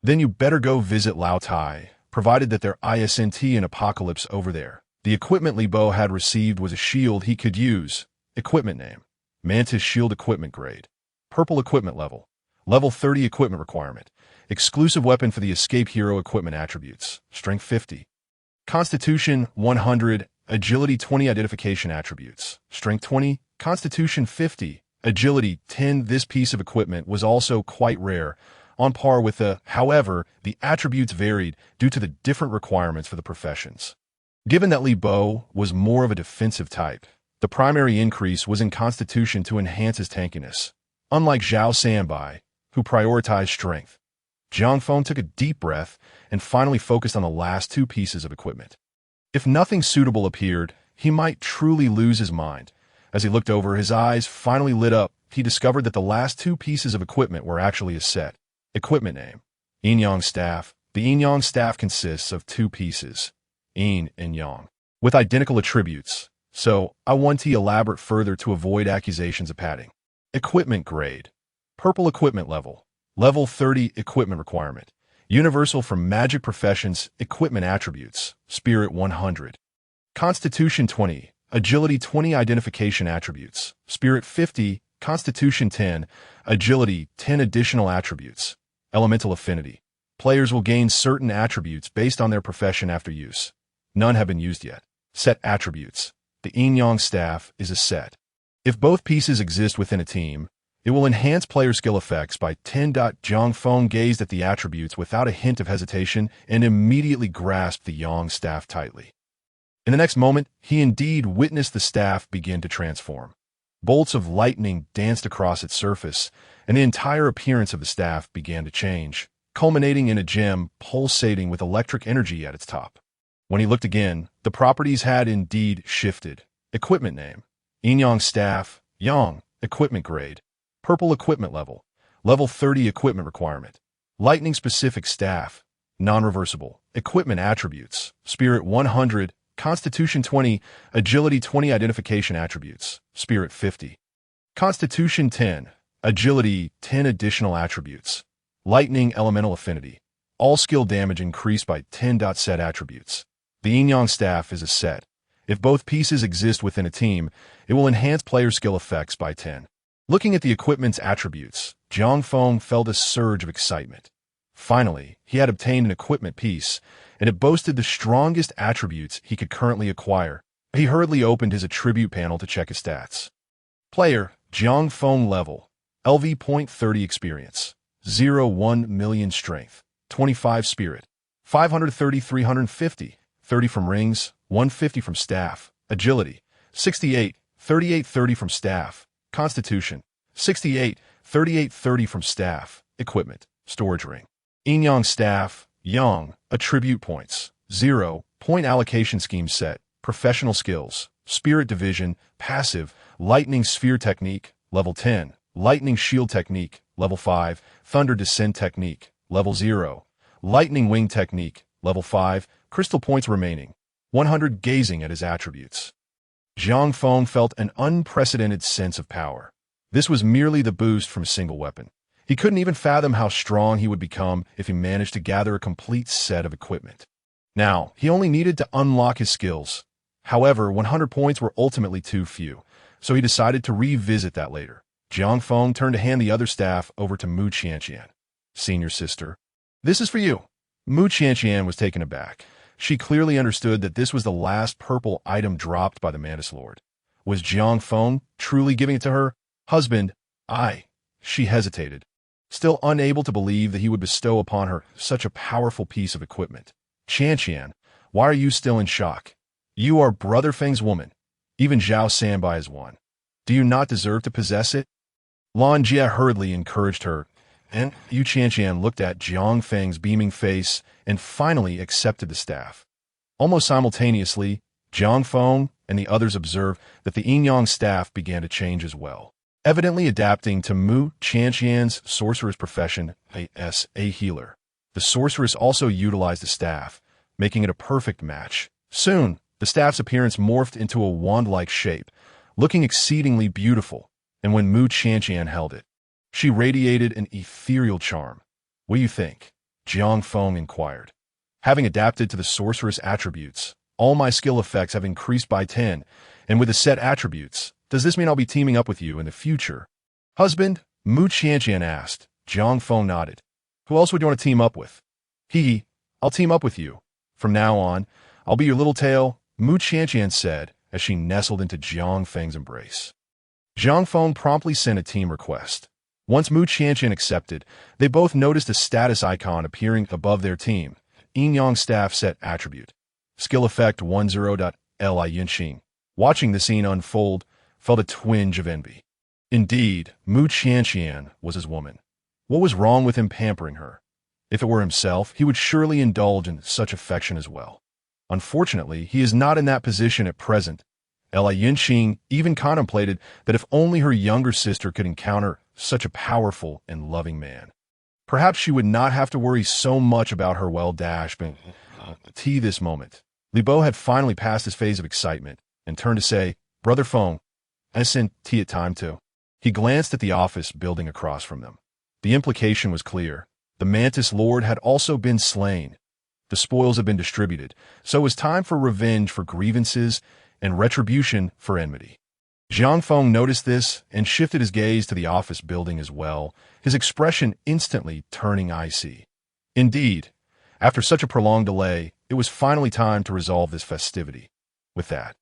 A: Then you better go visit Lao Tai, provided that there isn't an apocalypse over there. The equipment Li Bo had received was a shield he could use. Equipment name: Mantis Shield Equipment Grade. Purple Equipment Level. Level 30 Equipment Requirement. Exclusive weapon for the Escape Hero Equipment Attributes. Strength 50. Constitution 100. Agility 20 Identification Attributes. Strength 20. Constitution 50. Agility 10. This piece of equipment was also quite rare, on par with however, the attributes varied due to the different requirements for the professions. Given that Li Bo was more of a defensive type, the primary increase was in Constitution to enhance his tankiness. Unlike Zhao Sanbai, who prioritized strength, Jiang Feng took a deep breath and finally focused on the last 2 pieces of equipment. If nothing suitable appeared, he might truly lose his mind. As he looked over, his eyes finally lit up. He discovered that the last 2 pieces of equipment were actually a set. Equipment name: Yin Yang Staff. The Yin Yang Staff consists of 2 pieces, Yin and Yang, with identical attributes, so I want to elaborate further to avoid accusations of padding. Equipment Grade: Purple Equipment Level. Level 30 Equipment Requirement. Universal for Magic Professions. Equipment Attributes: Spirit 100. Constitution 20. Agility 20 Identification Attributes. Spirit 50. Constitution 10. Agility 10 Additional Attributes. Elemental Affinity. Players will gain certain attributes based on their profession after use. None have been used yet. Set Attributes. The Yin Yang Staff is a set. If both pieces exist within a team, it will enhance player skill effects by 10. Jiang Feng gazed at the attributes without a hint of hesitation and immediately grasped the Yang Staff tightly. In the next moment, he indeed witnessed the staff begin to transform. Bolts of lightning danced across its surface, and the entire appearance of the staff began to change, culminating in a gem pulsating with electric energy at its top. When he looked again, the properties had indeed shifted. Equipment name: Yin Yang Staff. Yang. Equipment Grade: Purple Equipment Level. Level 30 Equipment Requirement. Lightning Specific Staff. Non-reversible. Equipment Attributes: Spirit 100. Constitution 20. Agility 20 Identification Attributes. Spirit 50. Constitution 10. Agility 10 Additional Attributes. Lightning Elemental Affinity. All skill damage increased by 10. Set Attributes. The Yin Yang Staff is a set. If both pieces exist within a team, it will enhance player skill effects by 10. Looking at the equipment's attributes, Jiang Feng felt a surge of excitement. Finally, he had obtained an equipment piece, and it boasted the strongest attributes he could currently acquire. He hurriedly opened his attribute panel to check his stats. Player, Jiang Feng level, LV.30 experience, 0-1 million strength, 25 spirit, 530 350, 30 from rings, 150 from staff, agility, 68, 38 30 from staff, constitution, 68, 38 30 from staff, equipment, storage ring. Yin-Yang staff, Yang, attribute points, 0, point allocation scheme set, professional skills, spirit division, passive, lightning sphere technique, level 10, lightning shield technique, level 5, thunder descent technique, level 0, lightning wing technique, level 5, crystal points remaining, 100. Gazing at his attributes, Jiang Feng felt an unprecedented sense of power. This was merely the boost from a single weapon. He couldn't even fathom how strong he would become if he managed to gather a complete set of equipment. Now, he only needed to unlock his skills. However, 100 points were ultimately too few, so he decided to revisit that later. Jiang Feng turned to hand the other staff over to Mu Qianqian. Senior sister, this is for you. Mu Qianqian was taken aback. She clearly understood that this was the last purple item dropped by the Mantis Lord. Was Jiang Feng truly giving it to her? Husband, she hesitated, still unable to believe that he would bestow upon her such a powerful piece of equipment. Qianqian, why are you still in shock? You are Brother Feng's woman. Even Zhao Sanbai is one. Do you not deserve to possess it? Lan Jie hurriedly encouraged her, and Yu Qianqian looked at Jiang Feng's beaming face and finally accepted the staff. Almost simultaneously, Jiang Feng and the others observed that the Yin-Yang staff began to change as well, evidently adapting to Mu Qianqian's sorceress profession as a healer. The sorceress also utilized the staff, making it a perfect match. Soon, the staff's appearance morphed into a wand-like shape, looking exceedingly beautiful, and when Mu Qianqian held it, she radiated an ethereal charm. What do you think? Jiang Feng inquired. Having adapted to the sorceress attributes, all my skill effects have increased by 10, and with the set attributes, does this mean I'll be teaming up with you in the future? Husband, Mu Qianqian asked. Jiang Feng nodded. Who else would you want to team up with? I'll team up with you. From now on, I'll be your little tail, Mu Qianqian said as she nestled into Jiang Feng's embrace. Jiang Feng promptly sent a team request. Once Mu Qianqian accepted, they both noticed a status icon appearing above their team. Yin-Yang staff set attribute. Skill effect 10. Li Yinxing, watching the scene unfold, felt a twinge of envy. Indeed, Mu Qianqian was his woman. What was wrong with him pampering her? If it were himself, he would surely indulge in such affection as well. Unfortunately, he is not in that position at present. Li Yinxing even contemplated that if only her younger sister could encounter such a powerful and loving man, perhaps she would not have to worry so much about her well-dashed tea this moment. Li Bo had finally passed his phase of excitement and turned to say, Brother Feng, I sent tea at time too. He glanced at the office building across from them. The implication was clear. The Mantis Lord had also been slain. The spoils had been distributed, so it was time for revenge for grievances and retribution for enmity. Jiang Feng noticed this and shifted his gaze to the office building as well, his expression instantly turning icy. Indeed, after such a prolonged delay, it was finally time to resolve this festivity. With that,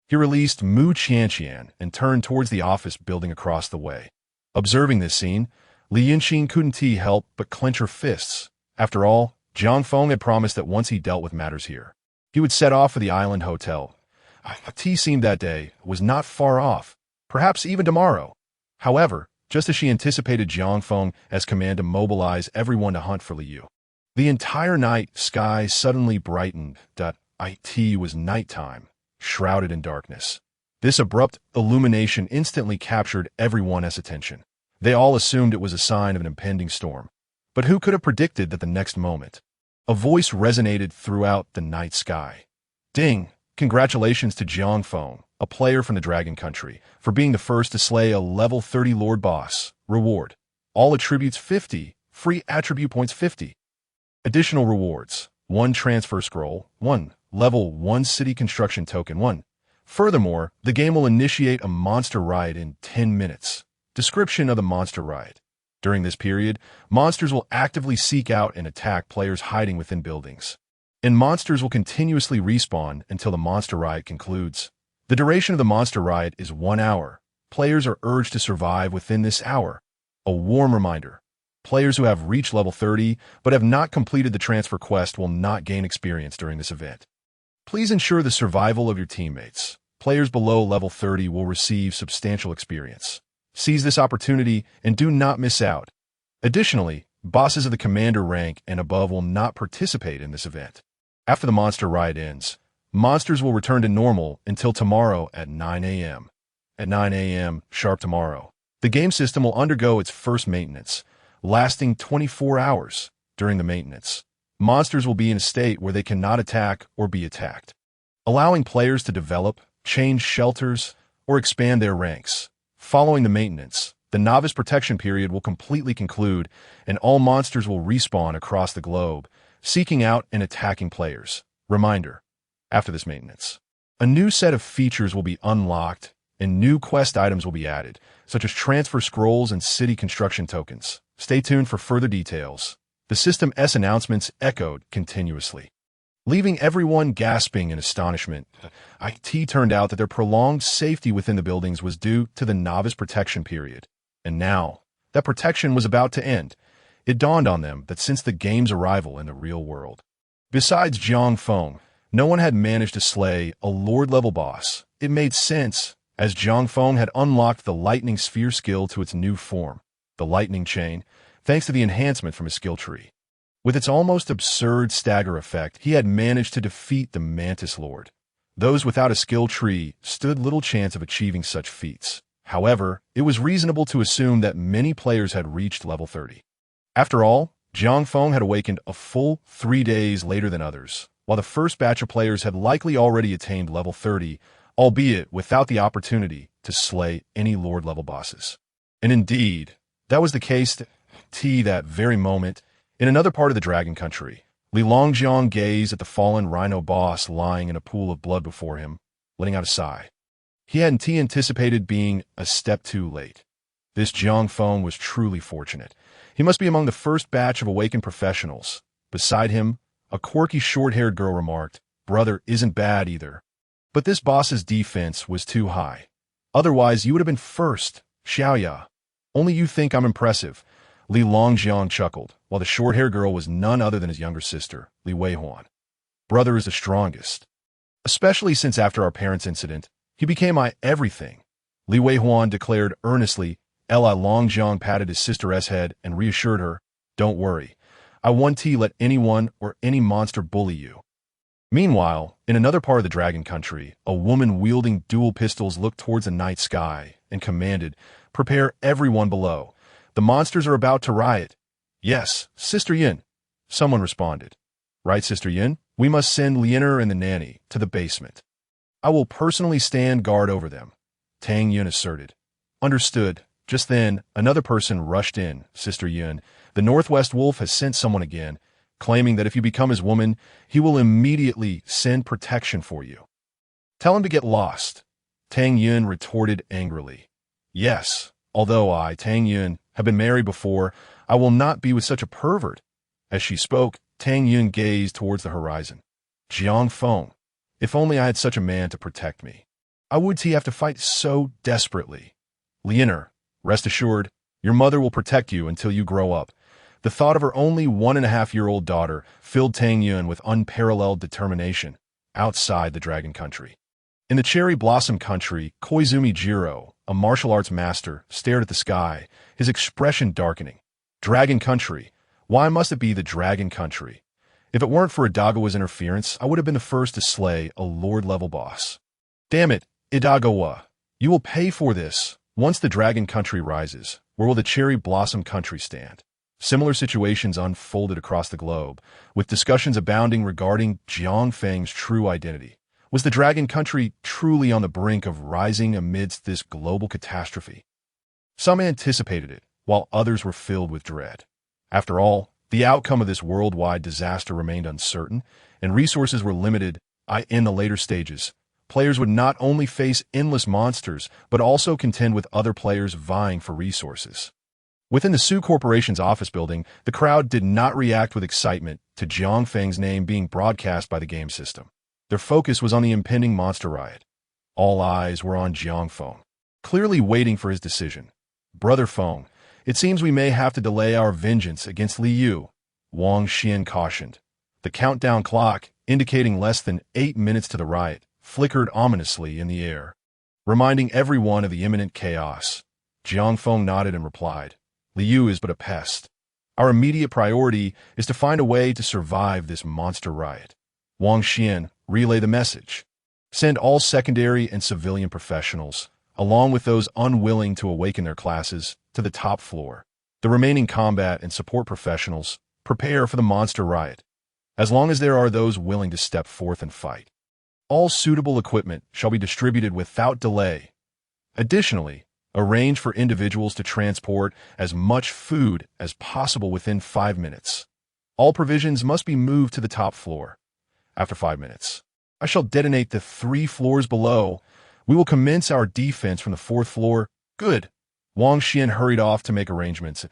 A: he released Mu Qianqian and turned towards the office building across the way. Observing this scene, Li Yinxing couldn't help but clench her fists. After all, Jiang Feng had promised that once he dealt with matters here, he would set off for the island hotel. A tea seemed that day was not far off, perhaps even tomorrow. However, just as she anticipated Jiang Feng as command to mobilize everyone to hunt for Liu, the entire night sky suddenly brightened. It was nighttime, shrouded in darkness. This abrupt illumination instantly captured everyone's attention. They all assumed it was a sign of an impending storm. But who could have predicted that the next moment, a voice resonated throughout the night sky. Ding! Congratulations to Jiang Feng, a player from the Dragon Country, for being the first to slay a level 30 Lord Boss. Reward. All attributes 50, free attribute points 50. Additional rewards. 1 transfer scroll, 1 level 1 city construction token 1. Furthermore, the game will initiate a monster ride in 10 minutes. Description of the monster ride. During this period, monsters will actively seek out and attack players hiding within buildings. And monsters will continuously respawn until the monster riot concludes. The duration of the monster riot is 1 hour. Players are urged to survive within this hour. A warm reminder. Players who have reached level 30 but have not completed the transfer quest will not gain experience during this event. Please ensure the survival of your teammates. Players below level 30 will receive substantial experience. Seize this opportunity and do not miss out. Additionally, bosses of the commander rank and above will not participate in this event. After the monster riot ends, monsters will return to normal until tomorrow at 9 a.m. At 9 a.m. sharp tomorrow, the game system will undergo its first maintenance, lasting 24 hours. During the maintenance, monsters will be in a state where they cannot attack or be attacked, allowing players to develop, change shelters, or expand their ranks. Following the maintenance, the novice protection period will completely conclude and all monsters will respawn across the globe, seeking out and attacking players. Reminder, after this maintenance, a new set of features will be unlocked and new quest items will be added, such as transfer scrolls and city construction tokens. Stay tuned for further details. The system's announcements echoed continuously, leaving everyone gasping in astonishment. It turned out that their prolonged safety within the buildings was due to the novice protection period. And now, that protection was about to end. It dawned on them that since the game's arrival in the real world, besides Jiang Feng, no one had managed to slay a Lord-level boss. It made sense, as Jiang Feng had unlocked the Lightning Sphere skill to its new form, the Lightning Chain, thanks to the enhancement from his skill tree. With its almost absurd stagger effect, he had managed to defeat the Mantis Lord. Those without a skill tree stood little chance of achieving such feats. However, it was reasonable to assume that many players had reached level 30. After all, Jiang Feng had awakened a full 3 days later than others, while the first batch of players had likely already attained level 30, albeit without the opportunity to slay any Lord-level bosses. And indeed, that was the case that very moment. In another part of the Dragon Country, Li Longjiang gazed at the fallen rhino boss lying in a pool of blood before him, letting out a sigh. He hadn't anticipated being a step too late. This Jiang Feng was truly fortunate. He must be among the first batch of awakened professionals. Beside him, a quirky short-haired girl remarked, "Brother isn't bad either. But this boss's defense was too high. Otherwise, you would have been first, Xiaoya. Only you think I'm impressive." Li Longjiang chuckled, while the short-haired girl was none other than his younger sister, Li Weihuan. "Brother is the strongest. Especially since after our parents' incident, he became my everything," Li Weihuan declared earnestly. Li Longjiang patted his sister's head and reassured her, "Don't worry. I won't let anyone or any monster bully you." Meanwhile, in another part of the Dragon Country, a woman wielding dual pistols looked towards the night sky and commanded, "Prepare everyone below. The monsters are about to riot." "Yes, Sister Yin," someone responded. "Right, Sister Yin? We must send Lianer and the nanny to the basement. I will personally stand guard over them," Tang Yun asserted. "Understood." Just then, another person rushed in. "Sister Yin, the Northwest Wolf has sent someone again, claiming that if you become his woman, he will immediately send protection for you." "Tell him to get lost," Tang Yun retorted angrily. "Yes, although I, Tang Yun, have been married before, I will not be with such a pervert." As she spoke, Tang Yun gazed towards the horizon. "Jiang Feng, if only I had such a man to protect me. I would have to fight so desperately." "Lianer, rest assured, your mother will protect you until you grow up." The thought of her only 1.5-year-old daughter filled Tang Yun with unparalleled determination. Outside the Dragon Country, in the Cherry Blossom Country, Koizumi Jiro, a martial arts master, stared at the sky, his expression darkening. Dragon Country. Why must it be the Dragon Country? If it weren't for Idagawa's interference, I would have been the first to slay a Lord-level boss. Damn it, Idagawa. You will pay for this. Once the Dragon Country rises, where will the Cherry Blossom Country stand? Similar situations unfolded across the globe, with discussions abounding regarding Jiang Feng's true identity. Was the Dragon Country truly on the brink of rising amidst this global catastrophe? Some anticipated it, while others were filled with dread. After all, the outcome of this worldwide disaster remained uncertain, and resources were limited. In the later stages, players would not only face endless monsters, but also contend with other players vying for resources. Within the Su Corporation's office building, the crowd did not react with excitement to Jiang Feng's name being broadcast by the game system. Their focus was on the impending monster riot. All eyes were on Jiang Feng, clearly waiting for his decision. "Brother Feng, it seems we may have to delay our vengeance against Li Yu," Wang Xian cautioned. The countdown clock, indicating less than 8 minutes to the riot, flickered ominously in the air, reminding everyone of the imminent chaos. Jiang Feng nodded and replied, "Li Yu is but a pest. Our immediate priority is to find a way to survive this monster riot." Wang Xian, relay the message. Send all secondary and civilian professionals, along with those unwilling to awaken their classes, to the top floor. The remaining combat and support professionals prepare for the monster riot, as long as there are those willing to step forth and fight. All suitable equipment shall be distributed without delay. Additionally, arrange for individuals to transport as much food as possible within 5 minutes. All provisions must be moved to the top floor. After 5 minutes, I shall detonate the 3 floors below. We will commence our defense from the 4th floor. Good. Wang Xian hurried off to make arrangements.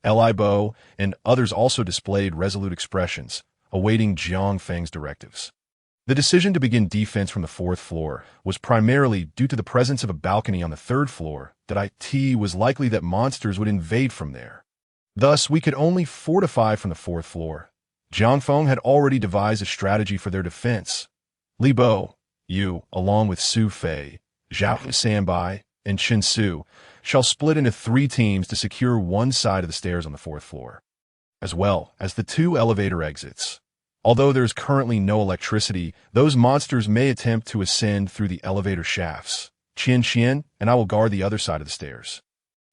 A: Li Bo and others also displayed resolute expressions, awaiting Jiang Feng's directives. The decision to begin defense from the 4th floor was primarily due to the presence of a balcony on the 3rd floor that it was likely that monsters would invade from there. Thus, we could only fortify from the 4th floor. Jiang Feng had already devised a strategy for their defense. Li Bo, you, along with Su Fei, Zhao Sanbai, and Chen Su, shall split into 3 teams to secure one side of the stairs on the 4th floor, as well as the 2 elevator exits. Although there is currently no electricity, those monsters may attempt to ascend through the elevator shafts. Qian and I will guard the other side of the stairs.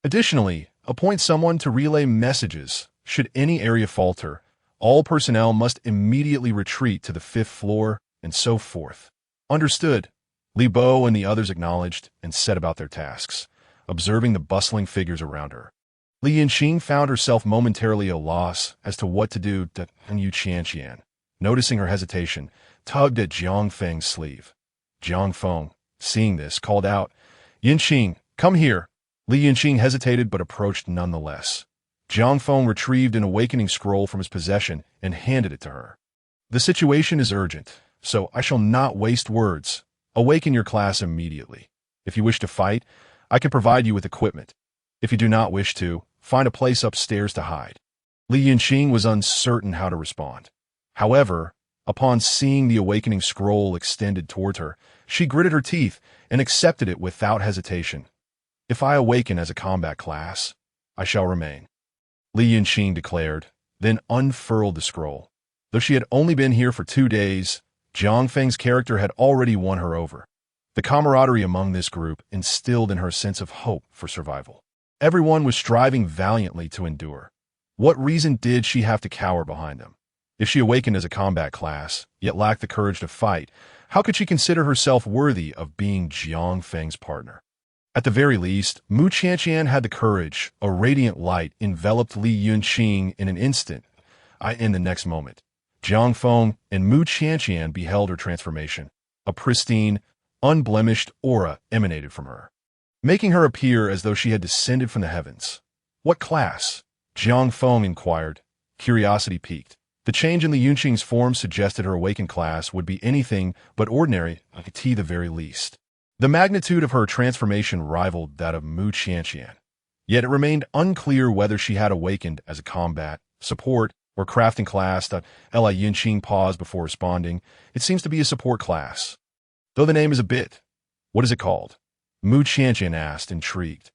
A: Additionally, appoint someone to relay messages. Should any area falter, all personnel must immediately retreat to the 5th floor, and so forth. Understood. Li Bo and the others acknowledged and set about their tasks, observing the bustling figures around her. Li Yinqing found herself momentarily at a loss as to what to do to Yu Qian. Noticing her hesitation, tugged at Jiang Feng's sleeve. Jiang Feng, seeing this, called out, "Yinqing, come here." Li Yinqing hesitated but approached nonetheless. Jiang Feng retrieved an awakening scroll from his possession and handed it to her. "The situation is urgent, so I shall not waste words. Awaken your class immediately. If you wish to fight, I can provide you with equipment. If you do not wish to, find a place upstairs to hide." Li Yinqing was uncertain how to respond. However, upon seeing the awakening scroll extended towards her, she gritted her teeth and accepted it without hesitation. "If I awaken as a combat class, I shall remain," Li Yinqing declared, then unfurled the scroll. Though she had only been here for 2 days, Jiang Feng's character had already won her over. The camaraderie among this group instilled in her a sense of hope for survival. Everyone was striving valiantly to endure. What reason did she have to cower behind them? If she awakened as a combat class, yet lacked the courage to fight, how could she consider herself worthy of being Jiang Feng's partner? At the very least, Mu Qianqian had the courage. A radiant light enveloped Li Yunqing in an instant. In the next moment, Jiang Feng and Mu Qianqian beheld her transformation. A pristine, unblemished aura emanated from her, making her appear as though she had descended from the heavens. "What class?" Jiang Feng inquired, curiosity piqued. The change in the Yunqing's form suggested her awakened class would be anything but ordinary, at the very least. The magnitude of her transformation rivaled that of Mu Qianqian. Yet it remained unclear whether she had awakened as a combat, support, or crafting class. Li Yunqing paused before responding. "It seems to be a support class. Though the name is a bit. What is it called?" Mu Qianqian asked, intrigued.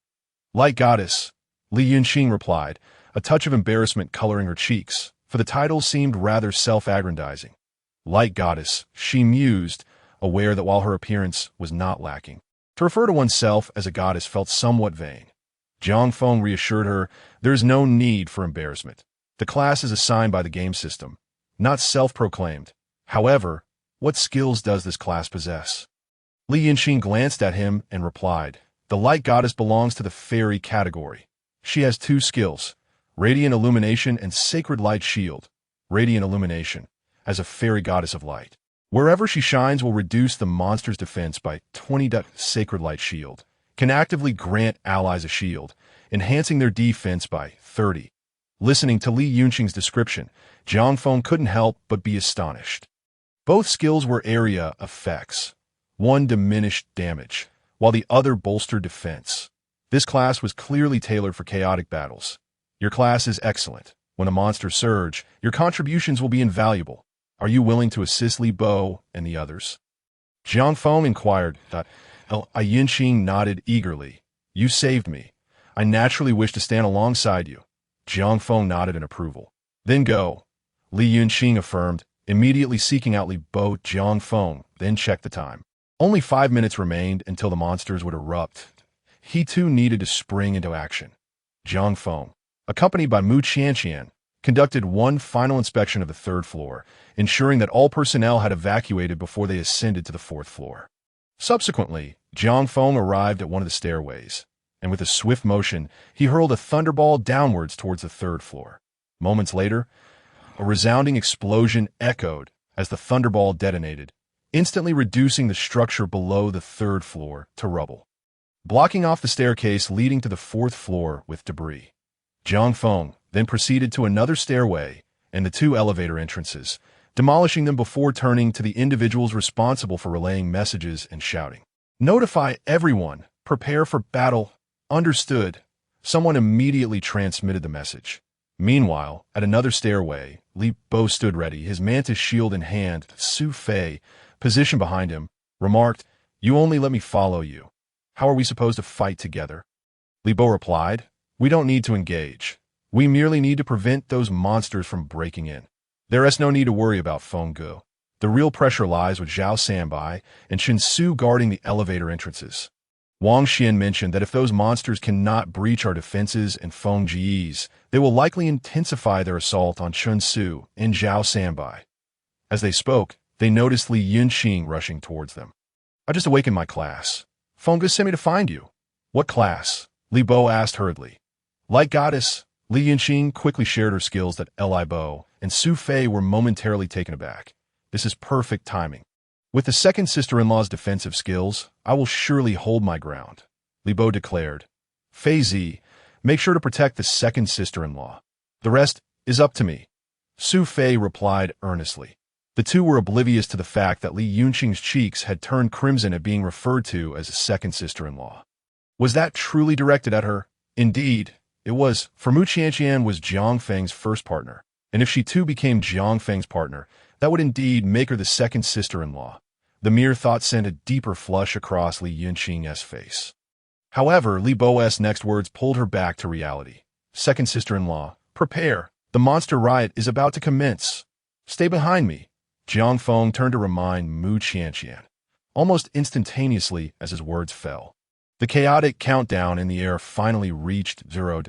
A: "Light Goddess," Li Yunqing replied, a touch of embarrassment coloring her cheeks, for the title seemed rather self-aggrandizing. Light Goddess, she mused, aware that while her appearance was not lacking, to refer to oneself as a goddess felt somewhat vain. Jiang Feng reassured her there is no need for embarrassment. The class is assigned by the game system, not self-proclaimed. However, what skills does this class possess? Li Yinqing glanced at him and replied, "The Light Goddess belongs to the fairy category. She has 2 skills, Radiant Illumination and Sacred Light Shield. Radiant Illumination, as a fairy goddess of light. Wherever she shines will reduce the monster's defense by 20. Sacred Light Shield can actively grant allies a shield. enhancing their defense by 30. Listening to Li Yunqing's description, Jiang Feng couldn't help but be astonished. Both skills were area effects. One diminished damage, while the other bolstered defense. This class was clearly tailored for chaotic battles. Your class is excellent. When a monster surge, your contributions will be invaluable. Are you willing to assist Li Bo and the others? Jiang Feng inquired. Yunqing nodded eagerly. You saved me. I naturally wish to stand alongside you. Jiang Feng nodded in approval. Then go. Li Yunqing affirmed, immediately seeking out Li Bo. Jiang Feng then checked the time. Only 5 minutes remained until the monsters would erupt. He too needed to spring into action. Jiang Feng, accompanied by Mu Qianqian, conducted one final inspection of the 3rd floor, ensuring that all personnel had evacuated before they ascended to the 4th floor. Subsequently, Jiang Feng arrived at one of the stairways, and with a swift motion, he hurled a thunderball downwards towards the 3rd floor. Moments later, a resounding explosion echoed as the thunderball detonated, instantly reducing the structure below the 3rd floor to rubble, blocking off the staircase leading to the 4th floor with debris. Jiang Feng then proceeded to another stairway and the 2 elevator entrances, demolishing them before turning to the individuals responsible for relaying messages and shouting. Notify everyone. Prepare for battle. Understood. Someone immediately transmitted the message. Meanwhile, at another stairway, Li Bo stood ready, his mantis shield in hand. Su Fei, positioned behind him, remarked, You only let me follow you. How are we supposed to fight together? Li Bo replied, We don't need to engage. We merely need to prevent those monsters from breaking in. There is no need to worry about Feng Gu. The real pressure lies with Zhao Sanbai and Chen Su guarding the elevator entrances. Wang Xian mentioned that if those monsters cannot breach our defenses and Feng Ji's, they will likely intensify their assault on Chen Su and Zhao Sanbai. As they spoke, they noticed Li Yunqing rushing towards them. I just awakened my class. Feng Gu sent me to find you. What class? Li Bo asked hurriedly. Light Goddess. Li Yunqing quickly shared her skills that Li Bo and Su Fei were momentarily taken aback. This is perfect timing. With the second sister-in-law's defensive skills, I will surely hold my ground, Li Bo declared. Fei Zi, make sure to protect the second sister-in-law. The rest is up to me. Su Fei replied earnestly. The two were oblivious to the fact that Li Yunqing's cheeks had turned crimson at being referred to as a second sister-in-law. Was that truly directed at her? Indeed, it was, for Mu Qianqian was Jiang Feng's first partner, and if she too became Jiang Feng's partner, that would indeed make her the second sister-in-law. The mere thought sent a deeper flush across Li Yunqing's face. However, Li Bo's next words pulled her back to reality. Second sister-in-law, prepare. The monster riot is about to commence. Stay behind me. Jiang Feng turned to remind Mu Qianqian, almost instantaneously as his words fell. The chaotic countdown in the air finally reached 0.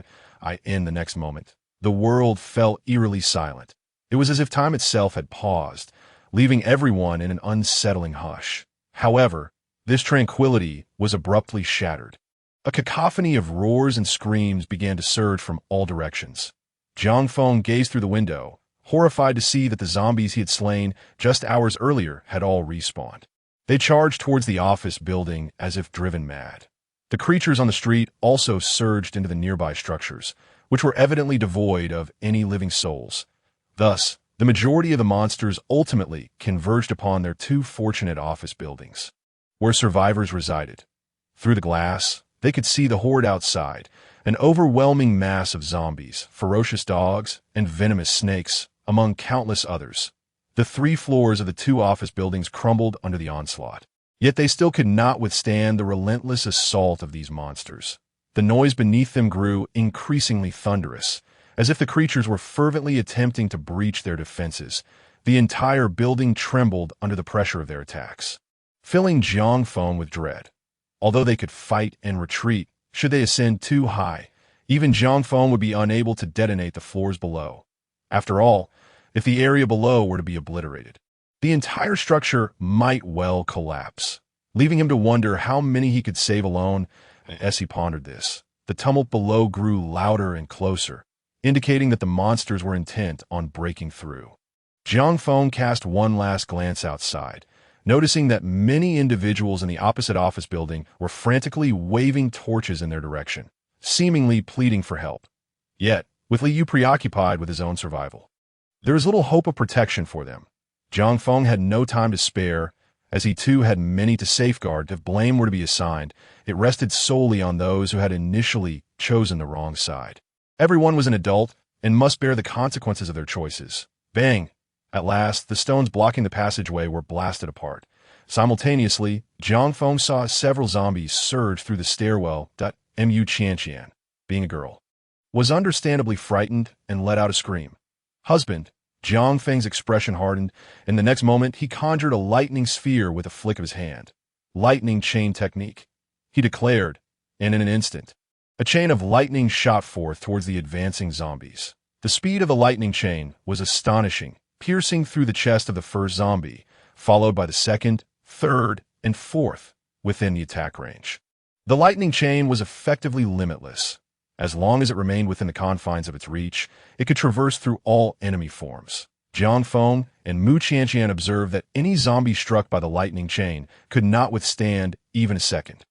A: In the next moment, the world fell eerily silent. It was as if time itself had paused, leaving everyone in an unsettling hush. However, this tranquility was abruptly shattered. A cacophony of roars and screams began to surge from all directions. Jiang Feng gazed through the window, horrified to see that the zombies he had slain just hours earlier had all respawned. They charged towards the office building as if driven mad. The creatures on the street also surged into the nearby structures, which were evidently devoid of any living souls. Thus, the majority of the monsters ultimately converged upon their 2 fortunate office buildings, where survivors resided. Through the glass, they could see the horde outside, an overwhelming mass of zombies, ferocious dogs, and venomous snakes, among countless others. The 3 floors of the 2 office buildings crumbled under the onslaught. Yet they still could not withstand the relentless assault of these monsters. The noise beneath them grew increasingly thunderous, as if the creatures were fervently attempting to breach their defenses. The entire building trembled under the pressure of their attacks, filling Jiang Feng with dread. Although they could fight and retreat, should they ascend too high, even Jiang Feng would be unable to detonate the floors below. After all, if the area below were to be obliterated, the entire structure might well collapse, leaving him to wonder how many he could save alone. As he pondered this, the tumult below grew louder and closer, indicating that the monsters were intent on breaking through. Jiang Feng cast one last glance outside, noticing that many individuals in the opposite office building were frantically waving torches in their direction, seemingly pleading for help. Yet, with Liu preoccupied with his own survival, there was little hope of protection for them. Jiang Feng had no time to spare, as he too had many to safeguard. If blame were to be assigned, it rested solely on those who had initially chosen the wrong side. Everyone was an adult and must bear the consequences of their choices. Bang! At last, the stones blocking the passageway were blasted apart. Simultaneously, Jiang Feng saw several zombies surge through the stairwell. Mu Qianqian, being a girl, was understandably frightened and let out a scream. Husband, Jiang Feng's expression hardened, and the next moment he conjured a lightning sphere with a flick of his hand. Lightning chain technique, he declared, and in an instant, a chain of lightning shot forth towards the advancing zombies. The speed of the lightning chain was astonishing, piercing through the chest of the first zombie, followed by the second, third, and fourth within the attack range. The lightning chain was effectively limitless. As long as it remained within the confines of its reach, it could traverse through all enemy forms. Jiang Feng and Mu Qianqian observed that any zombie struck by the lightning chain could not withstand even a second.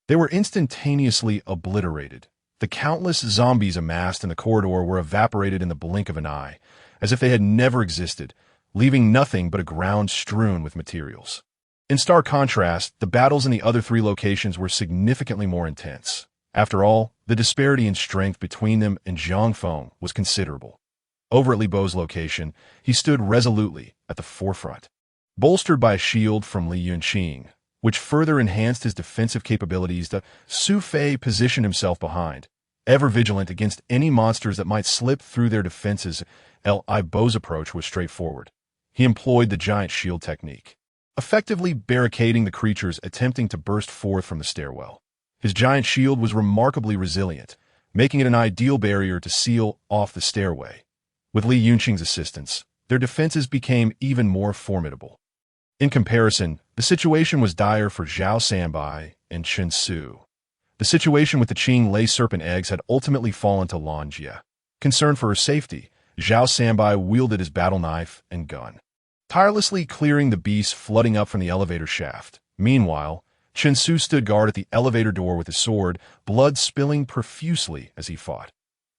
A: They were instantaneously obliterated. The countless zombies amassed in the corridor were evaporated in the blink of an eye, as if they had never existed, leaving nothing but a ground strewn with materials. In stark contrast, the battles in the other three locations were significantly more intense. After all, the disparity in strength between them and Jiang Feng was considerable. Over at Li Bo's location, he stood resolutely at the forefront, bolstered by a shield from Li Yunqing, which further enhanced his defensive capabilities. Su Fei positioned himself behind, ever vigilant against any monsters that might slip through their defenses. Li Bo's approach was straightforward. He employed the giant shield technique, effectively barricading the creatures attempting to burst forth from the stairwell. His giant shield was remarkably resilient, making it an ideal barrier to seal off the stairway. With Li Yunqing's assistance, their defenses became even more formidable. In comparison, the situation was dire for Zhao Sanbai and Chen Su. The situation with the Qing Lei serpent eggs had ultimately fallen to Lan Jie. Concerned for her safety, Zhao Sanbai wielded his battle knife and gun, tirelessly clearing the beasts flooding up from the elevator shaft. Meanwhile, Chen Su stood guard at the elevator door with his sword, blood spilling profusely as he fought.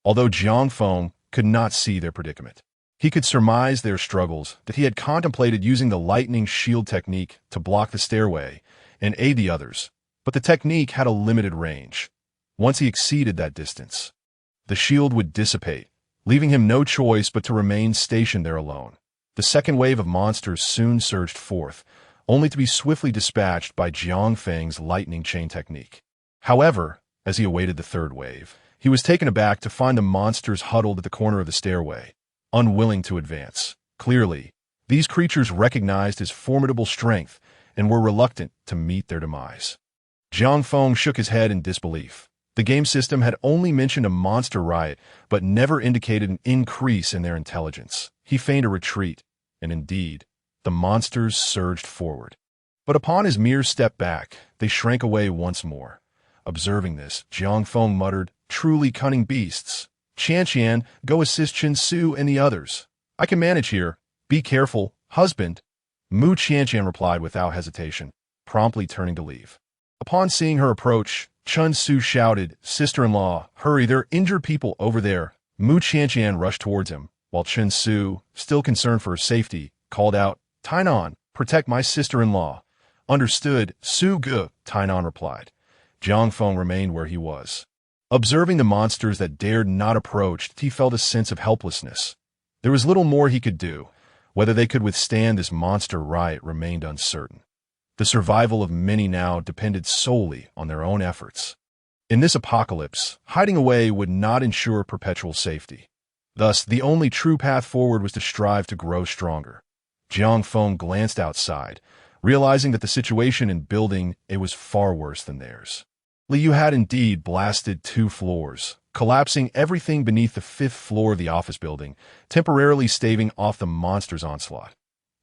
A: Although Jiang Feng could not see their predicament, he could surmise their struggles, that he had contemplated using the lightning shield technique to block the stairway and aid the others. But the technique had a limited range. Once he exceeded that distance, the shield would dissipate, leaving him no choice but to remain stationed there alone. The second wave of monsters soon surged forth, only to be swiftly dispatched by Jiang Feng's lightning chain technique. However, as he awaited the third wave, he was taken aback to find the monsters huddled at the corner of the stairway, unwilling to advance. Clearly, these creatures recognized his formidable strength and were reluctant to meet their demise. Jiang Feng shook his head in disbelief. The game system had only mentioned a monster riot, but never indicated an increase in their intelligence. He feigned a retreat, and indeed, the monsters surged forward. But upon his mere step back, they shrank away once more. Observing this, Jiang Feng muttered, "Truly cunning beasts. Qianqian, go assist Chen Su and the others. I can manage here. Be careful, husband." Mu Qianqian replied without hesitation, promptly turning to leave. Upon seeing her approach, Chen Su shouted, "Sister-in-law, hurry, there are injured people over there." Mu Qianqian rushed towards him, while Chen Su, still concerned for her safety, called out, "Tainan, protect my sister-in-law." "Understood, Su Ge," Tainan replied. Jiang Feng remained where he was. Observing the monsters that dared not approach, he felt a sense of helplessness. There was little more he could do. Whether they could withstand this monster riot remained uncertain. The survival of many now depended solely on their own efforts. In this apocalypse, hiding away would not ensure perpetual safety. Thus, the only true path forward was to strive to grow stronger. Jiang Feng glanced outside, realizing that the situation in Building A was far worse than theirs. Liu had indeed blasted 2 floors, collapsing everything beneath the 5th floor of the office building, temporarily staving off the monster's onslaught.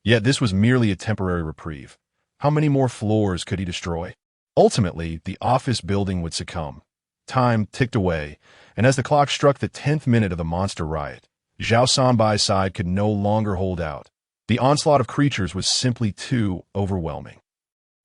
A: Yet this was merely a temporary reprieve. How many more floors could he destroy? Ultimately, the office building would succumb. Time ticked away, and as the clock struck the 10th minute of the monster riot, Zhao Sanbai's side could no longer hold out. The onslaught of creatures was simply too overwhelming.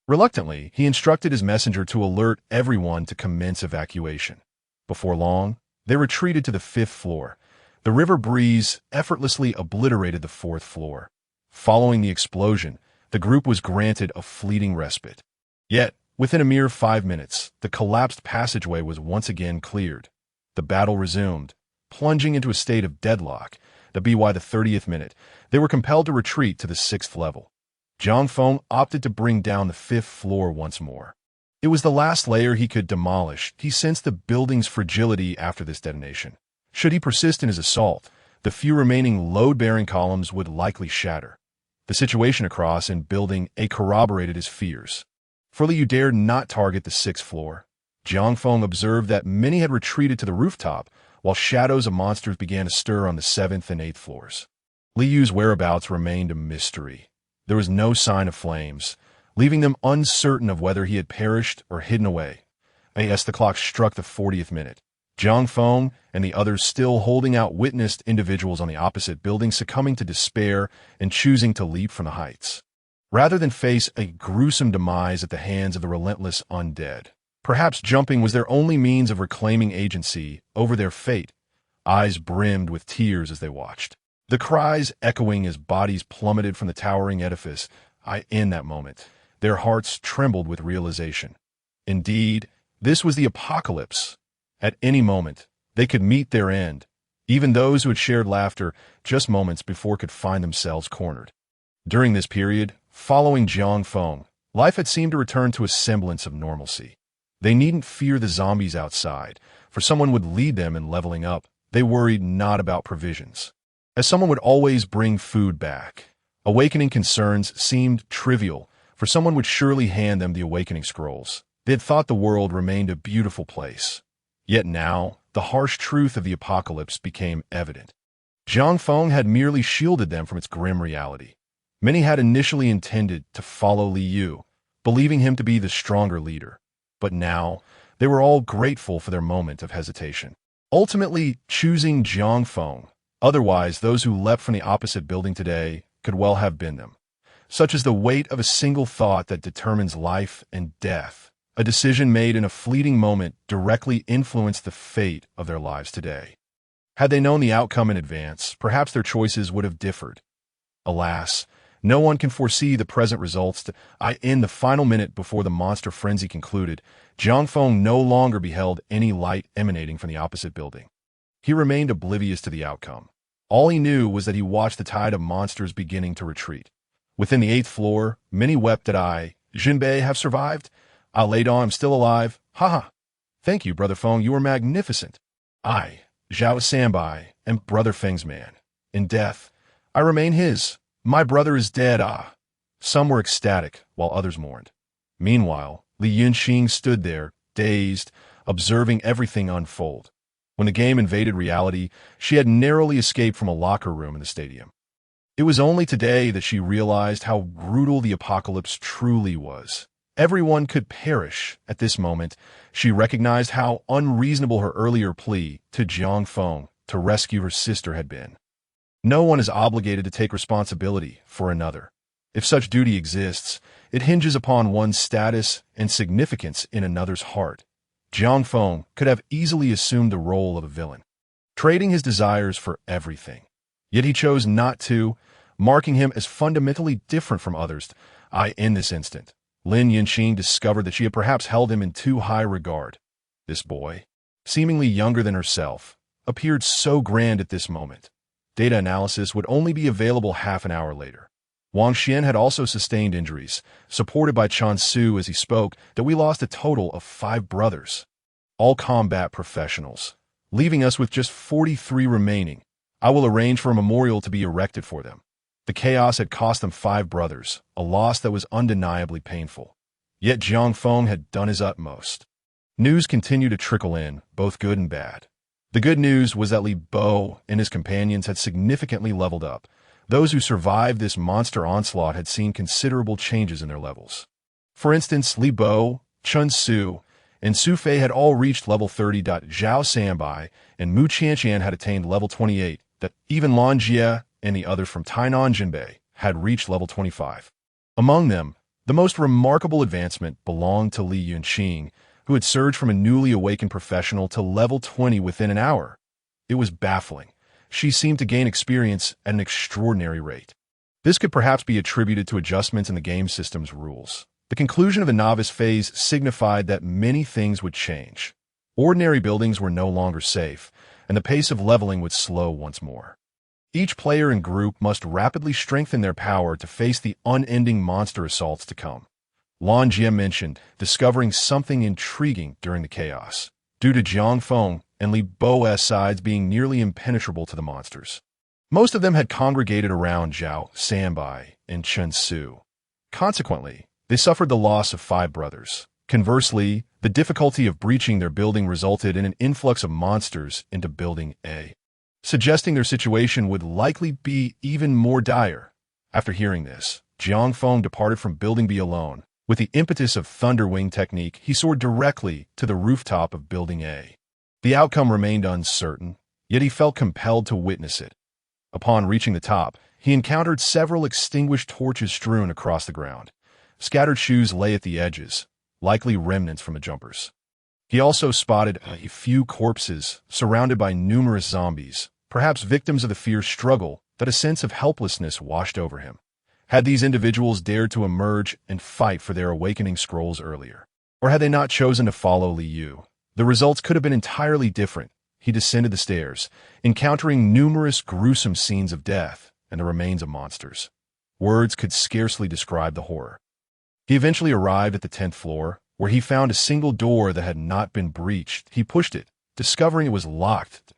A: Reluctantly, he instructed his messenger to alert everyone to commence evacuation. Before long, they retreated to the 5th floor. The river breeze effortlessly obliterated the 4th floor. Following the explosion, the group was granted a fleeting respite. Yet, within a mere 5 minutes, the collapsed passageway was once again cleared. The battle resumed, plunging into a state of deadlock. The 30th minute, they were compelled to retreat to the 6th level. Jiang Feng opted to bring down the 5th floor once more. It was the last layer he could demolish. He sensed the building's fragility after this detonation. Should he persist in his assault, the few remaining load-bearing columns would likely shatter. The situation across in Building A corroborated his fears. For Li Yu dared not target the 6th floor. Jiang Feng observed that many had retreated to the rooftop, while shadows of monsters began to stir on the 7th and 8th floors. Li Yu's whereabouts remained a mystery. There was no sign of flames, leaving them uncertain of whether he had perished or hidden away. As the clock struck the 40th minute, Jiang Feng and the others still holding out witnessed individuals on the opposite building succumbing to despair and choosing to leap from the heights, rather than face a gruesome demise at the hands of the relentless undead. Perhaps jumping was their only means of reclaiming agency over their fate. Eyes brimmed with tears as they watched, the cries echoing as bodies plummeted from the towering edifice. In that moment, their hearts trembled with realization. Indeed, this was the apocalypse. At any moment, they could meet their end. Even those who had shared laughter just moments before could find themselves cornered. During this period, following Jiang Feng, life had seemed to return to a semblance of normalcy. They needn't fear the zombies outside, for someone would lead them in leveling up. They worried not about provisions, as someone would always bring food back. Awakening concerns seemed trivial, for someone would surely hand them the awakening scrolls. They had thought the world remained a beautiful place. Yet now, the harsh truth of the apocalypse became evident. Jiang Feng had merely shielded them from its grim reality. Many had initially intended to follow Li Yu, believing him to be the stronger leader. But now, they were all grateful for their moment of hesitation, ultimately choosing Jiang Feng. Otherwise, those who leapt from the opposite building today could well have been them. Such is the weight of a single thought that determines life and death. A decision made in a fleeting moment directly influenced the fate of their lives today. Had they known the outcome in advance, perhaps their choices would have differed. Alas, no one can foresee the present results. In the final minute before the monster frenzy concluded, Jiang Feng no longer beheld any light emanating from the opposite building. He remained oblivious to the outcome. All he knew was that he watched the tide of monsters beginning to retreat. Within the 8th floor, many wept that Jinbei, have survived. I'm still alive. Ha! Thank you, Brother Feng, you were magnificent. Zhao Sanbai, am Brother Feng's man. In death, I remain his. My brother is dead. Some were ecstatic, while others mourned. Meanwhile, Li Yunqing stood there, dazed, observing everything unfold. When the game invaded reality, she had narrowly escaped from a locker room in the stadium. It was only today that she realized how brutal the apocalypse truly was. Everyone could perish. At this moment, she recognized how unreasonable her earlier plea to Jiang Feng to rescue her sister had been. No one is obligated to take responsibility for another. If such duty exists, it hinges upon one's status and significance in another's heart. Jiang Feng could have easily assumed the role of a villain, trading his desires for everything. Yet he chose not to, marking him as fundamentally different from others. In this instant, Lin Yunqing discovered that she had perhaps held him in too high regard. This boy, seemingly younger than herself, appeared so grand at this moment. Data analysis would only be available half an hour later. Wang Xian had also sustained injuries, supported by Chan Su as he spoke, that we lost a total of 5 brothers, all combat professionals, leaving us with just 43 remaining. I will arrange for a memorial to be erected for them. The chaos had cost them 5 brothers, a loss that was undeniably painful. Yet Jiang Feng had done his utmost. News continued to trickle in, both good and bad. The good news was that Li Bo and his companions had significantly leveled up. Those who survived this monster onslaught had seen considerable changes in their levels. For instance, Li Bo, Chun Su, and Su Fei had all reached level 30. Zhao Sanbai and Mu Qianqian had attained level 28. That even Lan Jie and the others from Tainan Jinbei had reached level 25. Among them, the most remarkable advancement belonged to Li Yunqing, who had surged from a newly awakened professional to level 20 within an hour. It was baffling. She seemed to gain experience at an extraordinary rate. This could perhaps be attributed to adjustments in the game system's rules. The conclusion of the novice phase signified that many things would change. Ordinary buildings were no longer safe, and the pace of leveling would slow once more. Each player and group must rapidly strengthen their power to face the unending monster assaults to come. Lan Jie mentioned discovering something intriguing during the chaos, due to Jiang Feng and Li Bo's sides being nearly impenetrable to the monsters. Most of them had congregated around Zhao, Sanbai, and Chen Su. Consequently, they suffered the loss of 5 brothers. Conversely, the difficulty of breaching their building resulted in an influx of monsters into Building A, suggesting their situation would likely be even more dire. After hearing this, Jiang Feng departed from Building B alone. With the impetus of Thunderball Technique, he soared directly to the rooftop of Building A. The outcome remained uncertain, yet he felt compelled to witness it. Upon reaching the top, he encountered several extinguished torches strewn across the ground. Scattered shoes lay at the edges, likely remnants from the jumpers. He also spotted a few corpses surrounded by numerous zombies, perhaps victims of the fierce struggle that a sense of helplessness washed over him. Had these individuals dared to emerge and fight for their awakening scrolls earlier? Or had they not chosen to follow Liu? The results could have been entirely different. He descended the stairs, encountering numerous gruesome scenes of death and the remains of monsters. Words could scarcely describe the horror. He eventually arrived at the 10th floor, where he found a single door that had not been breached. He pushed it, discovering it was locked.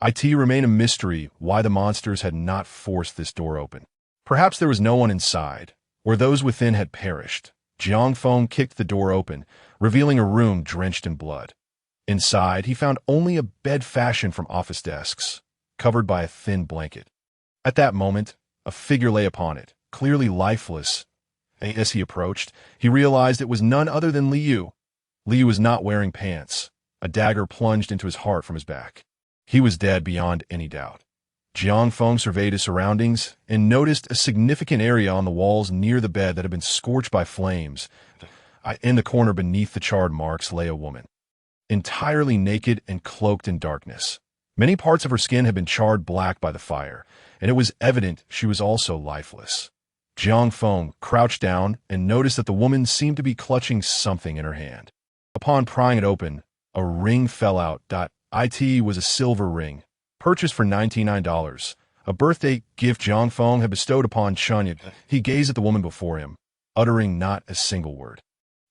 A: It remained a mystery why the monsters had not forced this door open. Perhaps there was no one inside, or those within had perished. Jiang Feng kicked the door open, revealing a room drenched in blood. Inside, he found only a bed fashioned from office desks, covered by a thin blanket. At that moment, a figure lay upon it, clearly lifeless. As he approached, he realized it was none other than Liu. Liu was not wearing pants. A dagger plunged into his heart from his back. He was dead beyond any doubt. Jiang Feng surveyed his surroundings and noticed a significant area on the walls near the bed that had been scorched by flames. In the corner beneath the charred marks lay a woman, entirely naked and cloaked in darkness. Many parts of her skin had been charred black by the fire, and it was evident she was also lifeless. Jiang Feng crouched down and noticed that the woman seemed to be clutching something in her hand. Upon prying it open, a ring fell out. It was a silver ring, purchased for $99, a birthday gift Jiang Feng had bestowed upon Chunya. He gazed at the woman before him, uttering not a single word.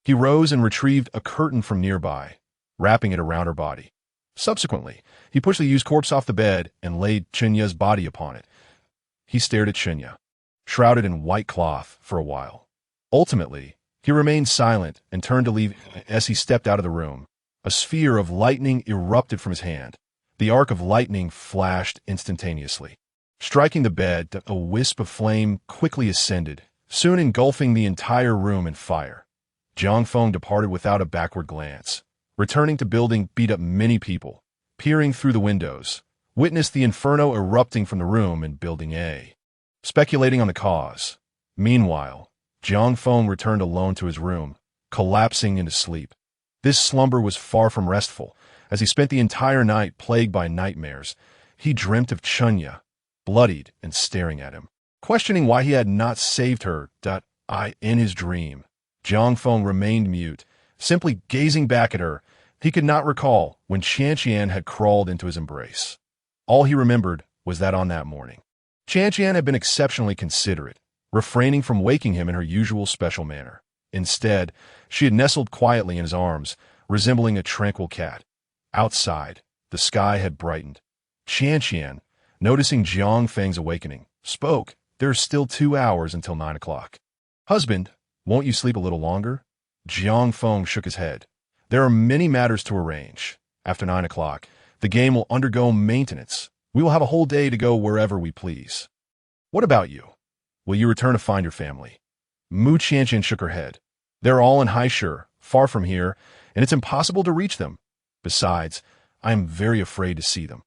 A: He rose and retrieved a curtain from nearby, wrapping it around her body. Subsequently, he pushed the used corpse off the bed and laid Chunya's body upon it. He stared at Chunya, shrouded in white cloth, for a while. Ultimately, he remained silent and turned to leave. As he stepped out of the room, a sphere of lightning erupted from his hand. The arc of lightning flashed instantaneously. Striking the bed, a wisp of flame quickly ascended, soon engulfing the entire room in fire. Jiang Feng departed without a backward glance. Returning to Building beat up many people, peering through the windows, witnessed the inferno erupting from the room in Building A, speculating on the cause. Meanwhile, Jiang Feng returned alone to his room, collapsing into sleep. This slumber was far from restful, as he spent the entire night plagued by nightmares. He dreamt of Chunya, bloodied and staring at him, questioning why he had not saved her. In his dream, Jiang Feng remained mute, simply gazing back at her. He could not recall when Qianqian had crawled into his embrace. All he remembered was that on that morning, Qianqian had been exceptionally considerate, refraining from waking him in her usual special manner. Instead, she had nestled quietly in his arms, resembling a tranquil cat. Outside, the sky had brightened. Qianqian, noticing Jiang Feng's awakening, spoke. "There's still 2 hours until 9 o'clock. Husband, won't you sleep a little longer?" Jiang Feng shook his head. "There are many matters to arrange. After 9 o'clock, the game will undergo maintenance. We will have a whole day to go wherever we please." "What about you? Will you return to find your family?" Mu Qianqian shook her head. "They're all in Haishur, far from here, and it's impossible to reach them. Besides, I am very afraid to see them."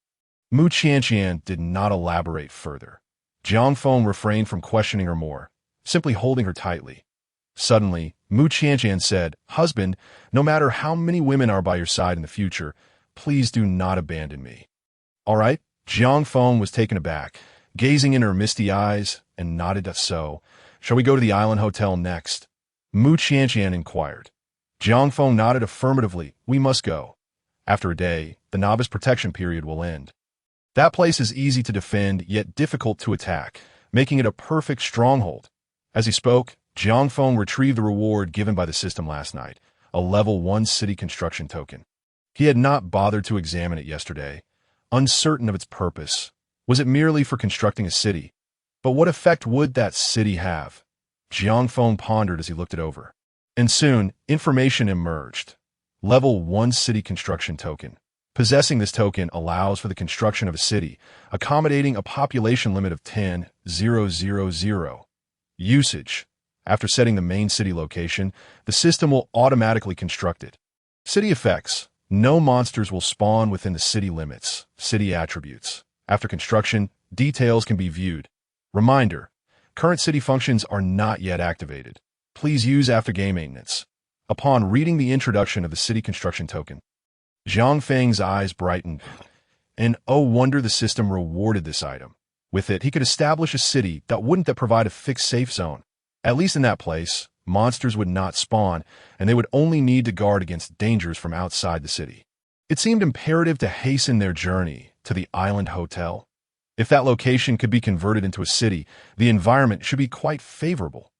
A: Mu Qianqian did not elaborate further. Jiang Feng refrained from questioning her more, simply holding her tightly. Suddenly, Mu Qianqian said, "Husband, no matter how many women are by your side in the future, please do not abandon me." "All right." Jiang Feng was taken aback, gazing in her misty eyes, and nodded. "So, shall we go to the island hotel next?" Mu Qianqian inquired. Jiang Feng nodded affirmatively. "We must go. After a day, the novice protection period will end. That place is easy to defend, yet difficult to attack, making it a perfect stronghold." As he spoke, Jiang Feng retrieved the reward given by the system last night, a level 1 city construction token. He had not bothered to examine it yesterday, uncertain of its purpose. Was it merely for constructing a city? But what effect would that city have? Jiang Feng pondered as he looked it over. And soon, information emerged. Level 1 city construction token. Possessing this token allows for the construction of a city, accommodating a population limit of 10,000. Usage. After setting the main city location, the system will automatically construct it. City effects. No monsters will spawn within the city limits. City attributes. After construction, details can be viewed. Reminder. Current city functions are not yet activated. Please use after game maintenance. Upon reading the introduction of the city construction token, Jiang Feng's eyes brightened. And oh wonder, the system rewarded this item. With it, he could establish a city that provide a fixed safe zone. At least in that place, monsters would not spawn, and they would only need to guard against dangers from outside the city. It seemed imperative to hasten their journey to the island hotel. If that location could be converted into a city, the environment should be quite favorable.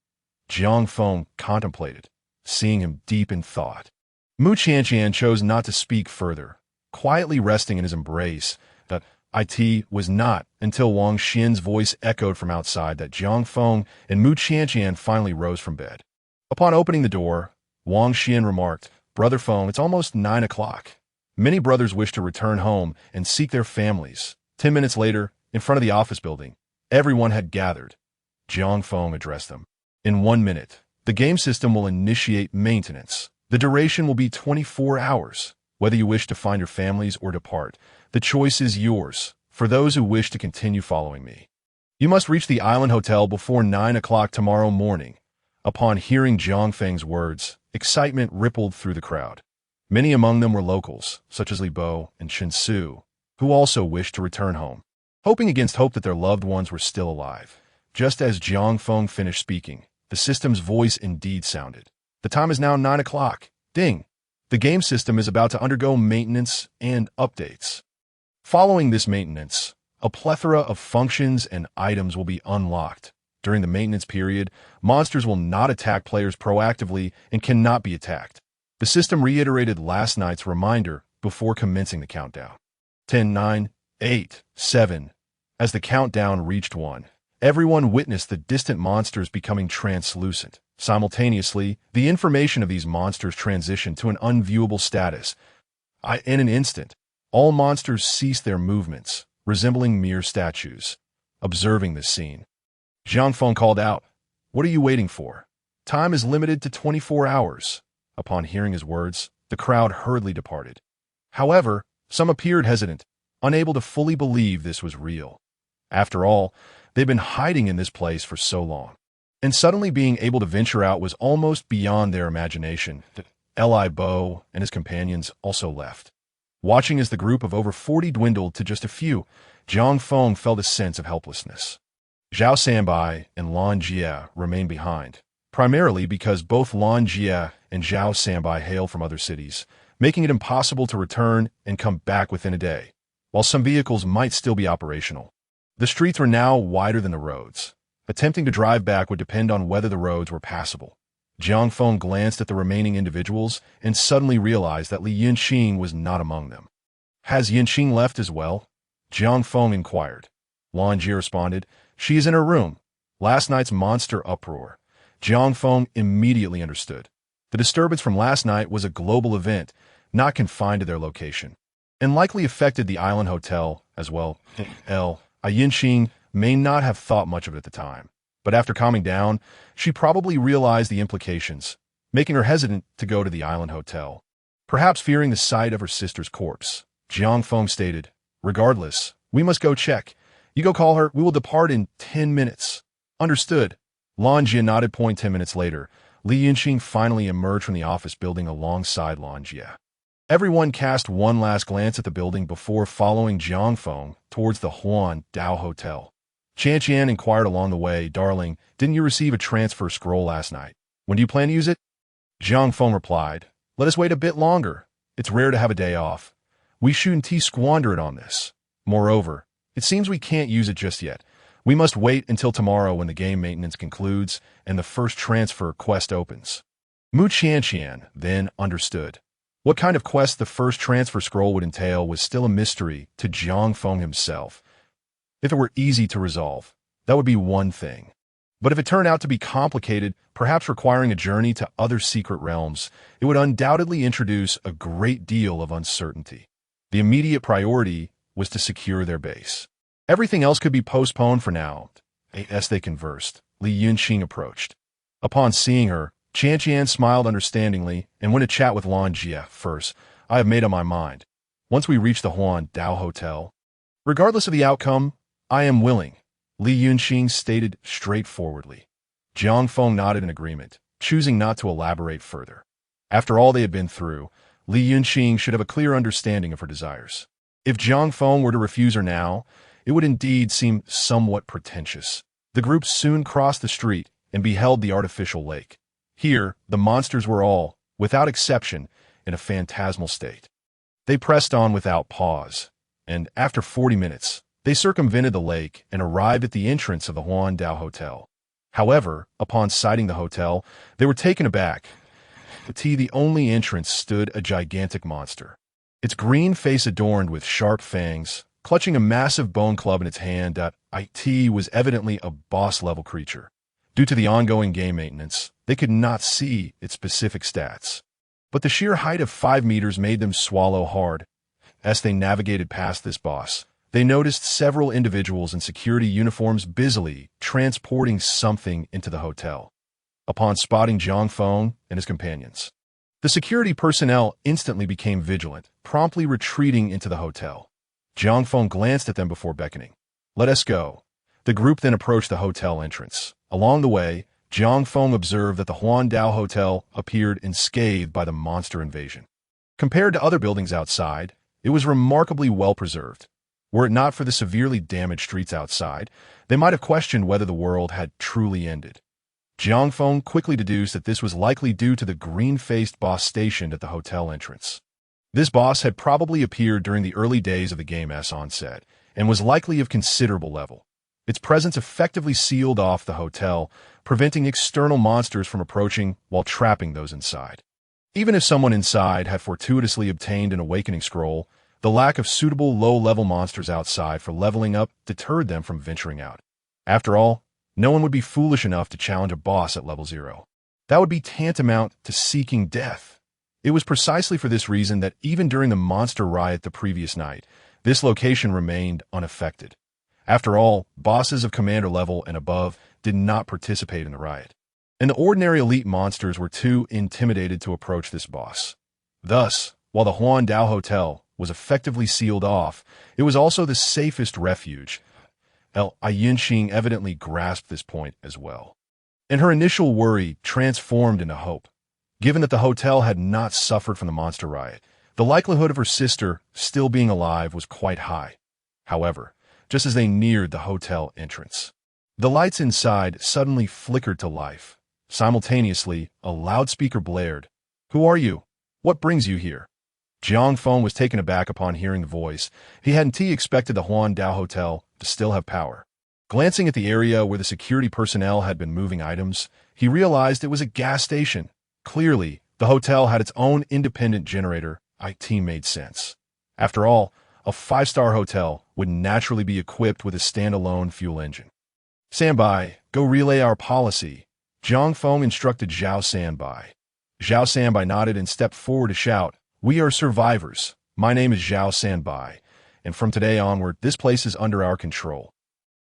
A: Jiang Feng contemplated, seeing him deep in thought. Mu Qianqian chose not to speak further, quietly resting in his embrace. That it was not until Wang Xian's voice echoed from outside that Jiang Feng and Mu Qianqian finally rose from bed. Upon opening the door, Wang Xian remarked, "Brother Feng, it's almost 9 o'clock. Many brothers wish to return home and seek their families." 10 minutes later, in front of the office building, everyone had gathered. Jiang Feng addressed them. "In 1 minute, the game system will initiate maintenance. The duration will be 24 hours. Whether you wish to find your families or depart, the choice is yours. For those who wish to continue following me, you must reach the island hotel before 9 o'clock tomorrow morning." Upon hearing Jiang Feng's words, excitement rippled through the crowd. Many among them were locals, such as Li Bo and Chen Su, who also wished to return home, hoping against hope that their loved ones were still alive. Just as Jiang Feng finished speaking, the system's voice indeed sounded. "The time is now 9 o'clock. Ding! The game system is about to undergo maintenance and updates. Following this maintenance, a plethora of functions and items will be unlocked. During the maintenance period, monsters will not attack players proactively and cannot be attacked." The system reiterated last night's reminder before commencing the countdown. 10, 9, 8, 7. As the countdown reached 1, everyone witnessed the distant monsters becoming translucent. Simultaneously, the information of these monsters transitioned to an unviewable status. In an instant, all monsters ceased their movements, resembling mere statues. Observing this scene, Jiang Feng called out, "What are you waiting for? Time is limited to 24 hours. Upon hearing his words, the crowd hurriedly departed. However, some appeared hesitant, unable to fully believe this was real. After all, they'd been hiding in this place for so long. And suddenly being able to venture out was almost beyond their imagination. Li Bo and his companions also left. Watching as the group of over 40 dwindled to just a few, Jiang Feng felt a sense of helplessness. Zhao Sanbai and Lan Jie remained behind, primarily because both Lan Jie and Zhao Sanbai hail from other cities, making it impossible to return and come back within a day, while some vehicles might still be operational. The streets were now wider than the roads. Attempting to drive back would depend on whether the roads were passable. Jiang Feng glanced at the remaining individuals and suddenly realized that Li Yinqing was not among them. "Has Yinqing left as well?" Jiang Feng inquired. Lan Jie responded, "She is in her room." Last night's monster uproar. Jiang Feng immediately understood. The disturbance from last night was a global event, not confined to their location, and likely affected the island hotel as well. Yinqing may not have thought much of it at the time, but after calming down, she probably realized the implications, making her hesitant to go to the island hotel. Perhaps fearing the sight of her sister's corpse, Jiang Feng stated, "Regardless, we must go check. You go call her, we will depart in 10 minutes. "Understood." Lan Jie nodded. 10 minutes later, Li Yunqing finally emerged from the office building alongside Lan Jie. Everyone cast one last glance at the building before following Jiang Feng towards the Huan Dao Hotel. Qian inquired along the way, "Darling, didn't you receive a transfer scroll last night? When do you plan to use it?" Jiang Feng replied, "Let us wait a bit longer. It's rare to have a day off. We shouldn't squander it on this. Moreover, it seems we can't use it just yet. We must wait until tomorrow when the game maintenance concludes and the first transfer quest opens." Mu Qian then understood. What kind of quest the first transfer scroll would entail was still a mystery to Jiang Feng himself. If it were easy to resolve, that would be one thing. But if it turned out to be complicated, perhaps requiring a journey to other secret realms, it would undoubtedly introduce a great deal of uncertainty. The immediate priority was to secure their base. Everything else could be postponed for now. As they conversed, Li Yunqing approached. Upon seeing her, Qian smiled understandingly and went to chat with Lan Jie. "First, I have made up my mind. Once we reach the Huan Dao Hotel, regardless of the outcome, I am willing," Li Yunqing stated straightforwardly. Jiang Feng nodded in agreement, choosing not to elaborate further. After all they had been through, Li Yunqing should have a clear understanding of her desires. If Jiang Feng were to refuse her now, it would indeed seem somewhat pretentious. The group soon crossed the street and beheld the artificial lake. Here, the monsters were all, without exception, in a phantasmal state. They pressed on without pause, and after 40 minutes, they circumvented the lake and arrived at the entrance of the Huan Dao Hotel. However, upon sighting the hotel, they were taken aback. At the only entrance stood a gigantic monster. Its green face adorned with sharp fangs, clutching a massive bone club in its hand. It was evidently a boss-level creature. Due to the ongoing game maintenance, they could not see its specific stats. But the sheer height of 5 meters made them swallow hard. As they navigated past this boss, they noticed several individuals in security uniforms busily transporting something into the hotel. Upon spotting Jiang Feng and his companions, the security personnel instantly became vigilant, promptly retreating into the hotel. Jiang Feng glanced at them before beckoning. "Let us go." The group then approached the hotel entrance. Along the way, Jiang Feng observed that the Huan Dao Hotel appeared unscathed by the monster invasion. Compared to other buildings outside, it was remarkably well preserved. Were it not for the severely damaged streets outside, they might have questioned whether the world had truly ended. Jiang Feng quickly deduced that this was likely due to the green-faced boss stationed at the hotel entrance. This boss had probably appeared during the early days of the game's onset, and was likely of considerable level. Its presence effectively sealed off the hotel, preventing external monsters from approaching while trapping those inside. Even if someone inside had fortuitously obtained an awakening scroll, the lack of suitable low-level monsters outside for leveling up deterred them from venturing out. After all, no one would be foolish enough to challenge a boss at level 0. That would be tantamount to seeking death. It was precisely for this reason that even during the monster riot the previous night, this location remained unaffected. After all, bosses of commander level and above did not participate in the riot, and the ordinary elite monsters were too intimidated to approach this boss. Thus, while the Huan Dao Hotel was effectively sealed off, it was also the safest refuge. Li Yunqing evidently grasped this point as well, and her initial worry transformed into hope. Given that the hotel had not suffered from the monster riot, the likelihood of her sister still being alive was quite high. However, just as they neared the hotel entrance, the lights inside suddenly flickered to life. Simultaneously, a loudspeaker blared. "Who are you? What brings you here?" Jiang Feng was taken aback upon hearing the voice. He hadn't expected the Huan Dao Hotel to still have power. Glancing at the area where the security personnel had been moving items, he realized it was a gas station. Clearly, the hotel had its own independent generator. It made sense. After all, a 5-star hotel would naturally be equipped with a standalone fuel engine. "Sanbai, go relay our policy," Jiang Feng instructed Zhao Sanbai. Zhao Sanbai nodded and stepped forward to shout, "We are survivors. My name is Zhao Sanbai, and from today onward, this place is under our control.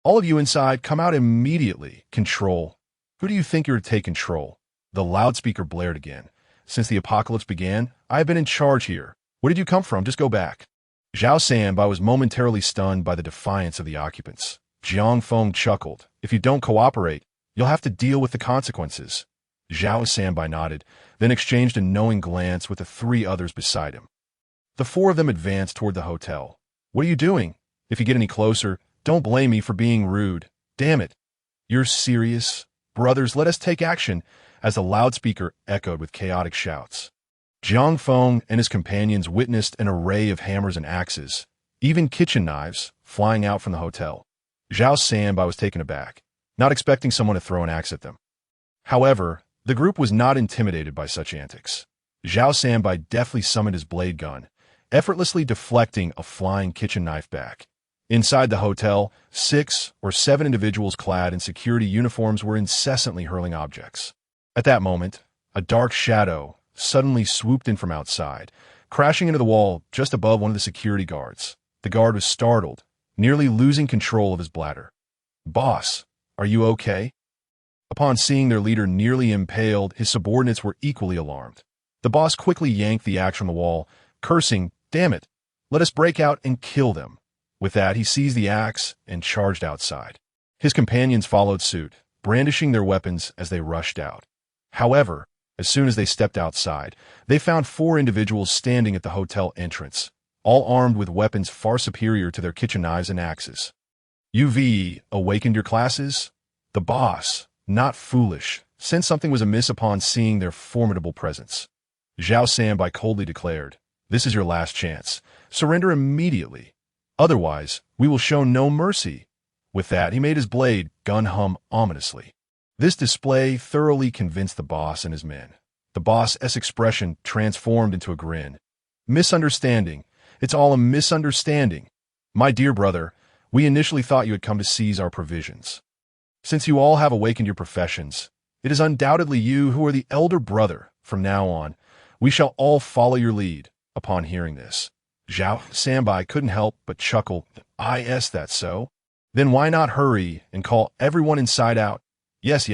A: All of you inside, come out immediately. Control. Who do you think you're to take control?" The loudspeaker blared again. "Since the apocalypse began, I have been in charge here. Where did you come from? Just go back." Zhao Sanbai was momentarily stunned by the defiance of the occupants. Jiang Feng chuckled. "If you don't cooperate, you'll have to deal with the consequences." Zhao Sanbai nodded, then exchanged a knowing glance with the three others beside him. The four of them advanced toward the hotel. What are you doing? If you get any closer, don't blame me for being rude. Damn it. You're serious? Brothers, let us take action, as the loudspeaker echoed with chaotic shouts. Jiang Feng and his companions witnessed an array of hammers and axes, even kitchen knives, flying out from the hotel. Zhao Sanbai was taken aback, not expecting someone to throw an axe at them. However, the group was not intimidated by such antics. Zhao Sanbai deftly summoned his blade gun, effortlessly deflecting a flying kitchen knife back. Inside the hotel, 6 or 7 individuals clad in security uniforms were incessantly hurling objects. At that moment, a dark shadow suddenly swooped in from outside, crashing into the wall just above one of the security guards. The guard was startled, nearly losing control of his bladder. "Boss, are you okay?" Upon seeing their leader nearly impaled, his subordinates were equally alarmed. The boss quickly yanked the axe from the wall, cursing, "Damn it, let us break out and kill them." With that, he seized the axe and charged outside. His companions followed suit, brandishing their weapons as they rushed out. However, as soon as they stepped outside, they found 4 individuals standing at the hotel entrance, all armed with weapons far superior to their kitchen knives and axes. "You've awakened your classes?" The boss, not foolish, sensed something was amiss upon seeing their formidable presence. Zhao Sanbai coldly declared, "This is your last chance. Surrender immediately. Otherwise, we will show no mercy." With that, he made his blade gun hum ominously. This display thoroughly convinced the boss and his men. The boss's expression transformed into a grin. "Misunderstanding. It's all a misunderstanding. My dear brother, we initially thought you had come to seize our provisions. Since you all have awakened your professions, it is undoubtedly you who are the elder brother. From now on, we shall all follow your lead." Upon hearing this, Zhao Sanbai couldn't help but chuckle. That's so? Then why not hurry and call everyone inside out? Yes,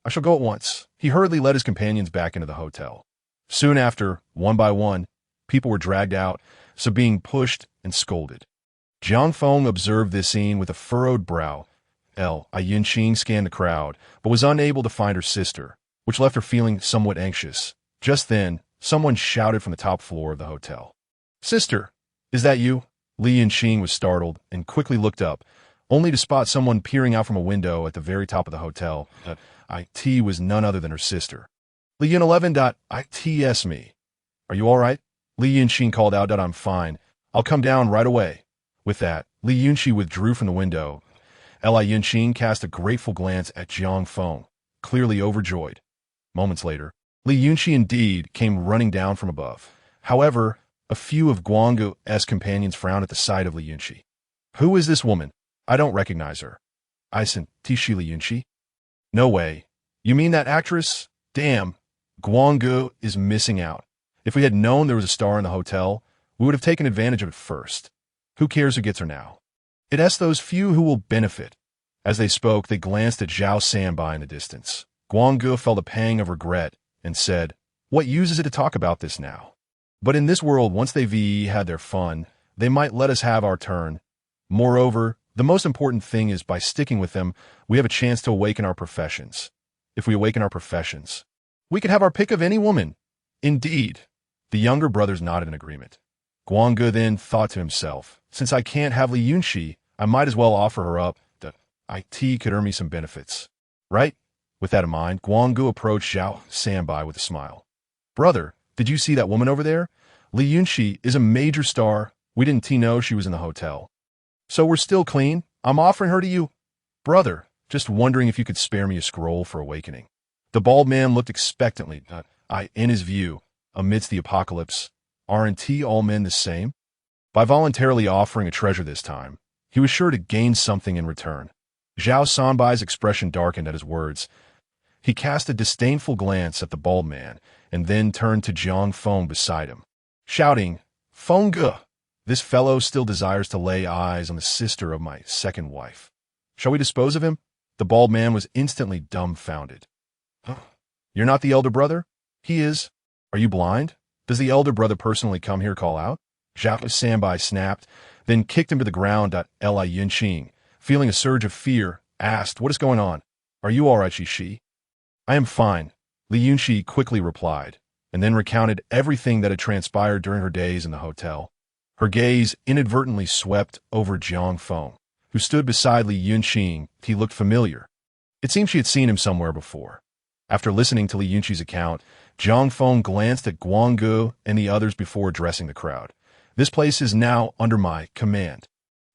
A: I shall go at once." He hurriedly led his companions back into the hotel. Soon after, one by one, people were dragged out, so being pushed and scolded. Jiang Feng observed this scene with a furrowed brow. Yunqing scanned the crowd, but was unable to find her sister, which left her feeling somewhat anxious. Just then, someone shouted from the top floor of the hotel. "Sister, is that you?" Li Yunqing was startled and quickly looked up, only to spot someone peering out from a window at the very top of the hotel. It was none other than her sister. "Li Yun 11.its me. Are you all right?" Li Yunqing called out. "I'm fine. I'll come down right away." With that, Li Yunqing withdrew from the window. Li Yunqing cast a grateful glance at Jiang Feng, clearly overjoyed. Moments later, Li Yunqing indeed came running down from above. However, a few of Guanggu's companions frowned at the sight of Li Yunqing. "Who is this woman? I don't recognize her." "Isn't Tishi Li Yunqing?" "No way. You mean that actress? Damn, Guanggu is missing out. If we had known there was a star in the hotel, we would have taken advantage of it first. Who cares who gets her now? It's those few who will benefit." As they spoke, they glanced at Zhao Sanbai in the distance. Guanggu felt a pang of regret and said, "What use is it to talk about this now? But in this world, once they've had their fun, they might let us have our turn. Moreover, the most important thing is by sticking with them, we have a chance to awaken our professions. If we awaken our professions, we could have our pick of any woman." "Indeed." The younger brothers nodded in agreement. Guanggu then thought to himself, "Since I can't have Li Yunqing, I might as well offer her up. It could earn me some benefits. Right?" With that in mind, Guanggu approached Zhao Sanbai with a smile. "Brother, did you see that woman over there? Li Yunqing is a major star. We didn't know she was in the hotel. So we're still clean. I'm offering her to you." "Brother, just wondering if you could spare me a scroll for awakening." The bald man looked expectantly. In his view, amidst the apocalypse, aren't all men the same? By voluntarily offering a treasure this time, he was sure to gain something in return. Zhao Sanbai's expression darkened at his words. He cast a disdainful glance at the bald man, and then turned to Jiang Feng beside him, shouting, "Feng Ge! This fellow still desires to lay eyes on the sister of my second wife. Shall we dispose of him?" The bald man was instantly dumbfounded. "You're not the elder brother?" "He is." "Are you blind? Does the elder brother personally come here call out?" Zhao Sanbai snapped, then kicked him to the ground. Li Yunqing, feeling a surge of fear, asked, "What is going on? Are you all right, Shi?" "I am fine." Li Yunxi quickly replied, and then recounted everything that had transpired during her days in the hotel. Her gaze inadvertently swept over Jiang Feng, who stood beside Li Yunxi. He looked familiar. It seemed she had seen him somewhere before. After listening to Li Yunxi's account, Jiang Feng glanced at Guanggu and the others before addressing the crowd. This place is now under my command.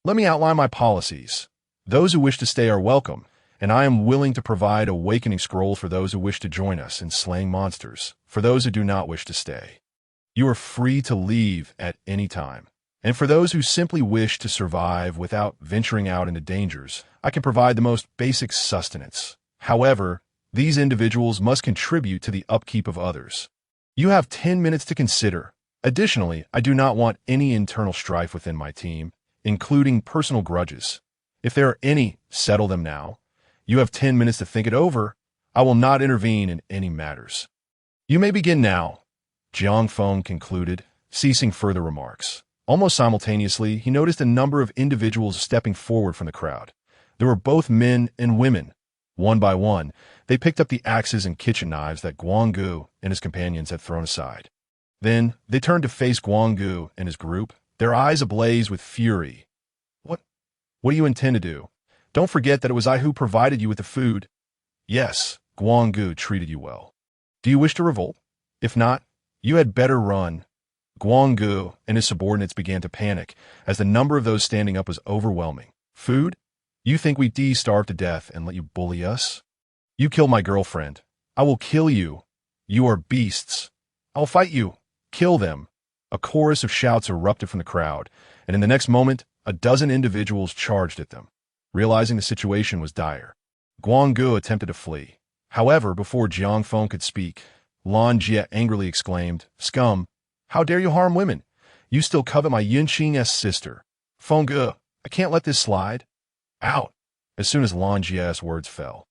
A: Let me outline my policies. Those who wish to stay are welcome, and I am willing to provide awakening scrolls for those who wish to join us in slaying monsters. For those who do not wish to stay, you are free to leave at any time. And for those who simply wish to survive without venturing out into dangers, I can provide the most basic sustenance. However, these individuals must contribute to the upkeep of others. You have 10 minutes to consider. Additionally, I do not want any internal strife within my team, including personal grudges. If there are any, settle them now. You have 10 minutes to think it over. I will not intervene in any matters. You may begin now, Jiang Feng concluded, ceasing further remarks. Almost simultaneously, he noticed a number of individuals stepping forward from the crowd. There were both men and women. One by one, they picked up the axes and kitchen knives that Guanggu and his companions had thrown aside. Then, they turned to face Guanggu and his group, their eyes ablaze with fury. What do you intend to do? Don't forget that it was I who provided you with the food. Yes, Guanggu treated you well. Do you wish to revolt? If not, you had better run. Guanggu and his subordinates began to panic, as the number of those standing up was overwhelming. Food? You think we starve to death and let you bully us? You killed my girlfriend. I will kill you. You are beasts. I'll fight you. Kill them. A chorus of shouts erupted from the crowd, and in the next moment, a dozen individuals charged at them. Realizing the situation was dire, Guanggu attempted to flee. However, before Jiang Feng could speak, Lan Jie angrily exclaimed, "Scum! How dare you harm women? You still covet my Yunqing's sister. Fengge, I can't let this slide. Out!" As soon as Lan Jie's words fell,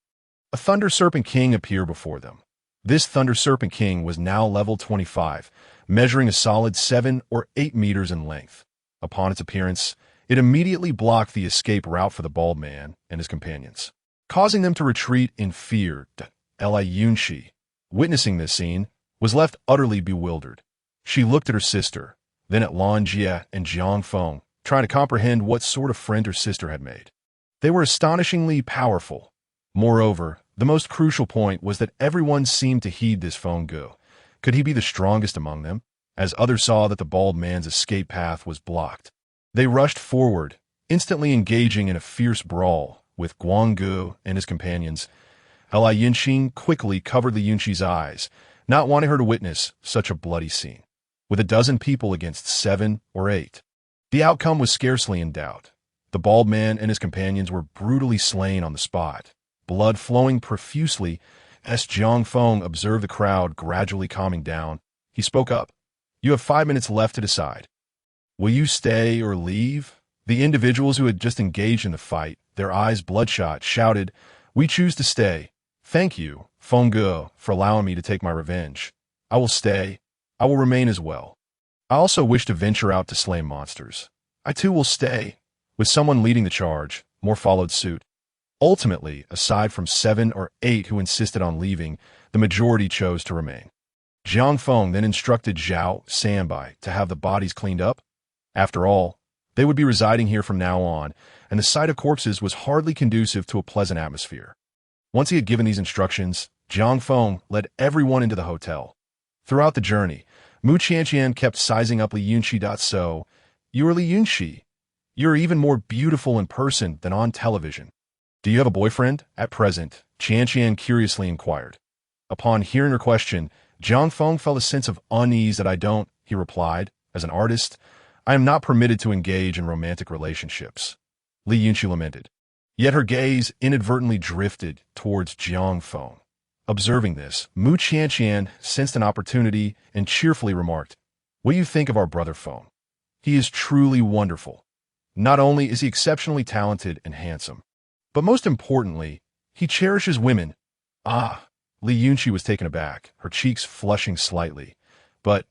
A: a Thunder Serpent King appeared before them. This Thunder Serpent King was now level 25, measuring a solid 7 or 8 meters in length. Upon its appearance, it immediately blocked the escape route for the bald man and his companions, causing them to retreat in fear. Li Yunxi, witnessing this scene, was left utterly bewildered. She looked at her sister, then at Lan Jie and Jiang Feng, trying to comprehend what sort of friend her sister had made. They were astonishingly powerful. Moreover, the most crucial point was that everyone seemed to heed this Fengge. Could he be the strongest among them? As others saw that the bald man's escape path was blocked, they rushed forward, instantly engaging in a fierce brawl with Guanggu and his companions. Li Yunxi quickly covered Li Yunxi's eyes, not wanting her to witness such a bloody scene. With a dozen people against 7 or 8, the outcome was scarcely in doubt. The bald man and his companions were brutally slain on the spot, blood flowing profusely. As Jiang Feng observed the crowd gradually calming down, he spoke up. "You have 5 minutes left to decide. Will you stay or leave?" The individuals who had just engaged in the fight, their eyes bloodshot, shouted, "We choose to stay. Thank you, Fengge, for allowing me to take my revenge. I will stay. I will remain as well. I also wish to venture out to slay monsters. I too will stay." With someone leading the charge, more followed suit. Ultimately, aside from 7 or 8 who insisted on leaving, the majority chose to remain. Jiang Feng then instructed Zhao Sanbai to have the bodies cleaned up. After all, they would be residing here from now on, and the sight of corpses was hardly conducive to a pleasant atmosphere. Once he had given these instructions, Jiang Feng led everyone into the hotel. Throughout the journey, Mu Qianqian kept sizing up Li Yunxi. "So, you are Li Yunxi. You are even more beautiful in person than on television. Do you have a boyfriend at present?" Qianqian curiously inquired. Upon hearing her question, Jiang Feng felt a sense of unease. "That I don't," he replied. "As an artist, I am not permitted to engage in romantic relationships." Li Yunxi lamented. Yet her gaze inadvertently drifted towards Jiang Feng. Observing this, Mu Qianqian sensed an opportunity and cheerfully remarked, "What do you think of our brother Feng? He is truly wonderful. Not only is he exceptionally talented and handsome, but most importantly, he cherishes women." "Ah," Li Yunxi was taken aback, her cheeks flushing slightly. "But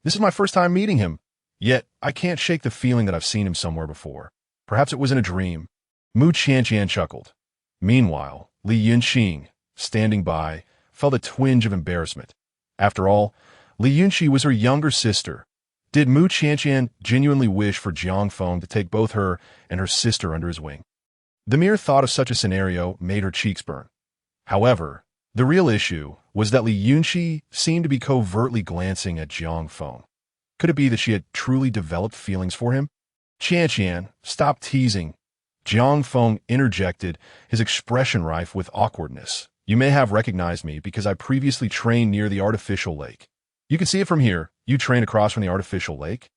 A: this is my first time meeting him. Yet I can't shake the feeling that I've seen him somewhere before. Perhaps it was in a dream." Mu Qianqian chuckled. Meanwhile, Li Yunxi, standing by, felt a twinge of embarrassment. After all, Li Yunqi was her younger sister. Did Mu Qianqian genuinely wish for Jiang Feng to take both her and her sister under his wing? The mere thought of such a scenario made her cheeks burn. However, the real issue was that Li Yunqi seemed to be covertly glancing at Jiang Feng. Could it be that she had truly developed feelings for him? Qianqian, stop teasing. Jiang Feng interjected, his expression rife with awkwardness. You may have recognized me because I previously trained near the artificial lake. You can see it from here. You trained across from the artificial lake?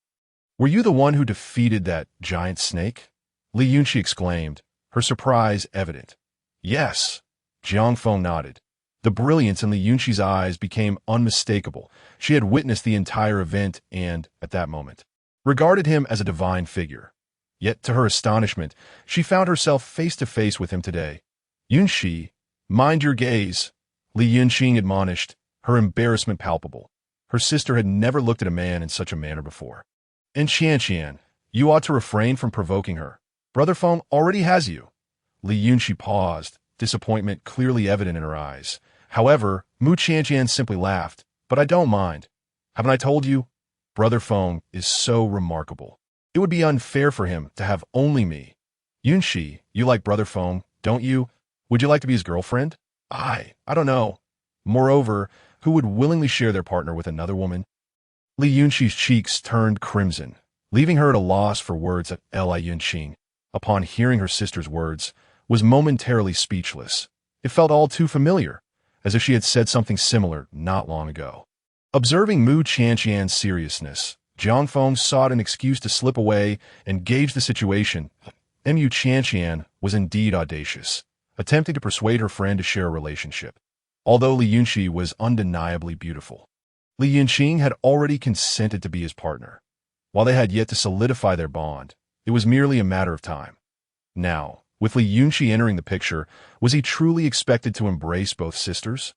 A: Were you the one who defeated that giant snake? Li Yunqi exclaimed, her surprise evident. Yes. Jiang Feng nodded. The brilliance in Li Yunqi's eyes became unmistakable. She had witnessed the entire event and, at that moment, regarded him as a divine figure. Yet, to her astonishment, she found herself face to face with him today. Yunqi, mind your gaze, Li Yunqi admonished, her embarrassment palpable. Her sister had never looked at a man in such a manner before. And Qianqian, you ought to refrain from provoking her. Brother Feng already has you. Li Yunqi paused, disappointment clearly evident in her eyes. However, Mu Qianqian simply laughed. But I don't mind. Haven't I told you? Brother Feng is so remarkable. It would be unfair for him to have only me. Yunqi, you like Brother Feng, don't you? Would you like to be his girlfriend? I don't know. Moreover, who would willingly share their partner with another woman? Li Yunqi's cheeks turned crimson, leaving her at a loss for words. Li Yunqi, upon hearing her sister's words, was momentarily speechless. It felt all too familiar, as if she had said something similar not long ago. Observing Mu Qianqian's seriousness, Jiang Feng sought an excuse to slip away and gauge the situation. Mu Qianqian was indeed audacious, attempting to persuade her friend to share a relationship. Although Li Yunqi was undeniably beautiful, Li Yunqi had already consented to be his partner. While they had yet to solidify their bond, it was merely a matter of time. Now, with Li Yunqi entering the picture, was he truly expected to embrace both sisters?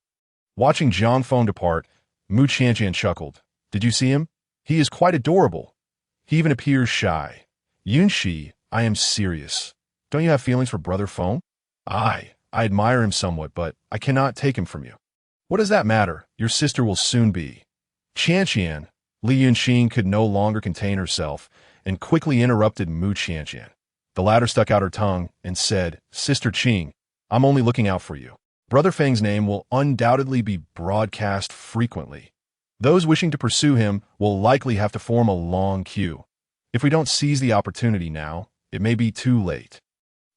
A: Watching Jiang Feng depart, Mu Qianqian chuckled. Did you see him? He is quite adorable. He even appears shy. Yunqi, I am serious. Don't you have feelings for Brother Feng? I admire him somewhat, but I cannot take him from you. What does that matter? Your sister will soon be. Qianqian, Li Yunqi could no longer contain herself and quickly interrupted Mu Qianqian. The latter stuck out her tongue and said, Sister Qing, I'm only looking out for you. Brother Feng's name will undoubtedly be broadcast frequently. Those wishing to pursue him will likely have to form a long queue. If we don't seize the opportunity now, it may be too late.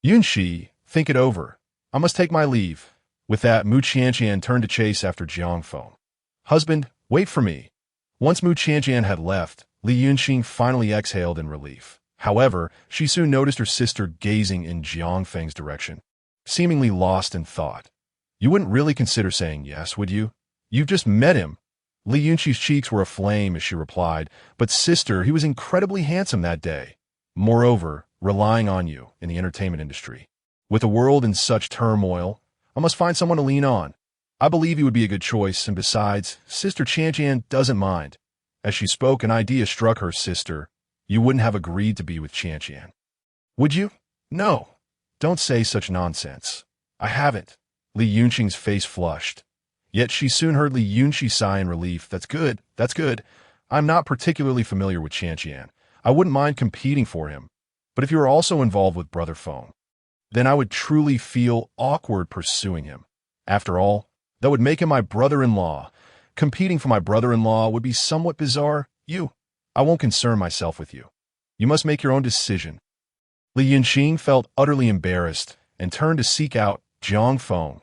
A: Yunqi, think it over. I must take my leave. With that, Mu Qianqian turned to chase after Jiang Feng. Husband, wait for me. Once Mu Qianqian had left, Li Yunqi finally exhaled in relief. However, she soon noticed her sister gazing in Jiang Feng's direction, seemingly lost in thought. You wouldn't really consider saying yes, would you? You've just met him. Li Yunqi's cheeks were aflame as she replied, but sister, he was incredibly handsome that day. Moreover, relying on you in the entertainment industry. With the world in such turmoil, I must find someone to lean on. I believe he would be a good choice, and besides, Sister Qianqian doesn't mind. As she spoke, an idea struck her sister. You wouldn't have agreed to be with Qianqian. Would you? No. Don't say such nonsense. I haven't. Li Yunqi's face flushed. Yet she soon heard Li Yunqi sigh in relief. That's good. That's good. I'm not particularly familiar with Qianqian. I wouldn't mind competing for him. But if you are also involved with Brother Feng, then I would truly feel awkward pursuing him. After all, that would make him my brother-in-law. Competing for my brother-in-law would be somewhat bizarre. I won't concern myself with you. You must make your own decision. Li Yunqi felt utterly embarrassed and turned to seek out Jiang Feng.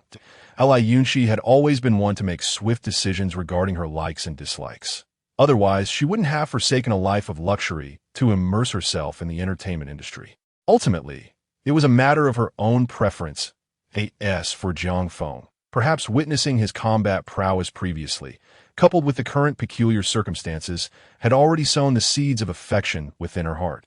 A: Li Yunqi had always been one to make swift decisions regarding her likes and dislikes. Otherwise, she wouldn't have forsaken a life of luxury to immerse herself in the entertainment industry. Ultimately, it was a matter of her own preference, for Jiang Feng. Perhaps witnessing his combat prowess previously, coupled with the current peculiar circumstances, had already sown the seeds of affection within her heart.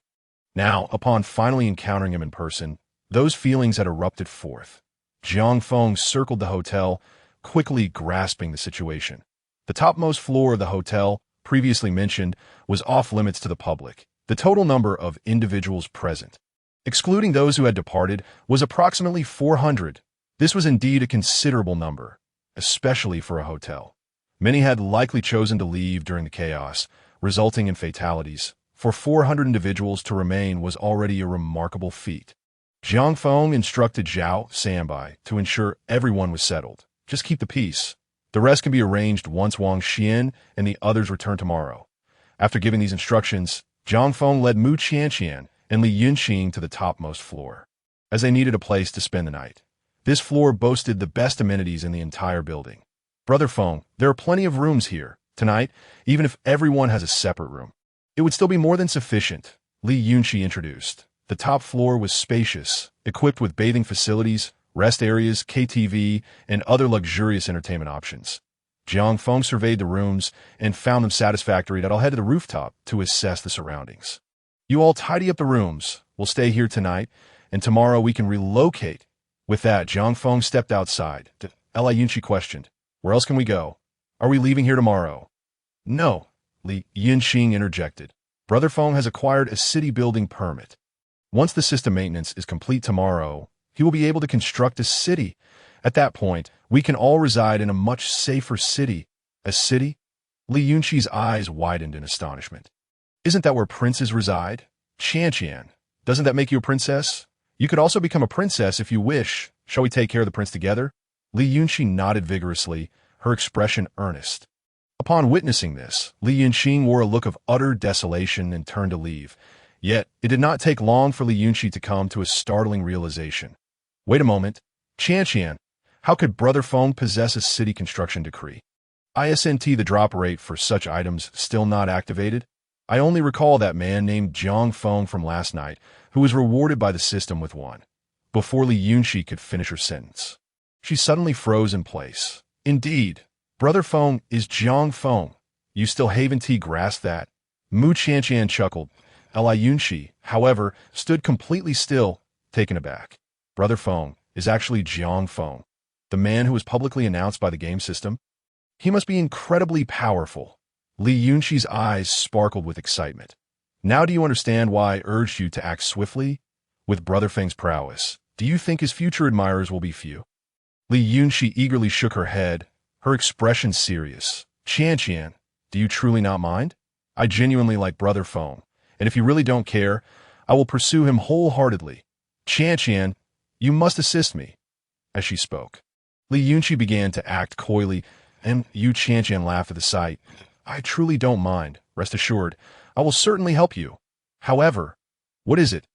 A: Now, upon finally encountering him in person, those feelings had erupted forth. Jiang Feng circled the hotel, quickly grasping the situation. The topmost floor of the hotel, previously mentioned, was off-limits to the public. The total number of individuals present, excluding those who had departed, was approximately 400. This was indeed a considerable number. especially for a hotel. Many had likely chosen to leave during the chaos, resulting in fatalities. For 400 individuals to remain was already a remarkable feat. Jiang Feng instructed Zhao Sanbai to ensure everyone was settled. Just keep the peace. The rest can be arranged once Wang Xian and the others return tomorrow. After giving these instructions, Jiang Feng led Mu Qianqian and Li Yunxing to the topmost floor, as they needed a place to spend the night. This floor boasted the best amenities in the entire building. Brother Feng, there are plenty of rooms here. Tonight, even if everyone has a separate room, it would still be more than sufficient, Li Yunxi introduced. The top floor was spacious, equipped with bathing facilities, rest areas, KTV, and other luxurious entertainment options. Jiang Feng surveyed the rooms and found them satisfactory that I'll head to the rooftop to assess the surroundings. You all tidy up the rooms. We'll stay here tonight, and tomorrow we can relocate. With that, Jiang Feng stepped outside. Li Yunxi questioned, "Where else can we go? Are we leaving here tomorrow?" "No," Li Yunxing interjected. "Brother Feng has acquired a city building permit. Once the system maintenance is complete tomorrow, he will be able to construct a city. At that point, we can all reside in a much safer city." "A city?" Li Yunxi's eyes widened in astonishment. "Isn't that where princes reside? Qianqian, doesn't that make you a princess? You could also become a princess if you wish. Shall we take care of the prince together?" Li Yunxi nodded vigorously, her expression earnest. Upon witnessing this, Li Yunxing wore a look of utter desolation and turned to leave. Yet, it did not take long for Li Yunxi to come to a startling realization. "Wait a moment. Qianqian, how could Brother Feng possess a city construction decree? Isn't the drop rate for such items still not activated? I only recall that man named Jiang Feng from last night, who was rewarded by the system with one." Before Li Yunxi could finish her sentence, she suddenly froze in place. "Indeed, Brother Feng is Jiang Feng. You still haven't grasped that?" Mu Qianqian chuckled. Li Yunxi, however, stood completely still, taken aback. Brother Feng is actually Jiang Feng, the man who was publicly announced by the game system. He must be incredibly powerful. Li Yunxi's eyes sparkled with excitement. "Now do you understand why I urged you to act swiftly? With Brother Feng's prowess, do you think his future admirers will be few?" Li Yunxi eagerly shook her head, her expression serious. "Qianqian, do you truly not mind? I genuinely like Brother Feng, and if you really don't care, I will pursue him wholeheartedly. Qianqian, you must assist me." As she spoke, Li Yunxi began to act coyly, and Yu Qianqian laughed at the sight. "I truly don't mind. Rest assured, I will certainly help you. However, what is it?"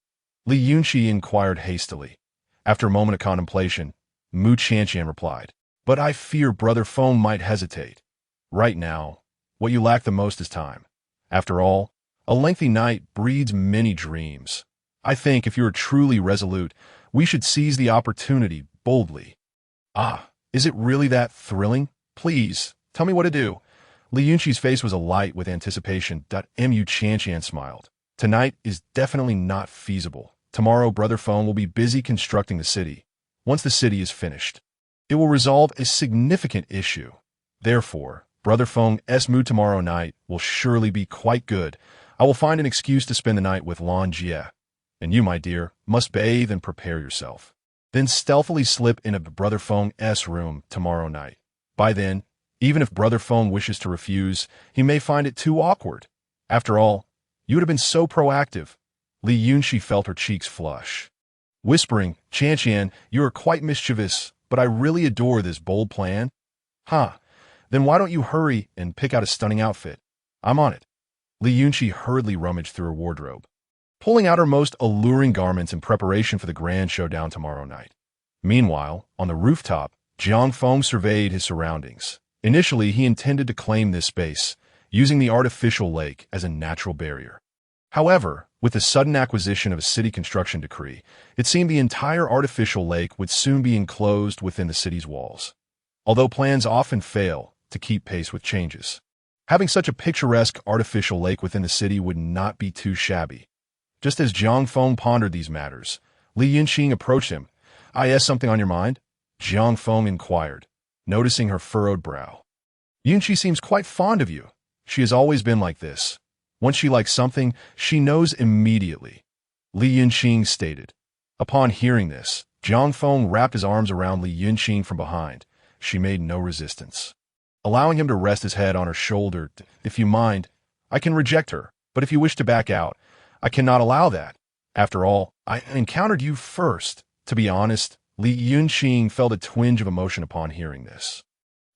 A: Li Yunxi inquired hastily. After a moment of contemplation, Mu Qianqian replied, "But I fear Brother Feng might hesitate. Right now, what you lack the most is time. After all, a lengthy night breeds many dreams. I think if you are truly resolute, we should seize the opportunity boldly." "Ah, is it really that thrilling? Please, tell me what to do." Li Yunxi's face was alight with anticipation. Mu Qianqian smiled. "Tonight is definitely not feasible. Tomorrow, Brother Feng will be busy constructing the city. Once the city is finished, it will resolve a significant issue. Therefore, Brother Feng's mood tomorrow night will surely be quite good. I will find an excuse to spend the night with Lan Jie. And you, my dear, must bathe and prepare yourself. Then stealthily slip into Brother Feng's room tomorrow night. By then, even if Brother Feng wishes to refuse, he may find it too awkward. After all, you would have been so proactive." Li Yunxi felt her cheeks flush. Whispering, "Qianqian, you are quite mischievous, but I really adore this bold plan." "Huh, then why don't you hurry and pick out a stunning outfit? I'm on it." Li Yunxi hurriedly rummaged through her wardrobe, pulling out her most alluring garments in preparation for the grand showdown tomorrow night. Meanwhile, on the rooftop, Jiang Feng surveyed his surroundings. Initially, he intended to claim this space, using the artificial lake as a natural barrier. However, with the sudden acquisition of a city construction decree, it seemed the entire artificial lake would soon be enclosed within the city's walls. Although plans often fail to keep pace with changes, having such a picturesque artificial lake within the city would not be too shabby. Just as Jiang Feng pondered these matters, Li Yunxing approached him. "I have something on your mind?" Jiang Feng inquired, noticing her furrowed brow. "Yunxi seems quite fond of you. She has always been like this. Once she likes something, she knows immediately," Li Yunxing stated. Upon hearing this, Jiang Feng wrapped his arms around Li Yunxing from behind, she made no resistance. Allowing him to rest his head on her shoulder, "If you mind, I can reject her, but if you wish to back out, I cannot allow that. After all, I encountered you first." To be honest, Li Yunqing felt a twinge of emotion upon hearing this.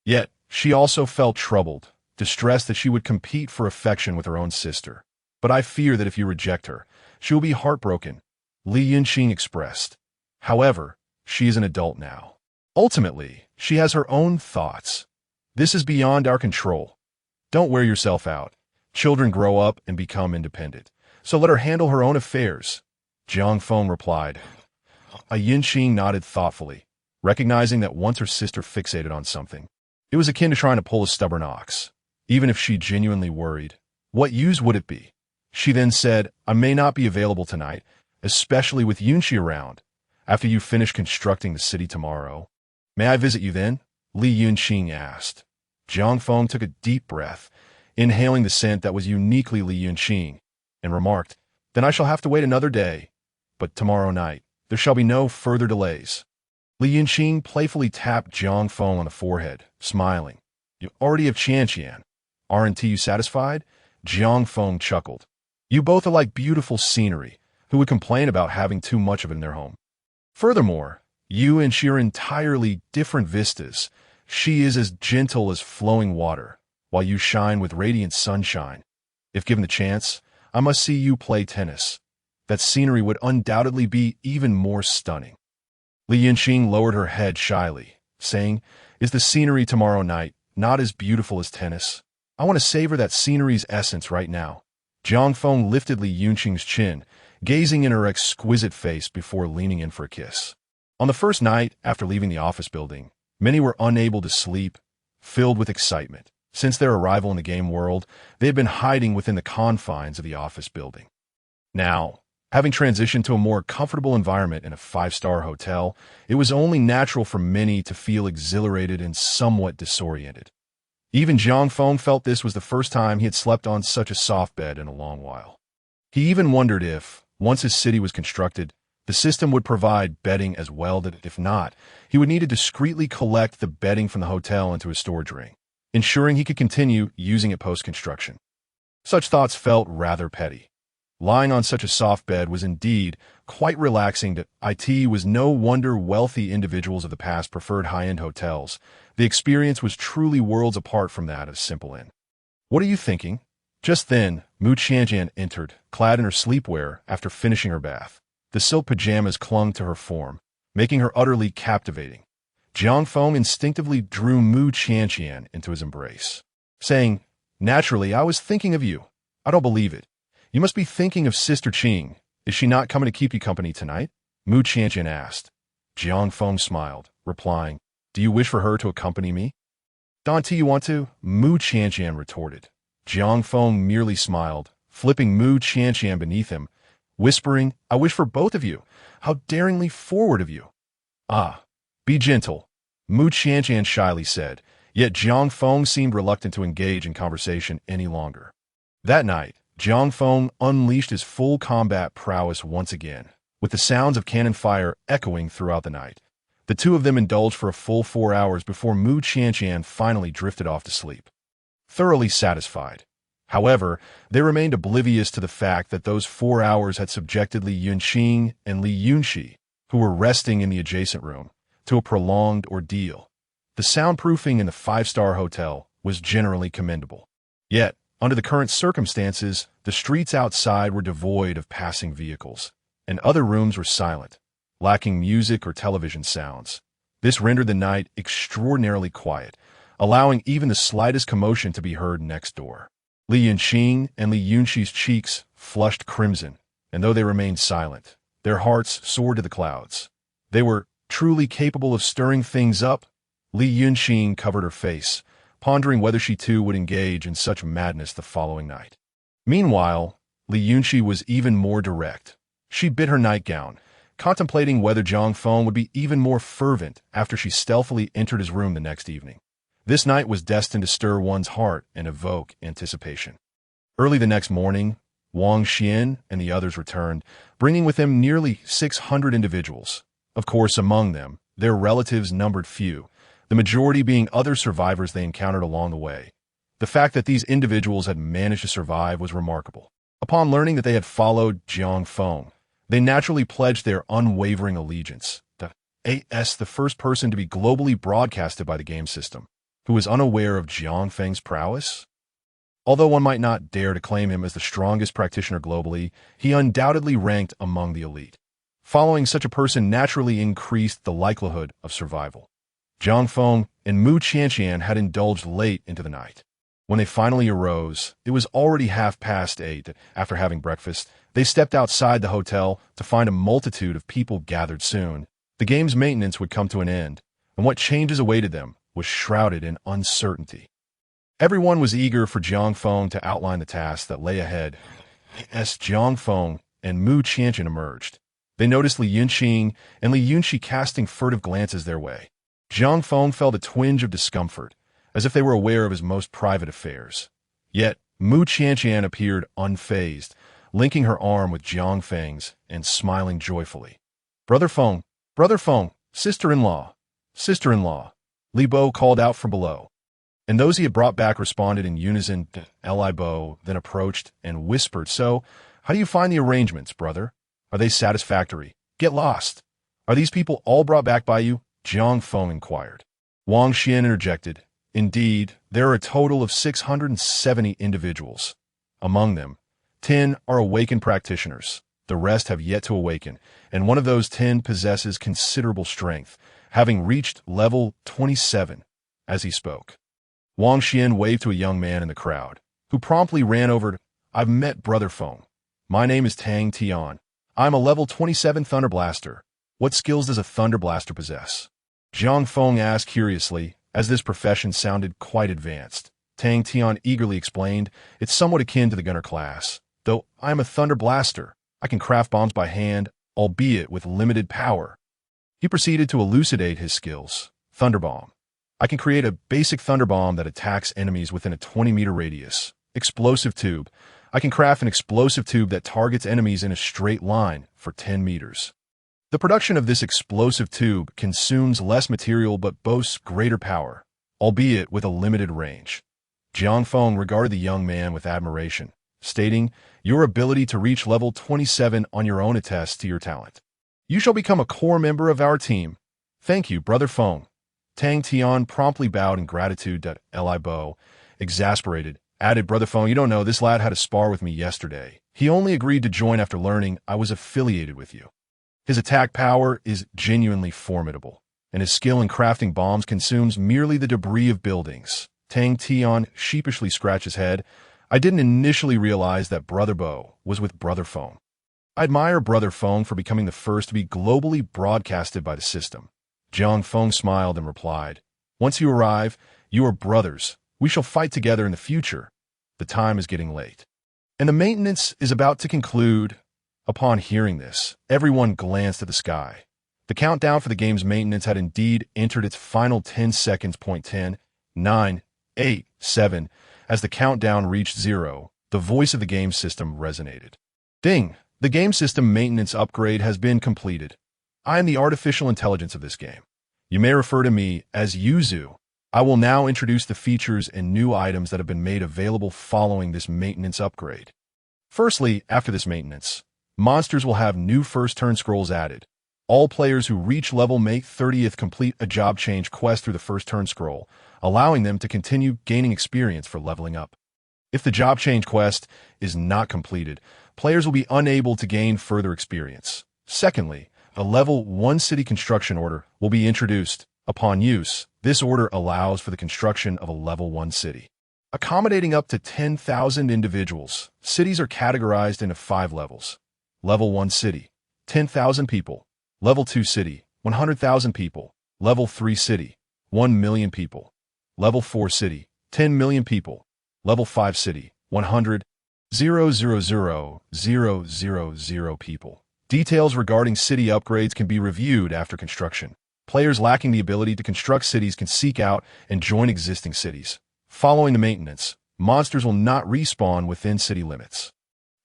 A: Yet, she also felt troubled, distressed that she would compete for affection with her own sister. "But I fear that if you reject her, she will be heartbroken," Li Yunqing expressed. "However, she is an adult now. Ultimately, she has her own thoughts. This is beyond our control. Don't wear yourself out. Children grow up and become independent, so let her handle her own affairs," Jiang Feng replied. Yunqing nodded thoughtfully, recognizing that once her sister fixated on something, it was akin to trying to pull a stubborn ox. Even if she genuinely worried, what use would it be? She then said, "I may not be available tonight, especially with Yunqi around. After you finish constructing the city tomorrow, may I visit you then?" Li Yunqing asked. Jiang Feng took a deep breath, inhaling the scent that was uniquely Li Yunqing, and remarked, "Then I shall have to wait another day. But tomorrow night, there shall be no further delays." Li Yunqing playfully tapped Jiang Feng on the forehead, smiling. "You already have Qianqian. Aren't you satisfied?" Jiang Feng chuckled. "You both are like beautiful scenery. Who would complain about having too much of it in their home? Furthermore, you and she are entirely different vistas. She is as gentle as flowing water, while you shine with radiant sunshine. If given the chance, I must see you play tennis. That scenery would undoubtedly be even more stunning." Li Yunqing lowered her head shyly, saying, "Is the scenery tomorrow night not as beautiful as tennis? I want to savor that scenery's essence right now." Jiang Feng lifted Li Yunqing's chin, gazing in her exquisite face before leaning in for a kiss. On the first night after leaving the office building, many were unable to sleep, filled with excitement. Since their arrival in the game world, they had been hiding within the confines of the office building. Now, having transitioned to a more comfortable environment in a five-star hotel, it was only natural for many to feel exhilarated and somewhat disoriented. Even Jiang Feng felt this was the first time he had slept on such a soft bed in a long while. He even wondered if, once his city was constructed, the system would provide bedding as well, that if not, he would need to discreetly collect the bedding from the hotel into his storage ring, ensuring he could continue using it post-construction. Such thoughts felt rather petty. Lying on such a soft bed was indeed quite relaxing. It was no wonder wealthy individuals of the past preferred high-end hotels. The experience was truly worlds apart from that of simple inn. "What are you thinking?" Just then, Mu Qianjian entered, clad in her sleepwear after finishing her bath. The silk pajamas clung to her form, making her utterly captivating. Jiang Feng instinctively drew Mu Qianjian into his embrace, saying, "Naturally, I was thinking of you. I don't believe it. You must be thinking of Sister Qing. Is she not coming to keep you company tonight?" Mu Qianjian asked. Jiang Feng smiled, replying, "Do you wish for her to accompany me?" "Don't you want to?" Mu Qianjian retorted. Jiang Feng merely smiled, flipping Mu Qianjian beneath him, whispering, "I wish for both of you. How daringly forward of you." "Ah, be gentle," Mu Qianjian shyly said, yet Jiang Feng seemed reluctant to engage in conversation any longer. That night, Jiang Feng unleashed his full combat prowess once again, with the sounds of cannon fire echoing throughout the night. The two of them indulged for a full 4 hours before Mu Qianjian finally drifted off to sleep, thoroughly satisfied. However, they remained oblivious to the fact that those 4 hours had subjected Li Yunqing and Li Yunxi, who were resting in the adjacent room, to a prolonged ordeal. The soundproofing in the five-star hotel was generally commendable. Yet, under the current circumstances, the streets outside were devoid of passing vehicles, and other rooms were silent, lacking music or television sounds. This rendered the night extraordinarily quiet, allowing even the slightest commotion to be heard next door. Li Yunqing and Li Yunxi's cheeks flushed crimson, and though they remained silent, their hearts soared to the clouds. They were truly capable of stirring things up. Li Yunqing covered her face, pondering whether she too would engage in such madness the following night. Meanwhile, Li Yunxi was even more direct. She bit her nightgown, contemplating whether Jiang Feng would be even more fervent after she stealthily entered his room the next evening. This night was destined to stir one's heart and evoke anticipation. Early the next morning, Wang Xian and the others returned, bringing with them nearly 600 individuals. Of course, among them, their relatives numbered few. the majority being other survivors they encountered along the way. The fact that these individuals had managed to survive was remarkable. Upon learning that they had followed Jiang Feng, they naturally pledged their unwavering allegiance. The first person to be globally broadcasted by the game system, who was unaware of Jiang Feng's prowess? Although one might not dare to claim him as the strongest practitioner globally, he undoubtedly ranked among the elite. Following such a person naturally increased the likelihood of survival. Jiang Feng and Mu Qianqian had indulged late into the night. When they finally arose, it was already 8:30. After having breakfast, they stepped outside the hotel to find a multitude of people gathered soon. The game's maintenance would come to an end, and what changes awaited them was shrouded in uncertainty. Everyone was eager for Jiang Feng to outline the tasks that lay ahead. As Jiang Feng and Mu Qianqian emerged, they noticed Li Yunqing and Li Yunqi casting furtive glances their way. Jiang Feng felt a twinge of discomfort, as if they were aware of his most private affairs. Yet, Mu Qianqian appeared unfazed, linking her arm with Jiang Feng's and smiling joyfully. Brother Feng, sister-in-law, sister-in-law, Li Bo called out from below. And those he had brought back responded in unison. Li Bo then approached and whispered, "So, how do you find the arrangements, brother? Are they satisfactory? Get lost. Are these people all brought back by you?" Jiang Feng inquired. Wang Xian interjected, "Indeed, there are a total of 670 individuals. Among them, 10 are awakened practitioners. The rest have yet to awaken, and one of those 10 possesses considerable strength, having reached level 27 as he spoke." Wang Xian waved to a young man in the crowd, who promptly ran over to, "I've met Brother Feng. My name is Tang Tian. I'm a level 27 Thunderblaster. What skills does a Thunderblaster possess?" Jiang Feng asked curiously, as this profession sounded quite advanced. Tang Tian eagerly explained, "It's somewhat akin to the gunner class. Though I'm a Thunderblaster, I can craft bombs by hand, albeit with limited power." He proceeded to elucidate his skills. Thunderbomb. I can create a basic thunderbomb that attacks enemies within a 20-meter radius. Explosive tube. I can craft an explosive tube that targets enemies in a straight line for 10 meters. The production of this explosive tube consumes less material but boasts greater power, albeit with a limited range. Jiang Feng regarded the young man with admiration, stating, "Your ability to reach level 27 on your own attests to your talent. You shall become a core member of our team. Thank you, Brother Feng." Tang Tian promptly bowed in gratitude. Li Bo, exasperated, added, "Brother Feng, you don't know, this lad had a spar with me yesterday. He only agreed to join after learning I was affiliated with you. His attack power is genuinely formidable, and his skill in crafting bombs consumes merely the debris of buildings." Tang Tian sheepishly scratched his head. "I didn't initially realize that Brother Bo was with Brother Feng. I admire Brother Feng for becoming the first to be globally broadcasted by the system." Jiang Feng smiled and replied, "Once you arrive, you are brothers. We shall fight together in the future. The time is getting late, and the maintenance is about to conclude." Upon hearing this, everyone glanced at the sky. The countdown for the game's maintenance had indeed entered its final 10 seconds. 10, 9, 8, 7. As the countdown reached 0, the voice of the game system resonated. "Ding! The game system maintenance upgrade has been completed. I am the artificial intelligence of this game. You may refer to me as Yuzu. I will now introduce the features and new items that have been made available following this maintenance upgrade. Firstly, after this maintenance, monsters will have new first-turn scrolls added. All players who reach level May 30th complete a job change quest through the first-turn scroll, allowing them to continue gaining experience for leveling up. If the job change quest is not completed, players will be unable to gain further experience. Secondly, a level 1 city construction order will be introduced. Upon use, this order allows for the construction of a level 1 city, accommodating up to 10,000 individuals. Cities are categorized into 5 levels. Level 1 city, 10,000 people. Level 2 city, 100,000 people. Level 3 city, 1 million people. Level 4 city, 10 million people. Level 5 city, 100,000,000 people. Details regarding city upgrades can be reviewed after construction. Players lacking the ability to construct cities can seek out and join existing cities. Following the maintenance, monsters will not respawn within city limits.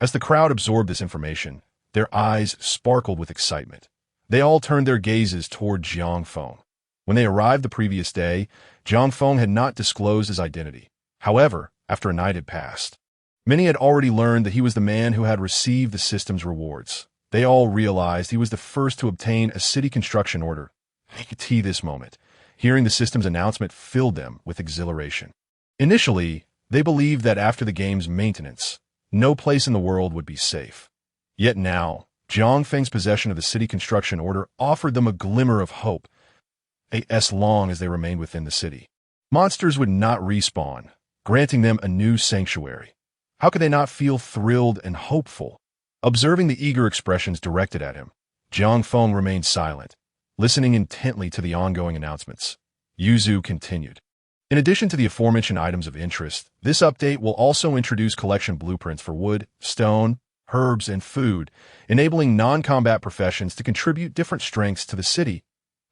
A: As the crowd absorbed this information, their eyes sparkled with excitement. They all turned their gazes toward Jiang Feng. When they arrived the previous day, Jiang Feng had not disclosed his identity. However, after a night had passed, many had already learned that he was the man who had received the system's rewards. They all realized he was the first to obtain a city construction order. This moment, hearing the system's announcement filled them with exhilaration. Initially, they believed that after the game's maintenance, no place in the world would be safe. Yet now, Jiang Feng's possession of the city construction order offered them a glimmer of hope, as long as they remained within the city. Monsters would not respawn, granting them a new sanctuary. How could they not feel thrilled and hopeful? Observing the eager expressions directed at him, Jiang Feng remained silent, listening intently to the ongoing announcements. Yuzu continued. In addition to the aforementioned items of interest, this update will also introduce collection blueprints for wood, stone, herbs, and food, enabling non-combat professions to contribute different strengths to the city.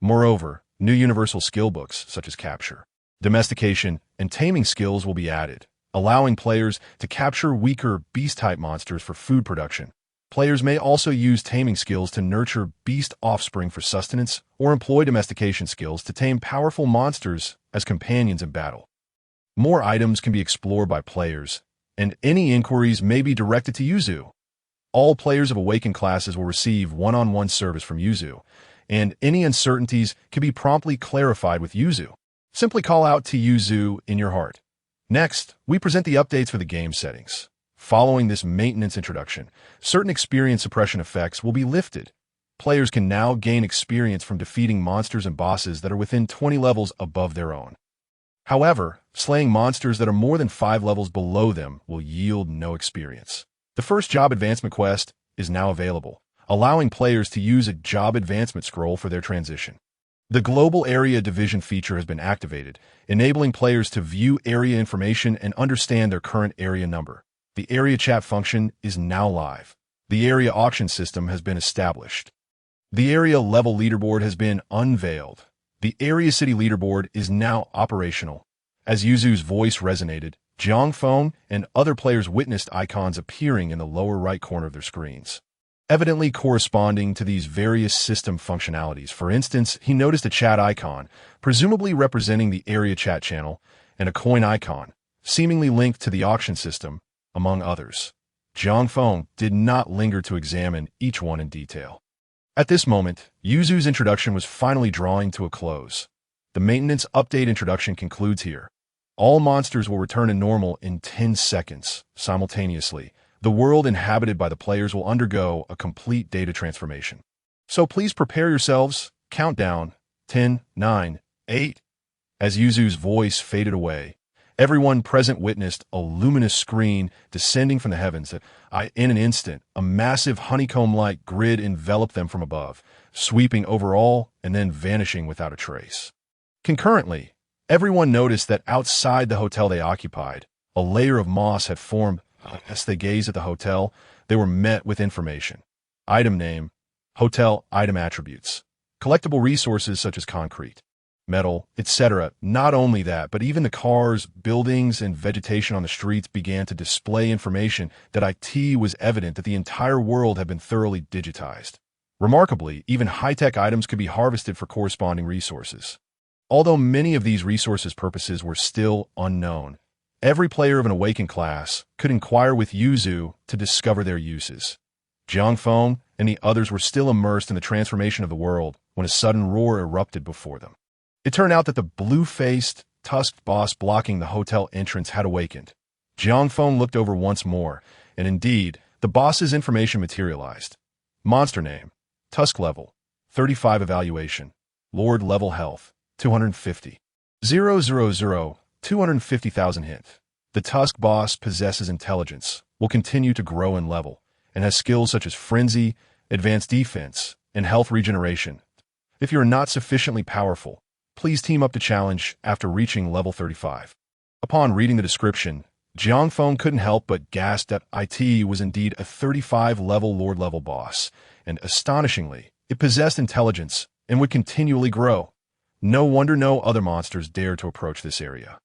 A: Moreover, new universal skill books, such as capture, domestication, and taming skills will be added, allowing players to capture weaker beast-type monsters for food production. Players may also use taming skills to nurture beast offspring for sustenance, or employ domestication skills to tame powerful monsters as companions in battle. More items can be explored by players, and any inquiries may be directed to Yuzu. All players of Awaken classes will receive one-on-one service from Yuzu, and any uncertainties can be promptly clarified with Yuzu. Simply call out to Yuzu in your heart. Next, we present the updates for the game settings. Following this maintenance introduction, certain experience suppression effects will be lifted. Players can now gain experience from defeating monsters and bosses that are within 20 levels above their own. However, slaying monsters that are more than 5 levels below them will yield no experience. The first job advancement quest is now available, allowing players to use a job advancement scroll for their transition. The Global Area Division feature has been activated, enabling players to view area information and understand their current area number. The area chat function is now live. The area auction system has been established. The area level leaderboard has been unveiled. The area city leaderboard is now operational. As Yuzu's voice resonated, Jiang Feng and other players witnessed icons appearing in the lower right corner of their screens, evidently corresponding to these various system functionalities. For instance, he noticed a chat icon, presumably representing the area chat channel, and a coin icon, seemingly linked to the auction system, among others. Jiang Feng did not linger to examine each one in detail. At this moment, Yuzu's introduction was finally drawing to a close. The maintenance update introduction concludes here. All monsters will return to normal in 10 seconds. Simultaneously, the world inhabited by the players will undergo a complete data transformation. So please prepare yourselves. Countdown. 10, 9, 8. As Yuzu's voice faded away, everyone present witnessed a luminous screen descending from the heavens. In an instant, a massive honeycomb-like grid enveloped them from above, sweeping over all and then vanishing without a trace. Concurrently, everyone noticed that outside the hotel they occupied, a layer of moss had formed. As they gazed at the hotel, they were met with information. Item name, hotel item attributes, collectible resources such as concrete, metal, etc. Not only that, but even the cars, buildings, and vegetation on the streets began to display information that it was evident that the entire world had been thoroughly digitized. Remarkably, even high-tech items could be harvested for corresponding resources. Although many of these resources' purposes were still unknown, every player of an Awaken class could inquire with Yuzu to discover their uses. Jiang Feng and the others were still immersed in the transformation of the world when a sudden roar erupted before them. It turned out that the blue-faced, tusked boss blocking the hotel entrance had awakened. Jiang Feng looked over once more, and indeed, the boss's information materialized. Monster name, Tusk level, 35 evaluation, Lord level health, 250. 000, 250,000 hint. The Tusk boss possesses intelligence, will continue to grow in level, and has skills such as frenzy, advanced defense, and health regeneration. If you are not sufficiently powerful, please team up to challenge after reaching level 35. Upon reading the description, Jiang Feng couldn't help but gasp that it was indeed a 35-level Lord-level boss, and astonishingly, it possessed intelligence and would continually grow. No wonder no other monsters dared to approach this area.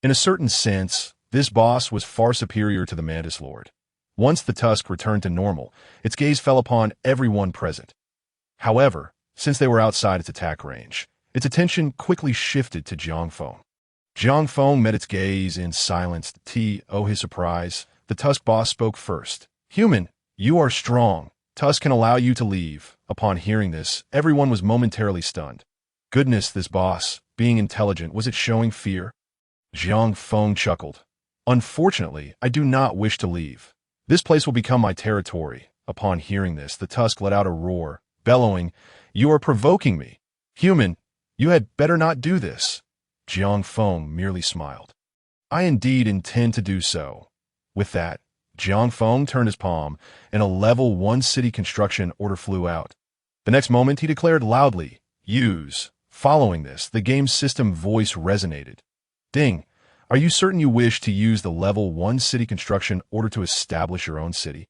A: In a certain sense, this boss was far superior to the Mantis Lord. Once the tusk returned to normal, its gaze fell upon everyone present. However, since they were outside its attack range, Its attention quickly shifted to Jiang Feng. Jiang Feng met its gaze in silence. To his surprise, the Tusk boss spoke first. Human, you are strong. Tusk can allow you to leave. Upon hearing this, everyone was momentarily stunned. Goodness, this boss, being intelligent, was it showing fear? Jiang Feng chuckled. Unfortunately, I do not wish to leave. This place will become my territory. Upon hearing this, the Tusk let out a roar, bellowing, You are provoking me. Human, you had better not do this. Jiang Feng merely smiled. I indeed intend to do so. With that, Jiang Feng turned his palm, and a level 1 city construction order flew out. The next moment, he declared loudly, Use. Following this, the game's system voice resonated. Ding. Are you certain you wish to use the level 1 city construction order to establish your own city?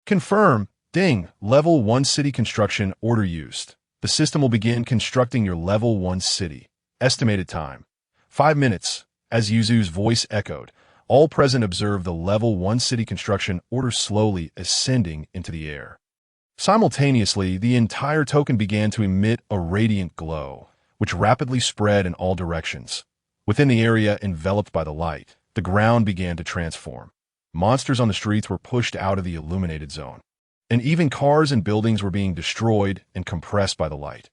A: Confirm. Ding. Level 1 city construction order used. The system will begin constructing your level 1 city. Estimated time. 5 minutes. As Yuzu's voice echoed, all present observed the level 1 city construction order slowly ascending into the air. Simultaneously, the entire token began to emit a radiant glow, which rapidly spread in all directions. Within the area enveloped by the light, the ground began to transform. Monsters on the streets were pushed out of the illuminated zone, and even cars and buildings were being destroyed and compressed by the light.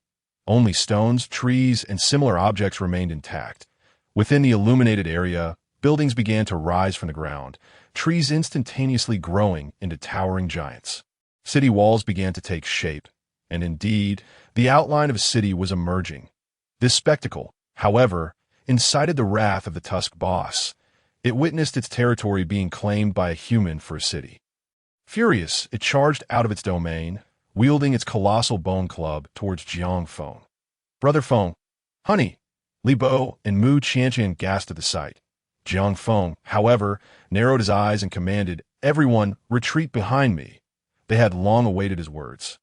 A: Only stones, trees, and similar objects remained intact. Within the illuminated area, buildings began to rise from the ground, trees instantaneously growing into towering giants. City walls began to take shape, and indeed, the outline of a city was emerging. This spectacle, however, incited the wrath of the Tusk boss. It witnessed its territory being claimed by a human for a city. Furious, it charged out of its domain, wielding its colossal bone club towards Jiang Feng. Brother Feng, Honey, Li Bo and Mu Qianqian gasped at the sight. Jiang Feng, however, narrowed his eyes and commanded, Everyone, retreat behind me. They had long awaited his words.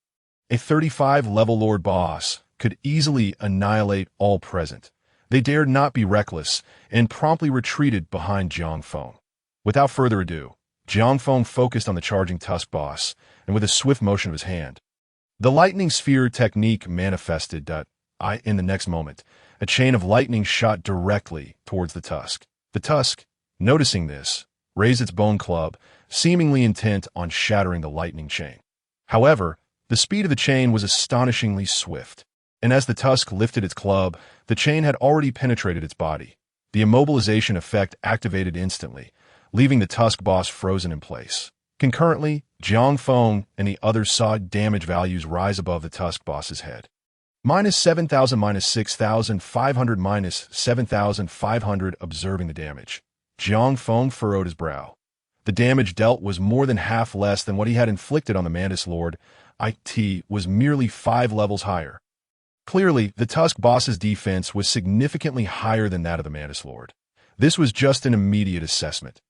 A: A 35-level Lord boss could easily annihilate all present. They dared not be reckless and promptly retreated behind Jiang Feng. Without further ado, Jiang Feng focused on the charging Tusk boss, and with a swift motion of his hand, the lightning sphere technique manifested. In the next moment, a chain of lightning shot directly towards the Tusk. The Tusk, noticing this, raised its bone club, seemingly intent on shattering the lightning chain. However, the speed of the chain was astonishingly swift, and as the Tusk lifted its club, the chain had already penetrated its body. The immobilization effect activated instantly, leaving the Tusk boss frozen in place. Concurrently, Jiang Feng and the others saw damage values rise above the Tusk boss's head. -7,000, -6,500, -7,500. Observing the damage, Jiang Feng furrowed his brow. The damage dealt was more than half less than what he had inflicted on the Mantis Lord. It was merely 5 levels higher. Clearly, the Tusk boss's defense was significantly higher than that of the Mantis Lord. This was just an immediate assessment.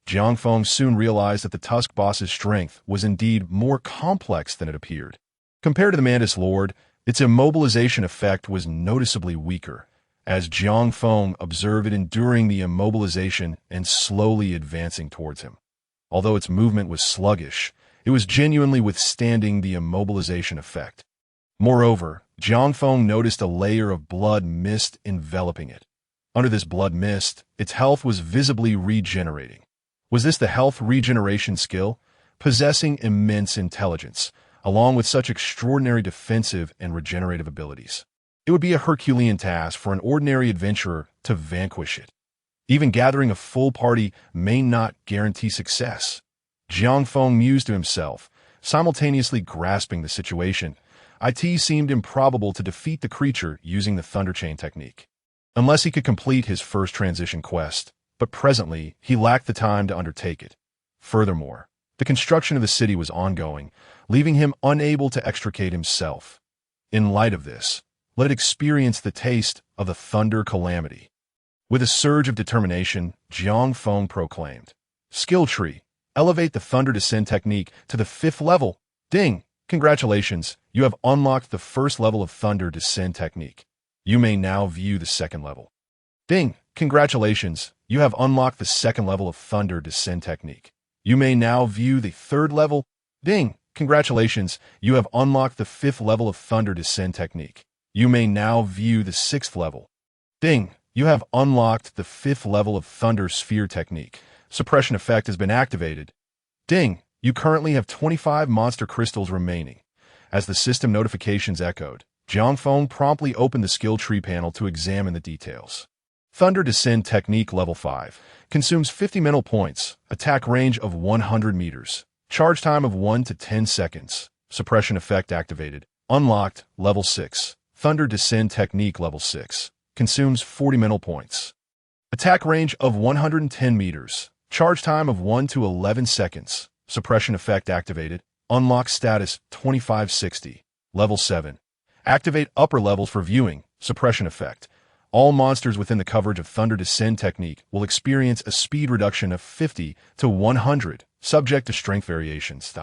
A: Jiang Feng soon realized that the Tusk boss's strength was indeed more complex than it appeared. Compared to the Mantis Lord, its immobilization effect was noticeably weaker, as Jiang Feng observed it enduring the immobilization and slowly advancing towards him. Although its movement was sluggish, it was genuinely withstanding the immobilization effect. Moreover, Jiang Feng noticed a layer of blood mist enveloping it. Under this blood mist, its health was visibly regenerating. Was this the health regeneration skill? Possessing immense intelligence, along with such extraordinary defensive and regenerative abilities, it would be a Herculean task for an ordinary adventurer to vanquish it. Even gathering a full party may not guarantee success. Jiang Feng mused to himself, simultaneously grasping the situation. It seemed improbable to defeat the creature using the Thunder Chain technique, unless he could complete his first transition quest, but presently he lacked the time to undertake it. Furthermore, the construction of the city was ongoing, leaving him unable to extricate himself. In light of this, let it experience the taste of the Thunder Calamity. With a surge of determination, Jiang Feng proclaimed, Skill Tree, elevate the Thunder Descend technique to the 5th level. Ding! Congratulations, you have unlocked the 1st level of Thunder Descend technique. You may now view the 2nd level. Ding! Congratulations, you have unlocked the 2nd level of Thunder Descend technique. You may now view the 3rd level. Ding! Congratulations, you have unlocked the 5th level of Thunder Descend technique. You may now view the 6th level. Ding! You have unlocked the 5th level of Thunder Sphere Technique. Suppression effect has been activated. Ding! You currently have 25 monster crystals remaining. As the system notifications echoed, Jiang Feng promptly opened the skill tree panel to examine the details. Thunder Descend Technique Level 5 consumes 50 mental points, attack range of 100 meters, charge time of 1 to 10 seconds, suppression effect activated, unlocked, Level 6. Thunder Descend Technique Level 6 consumes 40 mental points, attack range of 110 meters, charge time of 1 to 11 seconds, suppression effect activated, unlock status 2560, Level 7. Activate upper levels for viewing, suppression effect. All monsters within the coverage of Thunder Descend Technique will experience a speed reduction of 50 to 100, subject to strength variations.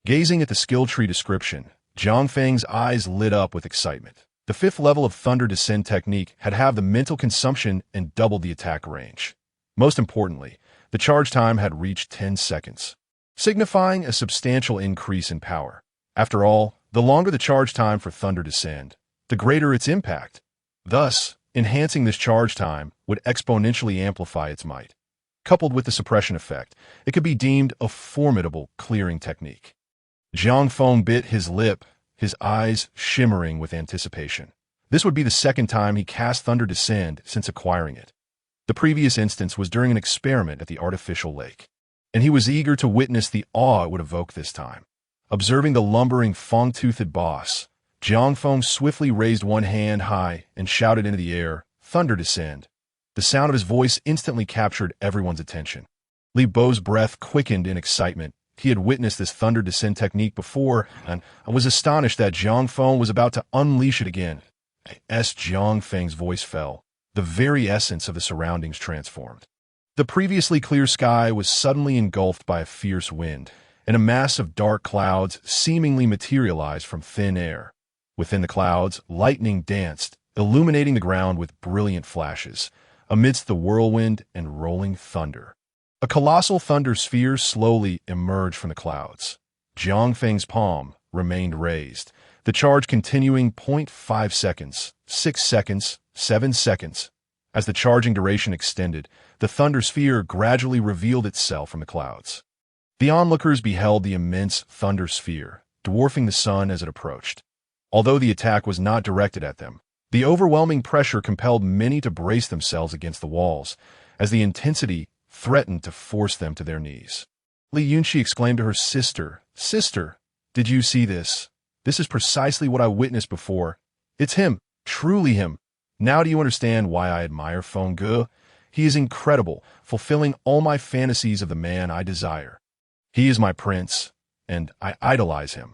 A: Gazing at the skill tree description, Jiang Feng's eyes lit up with excitement. The 5th level of Thunder Descend Technique had halved the mental consumption and doubled the attack range. Most importantly, the charge time had reached 10 seconds, signifying a substantial increase in power. After all, the longer the charge time for Thunder Descend, the greater its impact. Thus, enhancing this charge time would exponentially amplify its might. Coupled with the suppression effect, it could be deemed a formidable clearing technique. Jiang Feng bit his lip, his eyes shimmering with anticipation. This would be the 2nd time he cast Thunder Descend since acquiring it. The previous instance was during an experiment at the artificial lake, and he was eager to witness the awe it would evoke this time. Observing the lumbering fang-toothed boss, Jiang Feng swiftly raised one hand high and shouted into the air, "Thunder Descend." The sound of his voice instantly captured everyone's attention. Li Bo's breath quickened in excitement. He had witnessed this Thunder Descend technique before, and was astonished that Jiang Feng was about to unleash it again. As Jiang Feng's voice fell, the very essence of the surroundings transformed. The previously clear sky was suddenly engulfed by a fierce wind, and a mass of dark clouds seemingly materialized from thin air. Within the clouds, lightning danced, illuminating the ground with brilliant flashes, amidst the whirlwind and rolling thunder. A colossal thunder sphere slowly emerged from the clouds. Jiang Feng's palm remained raised, the charge continuing 0.5 seconds, 6 seconds, 7 seconds. As the charging duration extended, the thunder sphere gradually revealed itself from the clouds. The onlookers beheld the immense thunder sphere, dwarfing the sun as it approached. Although the attack was not directed at them, the overwhelming pressure compelled many to brace themselves against the walls, as the intensity threatened to force them to their knees. Li Yunxi exclaimed to her sister, "Sister, did you see this? This is precisely what I witnessed before. It's him, truly him. Now do you understand why I admire Feng Ge? He is incredible, fulfilling all my fantasies of the man I desire. He is my prince, and I idolize him.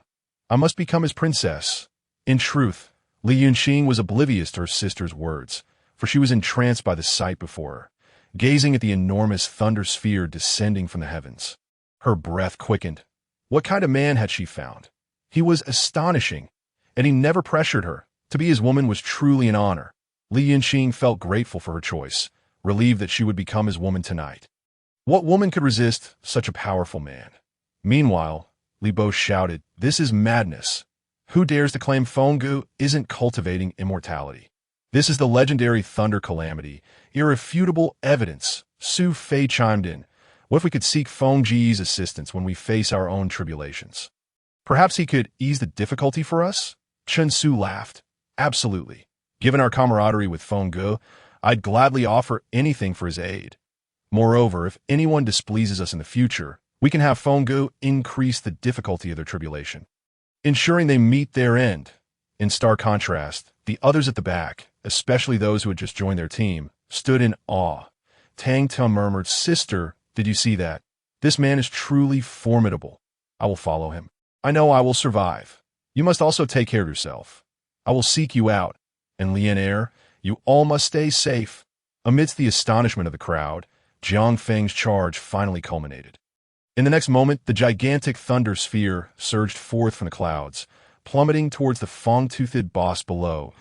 A: I must become his princess." In truth, Li Yunxing was oblivious to her sister's words, for she was entranced by the sight before her, gazing at the enormous thunder sphere descending from the heavens. Her breath quickened. What kind of man had she found? He was astonishing, and he never pressured her. To be his woman was truly an honor. Li Yunxing felt grateful for her choice, relieved that she would become his woman tonight. What woman could resist such a powerful man? Meanwhile, Li Bo shouted, "This is madness. Who dares to claim Feng Ge isn't cultivating immortality? This is the legendary Thunder Calamity, irrefutable evidence." Su Fei chimed in. "What if we could seek Feng Ge's assistance when we face our own tribulations? Perhaps he could ease the difficulty for us?" Chen Su laughed. "Absolutely. Given our camaraderie with Feng Ge, I'd gladly offer anything for his aid. Moreover, if anyone displeases us in the future, we can have Feng Ge increase the difficulty of their tribulation, ensuring they meet their end." In stark contrast, the others at the back, especially those who had just joined their team, stood in awe. Tang Tum murmured, "Sister, did you see that? This man is truly formidable. I will follow him. I know I will survive. You must also take care of yourself. I will seek you out. And Lian Air, you all must stay safe." Amidst the astonishment of the crowd, Jiang Feng's charge finally culminated. In the next moment, the gigantic thunder sphere surged forth from the clouds, plummeting towards the fang-toothed boss below.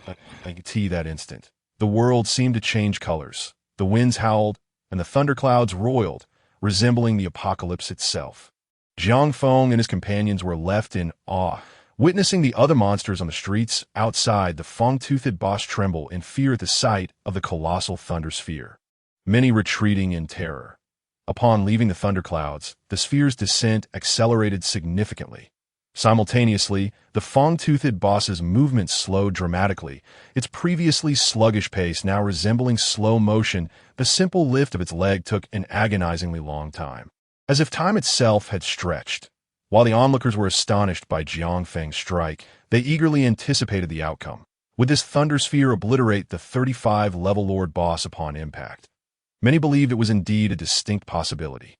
A: I could see that instant. The world seemed to change colors. The winds howled, and the thunderclouds roiled, resembling the apocalypse itself. Jiang Feng and his companions were left in awe, Witnessing the other monsters on the streets outside, the fang-toothed boss tremble in fear at the sight of the colossal thunder sphere, many retreating in terror. Upon leaving the thunderclouds, the sphere's descent accelerated significantly. Simultaneously, the fang-toothed boss's movement slowed dramatically, its previously sluggish pace now resembling slow motion. The simple lift of its leg took an agonizingly long time, as if time itself had stretched. While the onlookers were astonished by Jiang Feng's strike, they eagerly anticipated the outcome. Would this thunder sphere obliterate the 35-level Lord boss upon impact? Many believed it was indeed a distinct possibility.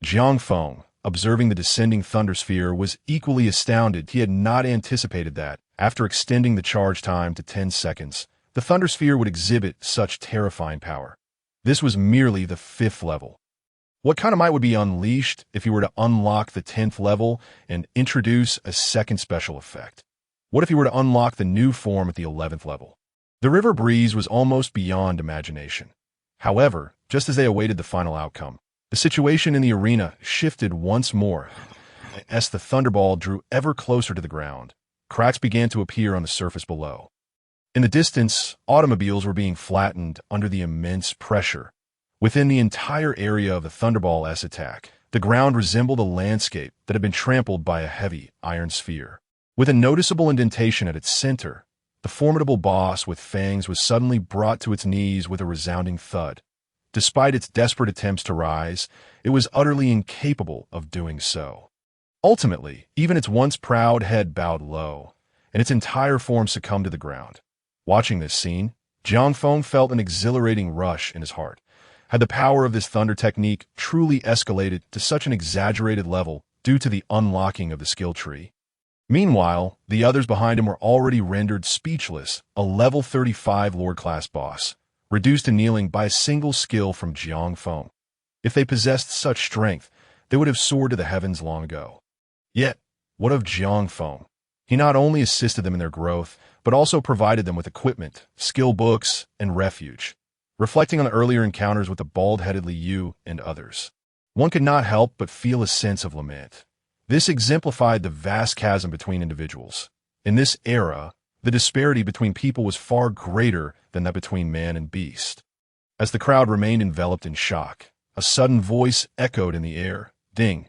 A: Jiang Feng, observing the descending thunder sphere, was equally astounded. He had not anticipated that, after extending the charge time to 10 seconds, the thunder sphere would exhibit such terrifying power. This was merely the 5th level. What kind of might would be unleashed if he were to unlock the 10th level and introduce a second special effect? What if he were to unlock the new form at the 11th level? The river breeze was almost beyond imagination. However, just as they awaited the final outcome, the situation in the arena shifted once more. As the Thunderball drew ever closer to the ground, cracks began to appear on the surface below. In the distance, automobiles were being flattened under the immense pressure. Within the entire area of the Thunderball's attack, the ground resembled a landscape that had been trampled by a heavy iron sphere. With a noticeable indentation at its center, the formidable boss with fangs was suddenly brought to its knees with a resounding thud. Despite its desperate attempts to rise, it was utterly incapable of doing so. Ultimately, even its once proud head bowed low, and its entire form succumbed to the ground. Watching this scene, Jiang Feng felt an exhilarating rush in his heart. Had the power of this thunder technique truly escalated to such an exaggerated level due to the unlocking of the skill tree? Meanwhile, the others behind him were already rendered speechless, a level 35 Lord-class boss, reduced to kneeling by a single skill from Jiang Feng. If they possessed such strength, they would have soared to the heavens long ago. Yet, what of Jiang Feng? He not only assisted them in their growth, but also provided them with equipment, skill books, and refuge. Reflecting on the earlier encounters with the bald-headed Liu and others, one could not help but feel a sense of lament. This exemplified the vast chasm between individuals. In this era, the disparity between people was far greater than that between man and beast. As the crowd remained enveloped in shock, a sudden voice echoed in the air. Ding!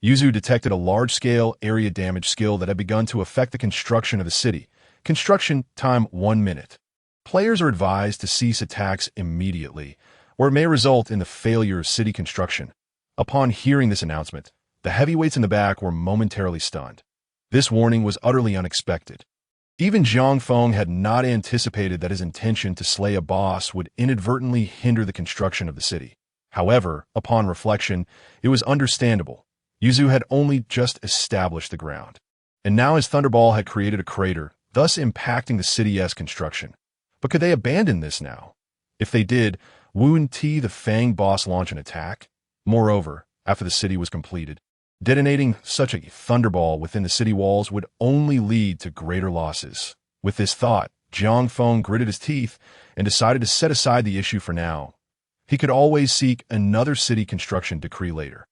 A: Yuzu detected a large-scale area damage skill that had begun to affect the construction of the city. Construction time 1 minute. Players are advised to cease attacks immediately, or it may result in the failure of city construction. Upon hearing this announcement, the heavyweights in the back were momentarily stunned. This warning was utterly unexpected. Even Jiang Feng had not anticipated that his intention to slay a boss would inadvertently hinder the construction of the city. However, upon reflection, it was understandable. Yuzu had only just established the ground, and now his Thunderball had created a crater, thus impacting the city's construction. But could they abandon this now? If they did, wouldn't the Fang boss launch an attack? Moreover, after the city was completed, detonating such a Thunderball within the city walls would only lead to greater losses. With this thought, Jiang Feng gritted his teeth and decided to set aside the issue for now. He could always seek another city construction decree later.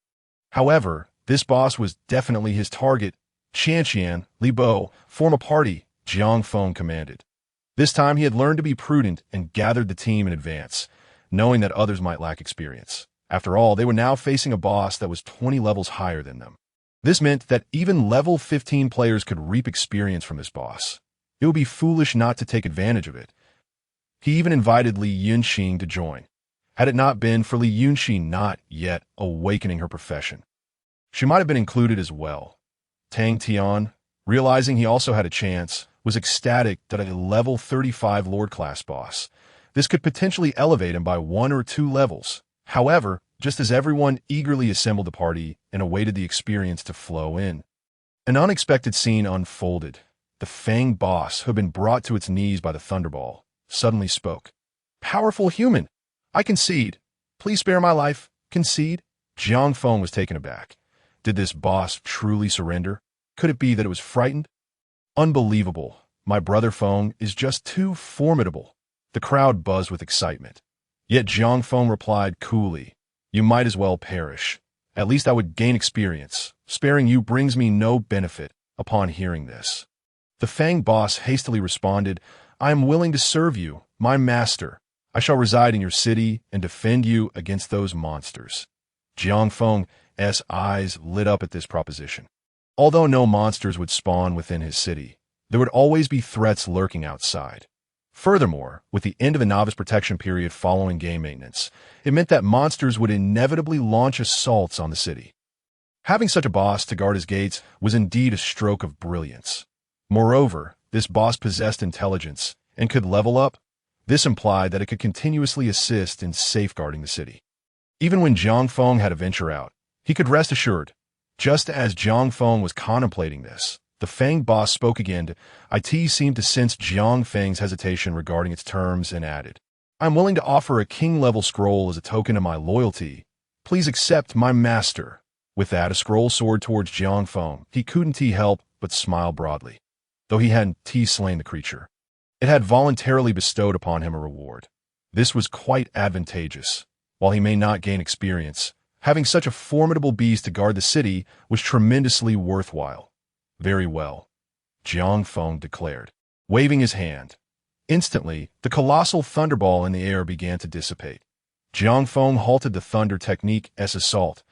A: However, this boss was definitely his target. Qianqian, Li Bo, form a party, Jiang Feng commanded. This time he had learned to be prudent and gathered the team in advance, knowing that others might lack experience. After all, they were now facing a boss that was 20 levels higher than them. This meant that even level 15 players could reap experience from this boss. It would be foolish not to take advantage of it. He even invited Li Yunxing to join. Had it not been for Li Yunxing not yet awakening her profession, she might have been included as well. Tang Tian, realizing he also had a chance, was ecstatic that a level 35 Lord-class boss. This could potentially elevate him by 1 or 2 levels. However, just as everyone eagerly assembled the party and awaited the experience to flow in, an unexpected scene unfolded. The Fang boss, who had been brought to its knees by the Thunderball, suddenly spoke. "Powerful human! I concede. Please spare my life." Concede? Jiang Feng was taken aback. Did this boss truly surrender? Could it be that it was frightened? Unbelievable. My brother Feng is just too formidable. The crowd buzzed with excitement. Yet Jiang Feng replied coolly, "You might as well perish. At least I would gain experience. Sparing you brings me no benefit. upon hearing this. The Fang boss hastily responded, "I am willing to serve you, my master. I shall reside in your city and defend you against those monsters." Jiang Feng's eyes lit up at this proposition. Although no monsters would spawn within his city, there would always be threats lurking outside. Furthermore, with the end of the novice protection period following game maintenance, it meant that monsters would inevitably launch assaults on the city. Having such a boss to guard his gates was indeed a stroke of brilliance. Moreover, this boss possessed intelligence and could level up. This implied that it could continuously assist in safeguarding the city. Even when Jiang Feng had to venture out, he could rest assured. Just as Jiang Feng was contemplating this, the Fang boss spoke again. It seemed to sense Jiang Feng's hesitation regarding its terms and added, "I'm willing to offer a king-level scroll as a token of my loyalty. Please accept, my master." With that, a scroll soared towards Jiang Feng. He couldn't help but smile broadly. Though he hadn't slain the creature, it had voluntarily bestowed upon him a reward. This was quite advantageous. While he may not gain experience, having such a formidable beast to guard the city was tremendously worthwhile. "Very well," Jiang Feng declared, waving his hand. Instantly, the colossal thunderball in the air began to dissipate. Jiang Feng halted the Thunder Technique's assault.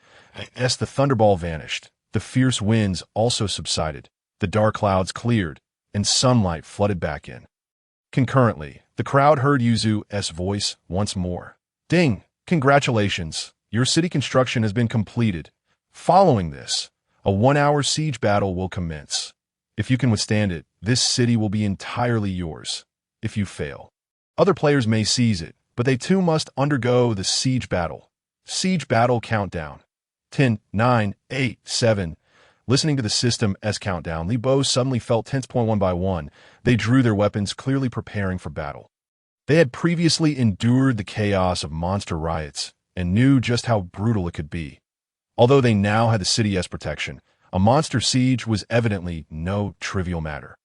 A: As the thunderball vanished, the fierce winds also subsided, the dark clouds cleared, and sunlight flooded back in. Concurrently, the crowd heard Yuzu's voice once more. "Ding! Congratulations! Your city construction has been completed. Following this, a 1-hour siege battle will commence. If you can withstand it, this city will be entirely yours. If you fail, other players may seize it, but they too must undergo the siege battle." Siege battle countdown. 10, 9, 8, 7. Listening to the system's countdown, Li Bo suddenly felt tense. One by one, they drew their weapons, clearly preparing for battle. They had previously endured the chaos of monster riots and knew just how brutal it could be. Although they now had the city's protection, a monster siege was evidently no trivial matter.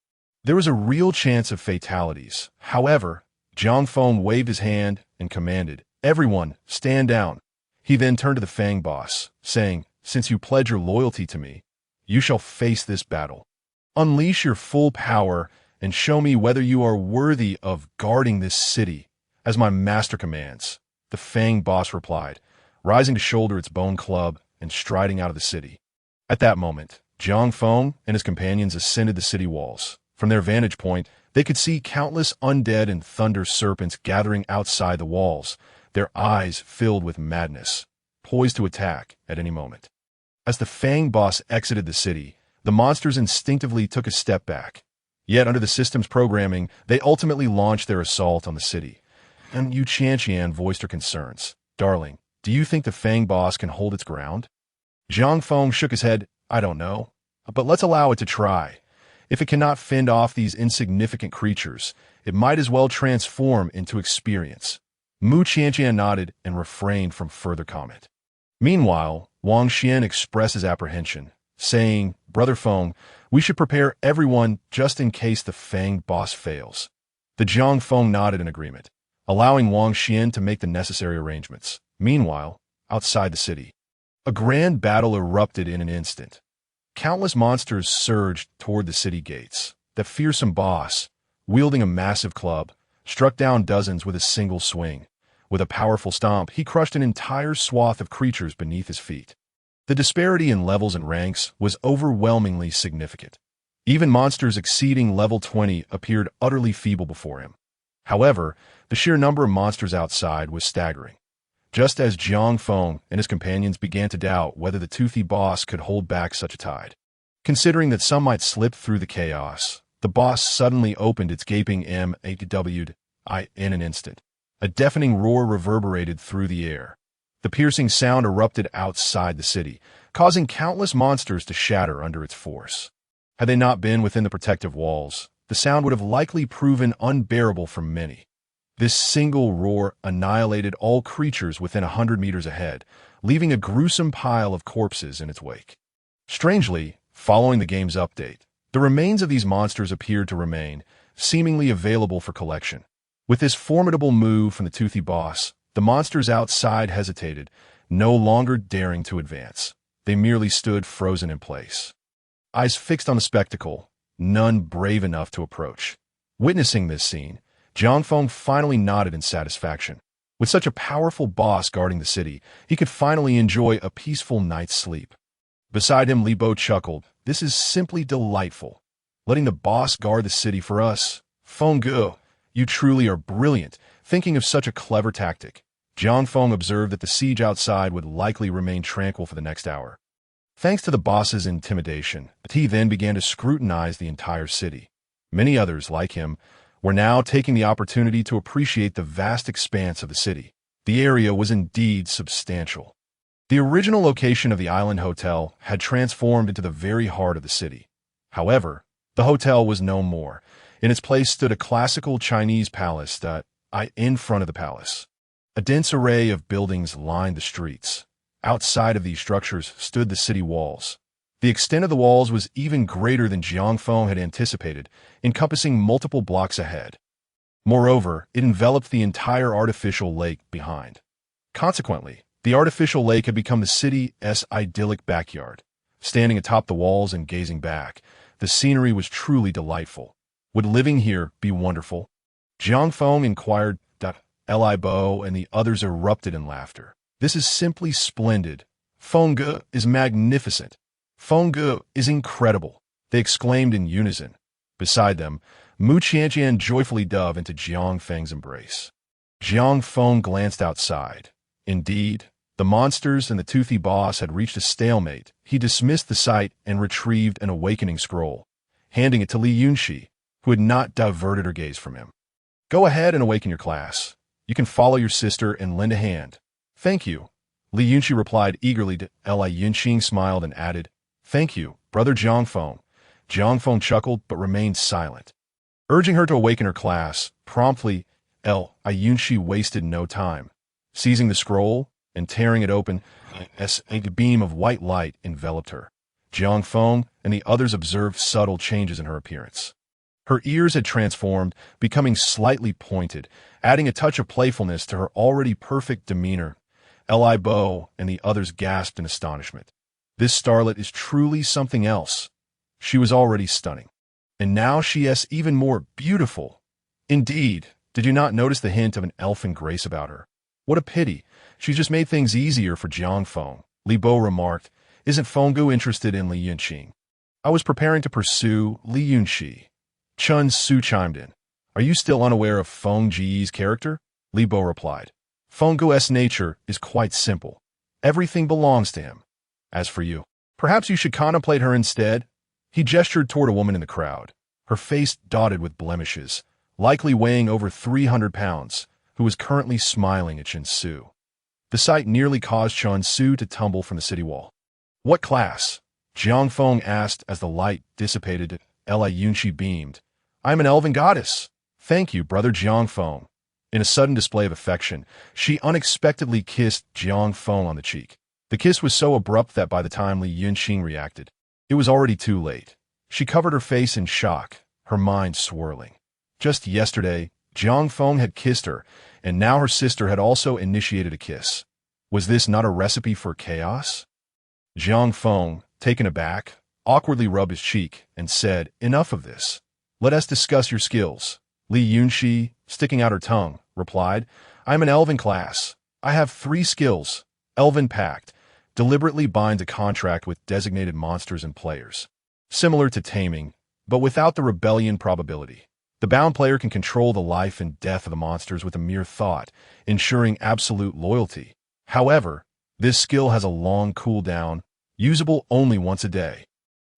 A: There was a real chance of fatalities. However, Jiang Feng waved his hand and commanded, "Everyone, stand down." He then turned to the Fang boss, saying, "Since you pledge your loyalty to me, you shall face this battle. Unleash your full power and show me whether you are worthy of guarding this city, as my master commands." The Fang boss replied, rising to shoulder its bone club and striding out of the city. At that moment, Jiang Feng and his companions ascended the city walls. From their vantage point, they could see countless undead and thunder serpents gathering outside the walls, their eyes filled with madness, poised to attack at any moment. As the Fang boss exited the city, the monsters instinctively took a step back. Yet under the system's programming, they ultimately launched their assault on the city. And Yu Qianqian voiced her concerns. "Darling, do you think the Fang boss can hold its ground?" Jiang Feng shook his head. "I don't know, but let's allow it to try. If it cannot fend off these insignificant creatures, it might as well transform into experience." Mu Qianqian nodded and refrained from further comment. Meanwhile, Wang Xian expressed his apprehension, saying, "Brother Feng, we should prepare everyone just in case the Fang boss fails." The Jiang Feng nodded in agreement, allowing Wang Xian to make the necessary arrangements. Meanwhile, outside the city, a grand battle erupted in an instant. Countless monsters surged toward the city gates. The fearsome boss, wielding a massive club, struck down dozens with a single swing. With a powerful stomp, he crushed an entire swath of creatures beneath his feet. The disparity in levels and ranks was overwhelmingly significant. Even monsters exceeding level 20 appeared utterly feeble before him. However, the sheer number of monsters outside was staggering. Just as Jiang Feng and his companions began to doubt whether the toothy boss could hold back such a tide. Considering that some might slip through the chaos, the boss suddenly opened its gaping mouth in an instant. A deafening roar reverberated through the air. The piercing sound erupted outside the city, causing countless monsters to shatter under its force. Had they not been within the protective walls, the sound would have likely proven unbearable for many. This single roar annihilated all creatures within 100 meters ahead, leaving a gruesome pile of corpses in its wake. Strangely, following the game's update, the remains of these monsters appeared to remain, seemingly available for collection. With this formidable move from the toothy boss, the monsters outside hesitated, no longer daring to advance. They merely stood frozen in place. eyes fixed on the spectacle, none brave enough to approach. Witnessing this scene, Jiang Feng finally nodded in satisfaction. With such a powerful boss guarding the city, he could finally enjoy a peaceful night's sleep. Beside him, Li Bo chuckled. This is simply delightful. Letting the boss guard the city for us. Feng Ge, you truly are brilliant, thinking of such a clever tactic. Jiang Feng observed that the siege outside would likely remain tranquil for the next hour. Thanks to the boss's intimidation, he then began to scrutinize the entire city. Many others, like him, were now taking the opportunity to appreciate the vast expanse of the city. The area was indeed substantial. The original location of the island hotel had transformed into the very heart of the city. However, the hotel was no more. In its place stood a classical Chinese palace in front of the palace. A dense array of buildings lined the streets. Outside of these structures stood the city walls. The extent of the walls was even greater than Jiang Feng had anticipated, encompassing multiple blocks ahead. Moreover, it enveloped the entire artificial lake behind. Consequently, the artificial lake had become the city's idyllic backyard. Standing atop the walls and gazing back, the scenery was truly delightful. Would living here be wonderful? Jiang Feng inquired. Li Bo and the others erupted in laughter. This is simply splendid. Feng Ge is magnificent. Feng Ge is incredible, they exclaimed in unison. Beside them, Mu Qianqian joyfully dove into Jiang Feng's embrace. Jiang Feng glanced outside. Indeed, the monsters and the toothy boss had reached a stalemate. He dismissed the sight and retrieved an awakening scroll, handing it to Li Yunxi, who had not diverted her gaze from him. Go ahead and awaken your class. You can follow your sister and lend a hand. Thank you. Li Yunxi replied eagerly to Li Yunxing smiled and added, Thank you, brother Jiang Feng. Jiang Feng chuckled but remained silent. Urging her to awaken her class, promptly, Li Yunxi wasted no time. Seizing the scroll and tearing it open, a beam of white light enveloped her. Jiang Feng and the others observed subtle changes in her appearance. Her ears had transformed, becoming slightly pointed, adding a touch of playfulness to her already perfect demeanor. Li Bo and the others gasped in astonishment. This starlet is truly something else. She was already stunning. And now she is even more beautiful. Indeed, did you not notice the hint of an elfin grace about her? What a pity. She just made things easier for Jiang Feng. Li Bo remarked, Isn't Feng Ge interested in Li Yunxi? I was preparing to pursue Li Yunxi. Chun Su chimed in. Are you still unaware of Feng Ji's character? Li Bo replied. Feng Ge's nature is quite simple. Everything belongs to him. As for you, perhaps you should contemplate her instead. He gestured toward a woman in the crowd, her face dotted with blemishes, likely weighing over 300 pounds, who was currently smiling at Chun Su. The sight nearly caused Chun Su to tumble from the city wall. What class? Jiang Feng asked as the light dissipated. Li Yunxi beamed. I'm an elven goddess. Thank you, brother Jiang Feng. In a sudden display of affection, she unexpectedly kissed Jiang Feng on the cheek. The kiss was so abrupt that by the time Li Yunxing reacted, it was already too late. She covered her face in shock, her mind swirling. Just yesterday, Jiang Feng had kissed her, and now her sister had also initiated a kiss. Was this not a recipe for chaos? Jiang Feng, taken aback, awkwardly rubbed his cheek and said, Enough of this. Let us discuss your skills. Li Yunxi, sticking out her tongue, replied, I'm an elven class. I have 3 skills. Elven Pact deliberately binds a contract with designated monsters and players. Similar to taming, but without the rebellion probability. The bound player can control the life and death of the monsters with a mere thought, ensuring absolute loyalty. However, this skill has a long cooldown, usable only once a day.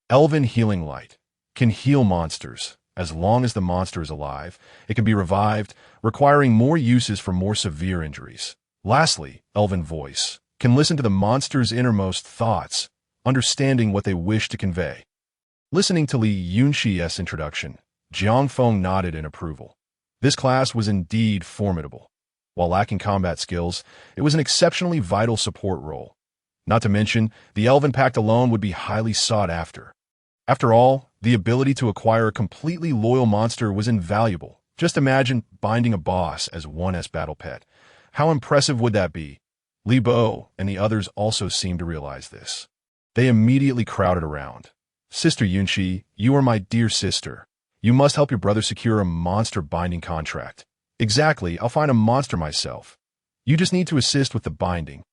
A: Elven Healing Light can heal monsters. As long as the monster is alive, it can be revived, requiring more uses for more severe injuries. Lastly, Elven Voice can listen to the monster's innermost thoughts, understanding what they wish to convey. Listening to Li Yunxi's introduction, Jiang Feng nodded in approval. This class was indeed formidable. While lacking combat skills, it was an exceptionally vital support role. Not to mention, the Elven Pact alone would be highly sought after. After all, the ability to acquire a completely loyal monster was invaluable. Just imagine binding a boss as one's battle pet. How impressive would that be? Li Bo and the others also seemed to realize this. They immediately crowded around. Sister Yunxi, you are my dear sister. You must help your brother secure a monster binding contract. Exactly, I'll find a monster myself. You just need to assist with the binding.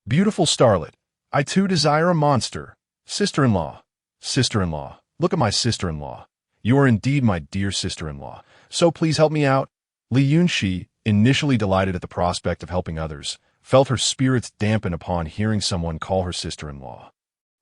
A: Beautiful starlet, I too desire a monster. Sister-in-law, sister-in-law, look at my sister-in-law. You are indeed my dear sister-in-law, so please help me out. Li Yunxi, initially delighted at the prospect of helping others, felt her spirits dampen upon hearing someone call her sister-in-law.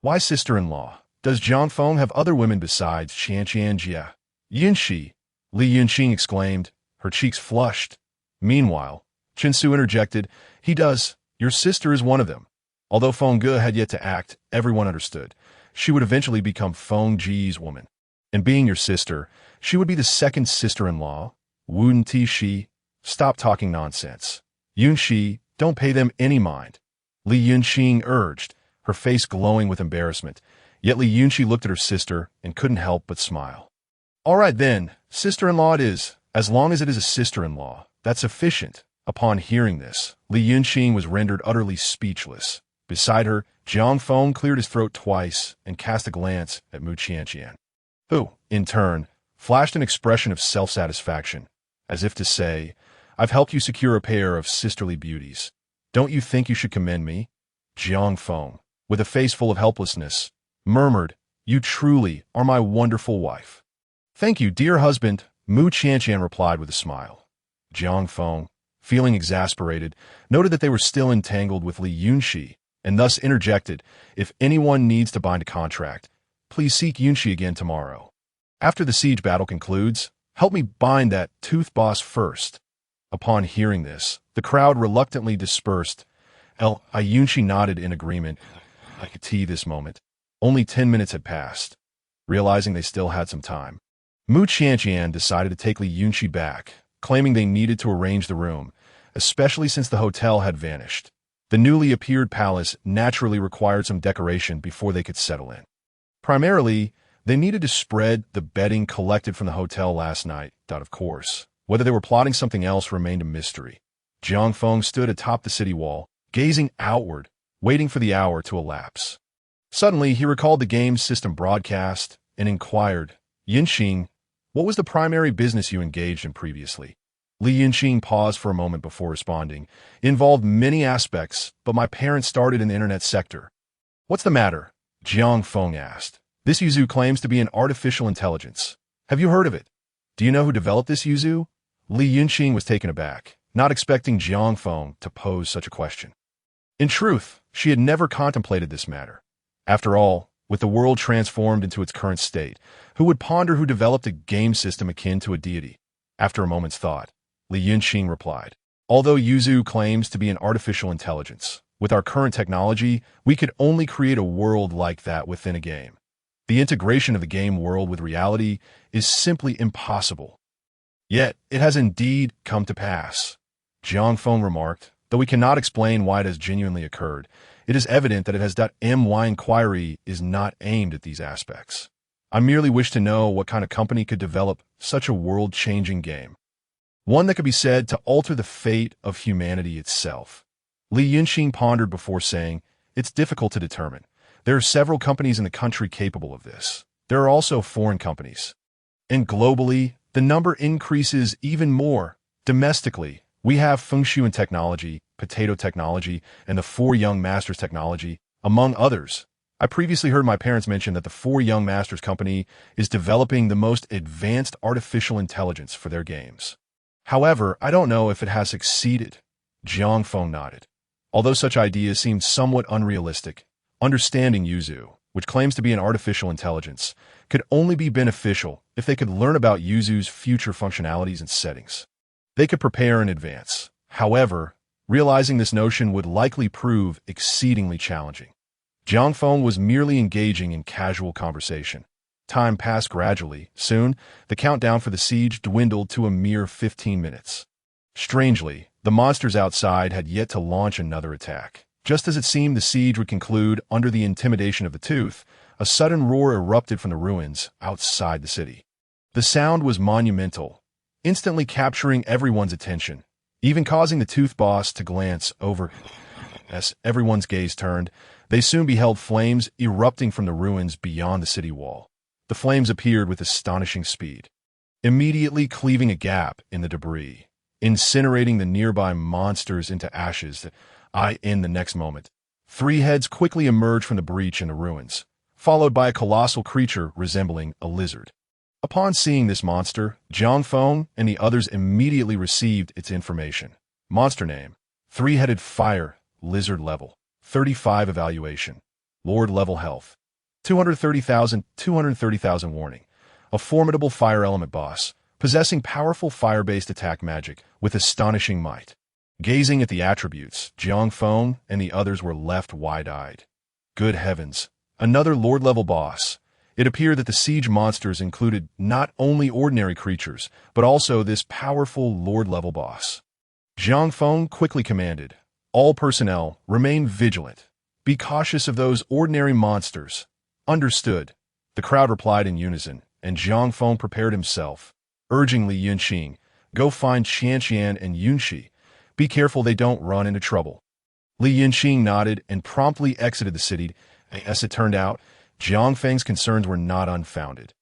A: Why sister-in-law? Does Jiang Feng have other women besides Qianqianjia? Yunxi, Li Yunxing exclaimed, her cheeks flushed. Meanwhile, Chinsu interjected, he does. Your sister is one of them. Although Feng Ge had yet to act, everyone understood. She would eventually become Feng Ji's woman. And being your sister, she would be the second sister-in-law. Wu Ti Shi, stop talking nonsense. Yunxi, don't pay them any mind. Li Yunxing urged, her face glowing with embarrassment. Yet Li Yunxi looked at her sister and couldn't help but smile. All right then, sister-in-law it is. As long as it is a sister-in-law, that's sufficient. Upon hearing this, Li Yunxing was rendered utterly speechless. Beside her, Jiang Feng cleared his throat twice and cast a glance at Mu Qianqian, who, in turn, flashed an expression of self-satisfaction, as if to say, I've helped you secure a pair of sisterly beauties. Don't you think you should commend me? Jiang Feng, with a face full of helplessness, murmured, you truly are my wonderful wife. Thank you, dear husband, Mu Qianqian replied with a smile. Jiang Feng, feeling exasperated, noted that they were still entangled with Li Yunxi, and thus interjected, if anyone needs to bind a contract, please seek Yunxi again tomorrow. After the siege battle concludes, help me bind that tooth boss first. Upon hearing this, the crowd reluctantly dispersed. Yunxi nodded in agreement. I could see this moment. Only 10 minutes had passed. Realizing they still had some time, Mu Qianqian decided to take Li Yunxi back, claiming they needed to arrange the room, especially since the hotel had vanished. The newly appeared palace naturally required some decoration before they could settle in. Primarily, they needed to spread the bedding collected from the hotel last night. Of course, whether they were plotting something else remained a mystery. Jiang Feng stood atop the city wall, gazing outward, waiting for the hour to elapse. Suddenly, he recalled the game's system broadcast and inquired, Yunxing, what was the primary business you engaged in previously? Li Yunxing paused for a moment before responding. It involved many aspects, but my parents started in the internet sector. What's the matter? Jiang Feng asked. This Yuzu claims to be an artificial intelligence. Have you heard of it? Do you know who developed this Yuzu? Li Yunxing was taken aback, not expecting Jiang Feng to pose such a question. In truth, she had never contemplated this matter. After all, with the world transformed into its current state, who would ponder who developed a game system akin to a deity? After a moment's thought, Li Yunxing replied, although Yuzu claims to be an artificial intelligence, with our current technology, we could only create a world like that within a game. The integration of the game world with reality is simply impossible. Yet, it has indeed come to pass. Jiang Feng remarked, though we cannot explain why it has genuinely occurred, it is evident that it has my inquiry is not aimed at these aspects. I merely wish to know what kind of company could develop such a world-changing game. One that could be said to alter the fate of humanity itself. Li Yunxing pondered before saying, it's difficult to determine. There are several companies in the country capable of this. There are also foreign companies. And globally, the number increases even more. Domestically, we have Fengshuan technology, potato technology, and the Four Young Masters technology, among others. I previously heard my parents mention that the Four Young Masters company is developing the most advanced artificial intelligence for their games. However, I don't know if it has succeeded. Jiang Feng nodded. Although such ideas seem somewhat unrealistic, understanding Yuzu, which claims to be an artificial intelligence, could only be beneficial if they could learn about Yuzu's future functionalities and settings. They could prepare in advance. However, realizing this notion would likely prove exceedingly challenging. Jiang Feng was merely engaging in casual conversation. Time passed gradually. Soon, the countdown for the siege dwindled to a mere 15 minutes. Strangely, the monsters outside had yet to launch another attack. Just as it seemed the siege would conclude under the intimidation of the tooth, a sudden roar erupted from the ruins outside the city. The sound was monumental, instantly capturing everyone's attention, even causing the tooth boss to glance over. As everyone's gaze turned, They soon beheld flames erupting from the ruins beyond the city wall. The flames appeared with astonishing speed, immediately cleaving a gap in the debris, incinerating the nearby monsters into ashes. In the next moment, three heads quickly emerged from the breach in the ruins, followed by a colossal creature resembling a lizard. Upon seeing this monster, Jiang Feng and the others immediately received its information. Monster name: three-headed fire, lizard level, 35 evaluation, Lord level health, 230,000 warning. A formidable fire element boss, possessing powerful fire-based attack magic with astonishing might. Gazing at the attributes, Jiang Feng and the others were left wide-eyed. Good heavens, another Lord-level boss. It appeared that the siege monsters included not only ordinary creatures, but also this powerful Lord-level boss. Jiang Feng quickly commanded, "All personnel, remain vigilant. Be cautious of those ordinary monsters." Understood. The crowd replied in unison, and Jiang Feng prepared himself, urging Li Yunqing, "Go find Qianqian and Yunxi. Be careful they don't run into trouble." Li Yunqing nodded and promptly exited the city. As it turned out, Jiang Feng's concerns were not unfounded.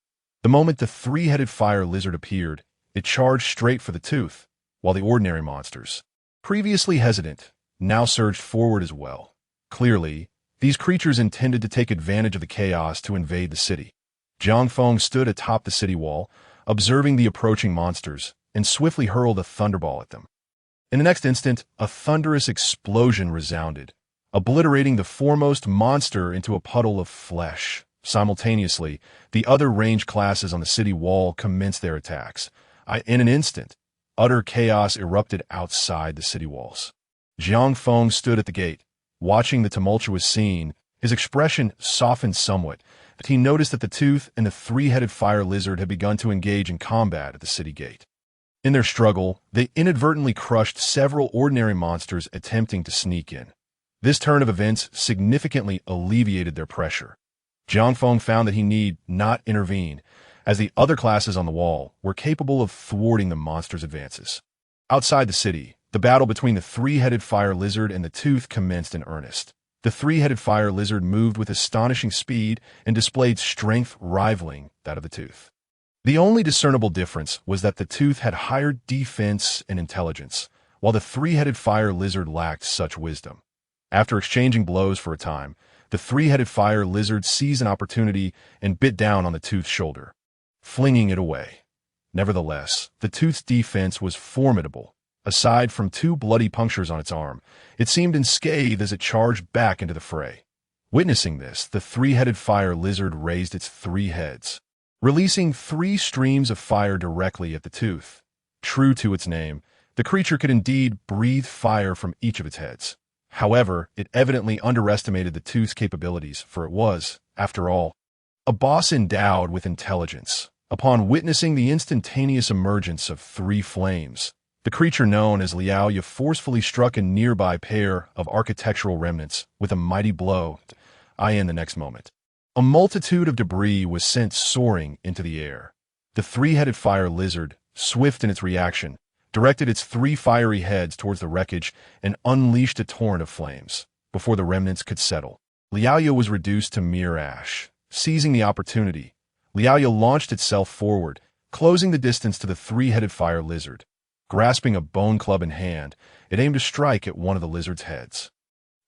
A: The moment the three-headed fire lizard appeared, it charged straight for the tooth, while the ordinary monsters, previously hesitant, now surged forward as well. Clearly, these creatures intended to take advantage of the chaos to invade the city. Jiang Feng stood atop the city wall, observing the approaching monsters, and swiftly hurled a thunderball at them. In the next instant, a thunderous explosion resounded, obliterating the foremost monster into a puddle of flesh. Simultaneously, the other range classes on the city wall commenced their attacks. In an instant, utter chaos erupted outside the city walls. Jiang Feng stood at the gate, watching the tumultuous scene. His expression softened somewhat, but he noticed that the tooth and the three-headed fire lizard had begun to engage in combat at the city gate. In their struggle, they inadvertently crushed several ordinary monsters attempting to sneak in. This turn of events significantly alleviated their pressure. Jiang Feng found that he need not intervene, as the other classes on the wall were capable of thwarting the monsters' advances. Outside the city, the battle between the three-headed fire lizard and the tooth commenced in earnest. The three-headed fire lizard moved with astonishing speed and displayed strength rivaling that of the tooth. The only discernible difference was that the tooth had higher defense and intelligence, while the three-headed fire lizard lacked such wisdom. After exchanging blows for a time, the three-headed fire lizard seized an opportunity and bit down on the tooth's shoulder, flinging it away. Nevertheless, the tooth's defense was formidable. Aside from 2 bloody punctures on its arm, it seemed unscathed as it charged back into the fray. Witnessing this, the three-headed fire lizard raised its 3 heads, releasing 3 streams of fire directly at the tooth. True to its name, the creature could indeed breathe fire from each of its heads. However, it evidently underestimated the tooth's capabilities, for it was, after all, a boss endowed with intelligence. Upon witnessing the instantaneous emergence of 3 flames, the creature known as Liaoya forcefully struck a nearby pair of architectural remnants with a mighty blow. In the next moment, a multitude of debris was sent soaring into the air. The three-headed fire lizard, swift in its reaction, directed its 3 fiery heads towards the wreckage and unleashed a torrent of flames. Before the remnants could settle, Liaoya was reduced to mere ash. Seizing the opportunity, Liaoya launched itself forward, closing the distance to the three-headed fire lizard. Grasping a bone club in hand, it aimed to strike at one of the lizard's heads.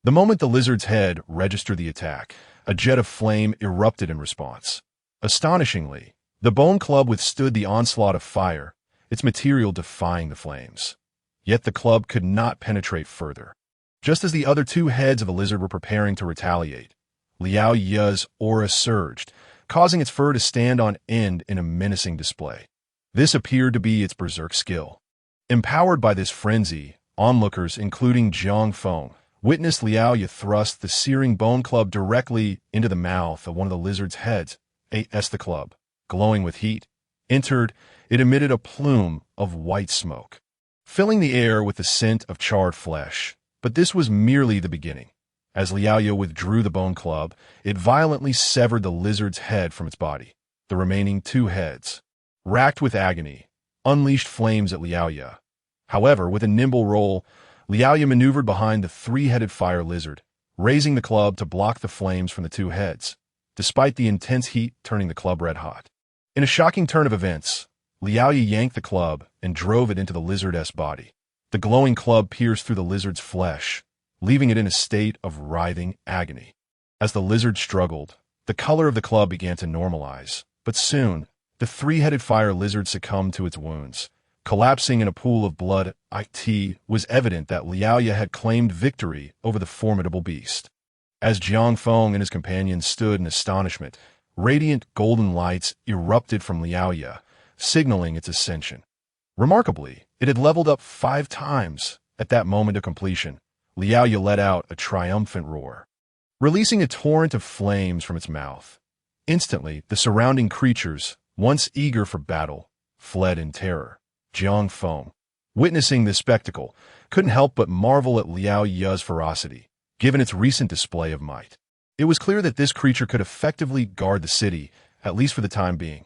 A: The moment the lizard's head registered the attack, a jet of flame erupted in response. Astonishingly, the bone club withstood the onslaught of fire, its material defying the flames. Yet the club could not penetrate further. Just as the other 2 heads of the lizard were preparing to retaliate, Liaoya's aura surged, causing its fur to stand on end in a menacing display. This appeared to be its berserk skill. Empowered by this frenzy, onlookers, including Jiang Feng, witnessed Liaoya thrust the searing bone club directly into the mouth of one of the lizard's heads. As the club, glowing with heat, entered, it emitted a plume of white smoke, filling the air with the scent of charred flesh. But this was merely the beginning. As Liaoya withdrew the bone club, it violently severed the lizard's head from its body. The remaining 2 heads, racked with agony, unleashed flames at Liaoya. However, with a nimble roll, Liaoya maneuvered behind the three-headed fire lizard, raising the club to block the flames from the two heads, despite the intense heat turning the club red-hot. In a shocking turn of events, Liaoya yanked the club and drove it into the lizard's body. The glowing club pierced through the lizard's flesh, leaving it in a state of writhing agony. As the lizard struggled, the color of the club began to normalize, but soon, the three-headed fire lizard succumbed to its wounds. Collapsing in a pool of blood, it was evident that Liaoya had claimed victory over the formidable beast. As Jiang Feng and his companions stood in astonishment, radiant golden lights erupted from Liaoya, signaling its ascension. Remarkably, it had leveled up 5 times. At that moment of completion, Liaoya let out a triumphant roar, releasing a torrent of flames from its mouth. Instantly, the surrounding creatures, once eager for battle, fled in terror. Jiang Feng, witnessing this spectacle, couldn't help but marvel at Liaoya's ferocity, given its recent display of might. It was clear that this creature could effectively guard the city, at least for the time being.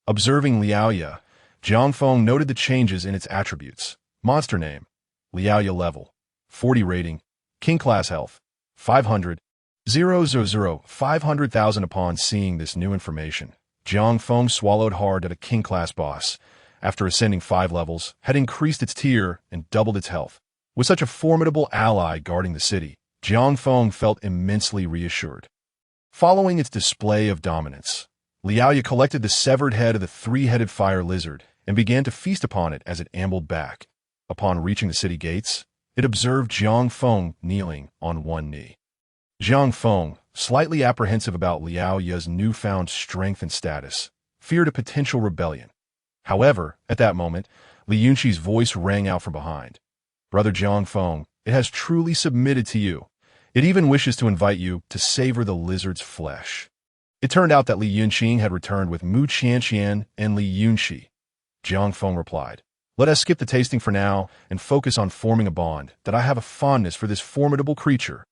A: Observing Liaoya, Jiang Feng noted the changes in its attributes. Monster name, Liaoya level, 40 rating, King class health, 500, 500,000. Upon seeing this new information, Jiang Feng swallowed hard that a King class boss, after ascending 5 levels, had increased its tier and doubled its health. With such a formidable ally guarding the city, Jiang Feng felt immensely reassured. Following its display of dominance, Liaoya collected the severed head of the three-headed fire lizard and began to feast upon it as it ambled back. Upon reaching the city gates, it observed Jiang Feng kneeling on one knee. Jiang Feng, slightly apprehensive about Liaoya's newfound strength and status, feared a potential rebellion. However, at that moment, Li Yunqi's voice rang out from behind. "Brother Jiang Feng, it has truly submitted to you. It even wishes to invite you to savor the lizard's flesh." It turned out that Li Yunqi had returned with Mu Qianqian and Li Yunqi. Jiang Feng replied, "Let us skip the tasting for now and focus on forming a bond, that I have a fondness for this formidable creature."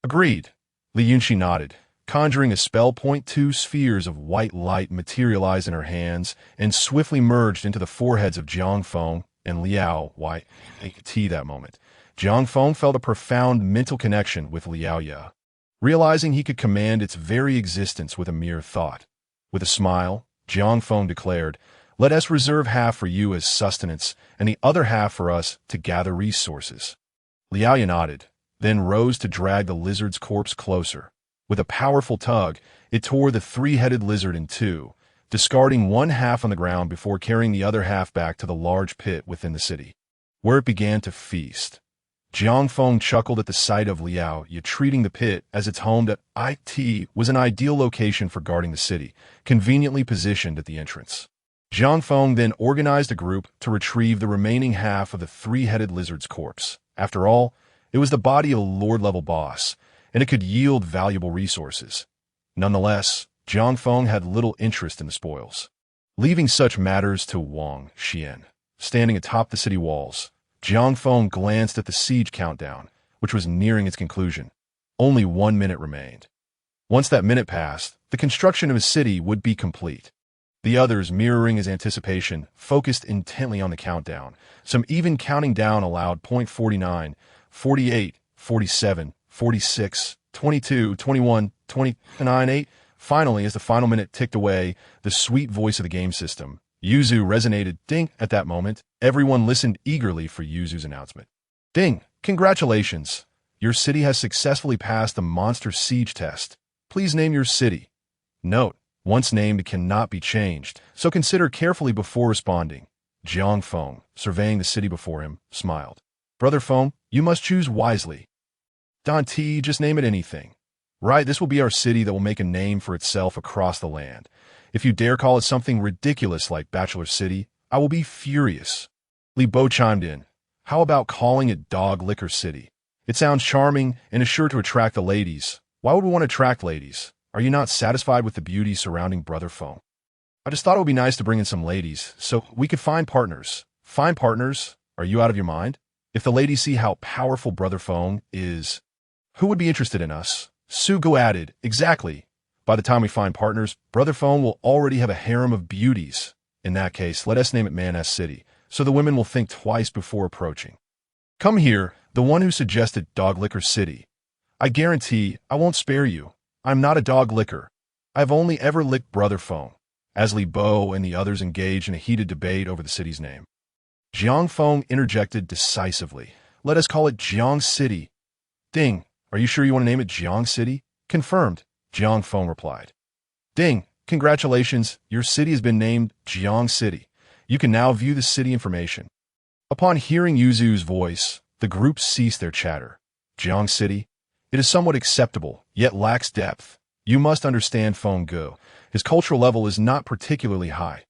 A: "Agreed." Li Yunqi nodded, conjuring a spell. 2 spheres of white light materialized in her hands and swiftly merged into the foreheads of Jiang Feng and Liao Yi. That moment, Jiang Feng felt a profound mental connection with Liaoya, realizing he could command its very existence with a mere thought. With a smile, Jiang Feng declared, "Let us reserve half for you as sustenance and the other half for us to gather resources." Liaoya nodded, then rose to drag the lizard's corpse closer. With a powerful tug, it tore the three-headed lizard in two, discarding one half on the ground before carrying the other half back to the large pit within the city, where it began to feast. Jiang Feng chuckled at the sight of Liaoya treating the pit as its home. That it was an ideal location for guarding the city, conveniently positioned at the entrance. Jiang Feng then organized a group to retrieve the remaining half of the three-headed lizard's corpse. After all, it was the body of a lord-level boss, and it could yield valuable resources. Nonetheless, Jiang Feng had little interest in the spoils. Leaving such matters to Wang Xian, standing atop the city walls, Jiang Feng glanced at the siege countdown, which was nearing its conclusion. Only 1 minute remained. Once that minute passed, the construction of his city would be complete. The others, mirroring his anticipation, focused intently on the countdown, some even counting down aloud. 49, 48, 47, 46, 22, 21, 29, 8. Finally, as the final minute ticked away, the sweet voice of the game system, Yuzu, resonated. Ding! At that moment, everyone listened eagerly for Yuzu's announcement. Ding! Congratulations! Your city has successfully passed the monster siege test. Please name your city. Note: once named cannot be changed, so consider carefully before responding. Jiang Feng, surveying the city before him, smiled. Brother Feng, you must choose wisely. Dante, just name it anything. Right, this will be our city that will make a name for itself across the land. If you dare call it something ridiculous like Bachelor City, I will be furious. Li Bo chimed in. How about calling it Dog Liquor City? It sounds charming and is sure to attract the ladies. Why would we want to attract ladies? Are you not satisfied with the beauty surrounding Brother Feng? I just thought it would be nice to bring in some ladies, so we could find partners. Find partners? Are you out of your mind? If the ladies see how powerful Brother Feng is, who would be interested in us? Sugo added, exactly. By the time we find partners, Brother Feng will already have a harem of beauties. In that case, let us name it Man-S City, so the women will think twice before approaching. Come here, the one who suggested Dog Liquor City. I guarantee I won't spare you. I'm not a dog licker. I've only ever licked Brother Feng. As Li Bo and the others engaged in a heated debate over the city's name, Jiang Feng interjected decisively. Let us call it Jiang City. Ding. Are you sure you want to name it Jiang City? Confirmed, Jiang Feng replied. Ding. Congratulations, your city has been named Jiang City. You can now view the city information. Upon hearing Yuzu's voice, the group ceased their chatter. Jiang City? It is somewhat acceptable, yet lacks depth. You must understand Feng Gu. His cultural level is not particularly high.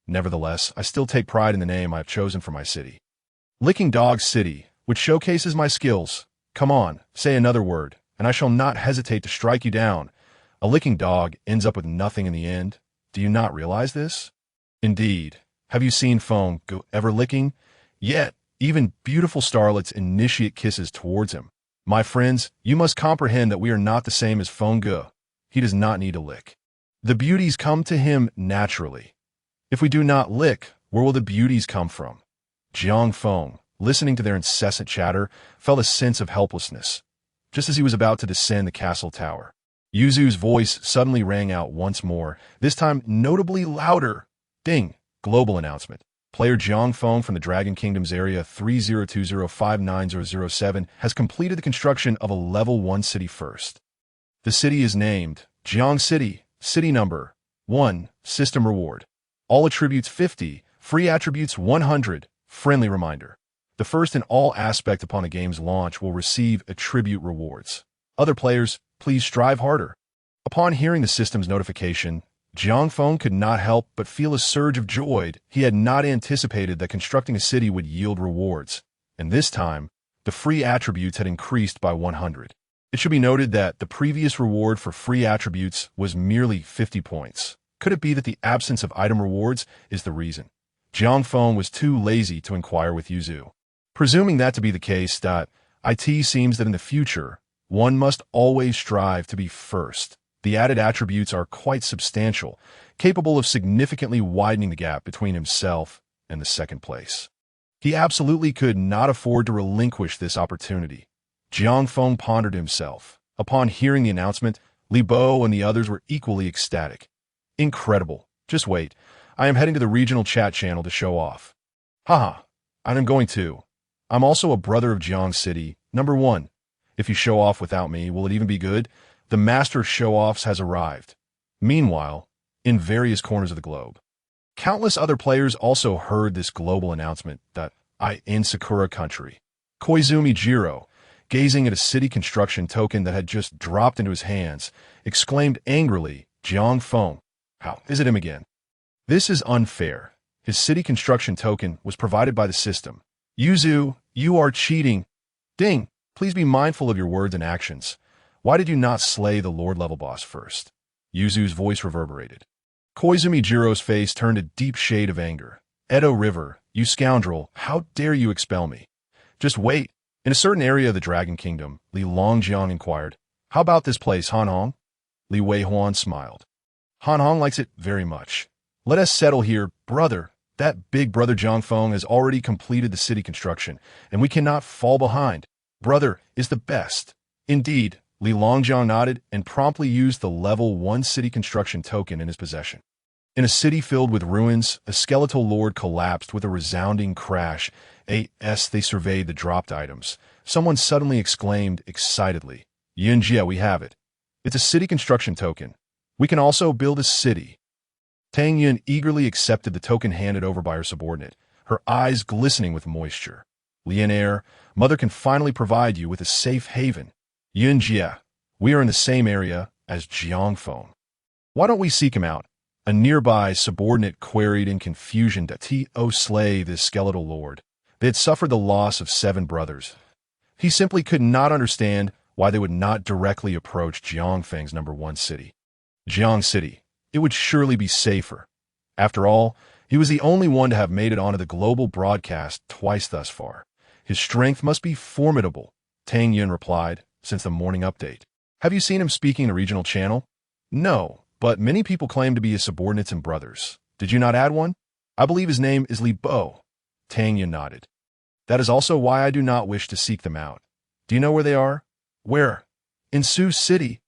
A: Nevertheless, I still take pride in the name I have chosen for my city. Licking Dog City, which showcases my skills. Come on, say another word, and I shall not hesitate to strike you down. A licking dog ends up with nothing in the end. Do you not realize this? Indeed. Have you seen Feng Gu ever licking? Yet, even beautiful starlets initiate kisses towards him. My friends, you must comprehend that we are not the same as Feng Gu. He does not need a lick. The beauties come to him naturally. If we do not lick, where will the beauties come from? Jiang Feng, listening to their incessant chatter, felt a sense of helplessness, just as he was about to descend the castle tower. Yuzu's voice suddenly rang out once more, this time notably louder. Ding! Global announcement. Player Jiang Feng from the Dragon Kingdom's Area 30205907 has completed the construction of a Level 1 city first. The city is named Jiang City, City Number 1, System Reward. All attributes 50, free attributes 100, friendly reminder. The first in all aspect upon a game's launch will receive attribute rewards. Other players, please strive harder. Upon hearing the system's notification, Jiang Feng could not help but feel a surge of joy. He had not anticipated that constructing a city would yield rewards, and this time, the free attributes had increased by 100. It should be noted that the previous reward for free attributes was merely 50 points. Could it be that the absence of item rewards is the reason? Jiang Feng was too lazy to inquire with Yuzu. Presuming that to be the case, it seems that in the future, one must always strive to be first. The added attributes are quite substantial, capable of significantly widening the gap between himself and the second place. He absolutely could not afford to relinquish this opportunity. Jiang Feng pondered himself. Upon hearing the announcement, Li Bo and the others were equally ecstatic. Incredible. Just wait. I am heading to the regional chat channel to show off. Haha. And I'm going to. I'm also a brother of Jiang City, number 1. If you show off without me, will it even be good? The master of show-offs has arrived. Meanwhile, in various corners of the globe, countless other players also heard this global announcement in Sakura country. Koizumi Jiro, gazing at a city construction token that had just dropped into his hands, exclaimed angrily, Jiang Feng, how is it him again? This is unfair. His city construction token was provided by the system. Yuzu, you are cheating. Ding, please be mindful of your words and actions. Why did you not slay the Lord-level boss first? Yuzu's voice reverberated. Koizumi Jiro's face turned a deep shade of anger. Edo River, you scoundrel, how dare you expel me? Just wait. In a certain area of the Dragon Kingdom, Li Longjiang inquired, how about this place, Han Hong? Li Weihuan smiled. Han Hong likes it very much. Let us settle here, brother. That big brother Jiang Feng has already completed the city construction, and we cannot fall behind. Brother is the best. Indeed, Li Longjiang nodded and promptly used the level 1 city construction token in his possession. In a city filled with ruins, a skeletal lord collapsed with a resounding crash. As they surveyed the dropped items, someone suddenly exclaimed excitedly, Yunjia, we have it. It's a city construction token. We can also build a city. Tang Yun eagerly accepted the token handed over by her subordinate, her eyes glistening with moisture. Lian Air, Mother can finally provide you with a safe haven. Yunjia, we are in the same area as Jiang Feng. Why don't we seek him out? A nearby subordinate queried in confusion to slay this skeletal lord. They had suffered the loss of 7 brothers. He simply could not understand why they would not directly approach Jiang Feng's number 1 city. Jiang City. It would surely be safer. After all, he was the only one to have made it onto the global broadcast twice thus far. His strength must be formidable, Tang Yun replied, since the morning update. Have you seen him speaking in a regional channel? No, but many people claim to be his subordinates and brothers. Did you not add one? I believe his name is Li Bo. Tang Yun nodded. That is also why I do not wish to seek them out. Do you know where they are? Where? In Sioux City?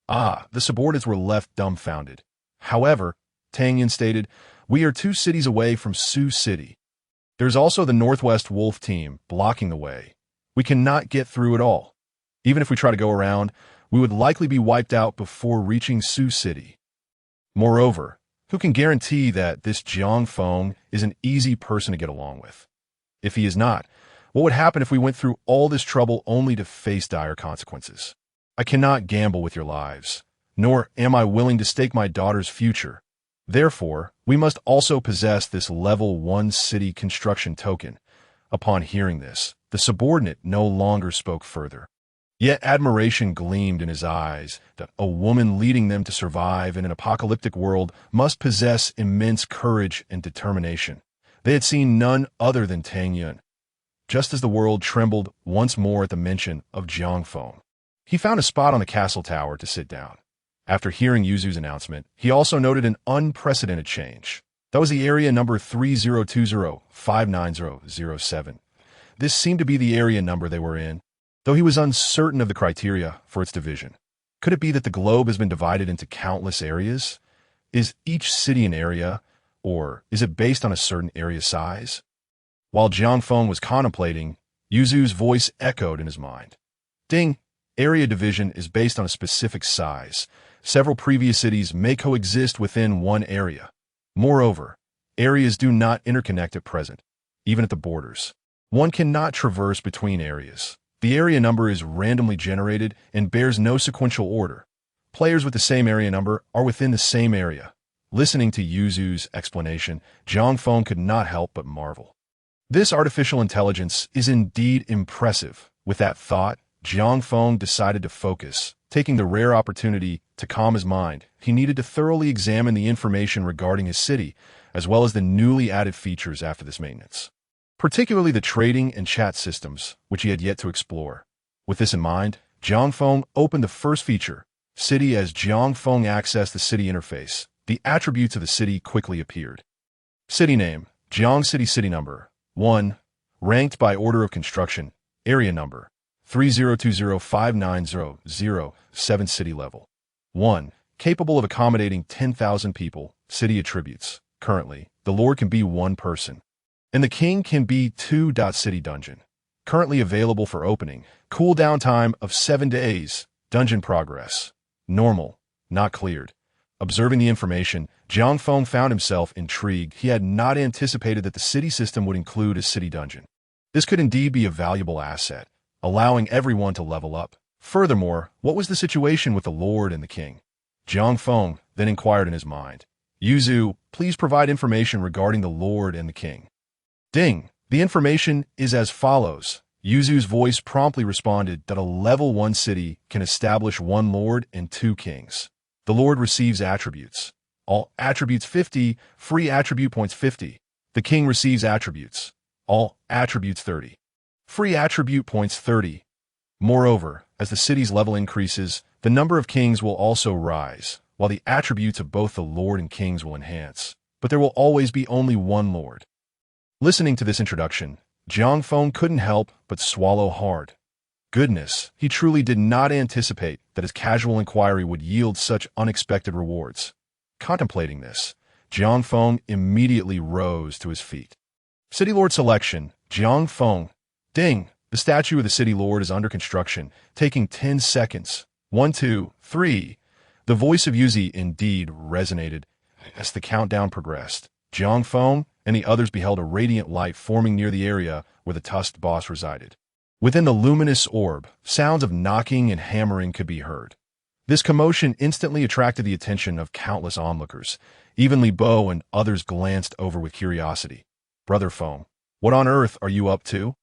A: Ah, the subordinates were left dumbfounded. However, Tang stated, we are 2 cities away from Sioux City. There's also the Northwest Wolf team blocking the way. We cannot get through at all. Even if we try to go around, we would likely be wiped out before reaching Sioux City. Moreover, who can guarantee that this Jiang Feng is an easy person to get along with? If he is not, what would happen if we went through all this trouble only to face dire consequences? I cannot gamble with your lives, nor am I willing to stake my daughter's future. Therefore, we must also possess this level 1 city construction token. Upon hearing this, the subordinate no longer spoke further. Yet admiration gleamed in his eyes that a woman leading them to survive in an apocalyptic world must possess immense courage and determination. They had seen none other than Tang Yun. Just as the world trembled once more at the mention of Jiang Feng, he found a spot on the castle tower to sit down. After hearing Yuzu's announcement, he also noted an unprecedented change. That was the area number 3020-59007. This seemed to be the area number they were in, though he was uncertain of the criteria for its division. Could it be that the globe has been divided into countless areas? Is each city an area, or is it based on a certain area size? While Jiang Feng was contemplating, Yuzu's voice echoed in his mind. Ding! Area division is based on a specific size. Several previous cities may coexist within one area. Moreover, areas do not interconnect at present, even at the borders. One cannot traverse between areas. The area number is randomly generated and bears no sequential order. Players with the same area number are within the same area. Listening to Yuzu's explanation, Jiang Feng could not help but marvel. This artificial intelligence is indeed impressive. With that thought, Jiang Feng decided to focus. Taking the rare opportunity to calm his mind, he needed to thoroughly examine the information regarding his city, as well as the newly added features after this maintenance, particularly the trading and chat systems, which he had yet to explore. With this in mind, Jiang Feng opened the first feature, City. As Jiang Feng accessed the city interface, the attributes of the city quickly appeared. City name, Jiang City. City number, 1. Ranked by order of construction. Area number, 3020-59007. City level, 1. Capable of accommodating 10,000 people. City attributes. Currently, the Lord can be 1 person, and the King can be 2. City dungeon. Currently available for opening. Cooldown time of 7 days. Dungeon progress. Normal. Not cleared. Observing the information, Jiang Feng found himself intrigued. He had not anticipated that the city system would include a city dungeon. This could indeed be a valuable asset, allowing everyone to level up. Furthermore, what was the situation with the Lord and the King? Jiang Feng then inquired in his mind. Yuzu, please provide information regarding the Lord and the King. Ding! The information is as follows. Yuzu's voice promptly responded that a level 1 city can establish 1 Lord and 2 Kings. The Lord receives attributes. All attributes 50, free attribute points 50. The King receives attributes. All attributes 30. Free attribute points 30. Moreover, as the city's level increases, the number of kings will also rise, while the attributes of both the Lord and Kings will enhance. But there will always be only 1 Lord. Listening to this introduction, Jiang Feng couldn't help but swallow hard. Goodness, he truly did not anticipate that his casual inquiry would yield such unexpected rewards. Contemplating this, Jiang Feng immediately rose to his feet. City Lord selection, Jiang Feng. Ding! The statue of the City Lord is under construction, taking 10 seconds. 1, 2, 3. The voice of Yuzi indeed resonated. As the countdown progressed, Jiang Feng and the others beheld a radiant light forming near the area where the tusked boss resided. Within the luminous orb, sounds of knocking and hammering could be heard. This commotion instantly attracted the attention of countless onlookers. Even Li Bo and others glanced over with curiosity. Brother Feng, what on earth are you up to?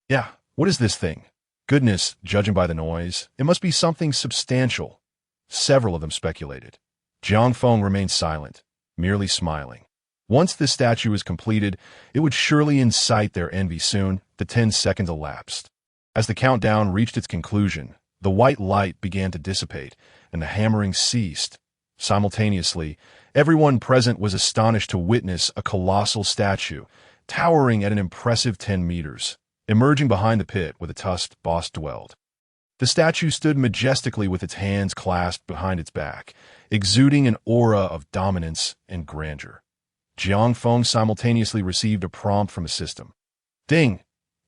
A: Yeah, what is this thing? Goodness, judging by the noise, it must be something substantial. Several of them speculated. Jiang Feng remained silent, merely smiling. Once this statue was completed, it would surely incite their envy soon. The 10 seconds elapsed. As the countdown reached its conclusion, the white light began to dissipate, and the hammering ceased. Simultaneously, everyone present was astonished to witness a colossal statue, towering at an impressive 10 meters, emerging behind the pit where the tusked boss dwelled. The statue stood majestically with its hands clasped behind its back, exuding an aura of dominance and grandeur. Jiang Feng simultaneously received a prompt from a system. Ding!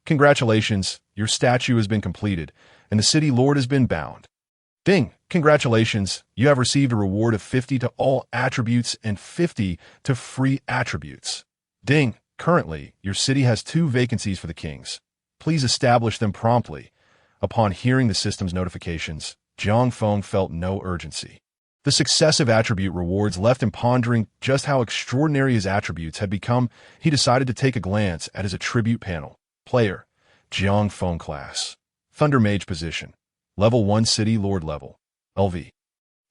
A: Congratulations, your statue has been completed, and the city lord has been bound. Ding! Congratulations, you have received a reward of 50 to all attributes and 50 to free attributes. Ding! Currently, your city has 2 vacancies for the kings. Please establish them promptly. Upon hearing the system's notifications, Jiang Feng felt no urgency. The successive attribute rewards left him pondering just how extraordinary his attributes had become. He decided to take a glance at his attribute panel. Player, Jiang Feng class. Thunder Mage position. Level 1 City Lord level. LV.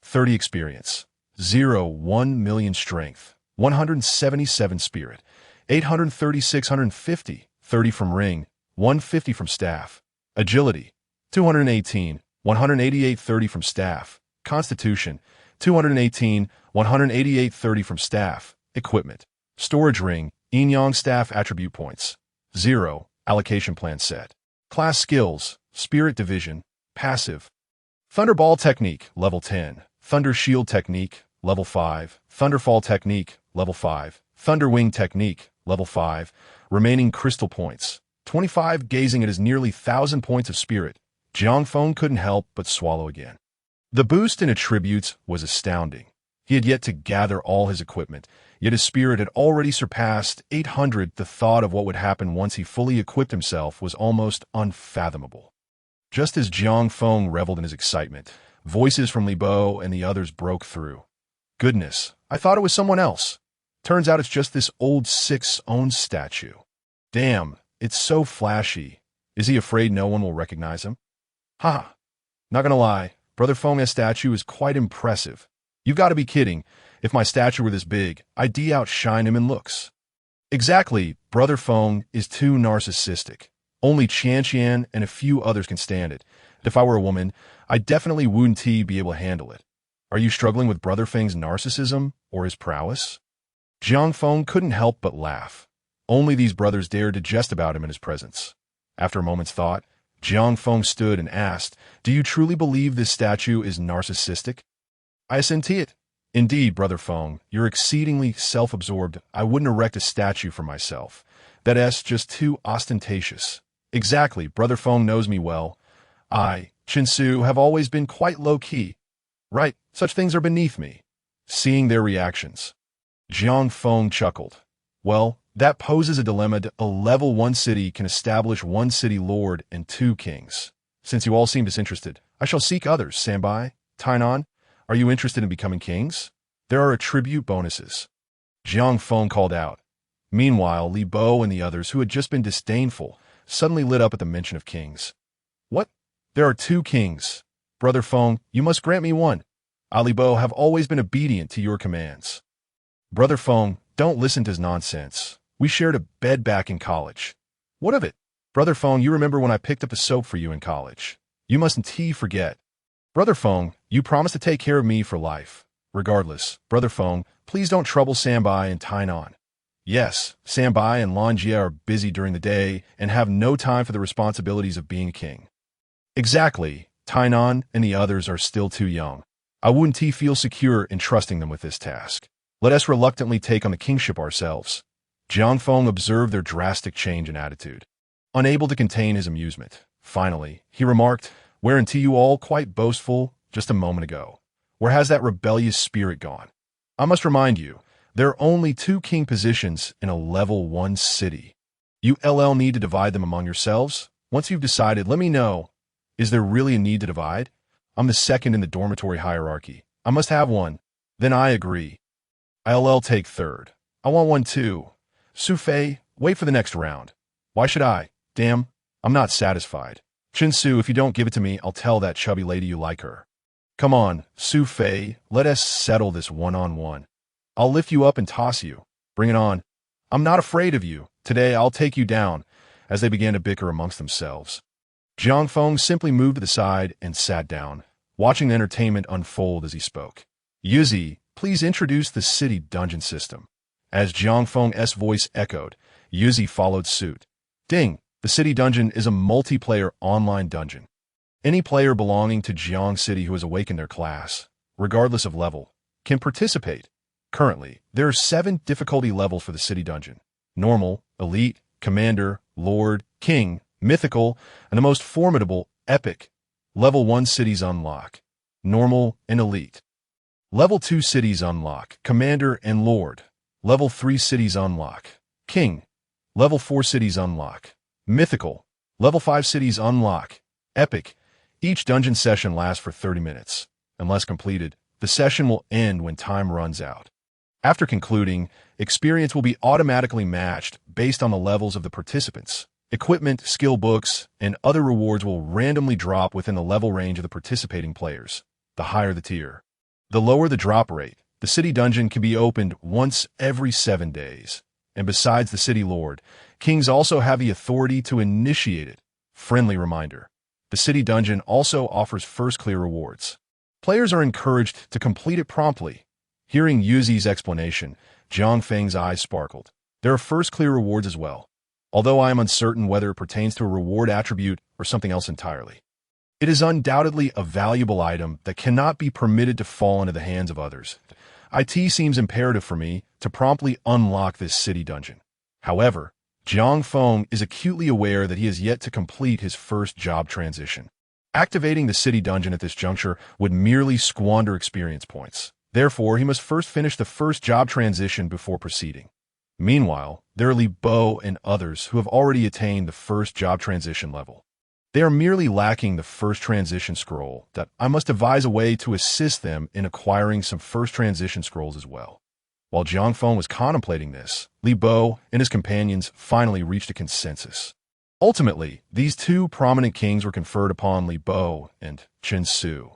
A: 30 experience. 1 million strength. 177 spirit. 830 30 from ring. 150 from staff. Agility. 218. 188 30 from staff. Constitution. 218. 188 30 from staff. Equipment. Storage ring. Yin Yang staff attribute points. 0. Allocation plan set. Class skills. Spirit division. Passive. Thunderball Technique, level 10. Thunder Shield Technique, level 5. Thunderfall Technique, level 5. Thunderwing Technique, level 5. Remaining crystal points. 25. Gazing at his nearly 1,000 points of spirit, Jiang Feng couldn't help but swallow again. The boost in attributes was astounding. He had yet to gather all his equipment, yet his spirit had already surpassed 800. The thought of what would happen once he fully equipped himself was almost unfathomable. Just as Jiang Feng reveled in his excitement, voices from Li Bo and the others broke through. Goodness, I thought it was someone else. Turns out it's just this old Six's own statue. Damn, it's so flashy. Is he afraid no one will recognize him? Ha! Not gonna lie, Brother Feng's statue is quite impressive. You've got to be kidding. If my statue were this big, I'd outshine him in looks. Exactly, Brother Feng is too narcissistic. Only Qian and a few others can stand it. If I were a woman, I definitely wouldn't be able to handle it. Are you struggling with Brother Feng's narcissism or his prowess? Jiang Feng couldn't help but laugh. Only these brothers dared to jest about him in his presence. After a moment's thought, Jiang Feng stood and asked, "Do you truly believe this statue is narcissistic?" "I assent to it. Indeed, Brother Feng, you're exceedingly self-absorbed. I wouldn't erect a statue for myself. That's just too ostentatious." "Exactly, Brother Feng knows me well. I, Chinsu, have always been quite low-key. Right, such things are beneath me." Seeing their reactions, Jiang Feng chuckled. "Well, that poses a dilemma. A level 1 city can establish 1 city lord and 2 kings. Since you all seem disinterested, I shall seek others. Sanbai, Tainan, are you interested in becoming kings? There are attribute bonuses." Jiang Feng called out. Meanwhile, Li Bo and the others, who had just been disdainful, suddenly lit up at the mention of kings. "What? There are 2 kings. Brother Feng, you must grant me one. I, Li Bo, have always been obedient to your commands." "Brother Feng, don't listen to his nonsense. We shared a bed back in college." "What of it? Brother Feng, you remember when I picked up the soap for you in college. You mustn't forget." "Brother Feng, you promised to take care of me for life. Regardless, Brother Feng, please don't trouble Sanbai and Tainan." "Yes, Sanbai and Lanjie are busy during the day and have no time for the responsibilities of being a king." "Exactly. Tainan and the others are still too young. I wouldn't feel secure in trusting them with this task. Let us reluctantly take on the kingship ourselves." Jiang Feng observed their drastic change in attitude. Unable to contain his amusement, finally, he remarked, "Weren't you all quite boastful just a moment ago? Where has that rebellious spirit gone? I must remind you, there are only 2 king positions in a level 1 city. You need to divide them among yourselves. Once you've decided, let me know. Is there really a need to divide? I'm the second in the dormitory hierarchy. I must have one. Then I agree. I'll take third. I want one too. Su Fei, wait for the next round. Why should I? Damn, I'm not satisfied. Chinsu, if you don't give it to me, I'll tell that chubby lady you like her. Come on, Su Fei, let us settle this one-on-one. I'll lift you up and toss you. Bring it on. I'm not afraid of you. Today I'll take you down." As they began to bicker amongst themselves, Jiang Feng simply moved to the side and sat down, watching the entertainment unfold as he spoke. "Yuzi, please introduce the city dungeon system." As Jiang Feng's voice echoed, Yuzi followed suit. "Ding! The city dungeon is a multiplayer online dungeon. Any player belonging to Jiang City who has awakened their class, regardless of level, can participate. Currently, there are 7 difficulty levels for the city dungeon: normal, elite, commander, lord, king, mythical, and the most formidable, epic. Level 1 cities unlock normal and elite. Level 2 cities unlock commander and lord. Level 3 cities unlock king. Level 4 cities unlock mythical. Level 5 cities unlock epic. Each dungeon session lasts for 30 minutes. Unless completed, the session will end when time runs out. After concluding, experience will be automatically matched based on the levels of the participants. Equipment, skill books, and other rewards will randomly drop within the level range of the participating players, the higher the tier. The lower the drop rate, the city dungeon can be opened once every 7 days. And besides the city lord, kings also have the authority to initiate it. Friendly reminder: the city dungeon also offers first clear rewards. Players are encouraged to complete it promptly. Hearing Yuzi's explanation, Jiang Feng's eyes sparkled. There are first clear rewards as well, although I am uncertain whether it pertains to a reward attribute or something else entirely. It is undoubtedly a valuable item that cannot be permitted to fall into the hands of others. It seems imperative for me to promptly unlock this city dungeon. However, Jiang Feng is acutely aware that he has yet to complete his first job transition. Activating the city dungeon at this juncture would merely squander experience points. Therefore, he must first finish the first job transition before proceeding. Meanwhile, there are Li Bo and others who have already attained the first job transition level. They are merely lacking the first transition scroll that I must devise a way to assist them in acquiring some first transition scrolls as well. While Jiang Feng was contemplating this, Li Bo and his companions finally reached a consensus. Ultimately, these 2 prominent kings were conferred upon Li Bo and Chen Su.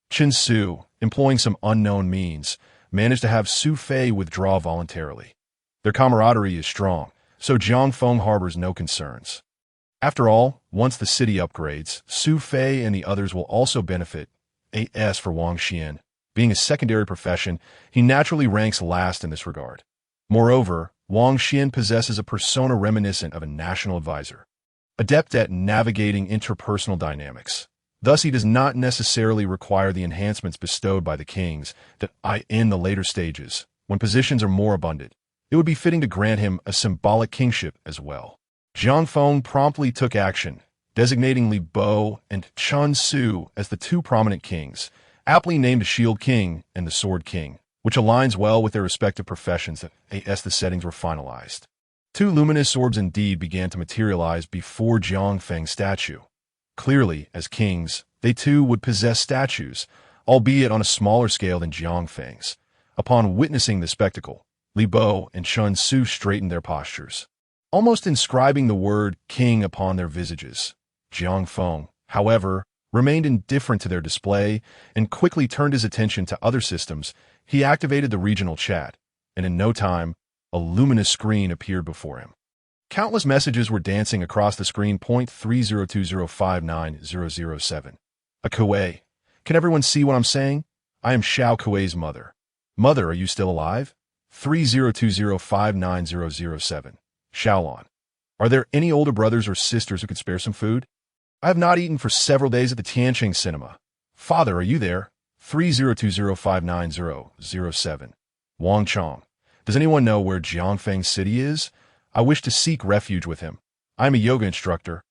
A: Chen Su, employing some unknown means, managed to have Su Fei withdraw voluntarily. Their camaraderie is strong, so Jiang Feng harbors no concerns. After all, once the city upgrades, Su Fei and the others will also benefit. As for Wang Xian, being a secondary profession, he naturally ranks last in this regard. Moreover, Wang Xian possesses a persona reminiscent of a national advisor, adept at navigating interpersonal dynamics. Thus, he does not necessarily require the enhancements bestowed by the kings that in the later stages, when positions are more abundant. It would be fitting to grant him a symbolic kingship as well. Jiang Feng promptly took action, designating Li Bo and Chen Su as the 2 prominent kings, aptly named the Shield King and the Sword King, which aligns well with their respective professions as the settings were finalized. 2 luminous orbs indeed began to materialize before Jiang Feng's statue. Clearly, as kings, they too would possess statues, albeit on a smaller scale than Jiang Feng's. Upon witnessing the spectacle, Li Bo and Chen Su straightened their postures, almost inscribing the word king upon their visages. Jiang Feng, however, remained indifferent to their display and quickly turned his attention to other systems. He activated the regional chat, and in no time, a luminous screen appeared before him. Countless messages were dancing across the screen. 3020590007. A Kuei. Can everyone see what I'm saying? I am Xiao Kuei's mother. Mother, are you still alive? 3020590007. Xiaolon. Are there any older brothers or sisters who could spare some food? I have not eaten for several days at the Tianqing cinema. Father, are you there? 3020590007. Wang Chong. Does anyone know where Jiang Feng City is? I wish to seek refuge with him. I am a yoga instructor,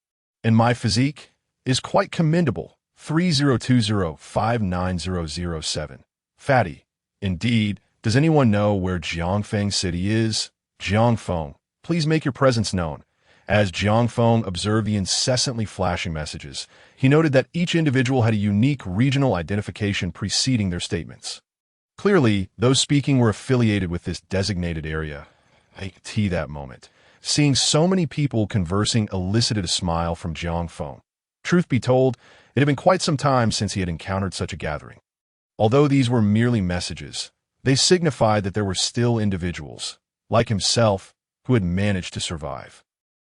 A: and my physique is quite commendable. 3020590007. Fatty. Indeed, does anyone know where Jiang Feng City is? Jiang Feng, please make your presence known. As Jiang Feng observed the incessantly flashing messages, he noted that each individual had a unique regional identification preceding their statements. Clearly, those speaking were affiliated with this designated area. That moment, seeing so many people conversing elicited a smile from Jiang Feng. Truth be told, it had been quite some time since he had encountered such a gathering. Although these were merely messages, they signified that there were still individuals, like himself, who had managed to survive.